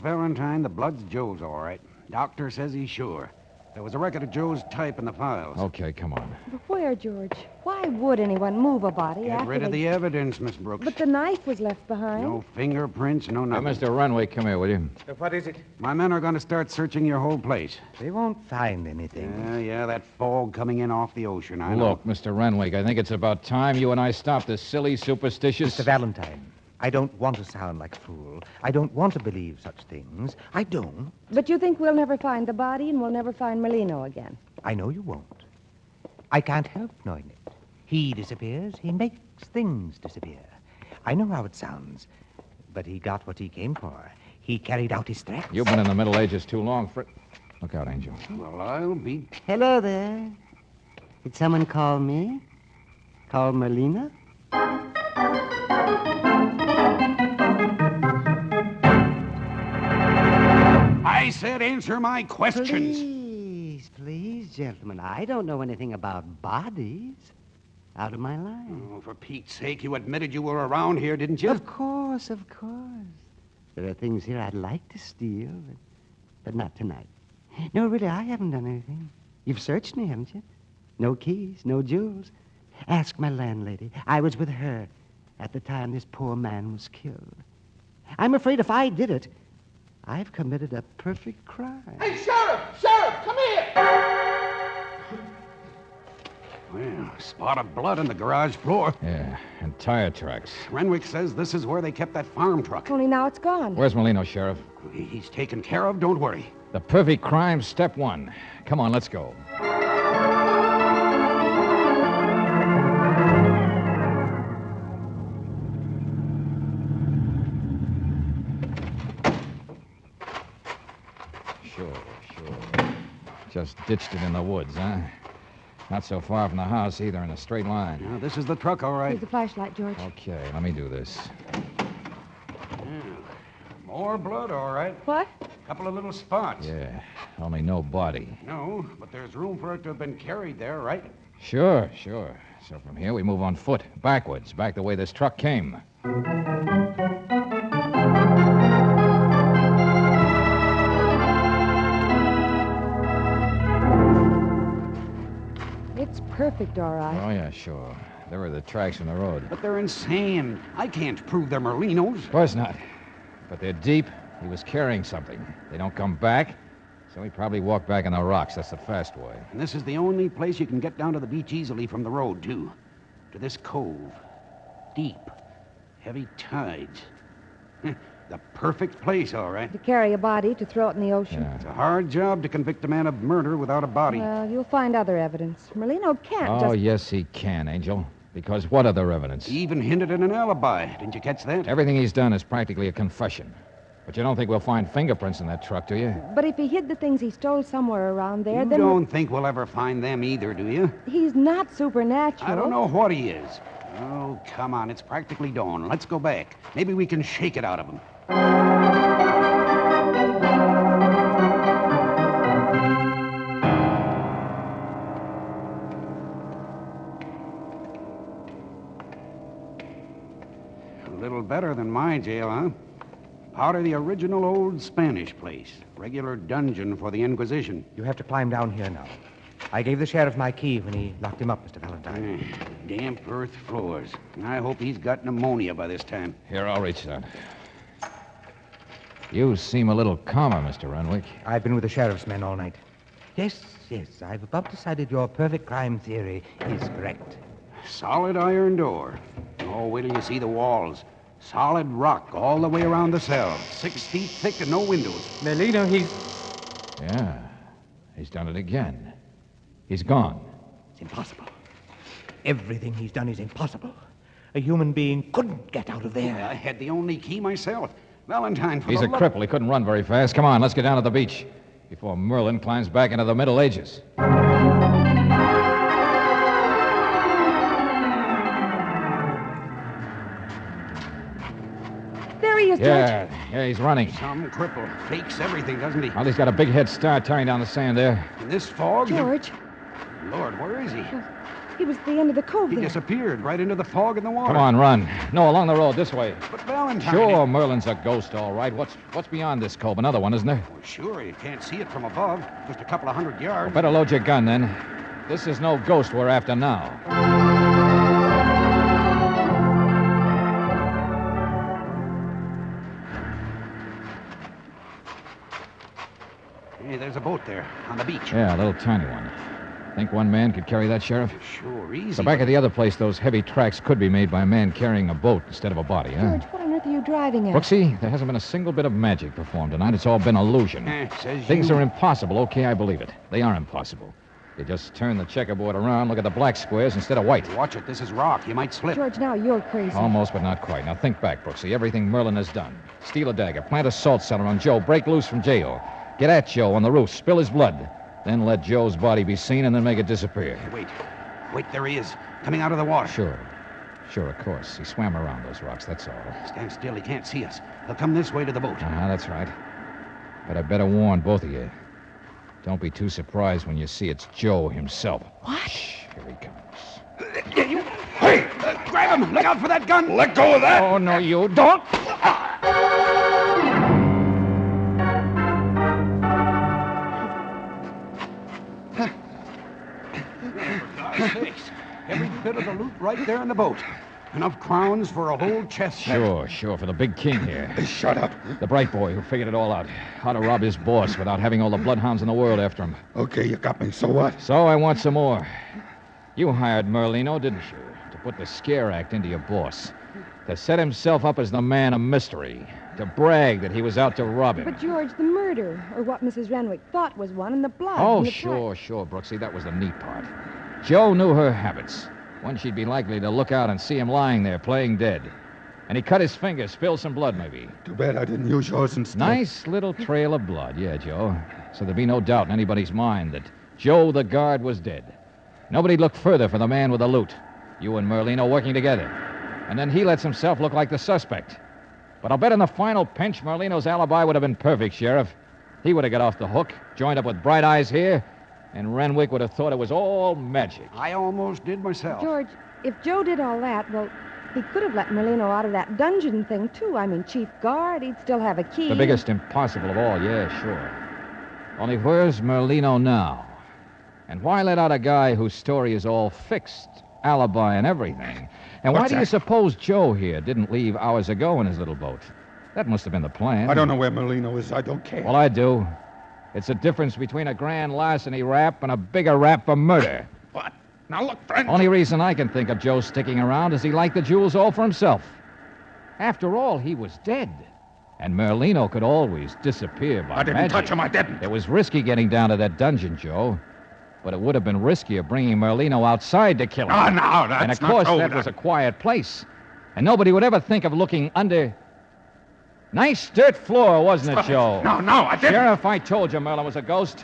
Valentine, the blood's Joe's, all right. Doctor says he's sure. There was a record of Joe's type in the files. Okay, come on. But where, George? Why would anyone move a body Get after rid of they... the evidence, Miss Brooks. But the knife was left behind. No fingerprints, no Hey, nothing. Mr. Renwick, come here, will you? What is it? My men are going to start searching your whole place. They won't find anything. Yeah, that fog coming in off the ocean, I know. Look, Mr. Renwick, I think it's about time you and I stop this silly, superstitious... Mr. Valentine, I don't want to sound like a fool. I don't want to believe such things. I don't. But you think we'll never find the body and we'll never find Merlino again? I know you won't. I can't help knowing it. He disappears, he makes things disappear. I know how it sounds, but he got what he came for. He carried out his threats. You've been in the Middle Ages too long for... Look out, Angel. Well, I'll be... Hello there. Did someone call me? Call Merlina? I said answer my questions. Please, gentlemen. I don't know anything about bodies. Out of my line. Oh, for Pete's sake, you admitted you were around here, didn't you? Of course. There are things here I'd like to steal, but not tonight. No, really, I haven't done anything. You've searched me, haven't you? No keys, no jewels. Ask my landlady. I was with her at the time this poor man was killed. I'm afraid if I did it, I've committed a perfect crime. Hey, Sheriff! Sheriff, come here! Well, spot of blood on the garage floor. Yeah, and tire tracks. Renwick says this is where they kept that farm truck. Only now it's gone. Where's Merlino, Sheriff? He's taken care of, don't worry. The perfect crime, step one. Come on, let's go. Sure. Just ditched it in the woods, huh? Not so far from the house either, in a straight line. Now, this is the truck, all right. Here's the flashlight, George. Okay, let me do this. More blood, all right. What? Couple of little spots. Yeah, only no body. No, but there's room for it to have been carried there, right? Sure. So from here we move on foot, backwards, back the way this truck came. It's perfect, all right. Oh, yeah, sure. There were the tracks in the road. But they're insane. I can't prove they're Merlinos. Of course not. But they're deep. He was carrying something. They don't come back, so he probably walked back in the rocks. That's the fast way. And this is the only place you can get down to the beach easily from the road, too. To this cove. Deep. Heavy tides. The perfect place, all right. To carry a body, to throw it in the ocean. It's a hard job to convict a man of murder without a body. Well, you'll find other evidence. Merlino can't Oh, yes, he can, Angel. Because what other evidence? He even hinted at an alibi. Didn't you catch that? Everything he's done is practically a confession. But you don't think we'll find fingerprints in that truck, do you? But if he hid the things he stole somewhere around there, You then... don't think we'll ever find them either, do you? He's not supernatural. I don't know what he is. Oh, come on. It's practically dawn. Let's go back. Maybe we can shake it out of him. A little better than my jail, huh? Part of the original old Spanish place. Regular dungeon for the Inquisition. You have to climb down here now. I gave the sheriff my key when he locked him up, Mr. Valentine. Damp earth floors. I hope he's got pneumonia by this time. Here, I'll reach that. You seem a little calmer, Mr. Renwick. I've been with the sheriff's men all night. Yes, I've about decided your perfect crime theory is correct. Solid iron door. Oh, wait till you see the walls. Solid rock all the way around the cell. 6 feet thick and no windows. Merlino, Yeah, he's done it again. He's gone. It's impossible. Everything he's done is impossible. A human being couldn't get out of there. I had the only key myself. Valentine, for He's the a cripple. He couldn't run very fast. Come on, let's get down to the beach before Merlin climbs back into the Middle Ages. There he is, George. Yeah, he's running. Some cripple. Fakes everything, doesn't he? Well, he's got a big head start tearing down the sand there. In this fog? George, Lord, where is he? He was at the end of the cove He there. disappeared right into the fog in the water. Come on, run. No, along the road, this way. But Valentine... Sure, Merlin's a ghost, all right. What's beyond this cove? Another one, isn't there? Well, sure, you can't see it from above. Just a couple of 100 yards. Well, better load your gun, then. This is no ghost we're after now. Hey, there's a boat there on the beach. Yeah, a little tiny one. Think one man could carry that, Sheriff? Sure, easy. So back at the other place, those heavy tracks could be made by a man carrying a boat instead of a body, huh? George, what on earth are you driving at? Brooksy, there hasn't been a single bit of magic performed tonight. It's all been illusion. Things are impossible. Okay, I believe it. They are impossible. You just turn the checkerboard around, look at the black squares instead of white. Watch it. This is rock. You might slip. George, now you're crazy. Almost, but not quite. Now think back, Brooksy. Everything Merlin has done. Steal a dagger, plant a salt cellar on Joe, break loose from jail, get at Joe on the roof, spill his blood, then let Joe's body be seen and then make it disappear. Hey, wait, there he is, coming out of the water. Sure, of course. He swam around those rocks, that's all. Stand still. He can't see us. He'll come this way to the boat. That's right. But I better warn both of you. Don't be too surprised when you see it's Joe himself. What? Shh, here he comes. Hey! Grab him! Look out for that gun! Let go of that! Oh, no, you don't! Every bit of the loot right there in the boat. Enough crowns for a whole chest. Sure, for the big king here. Shut up. The bright boy who figured it all out. How to rob his boss without having all the bloodhounds in the world after him. Okay, you got me. So what? So I want some more. You hired Merlino, didn't you? To put the scare act into your boss. To set himself up as the man of mystery. To brag that he was out to rob him. But, George, the murder, or what Mrs. Renwick thought was one, and the blood. Oh, and the sure, Brooksy. That was the neat part. Joe knew her habits. When she'd be likely to look out and see him lying there playing dead. And he cut his finger, spilled some blood, maybe. Too bad I didn't use yours instead. Nice little trail of blood, yeah, Joe. So there'd be no doubt in anybody's mind that Joe the guard was dead. Nobody'd look further for the man with the loot. You and Merlino working together. And then he lets himself look like the suspect. But I'll bet in the final pinch, Merlino's alibi would have been perfect, Sheriff. He would have got off the hook, joined up with Bright Eyes here, and Renwick would have thought it was all magic. I almost did myself. George, if Joe did all that, well, he could have let Merlino out of that dungeon thing, too. I mean, chief guard, he'd still have a key. The biggest impossible of all, yeah, sure. Only where's Merlino now? And why let out a guy whose story is all fixed, alibi and everything? And why do you suppose Joe here didn't leave hours ago in his little boat? That must have been the plan. I don't know where Merlino is. I don't care. Well, I do. It's a difference between a grand larceny rap and a bigger rap for murder. What? Now, look, friend. Only reason I can think of Joe sticking around is he liked the jewels all for himself. After all, he was dead. And Merlino could always disappear by I didn't magic. touch him. I didn't. It was risky getting down to that dungeon, Joe. But it would have been riskier bringing Merlino outside to kill him. Oh, no, that's And of not course, so. that was a quiet place. And nobody would ever think of looking under... Nice dirt floor, wasn't it, Joe? No, I didn't. Sheriff, I told you Merlin was a ghost.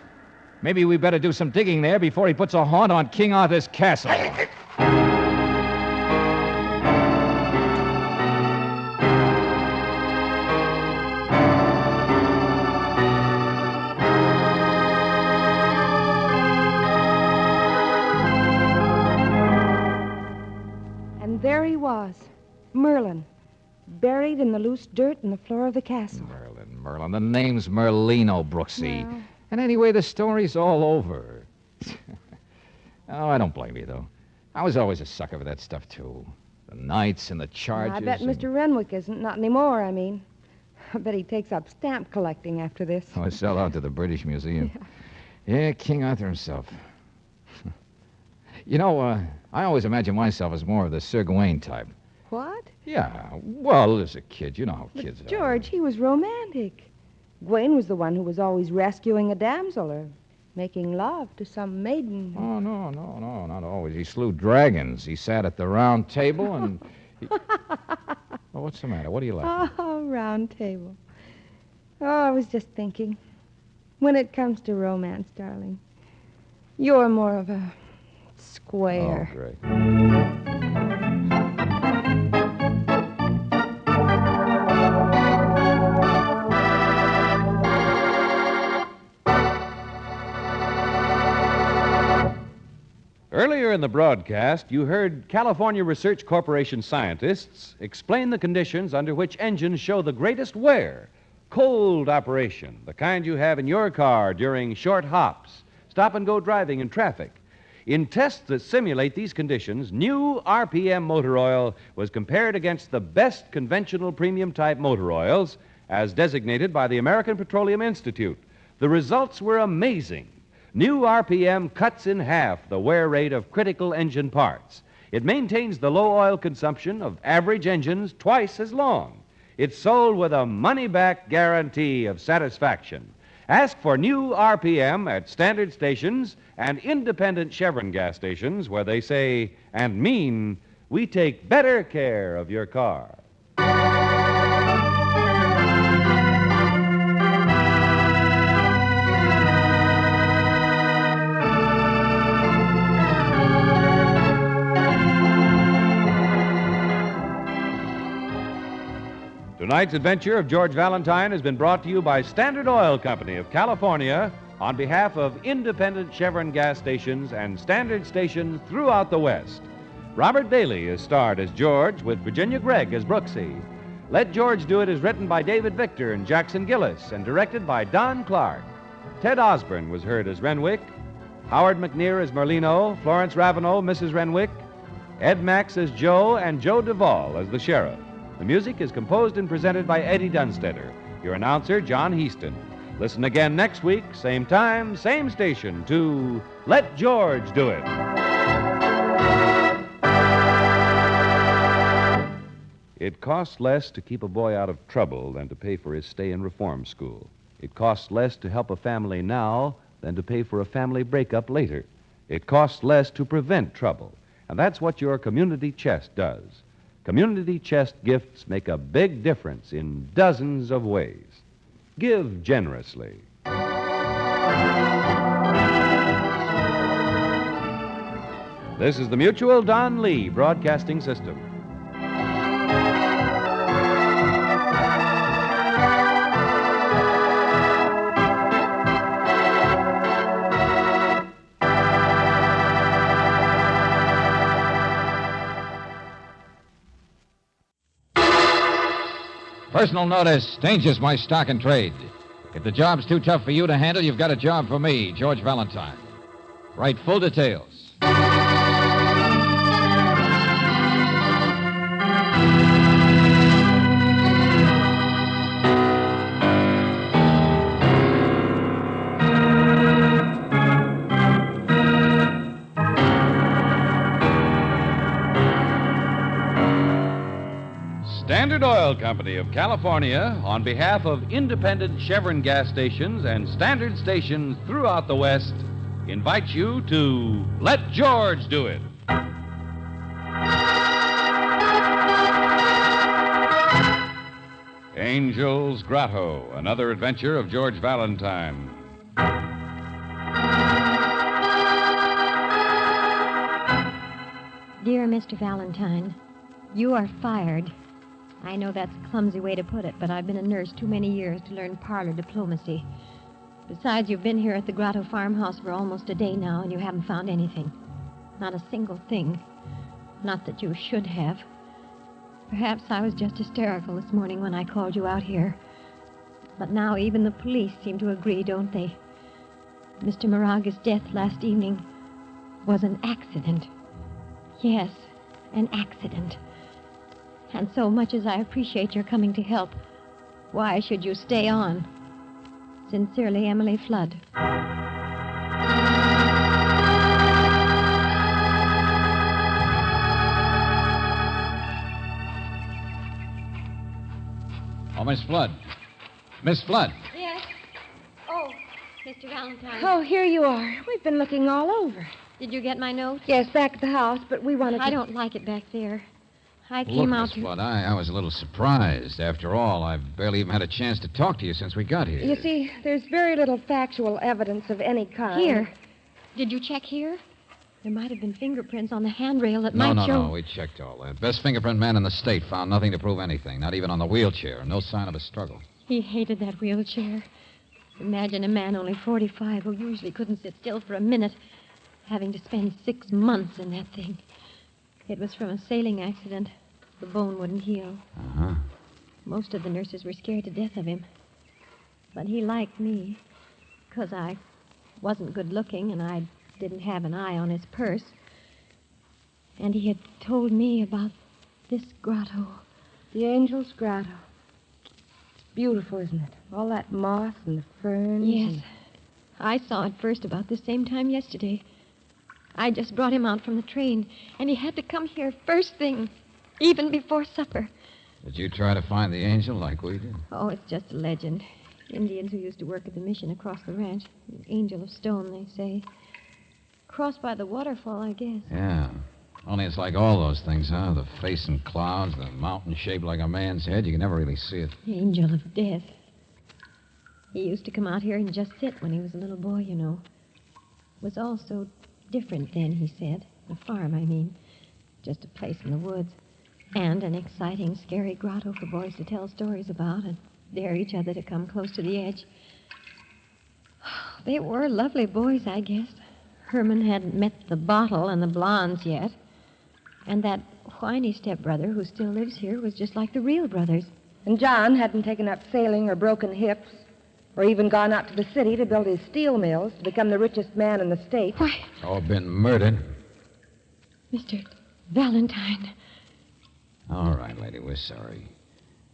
Maybe we better do some digging there before he puts a haunt on King Arthur's castle. And there he was, Merlin, buried in the loose dirt in the floor of the castle. Merlin. The name's Merlino, Brooksy. Well. And anyway, the story's all over. Oh, I don't blame you, though. I was always a sucker for that stuff, too. The knights and the charges. I bet Mr. Renwick isn't, not anymore, I mean. I bet he takes up stamp collecting after this. Oh, I sell out to the British Museum. Yeah, King Arthur himself. You know, I always imagined myself as more of the Sir Gawain type. What? Yeah, well, as a kid, you know how kids are. George, he was romantic. Gawain was the one who was always rescuing a damsel or making love to some maiden. Oh, no, not always. He slew dragons. He sat at the round table and... Oh, what's the matter? What are you laughing? Oh, round table. Oh, I was just thinking. When it comes to romance, darling, you're more of a square. Oh, great. Earlier in the broadcast, you heard California Research Corporation scientists explain the conditions under which engines show the greatest wear. Cold operation, the kind you have in your car during short hops, stop-and-go driving in traffic. In tests that simulate these conditions, new RPM motor oil was compared against the best conventional premium-type motor oils as designated by the American Petroleum Institute. The results were amazing. New RPM cuts in half the wear rate of critical engine parts. It maintains the low oil consumption of average engines twice as long. It's sold with a money-back guarantee of satisfaction. Ask for new RPM at standard stations and independent Chevron gas stations where they say and mean, we take better care of your car. Tonight's adventure of George Valentine has been brought to you by Standard Oil Company of California on behalf of independent Chevron gas stations and standard stations throughout the West. Robert Bailey is starred as George with Virginia Gregg as Brooksy. Let George Do It is written by David Victor and Jackson Gillis and directed by Don Clark. Ted Osborne was heard as Renwick, Howard McNear as Merlino, Florence Ravenel, Mrs. Renwick, Ed Max as Joe, and Joe Duvall as the sheriff. The music is composed and presented by Eddie Dunstetter. Your announcer, John Heaston. Listen again next week, same time, same station, to Let George Do It. It costs less to keep a boy out of trouble than to pay for his stay in reform school. It costs less to help a family now than to pay for a family breakup later. It costs less to prevent trouble, and that's what your community chest does. Community chest gifts make a big difference in dozens of ways. Give generously. This is the Mutual Don Lee Broadcasting System. Personal notice, danger's my stock and trade. If the job's too tough for you to handle, you've got a job for me, George Valentine. Write full details. Standard Oil Company of California, on behalf of independent Chevron gas stations and standard stations throughout the West, invites you to Let George Do It. Angel's Grotto, another adventure of George Valentine. Dear Mr. Valentine, you are fired. I know that's a clumsy way to put it, but I've been a nurse too many years to learn parlor diplomacy. Besides, you've been here at the Grotto farmhouse for almost a day now, and you haven't found anything. Not a single thing. Not that you should have. Perhaps I was just hysterical this morning when I called you out here. But now even the police seem to agree, don't they? Mr. Moraga's death last evening was an accident. Yes, an accident. And so much as I appreciate your coming to help, why should you stay on? Sincerely, Emily Flood. Oh, Miss Flood. Miss Flood. Yes? Oh, Mr. Valentine. Oh, here you are. We've been looking all over. Did you get my note? Yes, back at the house, but we wanted to... I don't like it back there. I Look, came out Miss Flood, I was a little surprised. After all, I've barely even had a chance to talk to you since we got here. You see, there's very little factual evidence of any kind. Here. Did you check here? There might have been fingerprints on the handrail that might show... No, we checked all that. Best fingerprint man in the state found nothing to prove anything, not even on the wheelchair. No sign of a struggle. He hated that wheelchair. Imagine a man only 45 who usually couldn't sit still for a minute having to spend 6 months in that thing. It was from a sailing accident. The bone wouldn't heal. Uh-huh. Most of the nurses were scared to death of him. But he liked me, because I wasn't good looking and I didn't have an eye on his purse. And he had told me about this grotto. The Angel's Grotto. It's beautiful, isn't it? All that moss and the ferns. Yes. and- I saw it first about the same time yesterday. I just brought him out from the train, and he had to come here first thing, even before supper. Did you try to find the angel like we did? Oh, it's just a legend. Indians who used to work at the mission across the ranch. An angel of stone, they say. Crossed by the waterfall, I guess. Yeah. Only it's like all those things, huh? The face in clouds, the mountain shaped like a man's head. You can never really see it. The angel of death. He used to come out here and just sit when he was a little boy, you know. It was all so different then, he said. The farm, I mean. Just a place in the woods. And an exciting, scary grotto for boys to tell stories about and dare each other to come close to the edge. They were lovely boys, I guess. Herman hadn't met the bottle and the blondes yet. And that whiny stepbrother who still lives here was just like the real brothers. And John hadn't taken up sailing or broken hips, or even gone out to the city to build his steel mills to become the richest man in the state. Why, All been murdered. Mr. Valentine. All right, lady, we're sorry.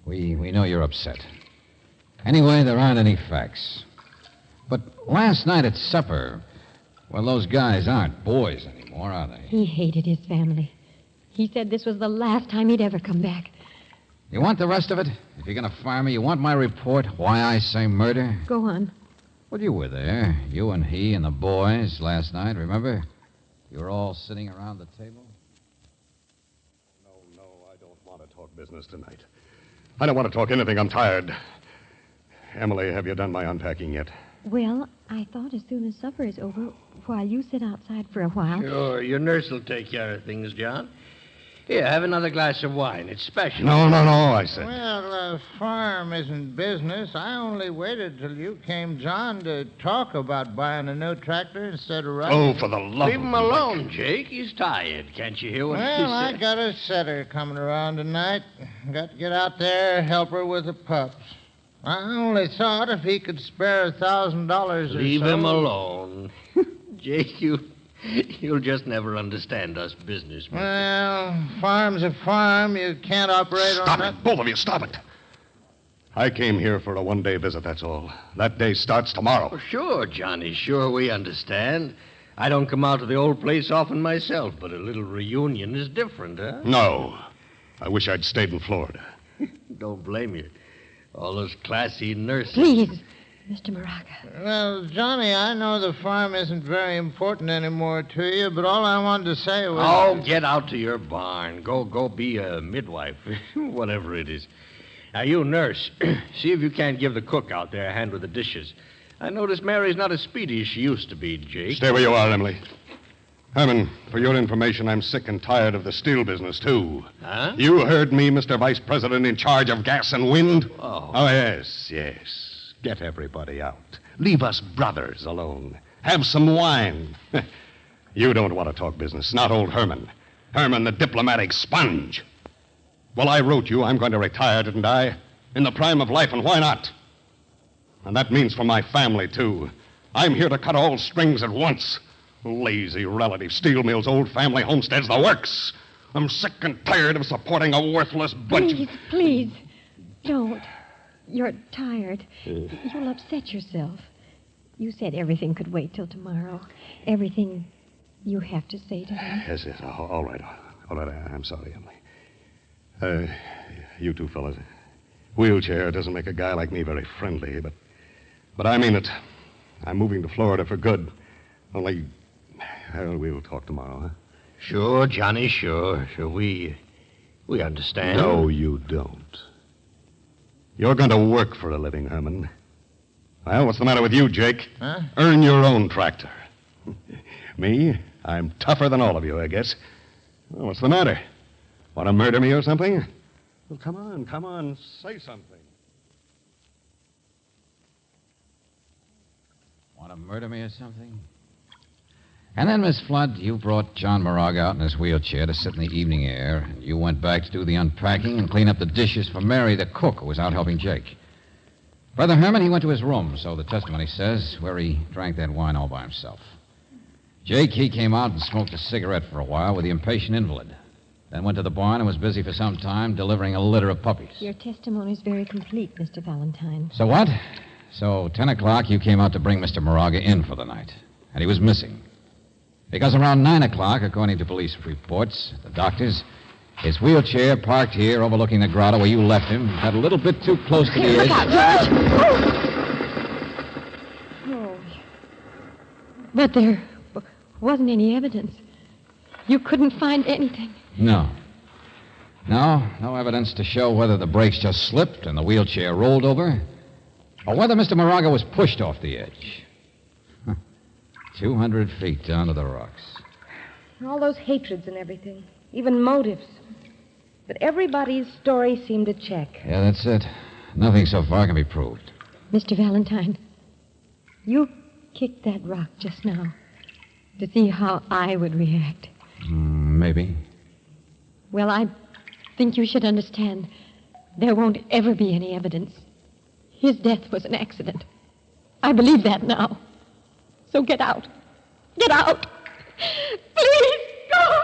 We know you're upset. Anyway, there aren't any facts. But last night at supper, well, those guys aren't boys anymore, are they? He hated his family. He said this was the last time he'd ever come back. You want the rest of it? If you're going to fire me, you want my report, why I say murder? Go on. Well, you were there. You and he and the boys last night, remember? You were all sitting around the table. No, I don't want to talk business tonight. I don't want to talk anything. I'm tired. Emily, have you done my unpacking yet? Well, I thought as soon as supper is over, while you sit outside for a while. Sure, your nurse will take care of things, John. Here, have another glass of wine. It's special. No, I said. Well, farm isn't business. I only waited till you came, John, to talk about buying a new tractor instead of riding. Oh, for the love Leave of him alone, Jake. He's tired. Can't you hear what he Well, I said? got a setter coming around tonight. Got to get out there, help her with the pups. I only thought if he could spare $1,000 or so. Leave him alone. Jake, you'll just never understand us businessmen. Well, farm's a farm. You can't operate on Stop that. it, both of you, stop it. I came here for a one-day visit, that's all. That day starts tomorrow. Oh, sure, Johnny, sure, we understand. I don't come out to the old place often myself, but a little reunion is different, huh? No. I wish I'd stayed in Florida. Don't blame you. All those classy nurses. Please, Mr. Moraga. Well, Johnny, I know the farm isn't very important anymore to you, but all I wanted to say was... Oh, get out to your barn. Go be a midwife, whatever it is. Now, you nurse, see if you can't give the cook out there a hand with the dishes. I notice Mary's not as speedy as she used to be, Jake. Stay where you are, Emily. Herman, for your information, I'm sick and tired of the steel business, too. Huh? You heard me, Mr. Vice President, in charge of gas and wind? Oh. Oh, yes. Get everybody out. Leave us brothers alone. Have some wine. You don't want to talk business, not old Herman. Herman, the diplomatic sponge. Well, I wrote you I'm going to retire, didn't I? In the prime of life, and why not? And that means for my family, too. I'm here to cut all strings at once. Lazy relative steel mills, old family homesteads, the works. I'm sick and tired of supporting a worthless bunch of... Please, don't. You're tired. You'll upset yourself. You said everything could wait till tomorrow. Everything you have to say to him. Yes. All right. I'm sorry, Emily. You two fellas. Wheelchair doesn't make a guy like me very friendly, but I mean it. I'm moving to Florida for good. Only, well, we'll talk tomorrow, huh? Sure, Johnny, sure. We understand. No, you don't. You're going to work for a living, Herman. Well, what's the matter with you, Jake? Huh? Earn your own tractor. Me? I'm tougher than all of you, I guess. Well, what's the matter? Want to murder me or something? Well, come on, say something. Want to murder me or something? And then, Miss Flood, you brought John Moraga out in his wheelchair to sit in the evening air. And you went back to do the unpacking and clean up the dishes for Mary, the cook, who was out helping Jake. Brother Herman, he went to his room, so the testimony says, where he drank that wine all by himself. Jake, he came out and smoked a cigarette for a while with the impatient invalid. Then went to the barn and was busy for some time delivering a litter of puppies. Your testimony is very complete, Mr. Valentine. So what? So 10 o'clock, you came out to bring Mr. Moraga in for the night. And he was missing. Because around 9 o'clock, according to police reports, the doctors, his wheelchair parked here overlooking the grotto where you left him, got a little bit too close to the edge. Look out, George! Oh. But there wasn't any evidence. You couldn't find anything. No. No evidence to show whether the brakes just slipped and the wheelchair rolled over, or whether Mr. Moraga was pushed off the edge. 200 feet down to the rocks. All those hatreds and everything, even motives. But everybody's story seemed to check. Yeah, that's it. Nothing so far can be proved. Mr. Valentine, you kicked that rock just now to see how I would react. Maybe. Well, I think you should understand there won't ever be any evidence. His death was an accident. I believe that now. So get out. Get out. Please, go away.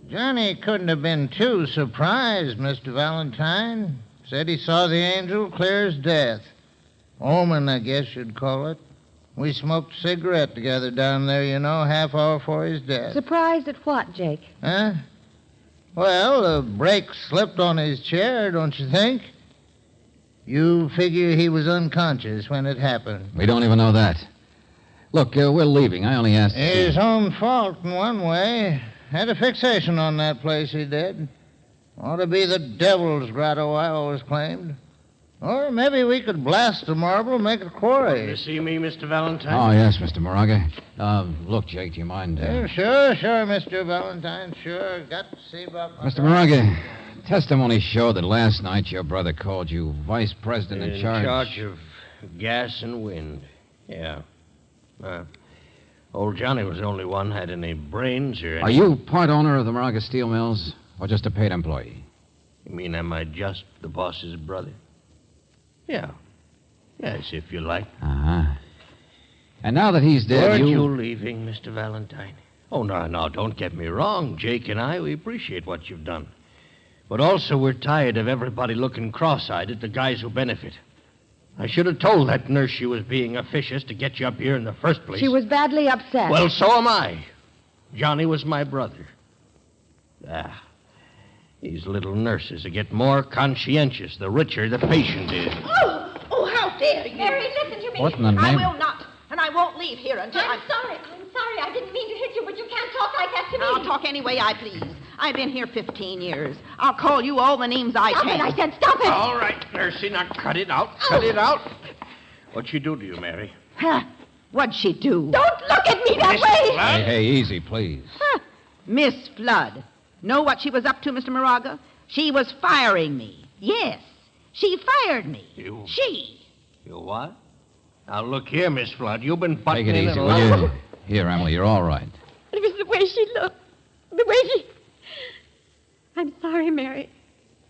Johnny couldn't have been too surprised, Mr. Valentine. Said he saw the angel clear as death. Omen, I guess you'd call it. We smoked a cigarette together down there, you know, half hour before his death. Surprised at what, Jake? Huh? Well, the brake slipped on his chair, don't you think? You figure he was unconscious when it happened. We don't even know that. Look, we're leaving. I only asked... His own fault in one way. Had a fixation on that place, he did. Ought to be the devil's grotto, I always claimed. Or maybe we could blast the marble and make a quarry. You see me, Mr. Valentine? Oh, yes, Mr. Moraga. Look, Jake, do you mind... Sure, Mr. Valentine, sure. Got to see about... Mr. Moraga, testimony showed that last night your brother called you vice president in charge... In charge of gas and wind. Yeah. Old Johnny was the only one had any brains or... Are you part owner of the Moraga Steel Mills, or just a paid employee? You mean am I just the boss's brother? Yeah. Yes, if you like. Uh-huh. And now that he's dead, Weren't you leaving, Mr. Valentine? Oh, no, don't get me wrong. Jake and I, we appreciate what you've done. But also we're tired of everybody looking cross-eyed at the guys who benefit. I should have told that nurse she was being officious to get you up here in the first place. She was badly upset. Well, so am I. Johnny was my brother. These little nurses get more conscientious the richer the patient is. Oh, how dare you? Mary, listen to me. What in the name? I will not, and I won't leave here until I'm sorry. I didn't mean to hit you, but you can't talk like that to me. I'll talk any way I please. I've been here 15 years. I'll call you all the names I Stop can. it, I said stop it. All right, Nursey, now cut it out. Cut it out. What'd she do to you, Mary? Huh? What'd she do? Don't look at me that way. Hey, easy, please. Miss Flood. Know what she was up to, Mr. Moraga? She was firing me. Yes, she fired me. You... She. You what? Now, look here, Miss Flood. You've been butting Take it in easy, and will you? Here, Emily, you're all right. It was the way she looked. The way she... I'm sorry, Mary.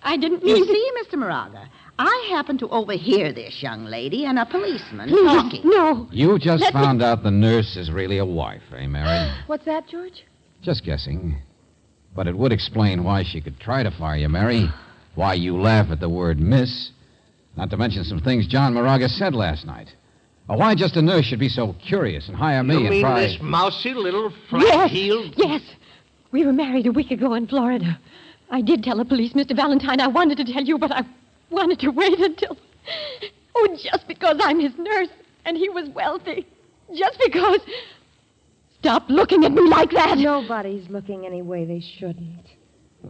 I didn't mean You to... see, Mr. Moraga, I happened to overhear this young lady and a policeman Please, talking. no. You just found out the nurse is really a wife, eh, Mary? What's that, George? Just guessing. But it would explain why she could try to fire you, Mary. Why you laugh at the word miss. Not to mention some things John Moraga said last night. Or why just a nurse should be so curious and hire me You and mean try... this mousy little flat-heeled... Yes. We were married a week ago in Florida. I did tell the police, Mr. Valentine. I wanted to tell you, but I wanted to wait until... Oh, just because I'm his nurse and he was wealthy. Just because... Stop looking at me like that. Nobody's looking any way they shouldn't.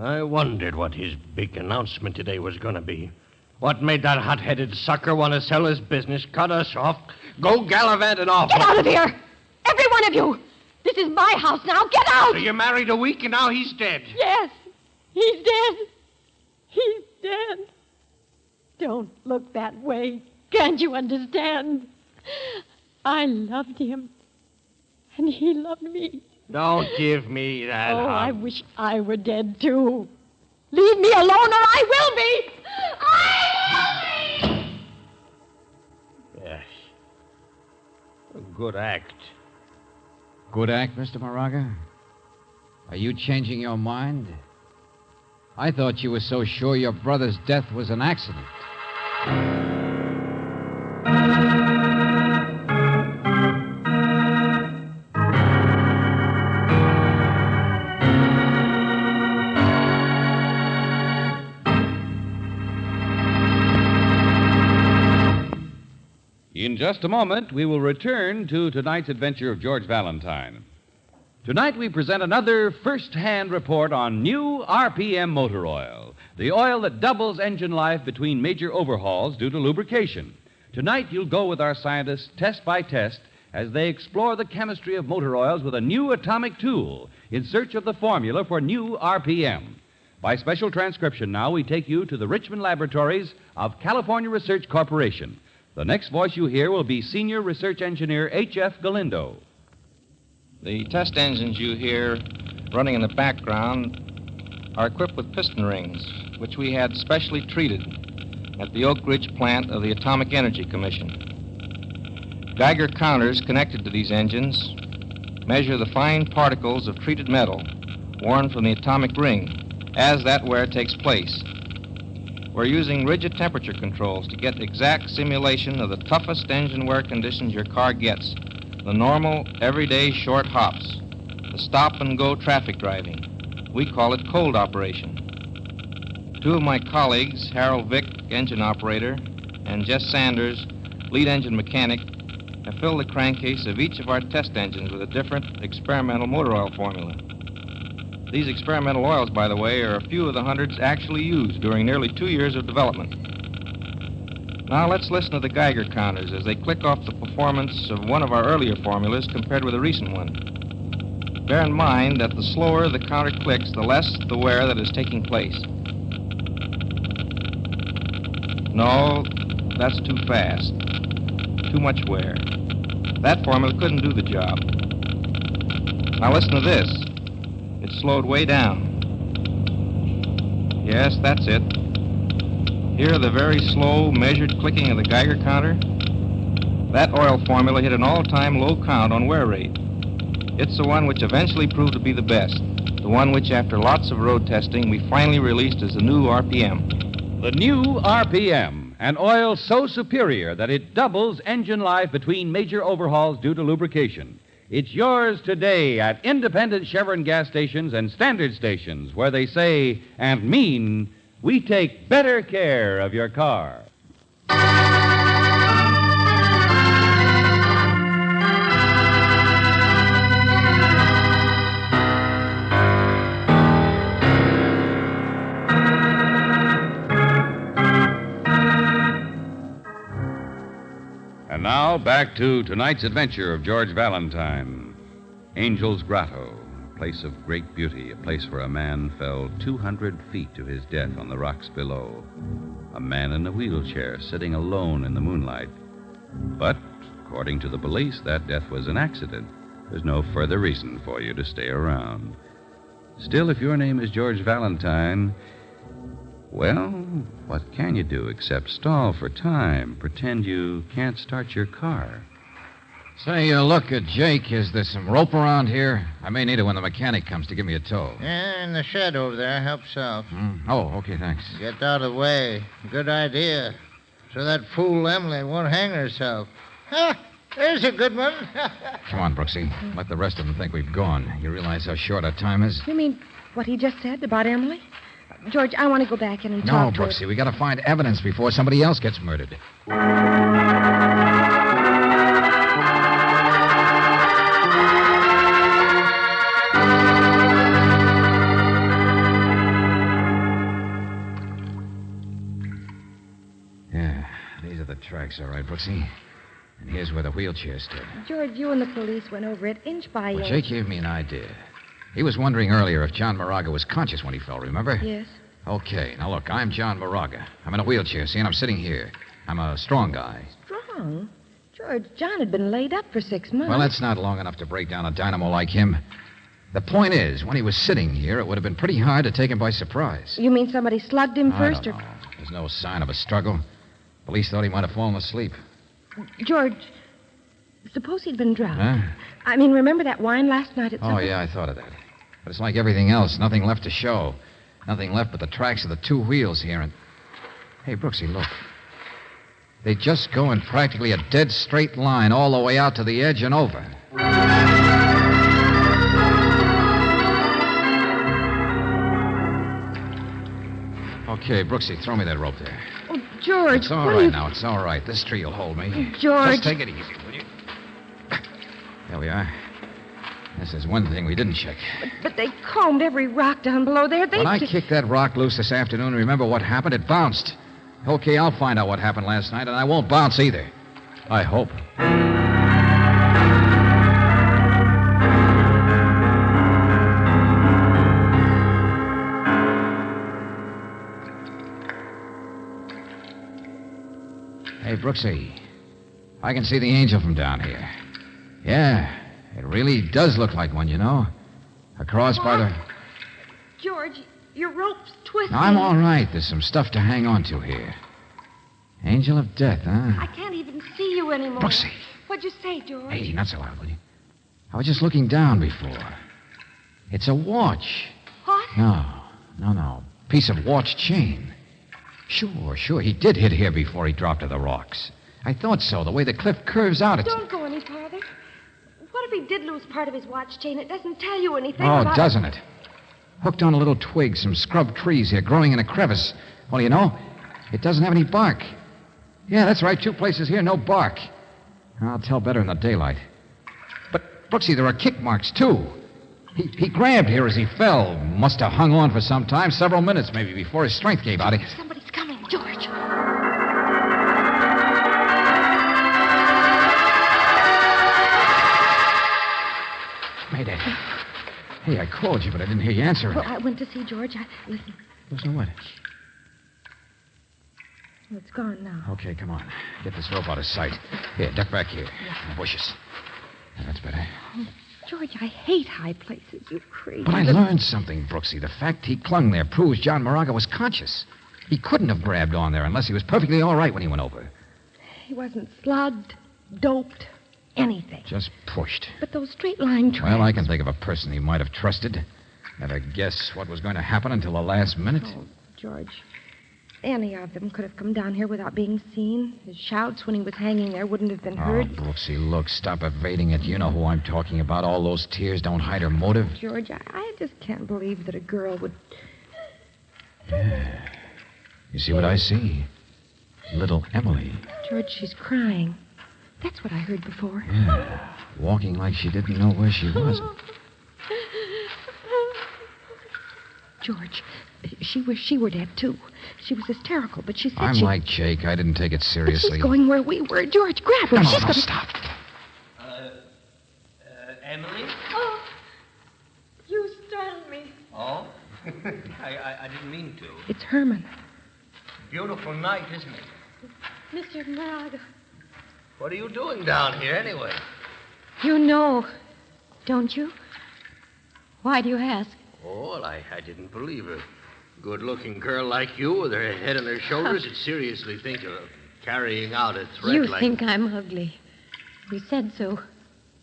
I wondered what his big announcement today was going to be. What made that hot-headed sucker want to sell his business, cut us off, go gallivanting off? Get out of here! Every one of you! This is my house now. Get out! So you married a week and now he's dead. Yes, he's dead. He's dead. Don't look that way. Can't you understand? I loved him, and he loved me. Don't give me that Oh, hug. I wish I were dead, too. Leave me alone, or I will be. Yes. A good act. Good act, Mr. Moraga? Are you changing your mind? I thought you were so sure your brother's death was an accident. In just a moment, we will return to tonight's adventure of George Valentine. Tonight, we present another first-hand report on new RPM motor oil, the oil that doubles engine life between major overhauls due to lubrication. Tonight, you'll go with our scientists test by test as they explore the chemistry of motor oils with a new atomic tool in search of the formula for new RPM. By special transcription now, we take you to the Richmond laboratories of California Research Corporation. The next voice you hear will be Senior Research Engineer H.F. Galindo. The test engines you hear running in the background are equipped with piston rings, which we had specially treated at the Oak Ridge plant of the Atomic Energy Commission. Geiger counters connected to these engines measure the fine particles of treated metal worn from the atomic ring as that wear takes place. We're using rigid temperature controls to get exact simulation of the toughest engine wear conditions your car gets. The normal, everyday short hops. The stop-and-go traffic driving. We call it cold operation. Two of my colleagues, Harold Vick, engine operator, and Jess Sanders, lead engine mechanic, have filled the crankcase of each of our test engines with a different experimental motor oil formula. These experimental oils, by the way, are a few of the hundreds actually used during nearly 2 years of development. Now let's listen to the Geiger counters as they click off the performance of one of our earlier formulas compared with a recent one. Bear in mind that the slower the counter clicks, the less the wear that is taking place. No, that's too fast. Too much wear. That formula couldn't do the job. Now listen to this. It's slowed way down. Yes, that's it. Hear the very slow, measured clicking of the Geiger counter? That oil formula hit an all-time low count on wear rate. It's the one which eventually proved to be the best, the one which, after lots of road testing, we finally released as the new RPM. The new RPM, an oil so superior that it doubles engine life between major overhauls due to lubrication. It's yours today at independent Chevron gas stations and standard stations where they say and mean, we take better care of your car. And now, back to tonight's adventure of George Valentine. Angel's Grotto, a place of great beauty, a place where a man fell 200 feet to his death on the rocks below. A man in a wheelchair sitting alone in the moonlight. But, according to the police, that death was an accident. There's no further reason for you to stay around. Still, if your name is George Valentine, well, what can you do except stall for time, pretend you can't start your car? Say, look, Jake, is there some rope around here? I may need it when the mechanic comes to give me a tow. Yeah, in the shed over there. Help yourself. Oh, okay, thanks. Get out of the way. Good idea. So that fool Emily won't hang herself. Ha! There's a good one. Come on, Brooksy. Let the rest of them think we've gone. You realize how short our time is? You mean what he just said about Emily? George, I want to go back in and No, talk to Brooksy, her. we got to find evidence before somebody else gets murdered. Yeah, these are the tracks, all right, Brooksy. And here's where the wheelchair stood. George, you and the police went over it inch by Well, inch. Jake gave me an idea. He was wondering earlier if John Moraga was conscious when he fell, remember? Yes. Okay, now look, I'm John Moraga. I'm in a wheelchair, see, and I'm sitting here. I'm a strong guy. Strong? George, John had been laid up for 6 months. Well, that's not long enough to break down a dynamo like him. The point is, when he was sitting here, it would have been pretty hard to take him by surprise. You mean somebody slugged him first, I don't know. There's no sign of a struggle. Police thought he might have fallen asleep. George, suppose he'd been drowned. Huh? I mean, remember that wine last night at Oh, supper? yeah, I thought of that. But it's like everything else. Nothing left to show. Nothing left but the tracks of the two wheels here. And hey, Brooksy, look. They just go in practically a dead straight line all the way out to the edge and over. Okay, Brooksy, throw me that rope there. Oh, George, It's all what right are you... now. It's all right. This tree will hold me. George. Just take it easy, will you? There we are. This is one thing we didn't check. But they combed every rock down below there. When I kicked that rock loose this afternoon, remember what happened? It bounced. Okay, I'll find out what happened last night, and I won't bounce either. I hope. Hey, Brooksy. I can see the angel from down here. Yeah, it really does look like one, you know. Across by the... George, your rope's twisting. I'm all right. There's some stuff to hang on to here. Angel of death, huh? I can't even see you anymore. Brooksy. What'd you say, George? Hey, not so loud, will you? I was just looking down before. It's a watch. What? No. Piece of watch chain. Sure. He did hit here before he dropped to the rocks. I thought so. The way the cliff curves out, it's... Don't go any farther. What if he did lose part of his watch chain? It doesn't tell you anything Oh, about... doesn't it? Hooked on a little twig, some scrub trees here growing in a crevice. Well, you know, it doesn't have any bark. Yeah, that's right. 2 places here, no bark. I'll tell better in the daylight. But, Brooksy, there are kick marks, too. He grabbed here as he fell. Must have hung on for some time, several minutes maybe, before his strength gave out. Somebody's coming, George. Mayday. Hey, I called you, but I didn't hear you answer. Well, I went to see George. Listen. Listen to what? Well, it's gone now. Okay, come on. Get this rope out of sight. Here, duck back here. In the bushes. Now, that's better. Oh, George, I hate high places. You crazy. But I learned something, Brooksy. The fact he clung there proves John Moraga was conscious. He couldn't have grabbed on there unless he was perfectly all right when he went over. He wasn't slugged, doped, anything. Just pushed. But those straight line tracks... Well, I can think of a person he might have trusted. Never guess what was going to happen until the last minute. Oh, George, any of them could have come down here without being seen. His shouts when he was hanging there wouldn't have been heard. Oh, Brooksy, look, stop evading it. You know who I'm talking about. All those tears don't hide her motive. George, I just can't believe that a girl would... Yeah. You see what I see? Little Emily. George, she's crying. That's what I heard before. Yeah. Walking like she didn't know where she was. George, she were dead, too. She was hysterical, but she said I'm like Jake. I didn't take it But seriously. she's going where we were. George, grab her. No, She's no, gonna... stop. Emily? Oh, you startled me. Oh? I didn't mean to. It's Herman. Beautiful night, isn't it? Mr. Moraga. What are you doing down here, anyway? You know, don't you? Why do you ask? Oh, well, I didn't believe a good-looking girl like you with her head on her shoulders would seriously think of carrying out a threat You like... think I'm ugly. You said so.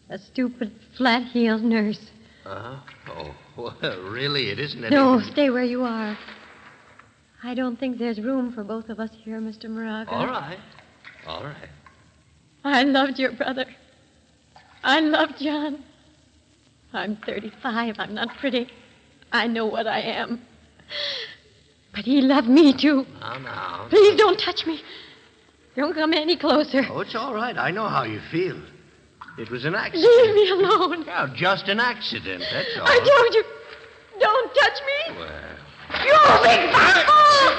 A stupid, flat-heeled nurse. Uh-huh. Oh, well, really, it isn't No, anything... stay where you are. I don't think there's room for both of us here, Mr. Moraga. All right. I loved your brother. I loved John. I'm 35. I'm not pretty. I know what I am. But he loved me, too. Now. Please don't touch me. Don't come any closer. Oh, it's all right. I know how you feel. It was an accident. Leave me alone. Yeah, just an accident, that's all. I told you. Don't touch me. Well... You big bastard!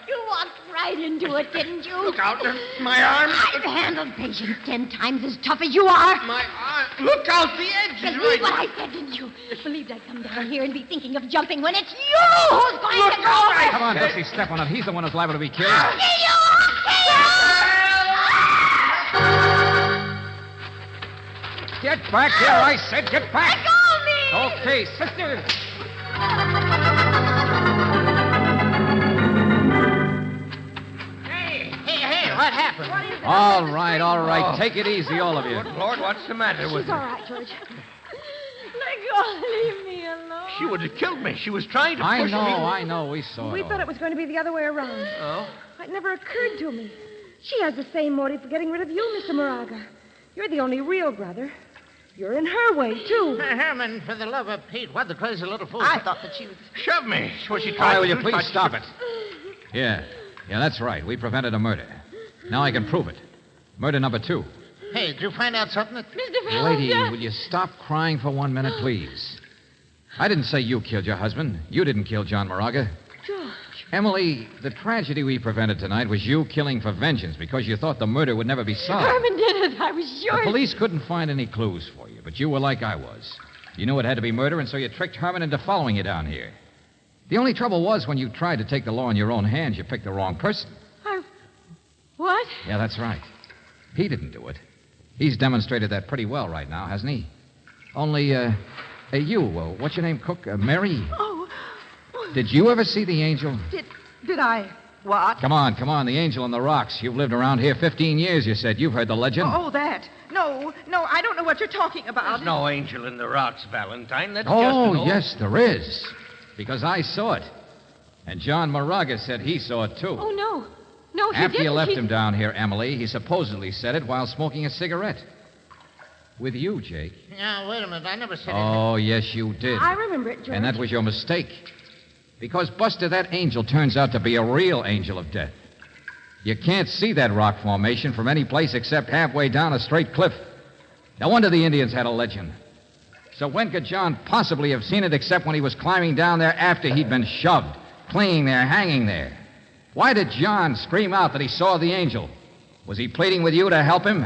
You walked right into do it, didn't you? Look out, my arm. I've handled patients 10 times as tough as you are. My arm. Look out, the edge is Believe right. what I said, didn't you? Believed I'd come down here and be thinking of jumping when it's you who's going to go. Come on, Brooksy, step on him. He's the one who's liable to be killed. Get back here, I said. Get back. Let go of me. Okay, sister. Hey, what happened? What is it? All right. Oh. Take it easy, all of you. Good Lord, what's the matter with She's all her? right, George. Let go. Leave me alone. She would have killed me. She was trying to I push me. know. We saw We it thought all. it was going to be the other way around. Oh? It never occurred to me. She has the same motive for getting rid of you, Mr. Moraga. You're the only real brother. You're in her way, too. Herman, for the love of Pete, what the crazy little fool... I thought that she was... Shove me. That's what she All tried right, to will you do. please stop it? Yeah, that's right. We prevented a murder. Now I can prove it. Murder number 2. Hey, did you find out something that... Mr. Lady, Valentine. will you stop crying for 1 minute, please? I didn't say you killed your husband. You didn't kill John Moraga. George. Emily, the tragedy we prevented tonight was you killing for vengeance because you thought the murder would never be solved. Herman did it. I was sure. The police couldn't find any clues for you, but you were like I was. You knew it had to be murder, and so you tricked Herman into following you down here. The only trouble was when you tried to take the law in your own hands, you picked the wrong person. What? Yeah, that's right. He didn't do it. He's demonstrated that pretty well right now, hasn't he? Only, what's your name, Cook? Mary? Oh, Did you ever see the angel? did I... What? Come on, the angel on the rocks. You've lived around here 15 years, you said. You've heard the legend. Oh, that. No, I don't know what you're talking about. There's no angel in the rocks, Valentine. That's just an old... Yes, there is. Because I saw it. And John Moraga said he saw it, too. Oh, no. No, he After didn't. you left him down here, Emily, he supposedly said it while smoking a cigarette. With you, Jake. Now, wait a minute. I never said Oh, yes, you did. I remember it, George. And that was your mistake. Because, Buster, that angel turns out to be a real angel of death. You can't see that rock formation from any place except halfway down a straight cliff. No wonder the Indians had a legend. So when could John possibly have seen it except when he was climbing down there after he'd been shoved, clinging there, hanging there? Why did John scream out that he saw the angel? Was he pleading with you to help him?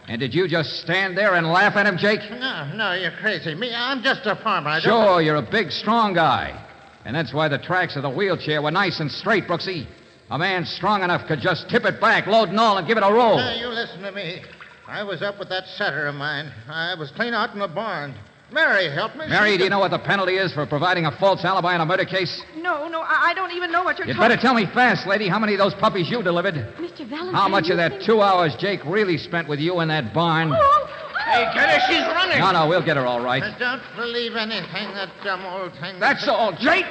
And did you just stand there and laugh at him, Jake? No, you're crazy. Me, I'm just a farmer. Sure, you're a big, strong guy. And that's why the tracks of the wheelchair were nice and straight, Brooksy. A man strong enough could just tip it back, load and all, and give it a roll. You listen to me. I was up with that setter of mine. I was clean out in the barn. Mary helped me. Mary, do you know what the penalty is for providing a false alibi in a murder case? No, I don't even know what you're You'd talking... better tell me fast, lady, how many of those puppies you delivered. Mr. Valentine. How much of that 2 hours Jake really spent with you in that barn? Hey, get her. She's running. No, we'll get her all right. I don't believe anything that dumb old thing... That's all, Jake.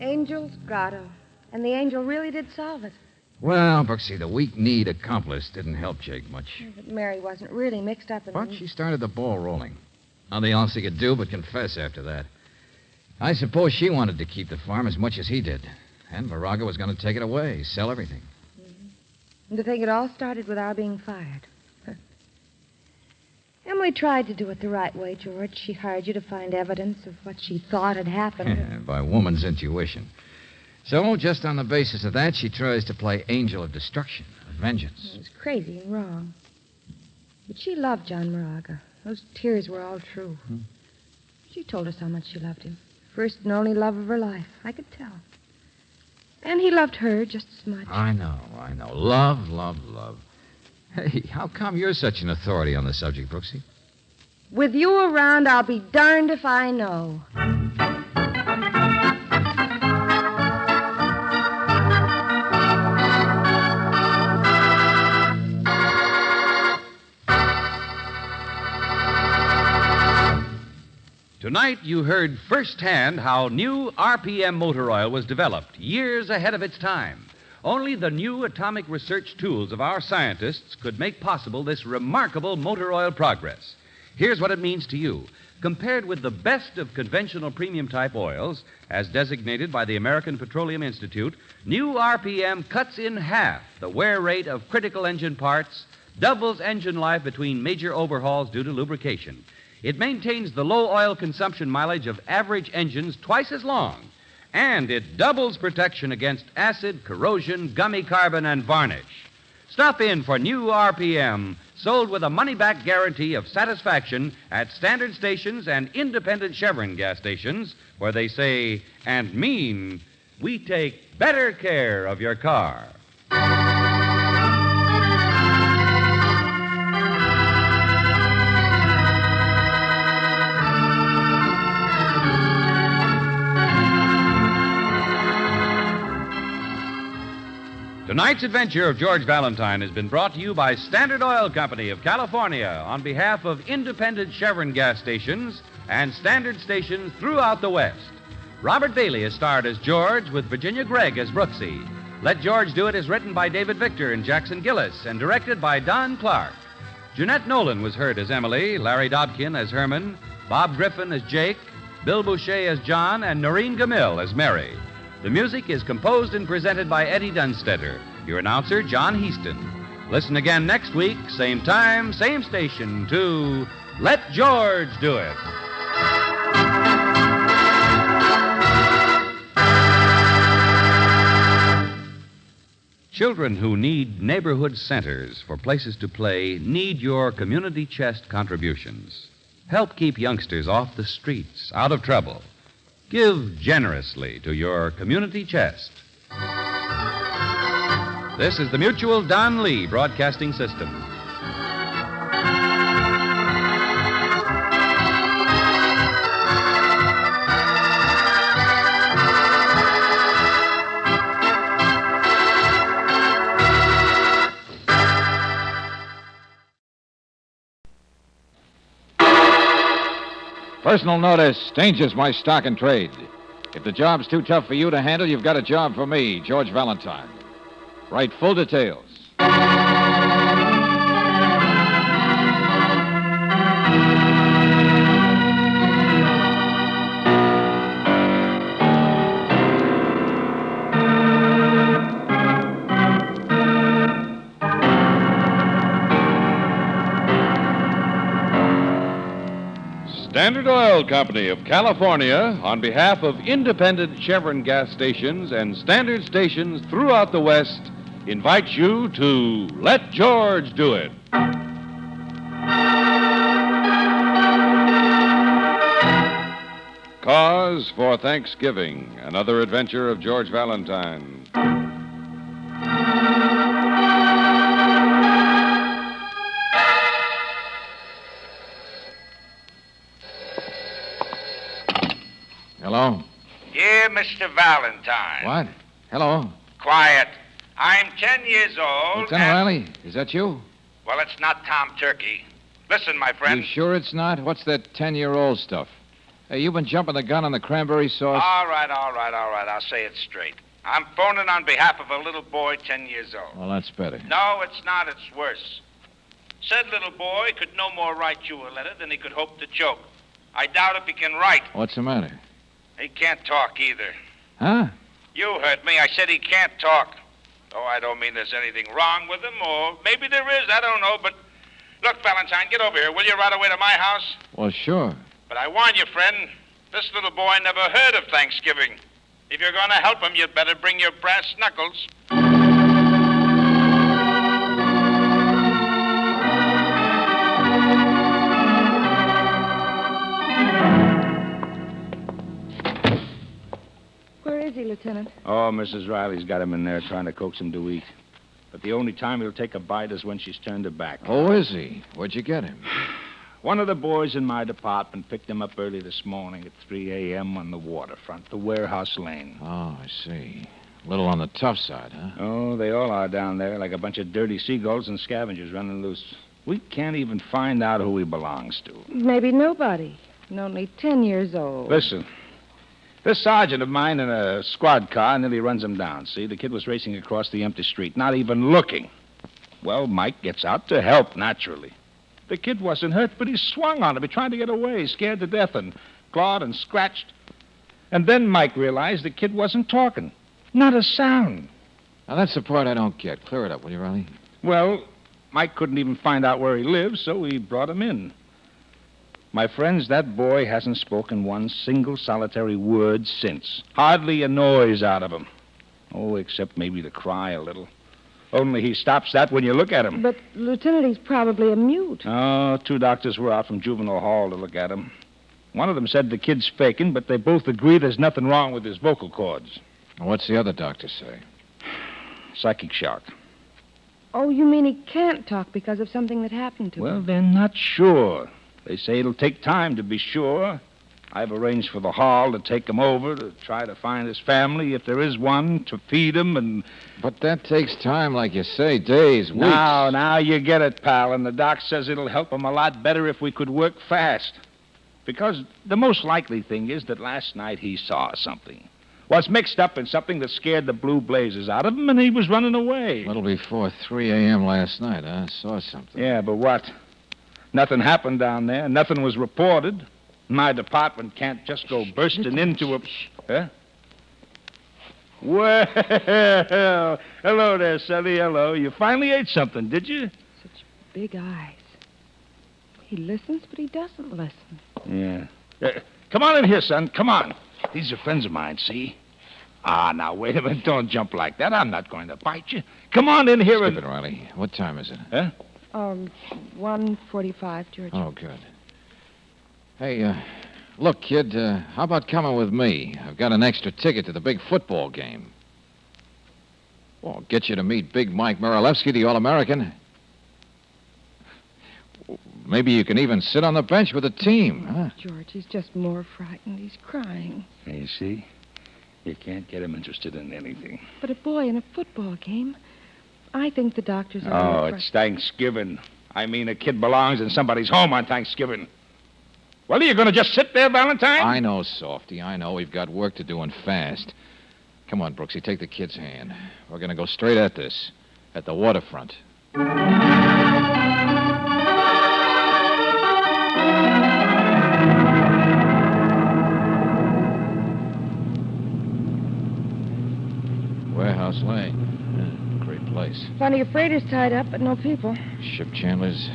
Angel's grotto. And the angel really did solve it. Well, Brooksy, the weak-kneed accomplice didn't help Jake much. But Mary wasn't really mixed up in But she started the ball rolling. Nothing else he could do but confess after that. I suppose she wanted to keep the farm as much as he did. And Moraga was going to take it away, sell everything. And to think it all started with our being fired. Emily tried to do it the right way, George. She hired you to find evidence of what she thought had happened. By woman's intuition. So, just on the basis of that, she tries to play angel of destruction, of vengeance. It was crazy and wrong. But she loved John Moraga. Those tears were all true. She told us how much she loved him. First and only love of her life. I could tell. And he loved her just as much. I know. Love, love, love. Hey, how come you're such an authority on the subject, Brooksy? With you around, I'll be darned if I know. Tonight, you heard firsthand how new RPM motor oil was developed years ahead of its time. Only the new atomic research tools of our scientists could make possible this remarkable motor oil progress. Here's what it means to you. compared with the best of conventional premium type oils, as designated by the American Petroleum Institute, new RPM cuts in half the wear rate of critical engine parts, doubles engine life between major overhauls due to lubrication. It maintains the low oil consumption mileage of average engines twice as long, and it doubles protection against acid, corrosion, gummy carbon, and varnish. Stop in for new RPM, sold with a money-back guarantee of satisfaction at standard stations and independent Chevron gas stations, where they say and mean, we take better care of your car. Tonight's adventure of George Valentine has been brought to you by Standard Oil Company of California on behalf of independent Chevron gas stations and standard stations throughout the West. Robert Bailey is starred as George with Virginia Gregg as Brooksy. Let George Do It is written by David Victor and Jackson Gillis and directed by Don Clark. Jeanette Nolan was heard as Emily, Larry Dodkin as Herman, Bob Griffin as Jake, Bill Boucher as John, and Noreen Gamil as Mary. The music is composed and presented by Eddie Dunstetter. Your announcer, John Heaston. Listen again next week, same time, same station, to Let George Do It. Children who need neighborhood centers for places to play need your community chest contributions. Help keep youngsters off the streets, out of trouble. Give generously to your community chest. This is the Mutual Don Lee Broadcasting System. Personal notice, danger's my stock and trade. If the job's too tough for you to handle, you've got a job for me, George Valentine. Write full details. Standard Oil Company of California, on behalf of independent Chevron gas stations and standard stations throughout the West, invites you to Let George Do It. Cause for Thanksgiving, another adventure of George Valentine. Hello? Dear Mr. Valentine. What? Hello? Quiet. I'm 10 years old. Lieutenant Riley, is that you? Well, it's not Tom Turkey. Listen, my friend. You sure it's not? What's that 10-year-old stuff? Hey, you've been jumping the gun on the cranberry sauce? All right. I'll say it straight. I'm phoning on behalf of a little boy 10 years old. Well, that's better. No, it's not. It's worse. Said little boy could no more write you a letter than he could hope to choke. I doubt if he can write. What's the matter? He can't talk either. Huh? You heard me. I said he can't talk. Oh, I don't mean there's anything wrong with him, or maybe there is. I don't know, but... Look, Valentine, get over here, will you, right away to my house? Well, sure. But I warn you, friend, this little boy never heard of Thanksgiving. If you're going to help him, you'd better bring your brass knuckles. Lieutenant? Oh, Mrs. Riley's got him in there trying to coax him to eat. But the only time he'll take a bite is when she's turned her back. Oh, is he? Where'd you get him? One of the boys in my department picked him up early this morning at 3 a.m. on the waterfront, the warehouse lane. Oh, I see. A little on the tough side, huh? Oh, they all are down there, like a bunch of dirty seagulls and scavengers running loose. We can't even find out who he belongs to. Maybe nobody. And only 10 years old. Listen. This sergeant of mine in a squad car nearly runs him down. See, the kid was racing across the empty street, not even looking. Well, Mike gets out to help, naturally. The kid wasn't hurt, but he swung on him. He tried to get away, scared to death, and clawed and scratched. And then Mike realized the kid wasn't talking. Not a sound. Now, that's the part I don't get. Clear it up, will you, Riley? Well, Mike couldn't even find out where he lived, so we brought him in. My friends, that boy hasn't spoken one single solitary word since. Hardly a noise out of him. Oh, except maybe to cry a little. Only he stops that when you look at him. But, Lieutenant, he's probably a mute. Oh, 2 doctors were out from juvenile hall to look at him. One of them said the kid's faking, but they both agree there's nothing wrong with his vocal cords. What's the other doctor say? Psychic shock. Oh, you mean he can't talk because of something that happened to Well, him? they're not sure. They say it'll take time to be sure. I've arranged for the hall to take him over to try to find his family, if there is one, to feed him and... But that takes time, like you say, days, weeks. Now you get it, pal, and the doc says it'll help him a lot better if we could work fast. Because the most likely thing is that last night he saw something. Was mixed up in something that scared the blue blazes out of him, and he was running away. A little before 3 a.m. last night, huh? Saw something. Yeah, but what? Nothing happened down there. Nothing was reported. My department can't just go bursting into a... Huh? Well, hello there, Sonny. Hello. You finally ate something, did you? Such big eyes. He listens, but he doesn't listen. Yeah. Come on in here, son. Come on. These are friends of mine, see? Ah, now, wait a minute. Don't jump like that. I'm not going to bite you. Come on in here Skip it, Riley. What time is it? Huh? 1:45, George. Oh, good. Hey, look, kid, how about coming with me? I've got an extra ticket to the big football game. Well, I'll get you to meet Big Mike Miralewski, the All-American. Maybe you can even sit on the bench with the team, huh? George, he's just more frightened. He's crying. You see? You can't get him interested in anything. But a boy in a football game? I think the doctors are... Oh, it's Thanksgiving. I mean, a kid belongs in somebody's home on Thanksgiving. Well, are you going to just sit there, Valentine? I know, Softy. I know. We've got work to do and fast. Come on, Brooksy, take the kid's hand. We're going to go straight at this, at the waterfront. Warehouse Lane. Great place. Plenty of freighters tied up, but no people. Ship chandlers.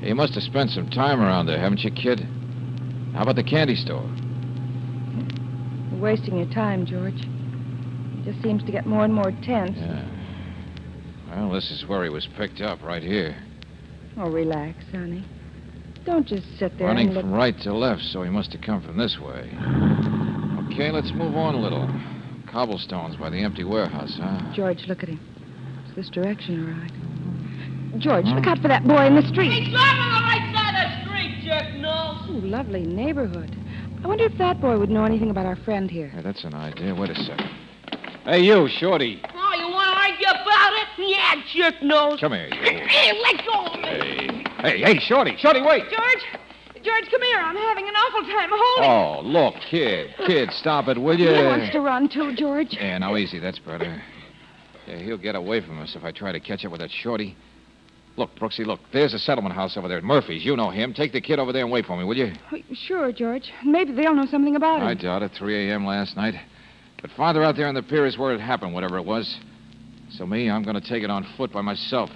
Hey, you must have spent some time around there, haven't you, kid? How about the candy store? You're wasting your time, George. It just seems to get more and more tense. Yeah. Well, this is where he was picked up, right here. Oh, relax, honey. Don't just sit there Running and look... from right to left, so he must have come from this way. Okay, let's move on a little. Cobblestones by the empty warehouse, huh? George, look at him. It's this direction, all right. George, look out for that boy in the street. He's driving on the right side of the street, jerk nose. Ooh, lovely neighborhood. I wonder if that boy would know anything about our friend here. Hey, that's an idea. Wait a second. Hey, you, Shorty. Oh, you want to argue about it? Yeah, jerk nose. Come here, you. Hey, let go of me. Hey, Shorty. Shorty, wait. George, come here. I'm having an awful time holding. Oh, look, kid, stop it, will you? He wants to run, too, George. Yeah, now easy, that's better. Yeah, he'll get away from us if I try to catch up with that Shorty. Look, Brooksy, look, there's a settlement house over there at Murphy's. You know him. Take the kid over there and wait for me, will you? Oh, sure, George. Maybe they'll know something about I it. doubt it. 3 a.m. last night. But farther out there on the pier is where it happened, whatever it was. So me, I'm going to take it on foot by myself.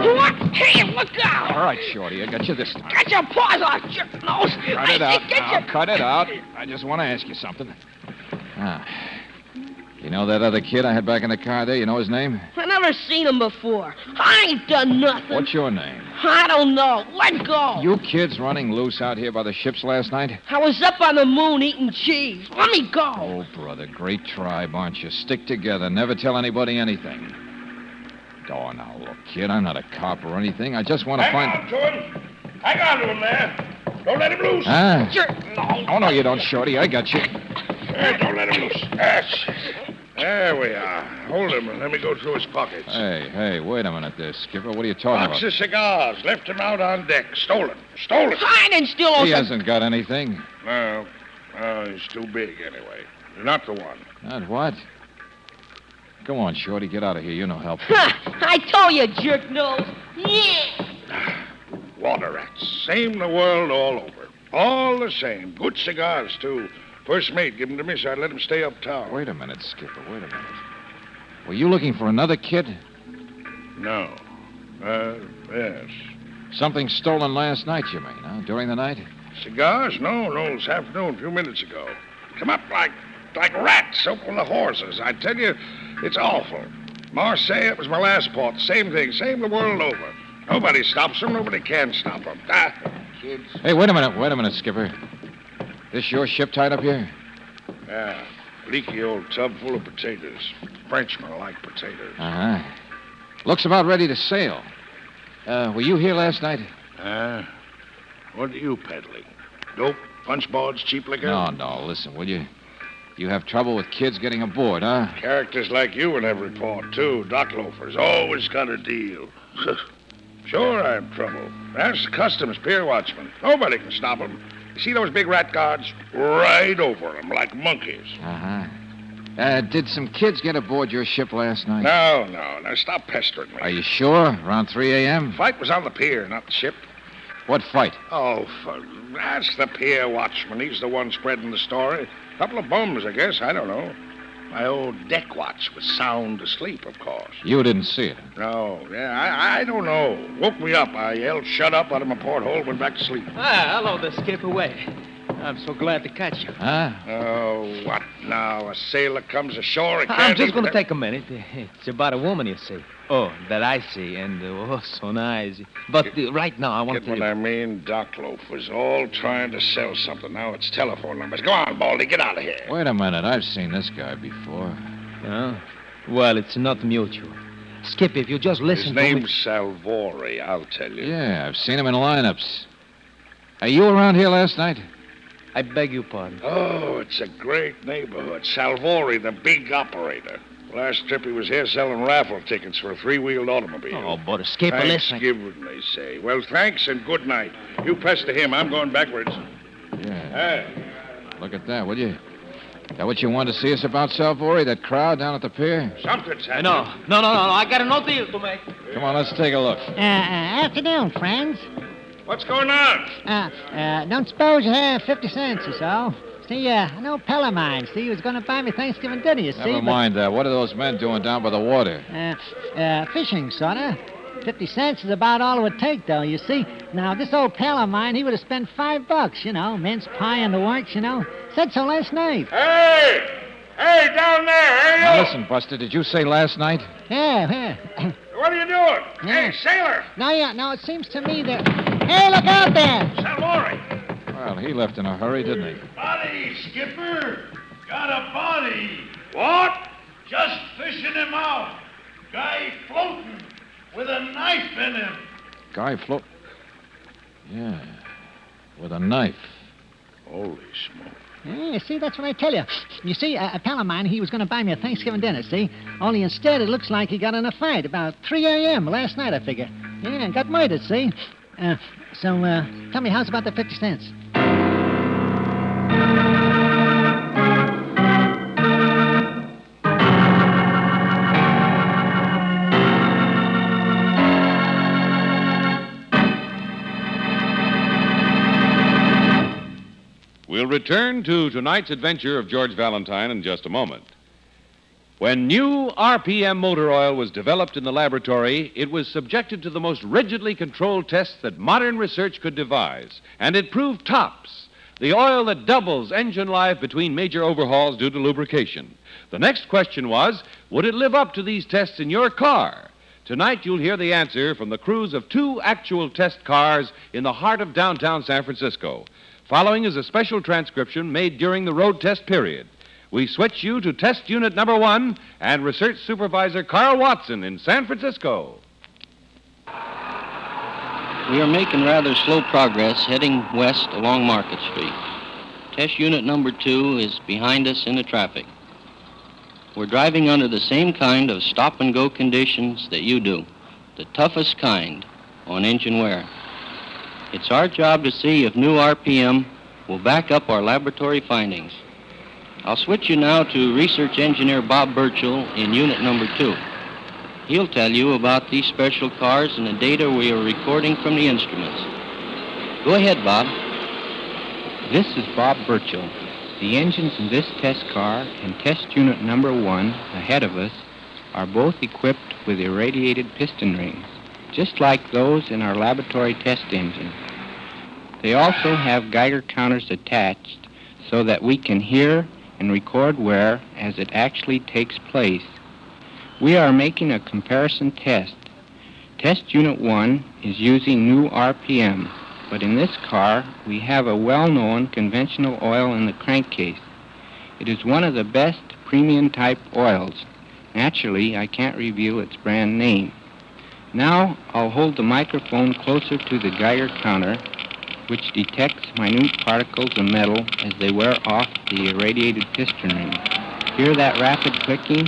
What? Hey, look out. All right, Shorty, I got you this time. Get your paws off, jerk nose. Cut it out now. Cut it out. I just want to ask you something. You know that other kid I had back in the car there? You know his name? I never seen him before. I ain't done nothing. What's your name? I don't know. Let go. You kids running loose out here by the ships last night? I was up on the moon eating cheese. Let me go. Oh, brother, great tribe, aren't you? Stick together. Never tell anybody anything. Oh, now, look, kid, I'm not a cop or anything. I just want to find... Hang on, Jordan. Hang on to him there. Don't let him loose. Oh, no, you don't, Shorty. I got you. Don't let him loose. There we are. Hold him and let me go through his pockets. Hey, wait a minute there, Skipper. What are you talking Box about? of cigars. Left him out on deck. Stolen. I didn't steal He hasn't got anything. No. He's too big anyway. You're not the one. Not what? Come on, Shorty, get out of here. You no help. I told you, jerk nose. Yeah. Water rats. Same the world all over. All the same. Good cigars, too. First mate, give them to me so I'd let him stay uptown. Wait a minute, Skipper. Wait a minute. Were you looking for another kid? No. Yes. Something stolen last night, you mean, huh? During the night? Cigars? No, this afternoon, a few minutes ago. Come up like rats open the horses. I tell you, it's awful. Marseille, it was my last port. Same thing, same the world over. Nobody stops them, nobody can stop them. Kids. Hey, wait a minute, Skipper. This your ship tied up here? Yeah, leaky old tub full of potatoes. Frenchmen like potatoes. Uh-huh. Looks about ready to sail. Were you here last night? What are you peddling? Dope, punch boards, cheap liquor? No, listen, will you? You have trouble with kids getting aboard, huh? Characters like you in every port, too. Dock loafers. Always got a deal. Sure, I have trouble. That's the customs pier watchman. Nobody can stop them. You see those big rat guards? Right over them like monkeys. Uh-huh. Did some kids get aboard your ship last night? No. Now, stop pestering me. Are you sure? Around 3 a.m.? Fight was on the pier, not the ship. What fight? Oh, that's the pier watchman. He's the one spreading the story. Couple of bums, I guess. I don't know. My old deck watch was sound asleep, of course. You didn't see it? No. Yeah, I don't know. Woke me up. I yelled, shut up, out of my porthole, went back to sleep. Hello there, Skipper. Wait. I'm so glad to catch you. Huh? Oh, what now? A sailor comes ashore and can't I'm just even- going to take a minute. It's about a woman, you see. Oh, that I see, and so nice. But right now, I want Get to tell what you... I mean? Dock loafers all trying to sell something. Now it's telephone numbers. Go on, Baldy, get out of here. Wait a minute. I've seen this guy before. Well, it's not mutual. Skip, if you just listen His name's Salvori, I'll tell you. Yeah, I've seen him in lineups. Are you around here last night? I beg your pardon. Oh, it's a great neighborhood. Salvori, the big operator. Last trip he was here selling raffle tickets for a three-wheeled automobile. Oh, but Skipper, listen. Thanksgiving, they say. Well, thanks and good night. You pester him. I'm going backwards. Yeah. Hey. Look at that, will you? That what you wanted to see us about, Salvori? That crowd down at the pier? Something's happening. No. I got no deal to make. Come on, let's take a look. Afternoon, friends. What's going on? Don't suppose you have 50 cents or so? See, an old pal of mine, see, he was going to buy me Thanksgiving dinner, you see. Never mind that. What are those men doing down by the water? Fishing, sorta. 50 cents is about all it would take, though, you see. Now, this old pal of mine, he would have spent $5, you know, mince pie and the works, you know. Said so last night. Hey, down there, hey, you! Now, listen, Buster, did you say last night? Yeah. What are you doing? Hey, sailor! No, it seems to me that... Hey, look out there! Salvori! Well, he left in a hurry, didn't he? Body, Skipper. Got a body. What? Just fishing him out. Guy floating with a knife in him. Guy float... Yeah, with a knife. Holy smoke. Yeah, see, that's what I tell you. You see, a pal of mine, he was going to buy me a Thanksgiving dinner, see? Only instead, it looks like he got in a fight about 3 a.m. last night, I figure. Yeah, got murdered, see? So, tell me, how's about the 50 cents? We'll return to tonight's adventure of George Valentine in just a moment. When new RPM motor oil was developed in the laboratory, it was subjected to the most rigidly controlled tests that modern research could devise, and it proved tops, the oil that doubles engine life between major overhauls due to lubrication. The next question was, would it live up to these tests in your car? Tonight, you'll hear the answer from the crews of 2 actual test cars in the heart of downtown San Francisco. Following is a special transcription made during the road test period. We switch you to test unit number 1 and research supervisor Carl Watson in San Francisco. We are making rather slow progress heading west along Market Street. Test unit number 2 is behind us in the traffic. we're driving under the same kind of stop-and-go conditions that you do, the toughest kind on engine wear. It's our job to see if new RPM will back up our laboratory findings. I'll switch you now to Research Engineer Bob Burchell in Unit Number 2. He'll tell you about these special cars and the data we are recording from the instruments. Go ahead, Bob. This is Bob Burchell. The engines in this test car and test unit number 1 ahead of us are both equipped with irradiated piston rings, just like those in our laboratory test engine. They also have Geiger counters attached so that we can hear and record wear as it actually takes place. We are making a comparison test. Test unit 1 is using new RPM, but in this car we have a well-known conventional oil in the crankcase. It is one of the best premium type oils. Naturally, I can't reveal its brand name. Now I'll hold the microphone closer to the Geiger counter, which detects minute particles of metal as they wear off the irradiated piston ring. Hear that rapid clicking?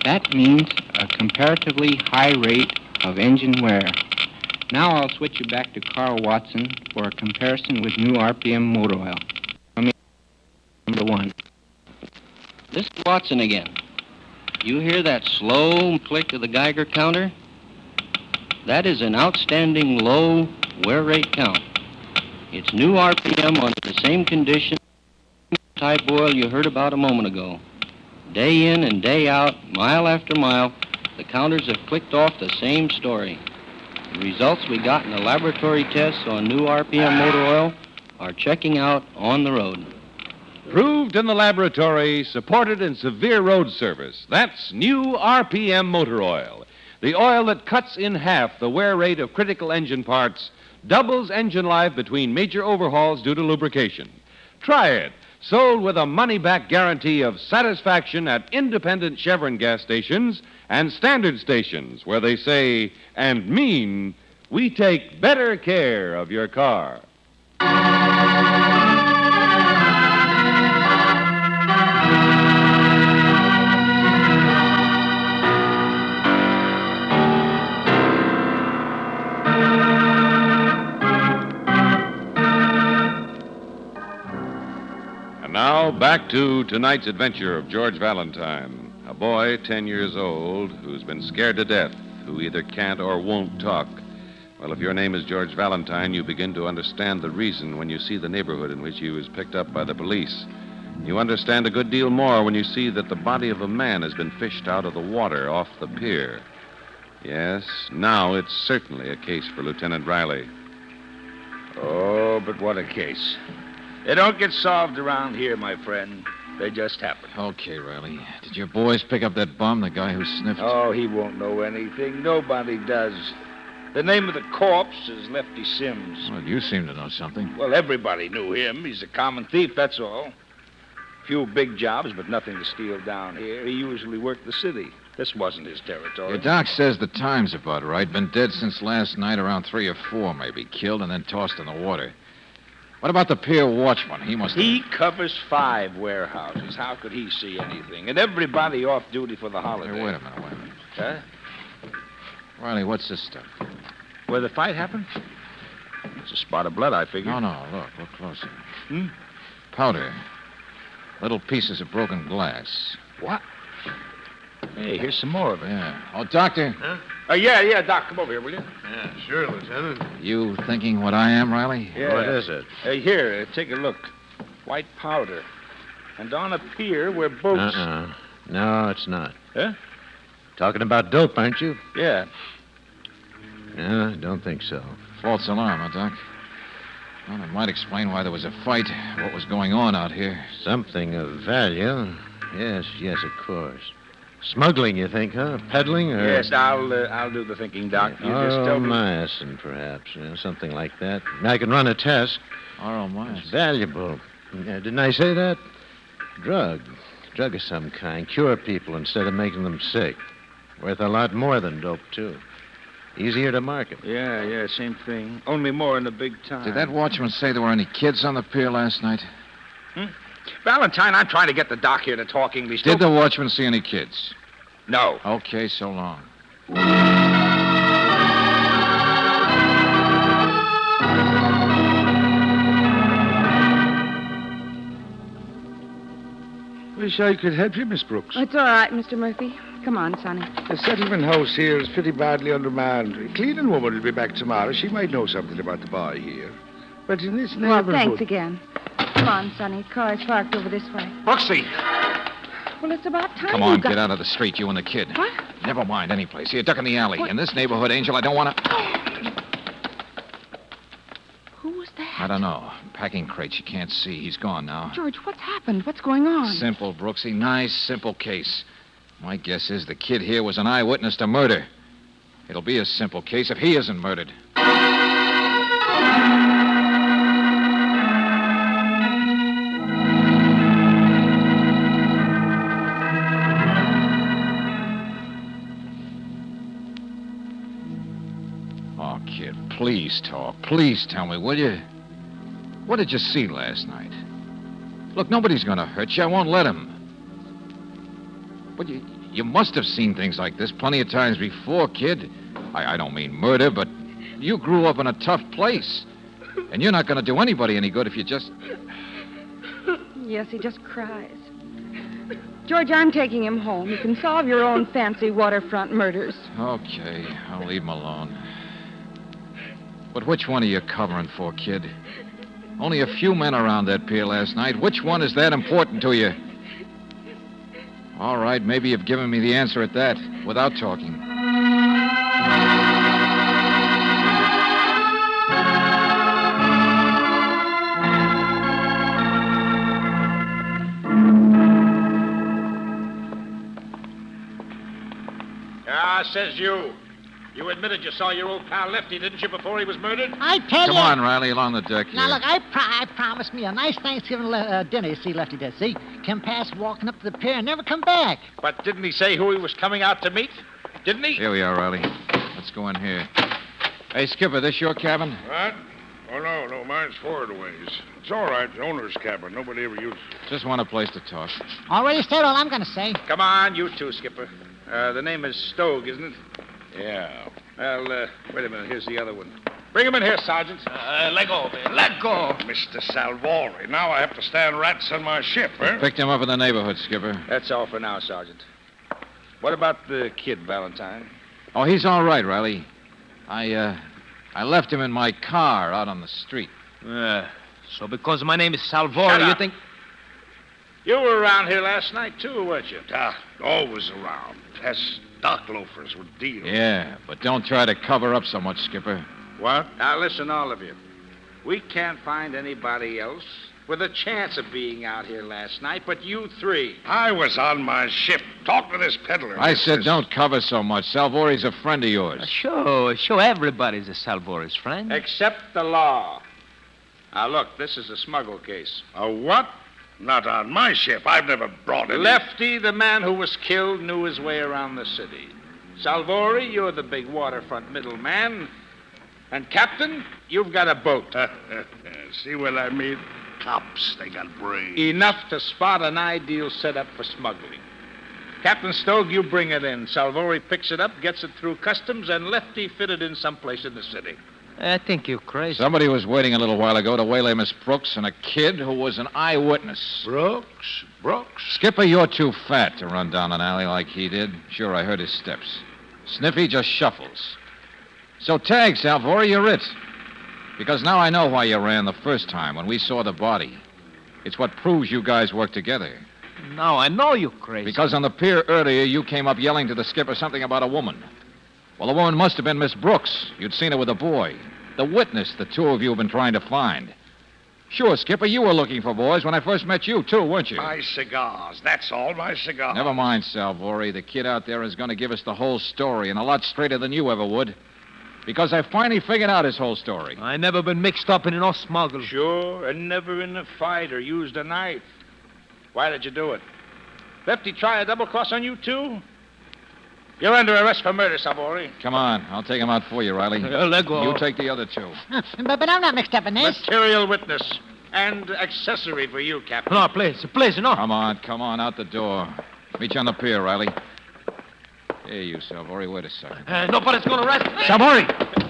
That means a comparatively high rate of engine wear. Now I'll switch you back to Carl Watson for a comparison with new RPM motor oil. Number 1. This is Watson again. You hear that slow click of the Geiger counter? That is an outstanding low wear rate count. It's new RPM under the same condition type oil you heard about a moment ago. Day in and day out, mile after mile, the counters have clicked off the same story. The results we got in the laboratory tests on new RPM motor oil are checking out on the road. Proved in the laboratory, supported in severe road service. That's new RPM motor oil. The oil that cuts in half the wear rate of critical engine parts, doubles engine life between major overhauls due to lubrication. Try it. Sold with a money-back guarantee of satisfaction at independent Chevron gas stations and standard stations where they say and mean, we take better care of your car. Now, back to tonight's adventure of George Valentine, a boy 10 years old who's been scared to death, who either can't or won't talk. Well, if your name is George Valentine, you begin to understand the reason when you see the neighborhood in which he was picked up by the police. You understand a good deal more when you see that the body of a man has been fished out of the water off the pier. Yes, now it's certainly a case for Lieutenant Riley. Oh, but what a case. They don't get solved around here, my friend. They just happen. Okay, Riley. Did your boys pick up that bum, the guy who sniffed? Oh, he won't know anything. Nobody does. The name of the corpse is Lefty Sims. Well, you seem to know something. Well, everybody knew him. He's a common thief, that's all. Few big jobs, but nothing to steal down here. He usually worked the city. This wasn't his territory. Your doc says the time's about right. Been dead since last night, around 3 or 4, maybe. Killed and then tossed in the water. What about the pier watchman? He covers 5 warehouses. How could he see anything? And everybody off duty for the holiday. Hey, wait a minute. Huh? Riley, what's this stuff? Where the fight happened? It's a spot of blood, I figure. No, look closer. Powder. Little pieces of broken glass. What? Hey, here's some more of it. Yeah. Oh, Doctor. Huh? Yeah, Doc, come over here, will you? Yeah, sure, Lieutenant. You thinking what I am, Riley? Yeah. What is it? Here, take a look. White powder. And on a pier where boats... No, it's not. Huh? Talking about dope, aren't you? Yeah. No, I don't think so. False alarm, huh, Doc? Well, it might explain why there was a fight, what was going on out here. Something of value. Yes, of course. Smuggling, you think, huh? Peddling, or... Yes, I'll do the thinking, Doc. You just tell me... myosin, perhaps. Something like that. I can run a test. Oral myosin. It's valuable. Didn't I say that? Drug of some kind. Cure people instead of making them sick. Worth a lot more than dope, too. Easier to market. Yeah, same thing. Only more in the big time. Did that watchman say there were any kids on the pier last night? Valentine, I'm trying to get the doc here to talk English. Did the watchman see any kids? No. Okay, so long. Wish I could help you, Miss Brooks. It's all right, Mr. Murphy. Come on, Sonny. The settlement house here is pretty badly undermanned. A cleaning woman will be back tomorrow. She might know something about the boy here. But in this neighborhood... Well, thanks again. Come on, Sonny. Car's parked over this way. Brooksy! Well, it's about time. Come on, you got... get out of the street, you and the kid. What? Never mind any place. Here, duck in the alley. In this neighborhood, Angel, I don't want to... Who was that? I don't know. Packing crates you can't see. He's gone now. George, what's happened? What's going on? Simple, Brooksy. Nice, simple case. My guess is the kid here was an eyewitness to murder. It'll be a simple case if he isn't murdered. Oh, kid, please talk. Please tell me, will you? What did you see last night? Look, nobody's gonna hurt you. I won't let him. But you must have seen things like this plenty of times before, kid. I don't mean murder, but you grew up in a tough place. And you're not gonna do anybody any good if you just... Yes, he just cries. George, I'm taking him home. You can solve your own fancy waterfront murders. Okay, I'll leave him alone. But which one are you covering for, kid? Only a few men around that pier last night. Which one is that important to you? All right, maybe you've given me the answer at that, without talking. Says you. You admitted you saw your old pal Lefty, didn't you, before he was murdered? I tell you. Come on, Riley, along the deck here. Now, look, I promised me a nice Thanksgiving dinner, you see, Lefty did, see? Come past walking up to the pier and never come back. But didn't he say who he was coming out to meet? Didn't he? Here we are, Riley. Let's go in here. Hey, Skipper, this your cabin? What? Oh, no, mine's forward a ways. It's all right, the owner's cabin. Nobody ever uses it. Just want a place to talk. Already said all I'm going to say. Come on, you two, Skipper. The name is Stogue, isn't it? Yeah. Well, wait a minute. Here's the other one. Bring him in here, Sergeant. Let go, man. Let go. Mr. Salvori. Now I have to stand rats on my ship, eh? Picked him up in the neighborhood, Skipper. That's all for now, Sergeant. What about the kid, Valentine? Oh, he's all right, Riley. I left him in my car out on the street. So because my name is Salvori, you think... You were around here last night, too, weren't you? Always around. Us dock loafers with deals. Yeah, but don't try to cover up so much, Skipper. What? Now, listen, all of you. We can't find anybody else with a chance of being out here last night but you three. I was on my ship. Talk to this peddler. I said don't cover so much. Salvori's a friend of yours. Sure, everybody's a Salvori's friend. Except the law. Now, look, this is a smuggle case. A what? Not on my ship. I've never brought it. Lefty, the man who was killed, knew his way around the city. Salvori, you're the big waterfront middleman. And, Captain, you've got a boat. See what I mean? Cops, they got brains. Enough to spot an ideal setup for smuggling. Captain Stogue, you bring it in. Salvori picks it up, gets it through customs, and Lefty fitted in someplace in the city. I think you're crazy. Somebody was waiting a little while ago to waylay Miss Brooks and a kid who was an eyewitness. Brooks? Skipper, you're too fat to run down an alley like he did. Sure, I heard his steps. Sniffy just shuffles. So tag, Salvori, you're it. Because now I know why you ran the first time when we saw the body. It's what proves you guys work together. Now I know you're crazy. Because on the pier earlier, you came up yelling to the skipper something about a woman. Well, the woman must have been Miss Brooks. You'd seen her with a boy. The witness the two of you have been trying to find. Sure, Skipper, you were looking for boys when I first met you, too, weren't you? My cigars. That's all, my cigars. Never mind, Salvori. The kid out there is going to give us the whole story, and a lot straighter than you ever would. Because I finally figured out his whole story. I never been mixed up in no smuggle. Sure, and never in a fight or used a knife. Why did you do it? Lefty try a double cross on you, too? You're under arrest for murder, Salvori. Come on. I'll take him out for you, Riley. Let go. You take the other two. But I'm not mixed up in this. Material witness. and accessory for you, Captain. No, please, no. Come on, out the door. Meet you on the pier, Riley. Hey, you, Salvori, wait a second. Nobody's going to arrest me. Salvori!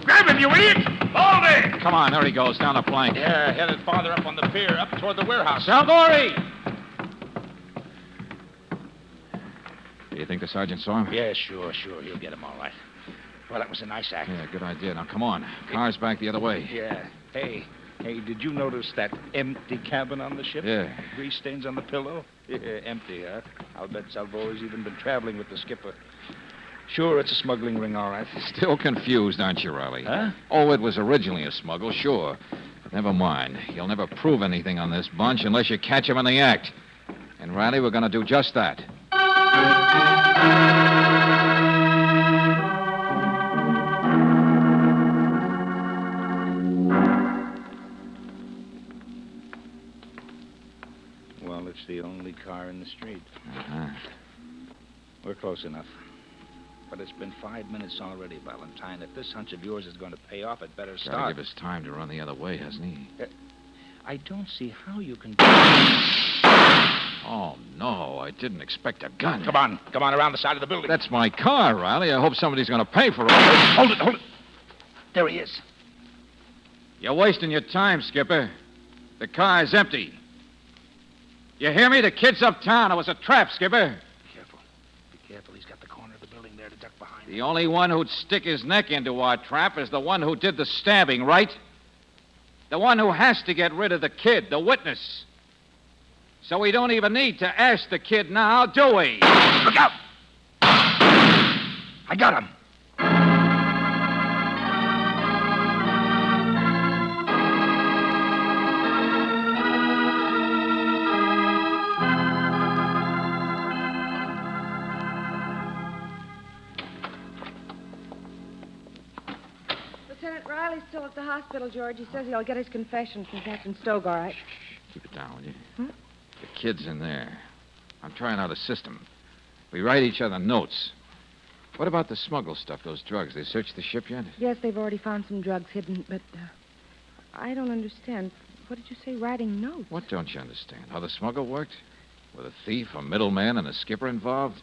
Grab him, you idiot! Hold it! Come on, there he goes, down the plank. Yeah, headed farther up on the pier, up toward the warehouse. Salvori! Do you think the sergeant saw him? Yeah, sure. He'll get him all right. Well, that was a nice act. Yeah, good idea. Now, come on. Car's back the other way. Yeah. Hey, did you notice that empty cabin on the ship? Yeah. Grease stains on the pillow? Yeah, empty, huh? I'll bet Salvori's even been traveling with the skipper. Sure, it's a smuggling ring, all right. Still confused, aren't you, Riley? Huh? Oh, it was originally a smuggle, sure. But never mind. You'll never prove anything on this bunch unless you catch him in the act. And, Riley, we're going to do just that. Well, it's the only car in the street. Uh-huh. We're close enough. But it's been 5 minutes already, Valentine. If this hunch of yours is going to pay off, it better Gotta start. give us time to run the other way, hasn't he? I don't see how you can... Oh, no, I didn't expect a gun. Come on, around the side of the building. That's my car, Riley. I hope somebody's going to pay for it. Hold it. There he is. You're wasting your time, Skipper. The car is empty. You hear me? The kid's uptown. It was a trap, Skipper. Be careful. He's got the corner of the building there to duck behind. The only one who'd stick his neck into our trap is the one who did the stabbing, right? The one who has to get rid of the kid, the witness. So we don't even need to ask the kid now, do we? Look out! I got him. Lieutenant Riley's still at the hospital, George. He says he'll get his confession from Captain Stoke, all right? Keep it down, will you? Hmm? The kid's in there. I'm trying out a system. We write each other notes. What about the smuggle stuff, those drugs? They searched the ship yet? Yes, they've already found some drugs hidden, but I don't understand. What did you say, writing notes? What don't you understand? How the smuggle worked? With a thief, a middleman, and a skipper involved?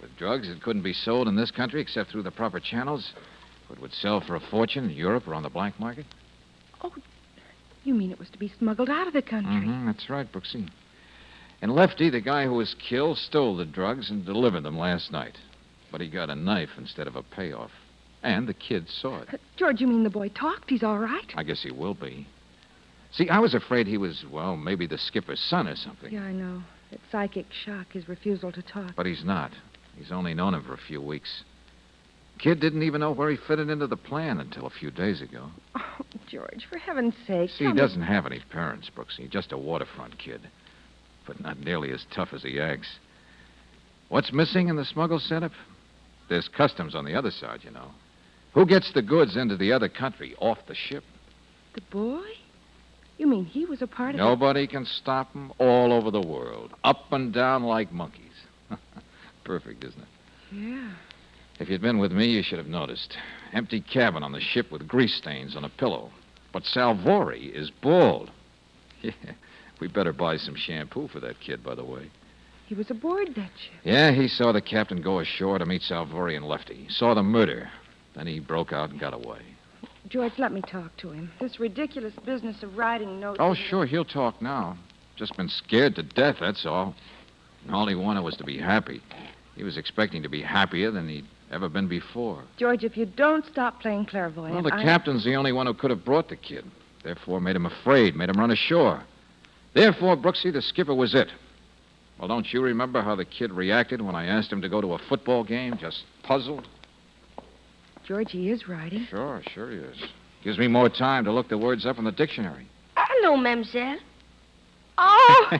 With drugs that couldn't be sold in this country except through the proper channels? But would sell for a fortune in Europe or on the black market? Oh, you mean it was to be smuggled out of the country? Mm-hmm, that's right, Brooksy. And Lefty, the guy who was killed, stole the drugs and delivered them last night. But he got a knife instead of a payoff. And the kid saw it. George, you mean the boy talked? He's all right? I guess he will be. See, I was afraid he was, well, maybe the skipper's son or something. Yeah, I know. It's psychic shock, his refusal to talk. But he's not. He's only known him for a few weeks. Kid didn't even know where he fitted into the plan until a few days ago. Oh, George, for heaven's sake. See, he doesn't have any parents, Brooksy. Just a waterfront kid. But not nearly as tough as he acts. What's missing in the smuggle setup? There's customs on the other side, you know. Who gets the goods into the other country, off the ship? The boy? You mean he was a part of it? Nobody can stop him all over the world. Up and down like monkeys. Perfect, isn't it? Yeah. If you'd been with me, you should have noticed. Empty cabin on the ship with grease stains on a pillow. But Salvori is bald. Yeah, we better buy some shampoo for that kid, by the way. He was aboard that ship. Yeah, he saw the captain go ashore to meet Salvori and Lefty. He saw the murder. Then he broke out and got away. George, let me talk to him. This ridiculous business of writing notes... Oh, sure, he'll talk now. Just been scared to death, that's all. And all he wanted was to be happy. He was expecting to be happier than he'd ever been before. George, if you don't stop playing clairvoyant... Well, the captain's the only one who could have brought the kid. Therefore, made him afraid, made him run ashore. Therefore, Brooksy, the skipper was it. Well, don't you remember how the kid reacted when I asked him to go to a football game? Just puzzled? George, he is writing. Sure he is. Gives me more time to look the words up in the dictionary. Hello, mademoiselle. Oh!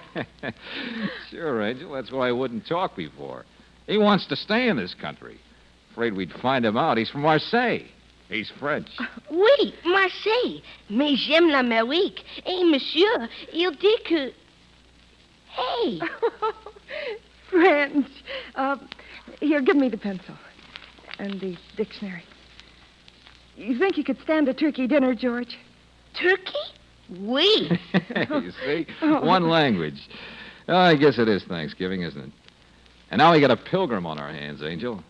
Sure, Angel. That's why I wouldn't talk before. He wants to stay in this country. Afraid we'd find him out. He's from Marseille. He's French. Oui, Marseille. Mais j'aime l'Amérique. Et monsieur, il dit que... Hey! French. Here, give me the pencil. And the dictionary. You think you could stand a turkey dinner, George? Turkey? We? You see? One language. Oh, I guess it is Thanksgiving, isn't it? And now we got a pilgrim on our hands, Angel.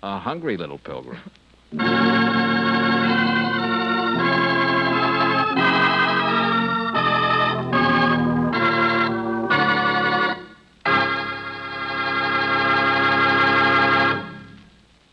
A hungry little pilgrim.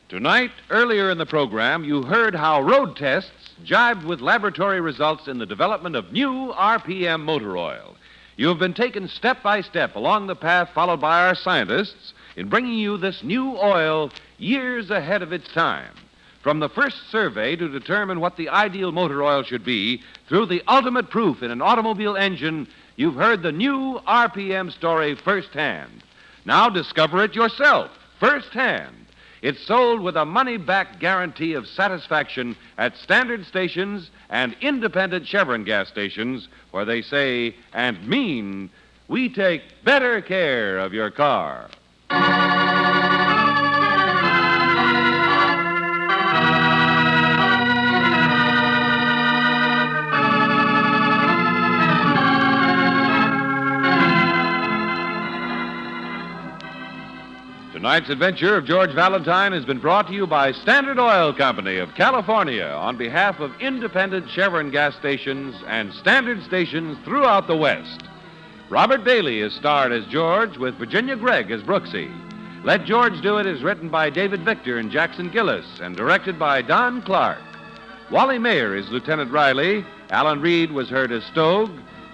Tonight, earlier in the program, you heard how road tests jibed with laboratory results in the development of new RPM motor oil. You have been taken step by step along the path followed by our scientists in bringing you this new oil years ahead of its time. From the first survey to determine what the ideal motor oil should be, through the ultimate proof in an automobile engine, you've heard the new RPM story firsthand. Now discover it yourself, firsthand. It's sold with a money-back guarantee of satisfaction at standard stations and independent Chevron gas stations where they say and mean, we take better care of your car. Tonight's adventure of George Valentine has been brought to you by Standard Oil Company of California on behalf of independent Chevron gas stations and standard stations throughout the West. Robert Bailey is starred as George with Virginia Gregg as Brooksy. Let George Do It is written by David Victor and Jackson Gillis and directed by Don Clark. Wally Mayer is Lieutenant Riley. Alan Reed was heard as Stogue.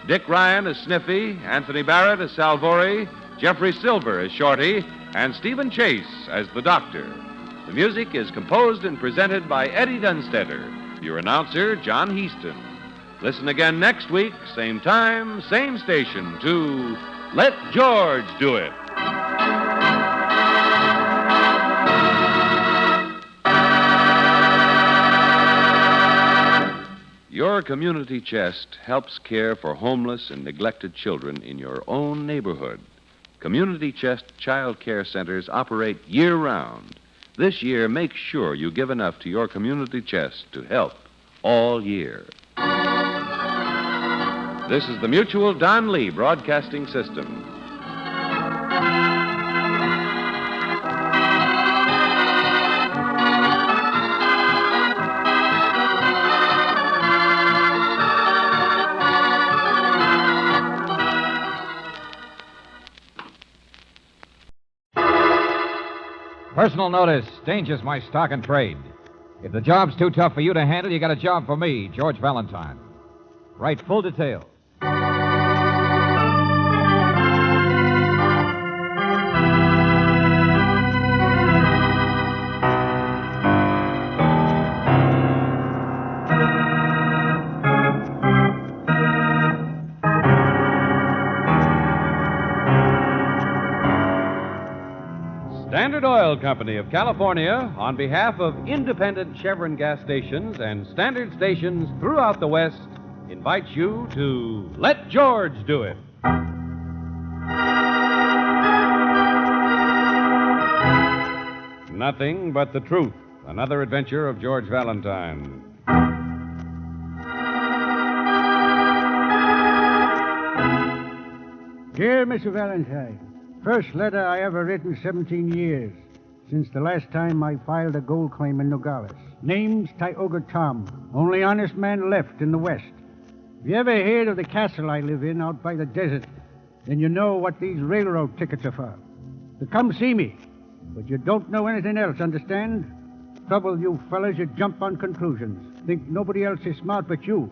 Dick Ryan as Sniffy. Anthony Barrett as Salvori. Jeffrey Silver as Shorty. And Stephen Chase as the Doctor. The music is composed and presented by Eddie Dunstetter. Your announcer, John Heaston. Listen again next week, same time, same station, to Let George Do It. Your community chest helps care for homeless and neglected children in your own neighborhood. Community Chest Child Care Centers operate year-round. This year, make sure you give enough to your community chest to help all year. This is the Mutual Don Lee Broadcasting System. Personal notice. Danger's my stock and trade. If the job's too tough for you to handle, you got a job for me, George Valentine. Write full details. Standard Oil Company of California, on behalf of independent Chevron gas stations and standard stations throughout the West, invites you to Let George Do It. Nothing but the truth. Another adventure of George Valentine. Dear Mr. Valentine, first letter I ever written 17 years, since the last time I filed a gold claim in Nogales. Name's Tioga Tom, only honest man left in the West. If you ever heard of the castle I live in out by the desert, then you know what these railroad tickets are for. To come see me, but you don't know anything else, understand? Trouble, you fellas, you jump on conclusions. Think nobody else is smart but you.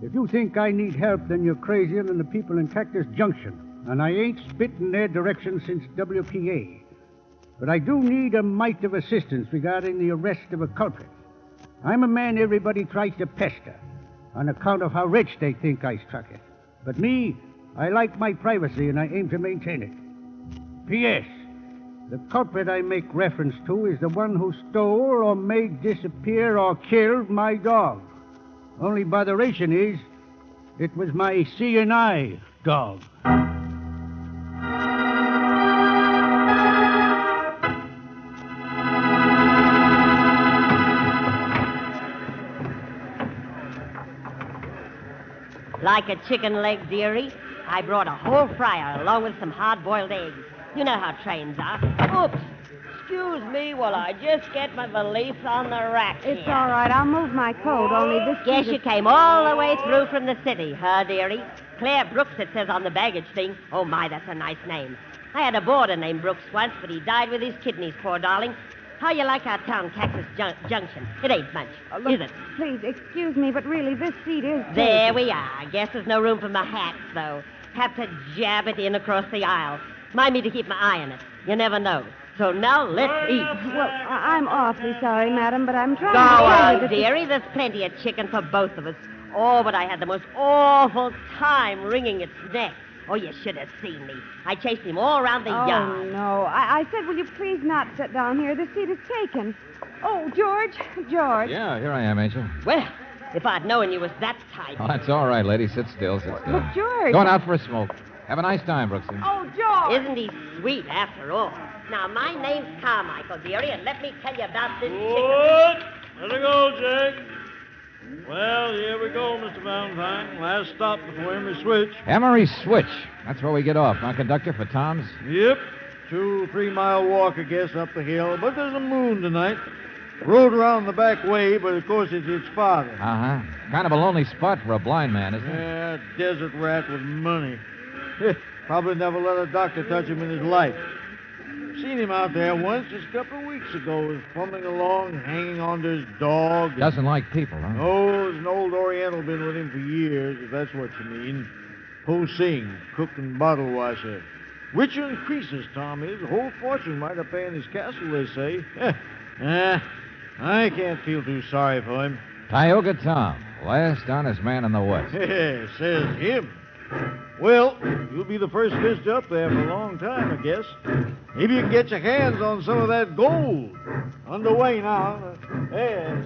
If you think I need help, then you're crazier than the people in Cactus Junction. And I ain't spit in their direction since WPA. But I do need a mite of assistance regarding the arrest of a culprit. I'm a man everybody tries to pester on account of how rich they think I struck it. But me, I like my privacy and I aim to maintain it. P.S. The culprit I make reference to is the one who stole or made disappear or killed my dog. Only botheration is, it was my C&I dog. Like a chicken leg, dearie? I brought a whole fryer along with some hard-boiled eggs. You know how trains are. Oops. Excuse me while I just get my valise on the rack It's here. all right. I'll move my coat, only this... Guess you came all the way through from the city, huh, dearie? Claire Brooks, it says on the baggage thing. Oh, my, that's a nice name. I had a boarder named Brooks once, but he died with his kidneys, poor darling. How you like our town, Cactus Junction? It ain't much, is it? Please, excuse me, but really, this seat is... There we are. Guess there's no room for my hats, though. Have to jab it in across the aisle. Mind me to keep my eye on it. You never know. So now let's eat. Well, I'm awfully sorry, madam, but I'm trying Go to tell you on, that... dearie. There's plenty of chicken for both of us. Oh, but I had the most awful time wringing its neck. Oh, you should have seen me. I chased him all around the Oh, yard. no. I said, will you please not sit down here? The seat is taken. Oh, George. Yeah, here I am, Angel. Well, if I'd known you was that tight. Oh, that's all right, lady. Sit still, sit still. But, George... Going out for a smoke. Have a nice time, Brooksy. Oh, George! Isn't he sweet after all? Now, my name's Carmichael, dearie, and let me tell you about this chicken. Let her go, Jake. Well, here we go, Mr. Valentine. Last stop before Emery Switch. Emery Switch. That's where we get off, huh, conductor, for Tom's? Yep. 2-3-mile walk, I guess, up the hill. But there's a moon tonight. Road around the back way, but of course it's its father. Uh-huh. Kind of a lonely spot for a blind man, isn't it? Yeah, desert rat with money. Probably never let a doctor touch him in his life. Seen him out there once, just a couple of weeks ago. Was fumbling along, hanging onto his dog. Doesn't like people, huh? Oh, there's an old Oriental been with him for years, if that's what you mean. Ho Sing, cook and bottle washer. Richer and creases, Tom is. A whole fortune might have paid in his castle, they say. I can't feel too sorry for him. Tioga Tom, last honest man in the West. Says him. Well, you'll be the first visitor up there for a long time, I guess. Maybe you can get your hands on some of that gold. Underway now.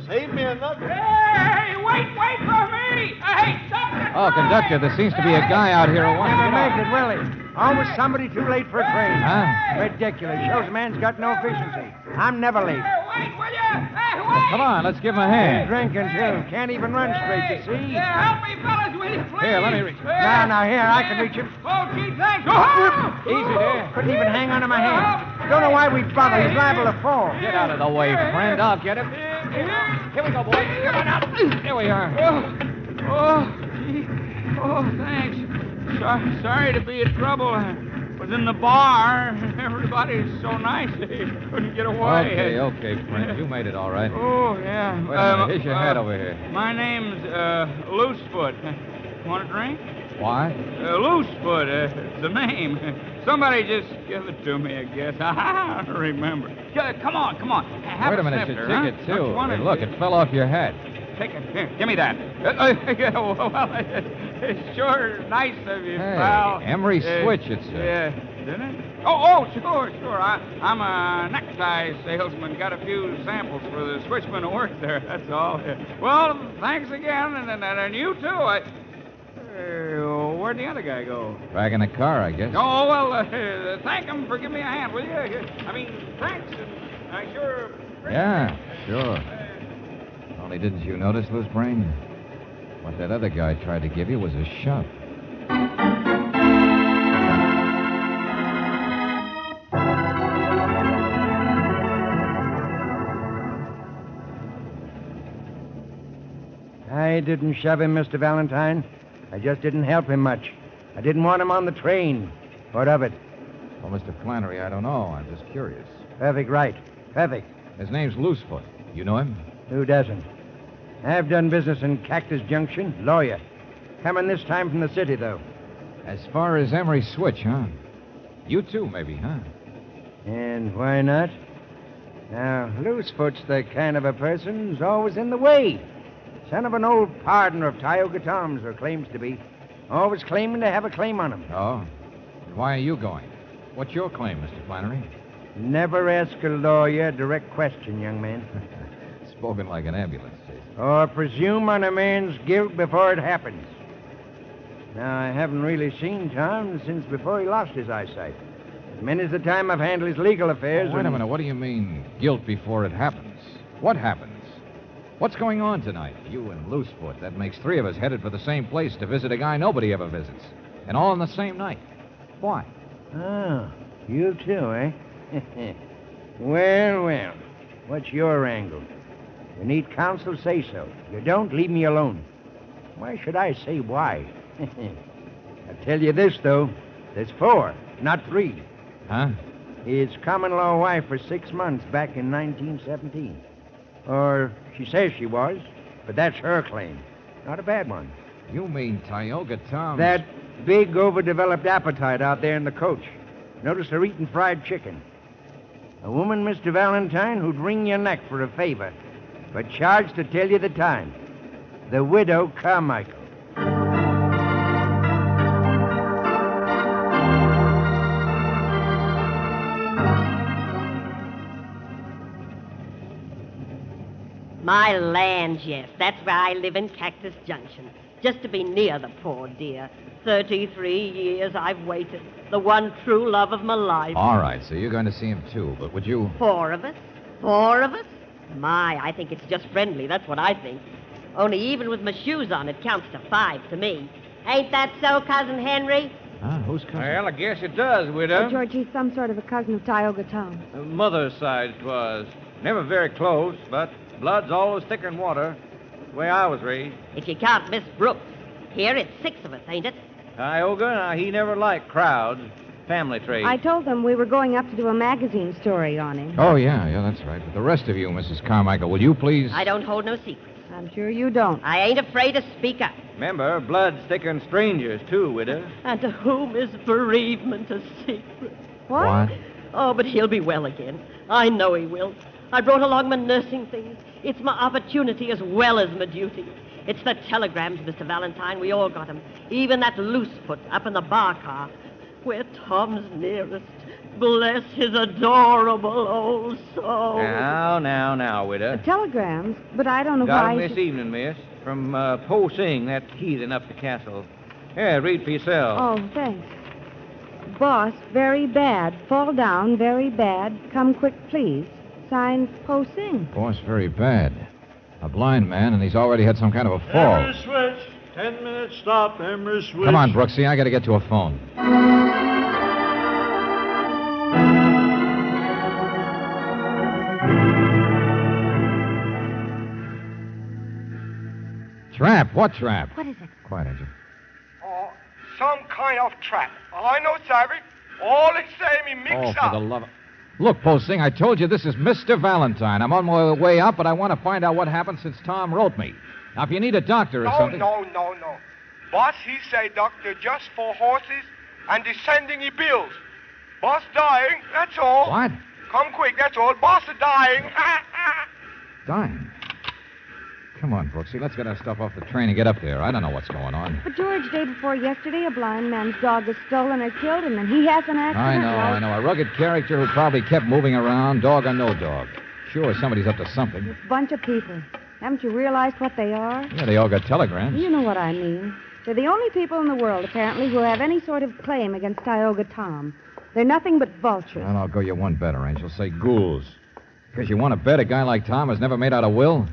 Save me another. Hey, wait for me! Hey, stop it! Oh, conductor, there seems to be a guy out here who wants to get Make off. it, Willie. Always somebody too late for a train. Huh? Ridiculous. Shows a man's got no efficiency. I'm never late. Wait, will you? Hey, Well, come on, let's give him a hand. Drinking, too. Can't even run straight, you see. Yeah, help me, fellas, will you, please? Here, let me reach him. Now, here, I can reach him. Oh, gee, thanks. Oh! Easy there. Couldn't even hang onto my hand. Don't know why we bother. He's liable to fall. Get out of the way, friend. I'll get him. Here we go, boys. Come on out. Here we are. Gee. Oh, thanks. Sorry to be in trouble. I was in the bar. Everybody's so nice they couldn't get away. Okay, friend. You made it all right. Oh, yeah. Wait a minute. Here's your hat over here. My name's Loosefoot. Want a drink? Why? Loosefoot, the name. Somebody just give it to me, I guess. I don't remember. Come on. Have Wait a minute. snifter, Your huh? ticket, Don't too. you want Hey, it? look, it fell off your hat. Take it. Here, give me that. Yeah, well, it's sure nice of you, Hey, pal. Emery Switch, it says. Yeah, didn't it? Oh, sure. I'm a necktie salesman. Got a few samples for the switchman who works there, that's all. Well, thanks again, and you too. Where'd the other guy go? Back in the car, I guess. Oh, well, thank him for giving me a hand, will you? I mean, thanks, and I sure... Yeah, sure. Only didn't you notice, Loose Brain? What that other guy tried to give you was a shove. I didn't shove him, Mr. Valentine. I just didn't help him much. I didn't want him on the train. What of it? Well, Mr. Flannery, I don't know. I'm just curious. Perfect right. Perfect. His name's Loosefoot. You know him? Who doesn't? I've done business in Cactus Junction. Lawyer. Coming this time from the city, though. As far as Emery Switch, huh? You too, maybe, huh? And why not? Now, Loosefoot's the kind of a person who's always in the way. Son of an old partner of Tioga Tom's, or claims to be. Always claiming to have a claim on him. Oh? And why are you going? What's your claim, Mr. Flannery? Never ask a lawyer a direct question, young man. Spoken like an ambulance chase. Or presume on a man's guilt before it happens. Now, I haven't really seen Tom since before he lost his eyesight. Many's the time I've handled his legal affairs. Wait a minute. What do you mean, guilt before it happens? What happens? What's going on tonight? You and Loosefoot. That makes 3 of us headed for the same place to visit a guy nobody ever visits. And all on the same night. Why? Oh, you too, eh? Well, well. What's your angle? You need counsel, say so. You don't, leave me alone. Why should I say why? I'll tell you this, though. There's 4, not 3. Huh? His common law wife for 6 months back in 1917. Or she says she was, but that's her claim. Not a bad one. You mean Tioga Tom? That big, overdeveloped appetite out there in the coach. Notice her eating fried chicken. A woman, Mr. Valentine, who'd wring your neck for a favor, but charged to tell you the time. The widow Carmichael. My land, yes. That's where I live in Cactus Junction. Just to be near the poor dear. 33 years I've waited. The one true love of my life. All right, so you're going to see him, too. But would you... 4 of us? 4 of us? My, I think it's just friendly. That's what I think. Only even with my shoes on, it counts to 5 to me. Ain't that so, Cousin Henry? Huh? Who's cousin? Well, I guess it does, widow. Oh, George, he's some sort of a cousin of Tioga Tom. Mother's side 'twas. Never very close, but blood's always thicker than water. The way I was raised. If you count Miss Brooks. Here it's 6 of us, ain't it? Tioga, he never liked crowds. Family trait. I told them we were going up to do a magazine story on him. Oh, yeah, that's right. But the rest of you, Mrs. Carmichael, will you please... I don't hold no secrets. I'm sure you don't. I ain't afraid to speak up. Remember, blood's thicker than strangers, too, widow. And to whom is bereavement a secret? What? Oh, but he'll be well again. I know he will. I brought along my nursing things. It's my opportunity as well as my duty. It's the telegrams, Mr. Valentine. We all got 'em. Even that Loosefoot up in the bar car. Where Tom's nearest. Bless his adorable old soul. Now, widow. Telegrams? But I don't know Got why... 'em this evening, miss. From Po Sing, that heathen up the castle. Yeah, read for yourself. Oh, thanks. Boss, very bad. Fall down, very bad. Come quick, please. Signed, Po Sing. Boss, very bad. A blind man, and he's already had some kind of a fall. Emery switch. 10 minutes stop, Emery switch. Come on, Brooksy, I got to get to a phone. Trap? What trap? What is it? Quiet, Angel. Oh, some kind of trap. I know, Savvy. All the same, he mix For the love of... Look, Posting, I told you this is Mr. Valentine. I'm on my way up, but I want to find out what happened since Tom wrote me. Now, if you need a doctor or something... No. Boss, he say doctor just for horses and the sending he bills. Boss dying, that's all. What? Come quick, that's all. Boss is dying. Dying? Come on, Brooksy, let's get our stuff off the train and get up there. I don't know what's going on. But, George, day before yesterday, a blind man's dog was stolen or killed, and then he has an accident. I know. A rugged character who probably kept moving around, dog or no dog. Sure, somebody's up to something. This bunch of people. Haven't you realized what they are? Yeah, they all got telegrams. You know what I mean. They're the only people in the world, apparently, who have any sort of claim against Tioga Tom. They're nothing but vultures. Well, I'll go you one better, Angel. Say ghouls. Because you want to bet a guy like Tom has never made out a will?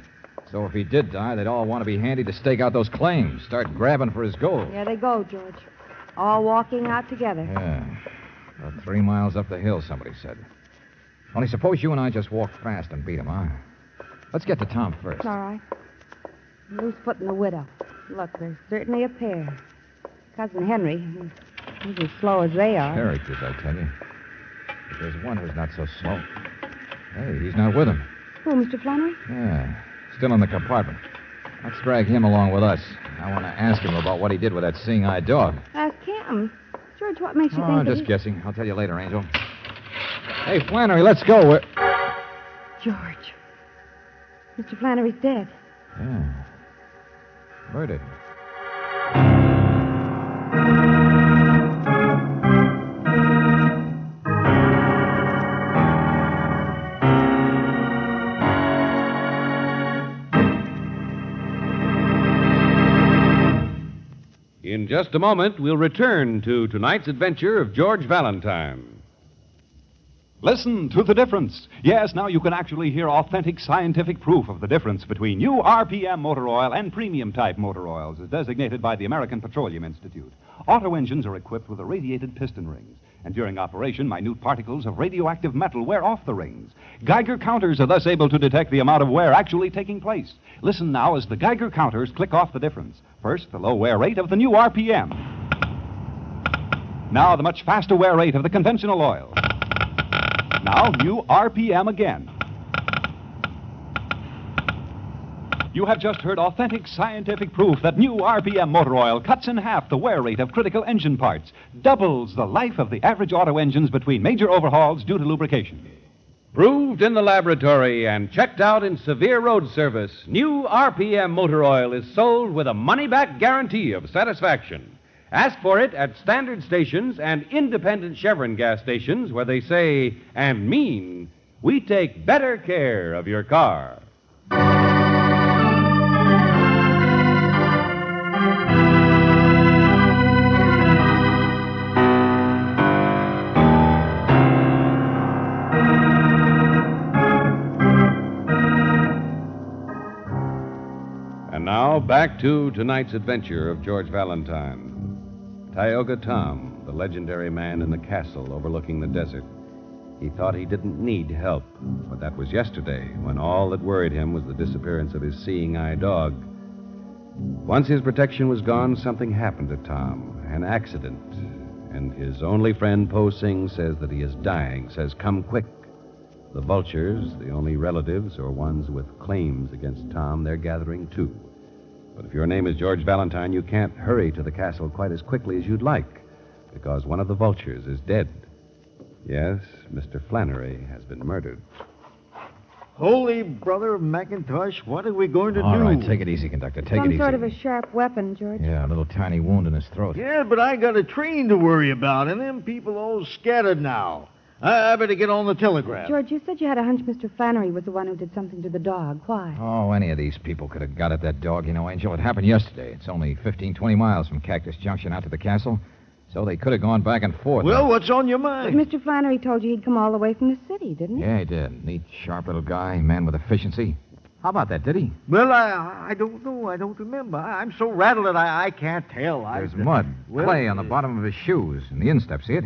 So if he did die, they'd all want to be handy to stake out those claims, start grabbing for his gold. There they go, George. All walking out together. Yeah. About 3 miles up the hill, somebody said. Only suppose you and I just walk fast and beat him, huh? Let's get to Tom first. All right. Loosefoot and the widow. Look, there's certainly a pair. Cousin Henry, he's as slow as they are. Characters, I tell you. But there's one who's not so slow. Hey, he's not with him. Who, Mr. Flannery? Yeah. Still in the compartment. Let's drag him along with us. I want to ask him about what he did with that seeing-eyed dog. Ask him. George, what makes you think I'm that just guessing. I'll tell you later, Angel. Hey, Flannery, let's go. George. Mr. Flannery's dead. Yeah. Murdered. In just a moment, we'll return to tonight's adventure of George Valentine. Listen to the difference. Yes, now you can actually hear authentic scientific proof of the difference between new RPM motor oil and premium type motor oils as designated by the American Petroleum Institute. Auto engines are equipped with irradiated piston rings, and during operation, minute particles of radioactive metal wear off the rings. Geiger counters are thus able to detect the amount of wear actually taking place. Listen now as the Geiger counters click off the difference. First, the low wear rate of the new RPM. Now, the much faster wear rate of the conventional oil. Now, new RPM again. You have just heard authentic scientific proof that new RPM motor oil cuts in half the wear rate of critical engine parts, doubles the life of the average auto engines between major overhauls due to lubrication. Proved in the laboratory and checked out in severe road service, new RPM motor oil is sold with a money-back guarantee of satisfaction. Ask for it at standard stations and independent Chevron gas stations where they say and mean, we take better care of your car. And now, back to tonight's adventure of George Valentine. Tioga Tom, the legendary man in the castle overlooking the desert. He thought he didn't need help, but that was yesterday, when all that worried him was the disappearance of his seeing-eye dog. Once his protection was gone, something happened to Tom, an accident. And his only friend, Po Sing, says that he is dying, says, come quick. The vultures, the only relatives or ones with claims against Tom, they're gathering too. But if your name is George Valentine, you can't hurry to the castle quite as quickly as you'd like, because one of the vultures is dead. Yes, Mr. Flannery has been murdered. Holy brother McIntosh, what are we going to do? All right, take it easy, conductor. Take it Some easy. sort of a sharp weapon, George. Yeah, a little tiny wound in his throat. Yeah, but I got a train to worry about, and them people all scattered now. I better get on the telegraph. George, you said you had a hunch Mr. Flannery was the one who did something to the dog. Why? Oh, any of these people could have got at that dog, you know, Angel. It happened yesterday. It's only 15, 20 miles from Cactus Junction out to the castle, so they could have gone back and forth. Well, what's on your But mind? Mr. Flannery told you he'd come all the way from the city, didn't he? Yeah, he did. Neat, sharp little guy, man with efficiency. How about that, did he? Well, I don't know. I don't remember. I'm so rattled that I can't tell. There's mud, clay on the bottom of his shoes, and the instep, see it?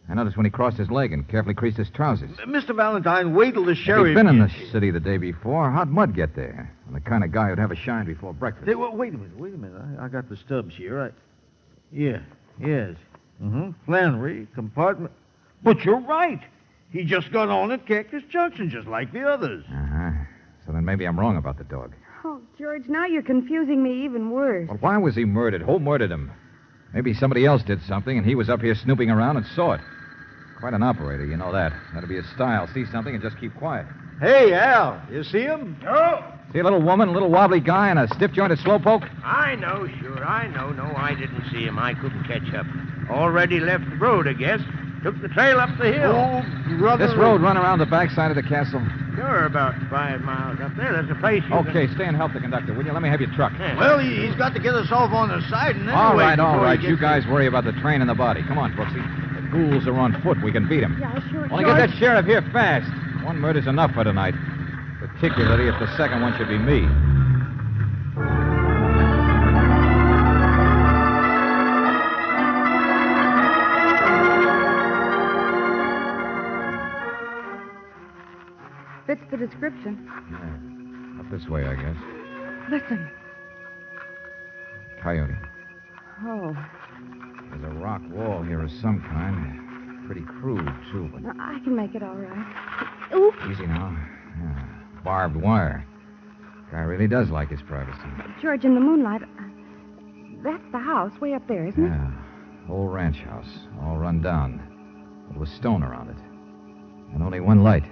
I noticed when he crossed his leg and carefully creased his trousers. Mr. Valentine, wait till the sheriff... If he'd been in the city the day before, how'd mud get there? And the kind of guy who'd have a shine before breakfast. Hey, well, wait a minute. I got the stubs here. Yes. Flannery, compartment... But you're right. He just got on at Cactus Junction, just like the others. Uh-huh. So then maybe I'm wrong about the dog. Oh, George, now you're confusing me even worse. Well, why was he murdered? Who murdered him? Maybe somebody else did something, and he was up here snooping around and saw it. Quite an operator, you know that. That'll be his style. See something and just keep quiet. Hey, Al, you see him? No. See a little woman, a little wobbly guy, and a stiff-jointed slowpoke? I know, sure, I know. No, I didn't see him. I couldn't catch up. Already left the road, I guess. Took the trail up the hill. Oh, brother. This road run around the backside of the castle? Sure, about 5 miles up there. There's a place you Okay, stay and help the conductor, will you? Let me have your truck. Well, he's got to get us off on the side and All right. before he You gets guys worry about the train and the body. Come on, Brooksy. The ghouls are on foot. We can beat them. Yeah, sure, Only George. get that sheriff here fast. One murder's enough for tonight. Particularly if the second one should be me. Fits the description. Yeah. Up this way, I guess. Listen. Coyote. Oh, There's a rock wall here of some kind. Pretty crude, too, but now, I can make it all right. Oof. easy now. Yeah. Barbed wire. Guy really does like his privacy. George, in the moonlight, that's the house way up there, isn't it? Yeah. Old ranch house, all run down. But with stone around it. And only one light.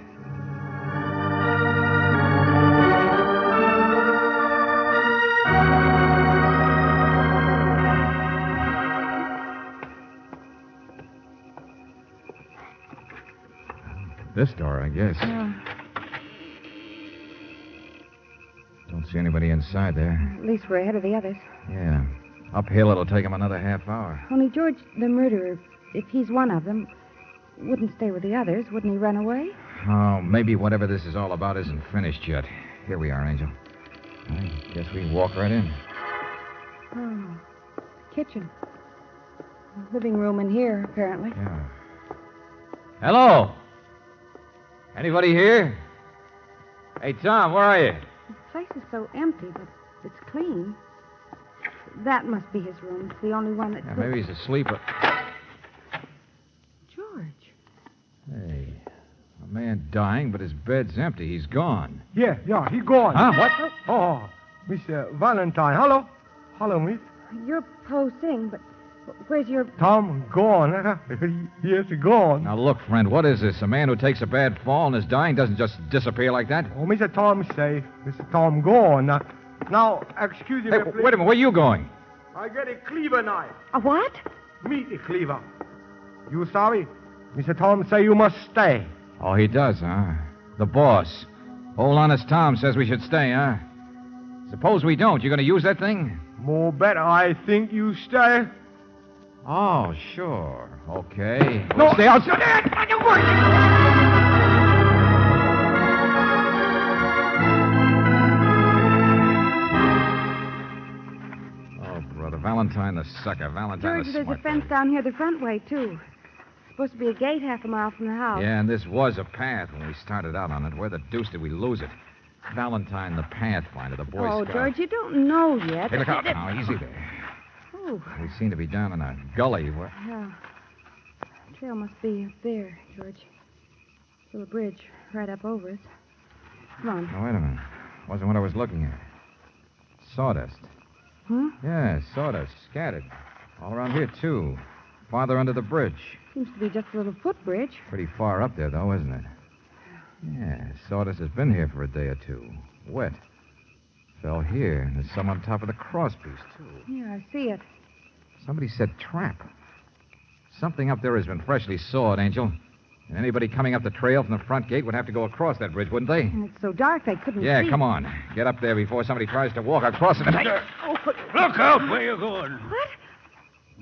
This door, I guess. Yeah. Don't see anybody inside there. At least we're ahead of the others. Yeah. Uphill, it'll take him another half hour. Only, George, the murderer, if he's one of them, wouldn't stay with the others. Wouldn't he run away? Oh, maybe whatever this is all about isn't finished yet. Here we are, Angel. I guess we walk right in. Oh, kitchen. Living room in here, apparently. Yeah. Hello? Anybody here? Hey, Tom, where are you? The place is so empty, but it's clean. That must be his room. It's the only one that Yeah, could... maybe he's asleep. George. Hey, a man dying, but his bed's empty. He's gone. Yeah, he gone. Huh? What? Oh, Mr. Valentine. Hello, miss. You're Po Sing, but where's your... Tom gone. Yes, gone. Now, look, friend, what is this? A man who takes a bad fall and is dying doesn't just disappear like that? Oh, Mr. Tom safe. Mr. Tom gone. Now, excuse me, Hey, please. wait a minute. Where are you going? I get a cleaver knife. A what? Meat a cleaver. You sorry? Mr. Tom say you must stay. Oh, he does, huh? The boss. Old honest Tom says we should stay, huh? Suppose we don't. You going to use that thing? More better, I think you stay. Oh, sure. Okay. No, We'll stay outside. Oh, brother. Valentine the sucker. Valentine George, the there's a smart fence down here the front way, too. Supposed to be a gate half a mile from the house. Yeah, and this was a path when we started out on it. Where the deuce did we lose it? Valentine the Pathfinder, the Boy Oh, Scout. George, you don't know yet. Hey, look out now. Easy there. Oh, We seem to be down in a gully where... yeah. Trail must be up there, George. Little bridge right up over us. Come on. Now, wait a minute. Wasn't what I was looking at. Sawdust. Huh? Yeah, sawdust. Scattered. All around here, too. Farther under the bridge. Seems to be just a little footbridge. Pretty far up there, though, isn't it? Yeah, sawdust has been here for a day or two. Wet. Fell here, and there's some on top of the crosspiece, too. Yeah, I see it. Somebody said trap. Something up there has been freshly sawed, Angel. And anybody coming up the trail from the front gate would have to go across that bridge, wouldn't they? And it's so dark they couldn't Yeah, see. come on. Get up there before somebody tries to walk across it. Oh, Look out where you're going. What?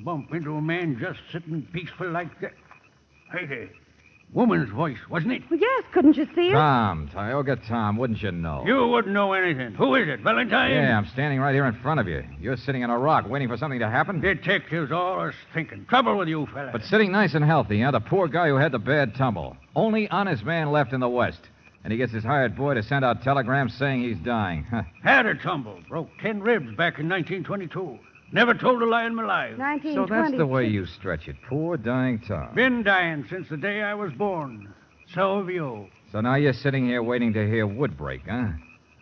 Bump into a man just sitting peaceful like that. Hey, woman's voice, wasn't it? Well, yes, couldn't you see it? Tom, Tioga Tom, wouldn't you know? You wouldn't know anything. Who is it, Valentine? Yeah, I'm standing right here in front of you. You're sitting on a rock waiting for something to happen? Detectives always thinking. Trouble with you, fella. But sitting nice and healthy, huh? The poor guy who had the bad tumble. Only honest man left in the West. And he gets his hired boy to send out telegrams saying he's dying. Huh. Had a tumble. Broke 10 ribs back in 1922. Never told a lie in my life. So that's the way you stretch it. Poor dying Tom. Been dying since the day I was born. So have you. So now you're sitting here waiting to hear wood break, huh?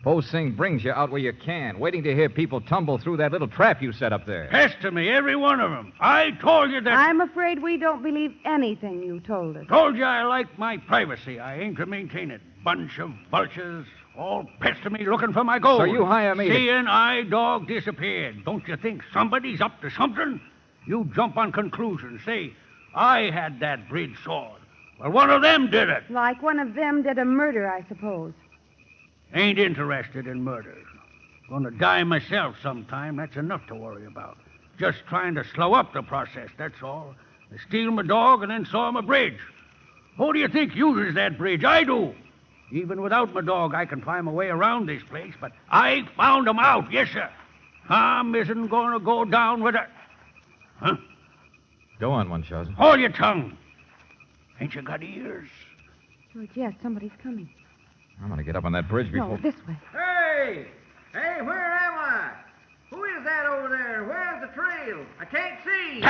Po Sing brings you out where you can, waiting to hear people tumble through that little trap you set up there. Pester me, every one of them. I told you that... I'm afraid we don't believe anything you told us. Told you I like my privacy. I aim to maintain it. Bunch of vultures all pester me looking for my gold. So you hire me to- Seeing I dog disappeared. Don't you think somebody's up to something? You jump on conclusions. Say, I had that bridge sawed. Well, one of them did it. Like one of them did a murder, I suppose. Ain't interested in murder. Gonna die myself sometime. That's enough to worry about. Just trying to slow up the process, that's all. They steal my dog and then saw my bridge. Who do you think uses that bridge? I do. Even without my dog, I can find my way around this place, but I found 'em out, yes, sir. Tom isn't gonna go down with it. Huh? Go on, Munchausen. Hold your tongue. Ain't you got ears? George, yes, somebody's coming. I'm going to get up on that bridge before... No, this way. Hey! Hey, where am I? Who is that over there? Where's the trail? I can't see.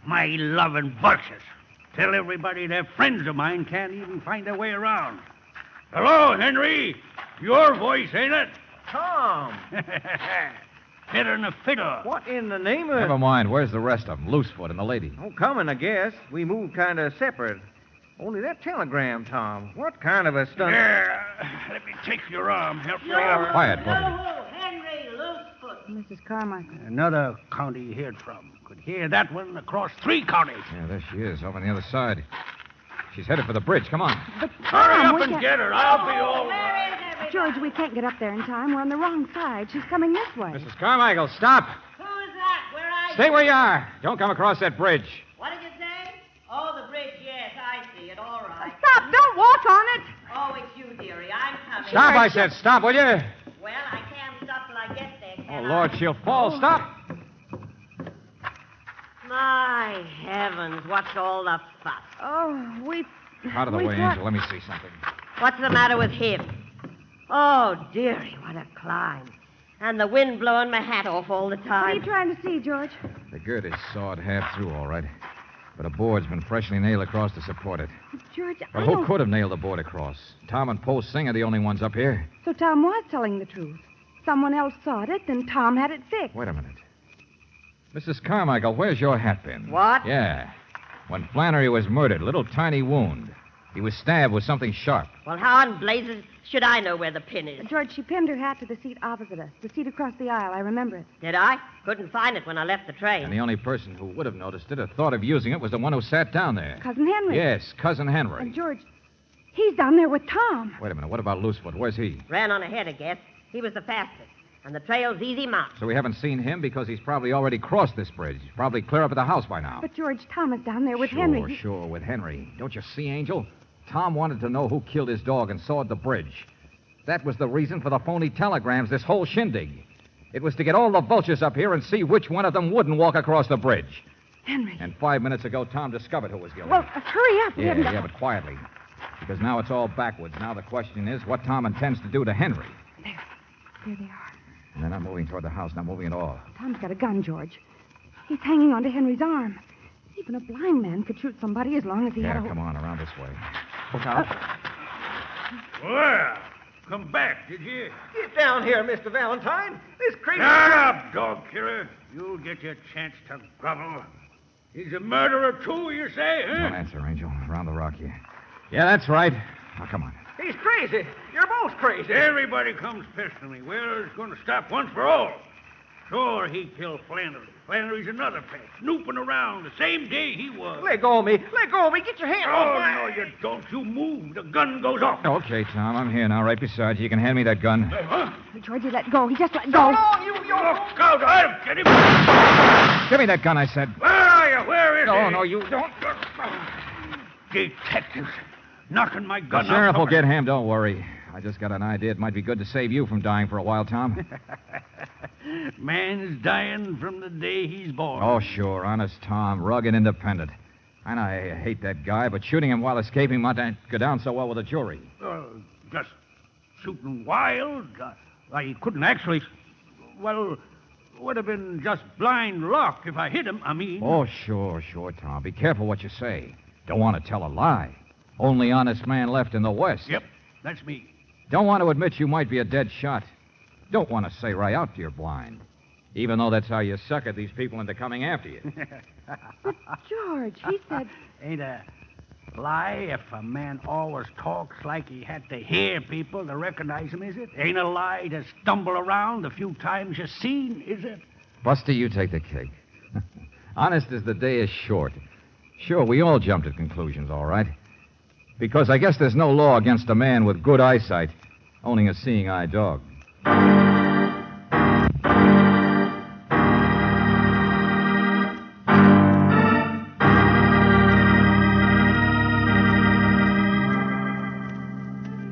My loving vultures. Tell everybody they're friends of mine can't even find their way around. Hello, Henry. Your voice, ain't it? Tom. Fitter than a fiddle. What in the name of... Never mind. Where's the rest of them? Loosefoot and the lady. Oh, coming, I guess. We moved kind of separate. Only that telegram, Tom. What kind of a stunt? There. Let me take your arm. Help you out. Quiet, both of you. Henry Loosefoot. Mrs. Carmichael. Another county you heard from. Could hear that one across 3 counties. Yeah, there she is, over on the other side. She's headed for the bridge. Come on. But Hurry Tom, up we and can't- get her. I'll be all right. George, we can't get up there in time. We're on the wrong side. She's coming this way. Mrs. Carmichael, stop. Who is that? Where are you? Stay where you are. Don't come across that bridge. What did you say? Oh, the bridge, yes, I on it? Oh, it's you, dearie. I'm coming. Stop, I said. Stop, will you? Well, I can't stop till I get there, Oh, can Lord, she'll fall. Stop. My heavens, what's all the fuss? Oh, we... Out of the we way, thought- Angel. Let me see something. What's the matter with him? Oh, dearie, what a climb. And the wind blowing my hat off all the What are you time. trying to see, George? The girth is sawed half through, all right. But a board's been freshly nailed across to support it. George, But I who don't... could have nailed the board across? Tom and Poe Singh are the only ones up here. So Tom was telling the truth. Someone else sawed it, then Tom had it fixed. Wait a minute. Mrs. Carmichael, where's your hat pin? What? Yeah. When Flannery was murdered, a little tiny wound. He was stabbed with something sharp. Well, how in blazes should I know where the pin is? George, she pinned her hat to the seat opposite us, the seat across the aisle. I remember it. Did I? Couldn't find it when I left the train. And the only person who would have noticed it or thought of using it was the one who sat down there. Cousin Henry. Yes, Cousin Henry. And George, he's down there with Tom. Wait a minute. What about Loosefoot? Where's he? Ran on ahead, I guess. He was the fastest. And the trail's easy marked. So we haven't seen him because he's probably already crossed this bridge. He's probably clear up at the house by now. But George, Tom is down there with sure, Henry. Sure, with Henry. Don't you see, Angel? Tom wanted to know who killed his dog and sawed the bridge. That was the reason for the phony telegrams, this whole shindig. It was to get all the vultures up here and see which one of them wouldn't walk across the bridge. Henry. And 5 minutes ago, Tom discovered who was guilty. Well, hurry up. We haven't got- Yeah, but quietly. Because now it's all backwards. Now the question is what Tom intends to do to Henry. There they are. And they're not moving toward the house, not moving at all. Tom's got a gun, George. He's hanging onto Henry's arm. Even a blind man could shoot somebody as long as he Yeah, had a... come on, around this way. Look out. Well, come back, did you? Get down here, Mr. Valentine. This crazy... Shut up, dog killer. You'll get your chance to grovel. He's a murderer, too, you say, huh? Don't answer, Angel. Around the rock here. Yeah, that's right. Now, come on. He's crazy. You're both crazy. Everybody comes pestering me. Well, it's going to stop once for all. Sure, he killed Flannery. Flannery's another pest, snooping around the same day he was. Let go of me. Let go of me. Get your hand off Oh, my... no, you don't. You move. The gun goes off. Okay, Tom, I'm here now, right beside you. You can hand me that gun. Huh? George, he let go. He just let go. Look out. I'll get him. Give me that gun, I said. Where are you? Where is he? No, you don't. Detectives. Knocking my gun The sheriff out. will get him, don't worry. I just got an idea. It might be good to save you from dying for a while, Tom. Man is dying from the day he's born. Oh, sure. Honest Tom. Rugged independent. And I hate that guy, but shooting him while escaping might not go down so well with a jury. Just shooting wild. I couldn't actually... Well, would have been just blind luck if I hit him, I mean. Oh, sure, Tom. Be careful what you say. Don't want to tell a lie. Only honest man left in the West. Yep, that's me. Don't want to admit you might be a dead shot. Don't want to say right out you're blind. Even though that's how you sucker these people into coming after you. George, he said... Ain't a lie if a man always talks like he had to hear people to recognize him, is it? Ain't a lie to stumble around the few times you're seen, is it? Buster, you take the cake. Honest as the day is short. Sure, we all jumped at conclusions, all right. Because I guess there's no law against a man with good eyesight owning a seeing-eye dog.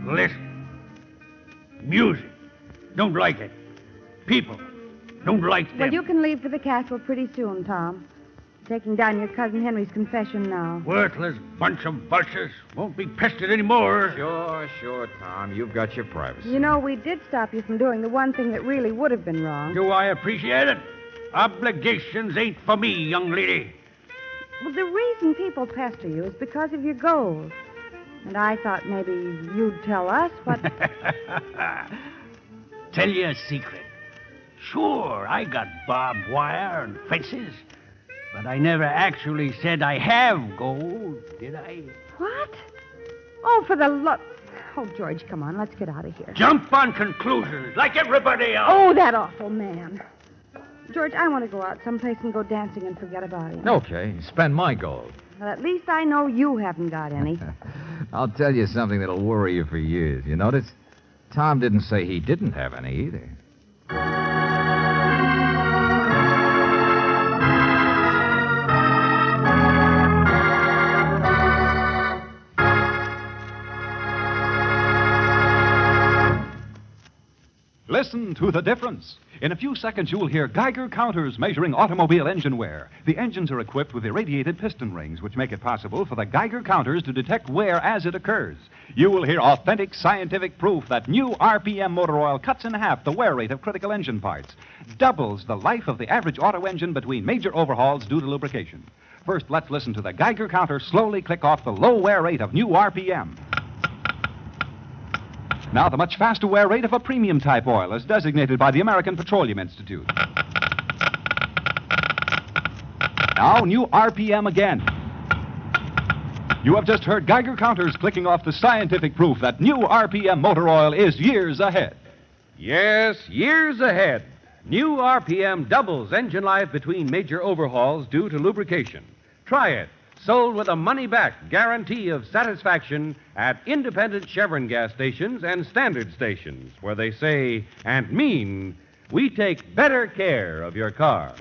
Listen. Music. Don't like it. People. Don't like them. Well, you can leave for the castle pretty soon, Tom. Taking down your cousin Henry's confession now. Worthless bunch of vultures. Won't be pestered anymore. Sure, Tom. You've got your privacy. You know, we did stop you from doing the one thing that really would have been wrong. Do I appreciate it? Obligations ain't for me, young lady. Well, the reason people pester you is because of your gold. And I thought maybe you'd tell us what... Tell you a secret. Sure, I got barbed wire and fences. But I never actually said I have gold, did I? What? Oh, for the love... Oh, George, come on. Let's get out of here. Jump on conclusions like everybody else. Oh, that awful man. George, I want to go out someplace and go dancing and forget about him. Okay, spend my gold. Well, at least I know you haven't got any. I'll tell you something that'll worry you for years. You notice? Tom didn't say he didn't have any either. Listen to the difference. In a few seconds, you'll hear Geiger counters measuring automobile engine wear. The engines are equipped with irradiated piston rings, which make it possible for the Geiger counters to detect wear as it occurs. You will hear authentic scientific proof that new RPM motor oil cuts in half the wear rate of critical engine parts, doubles the life of the average auto engine between major overhauls due to lubrication. First, let's listen to the Geiger counter slowly click off the low wear rate of new RPM. Now, the much faster wear rate of a premium type oil as designated by the American Petroleum Institute. Now, new RPM again. You have just heard Geiger counters clicking off the scientific proof that new RPM motor oil is years ahead. Yes, years ahead. New RPM doubles engine life between major overhauls due to lubrication. Try it. Sold with a money-back guarantee of satisfaction at independent Chevron gas stations and standard stations, where they say and mean, we take better care of your car.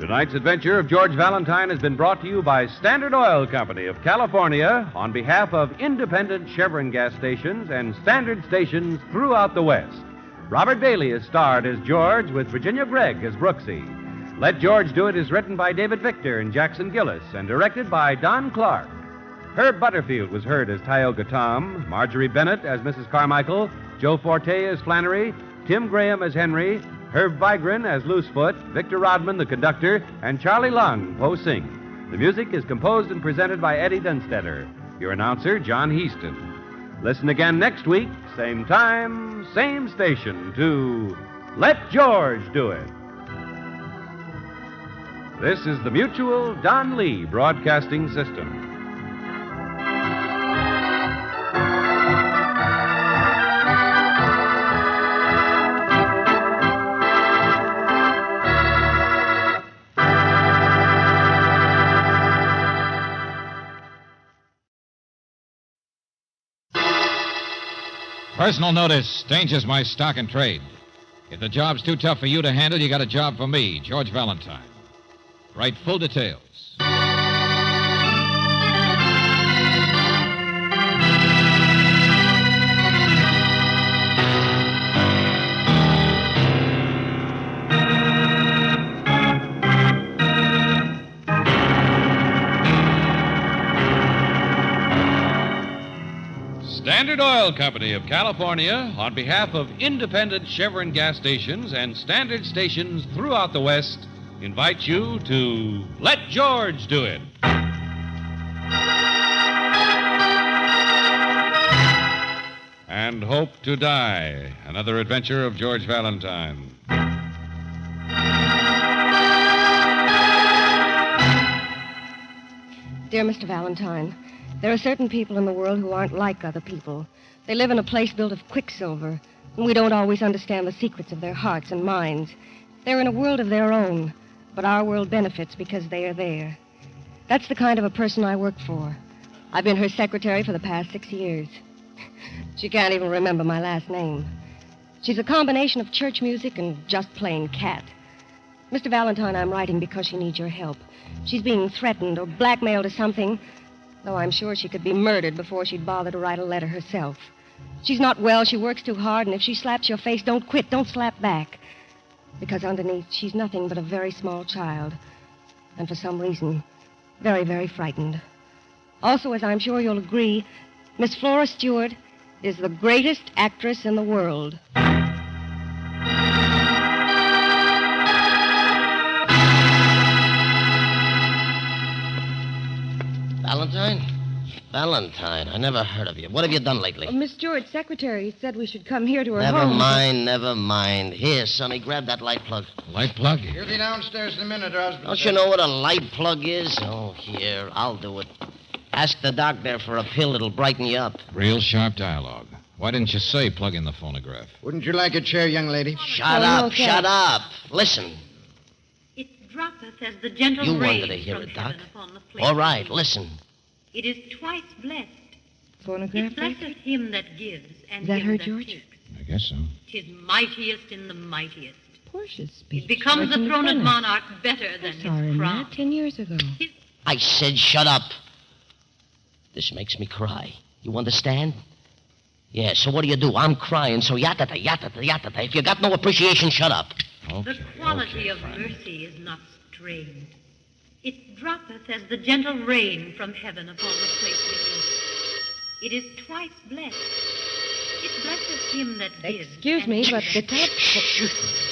Tonight's adventure of George Valentine has been brought to you by Standard Oil Company of California on behalf of independent Chevron gas stations and standard stations throughout the West. Robert Bailey is starred as George with Virginia Gregg as Brooksy. Let George Do It is written by David Victor and Jackson Gillis and directed by Don Clark. Herb Butterfield was heard as Tioga Tom, Marjorie Bennett as Mrs. Carmichael, Joe Forte as Flannery, Tim Graham as Henry, Herb Vigran as Loosefoot, Victor Rodman, the conductor, and Charlie Lung, Po Sing. The music is composed and presented by Eddie Dunstetter. Your announcer, John Heaston. Listen again next week, same time, same station, to Let George Do It. This is the Mutual Don Lee Broadcasting System. Personal notice, Danger's my stock and trade. If the job's too tough for you to handle, you got a job for me, George Valentine. Write full details. Standard Oil Company of California, on behalf of independent Chevron gas stations and standard stations throughout the West, invites you to Let George Do It. And Hope to Die, another adventure of George Valentine. Dear Mr. Valentine, there are certain people in the world who aren't like other people. They live in a place built of quicksilver, and we don't always understand the secrets of their hearts and minds. They're in a world of their own, but our world benefits because they are there. That's the kind of a person I work for. I've been her secretary for the past 6 years. She can't even remember my last name. She's a combination of church music and just plain cat. Mr. Valentine, I'm writing because she needs your help. She's being threatened or blackmailed or something, though I'm sure she could be murdered before she'd bother to write a letter herself. She's not well, she works too hard, and if she slaps your face, don't quit, don't slap back. Because underneath, she's nothing but a very small child. And for some reason, very, very frightened. Also, as I'm sure you'll agree, Miss Flora Stewart is the greatest actress in the world. Valentine? Valentine, I never heard of you. What have you done lately? Miss Stewart's secretary said we should come here to her Never home. never mind. Here, Sonny, grab that light plug. Light plug? He'll be downstairs in a minute, her husband. Don't you know what a light plug is? Oh, here, I'll do it. Ask the doc there for a pill that'll brighten you up. Real sharp dialogue. Why didn't you say plug in the phonograph? Wouldn't you like a chair, young lady? Shut up, shut up. Listen. It droppeth as the gentle You rain wanted to hear from it, Doc. heaven upon the place. All right, listen. It is twice blessed, phonograph It blesseth him that gives, and Is that him her, that George? takes. I guess so. 'Tis mightiest in the mightiest. Portia's speech. It becomes Right a from the throned tenor. monarch better than I saw her his in crown. that 10 years ago. I said shut up. This makes me cry. You understand? Yeah, so what do? I'm crying, so yatata, yatata, yatata. If you got no appreciation, shut up. The quality of mercy is not strained. It droppeth as the gentle rain from heaven upon the place beneath. It is twice blessed. It blesseth him that gives. Excuse me, but the top...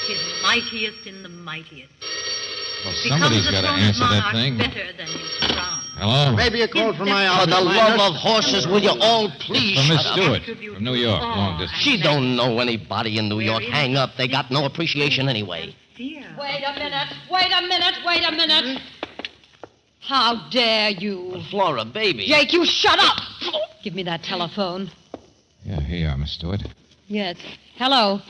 Tis mightiest in the mightiest. Well, Becomes somebody's the got to throned answer that monarch thing. better than his crown. Hello? Maybe a call from my office. For the love of horses, will you all please From Miss shut Stewart up? from New York, long distance. She don't know anybody in New York. Hang up. They got no appreciation anyway. Wait a minute. How dare you? Flora, baby. Jake, you shut up! Give me that telephone. Yeah, here you are, Miss Stewart. Yes. Hello.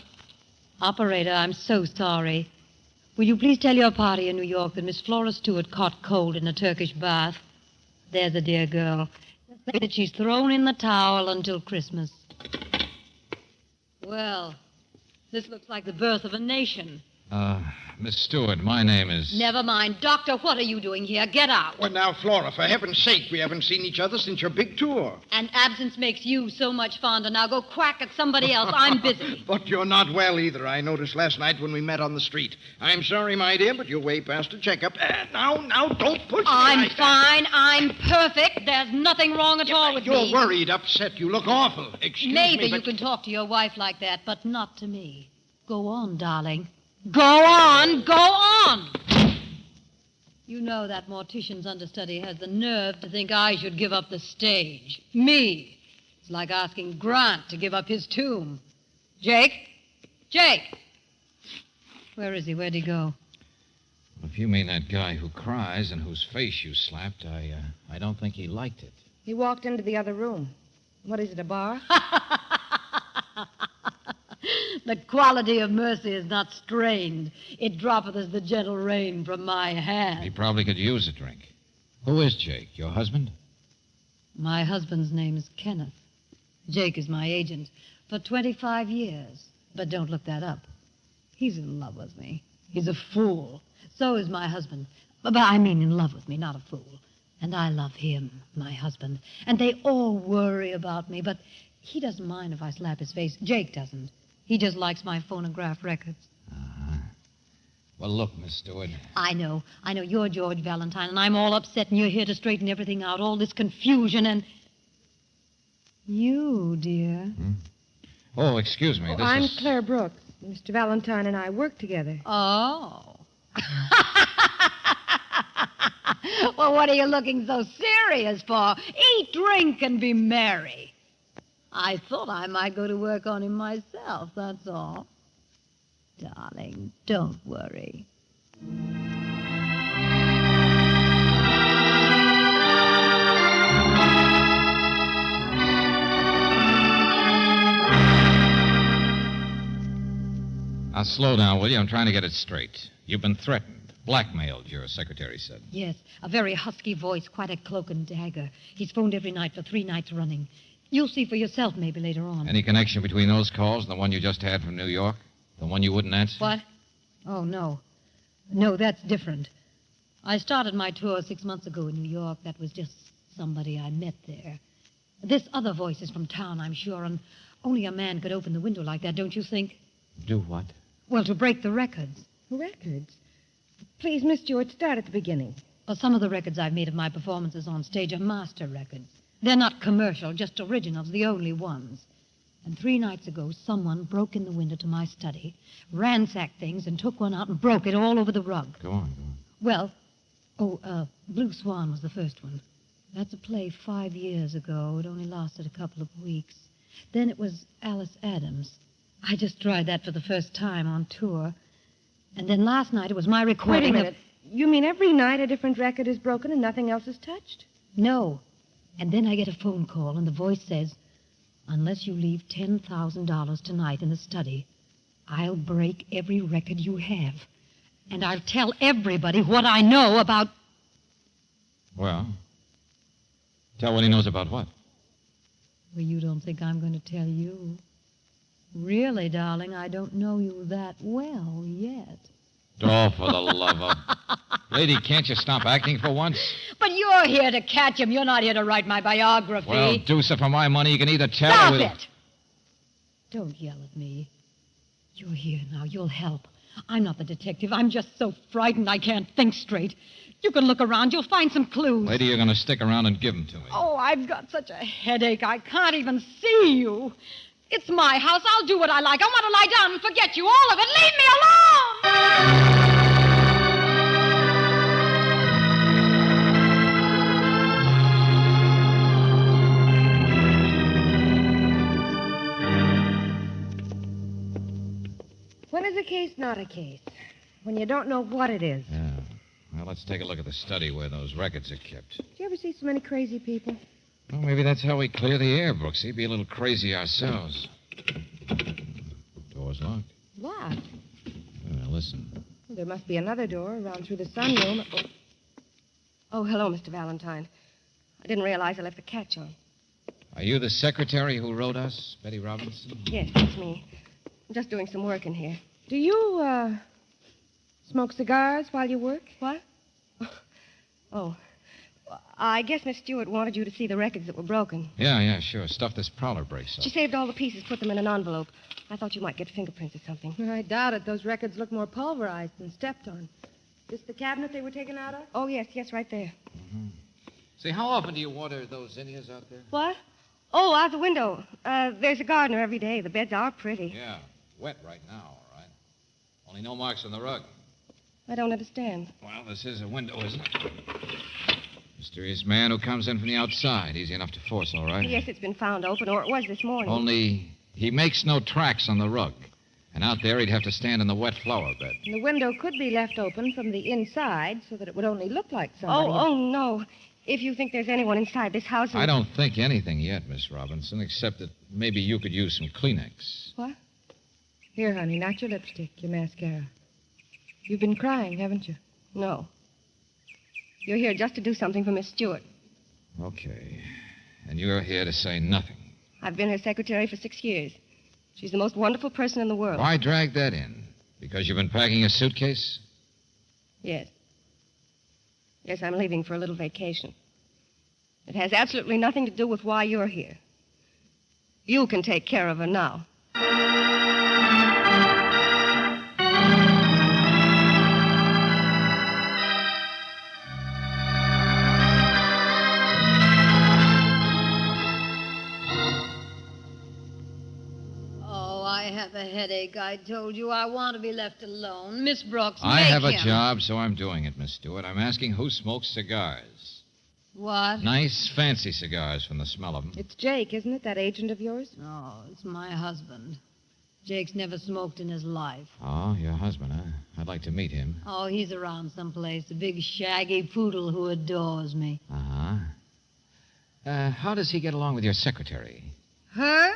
Operator, I'm so sorry. Will you please tell your party in New York that Miss Flora Stewart caught cold in a Turkish bath? There's a dear girl. That she's thrown in the towel until Christmas. Well, this looks like the birth of a nation. Miss Stewart, my name is... Never mind. Doctor, what are you doing here? Get out. Well, now, Flora, for heaven's sake, we haven't seen each other since your big tour. And absence makes you so much fonder. Now go quack at somebody else. I'm busy. But you're not well either, I noticed last night when we met on the street. I'm sorry, my dear, but you're way past a checkup. Now, don't push me I'm like that. fine. I'm perfect. There's nothing wrong at all with me. You're worried, upset. You look awful. Excuse Maybe me, but... you can talk to your wife like that, but not to me. Go on, darling. Go on. Go on. You know that mortician's understudy has the nerve to think I should give up the stage. Me. It's like asking Grant to give up his tomb. Jake? Jake! Where is he? Where'd he go? If you mean that guy who cries and whose face you slapped, I don't think he liked it. He walked into the other room. What is it, a bar? The quality of mercy is not strained. It droppeth as the gentle rain from my hand. He probably could use a drink. Who is Jake, your husband? My husband's name is Kenneth. Jake is my agent for 25 years. But don't look that up. He's in love with me. He's a fool. So is my husband. But I mean in love with me, not a fool. And I love him, my husband. And they all worry about me, but he doesn't mind if I slap his face. Jake doesn't. He just likes my phonograph records. Well, look, Miss Stewart. I know. You're George Valentine, and I'm all upset, and you're here to straighten everything out, all this confusion, and... You, dear. Oh, excuse me. This I'm is... Claire Brooks. Mr. Valentine and I work together. Oh. Well, what are you looking so serious for? Eat, drink, and be merry. I thought I might go to work on him myself, that's all. Darling, don't worry. Now, slow down, will you? I'm trying to get it straight. You've been threatened, blackmailed, your secretary said. Yes, a very husky voice, quite a cloak and dagger. He's phoned every night for 3 nights running. You'll see for yourself maybe later on. Any connection between those calls and the one you just had from New York? The one you wouldn't answer? What? Oh, no. No, that's different. I started my tour 6 months ago in New York. That was just somebody I met there. This other voice is from town, I'm sure, and only a man could open the window like that, don't you think? Do what? Well, to break the records. Records? Please, Miss Stewart, start at the beginning. Well, some of the records I've made of my performances on stage are master records. They're not commercial, just originals, the only ones. And 3 nights ago, someone broke in the window to my study, ransacked things, and took one out and broke it all over the rug. Go on. Well, Blue Swan was the first one. That's a play 5 years ago. It only lasted a couple of weeks. Then it was Alice Adams. I just tried that for the first time on tour. And then last night it was my recording. Wait a minute. You mean every night a different record is broken and nothing else is touched? No. And then I get a phone call, and the voice says, unless you leave $10,000 tonight in the study, I'll break every record you have. And I'll tell everybody what I know about... Well, tell what he knows about what? Well, you don't think I'm going to tell you. Really, darling, I don't know you that well yet. Oh, for the love of... Lady, can't you stop acting for once? But you're here to catch him. You're not here to write my biography. Well, do so for my money. You can either tell Stop or... it! Don't yell at me. You're here now. You'll help. I'm not the detective. I'm just so frightened I can't think straight. You can look around. You'll find some clues. Lady, you're going to stick around and give them to me. Oh, I've got such a headache. I can't even see you. It's my house. I'll do what I like. I want to lie down and forget you. All of it. Leave me alone! When is a case not a case? When you don't know what it is. Yeah. Well, let's take a look at the study where those records are kept. Did you ever see so many crazy people? Well, maybe that's how we clear the air, Brooksy. Be a little crazy ourselves. Door's locked. Locked? Well, listen. Well, there must be another door around through the sunroom. Oh, hello, Mr. Valentine. I didn't realize I left the catch on. Are you the secretary who wrote us, Betty Robinson? Yes, that's me. I'm just doing some work in here. Do you, smoke cigars while you work? What? Oh. I guess Miss Stewart wanted you to see the records that were broken. Yeah, sure. Stuff this prowler breaks up. She saved all the pieces, put them in an envelope. I thought you might get fingerprints or something. I doubt it. Those records look more pulverized than stepped on. This the cabinet they were taken out of? Oh, yes, right there. Mm-hmm. Say, how often do you water those zinnias out there? What? Oh, out the window. There's a gardener every day. The beds are pretty. Yeah, wet right now, all right. Only no marks on the rug. I don't understand. Well, this is a window, isn't it? Mysterious man who comes in from the outside. Easy enough to force, all right? Yes, it's been found open, or it was this morning. Only he makes no tracks on the rug. And out there, he'd have to stand in the wet flower bed. And the window could be left open from the inside so that it would only look like somebody. Oh, no. If you think there's anyone inside this house... I don't think anything yet, Miss Robinson, except that maybe you could use some Kleenex. What? Here, honey, not your lipstick, your mascara. You've been crying, haven't you? No. You're here just to do something for Miss Stewart. Okay. And you're here to say nothing. I've been her secretary for 6 years. She's the most wonderful person in the world. Why drag that in? Because you've been packing a suitcase? Yes. Yes, I'm leaving for a little vacation. It has absolutely nothing to do with why you're here. You can take care of her now. I have a headache. I told you I want to be left alone. Miss Brooks, I make have a him. job, so I'm doing it, Miss Stewart. I'm asking who smokes cigars. What? Nice, fancy cigars from the smell of them. It's Jake, isn't it? That agent of yours? No, it's my husband. Jake's never smoked in his life. Oh, your husband, huh? I'd like to meet him. Oh, he's around someplace. A big, shaggy poodle who adores me. Uh-huh. How does he get along with your secretary? Her?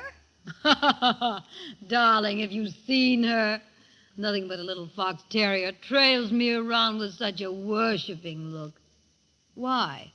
Darling, have you seen her? Nothing but a little fox terrier trails me around with such a worshipping look. Why?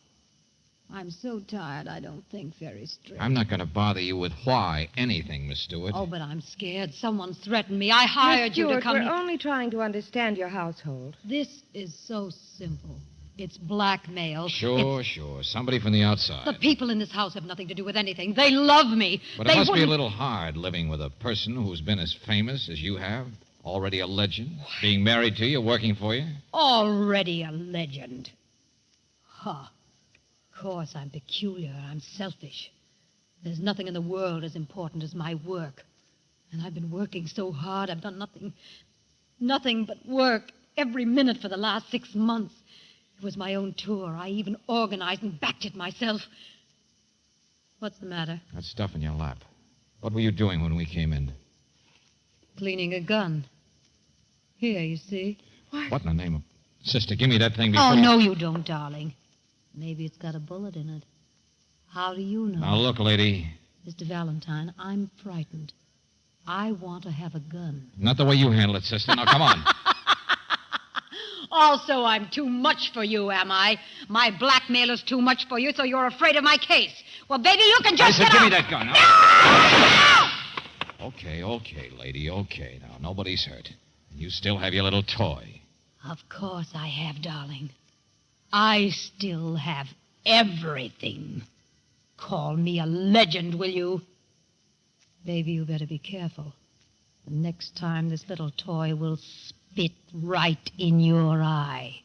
I'm so tired I don't think very straight. I'm not going to bother you with why anything, Miss Stewart. Oh, but I'm scared. Someone's threatened me. I hired Miss you to Stewart, come we're here. only trying to understand your household. This is so simple. It's blackmail. Sure. Somebody from the outside. The people in this house have nothing to do with anything. They love me. But They it must be a wouldn't- little hard living with a person who's been as famous as you have, already a legend, being married to you, working for you. Already a legend. Huh. Of course, I'm peculiar. I'm selfish. There's nothing in the world as important as my work. And I've been working so hard, I've done nothing but work every minute for the last 6 months. It was my own tour. I even organized and backed it myself. What's the matter? That stuff in your lap. What were you doing when we came in? Cleaning a gun. Here, you see. What in the name of... Sister, give me that thing before... Oh, no, you don't, darling. Maybe it's got a bullet in it. How do you know? Now, look, lady. Mr. Valentine, I'm frightened. I want to have a gun. Not the way you handle it, sister. Now, come on. Also, I'm too much for you, am I? My blackmailer's too much for you, so you're afraid of my case. Well, baby, you can just I said, get give out. me that gun. Okay, lady, okay. Now, nobody's hurt. You still have your little toy. Of course I have, darling. I still have everything. Call me a legend, will you? Baby, you better be careful. The next time this little toy will spit right in your eye.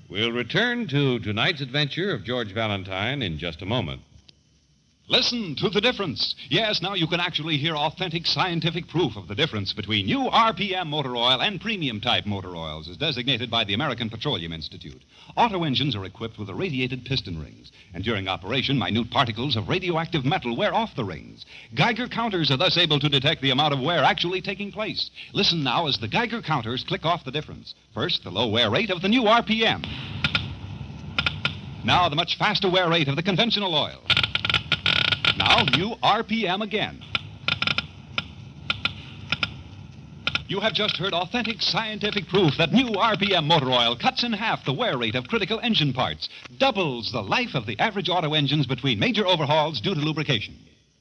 We'll return to tonight's adventure of George Valentine in just a moment. Listen to the difference. Yes, now you can actually hear authentic scientific proof of the difference between new RPM motor oil and premium-type motor oils, as designated by the American Petroleum Institute. Auto engines are equipped with irradiated piston rings, and during operation, minute particles of radioactive metal wear off the rings. Geiger counters are thus able to detect the amount of wear actually taking place. Listen now as the Geiger counters click off the difference. First, the low wear rate of the new RPM. Now, the much faster wear rate of the conventional oil. Now, new RPM again. You have just heard authentic scientific proof that new RPM motor oil cuts in half the wear rate of critical engine parts, doubles the life of the average auto engines between major overhauls due to lubrication.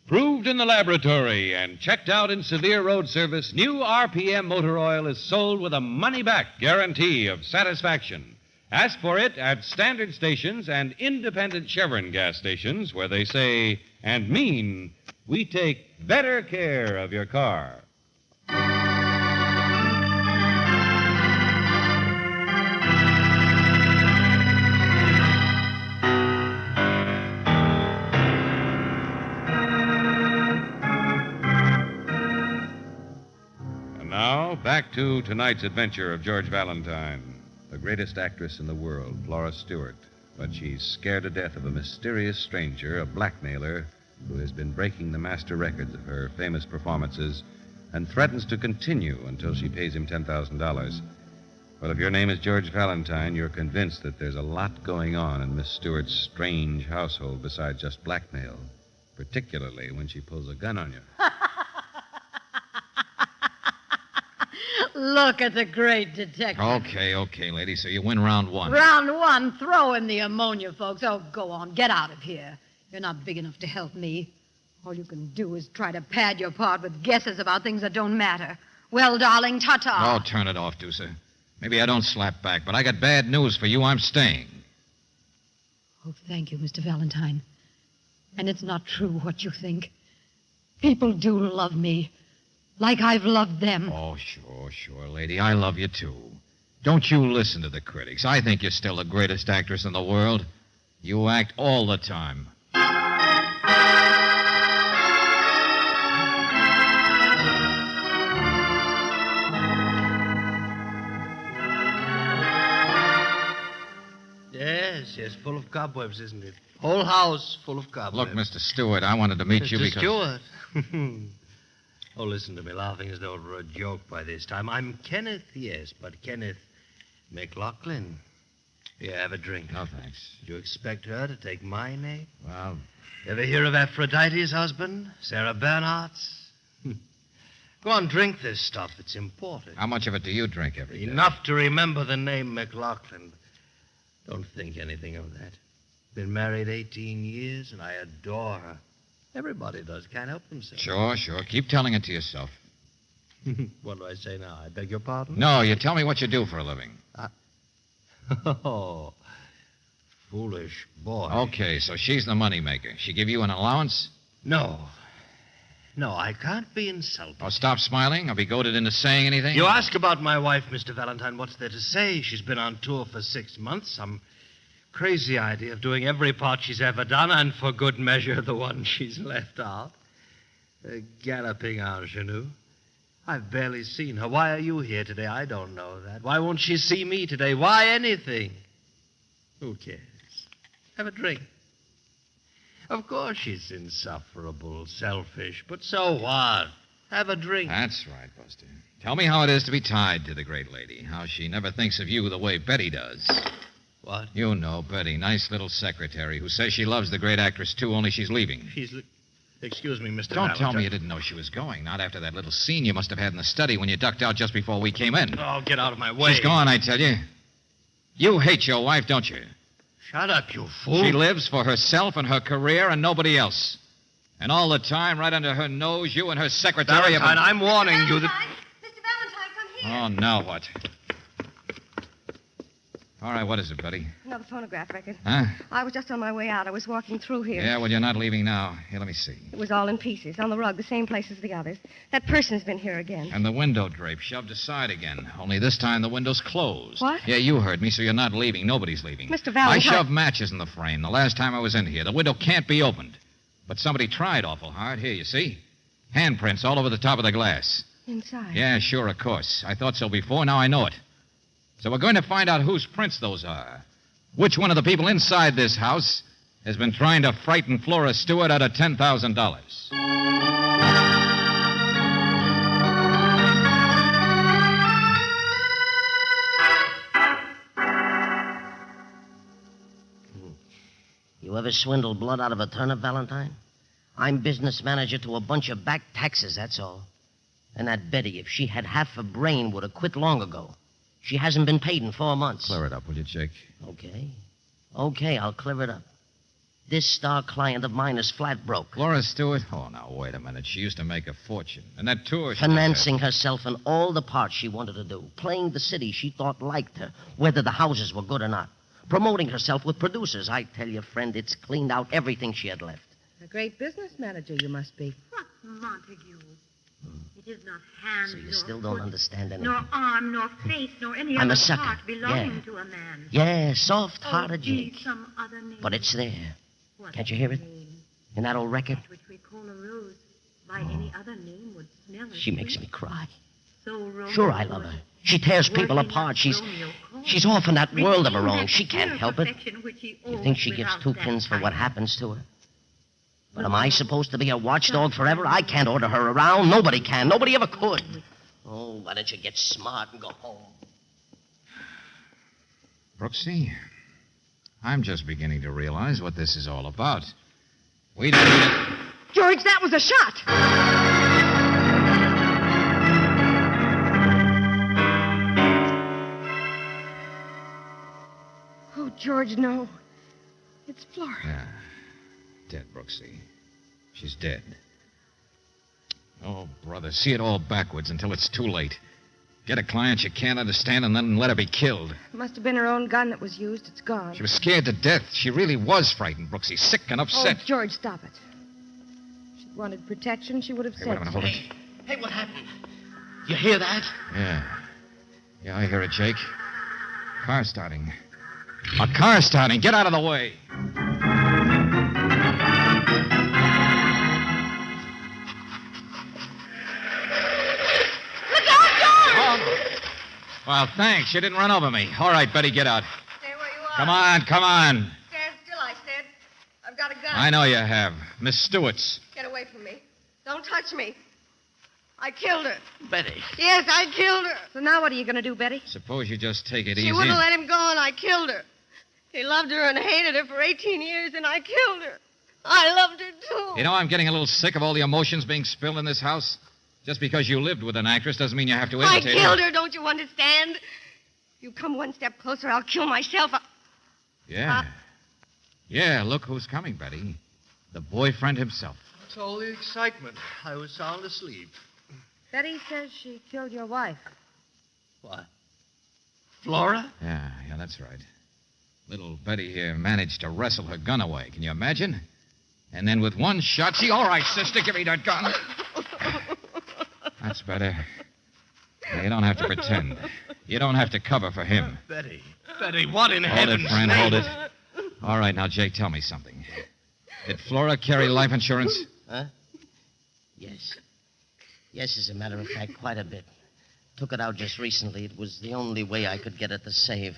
Proved in the laboratory and checked out in severe road service, new RPM motor oil is sold with a money-back guarantee of satisfaction. Ask for it at standard stations and independent Chevron gas stations where they say and mean, we take better care of your car. And now, back to tonight's adventure of George Valentine. The greatest actress in the world, Flora Stewart. But she's scared to death of a mysterious stranger, a blackmailer, who has been breaking the master records of her famous performances and threatens to continue until she pays him $10,000. Well, if your name is George Valentine, you're convinced that there's a lot going on in Miss Stewart's strange household besides just blackmail, particularly when she pulls a gun on you. Look at the great detective. Okay, lady, so you win round one. Round one, throw in the ammonia, folks. Oh, go on, get out of here. You're not big enough to help me. All you can do is try to pad your part with guesses about things that don't matter. Well, darling, ta-ta. Oh, turn it off, Deucer. Maybe I don't slap back, but I got bad news for you. I'm staying. Oh, thank you, Mr. Valentine. And it's not true what you think. People do love me. Like I've loved them. Oh, sure, lady. I love you, too. Don't you listen to the critics. I think you're still the greatest actress in the world. You act all the time. Yes, full of cobwebs, isn't it? Whole house full of cobwebs. Look, Mr. Stewart, I wanted to meet you because... Mr. Stewart. Oh, listen to me, laughing as though it were a joke by this time. I'm Kenneth, yes, but Kenneth McLaughlin. Here, have a drink. No, thanks. Did you expect her to take my name? Well... Ever hear of Aphrodite's husband? Sarah Bernhardt's? Go on, drink this stuff. It's important. How much of it do you drink every day? Enough to remember the name McLaughlin. Don't think anything of that. Been married 18 years, and I adore her. Everybody does. Can't help themselves. Sure. Keep telling it to yourself. What do I say now? I beg your pardon? No, you tell me what you do for a living. Oh, foolish boy. Okay, so she's the moneymaker. She give you an allowance? No, I can't be insulted. Oh, stop smiling. I'll be goaded into saying anything. You ask about my wife, Mr. Valentine. What's there to say? She's been on tour for 6 months. Some crazy idea of doing every part she's ever done, and for good measure, the one she's left out. A galloping ingenue. I've barely seen her. Why are you here today? I don't know that. Why won't she see me today? Why anything? Who cares? Have a drink. Of course she's insufferable, selfish, but so what? Have a drink. That's right, Buster. Tell me how it is to be tied to the great lady. How she never thinks of you the way Betty does. What? You know, Betty, nice little secretary who says she loves the great actress, too, only she's leaving. Excuse me, Mr. Don't tell Valentine. me you didn't know she was going. Not after that little scene you must have had in the study when you ducked out just before we came in. Oh, get out of my way. She's gone, I tell you. You hate your wife, don't you? Shut up, you fool. She lives for herself and her career and nobody else. And all the time, right under her nose, you and her secretary have Valentine, been... I'm warning you that... Mr. Valentine, come here. Oh, now what? All right, what is it, Betty? Another phonograph record. Huh? I was just on my way out. I was walking through here. Yeah, well, you're not leaving now. Here, let me see. It was all in pieces, on the rug, the same place as the others. That person's been here again. And the window drape shoved aside again. Only this time the window's closed. What? Yeah, you heard me, so you're not leaving. Nobody's leaving. Mr. Valentine... I shoved matches in the frame the last time I was in here. The window can't be opened. But somebody tried awful hard. Here, you see? Handprints all over the top of the glass. Inside. Yeah, sure, of course. I thought so before. Now I know it. So we're going to find out whose prints those are. Which one of the people inside this house has been trying to frighten Flora Stewart out of $10,000? You ever swindle blood out of a turnip, Valentine? I'm business manager to a bunch of back taxes, that's all. And that Betty, if she had half a brain, would have quit long ago. She hasn't been paid in 4 months. Clear it up, will you, Jake? Okay, I'll clear it up. This star client of mine is flat broke. Flora Stewart? Oh, now, wait a minute. She used to make a fortune. And that tour she Financing herself in all the parts she wanted to do. Playing the city she thought liked her, whether the houses were good or not. Promoting herself with producers. I tell you, friend, it's cleaned out everything she had left. A great business manager you must be. What Montague? It is not hand, So you nor still don't foot, understand anything. nor arm, nor face, nor any I'm other a sucker. part belonging Yeah. to a man. Yeah, soft-hearted Oh, be Jake. some other name. But it's there. What Can't you hear it? name? In that old record? That which we call a rose. By any other name would smell as She makes sweet. me cry. So Romeo Sure, I love her. She tears people Working apart. like She's Romeo called. she's off in that world of her Retaining own. that She can't pure help it. perfection which he You owns think she gives without 2 that pins for what kindness. happens to her? But am I supposed to be a watchdog forever? I can't order her around. Nobody can. Nobody ever could. Oh, why don't you get smart and go home? Brooksy, I'm just beginning to realize what this is all about. We don't need it. George, that was a shot! Oh, George, no. It's Flora. Yeah. Dead, Brooksy. She's dead. Oh, brother, see it all backwards until it's too late. Get a client you can't understand and then let her be killed. It must have been her own gun that was used. It's gone. She was scared to death. She really was frightened, Brooksy. Sick and upset. Oh, George, stop it. If she wanted protection, she would have Hey, said wait a minute, so. hold it. Hey, what happened? You hear that? Yeah. Yeah, I hear it, Jake. Car starting. A car starting. Get out of the way. Look out, George! Oh. Well, thanks. You didn't run over me. All right, Betty, get out. Stay where you are. Come on, come on. Stand still, I said. I've got a gun. I know you have. Miss Stewart's. Get away from me. Don't touch me. I killed her. Betty. Yes, I killed her. So now what are you going to do, Betty? Suppose you just take it easy. She wouldn't let him go, and I killed her. He loved her and hated her for 18 years, and I killed her. I loved her, too. You know, I'm getting a little sick of all the emotions being spilled in this house. Just because you lived with an actress doesn't mean you have to I imitate killed her, don't you understand? You come one step closer, I'll kill myself. Yeah. Yeah, look who's coming, Betty. The boyfriend himself. It's all the excitement. I was sound asleep. Betty says she killed your wife. What? Flora? Yeah, that's right. Little Betty here managed to wrestle her gun away. Can you imagine? And then with one shot, she... All right, sister, give me that gun. That's better. Now, you don't have to pretend. You don't have to cover for him. Betty, what in Hold heaven's it, friend, name? hold it. All right, now, Jake, tell me something. Did Flora carry life insurance? Huh? Yes. Yes, as a matter of fact, quite a bit. Took it out just recently. It was the only way I could get it to save.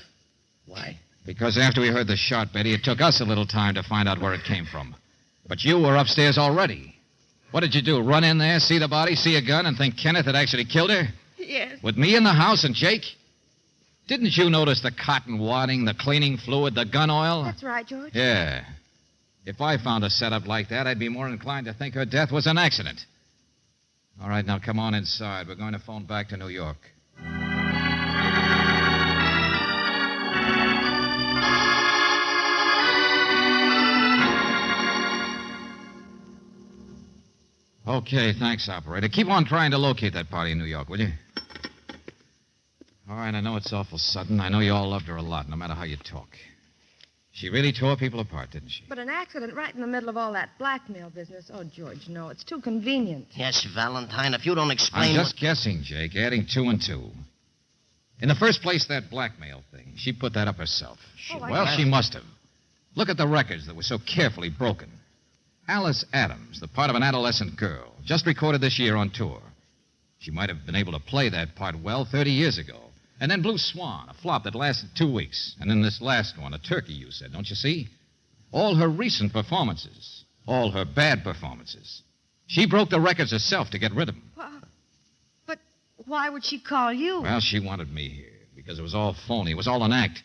Why? Because after we heard the shot, Betty, it took us a little time to find out where it came from. But you were upstairs already. What did you do? Run in there, see the body, see a gun, and think Kenneth had actually killed her? Yes. With me in the house and Jake? Didn't you notice the cotton wadding, the cleaning fluid, the gun oil? That's right, George. Yeah. If I found a setup like that, I'd be more inclined to think her death was an accident. All right, now come on inside. We're going to phone back to New York. Okay, thanks, operator. Keep on trying to locate that party in New York, will you? All right, I know it's awful sudden. I know you all loved her a lot, no matter how you talk. She really tore people apart, didn't she? But an accident right in the middle of all that blackmail business. Oh, George, no. It's too convenient. Yes, Valentine, if you don't explain... I'm just guessing, Jake, adding 2 and 2. In the first place, that blackmail thing. She put that up herself. She must have. Look at the records that were so carefully broken. Alice Adams, the part of an adolescent girl, just recorded this year on tour. She might have been able to play that part well 30 years ago. And then Blue Swan, a flop that lasted 2 weeks. And then this last one, a turkey, you said, don't you see? All her recent performances, all her bad performances. She broke the records herself to get rid of them. Well, but why would she call you? Well, she wanted me here because it was all phony. It was all an act.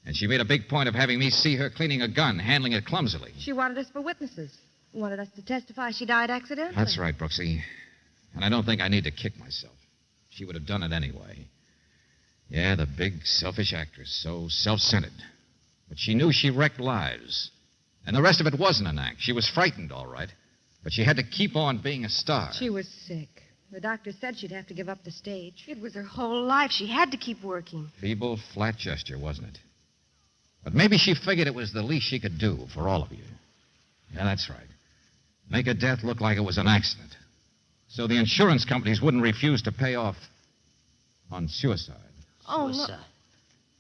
And she made a big point of having me see her cleaning a gun, handling it clumsily. She wanted us for witnesses. Wanted us to testify she died accidentally. That's right, Brooksy. And I don't think I need to kick myself. She would have done it anyway. Yeah, the big, selfish actress, so self-centered. But she knew she wrecked lives. And the rest of it wasn't an act. She was frightened, all right. But she had to keep on being a star. She was sick. The doctor said she'd have to give up the stage. It was her whole life. She had to keep working. Feeble, flat gesture, wasn't it? But maybe she figured it was the least she could do for all of you. Yeah, that's right. Make her death look like it was an accident. So the insurance companies wouldn't refuse to pay off on suicide. Oh, no.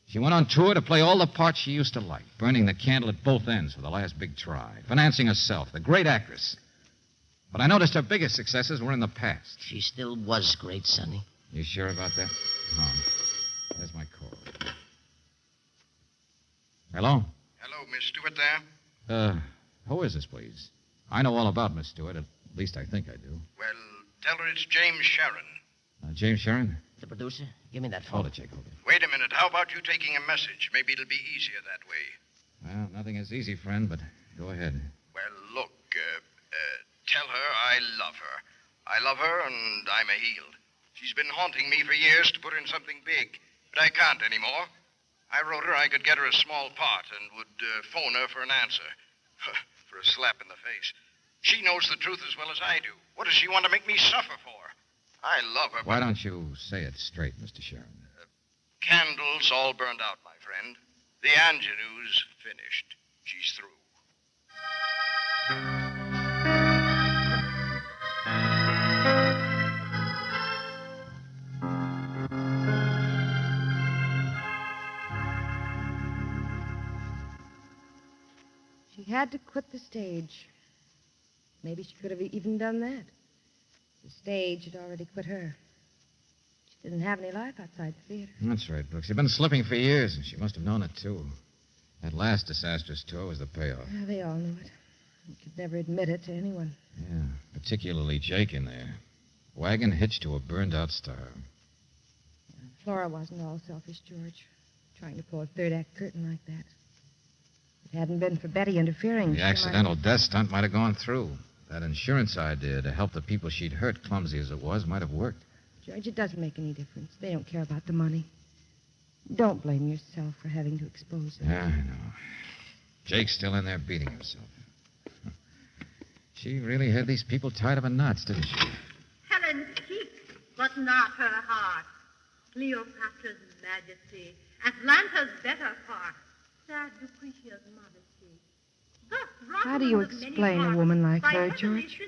She went on tour to play all the parts she used to like, burning the candle at both ends for the last big try, financing herself, the great actress. But I noticed her biggest successes were in the past. She still was great, Sonny. You sure about that? Oh, there's my call. Hello? Hello, Miss Stewart there? Who is this, please? I know all about Miss Stewart. At least I think I do. Well, tell her it's James Sharon. James Sharon? The producer? Give me that phone. Hold it, Jake, hold it. Wait a minute. How about you taking a message? Maybe it'll be easier that way. Well, nothing is easy, friend, but go ahead. Well, look, tell her I love her. I love her, and I'm a heel. She's been haunting me for years to put her in something big, but I can't anymore. I wrote her I could get her a small part and would phone her for an answer. For a slap in the face. She knows the truth as well as I do. What does she want to make me suffer for? I love her, Why don't you say it straight, Mr. Sharon? Candles all burned out, my friend. The ingenue's finished. She's through. She had to quit the stage. Maybe she could have even done that. The stage had already quit her. She didn't have any life outside the theater. That's right, Brooks. She'd been slipping for years, and she must have known it, too. That last disastrous tour was the payoff. Yeah, they all knew it. They could never admit it to anyone. Yeah, particularly Jake in there. Wagon hitched to a burned-out star. Flora wasn't all selfish, George. Trying to pull a third-act curtain like that. If it hadn't been for Betty interfering... The accidental death stunt might have gone through. That insurance idea to help the people she'd hurt, clumsy as it was, might have worked. George, it doesn't make any difference. They don't care about the money. Don't blame yourself for having to expose her. Yeah, I know. Jake's still in there beating himself. She really had these people tied up in knots, didn't she? Helen's cheek was not her heart. Cleopatra's majesty, Atlanta's better part, sad Lucretia's modesty. Thus, How do you explain a woman like her, George?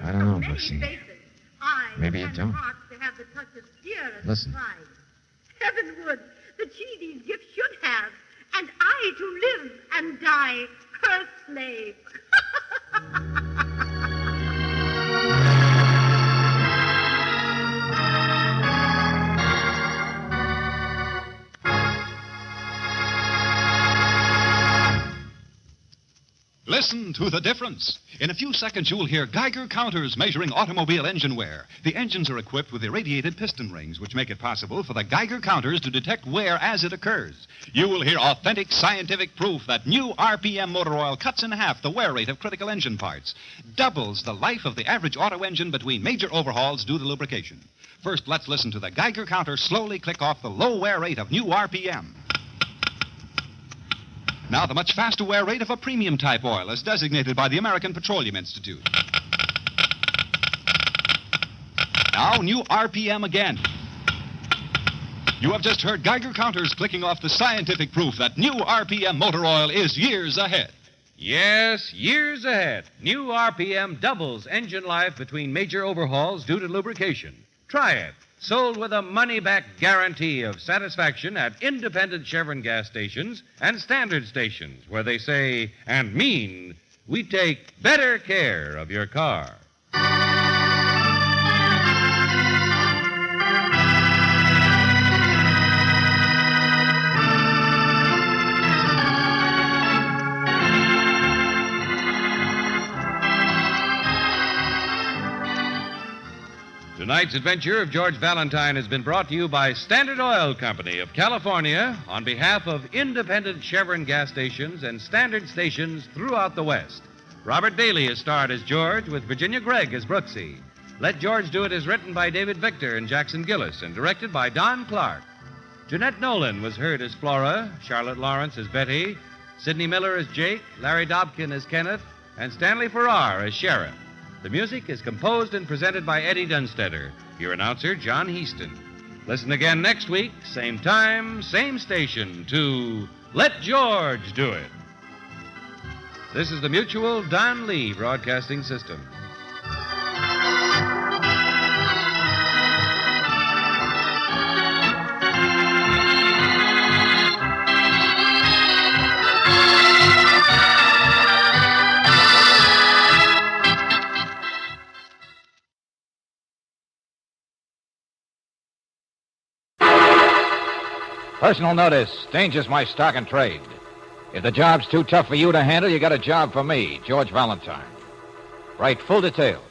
I don't know, Brooksy. Maybe you don't. Listen. Heaven would that she these gifts should have, and I to live and die her slave. Listen Listen to the difference. In a few seconds, you'll hear Geiger counters measuring automobile engine wear. The engines are equipped with irradiated piston rings, which make it possible for the Geiger counters to detect wear as it occurs. You will hear authentic scientific proof that new RPM motor oil cuts in half the wear rate of critical engine parts, doubles the life of the average auto engine between major overhauls due to lubrication. First, let's listen to the Geiger counter slowly click off the low wear rate of new RPM. Now, the much faster wear rate of a premium type oil, as designated by the American Petroleum Institute. Now, new RPM again. You have just heard Geiger counters clicking off the scientific proof that new RPM motor oil is years ahead. Yes, years ahead. New RPM doubles engine life between major overhauls due to lubrication. Try it. Sold with a money-back guarantee of satisfaction at independent Chevron gas stations and standard stations, where they say and mean, we take better care of your car. Tonight's adventure of George Valentine has been brought to you by Standard Oil Company of California on behalf of independent Chevron gas stations and standard stations throughout the West. Robert Bailey is starred as George with Virginia Gregg as Brooksy. Let George Do It is written by David Victor and Jackson Gillis and directed by Don Clark. Jeanette Nolan was heard as Flora, Charlotte Lawrence as Betty, Sidney Miller as Jake, Larry Dobkin as Kenneth, and Stanley Farrar as Sheriff. The music is composed and presented by Eddie Dunstetter. Your announcer, John Heaston. Listen again next week, same time, same station, to Let George Do It. This is the Mutual Don Lee Broadcasting System. Personal notice. Danger's my stock and trade. If the job's too tough for you to handle, you got a job for me, George Valentine. Write full details.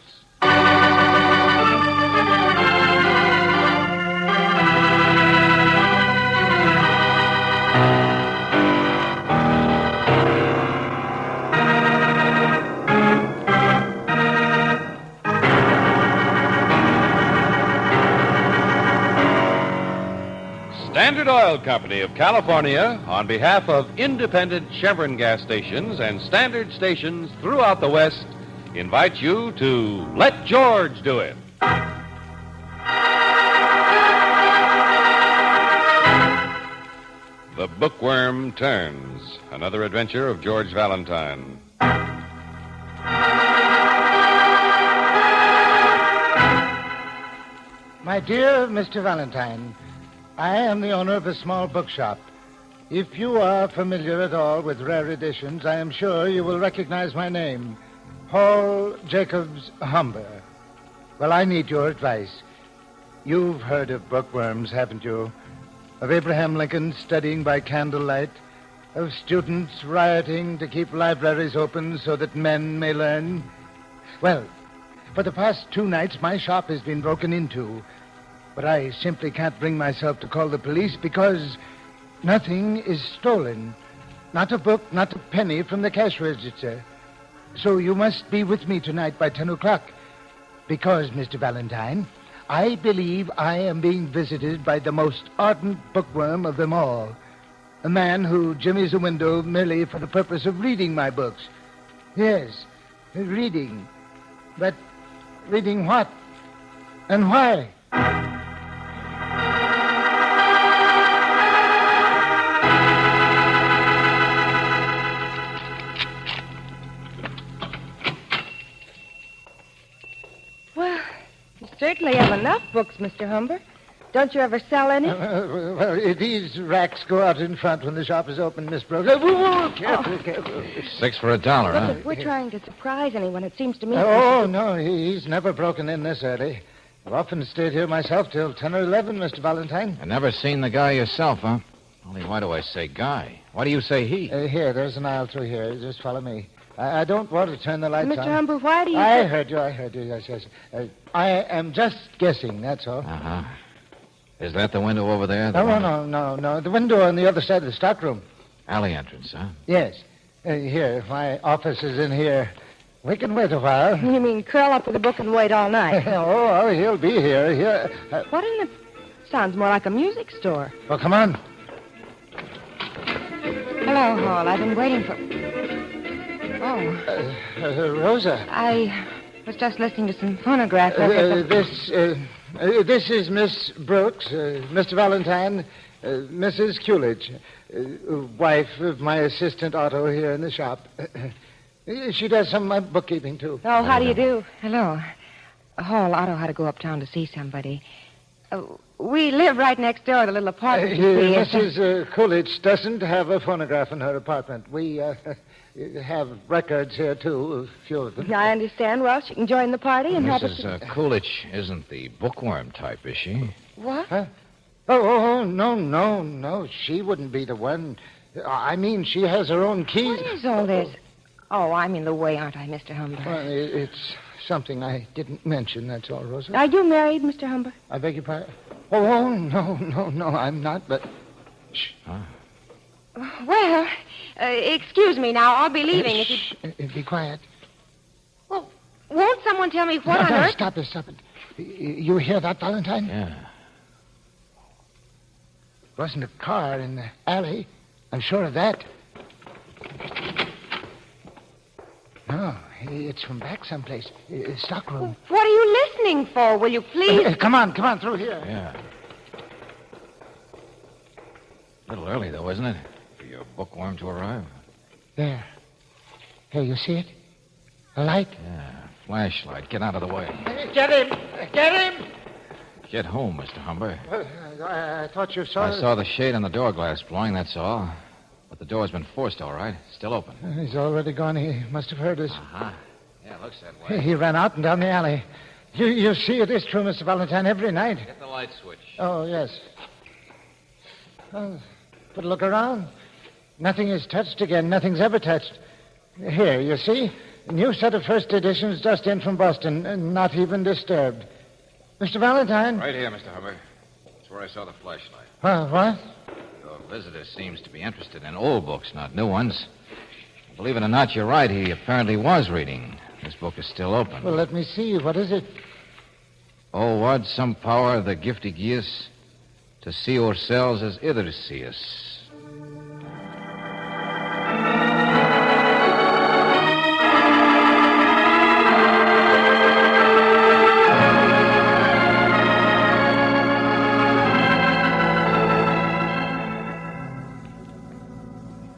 Standard Oil Company of California, on behalf of independent Chevron gas stations and standard stations throughout the West, invites you to Let George Do It. The Bookworm Turns, another adventure of George Valentine. My dear Mr. Valentine, I am the owner of a small bookshop. If you are familiar at all with rare editions, I am sure you will recognize my name, Paul Jacobs Humber. Well, I need your advice. You've heard of bookworms, haven't you? Of Abraham Lincoln studying by candlelight, of students rioting to keep libraries open so that men may learn. Well, for the past 2 nights, my shop has been broken into. But I simply can't bring myself to call the police because nothing is stolen. Not a book, not a penny from the cash register. So you must be with me tonight by 10 o'clock. Because, Mr. Valentine, I believe I am being visited by the most ardent bookworm of them all. A man who jimmies a window merely for the purpose of reading my books. Yes, reading. But reading what? And why? Certainly have enough books, Mr. Humber. Don't you ever sell any? Well, these racks go out in front when the shop is open, Miss Brooks. Careful, careful. $6 for $1, huh? Look, if we're trying to surprise anyone, it seems to me... Oh, no, he's never broken in this early. I've often stayed here myself till 10 or 11, Mr. Valentine. You never seen the guy yourself, huh? Only why do I say guy? Why do you say he? Here, there's an aisle through here. Just follow me. I don't want to turn the lights on. Mr. Humber, why do you... I heard you, yes. I am just guessing, that's all. Uh-huh. Is that the window over there? No. The window on the other side of the stockroom. Alley entrance, huh? Yes. Here, my office is in here. We can wait a while. You mean curl up with a book and wait all night? Oh, he'll be here. What in the... Sounds more like a music store. Well, come on. Hello, Hall. I've been waiting for... Oh. Rosa. I was just listening to some phonographs. This is Miss Brooks, Mr. Valentine, Mrs. Coolidge, wife of my assistant Otto here in the shop. She does some of my bookkeeping, too. Oh, how do you do? Hello. Hall, Otto had to go uptown to see somebody. We live right next door, the little apartment you see. Mrs. Coolidge doesn't have a phonograph in her apartment. We have records here, too, a few of them. I understand. Well, she can join the party and help us... Mrs. Coolidge isn't the bookworm type, is she? What? Huh? Oh, no. She wouldn't be the one. I mean, she has her own keys. What is all this? Oh, I'm in the way, aren't I, Mr. Humber? Well, it's something I didn't mention, that's all, Rosa. Are you married, Mr. Humber? I beg your pardon? Oh, no, I'm not, but... Shh. Huh? Well, excuse me now. I'll be leaving if you... Be quiet. Well, won't someone tell me what on earth... Stop it. You hear that, Valentine? Yeah. Wasn't a car in the alley. I'm sure of that. No, it's from back someplace. Stockroom. What are you listening for? Will you please... Come on, through here. Yeah. A little early, though, isn't it? For your bookworm to arrive. There. Here, you see it? A light? Yeah, flashlight. Get out of the way. Get him! Get home, Mr. Humber. I thought you saw... I saw the shade on the door glass blowing, that's all. But the door's been forced, all right. Still open. He's already gone. He must have heard us. Uh-huh. Yeah, looks that way. He ran out and down the alley. You see it is true, Mr. Valentine, every night. Get the light switch. Oh, yes. Oh, but look around. Nothing is touched again. Nothing's ever touched. Here, you see? A new set of first editions just in from Boston, and not even disturbed. Mr. Valentine? Right here, Mr. Humber. That's where I saw the flashlight. What? Your visitor seems to be interested in old books, not new ones. Believe it or not, you're right. He apparently was reading. This book is still open. Well, let me see. What is it? Oh, what some power the gifty gives to see ourselves as others see us.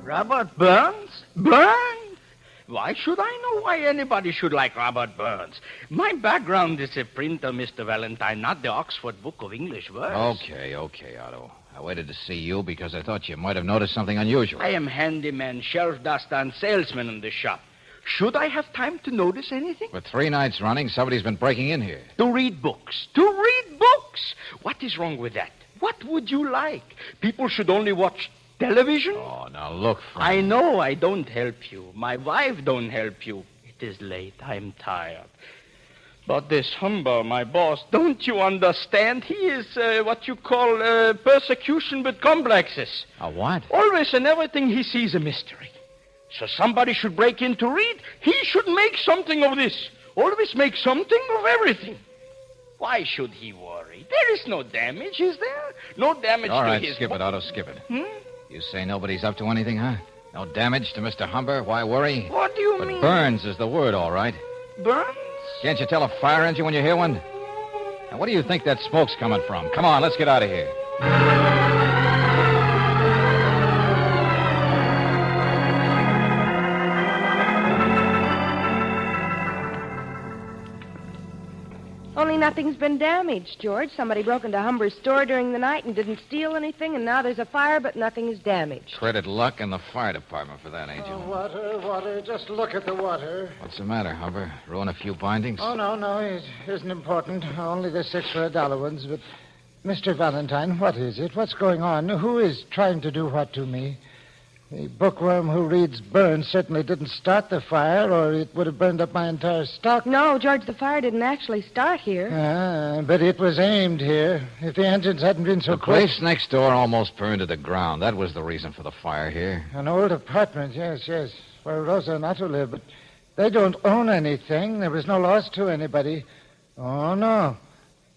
Robert Burns? Burns? Why should I know why anybody should like Robert Burns? My background is a printer, Mr. Valentine, not the Oxford Book of English Verse. Okay, Otto. I waited to see you because I thought you might have noticed something unusual. I am handyman, shelf duster, and salesman in the shop. Should I have time to notice anything? For 3 nights running, somebody's been breaking in here. To read books. To read books! What is wrong with that? What would you like? People should only watch television? Oh, now look, friend. I know I don't help you. My wife don't help you. It is late. I'm tired. But this Humber, my boss, don't you understand? He is what you call persecution with complexes. A what? Always and everything he sees a mystery. So somebody should break in to read. He should make something of this. Always make something of everything. Why should he worry? There is no damage, is there? No damage All right, to his... skip it, Otto, skip it. You say nobody's up to anything, huh? No damage to Mr. Humber? Why worry? What do you mean? Burns is the word, all right. Burns? Can't you tell a fire engine when you hear one? Now, what do you think that smoke's coming from? Come on, let's get out of here. Only nothing's been damaged, George. Somebody broke into Humber's store during the night and didn't steal anything, and now there's a fire, but nothing is damaged. Credit luck and the fire department for that, Angel. Water. Just look at the water. What's the matter, Humber? Ruin a few bindings? Oh, no. It isn't important. Only the 6 for $1 ones. But, Mr. Valentine, what is it? What's going on? Who is trying to do what to me? The bookworm who reads Burns certainly didn't start the fire, or it would have burned up my entire stock. No, George, the fire didn't actually start here. But it was aimed here. If the engines hadn't been so The quick... place next door almost burned to the ground. That was the reason for the fire here. An old apartment, yes, where Rosa and Otto live, but they don't own anything. There was no loss to anybody. Oh, no.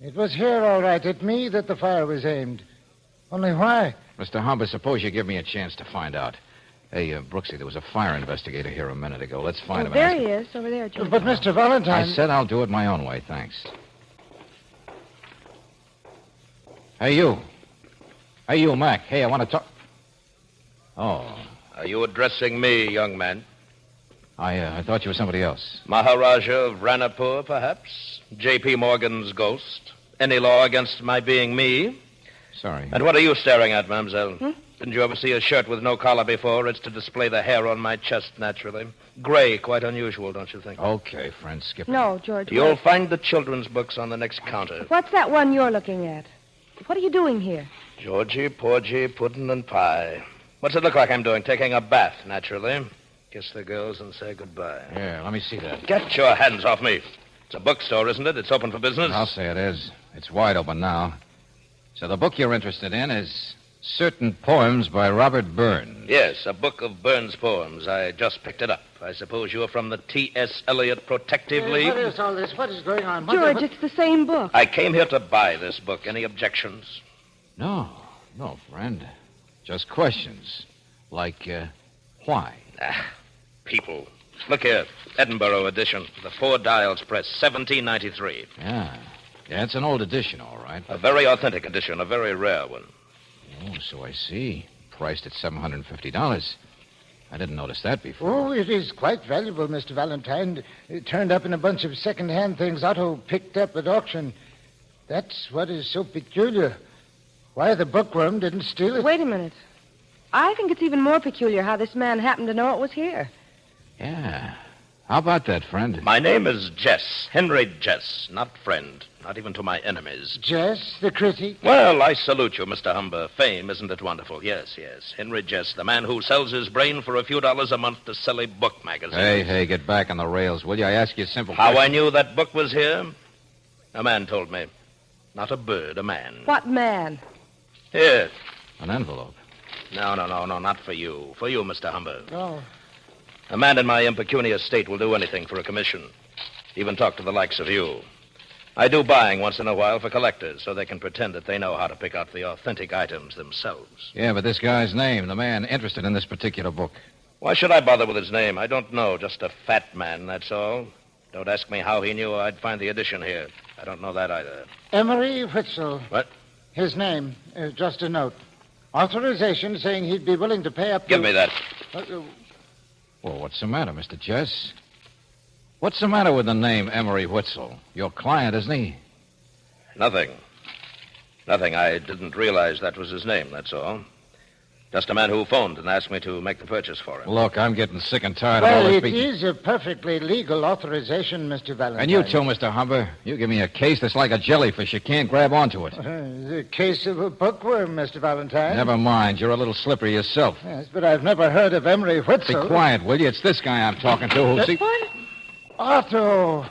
It was here, all right, at me that the fire was aimed. Only why? Mr. Humber, suppose you give me a chance to find out. Hey, Brooksy, there was a fire investigator here a minute ago. Let's find him. There he is, over there, George. But, Mr. Valentine... I said I'll do it my own way, thanks. Hey, you. Hey, you, Mac. Hey, I want to talk... Oh. Are you addressing me, young man? I thought you were somebody else. Maharaja of Ranapur, perhaps? J.P. Morgan's ghost? Any law against my being me? Sorry. And what are you staring at, mademoiselle? Didn't you ever see a shirt with no collar before? It's to display the hair on my chest, naturally. Gray, quite unusual, don't you think? Okay, friend, skip it. No, George. You'll find the children's books on the next counter. What's that one you're looking at? What are you doing here? Georgie, porgy, pudding, and pie. What's it look like I'm doing? Taking a bath, naturally. Kiss the girls and say goodbye. Yeah, let me see that. Get your hands off me. It's a bookstore, isn't it? It's open for business. I'll say it is. It's wide open now. So the book you're interested in is Certain Poems by Robert Burns. Yes, a book of Burns' poems. I just picked it up. I suppose you're from the T.S. Eliot Protective League? What is all this? What is going on? George, it's the same book. I came here to buy this book. Any objections? No, friend. Just questions. Like, why? People. Look here. Edinburgh edition. The Four Dials Press, 1793. Yeah, it's an old edition, all right. A very authentic edition, a very rare one. Oh, so I see. Priced at $750. I didn't notice that before. Oh, it is quite valuable, Mr. Valentine. It turned up in a bunch of second-hand things Otto picked up at auction. That's what is so peculiar. Why the bookworm didn't steal it. Wait a minute. I think it's even more peculiar how this man happened to know it was here. Yeah. How about that, friend? My name is Jess. Henry Jess. Not friend. Not even to my enemies. Jess, the critic? Well, I salute you, Mr. Humber. Fame, isn't it wonderful? Yes. Henry Jess, the man who sells his brain for a few dollars a month to silly book magazines. Hey, get back on the rails, will you? I ask you a simple How question. I knew that book was here? A man told me. Not a bird, a man. What man? Here. An envelope. No, not for you. For you, Mr. Humber. Oh. A man in my impecunious state will do anything for a commission. Even talk to the likes of you. I do buying once in a while for collectors so they can pretend that they know how to pick out the authentic items themselves. Yeah, but this guy's name, the man interested in this particular book. Why should I bother with his name? I don't know. Just a fat man, that's all. Don't ask me how he knew I'd find the edition here. I don't know that either. Emery Witzel. What? His name. Just a note. Authorization saying he'd be willing to pay up to... Give me that. Well, what's the matter, Mr. Jess? What's the matter with the name Emery Witzel? Your client, isn't he? Nothing. I didn't realize that was his name, that's all. Just a man who phoned and asked me to make the purchase for him. Look, I'm getting sick and tired of all this... Well, it is a perfectly legal authorization, Mr. Valentine. And you too, Mr. Humber. You give me a case that's like a jellyfish. You can't grab onto it. The case of a bookworm, Mr. Valentine. Never mind. You're a little slippery yourself. Yes, but I've never heard of Emery Witzel. Be quiet, will you? It's this guy I'm talking to who'll see... What? Otto.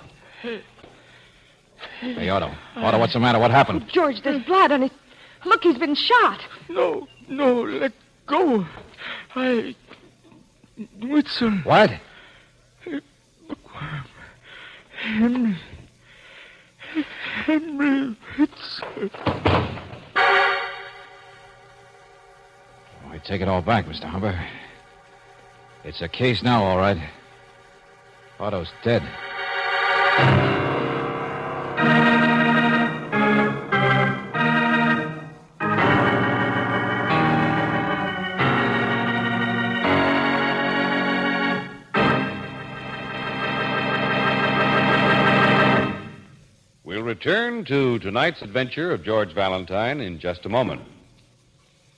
Hey, Otto. Otto, what's the matter? What happened? George, there's blood on his... Look, he's been shot. No, let go. Witzel. What? Henry Witzel. I take it all back, Mr. Humber. It's a case now, all right. Otto's dead. We'll return to tonight's adventure of George Valentine in just a moment.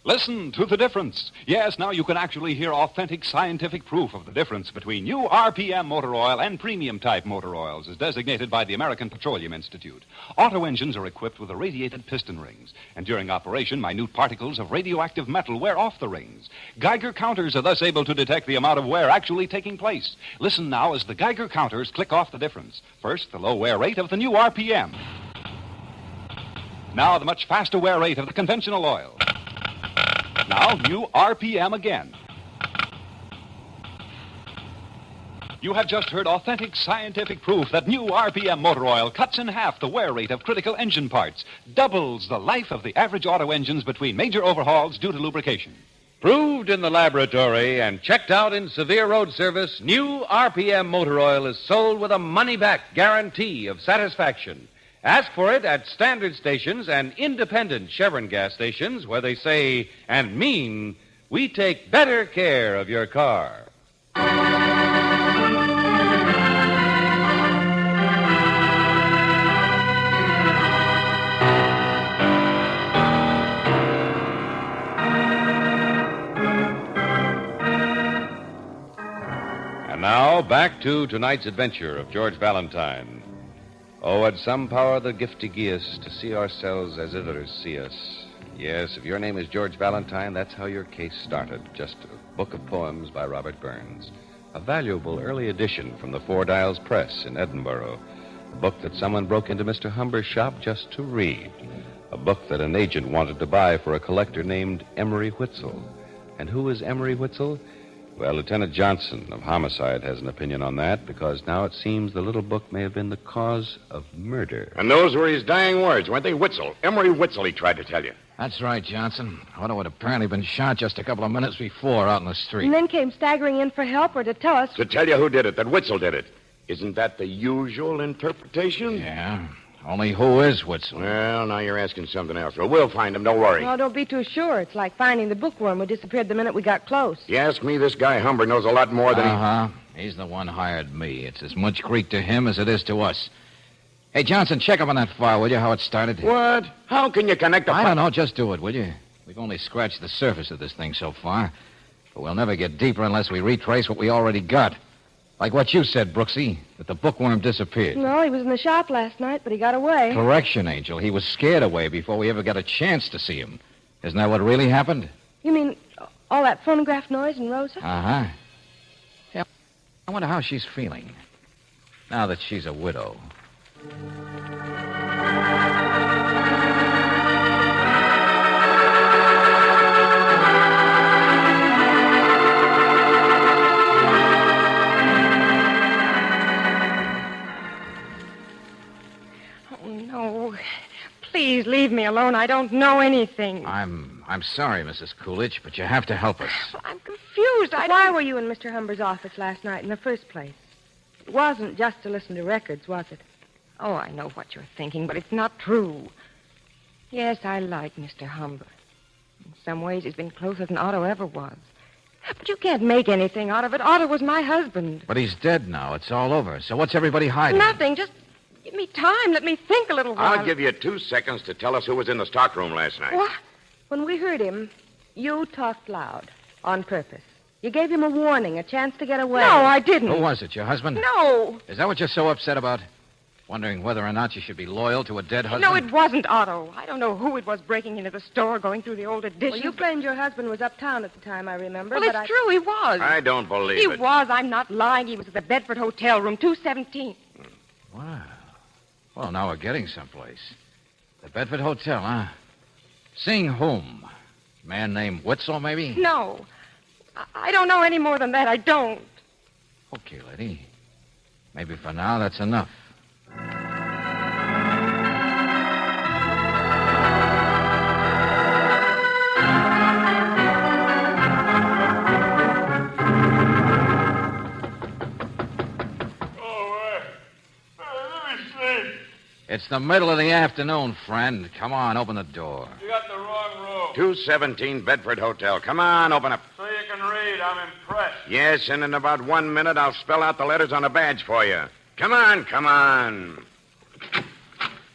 Listen to the difference. Yes, now you can actually hear authentic scientific proof of the difference between new RPM motor oil and premium-type motor oils as designated by the American Petroleum Institute. Auto engines are equipped with irradiated piston rings, and during operation, minute particles of radioactive metal wear off the rings. Geiger counters are thus able to detect the amount of wear actually taking place. Listen now as the Geiger counters click off the difference. First, the low wear rate of the new RPM. Now, the much faster wear rate of the conventional oil. Now, new RPM again. You have just heard authentic scientific proof that new RPM motor oil cuts in half the wear rate of critical engine parts, doubles the life of the average auto engines between major overhauls due to lubrication. Proved in the laboratory and checked out in severe road service, new RPM motor oil is sold with a money-back guarantee of satisfaction. Ask for it at standard stations and independent Chevron gas stations where they say and mean, we take better care of your car. And now, back to tonight's adventure of George Valentine. Oh, had some power the gift to gie us to see ourselves as others see us. Yes, if your name is George Valentine, that's how your case started. Just a book of poems by Robert Burns. A valuable early edition from the Four Dials Press in Edinburgh. A book that someone broke into Mr. Humber's shop just to read. A book that an agent wanted to buy for a collector named Emery Whitzel. And who is Emery Whitzel? Well, Lieutenant Johnson of Homicide has an opinion on that because now it seems the little book may have been the cause of murder. And those were his dying words, weren't they? Whitzel. Emery Whitzel, he tried to tell you. That's right, Johnson. Otto had apparently been shot just a couple of minutes before out in the street. And then came staggering in for help or to tell us. To tell you who did it, that Whitzel did it. Isn't that the usual interpretation? Yeah. Only who is Whitzel? Well, now you're asking something else. Well, we'll find him, don't worry. Oh, don't be too sure. It's like finding the bookworm who disappeared the minute we got close. You ask me, this guy Humber knows a lot more than Uh-huh. He's the one hired me. It's as much Greek to him as it is to us. Hey, Johnson, check up on that file, will you, how it started? What? How can you connect I don't know. Just do it, will you? We've only scratched the surface of this thing so far. But we'll never get deeper unless we retrace what we already got. Like what you said, Brooksy, that the bookworm disappeared. No, he was in the shop last night, but he got away. Correction, Angel. He was scared away before we ever got a chance to see him. Isn't that what really happened? You mean all that phonograph noise in Rosa? Uh-huh. Yeah, I wonder how she's feeling now that she's a widow. No. Please leave me alone. I don't know anything. I'm sorry, Mrs. Coolidge, but you have to help us. I'm confused. Why were you in Mr. Humber's office last night in the first place? It wasn't just to listen to records, was it? Oh, I know what you're thinking, but it's not true. Yes, I like Mr. Humber. In some ways, he's been closer than Otto ever was. But you can't make anything out of it. Otto was my husband. But he's dead now. It's all over. So what's everybody hiding? Nothing. Just give me time. Let me think a little while. I'll give you 2 seconds to tell us who was in the stockroom last night. What? When we heard him, you talked loud. On purpose. You gave him a warning, a chance to get away. No, I didn't. Who was it, your husband? No. Is that what you're so upset about? Wondering whether or not you should be loyal to a dead husband? No, it wasn't Otto. I don't know who it was breaking into the store, going through the old editions. Well, you claimed your husband was uptown at the time, I remember. Well, it's true, he was. I don't believe He it. was. I'm not lying. He was at the Bedford Hotel, room 217. Wow. Well, now we're getting someplace. The Bedford Hotel, huh? Seeing whom? Man named Whitzel, maybe? No. I don't know any more than that. I don't. Okay, lady. Maybe for now that's enough. It's the middle of the afternoon, friend. Come on, open the door. You got the wrong room. 217 Bedford Hotel. Come on, open up. So you can read. I'm impressed. Yes, and in about 1 minute, I'll spell out the letters on a badge for you. Come on, come on.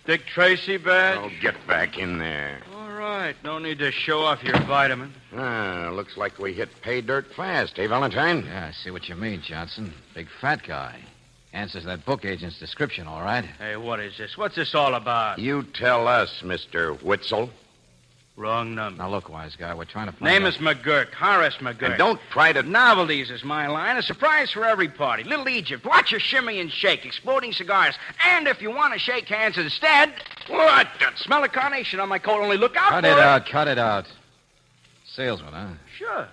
Dick Tracy badge? Oh, get back in there. All right. right. No need to show off your vitamins. Looks like we hit pay dirt fast, eh, Valentine? Yeah, I see what you mean, Johnson. Big fat guy. Answers that book agent's description, all right. Hey, what is this? What's this all about? You tell us, Mr. Witzel. Wrong number. Now, look, wise guy, we're trying to find Name out... is McGurk. Horace McGurk. And don't try to... Novelties is my line. A surprise for every party. Little Egypt. Watch your shimmy and shake. Exploding cigars. And if you want to shake hands instead... What? Smell a carnation on my coat. Only look out Cut it out. Salesman, huh? Sure.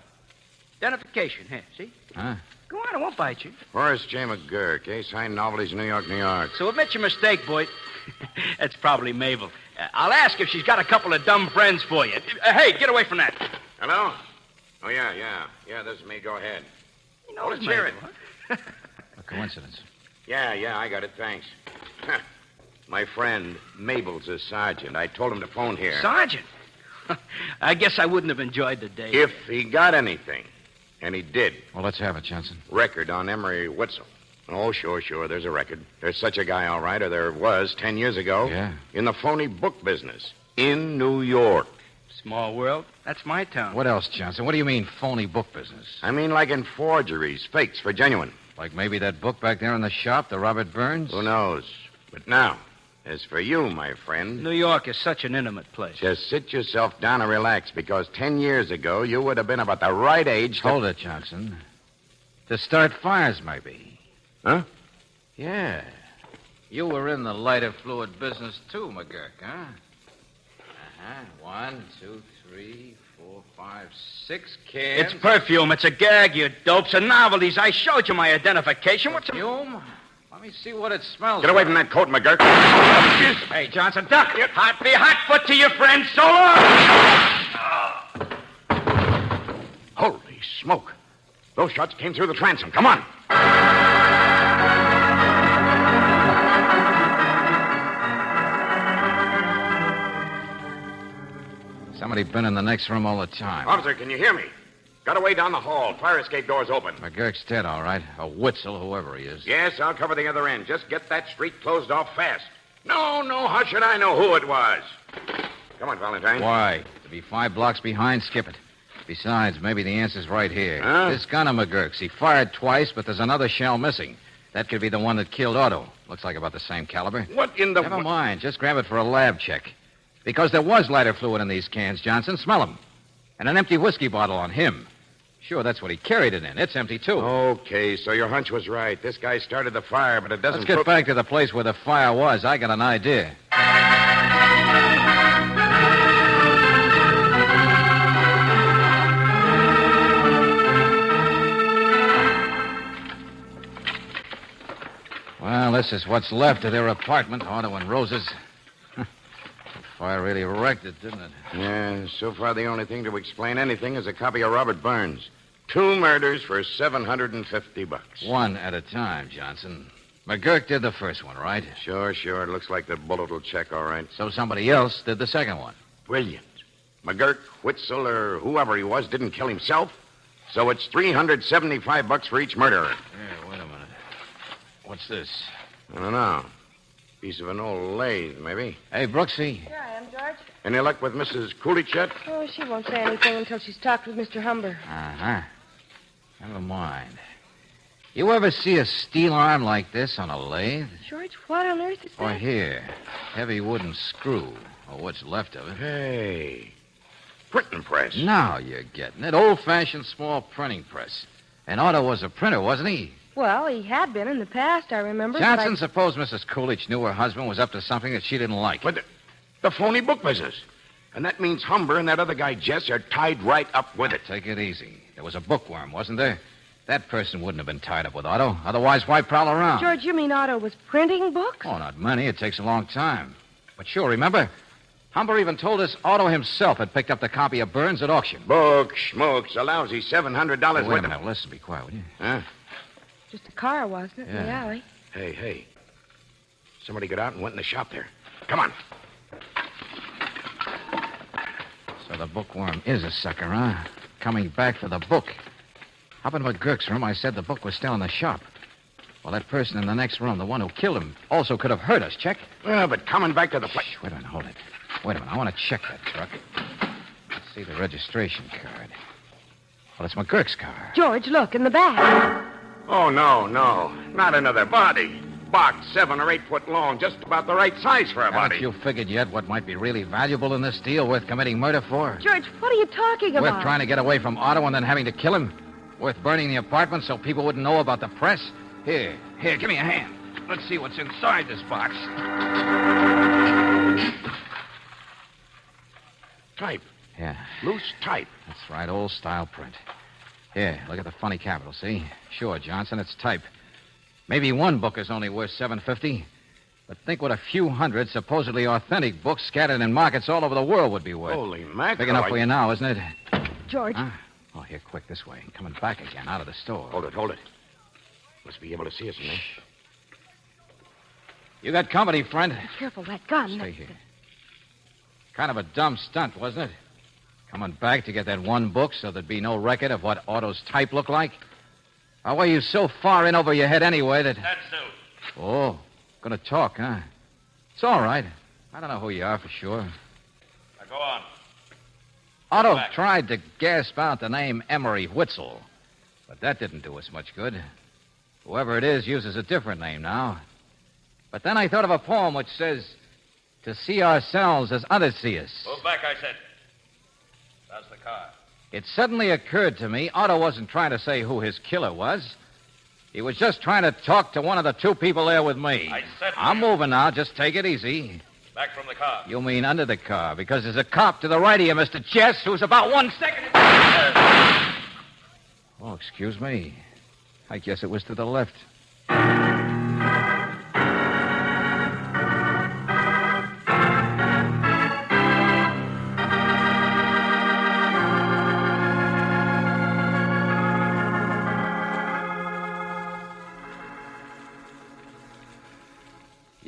Identification. Here, see? Huh? Go on, I won't bite you. Horace J. McGurk, eh? Signed Novelties, New York, New York. So admit your mistake, boy. That's probably Mabel. I'll ask if she's got a couple of dumb friends for you. Hey, get away from that. Hello? Oh, yeah. Yeah, this is me. Go ahead. You know, let's hear it. A coincidence. Yeah, I got it. Thanks. My friend, Mabel's a sergeant. I told him to phone here. Sergeant? I guess I wouldn't have enjoyed the day. If he got anything. And he did. Well, let's have it, Johnson. Record on Emery Witzel. Oh, sure. There's a record. There's such a guy, all right, or there was 10 years ago. Yeah. In the phony book business. In New York. Small world. That's my town. What else, Johnson? What do you mean, phony book business? I mean like in forgeries, fakes for genuine. Like maybe that book back there in the shop, the Robert Burns? Who knows? But now, as for you, my friend... New York is such an intimate place. Just sit yourself down and relax, because 10 years ago, you would have been about the right age to... Hold it, Johnson. To start fires, maybe. Huh? Yeah. You were in the lighter fluid business, too, McGurk, huh? 1, 2, 3, 4, 5, 6 cans. It's perfume. It's a gag, you dopes. And novelties. I showed you my identification. What's perfume? Let me see what it smells Get away from that coat, McGurk. Hey, Johnson, duck. Hot foot to your friend. So long. Holy smoke. Those shots came through the transom. Come on. Somebody been in the next room all the time. Officer, can you hear me? Got away down the hall. Fire escape door's open. McGurk's dead, all right. A Witzel, whoever he is. Yes, I'll cover the other end. Just get that street closed off fast. No, how should I know who it was? Come on, Valentine. Why? To be 5 blocks behind, skip it. Besides, maybe the answer's right here. Huh? This gun of McGurk's. He fired twice, but there's another shell missing. That could be the one that killed Otto. Looks like about the same caliber. What in the... Never mind. Just grab it for a lab check. Because there was lighter fluid in these cans, Johnson. Smell them. And an empty whiskey bottle on him. Sure, that's what he carried it in. It's empty, too. Okay, so your hunch was right. This guy started the fire, but it doesn't... Let's get back to the place where the fire was. I got an idea. Well, this is what's left of their apartment, Otto and Rose's. The fire really wrecked it, didn't it? Yeah, so far the only thing to explain anything is a copy of Robert Burns. 2 murders for $750. One at a time, Johnson. McGurk did the first one, right? Sure. It looks like the bullet will check all right. So somebody else did the second one. Brilliant. McGurk, Witzel, or whoever he was didn't kill himself. So it's $375 for each murderer. Yeah, wait a minute. What's this? I don't know. Piece of an old lathe, maybe. Hey, Brooksy. Here I am, George. Any luck with Mrs. Coolidge yet? Oh, she won't say anything until she's talked with Mr. Humber. Uh-huh. Never mind. You ever see a steel arm like this on a lathe? George, what on earth is Or that? here, heavy wooden screw, or what's left of it. Hey, printing press. Now you're getting it. Old-fashioned small printing press. And Otto was a printer, wasn't he? Well, he had been in the past, I remember. Johnson, suppose Mrs. Coolidge knew her husband was up to something that she didn't like. But the phony book business. And that means Humber and that other guy, Jess, are tied right up with it. Take it easy. There was a bookworm, wasn't there? That person wouldn't have been tied up with Otto. Otherwise, why prowl around? George, you mean Otto was printing books? Oh, not many. It takes a long time. But sure, remember? Humber even told us Otto himself had picked up the copy of Burns at auction. Book, schmokes, a lousy $700 Wait a minute. Listen, be quiet, will you? Huh? Just a car, wasn't it, in the Yeah. alley? Hey. Somebody got out and went in the shop there. Come on. So the bookworm is a sucker, huh? Coming back for the book. Up in McGurk's room, I said the book was still in the shop. Well, that person in the next room, the one who killed him, also could have heard us. Check. Well, but coming back to the place. Wait a minute, hold it. Wait a minute, I want to check that truck. see the registration card. Well, it's McGurk's car. George, look, in the back. Oh, no. Not another body. Box 7 or 8 foot long, just about the right size for a body. Haven't you figured yet what might be really valuable in this deal worth committing murder for? George, what are you talking about? Worth trying to get away from Otto and then having to kill him? Worth burning the apartment so people wouldn't know about the press? Here, give me a hand. Let's see what's inside this box. Type. Yeah. Loose type. That's right, old style print. Here, look at the funny capital, see? Sure, Johnson, it's type. Maybe one book is only worth $7.50. But think what a few hundred supposedly authentic books scattered in markets all over the world would be worth. Holy mackerel. Big enough for you now, isn't it? George. Huh? Oh, here, quick, this way. Coming back again, out of the store. Hold it. Must be able to see us in there. You got company, friend. Be careful, that gun. Stay here. Kind of a dumb stunt, wasn't it? Coming back to get that one book so there'd be no record of what Otto's type looked like? Or were you so far in over your head anyway that... That's so. Oh, gonna talk, huh? It's all right. I don't know who you are for sure. Now go on. Otto tried to gasp out the name Emery Witzel, but that didn't do us much good. Whoever it is uses a different name now. But then I thought of a poem which says, to see ourselves as others see us. Move back, I said. That's the car. It suddenly occurred to me Otto wasn't trying to say who his killer was. He was just trying to talk to one of the two people there with me. I said... I'm moving now. Just take it easy. Back from the car. You mean under the car, because there's a cop to the right of you, Mr. Chess, who's about 1 second... Oh, excuse me. I guess it was to the left.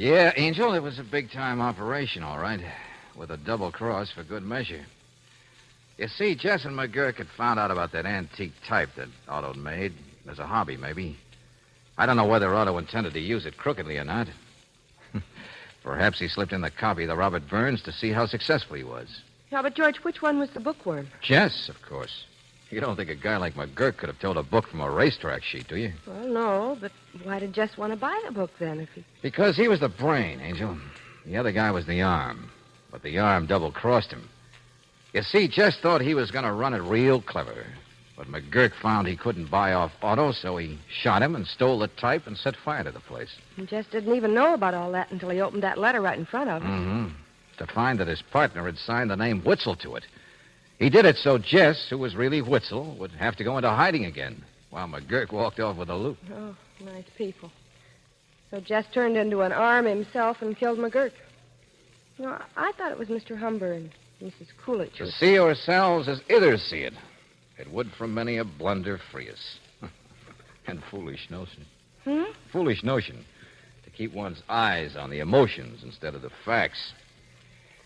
Yeah, Angel, it was a big-time operation, all right, with a double cross for good measure. You see, Jess and McGurk had found out about that antique type that Otto made as a hobby, maybe. I don't know whether Otto intended to use it crookedly or not. Perhaps he slipped in the copy of the Robert Burns to see how successful he was. Yeah, but George, which one was the bookworm? Jess, of course. You don't think a guy like McGurk could have told a book from a racetrack sheet, do you? Well, no, but why did Jess want to buy the book then if he... Because he was the brain, Angel. The other guy was the arm. But the arm double-crossed him. You see, Jess thought he was going to run it real clever. But McGurk found he couldn't buy off Otto, so he shot him and stole the type and set fire to the place. And Jess didn't even know about all that until he opened that letter right in front of him. Mm-hmm. To find that his partner had signed the name Witzel to it. He did it so Jess, who was really Witzel, would have to go into hiding again, while McGurk walked off with the loot. Oh, nice people. So Jess turned into an arm himself and killed McGurk. You know, I thought it was Mr. Humber and Mrs. Coolidge. To see ourselves as others see it. It would from many a blunder free us. And foolish notion. Foolish notion. To keep one's eyes on the emotions instead of the facts.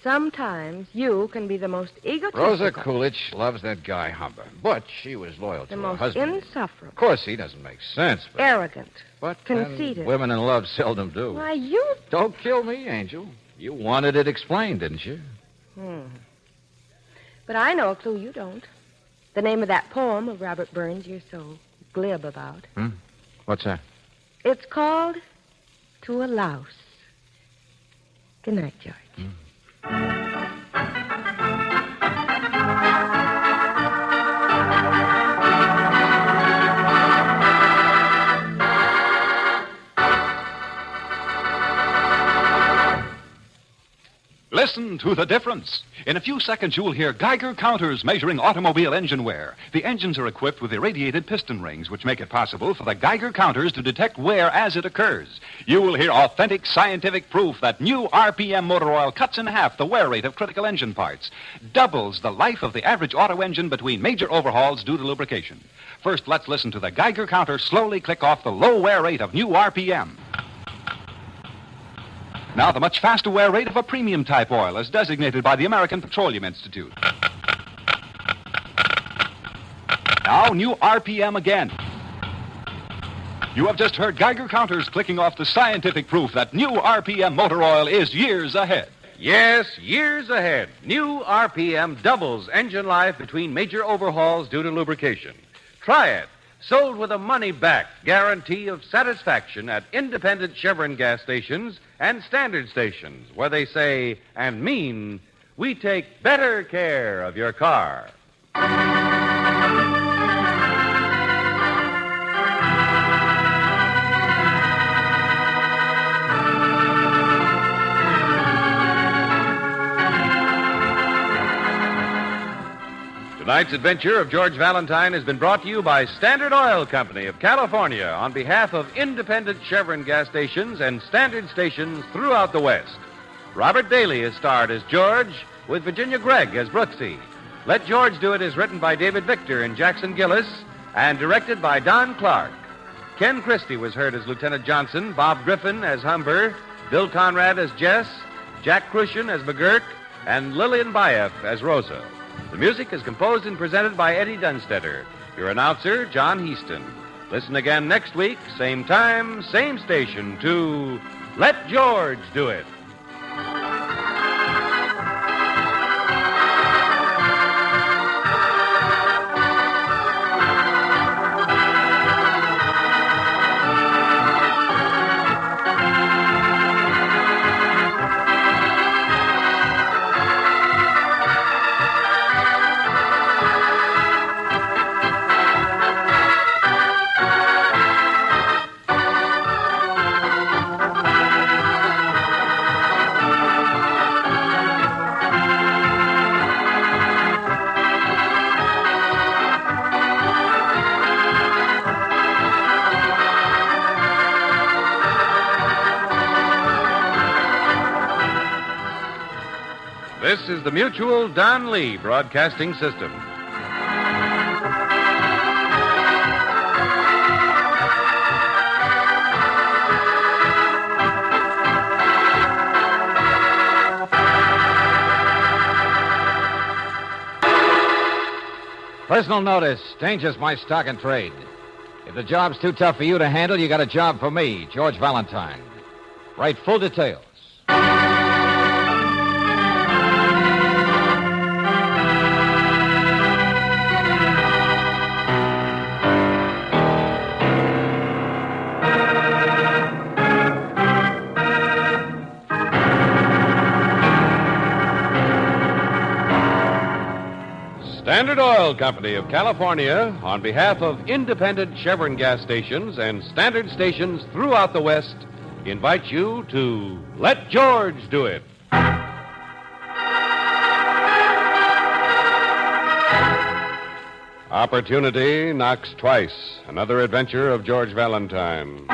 Sometimes you can be the most egotistical. Rosa Coolidge loves that guy Humber, but she was loyal to her husband. Insufferable. Of course, he doesn't make sense, but... Arrogant. But conceited. Women in love seldom do. Why, you... Don't kill me, Angel. You wanted it explained, didn't you? But I know a clue you don't. The name of that poem of Robert Burns you're so glib about. What's that? It's called To a Louse. Good night, George. Listen to the difference. In a few seconds, you'll hear Geiger counters measuring automobile engine wear. The engines are equipped with irradiated piston rings, which make it possible for the Geiger counters to detect wear as it occurs. You will hear authentic scientific proof that new RPM motor oil cuts in half the wear rate of critical engine parts, doubles the life of the average auto engine between major overhauls due to lubrication. First, let's listen to the Geiger counter slowly click off the low wear rate of new RPM. Now, the much faster wear rate of a premium type oil as designated by the American Petroleum Institute. Now, new RPM again. You have just heard Geiger counters clicking off the scientific proof that new RPM motor oil is years ahead. Yes, years ahead. New RPM doubles engine life between major overhauls due to lubrication. Try it. Sold with a money-back guarantee of satisfaction at independent Chevron gas stations and standard stations, where they say and mean, we take better care of your car. Tonight's adventure of George Valentine has been brought to you by Standard Oil Company of California on behalf of independent Chevron gas stations and standard stations throughout the West. Robert Daly is starred as George, with Virginia Gregg as Brooksy. Let George Do It is written by David Victor and Jackson Gillis and directed by Don Clark. Ken Christie was heard as Lieutenant Johnson, Bob Griffin as Humber, Bill Conrad as Jess, Jack Crucian as McGurk, and Lillian Baeff as Rosa. The music is composed and presented by Eddie Dunstetter. Your announcer, John Heaston. Listen again next week, same time, same station, to Let George Do It. This is the Mutual Don Lee Broadcasting System. Personal notice. Danger's my stock and trade. If the job's too tough for you to handle, you got a job for me, George Valentine. Write full details. Standard Oil Company of California, on behalf of independent Chevron gas stations and standard stations throughout the West, invites you to Let George Do It. Opportunity knocks twice. Another adventure of George Valentine.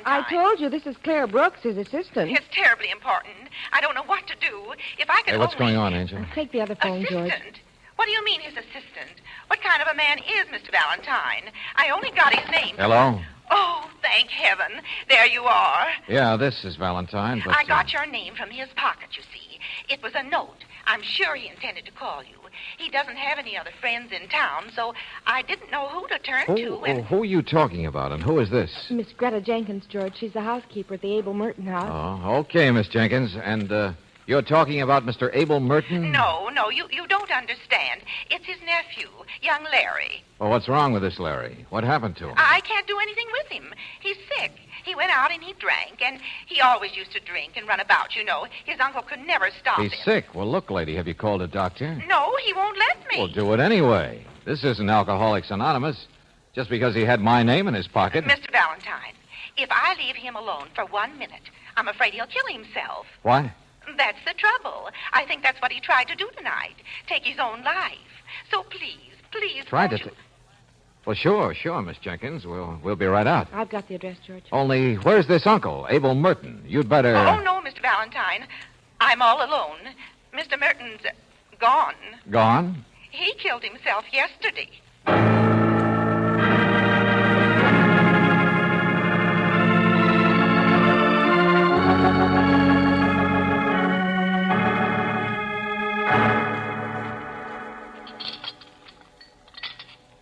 I told you this is Claire Brooks, his assistant. It's terribly important. I don't know what to do. If I could Hey, what's going on, Angel? Take the other phone, George. Assistant? What do you mean his assistant? What kind of a man is Mr. Valentine? I only got his name. Hello? Oh, thank heaven. There you are. Yeah, this is Valentine, but... I got your name from his pocket, you see. It was a note. I'm sure he intended to call you. He doesn't have any other friends in town, so I didn't know who to turn to. And... who are you talking about, and who is this? Miss Greta Jenkins, George. She's the housekeeper at the Abel Merton house. Oh, okay, Miss Jenkins. And, you're talking about Mr. Abel Merton? No, you don't understand. It's his nephew, young Larry. Well, what's wrong with this Larry? What happened to him? I can't do anything with him. He's sick. He went out and he drank, and he always used to drink and run about, you know. His uncle could never stop him. He's sick. Well, look, lady, have you called a doctor? No, he won't let me. Well, do it anyway. This isn't Alcoholics Anonymous. Just because he had my name in his pocket. Mr. Valentine, if I leave him alone for 1 minute, I'm afraid he'll kill himself. What? That's the trouble. I think that's what he tried to do tonight. Take his own life. So please. Tried to... Well, sure, Miss Jenkins. We'll be right out. I've got the address, George. Only, where's this uncle, Abel Merton? You'd better... Oh, no, Mr. Valentine. I'm all alone. Mr. Merton's gone. Gone? He killed himself yesterday.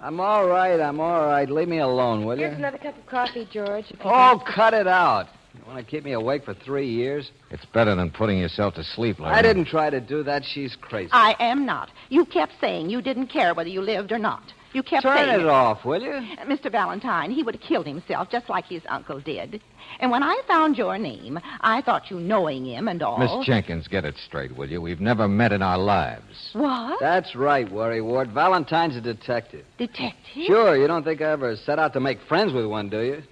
I'm all right. Leave me alone, will you? Here's another cup of coffee, George. Oh, cut it out. You want to keep me awake for 3 years? It's better than putting yourself to sleep, Larry. I didn't try to do that. She's crazy. I am not. You kept saying you didn't care whether you lived or not. You kept saying Turn it off, will you? Mr. Valentine, he would have killed himself just like his uncle did. And when I found your name, I thought you knowing him and all. Miss Jenkins, get it straight, will you? We've never met in our lives. What? That's right, Worry Ward. Valentine's a detective. Detective? Sure, you don't think I ever set out to make friends with one, do you?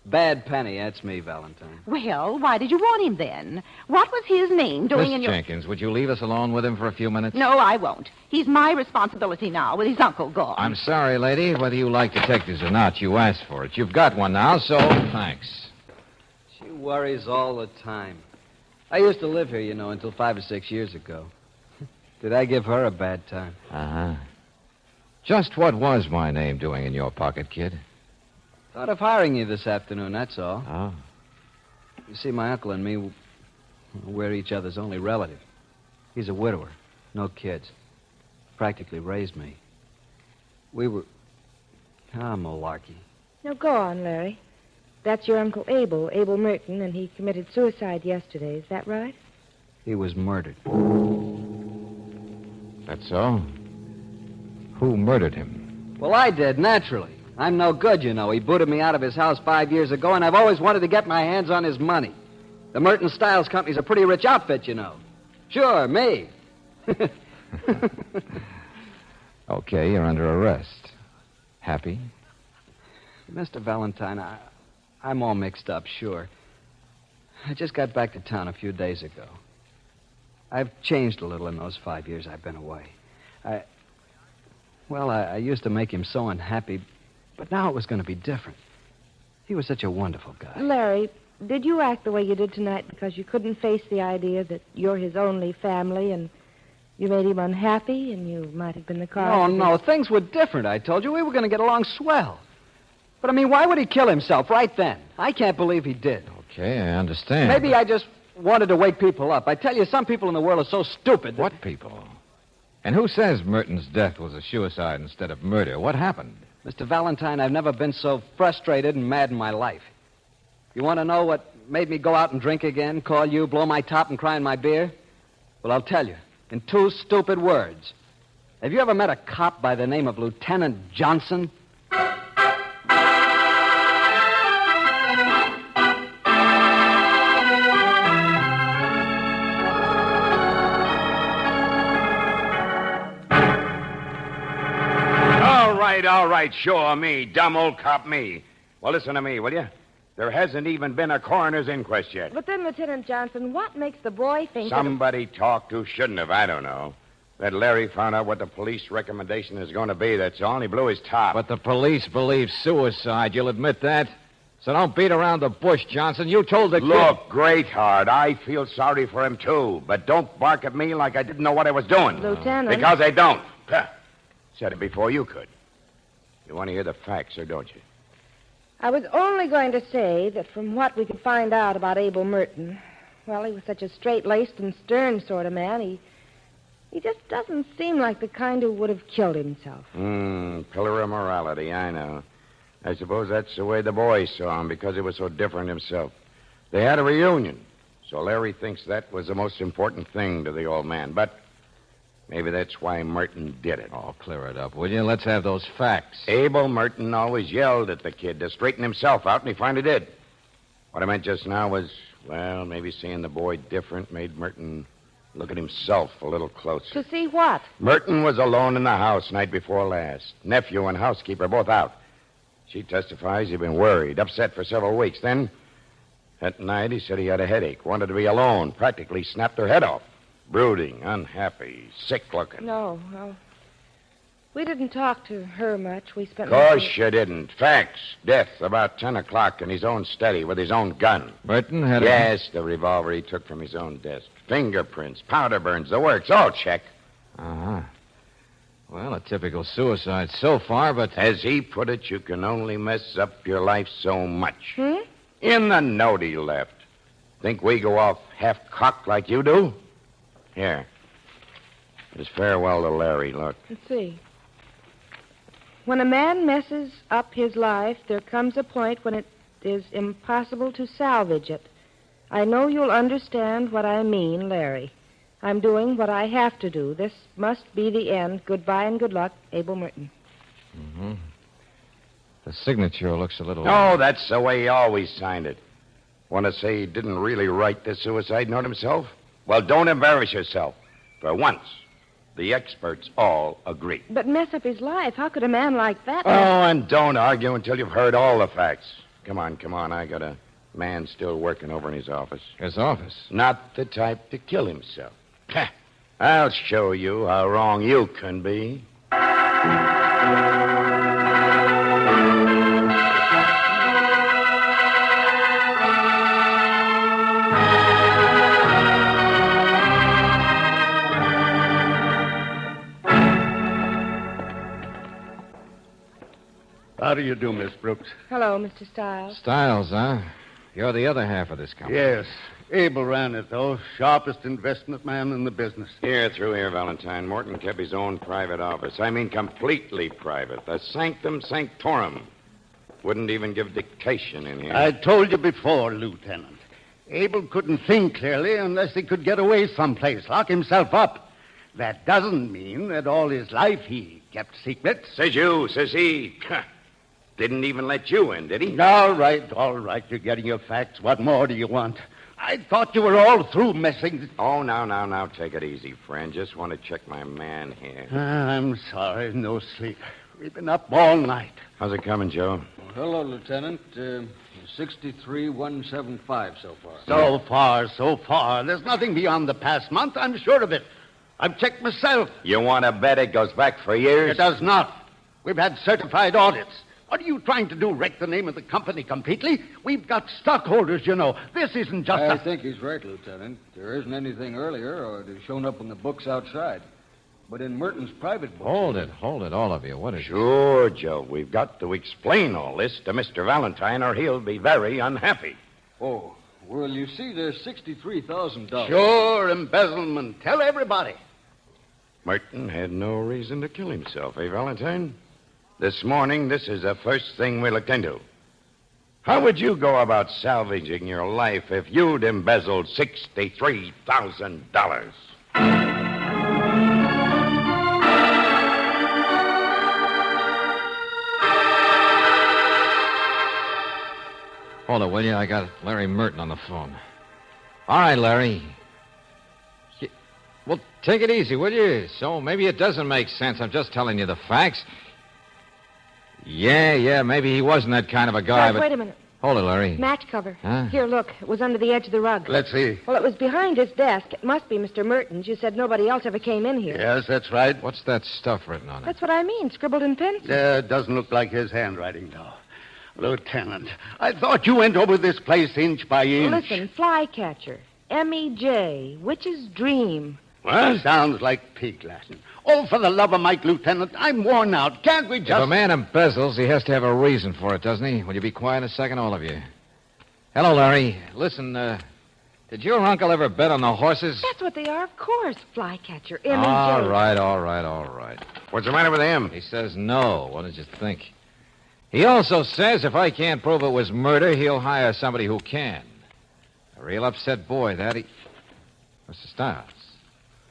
Bad Penny, that's me, Valentine. Well, why did you want him then? What was his name doing in Miss your... Jenkins, would you leave us alone with him for a few minutes? No, I won't. He's my responsibility now with his uncle gone. I'm sorry, lady. Whether you like detectives or not, you asked for it. You've got one now, so thanks. She worries all the time. I used to live here, you know, until 5 or 6 years ago. Did I give her a bad time? Uh-huh. Just what was my name doing in your pocket, kid? Thought of hiring you this afternoon, that's all. Oh. You see, my uncle and me, we're each other's only relative. He's a widower, no kids. Practically raised me. We were... malarkey. No, go on, Larry. That's your Uncle Abel Merton, and he committed suicide yesterday. Is that right? He was murdered. That's so? Who murdered him? Well, I did, naturally. I'm no good, you know. He booted me out of his house 5 years ago, and I've always wanted to get my hands on his money. The Merton Styles Company's a pretty rich outfit, you know. Sure, me. Okay, you're under arrest. Happy? Mr. Valentine, I'm all mixed up, sure. I just got back to town a few days ago. I've changed a little in those 5 years I've been away. I used to make him so unhappy, but now it was going to be different. He was such a wonderful guy. Larry, did you act the way you did tonight because you couldn't face the idea that you're his only family and you made him unhappy and you might have been the cause? No, things were different, I told you. We were going to get along swell. But, why would he kill himself right then? I can't believe he did. Okay, I understand. Maybe I just wanted to wake people up. I tell you, some people in the world are so stupid. What people? And who says Merton's death was a suicide instead of murder? What happened? Mr. Valentine, I've never been so frustrated and mad in my life. You want to know what made me go out and drink again, call you, blow my top, and cry in my beer? Well, I'll tell you, in 2 stupid words. Have you ever met a cop by the name of Lieutenant Johnson? All right, sure, me. Dumb old cop me. Well, listen to me, will you? There hasn't even been a coroner's inquest yet. But then, Lieutenant Johnson, what makes the boy think Somebody talked who shouldn't have, I don't know. That Larry found out what the police recommendation is going to be, that's all, and he blew his top. But the police believe suicide. You'll admit that? So don't beat around the bush, Johnson. You told the kid... Look, Greatheart, I feel sorry for him, too. But don't bark at me like I didn't know what I was doing. Lieutenant... Because I don't. Said it before you could. You want to hear the facts, or don't you? I was only going to say that from what we could find out about Abel Merton, well, he was such a straight-laced and stern sort of man, he just doesn't seem like the kind who would have killed himself. Pillar of morality, I know. I suppose that's the way the boys saw him, because he was so different himself. They had a reunion, so Larry thinks that was the most important thing to the old man, but... maybe that's why Merton did it. Oh, clear it up, will you? Let's have those facts. Abel Merton always yelled at the kid to straighten himself out, and he finally did. What I meant just now was, well, maybe seeing the boy different made Merton look at himself a little closer. To see what? Merton was alone in the house night before last. Nephew and housekeeper both out. She testifies he'd been worried, upset for several weeks. Then, that night, he said he had a headache, wanted to be alone, practically snapped her head off. Brooding, unhappy, sick-looking. No. We didn't talk to her much. We spent... Of course you didn't. Facts. Death about 10 o'clock in his own study with his own gun. Merton had Yes, the revolver he took from his own desk. Fingerprints, powder burns, the works, all check. Uh-huh. Well, a typical suicide so far, but... As he put it, you can only mess up your life so much. In the note he left. Think we go off half-cocked like you do? Here. His farewell to Larry, look. Let's see. When a man messes up his life, there comes a point when it is impossible to salvage it. I know you'll understand what I mean, Larry. I'm doing what I have to do. This must be the end. Goodbye and good luck, Abel Merton. Mm-hmm. The signature looks a little... Oh, that's the way he always signed it. Want to say he didn't really write the suicide note himself? Well, don't embarrass yourself. For once, the experts all agree. But mess up his life. How could a man like that... Oh, and don't argue until you've heard all the facts. Come on. I got a man still working over in his office. His office? Not the type to kill himself. I'll show you how wrong you can be. How do you do, Miss Brooks? Hello, Mr. Stiles. Stiles, huh? You're the other half of this company. Yes. Abel ran it, though. Sharpest investment man in the business. Through here, Valentine. Morton kept his own private office. I mean, completely private. The sanctum sanctorum. Wouldn't even give dictation in here. I told you before, Lieutenant. Abel couldn't think clearly unless he could get away someplace, lock himself up. That doesn't mean that all his life he kept secrets. Says you, says he. Didn't even let you in, did he? All right. You're getting your facts. What more do you want? I thought you were all through messing. Oh, now, take it easy, friend. Just want to check my man here. I'm sorry, no sleep. We've been up all night. How's it coming, Joe? Hello, Lieutenant. 63,175 so far. So far. There's nothing beyond the past month. I'm sure of it. I've checked myself. You want to bet it goes back for years? It does not. We've had certified audits. What are you trying to do, wreck the name of the company completely? We've got stockholders, you know. This isn't just I think he's right, Lieutenant. There isn't anything earlier or it has shown up in the books outside. But in Merton's private books... Hold it, all of you. What is Sure, Joe. We've got to explain all this to Mr. Valentine or he'll be very unhappy. Oh, well, you see, there's $63,000. Sure, embezzlement. Tell everybody. Merton had no reason to kill himself, eh, Valentine? This morning, this is the first thing we looked into. How would you go about salvaging your life if you'd embezzled $63,000? Hold it, will you? I got Larry Merton on the phone. All right, Larry. Well, take it easy, will you? So maybe it doesn't make sense. I'm just telling you the facts. Yeah, maybe he wasn't that kind of a guy, but... Wait a minute. Hold it, Larry. Match cover. Huh? Here, look. It was under the edge of the rug. Let's see. Well, it was behind his desk. It must be Mr. Merton's. You said nobody else ever came in here. Yes, that's right. What's that stuff written on it? That's what I mean, scribbled in pencil. It doesn't look like his handwriting, though. Lieutenant, I thought you went over this place inch by inch. Listen, flycatcher. M.E.J. Witch's Dream. What? Sounds like pig Latin. Oh, for the love of Mike, Lieutenant, I'm worn out. Can't we just... If a man embezzles, he has to have a reason for it, doesn't he? Will you be quiet a second, all of you? Hello, Larry. Listen, did your uncle ever bet on the horses? That's what they are, of course. Flycatcher. M.E.J. All right. What's the matter with him? He says no. What did you think? He also says if I can't prove it was murder, he'll hire somebody who can. A real upset boy, that he... Mr. Stiles.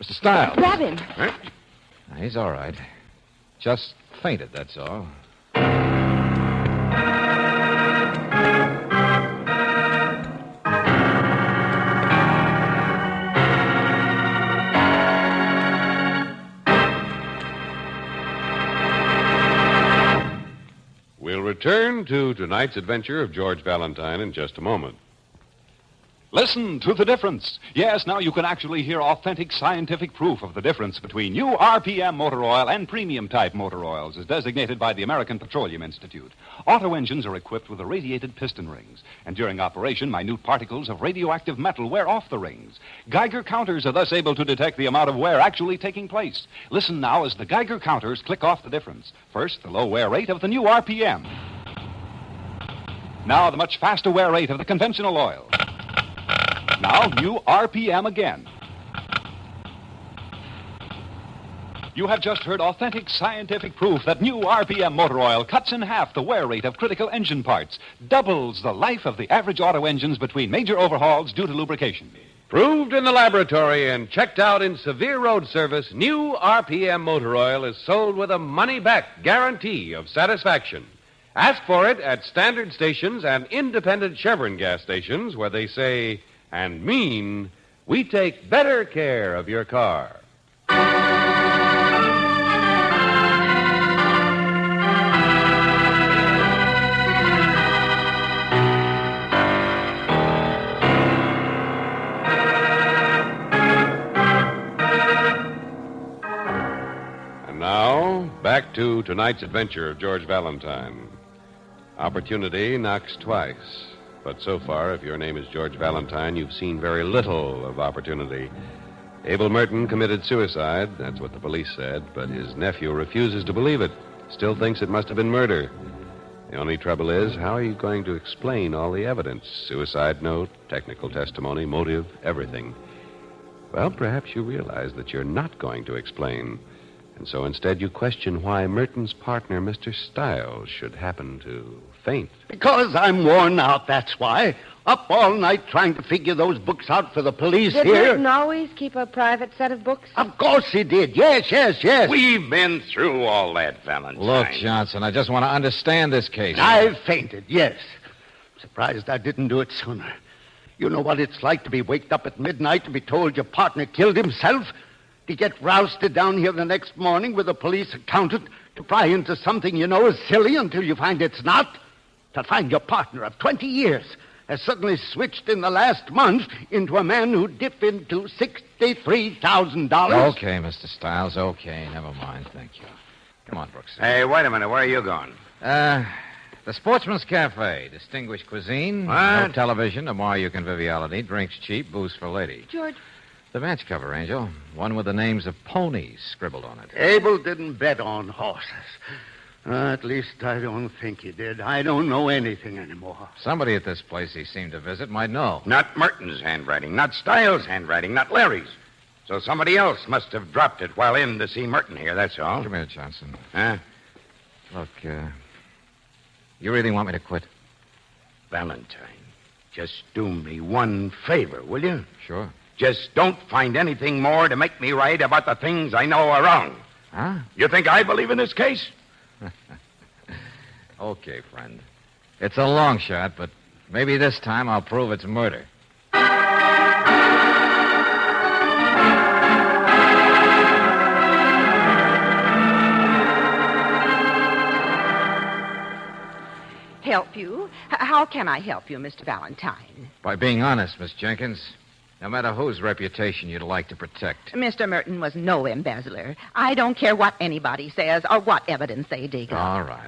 Mr. Stiles. Grab him. Huh? He's all right. Just fainted, that's all. We'll return to tonight's adventure of George Valentine in just a moment. Listen to the difference. Yes, now you can actually hear authentic scientific proof of the difference between new RPM motor oil and premium-type motor oils as designated by the American Petroleum Institute. Auto engines are equipped with irradiated piston rings, and during operation, minute particles of radioactive metal wear off the rings. Geiger counters are thus able to detect the amount of wear actually taking place. Listen now as the Geiger counters click off the difference. First, the low wear rate of the new RPM. Now, the much faster wear rate of the conventional oil. Now, new RPM again. You have just heard authentic scientific proof that new RPM motor oil cuts in half the wear rate of critical engine parts, doubles the life of the average auto engines between major overhauls due to lubrication. Proved in the laboratory and checked out in severe road service, new RPM motor oil is sold with a money-back guarantee of satisfaction. Ask for it at standard stations and independent Chevron gas stations where they say and mean, we take better care of your car. And now, back to tonight's adventure of George Valentine. Opportunity knocks twice. But so far, if your name is George Valentine, you've seen very little of opportunity. Abel Merton committed suicide, that's what the police said, but his nephew refuses to believe it, still thinks it must have been murder. The only trouble is, how are you going to explain all the evidence? Suicide note, technical testimony, motive, everything. Well, perhaps you realize that you're not going to explain. And so instead you question why Merton's partner, Mr. Stiles, should happen to faint. Because I'm worn out, that's why. Up all night trying to figure those books out for the police Did here. Merton always keep a private set of books? Of course he did. Yes. We've been through all that, Valentine. Look, Johnson, I just want to understand this case. I've fainted, yes. Surprised I didn't do it sooner. You know what it's like to be waked up at midnight to be told your partner killed himself? To get rousted down here the next morning with a police accountant to pry into something you know is silly until you find it's not? To find your partner of 20 years has suddenly switched in the last month into a man who dipped into $63,000. Okay, Mr. Stiles, okay. Never mind, thank you. Come on, Brooks. Hey, wait a minute. Where are you going? The Sportsman's Cafe. Distinguished cuisine. What? No television, tomorrow you conviviality. Drinks cheap, booze for lady. George. The match cover, Angel. One with the names of ponies scribbled on it. Abel didn't bet on horses. At least I don't think he did. I don't know anything anymore. Somebody at this place he seemed to visit might know. Not Merton's handwriting, not Stiles' handwriting, not Larry's. So somebody else must have dropped it while in to see Merton here, that's all. Come here, Johnson. Huh? Look, you really want me to quit? Valentine, just do me one favor, will you? Sure. Just don't find anything more to make me right about the things I know are wrong. Huh? You think I believe in this case? Okay, friend. It's a long shot, but maybe this time I'll prove it's murder. Help you? How can I help you, Mr. Valentine? By being honest, Miss Jenkins. No matter whose reputation you'd like to protect. Mr. Merton was no embezzler. I don't care what anybody says or what evidence they dig up.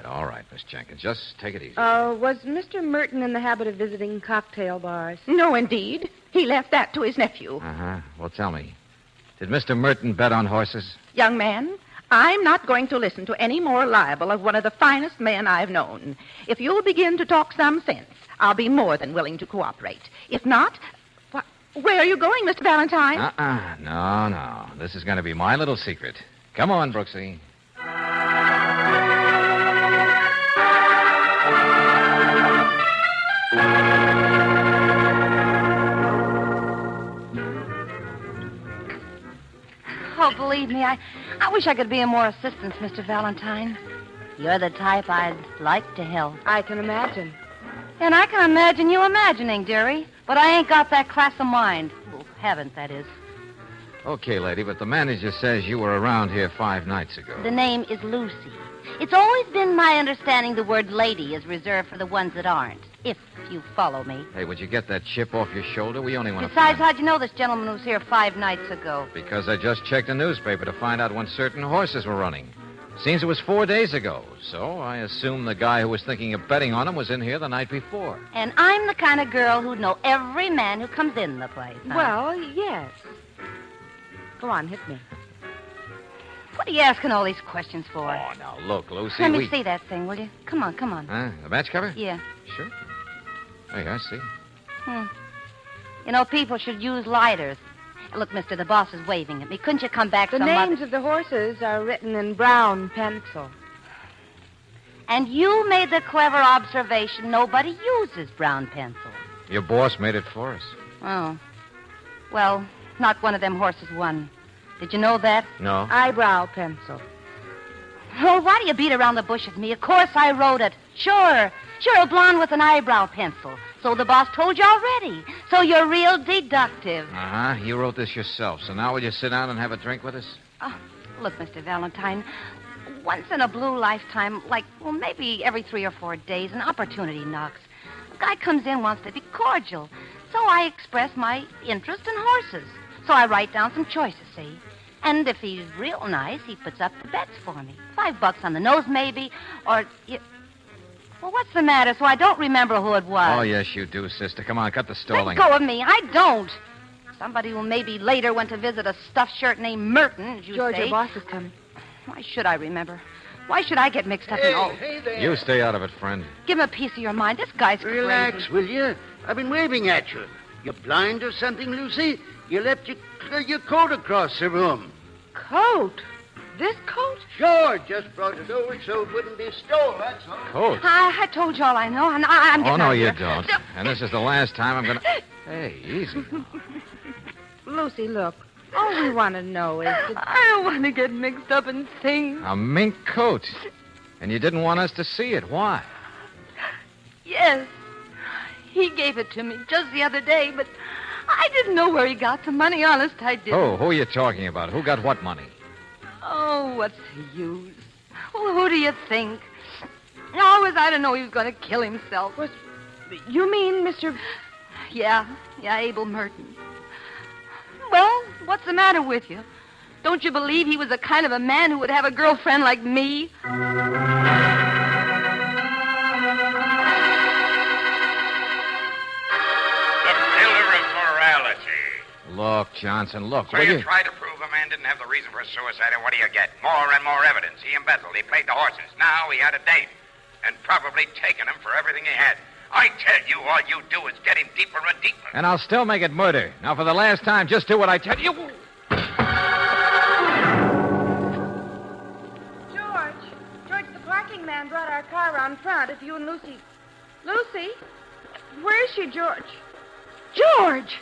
All right, Miss Jenkins. Just take it easy. Was Mr. Merton in the habit of visiting cocktail bars? No, indeed. He left that to his nephew. Uh-huh. Well, tell me, did Mr. Merton bet on horses? Young man, I'm not going to listen to any more libel of one of the finest men I've known. If you'll begin to talk some sense, I'll be more than willing to cooperate. If not... Where are you going, Mr. Valentine? No. This is going to be my little secret. Come on, Brooksy. Oh, believe me, I wish I could be of more assistance, Mr. Valentine. You're the type I'd like to help. I can imagine. And I can imagine you imagining, dearie. But I ain't got that class of mind. Well, haven't, that is. Okay, lady, but the manager says you were around here 5 nights ago. The name is Lucy. It's always been my understanding the word lady is reserved for the ones that aren't, if you follow me. Hey, would you get that chip off your shoulder? We only want to... Besides, how'd you know this gentleman was here 5 nights ago? Because I just checked the newspaper to find out when certain horses were running. Seems it was 4 days ago, so I assume the guy who was thinking of betting on him was in here the night before. And I'm the kind of girl who'd know every man who comes in the place. Huh? Well, yes. Go on, hit me. What are you asking all these questions for? Oh, now, look, Lucy, Let me see that thing, will you? Come on. The match cover? Yeah. Sure. Hey, I see. You know, people should use lighters. Look, mister, the boss is waving at me. Couldn't you come back The some names other... of the horses are written in brown pencil. And you made the clever observation nobody uses brown pencil. Your boss made it for us. Oh. Well, not one of them horses won. Did you know that? No. Eyebrow pencil. Oh, why do you beat around the bush with me? Of course I wrote it. Sure, a blonde with an eyebrow pencil. So the boss told you already. So you're real deductive. Uh-huh. You wrote this yourself. So now will you sit down and have a drink with us? Oh, look, Mr. Valentine, once in a blue lifetime, like, well, maybe every 3 or 4 days, an opportunity knocks. A guy comes in, wants to be cordial. So I express my interest in horses. So I write down some choices, see? And if he's real nice, he puts up the bets for me. $5 on the nose, maybe, or... Well, what's the matter? So I don't remember who it was. Oh, yes, you do, sister. Come on, cut the stalling. Let go of me. I don't. Somebody who maybe later went to visit a stuffed shirt named Merton, as you George, say. your boss is coming. Why should I remember? Why should I get mixed up in all... Hey there. You stay out of it, friend. Give him a piece of your mind. This guy's Relax, crazy. will you? I've been waving at you. You blind or something, Lucy? You left your coat across the room. Coat? This coat? Sure, just brought it over so it wouldn't be stole, that's all. Coat? I told you all I know, and I'm Oh, getting no, out of you here. don't. And this is the last time I'm going to... Hey, easy. Lucy, look. All we want to know is that... I don't want to get mixed up in things. A mink coat. And you didn't want us to see it. Why? Yes. He gave it to me just the other day, but I didn't know where he got the money. Honest, I didn't. Oh, who are you talking about? Who got what money? Oh, what's the use? Well, who do you think? How was I to know he was going to kill himself? You mean Mr... Yeah, Abel Merton. Well, what's the matter with you? Don't you believe he was the kind of a man who would have a girlfriend like me? Look, Johnson, look, So will you you? try to prove a man didn't have the reason for suicide, and what do you get? More and more evidence. He embezzled. He played the horses. Now he had a date. And probably taken him for everything he had. I tell you, all you do is get him deeper and deeper. And I'll still make it murder. Now, for the last time, just do what I tell you. George, the parking man brought our car around front. If you and Lucy... Lucy? Where is she, George? George!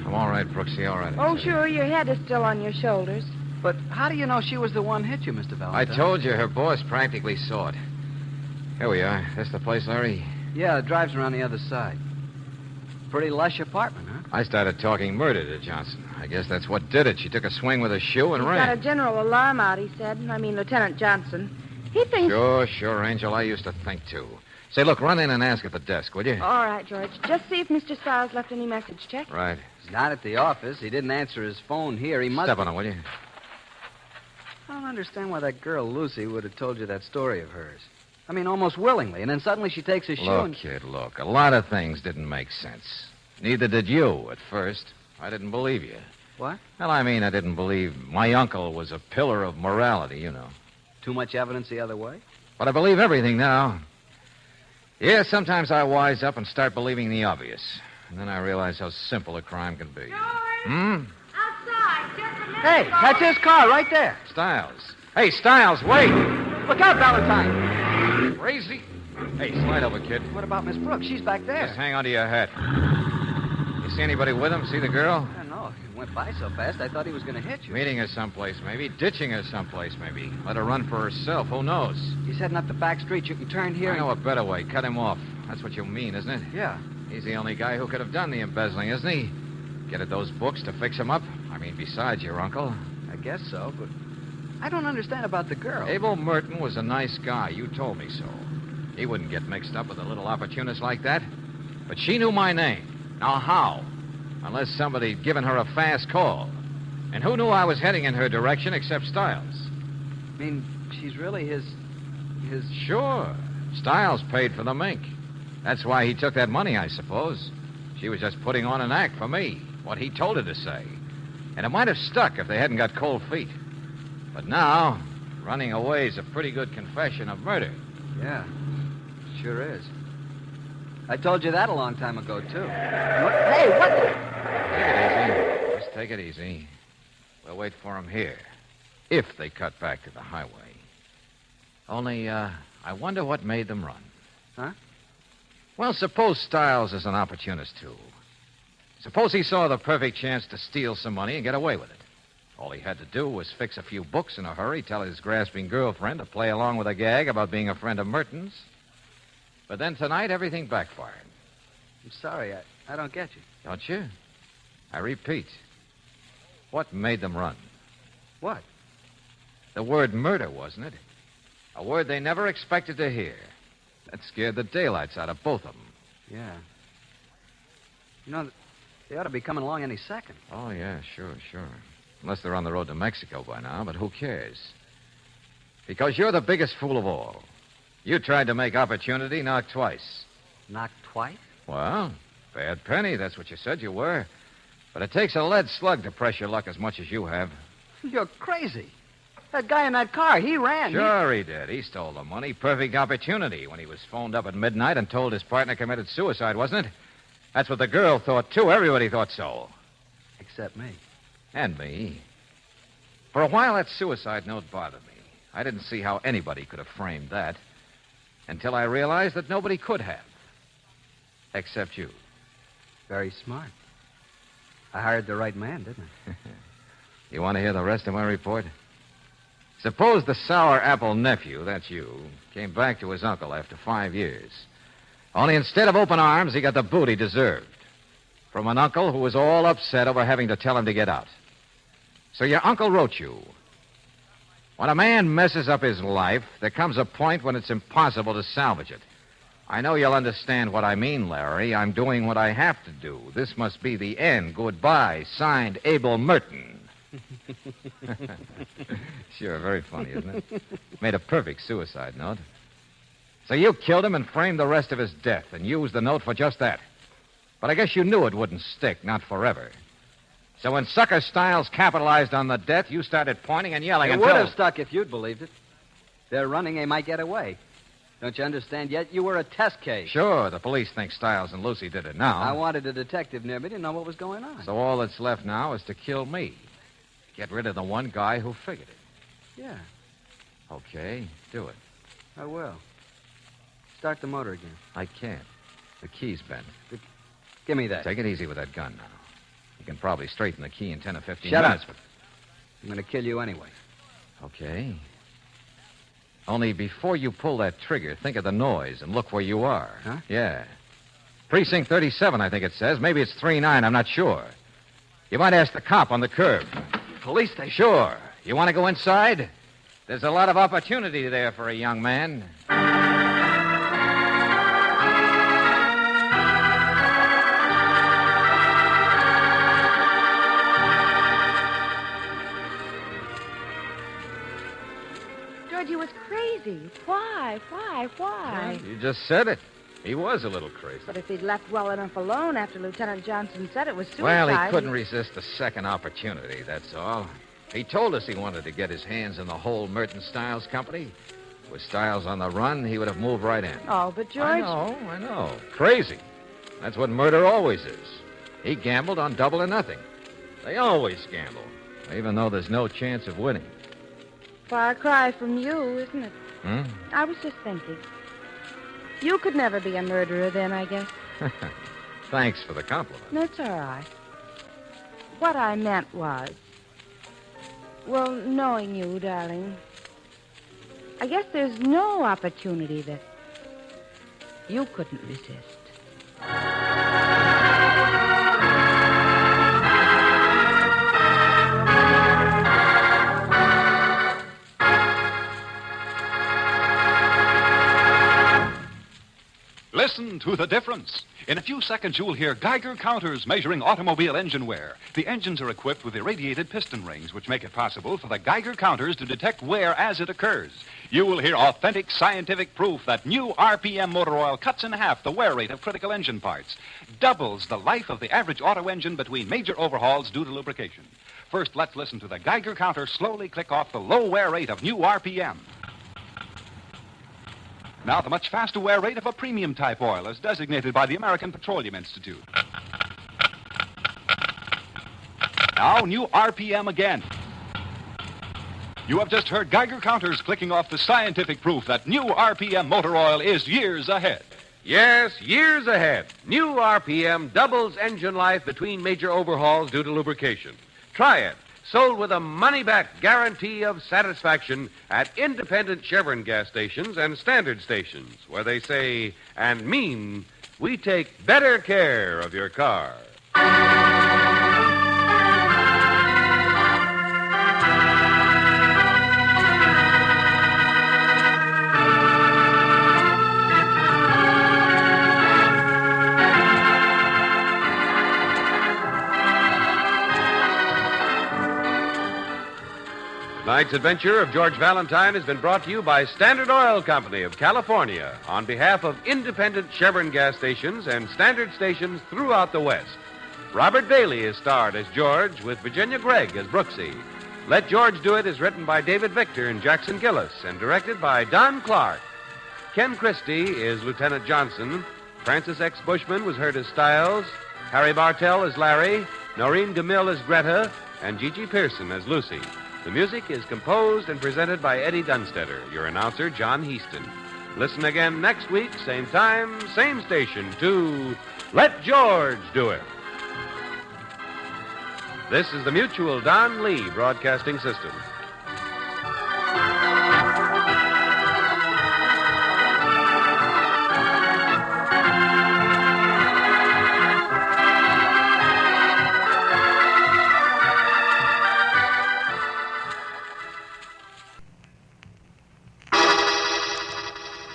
I'm all right, Brooksy, all right. Oh, sure, your head is still on your shoulders. But how do you know she was the one hit you, Mr. I Valentine? told you her boss practically saw it. Here we are. This the place, Larry? Yeah, it drives around the other side. Pretty lush apartment, huh? I started talking murder to Johnson. I guess that's what did it. She took a swing with a shoe and He's got a ran. general alarm out, he said. I mean, Lieutenant Johnson. He thinks... Sure, Angel. I used to think, too. Say, look, run in and ask at the desk, will you? All right, George. Just see if Mr. Stiles left any message. Check. Right. He's not at the office. He didn't answer his phone here. He must... Step on it, will you? I don't understand why that girl, Lucy, would have told you that story of hers. I mean, almost willingly. And then suddenly she takes his shoe Look, and... kid, look. A lot of things didn't make sense. Neither did you at first. I didn't believe you. What? Well, I mean, I didn't believe my uncle was a pillar of morality, you know. Too much evidence the other way? But I believe everything now. Yeah, sometimes I wise up and start believing the obvious. And then I realize how simple a crime can be. Hmm? Outside, just a minute. Hey, that's his car right there. Stiles. Hey, Stiles, wait! Look out, Valentine. Crazy. Hey, slide over, kid. What about Miss Brooks? She's back there. Just hang on to your hat. You see anybody with him? See the girl? I don't know. He went by so fast, I thought he was going to hit you. Meeting her someplace, maybe. Ditching her someplace, maybe. Let her run for herself. Who knows? He's heading up the back street. You can turn here. I know a better way. Cut him off. That's what you mean, isn't it? Yeah. He's the only guy who could have done the embezzling, isn't he? Get at those books to fix him up? I mean, besides your uncle. I guess so, but I don't understand about the girl. Abel Merton was a nice guy. You told me so. He wouldn't get mixed up with a little opportunist like that. But she knew my name. Now, how? Unless somebody'd given her a fast call. And who knew I was heading in her direction except Stiles? I mean, she's really his... Sure. Stiles paid for the mink. That's why he took that money, I suppose. She was just putting on an act for me, what he told her to say. And it might have stuck if they hadn't got cold feet. But now, Running away is a pretty good confession of murder. Yeah, sure is. I told you that a long time ago, too. Hey, what the... Take it easy. Just take it easy. We'll wait for them here. If they cut back to the highway. Only, I wonder what made them run. Huh? Well, suppose Stiles is an opportunist, too. Suppose he saw the perfect chance to steal some money and get away with it. All he had to do was fix a few books in a hurry, tell his grasping girlfriend to play along with a gag about being a friend of Merton's. But then tonight, everything backfired. I'm sorry, I don't get you. Don't you? I repeat. What made them run? What? The word murder, wasn't it? A word they never expected to hear. That scared the daylights out of both of them. Yeah. You know, they ought to be coming along any second. Oh, yeah, sure. Unless they're on the road to Mexico by now, but who cares? Because you're the biggest fool of all. You tried to make opportunity knock twice. Knock twice? Well, bad penny, that's what you said you were. But it takes a lead slug to press your luck as much as you have. You're crazy. That guy in that car, he ran. Sure he did. He stole the money. Perfect opportunity when he was phoned up at midnight and told his partner committed suicide, wasn't it? That's what the girl thought, too. Everybody thought so. Except me. And me. For a while, that suicide note bothered me. I didn't see how anybody could have framed that. Until I realized that nobody could have. Except you. Very smart. I hired the right man, didn't I? You want to hear the rest of my report? Suppose the sour apple nephew, that's you, came back to his uncle after 5 years. Only instead of open arms, he got the boot he deserved. From an uncle who was all upset over having to tell him to get out. So your uncle wrote you. When a man messes up his life, there comes a point when it's impossible to salvage it. I know you'll understand what I mean, Larry. I'm doing what I have to do. This must be the end. Goodbye. Signed, Abel Merton. Sure, very funny, isn't it? Made a perfect suicide note. So you killed him and framed the rest of his death and used the note for just that. But I guess you knew it wouldn't stick, not forever. So when Sucker Stiles capitalized on the death, you started pointing and yelling It until... would have stuck if you'd believed it. They're running, they might get away. Don't you understand yet? You were a test case. Sure, the police think Stiles and Lucy did it now. I wanted a detective near me to know what was going on. So all that's left now is to kill me. Get rid of the one guy who figured it. Yeah, Okay, do it. I will. Start the motor again. I can't. The key's bent. Give me that. Take it easy with that gun now. You can probably straighten the key in 10 or 15 Shut minutes. up. I'm going to kill you anyway. Okay. Only before you pull that trigger, think of the noise and look where you are. Huh? Yeah. Precinct 37, I think it says. Maybe it's 39, I'm not sure. You might ask the cop on the curb. Police station? Sure. You want to go inside? There's a lot of opportunity there for a young man. George, he was crazy. Why? You just said it. He was a little crazy. But if he'd left well enough alone after Lieutenant Johnson said it was suicide... Well, he couldn't resist a second opportunity, that's all. He told us he wanted to get his hands in the whole Merton Stiles company. With Stiles on the run, he would have moved right in. Oh, but George... I know. Crazy. That's what murder always is. He gambled on double or nothing. They always gamble, even though there's no chance of winning. Far cry from you, isn't it? Hmm? I was just thinking. You could never be a murderer then, I guess. Thanks for the compliment. That's all right. What I meant was... Well, knowing you, darling... I guess there's no opportunity that you couldn't resist. Listen to the difference. In a few seconds, you'll hear Geiger counters measuring automobile engine wear. The engines are equipped with irradiated piston rings, which make it possible for the Geiger counters to detect wear as it occurs. You will hear authentic scientific proof that new RPM motor oil cuts in half the wear rate of critical engine parts, doubles the life of the average auto engine between major overhauls due to lubrication. first let's listen to the Geiger counter slowly click off the low wear rate of new RPM. Now the much faster wear rate of a premium type oil as designated by the American Petroleum Institute. Now new RPM again. You have just heard Geiger counters clicking off the scientific proof that new RPM motor oil is years ahead. Yes, years ahead. New RPM doubles engine life between major overhauls due to lubrication. Try it. Sold with a money-back guarantee of satisfaction at independent Chevron gas stations and standard stations, where they say and mean, we take better care of your car. Tonight's adventure of George Valentine has been brought to you by Standard Oil Company of California on behalf of independent Chevron gas stations and standard stations throughout the West. Robert Bailey is starred as George with Virginia Gregg as Brooksy. Let George Do It is written by David Victor and Jackson Gillis and directed by Don Clark. Ken Christie is Lieutenant Johnson. Francis X. Bushman was heard as Stiles. Harry Bartell as Larry. Noreen DeMille as Greta. And Gigi Pearson as Lucy. The music is composed and presented by Eddie Dunstetter, your announcer, John Heaston. Listen again next week, same time, same station, to Let George Do It. This is the Mutual Don Lee Broadcasting System.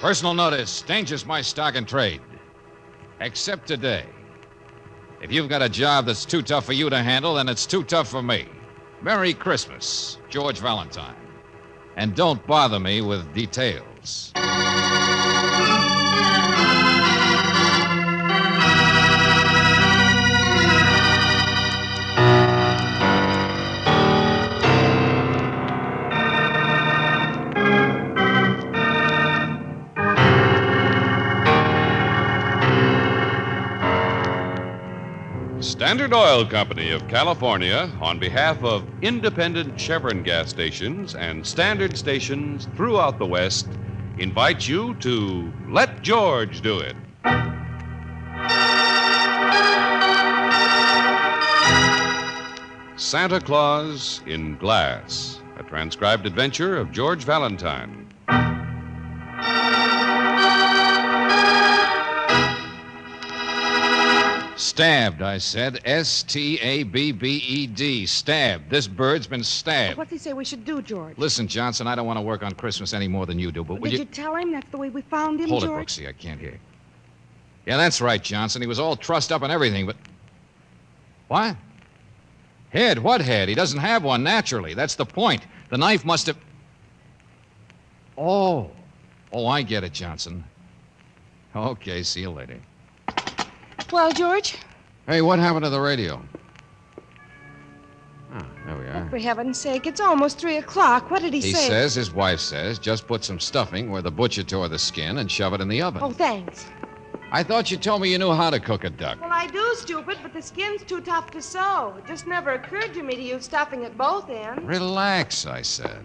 Personal notice, Danger's my stock and trade. Except today. If you've got a job that's too tough for you to handle, then it's too tough for me. Merry Christmas, George Valentine. And don't bother me with details. Standard Oil Company of California, on behalf of independent Chevron gas stations and standard stations throughout the West, invites you to Let George Do It. Santa Claus in Glass, a transcribed adventure of George Valentine. Stabbed, I said. S-T-A-B-B-E-D. Stabbed. This bird's been stabbed. What do you say we should do, George? Listen, Johnson, I don't want to work on Christmas any more than you do, but will Did you tell him that's the way we found him, Hold it, George? Brooksy. I can't hear. Yeah, that's right, Johnson. He was all trussed up and everything, but... What? Head? What head? He doesn't have one, naturally. That's the point. The knife must have... Oh, I get it, Johnson. Okay, see you later. Well, George? Hey, what happened to the radio? Oh, there we are. For heaven's sake, it's almost 3 o'clock. What did he say? He says, his wife says, just put some stuffing where the butcher tore the skin and shove it in the oven. Oh, thanks. I thought you told me you knew how to cook a duck. Well, I do, stupid, but the skin's too tough to sew. It just never occurred to me to use stuffing at both ends. Relax, I said.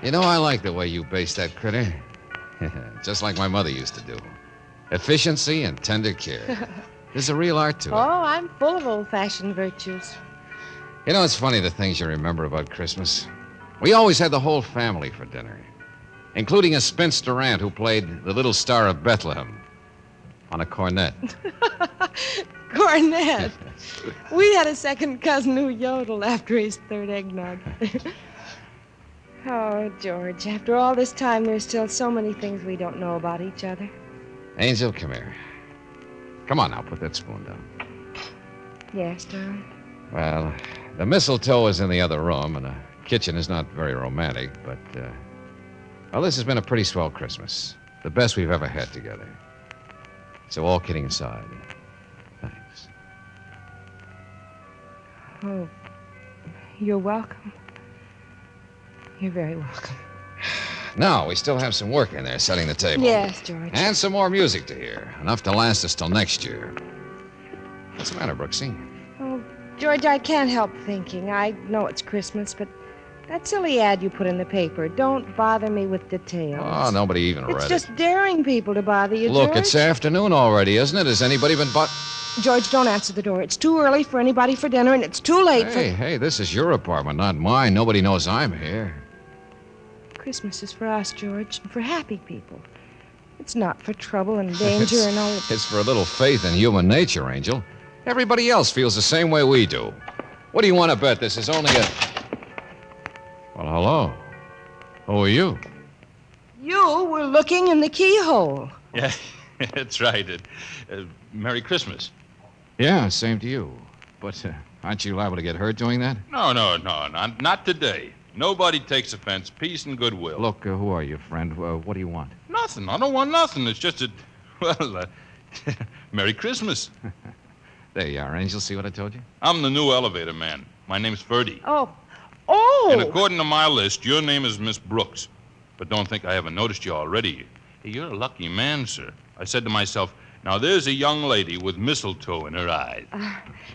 You know, I like the way you baste that critter. Just like my mother used to do. Efficiency and tender care. There's a real art to it. Oh, I'm full of old-fashioned virtues. You know, it's funny the things you remember about Christmas. We always had the whole family for dinner, including a spinster aunt who played the little star of Bethlehem on a cornet. Cornet. We had a second cousin who yodeled after his third eggnog. Oh, George, after all this time, there's still so many things we don't know about each other. Angel, come here. Come on now, put that spoon down. Yes, darling. Well, the mistletoe is in the other room, and the kitchen is not very romantic, but, well, this has been a pretty swell Christmas. The best we've ever had together. So all kidding aside, thanks. Oh, you're welcome. You're very welcome. Now, we still have some work in there setting the table. Yes, George. And some more music to hear. Enough to last us till next year. What's the matter, Brooksy? Oh, George, I can't help thinking. I know it's Christmas, but that silly ad you put in the paper, don't bother me with details. Oh, nobody even read It's it. just daring people to bother you, Look, George. it's afternoon already, isn't it? Has anybody been George, don't answer the door. It's too early for anybody for dinner, and it's too late Hey, this is your apartment, not mine. Nobody knows I'm here. Christmas is for us, George, and for happy people. It's not for trouble and danger and all. It's for a little faith in human nature, Angel. Everybody else feels the same way we do. What do you want to bet this is only a... Well, hello. Who are you? You were looking in the keyhole. Yeah, that's right. Merry Christmas. Yeah, same to you. But aren't you liable to get hurt doing that? No, not today. Nobody takes offense. Peace and goodwill. Look, who are you, friend? What do you want? Nothing. I don't want nothing. It's just that, well, Merry Christmas. There you are, Angel. See what I told you? I'm the new elevator man. My name's Ferdy. Oh. And according to my list, your name is Miss Brooks. But don't think I haven't noticed you already. Hey, you're a lucky man, sir. I said to myself, now there's a young lady with mistletoe in her eyes.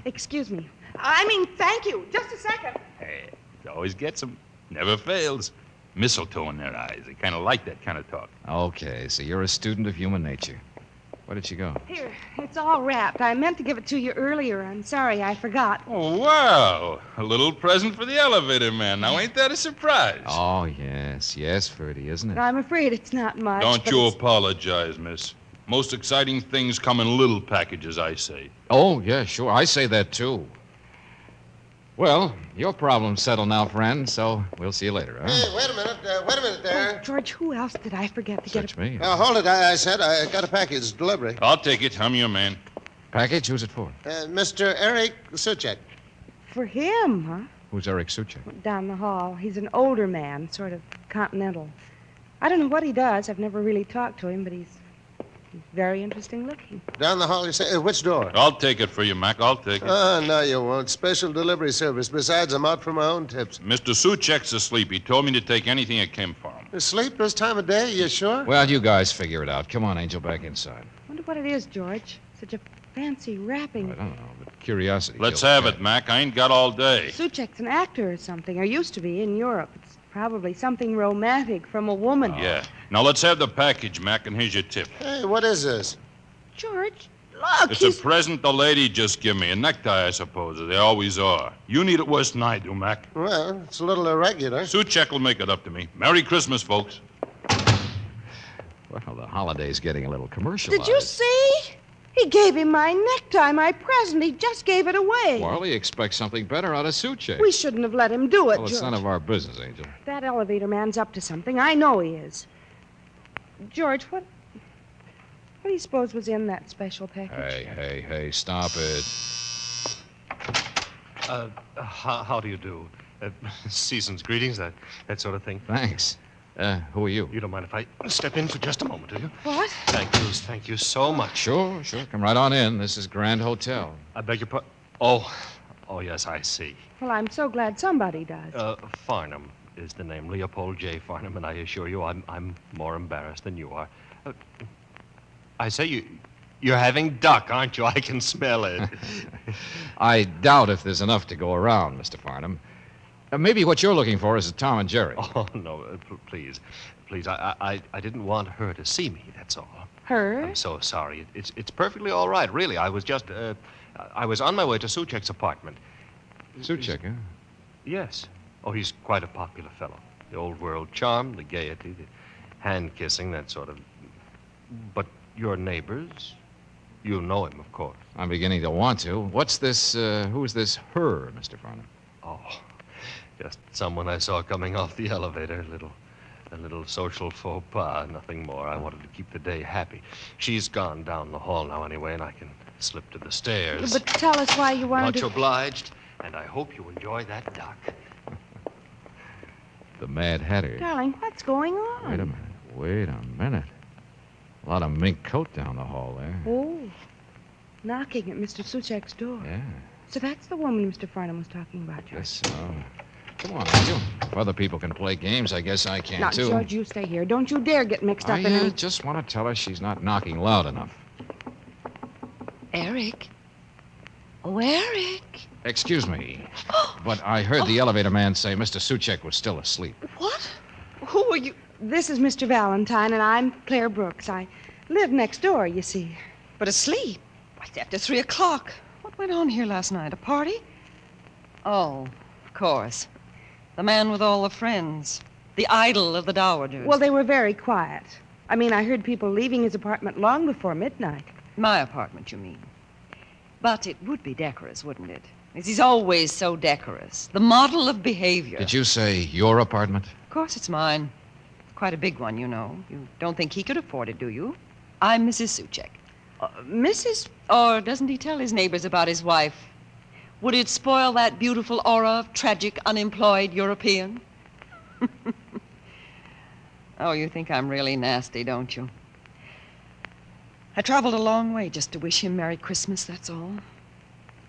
Excuse me. I mean, thank you. Just a second. Hey, you always gets them. Never fails. Mistletoe in their eyes. They kind of like that kind of talk. Okay, so you're a student of human nature. Where did she go? Here, it's all wrapped. I meant to give it to you earlier. I'm sorry, I forgot. Oh, wow. A little present for the elevator man. Now, ain't that a surprise? Oh, yes, Ferdy, isn't it? I'm afraid it's not much. Don't but you it's- apologize, miss. Most exciting things come in little packages, I say. Oh, yeah, sure. I say that, too. Well, your problem's settled now, friend, so we'll see you later, huh? Hey, wait a minute there. Oh, George, who else did I forget to Search me. Hold it, I said I got a package delivery. I'll take it. I'm your man. Package? Who's it for? Mr. Eric Suchek. For him, huh? Who's Eric Suchek? Down the hall. He's an older man, sort of continental. I don't know what he does. I've never really talked to him, but he's very interesting looking. Down the hall, you say? Which door? I'll take it for you, Mac. I'll take it. No, you won't. Special delivery service. Besides, I'm out for my own tips. Mr. Suchek's asleep. He told me to take anything that came for him. Sleep this time of day? You sure? Well, you guys figure it out. Come on, Angel, back inside. Wonder what it is, George. Such a fancy wrapping. I don't know, but curiosity. Let's kills have cat. it, Mac. I ain't got all day. Suchek's an actor or something, or used to be in Europe. It's probably something romantic from a woman. Yeah. Now, let's have the package, Mac, and here's your tip. Hey, what is this? George, look, It's a present the lady just give me. A necktie, I suppose. They always are. You need it worse than I do, Mac. Well, it's a little irregular. Suchek will make it up to me. Merry Christmas, folks. Well, the holiday's getting a little commercialized. Did you see? He gave him my necktie, my present. He just gave it away. Well, he expects something better out of Suchek. We shouldn't have let him do it, Well, it's George. none of our business, Angel. That elevator man's up to something. I know he is. George, what do you suppose was in that special package? Hey, stop it. How do you do? Season's greetings, that sort of thing. Thanks. Who are you? You don't mind if I step in for just a moment, do you? What? Thank you so much. Sure. Come right on in. This is Grand Hotel. I beg your pardon. Oh, yes, I see. Well, I'm so glad somebody does. Farnham is the name, Leopold J. Farnham, and I assure you I'm more embarrassed than you are. I say you're having duck, aren't you? I can smell it. I doubt if there's enough to go around, Mr. Farnham. Maybe what you're looking for is a Tom and Jerry. Oh, no, please. I didn't want her to see me, that's all. Her? I'm so sorry. It's perfectly all right, really. I was just, I was on my way to Suchek's apartment. Suchek, huh? Yes. Oh, he's quite a popular fellow. The old world charm, the gaiety, the hand-kissing, that sort of... But your neighbors, you know him, of course. I'm beginning to want to. What's this, who's this her, Mr. Farnham? Oh, just someone I saw coming off the elevator. A little social faux pas, nothing more. I wanted to keep the day happy. She's gone down the hall now anyway, and I can slip to the stairs. But tell us why you wanted Much to... obliged, and I hope you enjoy that duck. The Mad Hatter. Darling, what's going on? Wait a minute. A lot of mink coat down the hall there. Oh, knocking at Mr. Suchek's door. Yeah. So that's the woman Mr. Farnham was talking about, George. Guess so. Come on, Angel. If other people can play games, I guess I can, Now, too. George, you stay here. Don't you dare get mixed up in I any... just want to tell her she's not knocking loud enough. Eric? Oh, Eric. Excuse me, but I heard the elevator man say Mr. Suchek was still asleep. What? Who are you? This is Mr. Valentine, and I'm Claire Brooks. I live next door, you see. But asleep? Why, it's after 3 o'clock. What went on here last night? A party? Oh, of course. The man with all the friends. The idol of the dowagers. Well, they were very quiet. I mean, I heard people leaving his apartment long before midnight. My apartment, you mean? But it would be decorous, wouldn't it? As he's always so decorous. The model of behavior. Did you say your apartment? Of course it's mine. Quite a big one, you know. You don't think he could afford it, do you? I'm Mrs. Suchek. Mrs.? Or doesn't he tell his neighbors about his wife? Would it spoil that beautiful aura of tragic, unemployed European? Oh, you think I'm really nasty, don't you? I traveled a long way just to wish him Merry Christmas, that's all.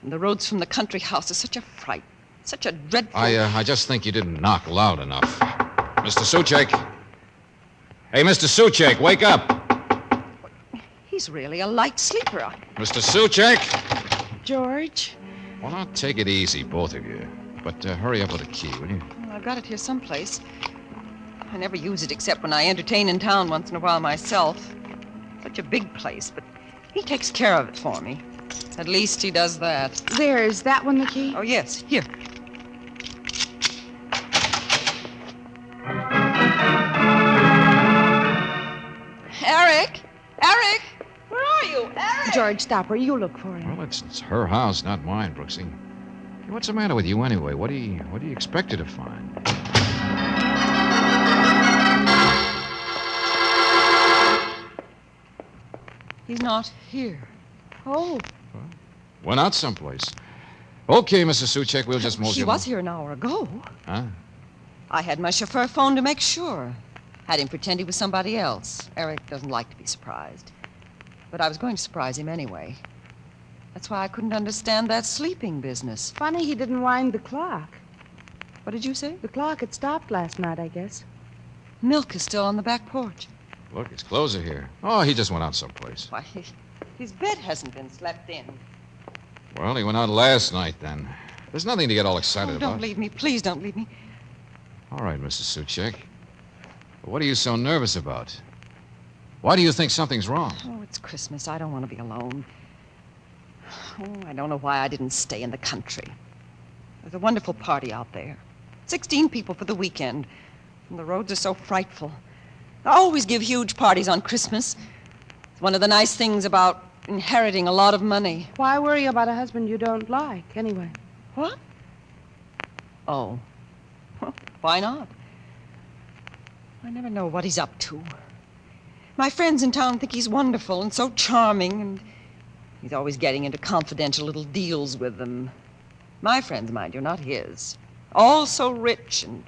And the roads from the country house are such a fright, such a dreadful... I just think you didn't knock loud enough. Mr. Suchek. Hey, Mr. Suchek, wake up. He's really a light sleeper. Mr. Suchek. George? Well, now, take it easy, both of you. But hurry up with the key, will you? Well, I've got it here someplace. I never use it except when I entertain in town once in a while myself. Such a big place, but he takes care of it for me. At least he does that. There, is that one the key? Oh, yes. Here. Eric! Eric! Where are you? Eric! George, stop her. You look for him. Well, it's her house, not mine, Brooksy. Hey, what's the matter with you anyway? What do you expect her to find? He's not here. Oh. Went out someplace. Okay, Mrs. Suchek, we'll just mosey He was here an hour ago. Huh? I had my chauffeur phone to make sure. Had him pretend he was somebody else. Eric doesn't like to be surprised. But I was going to surprise him anyway. That's why I couldn't understand that sleeping business. Funny he didn't wind the clock. What did you say? The clock had stopped last night, I guess. Milk is still on the back porch. Look, his clothes are here. Oh, he just went out someplace. Why, his bed hasn't been slept in. Well, he went out last night, then. There's nothing to get all excited Don't about. leave me. Please don't leave me. All right, Mrs. Suchek. But what are you so nervous about? Why do you think something's wrong? Oh, it's Christmas. I don't want to be alone. Oh, I don't know why I didn't stay in the country. There's a wonderful party out there. 16 people for the weekend. And the roads are so frightful. I always give huge parties on Christmas. It's one of the nice things about inheriting a lot of money. Why worry about a husband you don't like, anyway? What? Oh. Well, why not? I never know what he's up to. My friends in town think he's wonderful and so charming, and he's always getting into confidential little deals with them. My friends, mind you, not his. All so rich, and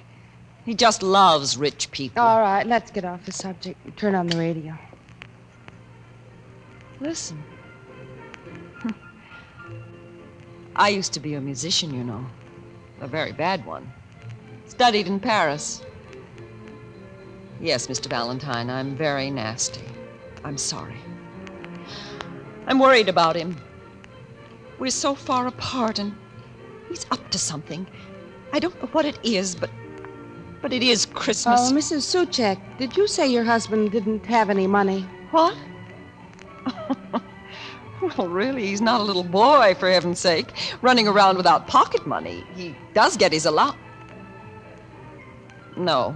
he just loves rich people. All right, let's get off the subject and turn on the radio. Listen. I used to be a musician, you know. A very bad one. Studied in Paris. Yes, Mr. Valentine, I'm very nasty. I'm sorry. I'm worried about him. We're so far apart, and he's up to something. I don't know what it is, but it is Christmas. Oh, Mrs. Suchek, did you say your husband didn't have any money? What? Well, really, he's not a little boy, for heaven's sake, running around without pocket money. He does get his allowance. No,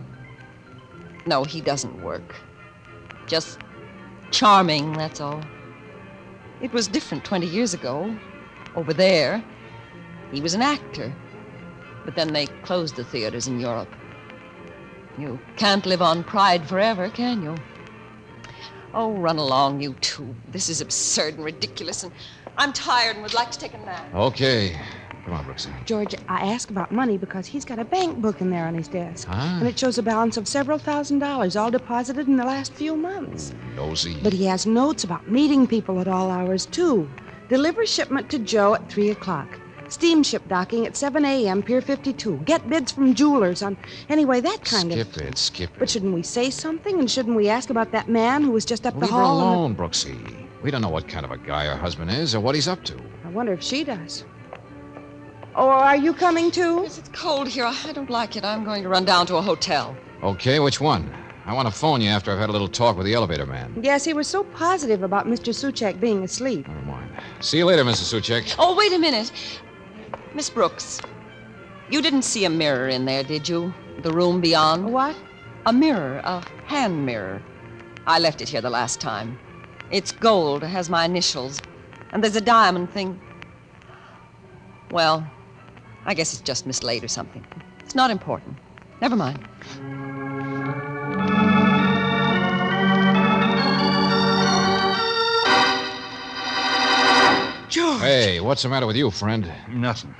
he doesn't work. Just charming, that's all. It was different 20 years ago. Over there, he was an actor. But then they closed the theaters in Europe. You can't live on pride forever, can you? Oh, run along, you two. This is absurd and ridiculous, and I'm tired and would like to take a nap. Okay. Come on, Brooksy. George, I asked about money because he's got a bank book in there on his desk. Huh? And it shows a balance of several $1,000s, all deposited in the last few months. Nosy. But he has notes about meeting people at all hours, too. Deliver shipment to Joe at 3 o'clock. Steamship docking at 7 a.m., Pier 52. Get bids from jewelers on... Anyway, that kind of... Skip it. But shouldn't we say something? And shouldn't we ask about that man who was just up the Leave her hall? alone, Brooksy. We don't know what kind of a guy her husband is or what he's up to. I wonder if she does. Oh, are you coming too? Yes, it's cold here. I don't like it. I'm going to run down to a hotel. Okay, which one? I want to phone you after I've had a little talk with the elevator man. Yes, he was so positive about Mr. Suchek being asleep. Never mind. See you later, Mrs. Suchek. Oh, wait a minute. Miss Brooks, you didn't see a mirror in there, did you? The room beyond? What? A mirror, a hand mirror. I left it here the last time. It's gold, has my initials, and there's a diamond thing. Well, I guess it's just mislaid or something. It's not important. Never mind. George! Hey, what's the matter with you, friend? Nothing.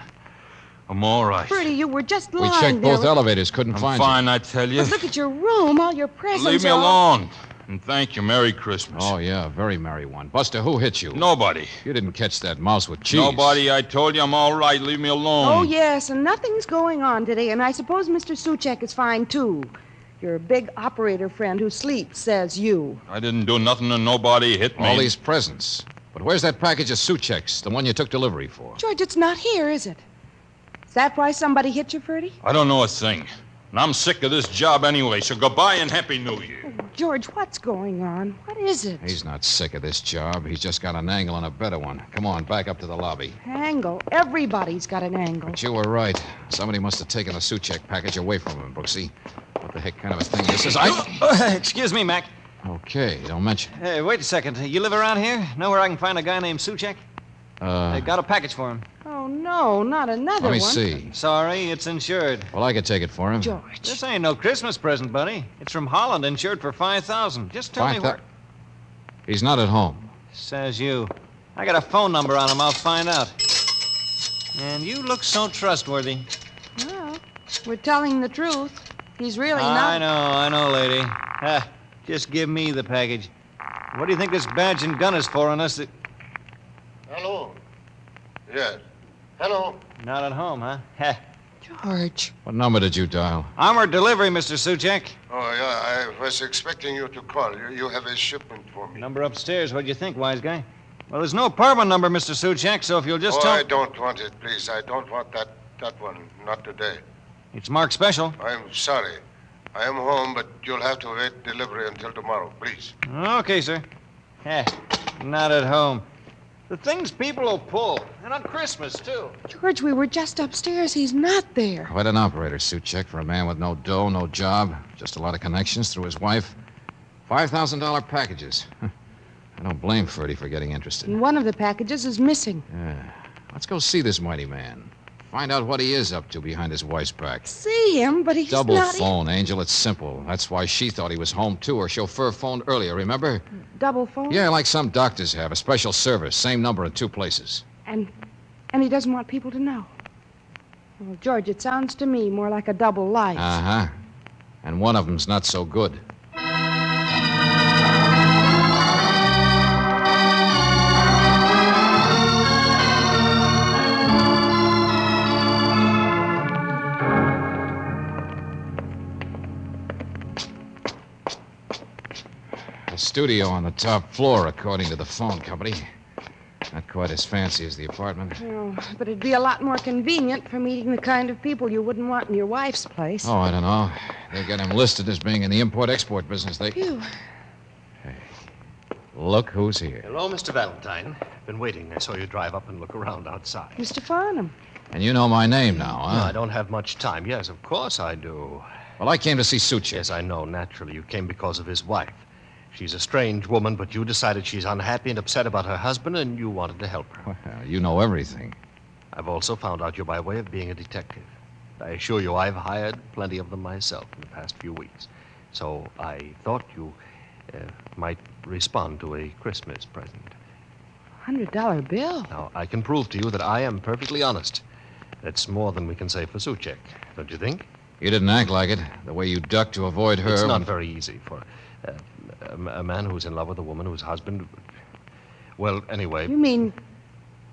I'm all right. Bertie, you were just We lying checked there. both elevators, couldn't I'm find fine, I tell you. But look at your room, all your presents. Leave me all... alone. And thank you. Merry Christmas. Oh, yeah, very merry one. Buster, who hit you? Nobody. You didn't catch that mouse with cheese. Nobody. I told you I'm all right. Leave me alone. Oh, yes, and nothing's going on today, and I suppose Mr. Suchek is fine, too. Your big operator friend who sleeps says you. I didn't do nothing and nobody hit me. All these presents. But where's that package of Suchek's, the one you took delivery for? George, it's not here, is it? Is that why somebody hit you, Ferdy? I don't know a thing. And I'm sick of this job anyway, so goodbye and Happy New Year. Oh, George, what's going on? What is it? He's not sick of this job. He's just got an angle on a better one. Come on, back up to the lobby. Angle. Everybody's got an angle. But you were right. Somebody must have taken the Suchek package away from him, Brooksy. What the heck kind of a thing this is? Excuse me, Mac. Okay, don't mention. Hey, wait a second. You live around here? Know where I can find a guy named Suchek? They got a package for him. Oh, no, not another Let me one. see. Sorry, it's insured. Well, I could take it for him. George. This ain't no Christmas present, buddy. It's from Holland, insured for $5,000. Just tell me where... He's not at home. Says you. I got a phone number on him. I'll find out. And you look so trustworthy. Well, we're telling the truth. He's really not... I know, lady. Just give me the package. What do you think this badge and gun is for unless it... Hello. Yes. Hello. Not at home, huh? George. What number did you dial? Armored delivery, Mr. Suchek. Oh, yeah, I was expecting you to call. You have a shipment for me. Number upstairs. What do you think, wise guy? Well, there's no apartment number, Mr. Suchek, so if you'll just tell... I don't want it, please. I don't want that one. Not today. It's marked special. I'm sorry. I am home, but you'll have to wait delivery until tomorrow, please. Okay, sir. Not at home. The things people will pull. And on Christmas, too. George, we were just upstairs. He's not there. Quite an operator, Suchek, for a man with no dough, no job, just a lot of connections through his wife. $5,000 packages. I don't blame Ferdy for getting interested. And one of the packages is missing. Yeah. Let's go see this mighty man. Find out what he is up to behind his wife's back. See him, but he's Double not... phone, Angel. It's simple. That's why she thought he was home, too. Her chauffeur phoned earlier, remember? Double phone? Yeah, like some doctors have. A special service. Same number in two places. And he doesn't want people to know. Well, George, it sounds to me more like a double life. Uh-huh. And one of them's not so good. Studio on the top floor, according to the phone company. Not quite as fancy as the apartment. Oh, but it'd be a lot more convenient for meeting the kind of people you wouldn't want in your wife's place. Oh, I don't know. They got him listed as being in the import-export business. Phew. Hey, look who's here. Hello, Mr. Valentine. Been waiting. I saw you drive up and look around outside. Mr. Farnham. And you know my name now, huh? No, I don't have much time. Yes, of course I do. Well, I came to see Suchek. Yes, I know. Naturally, you came because of his wife. She's a strange woman, but you decided she's unhappy and upset about her husband, and you wanted to help her. Well, you know everything. I've also found out you're by way of being a detective. I assure you I've hired plenty of them myself in the past few weeks. So I thought you might respond to a Christmas present. $100 bill? Now, I can prove to you that I am perfectly honest. That's more than we can say for Suchek, don't you think? You didn't act like it. The way you ducked to avoid her... It's not very easy for a man who's in love with a woman whose husband... Well, anyway... You mean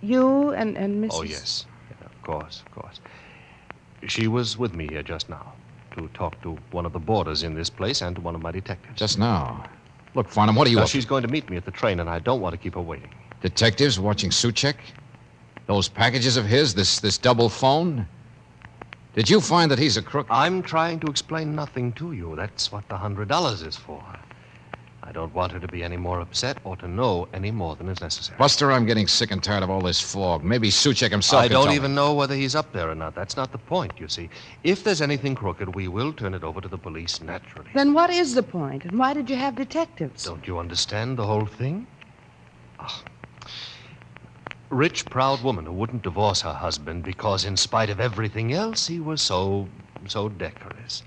you and Mrs... Oh, yes. course. She was with me here just now to talk to one of the boarders in this place and to one of my detectives. Just now. Look, Farnham, what are you Now, up to? she's going to meet me at the train, and I don't want to keep her waiting. Detectives watching Suchek? Those packages of his, this double phone? Did you find that he's a crook? I'm trying to explain nothing to you. That's what the $100 is for. I don't want her to be any more upset or to know any more than is necessary. Buster, I'm getting sick and tired of all this fog. Maybe Suchek himself I can don't tell me. even know whether he's up there or not. That's not the point, you see. If there's anything crooked, we will turn it over to the police naturally. Then what is the point, and why did you have detectives? Don't you understand the whole thing? Rich, proud woman who wouldn't divorce her husband because, in spite of everything else, he was so decorous.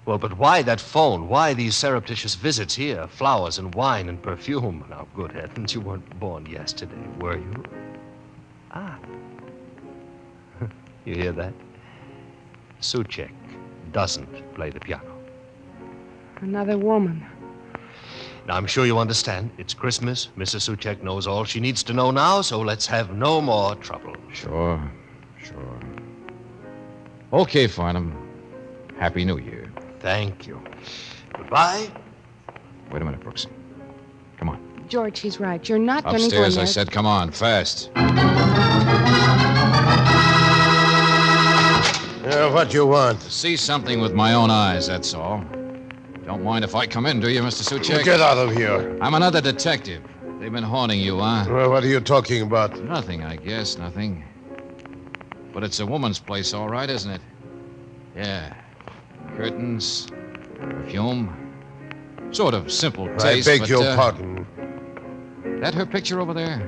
Well, but why that phone? Why these surreptitious visits here? Flowers and wine and perfume. Now, good heavens, you weren't born yesterday, were you? Ah. You hear that? Suchek doesn't play the piano. Another woman. Now, I'm sure you understand. It's Christmas. Mrs. Suchek knows all she needs to know now, so let's have no more trouble. Sure. Okay, Farnham. Happy New Year. Thank you. Goodbye. Wait a minute, Brooks. Come on. George, he's right. You're not going to go in Upstairs, there. I said, come on, fast. What you want? To see something with my own eyes, that's all. Don't mind if I come in, do you, Mr. Suchek? Get out of here. I'm another detective. They've been haunting you, huh? Well, what are you talking about? Nothing, I guess, nothing. But it's a woman's place, all right, isn't it? Yeah. Curtains, perfume. Sort of simple taste. I beg your pardon. That her picture over there?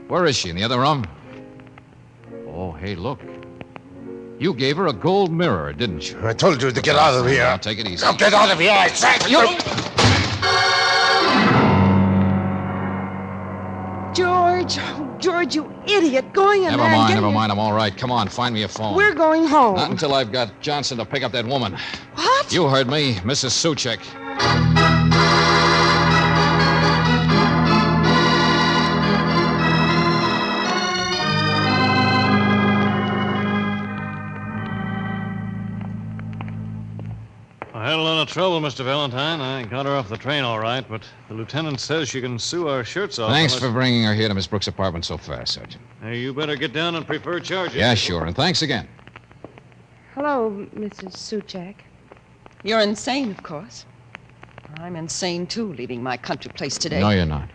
Where is she? In the other room? Oh, hey, look. You gave her a gold mirror, didn't you? I told you to get out of here. Now, take it easy. Now, get out of here, I said. George, you idiot. Going in Never there and mind, getting never your- mind. I'm all right. Come on, find me a phone. We're going home. Not until I've got Johnson to pick up that woman. What? You heard me, Mrs. Suchek. I had a lot of trouble, Mr. Valentine. I got her off the train all right, but the lieutenant says she can sue our shirts off. Thanks for bringing her here to Miss Brooks' apartment so fast, Sergeant. Hey, you better get down and prefer charges. Yeah, sure. And thanks again. Hello, Mrs. Suchek. You're insane, of course. I'm insane, too, leaving my country place today. No, you're not.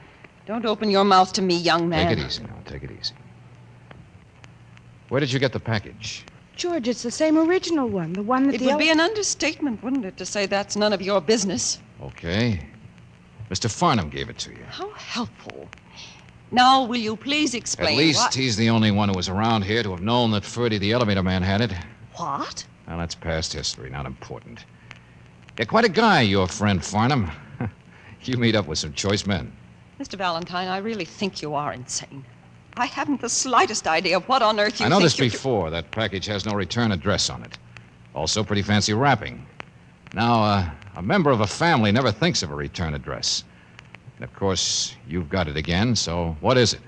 Don't open your mouth to me, young man. Take it easy now. Take it easy. Where did you get the package? George, it's the same original one, the one that It would be an understatement, wouldn't it, to say that's none of your business? Okay. Mr. Farnham gave it to you. How helpful. Now, will you please explain At least what... he's the only one who was around here to have known that Ferdy, the elevator man, had it. What? Well, that's past history, not important. You're quite a guy, your friend Farnham. You meet up with some choice men. Mr. Valentine, I really think you are insane. I haven't the slightest idea of what on earth you I noticed think before that package has no return address on it. Also, pretty fancy wrapping. Now, a member of a family never thinks of a return address. And, of course, you've got it again, so what is it?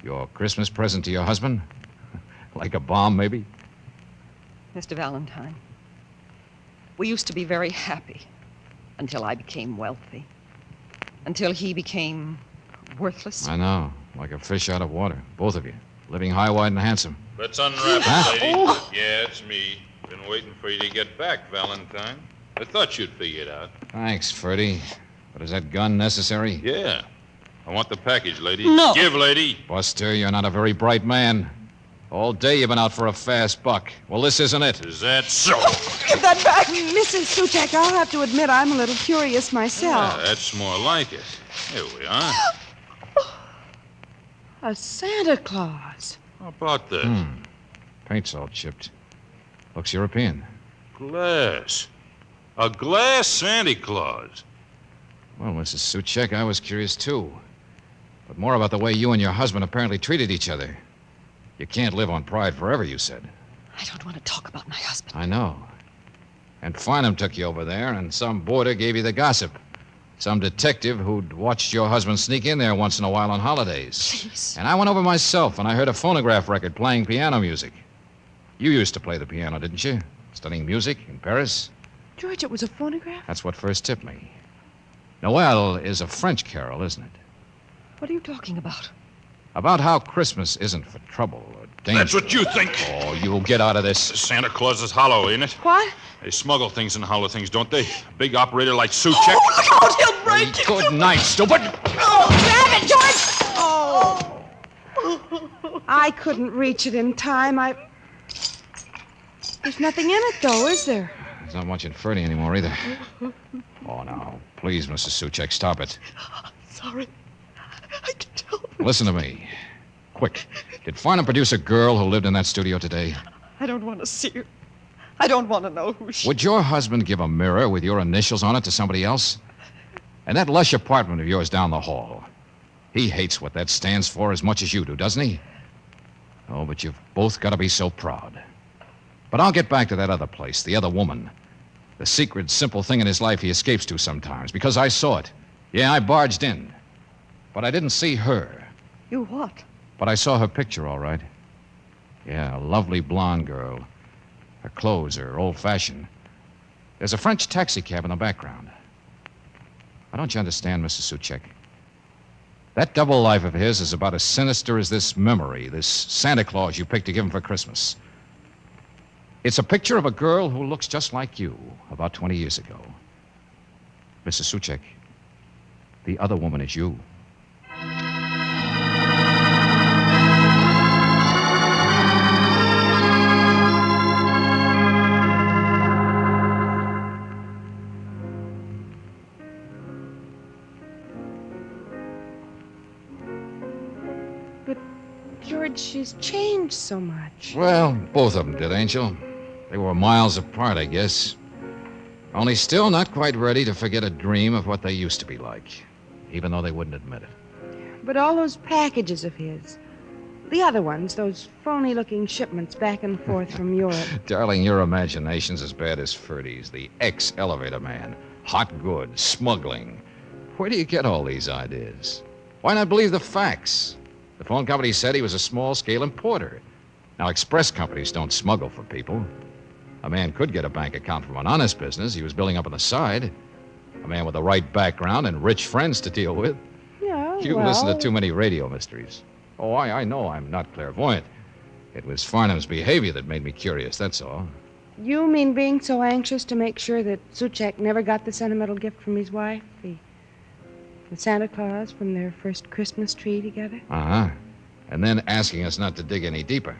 Your Christmas present to your husband? Like a bomb, maybe? Mr. Valentine, we used to be very happy until I became wealthy. Until he became worthless. I know. Like a fish out of water. Both of you. Living high, wide, and handsome. Let's unwrap Huh? it, lady. Oh. Yeah, it's me. Been waiting for you to get back, Valentine. I thought you'd figure it out. Thanks, Ferdy. But is that gun necessary? Yeah. I want the package, lady. No. Give, lady. Buster, you're not a very bright man. All day you've been out for a fast buck. Well, this isn't it. Is that so? Give that back. Mrs. Suchek, I'll have to admit I'm a little curious myself. Yeah, that's more like it. Here we are. A Santa Claus. How about that? Paint's all chipped. Looks European. Glass. A glass Santa Claus. Well, Mrs. Suchek, I was curious, too. But more about the way you and your husband apparently treated each other. You can't live on pride forever, you said. I don't want to talk about my husband. I know. And Farnham took you over there, and some boarder gave you the gossip. Some detective who'd watched your husband sneak in there once in a while on holidays. Jeez. And I went over myself, and I heard a phonograph record playing piano music. You used to play the piano, didn't you? Studying music in Paris? George, it was a phonograph? That's what first tipped me. Noel is a French carol, isn't it? What are you talking about? About how Christmas isn't for trouble or danger. That's what you think. Oh, you'll get out of this. Santa Claus is hollow, ain't it? What? They smuggle things and hollow things, don't they? Big operator like Suchek. Oh, look out! He'll break it! Good night, stupid. Oh, grab it, George! Oh. I couldn't reach it in time. There's nothing in it, though, is there? There's not much in Ferdy anymore, either. Oh, now, please, Mrs. Suchek, stop it. Sorry. I can tell. Listen to me. Quick. Did Farnham produce a girl who lived in that studio today? I don't want to see her. I don't want to know who she... Would your husband give a mirror with your initials on it to somebody else? And that lush apartment of yours down the hall. He hates what that stands for as much as you do, doesn't he? Oh, but you've both got to be so proud. But I'll get back to that other place, the other woman. The secret, simple thing in his life he escapes to sometimes, because I saw it. Yeah, I barged in. But I didn't see her. You what? But I saw her picture, all right. Yeah, a lovely blonde girl. Her clothes are old-fashioned. There's a French taxicab in the background. Now, don't you understand, Mrs. Suchek? That double life of his is about as sinister as this memory, this Santa Claus you picked to give him for Christmas. It's a picture of a girl who looks just like you about 20 years ago. Mrs. Suchek, the other woman is you. George, she's changed so much. Well, both of them did, Angel. They were miles apart, I guess. Only still not quite ready to forget a dream of what they used to be like, even though they wouldn't admit it. But all those packages of his, the other ones, those phony-looking shipments back and forth from Europe. Darling, your imagination's as bad as Ferdy's, the ex-elevator man. Hot goods, smuggling. Where do you get all these ideas? Why not believe the facts? The phone company said he was a small-scale importer. Now, express companies don't smuggle for people. A man could get a bank account from an honest business he was building up on the side. A man with the right background and rich friends to deal with. Yeah, You well... listen to too many radio mysteries. Oh, I know I'm not clairvoyant. It was Farnham's behavior that made me curious, that's all. You mean being so anxious to make sure that Suchek never got the sentimental gift from his wife? The Santa Claus from their first Christmas tree together? Uh-huh. And then asking us not to dig any deeper.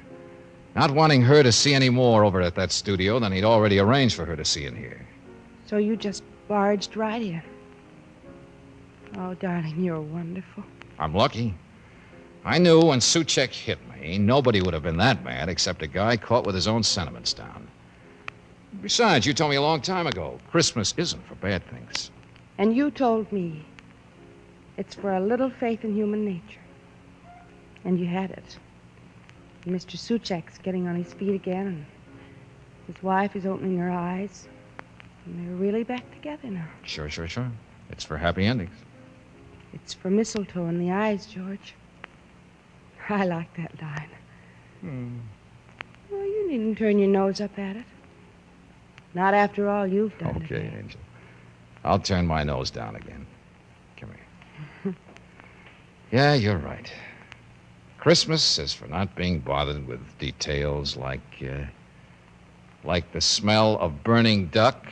Not wanting her to see any more over at that studio than he'd already arranged for her to see in here. So you just barged right in. Oh, darling, you're wonderful. I'm lucky. I knew when Suchek hit me, nobody would have been that mad except a guy caught with his own sentiments down. Besides, you told me a long time ago, Christmas isn't for bad things. And you told me it's for a little faith in human nature. And you had it. And Mr. Suchek's getting on his feet again, and his wife is opening her eyes. And they're really back together now. Sure. It's for happy endings. It's for mistletoe in the eyes, George. I like that line. Well, you needn't turn your nose up at it. Not after all you've done. Okay, Angel. I'll turn my nose down again. Come here. Yeah, you're right. Christmas is for not being bothered with details like the smell of burning duck.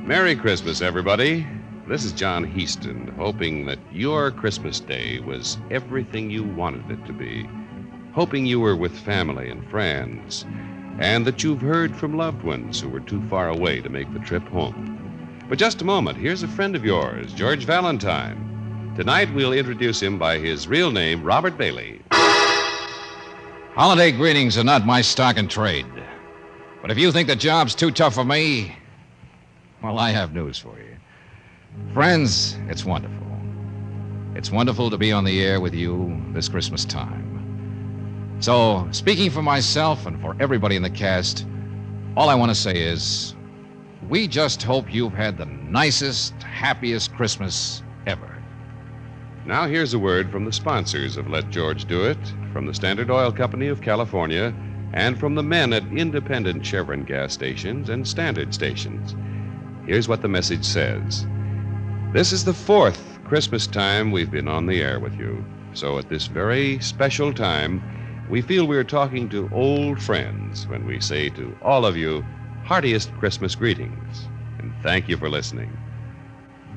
Merry Christmas, everybody. This is John Heaston, hoping that your Christmas day was everything you wanted it to be. Hoping you were with family and friends, and that you've heard from loved ones who were too far away to make the trip home. But just a moment, here's a friend of yours, George Valentine. Tonight, we'll introduce him by his real name, Robert Bailey. Holiday greetings are not my stock in trade. But if you think the job's too tough for me, well, I have news for you. Friends, it's wonderful. It's wonderful to be on the air with you this Christmas time. So, speaking for myself and for everybody in the cast, all I want to say is, we just hope you've had the nicest, happiest Christmas ever. Now here's a word from the sponsors of Let George Do It, from the Standard Oil Company of California, and from the men at independent Chevron gas stations and standard stations. Here's what the message says. This is the 4th Christmas time we've been on the air with you. So at this very special time, we feel we're talking to old friends when we say to all of you, heartiest Christmas greetings. And thank you for listening.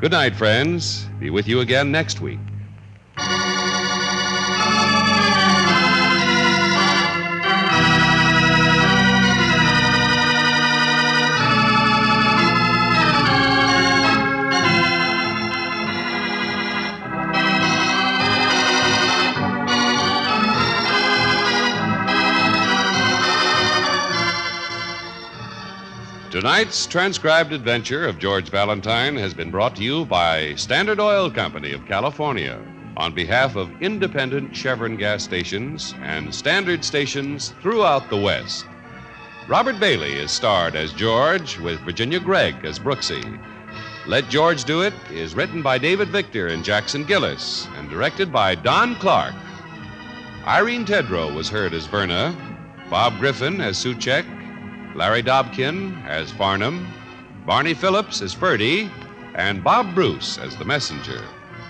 Good night, friends. Be with you again next week. Tonight's transcribed adventure of George Valentine has been brought to you by Standard Oil Company of California on behalf of independent Chevron gas stations and standard stations throughout the West. Robert Bailey is starred as George with Virginia Gregg as Brooksy. Let George Do It is written by David Victor and Jackson Gillis and directed by Don Clark. Irene Tedrow was heard as Verna, Bob Griffin as Suchek, Larry Dobkin as Farnham, Barney Phillips as Ferdy, and Bob Bruce as the messenger.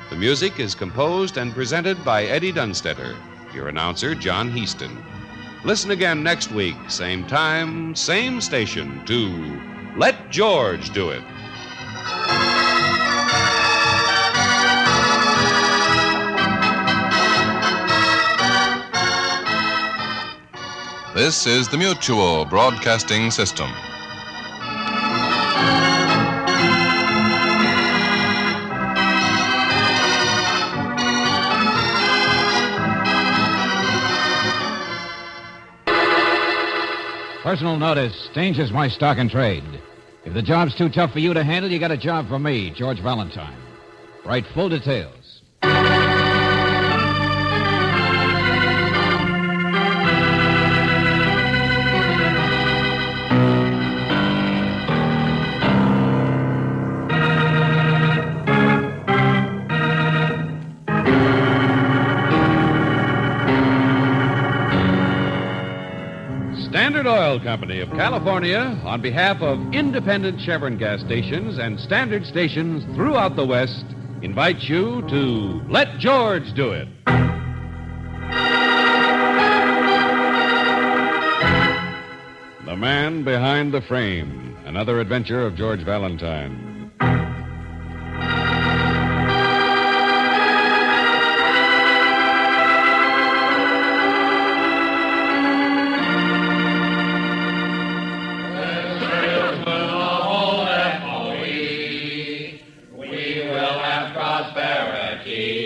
The music is composed and presented by Eddie Dunstetter. Your announcer, John Heaston. Listen again next week, same time, same station, to Let George Do It. This is the Mutual Broadcasting System. Personal notice, changes my stock and trade. If the job's too tough for you to handle, you got a job for me, George Valentine. Write full details. Standard Oil Company of California, on behalf of independent Chevron gas stations and standard stations throughout the West, invites you to Let George Do It. The Man Behind the Frame, another adventure of George Valentine.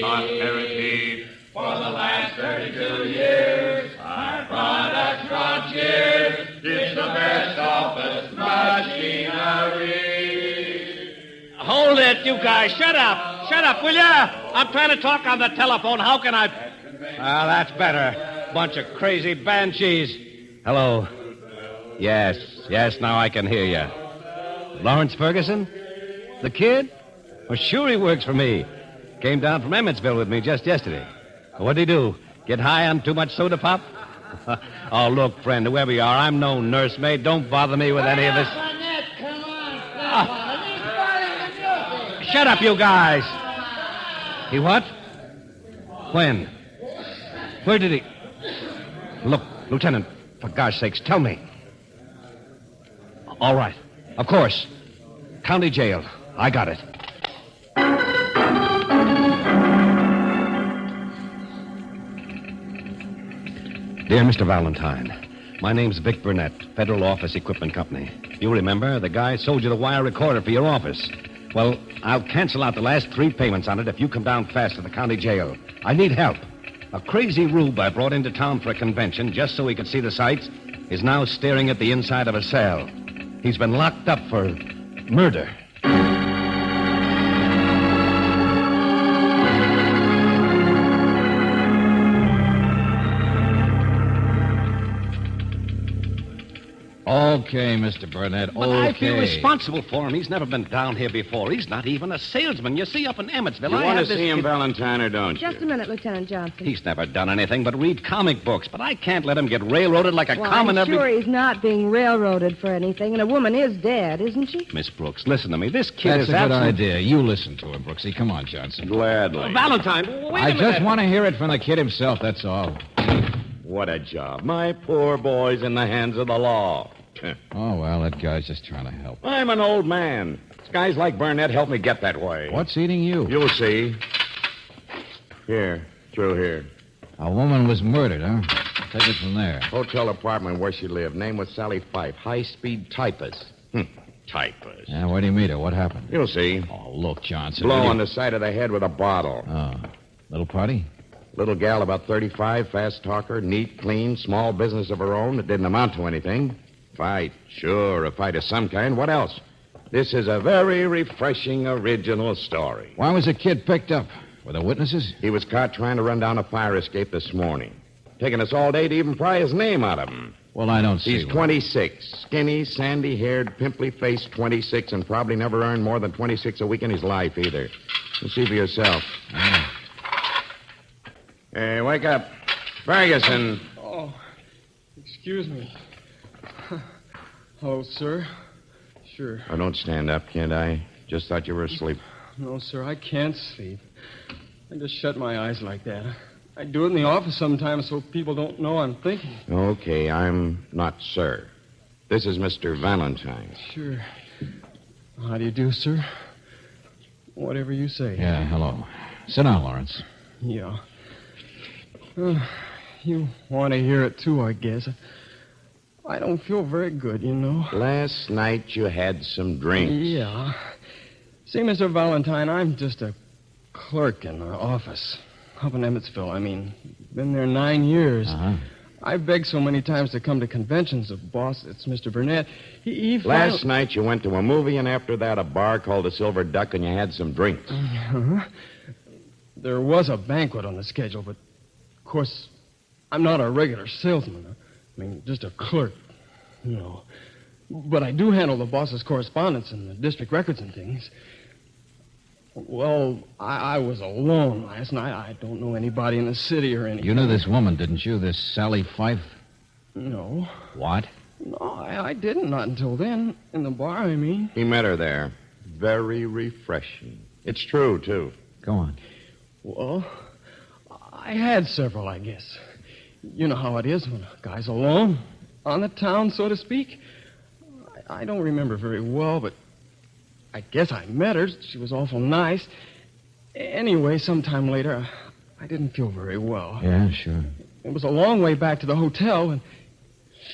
Prosperity for the last 32 years. Our products draw cheers. It's the best office machinery. Hold it, you guys. Shut up. Shut up, will ya? I'm trying to talk on the telephone. How can I... Ah, that's better. Bunch of crazy banshees. Hello. Yes, now I can hear you. Lawrence Ferguson? The kid? Well, sure he works for me. Came down from Emmetsville with me just yesterday. What'd he do? Get high on too much soda pop? Oh, look, friend, whoever you are, I'm no nursemaid. Don't bother me with any of this. Shut up, you guys. He what? When? Where did he... Look, Lieutenant, for gosh sakes, tell me. All right. Of course. County jail. I got it. Dear Mr. Valentine, my name's Vic Burnett, Federal Office Equipment Company. You remember, the guy sold you the wire recorder for your office. Well, I'll cancel out the last 3 payments on it if you come down fast to the county jail. I need help. A crazy rube I brought into town for a convention just so he could see the sights is now staring at the inside of a cell. He's been locked up for murder. Okay, Mr. Burnett, But I feel responsible for him. He's never been down here before. He's not even a salesman. You see, up in Emmetsville, You I want had to this see him, kid- Valentine, or don't you? Just a minute, Lieutenant Johnson. He's never done anything but read comic books, but I can't let him get railroaded like a Well, common I'm sure he's not being railroaded for anything, and a woman is dead, isn't she? Miss Brooks, listen to me. This kid That's is a good absolute- idea. You listen to him, Brooksy. Come on, Johnson. Gladly. Valentine, wait a I minute. just want to hear it from the kid himself, that's all. What a job. My poor boy's in the hands of the law. Oh, well, that guy's just trying to help. I'm an old man. Guys like Burnett help me get that way. What's eating you? You'll see. Here, through here. A woman was murdered, huh? Take it from there. Hotel apartment where she lived. Name was Sally Fife. High-speed typist. Typist. Yeah, where do you meet her? What happened? You'll see. Oh, look, Johnson. Blow will you- on the side of the head with a bottle. Oh. Little party? Little gal about 35, fast talker, neat, clean, small business of her own that didn't amount to anything. Fight. Sure, a fight of some kind. What else? This is a very refreshing, original story. Why was the kid picked up? Were there witnesses? He was caught trying to run down a fire escape this morning. Taking us all day to even pry his name out of him. Well, I don't see He's one. 26. Skinny, sandy-haired, pimply-faced 26, and probably never earned more than 26 a week in his life, either. You see for yourself. Hey, wake up. Ferguson. Oh, excuse me. Hello, sir. Sure. Oh, don't stand up, kid. I just thought you were asleep. No, sir, I can't sleep. I just shut my eyes like that. I do it in the office sometimes so people don't know I'm thinking. Okay, I'm not sir. This is Mr. Valentine. Sure. How do you do, sir? Whatever you say. Yeah, hello. Sit down, Lawrence. Yeah. You want to hear it, too, I guess. I don't feel very good, you know. Last night you had some drinks. Yeah. See, Mr. Valentine, I'm just a clerk in the office. Up in Emmetsville, I mean. Been there 9 years. Uh-huh. I've begged so many times to come to conventions. The boss, it's Mr. Burnett. He Last night you went to a movie, and after that a bar called the Silver Duck, and you had some drinks. Uh-huh. There was a banquet on the schedule, but, of course, I'm not a regular salesman. I mean, just a clerk, you know. But I do handle the boss's correspondence and the district records and things. Well, I was alone last night. I don't know anybody in the city or anything. You knew this woman, didn't you? This Sally Fife? No. What? No, I didn't. Not until then. In the bar, I mean. He met her there. Very refreshing. It's true, too. Go on. Well, I had several, I guess. You know how it is when a guy's alone, on the town, so to speak. I don't remember very well, but I guess I met her. She was awful nice. Anyway, sometime later, I didn't feel very well. Yeah, sure. It was a long way back to the hotel, and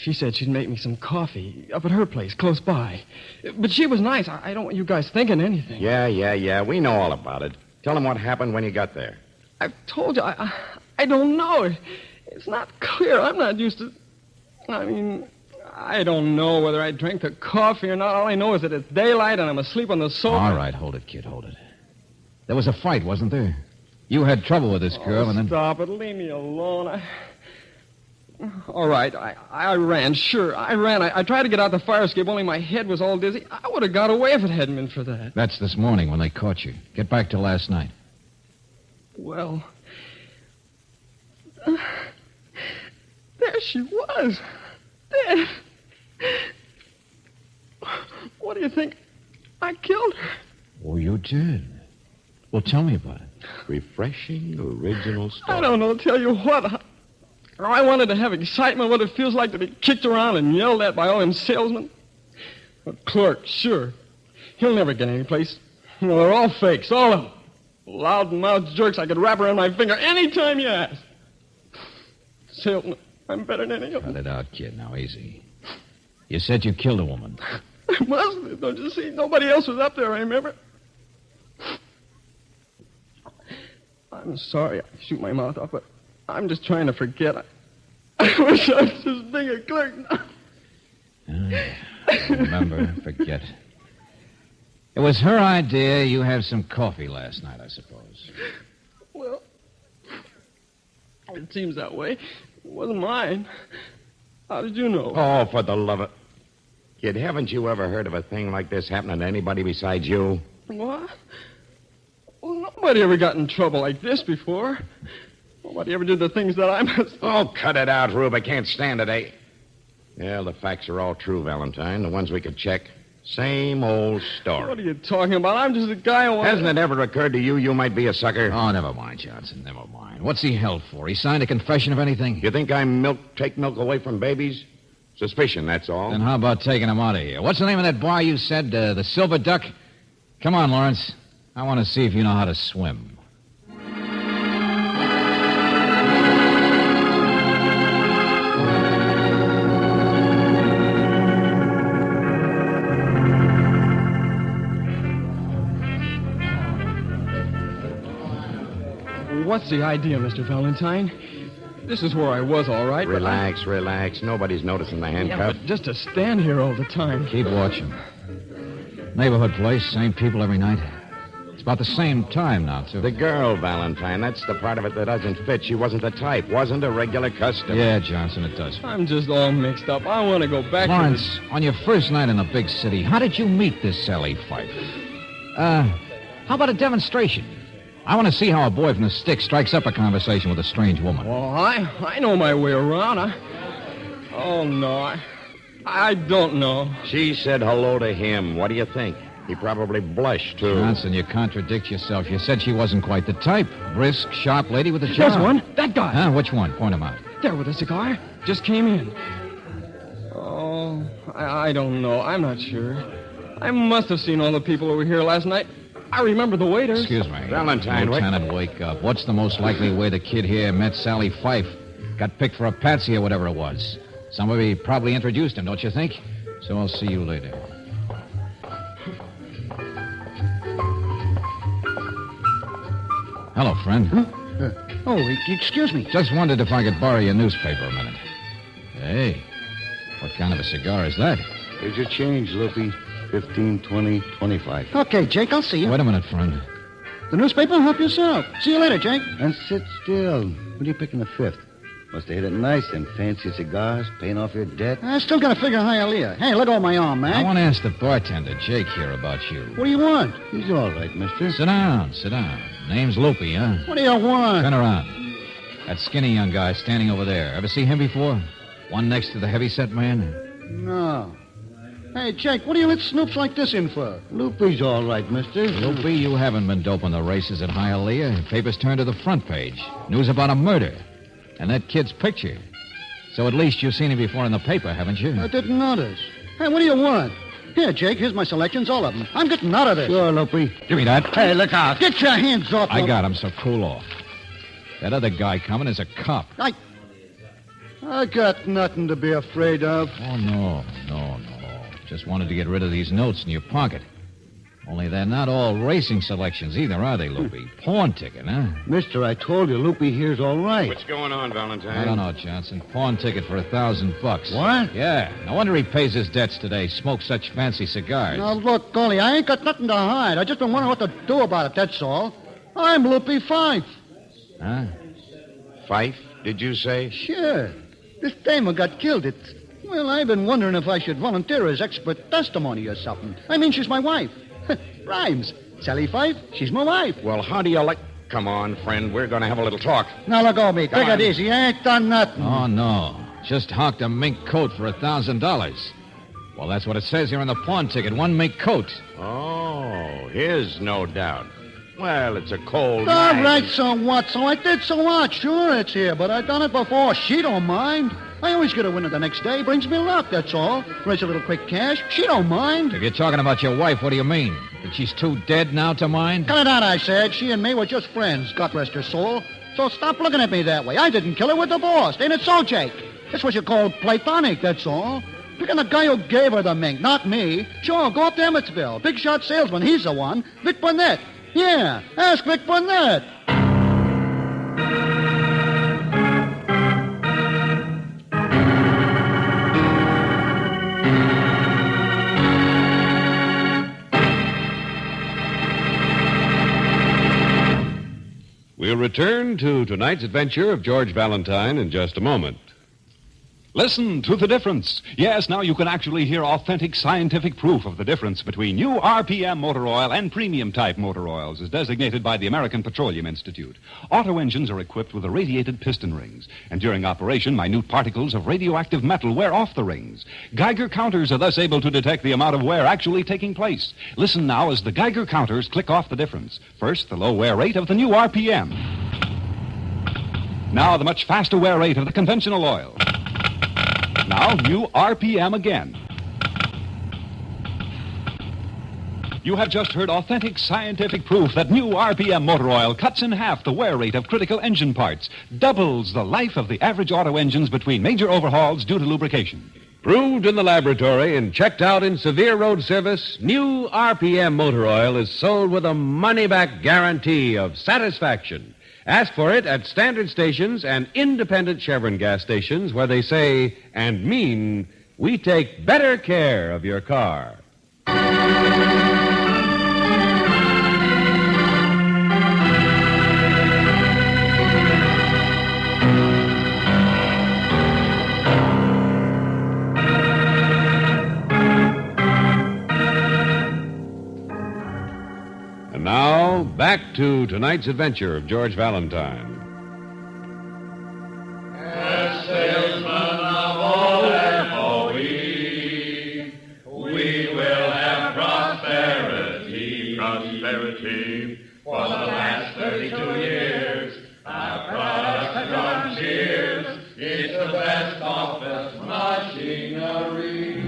she said she'd make me some coffee up at her place, close by. But she was nice. I don't want you guys thinking anything. Yeah. We know all about it. Tell him what happened when you got there. I've told you, I don't know. It's not clear. I'm not used to... I mean, I don't know whether I drank the coffee or not. All I know is that it's daylight and I'm asleep on the sofa. All right, hold it, kid, hold it. There was a fight, wasn't there? You had trouble with this girl, and then... Stop it. Leave me alone. All right, I ran. Sure, I ran. I tried to get out the fire escape, only my head was all dizzy. I would have got away if it hadn't been for that. That's this morning when they caught you. Get back to last night. Well... there she was. Dead. What do you think? I killed her. Oh, you did? Well, tell me about it. Refreshing, original story. I don't know, tell you what. I wanted to have excitement, what it feels like to be kicked around and yelled at by all them salesmen. A clerk, sure. He'll never get any place. Well, they're all fakes, all of them. Loud-mouthed jerks I could wrap around my finger any time you ask. Salesman, I'm better than any of them. Cut it out, kid. Now, easy. You said you killed a woman. I must have, don't you see? Nobody else was up there, I remember. I'm sorry I shoot my mouth off, but I'm just trying to forget. I I wish I was just being a clerk now. Remember, forget. It was her idea you have some coffee last night, I suppose. Well, it seems that way. It wasn't mine. How did you know? Oh, for the love of... Kid, haven't you ever heard of a thing like this happening to anybody besides you? What? Well, nobody ever got in trouble like this before. Nobody ever did the things that I must... Oh, cut it out, Rube. I can't stand it, Yeah, the facts are all true, Valentine. The ones we could check. Same old story. What are you talking about? I'm just a guy who... Hasn't it ever occurred to you might be a sucker? Oh, never mind, Johnson, never mind. What's he held for? He signed a confession of anything? You think I take milk away from babies? Suspicion, that's all. Then how about taking him out of here? What's the name of that bar you said? The Silver Duck? Come on, Lawrence. I want to see if you know how to swim. What's the idea, Mr. Valentine? This is where I was, all right. Relax. Nobody's noticing the handcuff. Yeah, but just to stand here all the time. Keep watching. Neighborhood place, same people every night. It's about the same time now, too. The girl, Valentine, that's the part of it that doesn't fit. She wasn't the type, wasn't a regular customer. Yeah, Johnson, it does. I'm just all mixed up. I want to go back Lawrence, to on your first night in a big city, how did you meet this Sally Fife? How about a demonstration? I want to see how a boy from the stick strikes up a conversation with a strange woman. Well, I know my way around. Oh, no. I don't know. She said hello to him. What do you think? He probably blushed, too. Johnson, you contradict yourself. You said she wasn't quite the type. Brisk, sharp lady with a job. There's one. That guy. Huh? Which one? Point him out. There with a cigar. Just came in. Oh, I don't know. I'm not sure. I must have seen all the people over here last night. I remember the waiters. Excuse me. Valentine, Lieutenant, wake up. What's the most likely way the kid here met Sally Fife? Got picked for a patsy or whatever it was. Somebody probably introduced him, don't you think? So I'll see you later. Hello, friend. Huh? Excuse me. Just wondered if I could borrow your newspaper a minute. Hey, what kind of a cigar is that? Here's your change, Loopy. 15, 20, 25. Okay, Jake, I'll see you. Wait a minute, friend. The newspaper? Help yourself. See you later, Jake. And sit still. What are you picking the fifth? Must have hit it nice, them fancy cigars, paying off your debt. I still got to figure Hialeah. Hey, let go of my arm, man. I want to ask the bartender, Jake, here about you. What do you want? He's all right, mister. Sit down. Name's Loopy, huh? What do you want? Turn around. That skinny young guy standing over there. Ever see him before? One next to the heavyset man? No. Hey, Jake, what do you let snoops like this in for? Loopy's all right, mister. Loopy, you haven't been doping the races at Hialeah. Papers turned to the front page. News about a murder. And that kid's picture. So at least you've seen him before in the paper, haven't you? I didn't notice. Hey, what do you want? Here, Jake, here's my selections, all of them. I'm getting out of this. Sure, Loopy. Give me that. Hey, look out. Get your hands off I got him, so cool off. That other guy coming is a cop. I got nothing to be afraid of. Oh, no. Just wanted to get rid of these notes in your pocket. Only they're not all racing selections either, are they, Loopy? Pawn ticket, huh? Mister, I told you, Loopy here's all right. What's going on, Valentine? I don't know, Johnson. Pawn ticket for $1,000. What? Yeah. No wonder he pays his debts today. Smokes such fancy cigars. Now, look, Golly, I ain't got nothing to hide. I just been wondering what to do about it, that's all. I'm Loopy Fife. Huh? Fife, did you say? Sure. This damer got killed. Well, I've been wondering if I should volunteer as expert testimony or something. I mean, she's my wife. Rhymes. Sally Fife, she's my wife. Well, how do you like... Come on, friend. We're going to have a little talk. Now, let go, me. Take it easy. I ain't done nothing. Oh, no. Just hawked a mink coat for $1,000. Well, that's what it says here on the pawn ticket. One mink coat. Oh, his, no doubt. Well, it's a cold All night. right, so what? So I did, so what? Sure, it's here, but I done it before. She don't mind. I always get a winner the next day. Brings me luck, that's all. Raise a little quick cash. She don't mind. If you're talking about your wife, what do you mean? That she's too dead now to mind? Cut it out, I said. She and me were just friends, God rest her soul. So stop looking at me that way. I didn't kill her with divorce. Ain't it so, Jake? That's what you call platonic, that's all. Picking the guy who gave her the mink, not me. Sure, go up to Emmetsville. Big shot salesman, he's the one. Vic Burnett. Yeah, ask Vic Burnett. We'll return to tonight's adventure of George Valentine in just a moment. Listen to the difference. Yes, now you can actually hear authentic scientific proof of the difference between new RPM motor oil and premium type motor oils as designated by the American Petroleum Institute. Auto engines are equipped with irradiated piston rings, and during operation, minute particles of radioactive metal wear off the rings. Geiger counters are thus able to detect the amount of wear actually taking place. Listen now as the Geiger counters click off the difference. First, the low wear rate of the new RPM. Now, the much faster wear rate of the conventional oil. Now, new RPM again. You have just heard authentic scientific proof that new RPM motor oil cuts in half the wear rate of critical engine parts, doubles the life of the average auto engines between major overhauls due to lubrication. Proved in the laboratory and checked out in severe road service, new RPM motor oil is sold with a money-back guarantee of satisfaction. Ask for it at standard stations and independent Chevron gas stations where they say and mean, we take better care of your car. And now, back to tonight's adventure of George Valentine. As salesmen of old FOE, we will have prosperity. For the last 32 years, our products have drawn cheers. It's the best office machinery.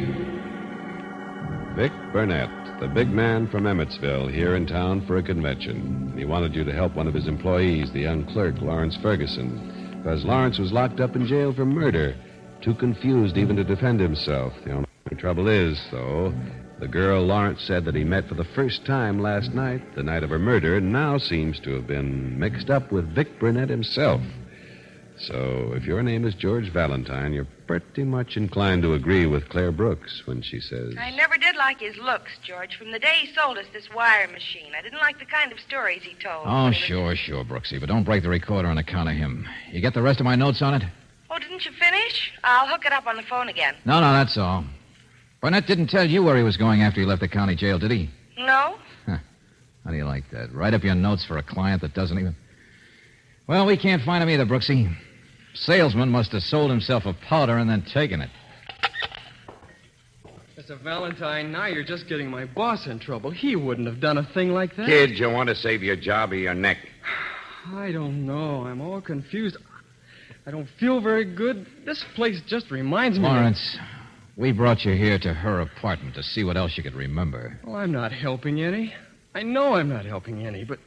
Vic Burnett, the big man from Emmetsville, here in town for a convention. And he wanted you to help one of his employees, the young clerk, Lawrence Ferguson, because Lawrence was locked up in jail for murder, too confused even to defend himself. The only trouble is, though, the girl Lawrence said that he met for the first time last night, the night of her murder, now seems to have been mixed up with Vic Burnett himself. So, if your name is George Valentine, you're pretty much inclined to agree with Claire Brooks when she says... I never did like his looks, George. From the day he sold us this wire machine, I didn't like the kind of stories he told. Oh, sure, Brooksy, but don't break the recorder on account of him. You get the rest of my notes on it? Oh, didn't you finish? I'll hook it up on the phone again. No, that's all. Burnett didn't tell you where he was going after he left the county jail, did he? No? How do you like that? Write up your notes for a client that doesn't even... Well, we can't find him either, Brooksy. Salesman must have sold himself a powder and then taken it. Mr. Valentine, now you're just getting my boss in trouble. He wouldn't have done a thing like that. Kid, you want to save your job or your neck? I don't know. I'm all confused. I don't feel very good. This place just reminds me... Lawrence, we brought you here to her apartment to see what else you could remember. Well, I'm not helping any. I know I'm not helping any, but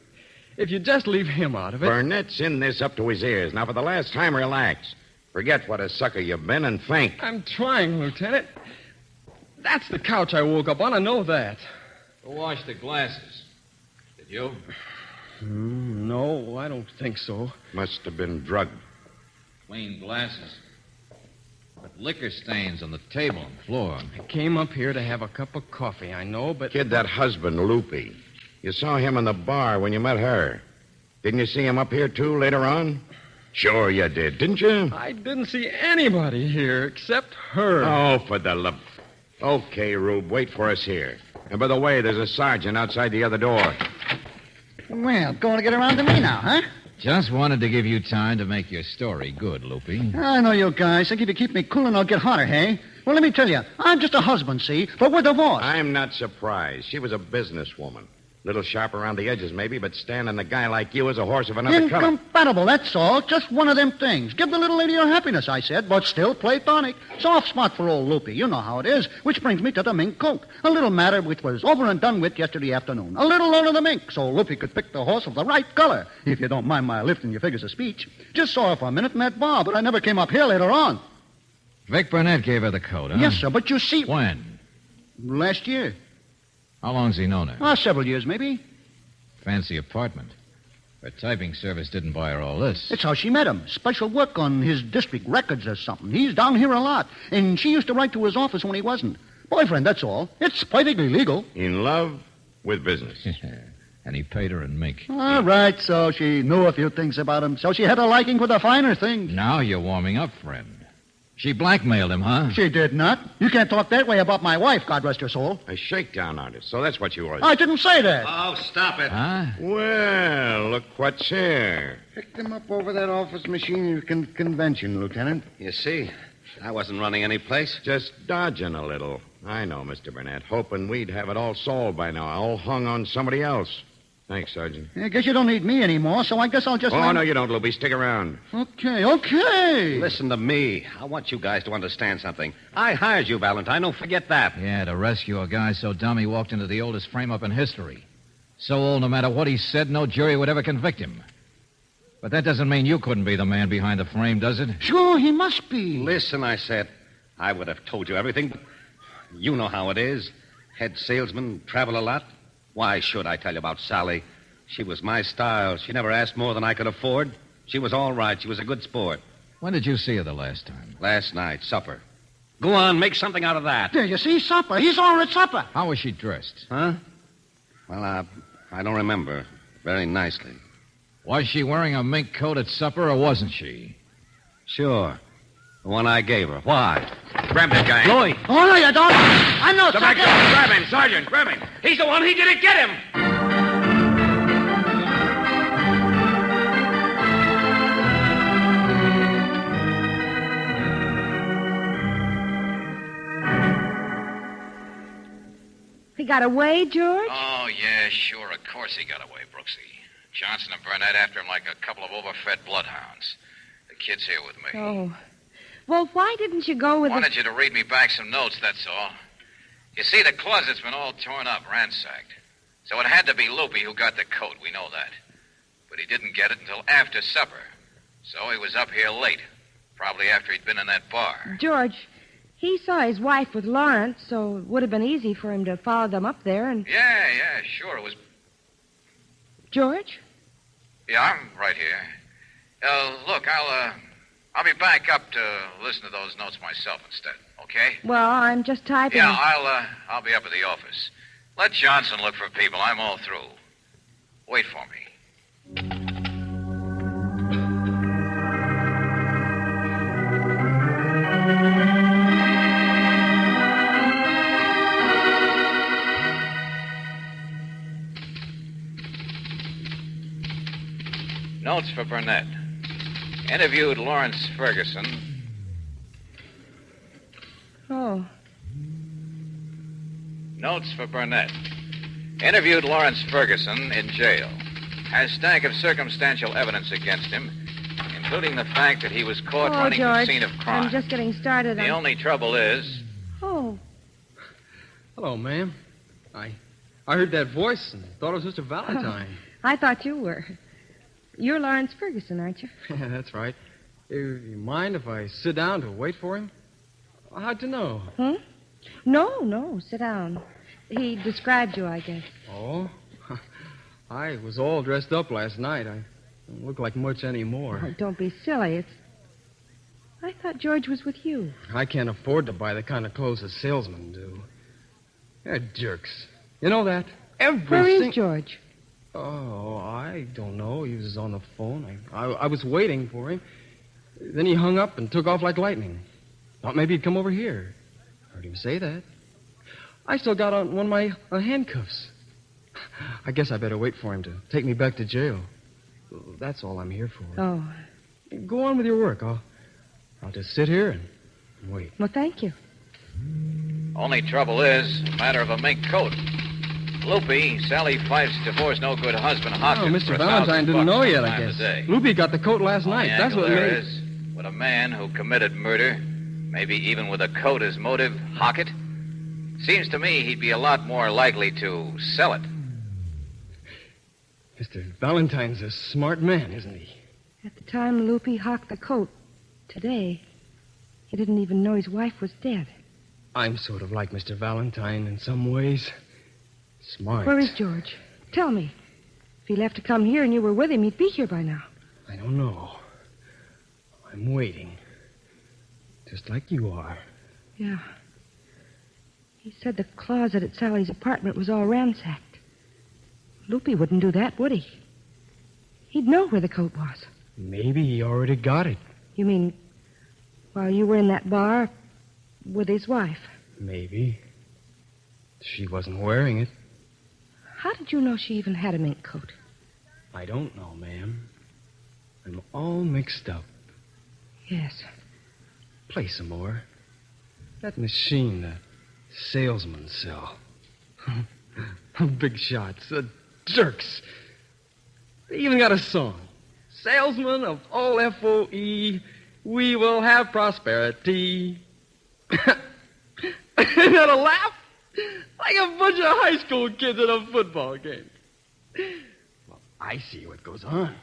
if you just leave him out of it... Burnett's in this up to his ears. Now, for the last time, relax. Forget what a sucker you've been and think. I'm trying, Lieutenant. That's the couch I woke up on. I know that. Who washed the glasses? Did you? No, I don't think so. Must have been drugged. Clean glasses. But liquor stains on the table and floor. I came up here to have a cup of coffee, I know, but... Kid, that husband, Loopy. You saw him in the bar when you met her. Didn't you see him up here, too, later on? Sure you did, didn't you? I didn't see anybody here except her. Oh, for the love... Okay, Rube, wait for us here. And by the way, there's a sergeant outside the other door. Well, going to get around to me now, huh? Just wanted to give you time to make your story good, Loopy. I know you guys. Think if you keep me cool and I'll get hotter, hey? Well, let me tell you, I'm just a husband, see? But we're divorced. I'm not surprised. She was a businesswoman. Little sharp around the edges, maybe, but standing a guy like you as a horse of another color. Incompatible, that's all. Just one of them things. Give the little lady her happiness, I said, but still platonic. Soft spot for old Loopy. You know how it is. Which brings me to the mink coat. A little matter which was over and done with yesterday afternoon. A little loan of the mink, so Loopy could pick the horse of the right color. If you don't mind my lifting your figures of speech. Just saw her for a minute in that bar, but I never came up here later on. Vic Burnett gave her the coat, huh? Yes, sir, but you see... When? Last year. How long's he known her? Several years, maybe. Fancy apartment. Her typing service didn't buy her all this. It's how she met him. Special work on his district records or something. He's down here a lot. And she used to write to his office when he wasn't. Boyfriend, that's all. It's perfectly legal. In love with business. And he paid her in mink. All right, so she knew a few things about him. So she had a liking for the finer things. Now you're warming up, friend. She blackmailed him, huh? She did not. You can't talk that way about my wife, God rest her soul. A shakedown artist. So that's what you were. I didn't say that. Oh, stop it. Huh? Well, look what's here. Picked them up over that office machine convention, Lieutenant. You see, I wasn't running any place. Just dodging a little. I know, Mr. Burnett. Hoping we'd have it all solved by now. All hung on somebody else. Thanks, Sergeant. I guess you don't need me anymore, so I guess I'll just... Oh, no, you don't, Loopy. Stick around. Okay. Listen to me. I want you guys to understand something. I hired you, Valentine. Don't forget that. Yeah, to rescue a guy so dumb he walked into the oldest frame-up in history. So old, no matter what he said, no jury would ever convict him. But that doesn't mean you couldn't be the man behind the frame, does it? Sure, he must be. Listen, I said. I would have told you everything, but you know how it is. Head salesman, travel a lot. Why should I tell you about Sally? She was my style. She never asked more than I could afford. She was all right. She was a good sport. When did you see her the last time? Last night, supper. Go on, make something out of that. There, you see, supper. He's all at supper. How was she dressed? Huh? Well, I don't remember. Very nicely. Was she wearing a mink coat at supper, or wasn't she? Sure. The one I gave her. Why? Grab that guy. Lloyd. Oh, no, you don't. I know, Come back, Sergeant. grab him, Sergeant. Grab him. He's the one. He did it. Get him. He got away, George? Oh, yeah, sure. Of course he got away, Brooksy. Johnson and Burnett after him like a couple of overfed bloodhounds. The kid's here with me. Oh. Well, why didn't you go with Wanted you to read me back some notes, that's all. You see, the closet's been all torn up, ransacked. So it had to be Loopy who got the coat. We know that. But he didn't get it until after supper. So he was up here late. Probably after he'd been in that bar. George, he saw his wife with Lawrence, so it would have been easy for him to follow them up there and... Yeah, sure. It was... George? Yeah, I'm right here. Look, I'll be back up to listen to those notes myself instead, okay? Well, I'm just typing. Yeah, I'll be up at the office. Let Johnson look for people. I'm all through. Wait for me. Notes for Burnett. Interviewed Lawrence Ferguson. Oh. Notes for Burnett. Interviewed Lawrence Ferguson in jail. Has stack of circumstantial evidence against him, including the fact that he was caught running George, the scene of crime. I'm just getting started. The only trouble is... Oh. Hello, ma'am. I heard that voice and thought it was Mr. Valentine. I thought you were. You're Lawrence Ferguson, aren't you? Yeah, that's right. You mind if I sit down to wait for him? How'd you know? No. Sit down. He described you, I guess. Oh? I was all dressed up last night. I don't look like much anymore. Oh, don't be silly. I thought George was with you. I can't afford to buy the kind of clothes a salesmen do. They're jerks. You know that? Where is George? Oh, I don't know. He was on the phone. I was waiting for him. Then he hung up and took off like lightning. Thought maybe he'd come over here. Heard him say that. I still got on one of my handcuffs. I guess I better wait for him to take me back to jail. That's all I'm here for. Oh. Go on with your work. I'll just sit here and wait. Well, thank you. Only trouble is, a matter of a mink coat. Loopy, Sally Fife's divorced no-good husband, Hawkins. Oh, Mr. Valentine didn't know yet, I guess. Today. Loopy got the coat last night. That's what there made... is, with a man who committed murder, maybe even with a coat as motive, hock it, seems to me he'd be a lot more likely to sell it. Mr. Valentine's a smart man, isn't he? At the time Loopy hocked the coat, today, he didn't even know his wife was dead. I'm sort of like Mr. Valentine in some ways. Smart. Where is George? Tell me. If he left to come here and you were with him, he'd be here by now. I don't know. I'm waiting. Just like you are. Yeah. He said the closet at Sally's apartment was all ransacked. Loopy wouldn't do that, would he? He'd know where the coat was. Maybe he already got it. You mean while you were in that bar with his wife? Maybe. She wasn't wearing it. How did you know she even had a mink coat? I don't know, ma'am. I'm all mixed up. Yes. Play some more. That machine the salesmen sell. Big shots, jerks. They even got a song. Salesman of all FOE, we will have prosperity. Isn't that a laugh? Like a bunch of high school kids at a football game. Well, I see what goes on.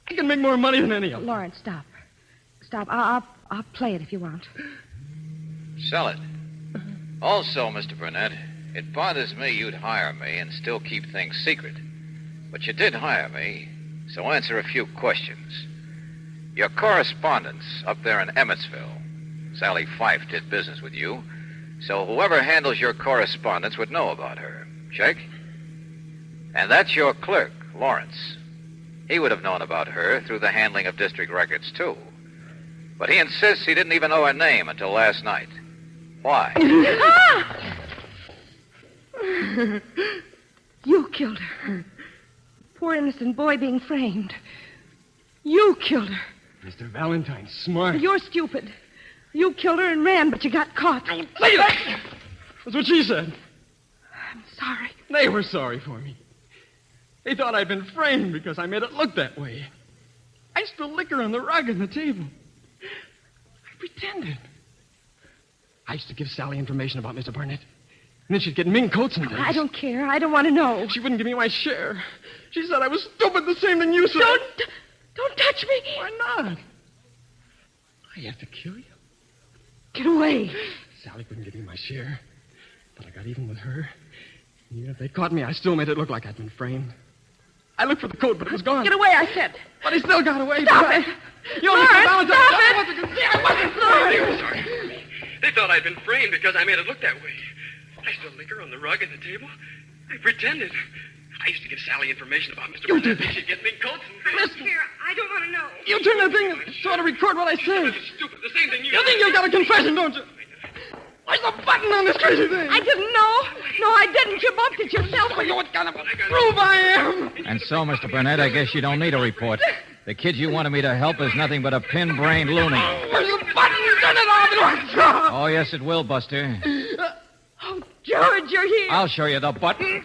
I can make more money than any of them. Lawrence, stop. Stop. I'll play it if you want. Sell it. Also, Mr. Burnett, it bothers me you'd hire me and still keep things secret. But you did hire me, so answer a few questions. Your correspondence up there in Emmetsville. Sally Fife did business with you, so whoever handles your correspondence would know about her. Check? And that's your clerk, Lawrence. He would have known about her through the handling of district records, too. But he insists he didn't even know her name until last night. Why? You killed her. Poor innocent boy being framed. You killed her. Mr. Valentine's smart. You're stupid. You killed her and ran, but you got caught. Don't say that! That's what she said. I'm sorry. They were sorry for me. They thought I'd been framed because I made it look that way. I spilled liquor on the rug and the table. I pretended. I used to give Sally information about Mr. Burnett. And then she'd get mink coats and things. I don't care. I don't want to know. She wouldn't give me my share. She said I was stupid, the same thing you said. Don't touch me. Why not? I have to kill you. Get away. Sally wouldn't give me my share. But I got even with her. And even if they caught me, I still made it look like I'd been framed. I looked for the coat, but it was gone. Get away, I said. But he still got away. Stop it. You Lawrence, Mr. Valentine. stop it. I wasn't framed. They were sorry for me. They thought I'd been framed because I made it look that way. I spilled liquor on the rug and the table. I pretended. I used to give Sally information about Mr. Burnett. She'd get mink coats and things. Listen. Here, I don't want to know. You turn that thing so to record what I say. Stupid. The same thing You think you got a confession, don't you? Where's the button on this crazy thing? I didn't know. No, I didn't. You bumped it yourself. Well, what kind of a proof I am? And so, Mr. Burnett, I guess you don't need a report. The kid you wanted me to help is nothing but a pin-brained loony. Where's the button? Turn it off. Oh, yes, it will, Buster. Oh, George, you're here. I'll show you the button.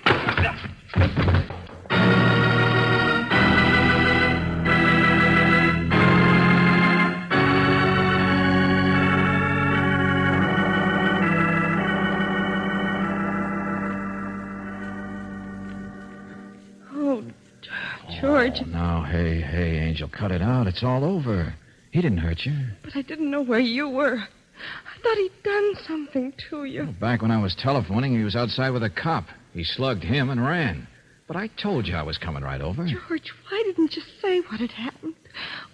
George. Oh, now, hey, Angel, cut it out. It's all over. He didn't hurt you. But I didn't know where you were. I thought he'd done something to you. Well, back when I was telephoning, he was outside with a cop. He slugged him and ran. But I told you I was coming right over. George, why didn't you say what had happened?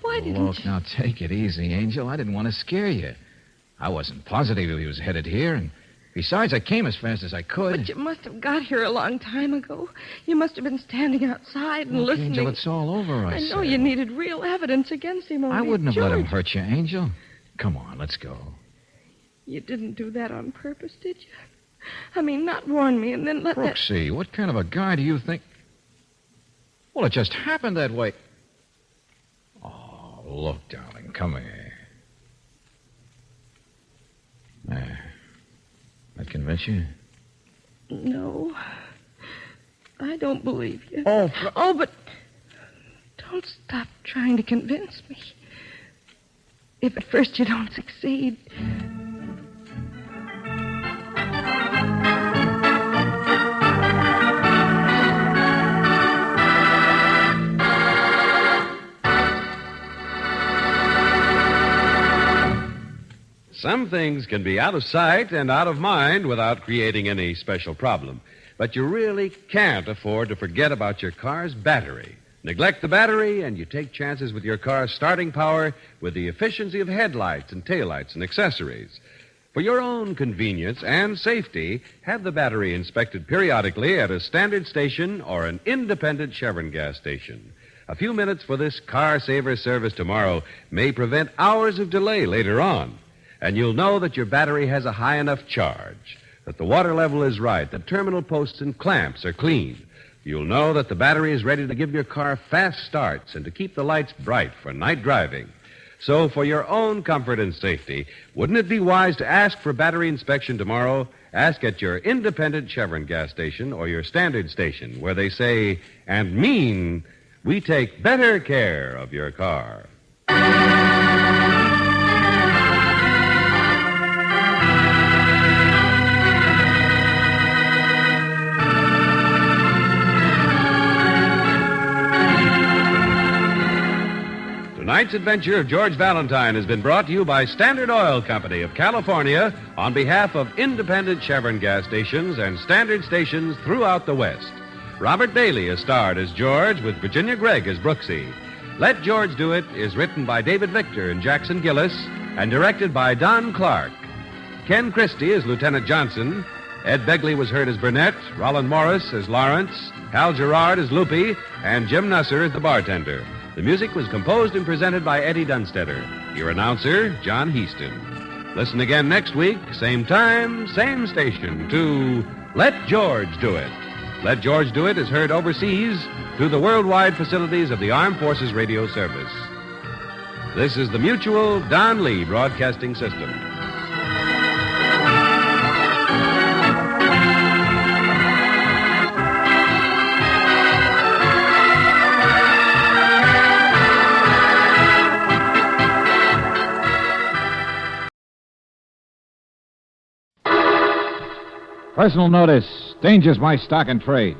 Why didn't Look, now, take it easy, Angel. I didn't want to scare you. I wasn't positive he was headed here, and besides, I came as fast as I could. But you must have got here a long time ago. You must have been standing outside and listening. Angel, it's all over, I know said. you needed real evidence against him. I only wouldn't have let him George, hurt you, Angel. Come on, let's go. You didn't do that on purpose, did you? I mean, not warn me and then let that... Brooksy, what kind of a guy do you think... Well, it just happened that way. Oh, look, darling, come here. There. That convince you? No. I don't believe you. Oh, but don't stop trying to convince me. If at first you don't succeed... Some things can be out of sight and out of mind without creating any special problem. But you really can't afford to forget about your car's battery. Neglect the battery, and you take chances with your car's starting power with the efficiency of headlights and taillights and accessories. For your own convenience and safety, have the battery inspected periodically at a standard station or an independent Chevron gas station. A few minutes for this car-saver service tomorrow may prevent hours of delay later on. And you'll know that your battery has a high enough charge, that the water level is right, that terminal posts and clamps are clean. You'll know that the battery is ready to give your car fast starts and to keep the lights bright for night driving. So, for your own comfort and safety, wouldn't it be wise to ask for battery inspection tomorrow? Ask at your independent Chevron gas station or your standard station, where they say and mean, we take better care of your car. Tonight's adventure of George Valentine has been brought to you by Standard Oil Company of California on behalf of independent Chevron gas stations and standard stations throughout the West. Robert Bailey is starred as George with Virginia Gregg as Brooksy. Let George Do It is written by David Victor and Jackson Gillis and directed by Don Clark. Ken Christie as Lieutenant Johnson. Ed Begley was heard as Burnett, Roland Morris as Lawrence, Hal Gerard as Loopy, and Jim Nusser as the bartender. The music was composed and presented by Eddie Dunstetter. Your announcer, John Heaston. Listen again next week, same time, same station, to Let George Do It. Let George Do It is heard overseas through the worldwide facilities of the Armed Forces Radio Service. This is the Mutual Don Lee Broadcasting System. Personal notice. Danger's my stock and trade.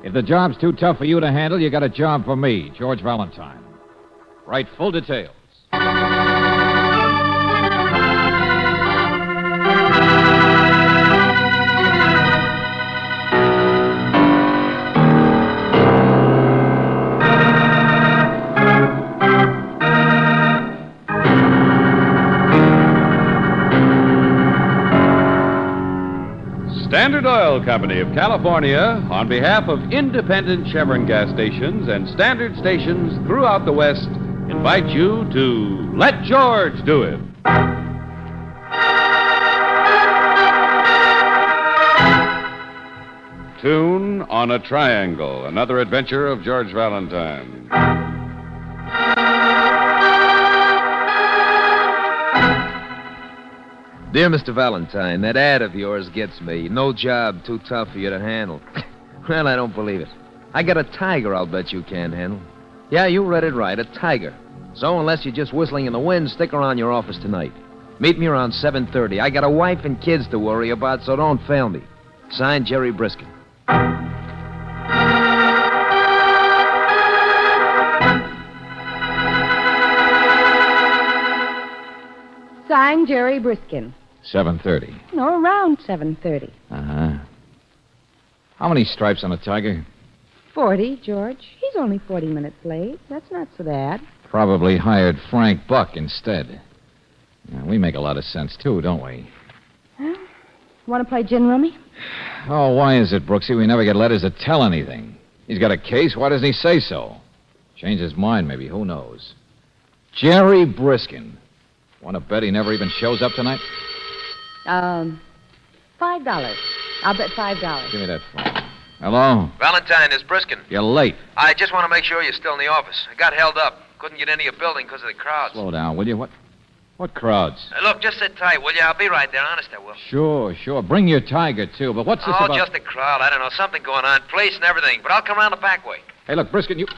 If the job's too tough for you to handle, you got a job for me, George Valentine. Write full details. Standard Oil Company of California, on behalf of independent Chevron gas stations and standard stations throughout the West, invite you to Let George Do It. Tune on a Triangle, another adventure of George Valentine. Dear Mr. Valentine, that ad of yours gets me. No job too tough for you to handle. Well, I don't believe it. I got a tiger I'll bet you can't handle. Yeah, you read it right, a tiger. So unless you're just whistling in the wind, stick around your office tonight. Meet me around 7:30. I got a wife and kids to worry about, so don't fail me. Signed, Jerry Briskin. Signed, Jerry Briskin. 7:30. No, around 7:30. Uh-huh. How many stripes on a tiger? 40, George. He's only 40 minutes late. That's not so bad. Probably hired Frank Buck instead. Yeah, we make a lot of sense, too, don't we? Huh? Want to play gin rummy? Oh, why is it, Brooksy, we never get letters to tell anything? He's got a case. Why doesn't he say so? Change his mind, maybe. Who knows? Jerry Briskin. Want to bet he never even shows up tonight? $5. I'll bet $5. Give me that phone. Hello? Valentine, is Briskin. You're late. I just want to make sure you're still in the office. I got held up. Couldn't get into your building because of the crowds. Slow down, will you? What crowds? Look, just sit tight, will you? I'll be right there. Honest, I will. Sure. Bring your tiger, too. But what's this about? Just a crowd. I don't know. Something going on. Police and everything. But I'll come around the back way. Hey, look, Briskin, you...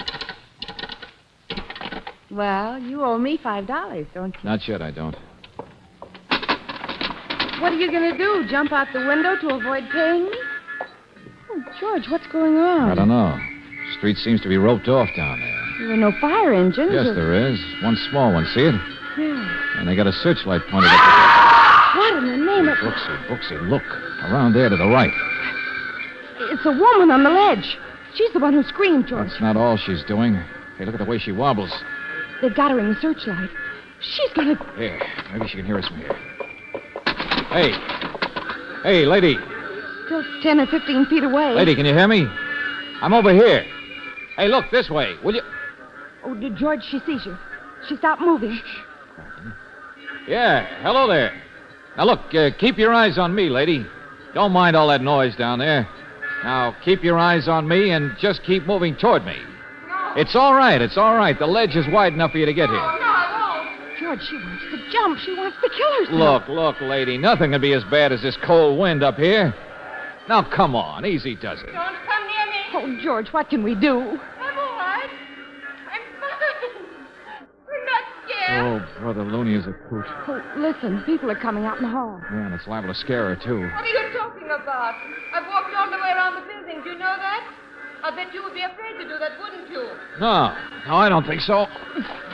Well, you owe me $5, don't you? Not yet, I don't. What are you going to do? Jump out the window to avoid paying me? Oh, George, what's going on? I don't know. Street seems to be roped off down there. There are no fire engines. Yes, there is. One small one. See it? Yeah. And they got a searchlight pointed at What in the name of... Brooksy, look. Around there to the right. It's a woman on the ledge. She's the one who screamed, George. That's not all she's doing. Hey, look at the way she wobbles. They've got her in the searchlight. She's gonna... Here, maybe she can hear us from here. Hey. Hey, lady. Still 10 or 15 feet away. Lady, can you hear me? I'm over here. Hey, look, this way, will you? Oh, George, she sees you. She stopped moving. Yeah, hello there. Now, look, keep your eyes on me, lady. Don't mind all that noise down there. Now, keep your eyes on me and just keep moving toward me. It's all right, it's all right. The ledge is wide enough for you to get here. George, she wants to jump. She wants to kill herself. Look, lady, nothing can be as bad as this cold wind up here. Now, come on, easy does it. Don't come near me. Oh, George, what can we do? I'm all right. I'm fine. We're not scared. Oh, Brother Looney is a coot. Oh, listen, people are coming out in the hall. Yeah, and it's liable to scare her, too. What are you talking about? I've walked all the way around the building. Do you know that? I bet you would be afraid to do that, wouldn't you? No, I don't think so.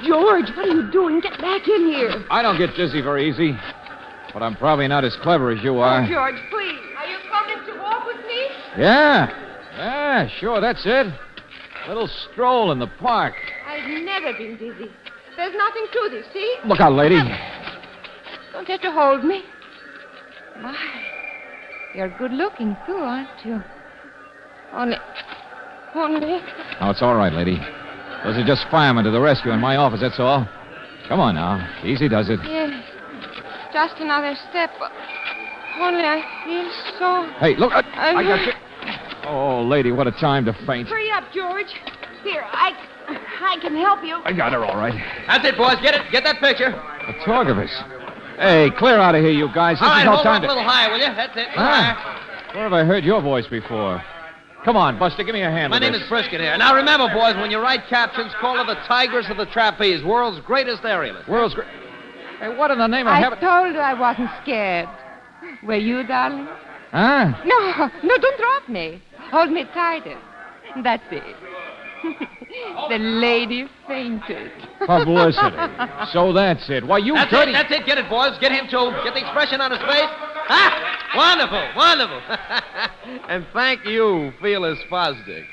George, what are you doing? Get back in here. I don't get dizzy very easy. But I'm probably not as clever as you are. Oh, George, please. Are you coming to walk with me? Yeah, sure, that's it. Little stroll in the park. I've never been dizzy. There's nothing to this, see? Look out, lady. Don't have to hold me. My, you're good looking, too, aren't you? Only. Oh, it's all right, lady. Those are just firemen to the rescue in my office, that's all. Come on now. Easy does it. Yes. Just another step. Only I feel so... Hey, look, I got you. Oh, lady, what a time to faint. Hurry up, George. Here, I can help you. I got her all right. That's it, boys. Get it. Get that picture. Photographers. Hey, clear out of here, you guys. This All right, is no hold time up to... a little higher, will you? That's it. Where have I heard your voice before? Come on, Buster, give me a hand My with name this. is Brisket here. Now remember, boys, when you write captions, call her the Tigress of the Trapeze, world's greatest aerialist. World's great... Hey, what in the name of I heaven... told you I wasn't scared. Were you, darling? Huh? No, don't drop me. Hold me tighter. That's it. The lady fainted. Publicity. So that's it. Why, you That's dirty... it. That's it. Get it, boys. Get him, too. Get the expression on his face. Ah! Wonderful. Wonderful. And thank you, Fearless Fosdick.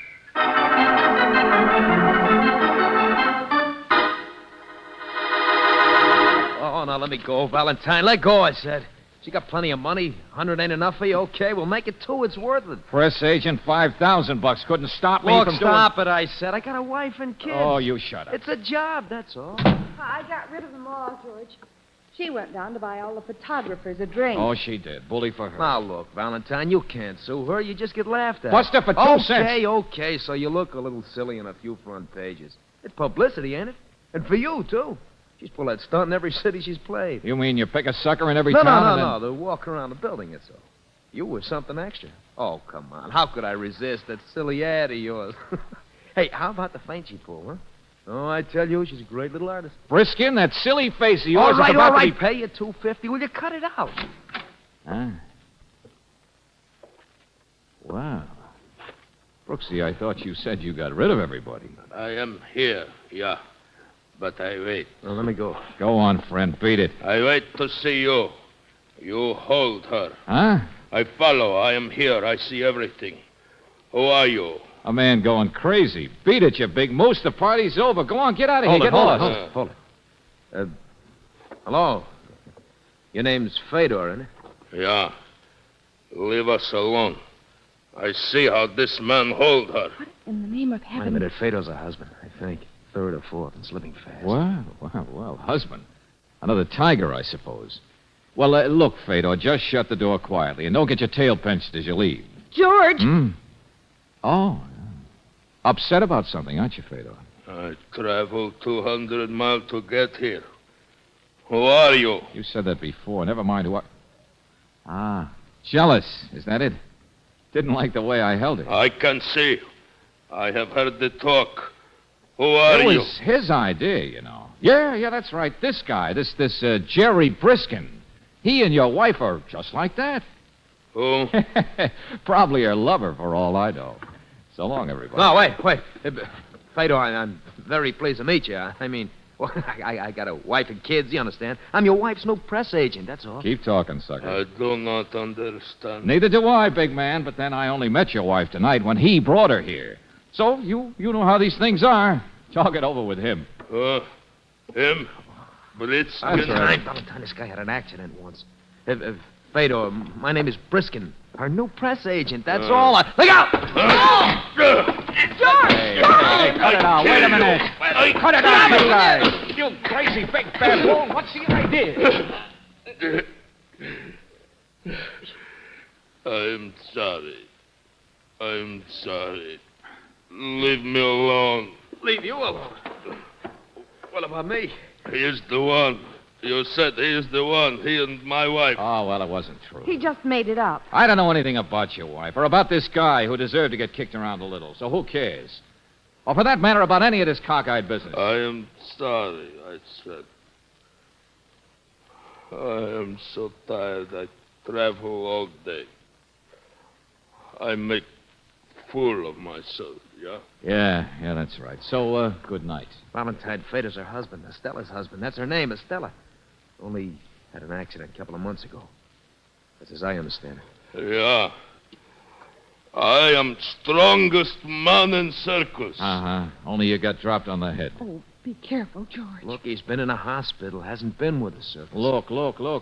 Oh, now let me go, Valentine. Let go, I said. She got plenty of money. 100 ain't enough for you? Okay, we'll make it 2. It's worth it. Press agent, $5,000 couldn't stop me Look, from stop it, I said. I got a wife and kids. Oh, you shut up. It's a job, that's all. I got rid of them all, George. She went down to buy all the photographers a drink. Oh, she did. Bully for her. Now, look, Valentine, you can't sue her. You just get laughed at. Buster, for 2 cents. Okay, so you look a little silly in a few front pages. It's publicity, ain't it? And for you, too. She's pulled that stunt in every city she's played. You mean you pick a sucker in every No, town? no. They walk around the building, that's all. You were something extra. Oh, come on. How could I resist that silly ad of yours? Hey, how about the feint she pulled, huh? Oh, I tell you, she's a great little artist. Briskin, that silly face of yours All right, is about all right. to be... Pay you $250. Will you cut it out? Huh? Wow. Brooksy, I thought you said you got rid of everybody. I am here, yeah. But I wait. Well, let me go. Go on, friend. Beat it. I wait to see you. You hold her. Huh? I follow. I am here. I see everything. Who are you? A man going crazy. Beat it, you big moose. The party's over. Go on, get out of here. Get lost. Hold it. Hello? Your name's Fedor, isn't it? Yeah. Leave us alone. I see how this man hold her. What in the name of Wait a heaven? minute. Fedor's a husband, I think. 3rd or 4th, and slipping fast. Well, husband. Another tiger, I suppose. Well, look, Fedor, just shut the door quietly, and don't get your tail pinched as you leave. George! Oh, yeah. Upset about something, aren't you, Fedor? I traveled 200 miles to get here. Who are you? You said that before. Never mind who I... jealous. Is that it? Didn't like the way I held it. I can see. I have heard the talk. Who are you? It was his idea, you know. Yeah, that's right. This guy, this Jerry Briskin. He and your wife are just like that. Who? Probably her lover, for all I know. So long, everybody. No, wait. Fedor, I'm very pleased to meet you. I mean, well, I got a wife and kids, you understand? I'm your wife's new press agent, that's all. Keep talking, sucker. I do not understand. Neither do I, big man, but then I only met your wife tonight when he brought her here. So, you know how these things are. Talk it over with him. Him? But it's... Valentine, this guy had an accident once. Fedor, my name is Briskin. Our new press agent, that's all. Look out! George! Hey, cut it out. Wait a minute. Cut it out, you guys. You crazy big baboon. What's the idea? I'm sorry. I'm sorry. Leave me alone. Leave you alone. What about me? He is the one. You said he is the one. He and my wife. Oh, well, it wasn't true. He just made it up. I don't know anything about your wife or about this guy who deserved to get kicked around a little, so who cares? Or for that matter, about any of this cockeyed business. I am sorry, I said. I am so tired. I travel all day. I make fool of myself, yeah? Yeah, that's right. So, good night. Valentine Fedor's her husband, Estella's husband. That's her name, Estella. Only had an accident a couple of months ago. That's as I understand it. Yeah. I am strongest man in circus. Uh-huh. Only you got dropped on the head. Oh, be careful, George. Look, he's been in a hospital. Hasn't been with the circus. Look.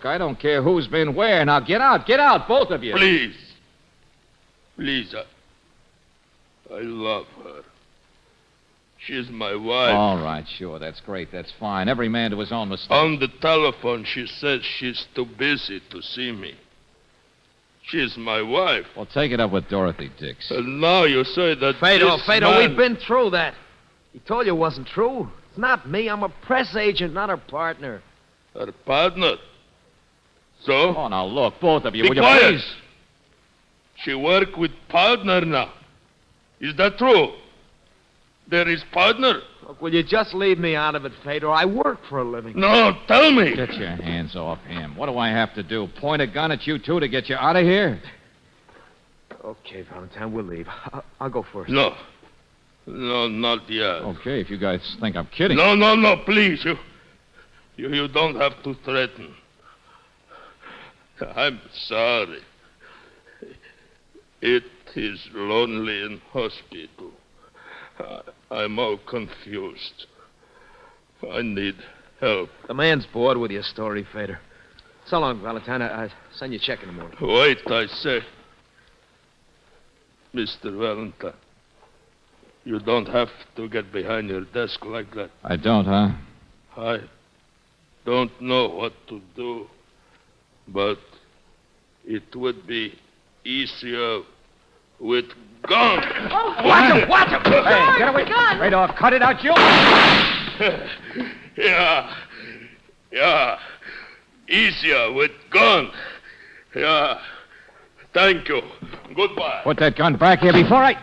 I don't care who's been where. Now, get out, both of you. Please. Please, I love her. She's my wife. All right, sure. That's great. That's fine. Every man to his own mistake. On the telephone, she says she's too busy to see me. She's my wife. Well, take it up with Dorothy Dix. And now you say that Fedor, this Fedor, man... we've been through that. He told you it wasn't true. It's not me. I'm a press agent, not her partner. Her partner? So? Oh, now, look, both of you. Be Will you quiet. please? She work with partner now. Is that true? There is partner? Look, will you just leave me out of it, Fedor? I work for a living. No, tell me. Get your hands off him. What do I have to do? Point a gun at you two to get you out of here? Okay, Valentine, we'll leave. I'll go first. No. No, not yet. Okay, if you guys think I'm kidding. No, please. You don't have to threaten. I'm sorry. It is lonely in hospital. I'm all confused. I need help. The man's bored with your story, Fedor. So long, Valentine. I'll send you a check in the morning. Wait, I say. Mr. Valentine, you don't have to get behind your desk like that. I don't, huh? I don't know what to do, but it would be easier with gun. Oh, watch him! Hey, get away! Radar, cut it out, you! Yeah. Easier with gun. Yeah. Thank you. Goodbye. Put that gun back here before I...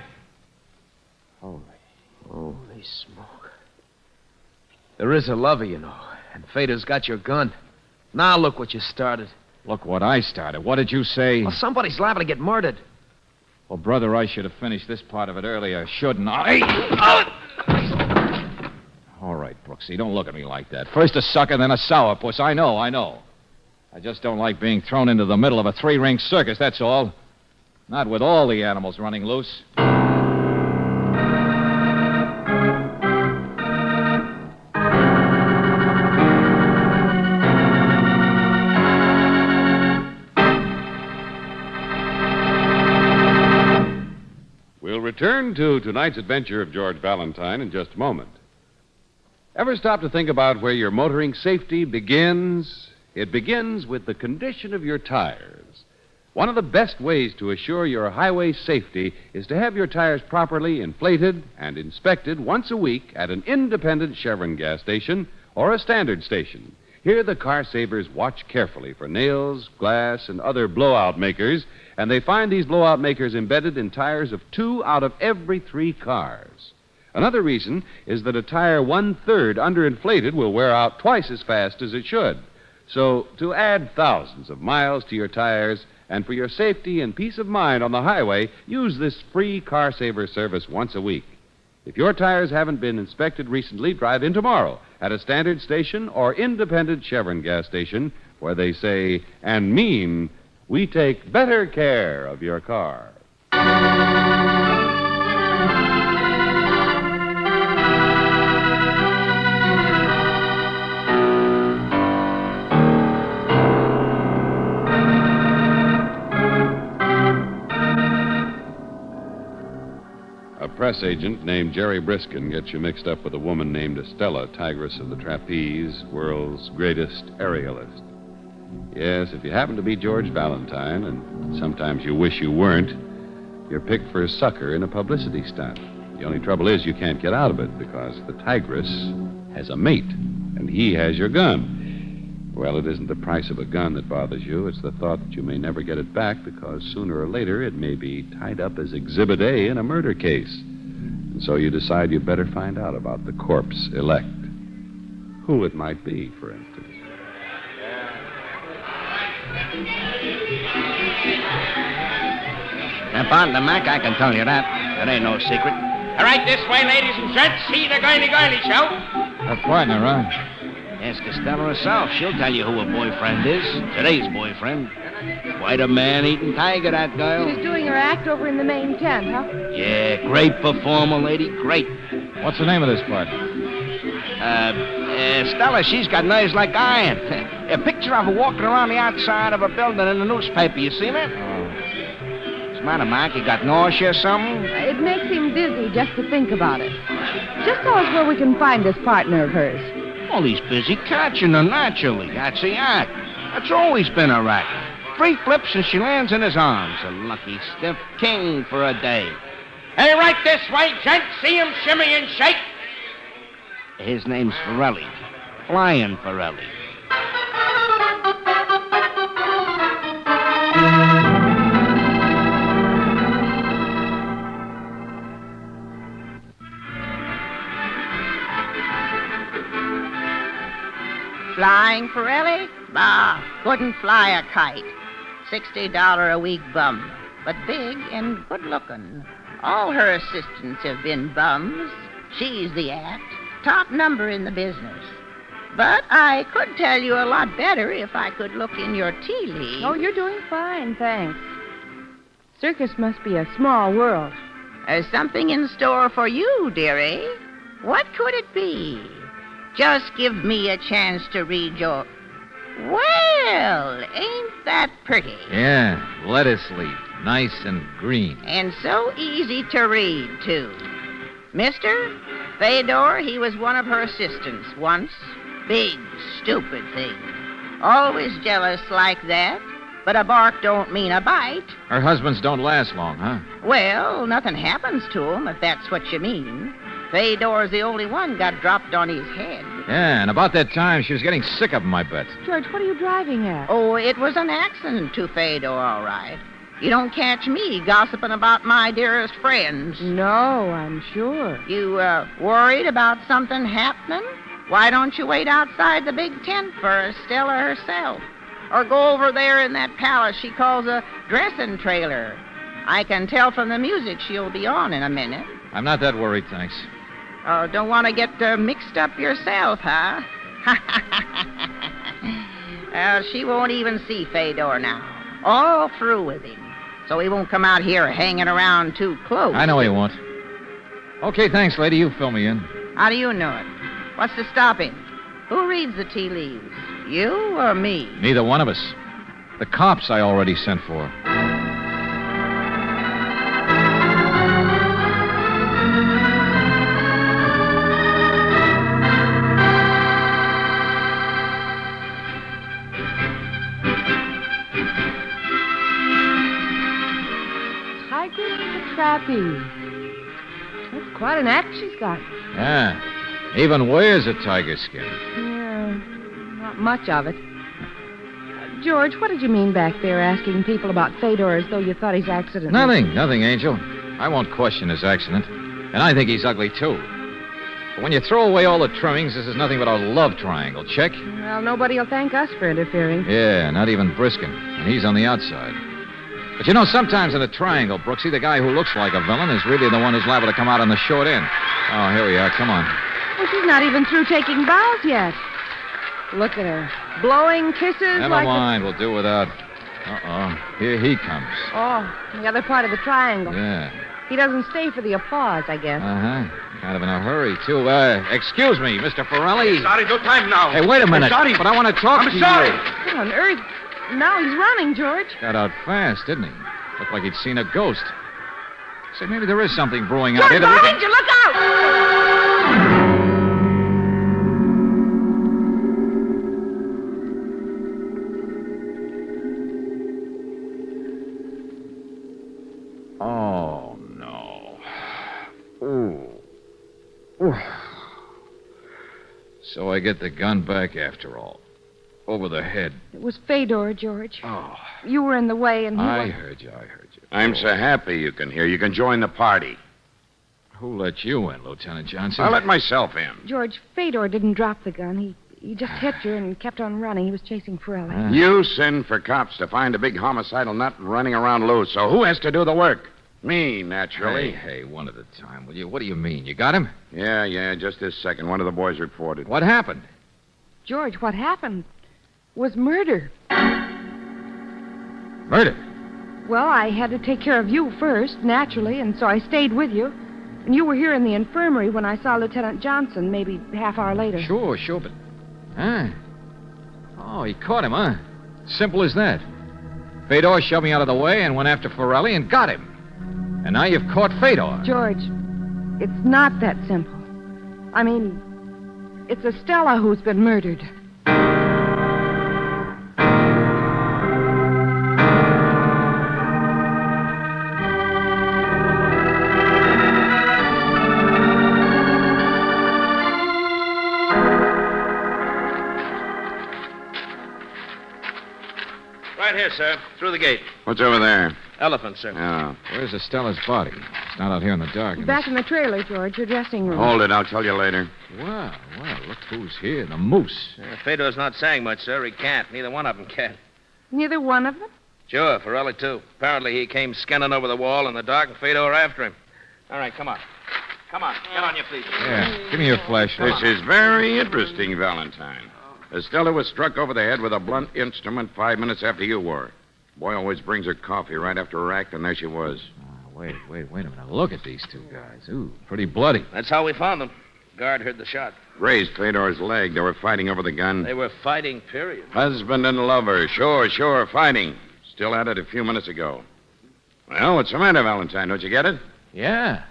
Holy smoke. There is a lover, you know, and Fedor's got your gun. Now look what you started. Look what I started. What did you say? Well, somebody's liable to get murdered. Well, brother, I should have finished this part of it earlier, shouldn't I? All right, Brooksy, don't look at me like that. First a sucker, then a sourpuss. I know. I just don't like being thrown into the middle of a three-ring circus, that's all. Not with all the animals running loose. We'll return to tonight's adventure of George Valentine in just a moment. Ever stop to think about where your motoring safety begins? It begins with the condition of your tires. One of the best ways to assure your highway safety is to have your tires properly inflated and inspected once a week at an independent Chevron gas station or a standard station. Here, the car savers watch carefully for nails, glass, and other blowout makers, and they find these blowout makers embedded in tires of 2 out of every 3 cars. Another reason is that a tire 1/3 underinflated will wear out twice as fast as it should. So, to add thousands of miles to your tires and for your safety and peace of mind on the highway, use this free car saver service once a week. If your tires haven't been inspected recently, drive in tomorrow at a standard station or independent Chevron gas station where they say and mean, we take better care of your car. press agent named Jerry Briskin gets you mixed up with a woman named Estella, tigress of the trapeze, world's greatest aerialist. Yes, if you happen to be George Valentine, and sometimes you wish you weren't, you're picked for a sucker in a publicity stunt. The only trouble is you can't get out of it because the tigress has a mate, and he has your gun. Well, it isn't the price of a gun that bothers you. It's the thought that you may never get it back because sooner or later it may be tied up as Exhibit A in a murder case. And so you decide you better find out about the corpse elect. Who it might be, for instance. Step on the Mac, I can tell you that. That ain't no secret. All right, this way, ladies and gents. See the girly show. A partner, huh? Ask Estella herself. She'll tell you who her boyfriend is. Today's boyfriend. Quite a man-eating tiger, that girl. She's doing her act over in the main tent, huh? Yeah, great performer, lady. Great. What's the name of this partner? Estella, she's got nerves like iron. A picture of her walking around the outside of a building in the newspaper. You seen it? What's the matter, Mark? You got nausea or something? It makes him dizzy just to think about it. Just tell us where we can find this partner of hers. Well, he's busy catching her, naturally. That's the act. That's always been her act. 3 flips and she lands in his arms. A lucky stiff king for a day. Hey, right this way, gents. See him shimmy and shake. His name's Forelli. Flying Forelli. Flying Forelli? Bah, couldn't fly a kite. $60 a week bum, but big and good-looking. All her assistants have been bums. She's the act. Top number in the business. But I could tell you a lot better if I could look in your tea leaves. Oh, you're doing fine, thanks. Circus must be a small world. There's something in store for you, dearie. What could it be? Just give me a chance to read your... Well, ain't that pretty? Yeah, lettuce leaf. Nice and green. And so easy to read, too. Mister, Fedor, he was one of her assistants once. Big, stupid thing. Always jealous like that. But a bark don't mean a bite. Her husbands don't last long, huh? Well, nothing happens to 'em, if that's what you mean. Fedor's the only one got dropped on his head. Yeah, and about that time, she was getting sick of him, I bet. George, what are you driving at? Oh, it was an accident to Fedor, all right. You don't catch me gossiping about my dearest friends. No, I'm sure. You, worried about something happening? Why don't you wait outside the big tent for Estella herself? Or go over there in that palace she calls a dressing trailer. I can tell from the music she'll be on in a minute. I'm not that worried, thanks. Oh, don't want to get mixed up yourself, huh? Well, she won't even see Fedor now. All through with him. So he won't come out here hanging around too close. I know he won't. Okay, thanks, lady. You fill me in. How do you know it? What's to stop him? Who reads the tea leaves? You or me? Neither one of us. The cops I already sent for. Trapeze. That's quite an act she's got. Yeah. Even wears a tiger skin. Yeah, not much of it. George, what did you mean back there asking people about Fedor as though you thought his accident... Nothing, Angel. I won't question his accident. And I think he's ugly, too. But when you throw away all the trimmings, this is nothing but a love triangle. Check? Well, nobody will thank us for interfering. Yeah, not even Briskin. And he's on the outside. But you know, sometimes in a triangle, Brooksy, the guy who looks like a villain is really the one who's liable to come out on the short end. Oh, here we are. Come on. Well, she's not even through taking bows yet. Look at her. Blowing kisses Never like... mind. We'll do without... Uh-oh. Here he comes. Oh, the other part of the triangle. Yeah. He doesn't stay for the applause, I guess. Uh-huh. Kind of in a hurry, too. Excuse me, Mr. Forelli. Sorry, no time now. Hey, wait a minute. I'm sorry. But I want to talk to you. I'm sorry. What on earth? Now he's running, George. Got out fast, didn't he? Looked like he'd seen a ghost. Say, maybe there is something brewing out George here that we can... Valentine, look out! Oh, no. Ooh. Ooh. So I get the gun back after all. Over the head. It was Fedor, George. Oh. You were in the way, and he I was... heard you. I'm so happy you can hear. You can join the party. Who let you in, Lieutenant Johnson? I let myself in. George, Fedor didn't drop the gun. He just hit you and kept on running. He was chasing Forelli. You send for cops to find a big homicidal nut running around loose. So who has to do the work? Me, naturally. Hey, one at a time, will you? What do you mean? You got him? Yeah, just this second. One of the boys reported. What happened? George, what happened was murder. Murder? Well, I had to take care of you first, naturally, and so I stayed with you. And you were here in the infirmary when I saw Lieutenant Johnson, maybe half hour later. Sure, but... Huh? Oh, he caught him, huh? Simple as that. Fedor shoved me out of the way and went after Forelli and got him. And now you've caught Fedor. George, it's not that simple. I mean, it's Estella who's been murdered. Right here, sir. Through the gate. What's over there? Elephant, sir. Oh. Where's Estella's body? It's not out here in the dark. Back in the trailer, George, your dressing room. Hold it. I'll tell you later. Well, look who's here. The moose. Fedor's not saying much, sir. He can't. Neither one of them can. Neither one of them? Sure, Forelli, too. Apparently he came scanning over the wall in the dark and Fedor after him. All right, come on. Come on. Get on your feet. Yeah, give me your flashlight. This is very interesting, Valentine. Estella was struck over the head with a blunt instrument 5 minutes after you were. Boy always brings her coffee right after her act, and there she was. Wait a minute. Look at these two guys. Ooh, pretty bloody. That's how we found them. Guard heard the shot. Grazed Fedor's leg. They were fighting over the gun. They were fighting, period. Husband and lover. Sure, fighting. Still at it a few minutes ago. Well, what's the matter, Valentine? Don't you get it? Yeah,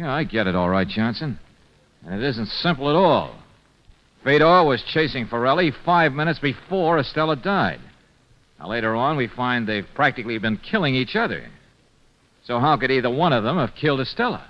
I get it all right, Johnson. And it isn't simple at all. Fedor was chasing Forelli 5 minutes before Estella died. Now, later on, we find they've practically been killing each other. So how could either one of them have killed Estella?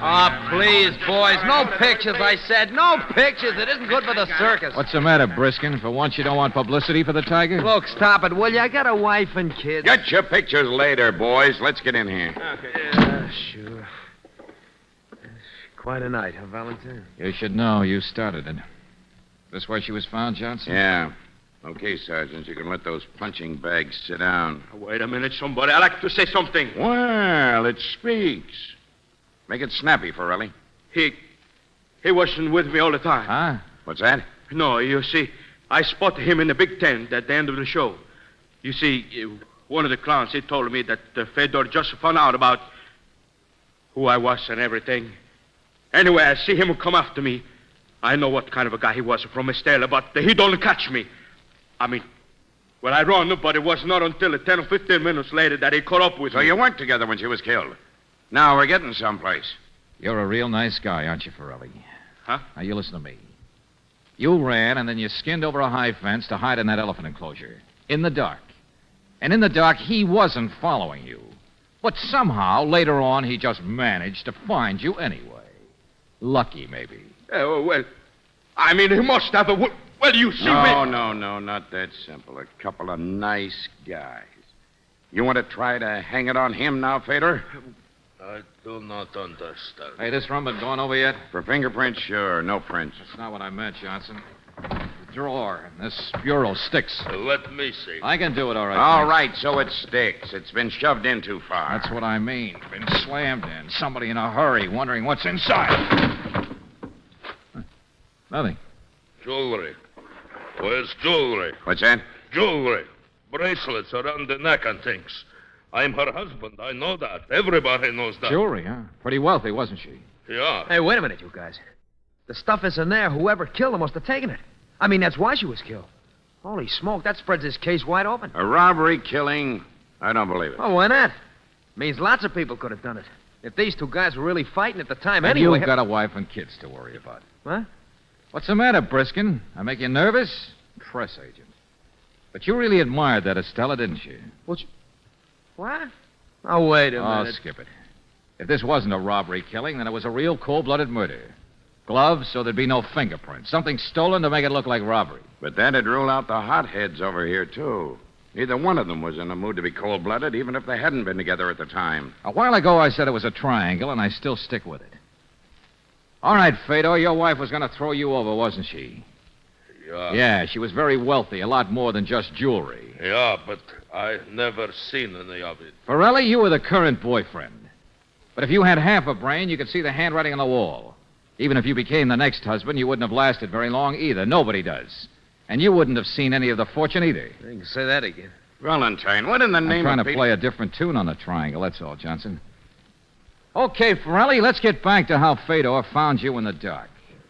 Oh, please, boys. No pictures, I said. No pictures. It isn't good for the circus. What's the matter, Briskin? For once, you don't want publicity for the tiger? Look, stop it, will you? I got a wife and kids. Get your pictures later, boys. Let's get in here. Okay. Sure. Quite a night, huh, Valentine? You should know. You started it. This where she was found, Johnson? Yeah. Okay, Sergeant, you can let those punching bags sit down. Wait a minute, somebody. I'd like to say something. Well, it speaks. Make it snappy, Forelli. He wasn't with me all the time. Huh? What's that? No, you see, I spotted him in the big tent at the end of the show. You see, one of the clowns, he told me that Fedor just found out about who I was and everything. Anyway, I see him come after me. I know what kind of a guy he was from Estella, but he don't catch me. I mean, well, I run, but it was not until 10 or 15 minutes later that he caught up with me. So you weren't together when she was killed. Now we're getting someplace. You're a real nice guy, aren't you, Forelli? Huh? Now, you listen to me. You ran, and then you skinned over a high fence to hide in that elephant enclosure. In the dark. And in the dark, he wasn't following you. But somehow, later on, he just managed to find you anyway. Lucky, maybe. Well, I mean, he must have a... Well, you see... No, not that simple. A couple of nice guys. You want to try to hang it on him now, Fedor? I do not understand. Hey, this room been gone over yet? For fingerprints, sure. No prints. That's not what I meant, Johnson. The drawer and this bureau sticks. Let me see. I can do it, all right. All thanks. right, so it sticks. It's been shoved in too far. That's what I mean. Been slammed in. Somebody in a hurry, wondering what's inside. Nothing. Jewelry. Where's jewelry? What's that? Jewelry. Bracelets around the neck and things. I'm her husband. I know that. Everybody knows that. Jewelry, huh? Pretty wealthy, wasn't she? Yeah. Hey, wait a minute, you guys. The stuff isn't there. Whoever killed her must have taken it. I mean, that's why she was killed. Holy smoke, that spreads this case wide open. A robbery, killing? I don't believe it. Oh, why not? Means lots of people could have done it. If these two guys were really fighting at the time And anyway... you've got a wife and kids to worry about. What? What's the matter, Briskin? I make you nervous? Press agent. But you really admired that Estella, didn't you? What? Oh, wait a minute. Skip it. If this wasn't a robbery killing, then it was a real cold-blooded murder. Gloves, so there'd be no fingerprints. Something stolen to make it look like robbery. But that'd rule out the hotheads over here, too. Neither one of them was in the mood to be cold-blooded, even if they hadn't been together at the time. A while ago, I said it was a triangle, and I still stick with it. All right, Fedor, your wife was going to throw you over, wasn't she? Yeah. Yeah, she was very wealthy, a lot more than just jewelry. Yeah, but I never seen any of it. Forelli, you were the current boyfriend. But if you had half a brain, you could see the handwriting on the wall. Even if you became the next husband, you wouldn't have lasted very long either. Nobody does. And you wouldn't have seen any of the fortune either. You can say that again. Valentine, what in the name I'm trying of to play a different tune on the triangle, that's all, Johnson. Okay, Forelli, let's get back to how Fedor found you in the dark.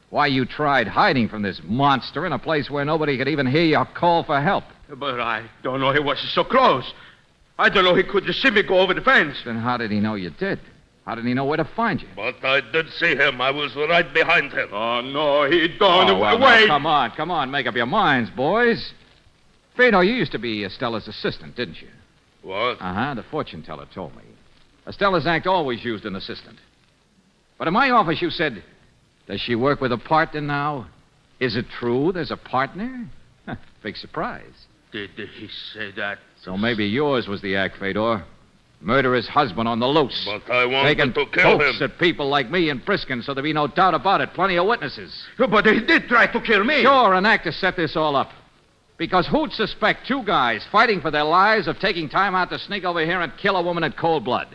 Why you tried hiding from this monster in a place where nobody could even hear your call for help. But I don't know he was so close. I don't know he could see me go over the fence. Then how did he know you did? How did he know where to find you? But I did see him. I was right behind him. Oh, no, he don't. Oh, well, Wait. now, come on. Make up your minds, boys. Fedor, you used to be Estella's assistant, didn't you? What? Uh-huh, the fortune teller told me. Estella's act always used an assistant. But in my office, you said, does she work with a partner now? Is it true there's a partner? Big surprise. Did he say that? So maybe yours was the act, Fedor. Murderous husband on the loose. But I wanted Taking to kill pokes him. at people like me and Briskin so there'd be no doubt about it. Plenty of witnesses. But he did try to kill me. Sure, an act to set this all up. Because who'd suspect two guys fighting for their lives of taking time out to sneak over here and kill a woman in cold blood?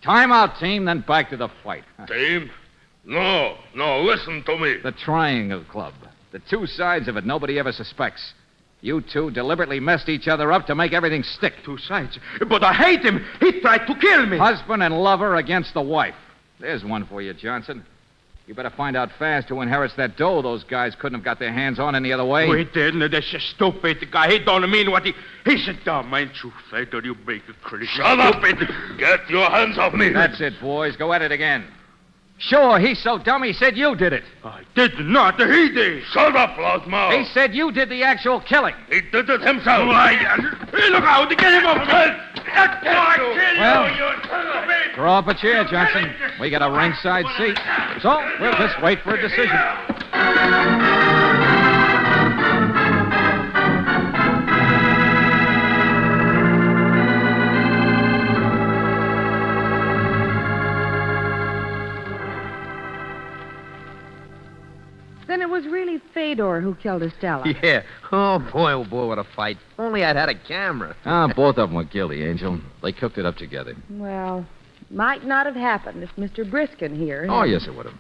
Time out, team, then back to the fight. Team? No, listen to me. The Triangle Club. The two sides of it nobody ever suspects. You two deliberately messed each other up to make everything stick. Two sides? But I hate him. He tried to kill me. Husband and lover against the wife. There's one for you, Johnson. You better find out fast who inherits that dough those guys couldn't have got their hands on any other way. We didn't. That's a stupid guy. He don't mean what he's a dumb, ain't you, Fedor? You big crazy. Shut up. Get your hands off me. That's it, boys. Go at it again. Sure, he's so dumb he said you did it. I did not. He did. Shut up, loudmouth. He said you did the actual killing. He did it himself. Look out. Get him off. Well, throw up a chair, Johnson. We got a ringside seat. So we'll just wait for a decision. Then it was really Fedor who killed Estella. Yeah. Oh, boy, what a fight. Only I'd had a camera. Both of them were guilty, Angel. They cooked it up together. Well, might not have happened if Mr. Briskin here... Oh, yes, it would have.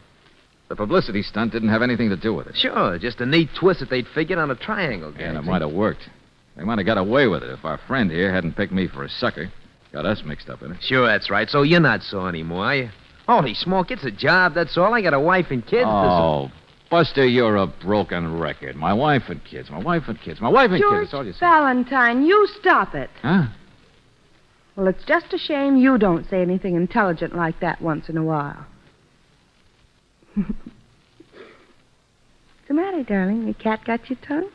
The publicity stunt didn't have anything to do with it. Sure, just a neat twist that they'd figured on a triangle game. And it might have worked. They might have got away with it if our friend here hadn't picked me for a sucker. Got us mixed up in it. Sure, that's right. So you're not sore anymore, are you? Holy smoke, it's a job, that's all. I got a wife and kids. Oh, Buster, you're a broken record. My wife and kids, my wife and kids, my wife and George kids. That's all you say. Valentine, you stop it. Huh? Well, it's just a shame you don't say anything intelligent like that once in a while. What's the matter, darling? Your cat got your tongue?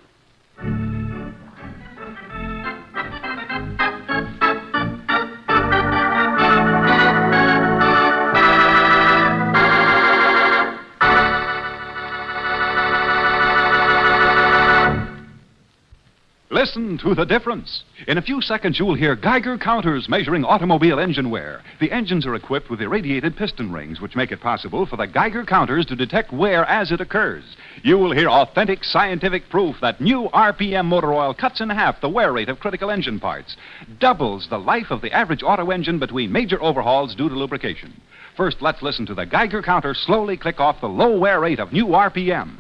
Listen to the difference. In a few seconds, you'll hear Geiger counters measuring automobile engine wear. The engines are equipped with irradiated piston rings, which make it possible for the Geiger counters to detect wear as it occurs. You will hear authentic scientific proof that new RPM motor oil cuts in half the wear rate of critical engine parts, doubles the life of the average auto engine between major overhauls due to lubrication. First, let's listen to the Geiger counter slowly click off the low wear rate of new RPM.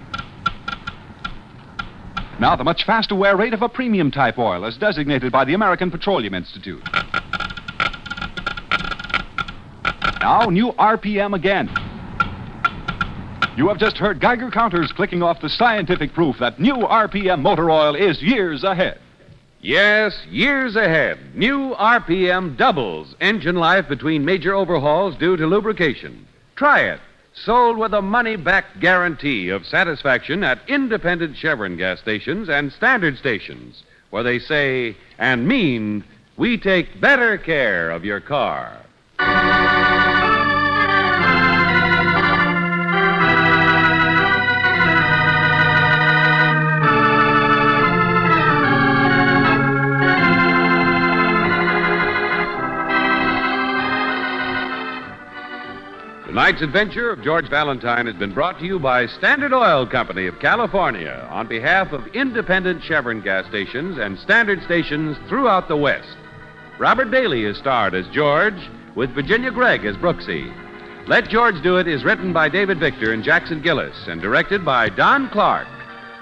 Now, the much faster wear rate of a premium type oil as designated by the American Petroleum Institute. Now, new RPM again. You have just heard Geiger counters clicking off the scientific proof that new RPM motor oil is years ahead. Yes, years ahead. New RPM doubles engine life between major overhauls due to lubrication. Try it. Sold with a money-back guarantee of satisfaction at independent Chevron gas stations and standard stations, where they say and mean, we take better care of your car. Tonight's adventure of George Valentine has been brought to you by Standard Oil Company of California on behalf of independent Chevron gas stations and standard stations throughout the West. Robert Bailey is starred as George, with Virginia Gregg as Brooksy. Let George Do It is written by David Victor and Jackson Gillis and directed by Don Clark.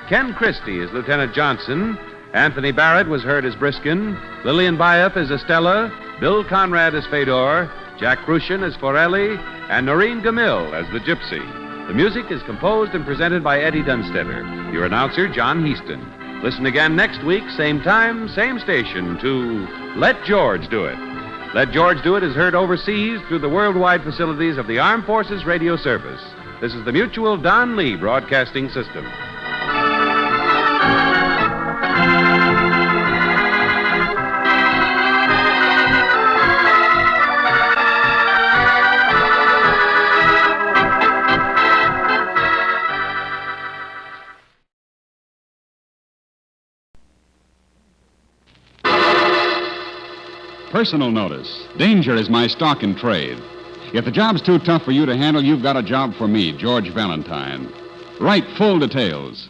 Ken Christie is Lieutenant Johnson. Anthony Barrett was heard as Briskin. Lillian Bayef as Estella. Bill Conrad as Fedor. Jack Crucian as Forelli. And Noreen Gamil as the Gypsy. The music is composed and presented by Eddie Dunstetter. Your announcer, John Heaston. Listen again next week, same time, same station, to Let George Do It. Let George Do It is heard overseas through the worldwide facilities of the Armed Forces Radio Service. This is the Mutual Don Lee Broadcasting System. Personal notice. Danger is my stock in trade. If the job's too tough for you to handle, you've got a job for me, George Valentine. Write full details.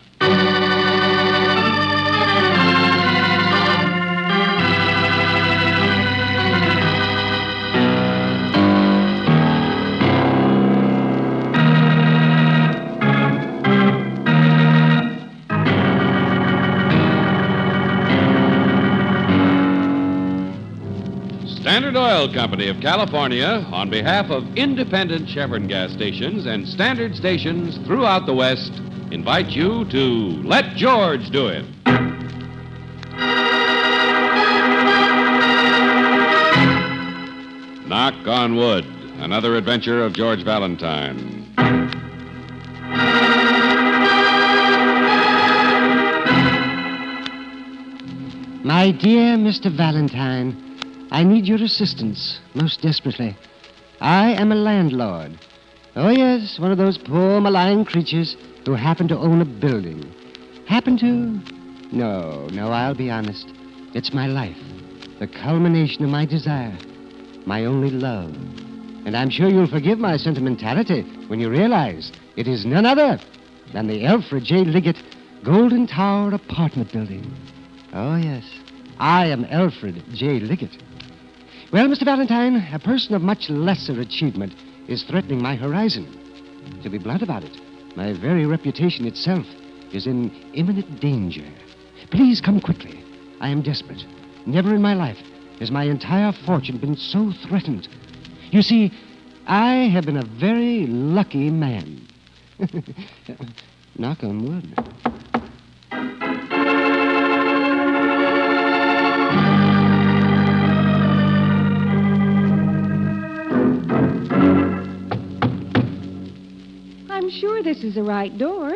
Standard Oil Company of California, on behalf of independent Chevron gas stations and standard stations throughout the West, invite you to Let George Do It. Knock on Wood, another adventure of George Valentine. My dear Mr. Valentine, I need your assistance most desperately. I am a landlord. Oh, yes, one of those poor, malign creatures who happen to own a building. Happen to? No, I'll be honest. It's my life, the culmination of my desire, my only love. And I'm sure you'll forgive my sentimentality when you realize it is none other than the Alfred J. Liggett Golden Tower apartment building. Oh, yes, I am Alfred J. Liggett. Well, Mr. Valentine, a person of much lesser achievement is threatening my horizon. To be blunt about it, my very reputation itself is in imminent danger. Please come quickly. I am desperate. Never in my life has my entire fortune been so threatened. You see, I have been a very lucky man. Knock on wood. I'm sure this is the right door.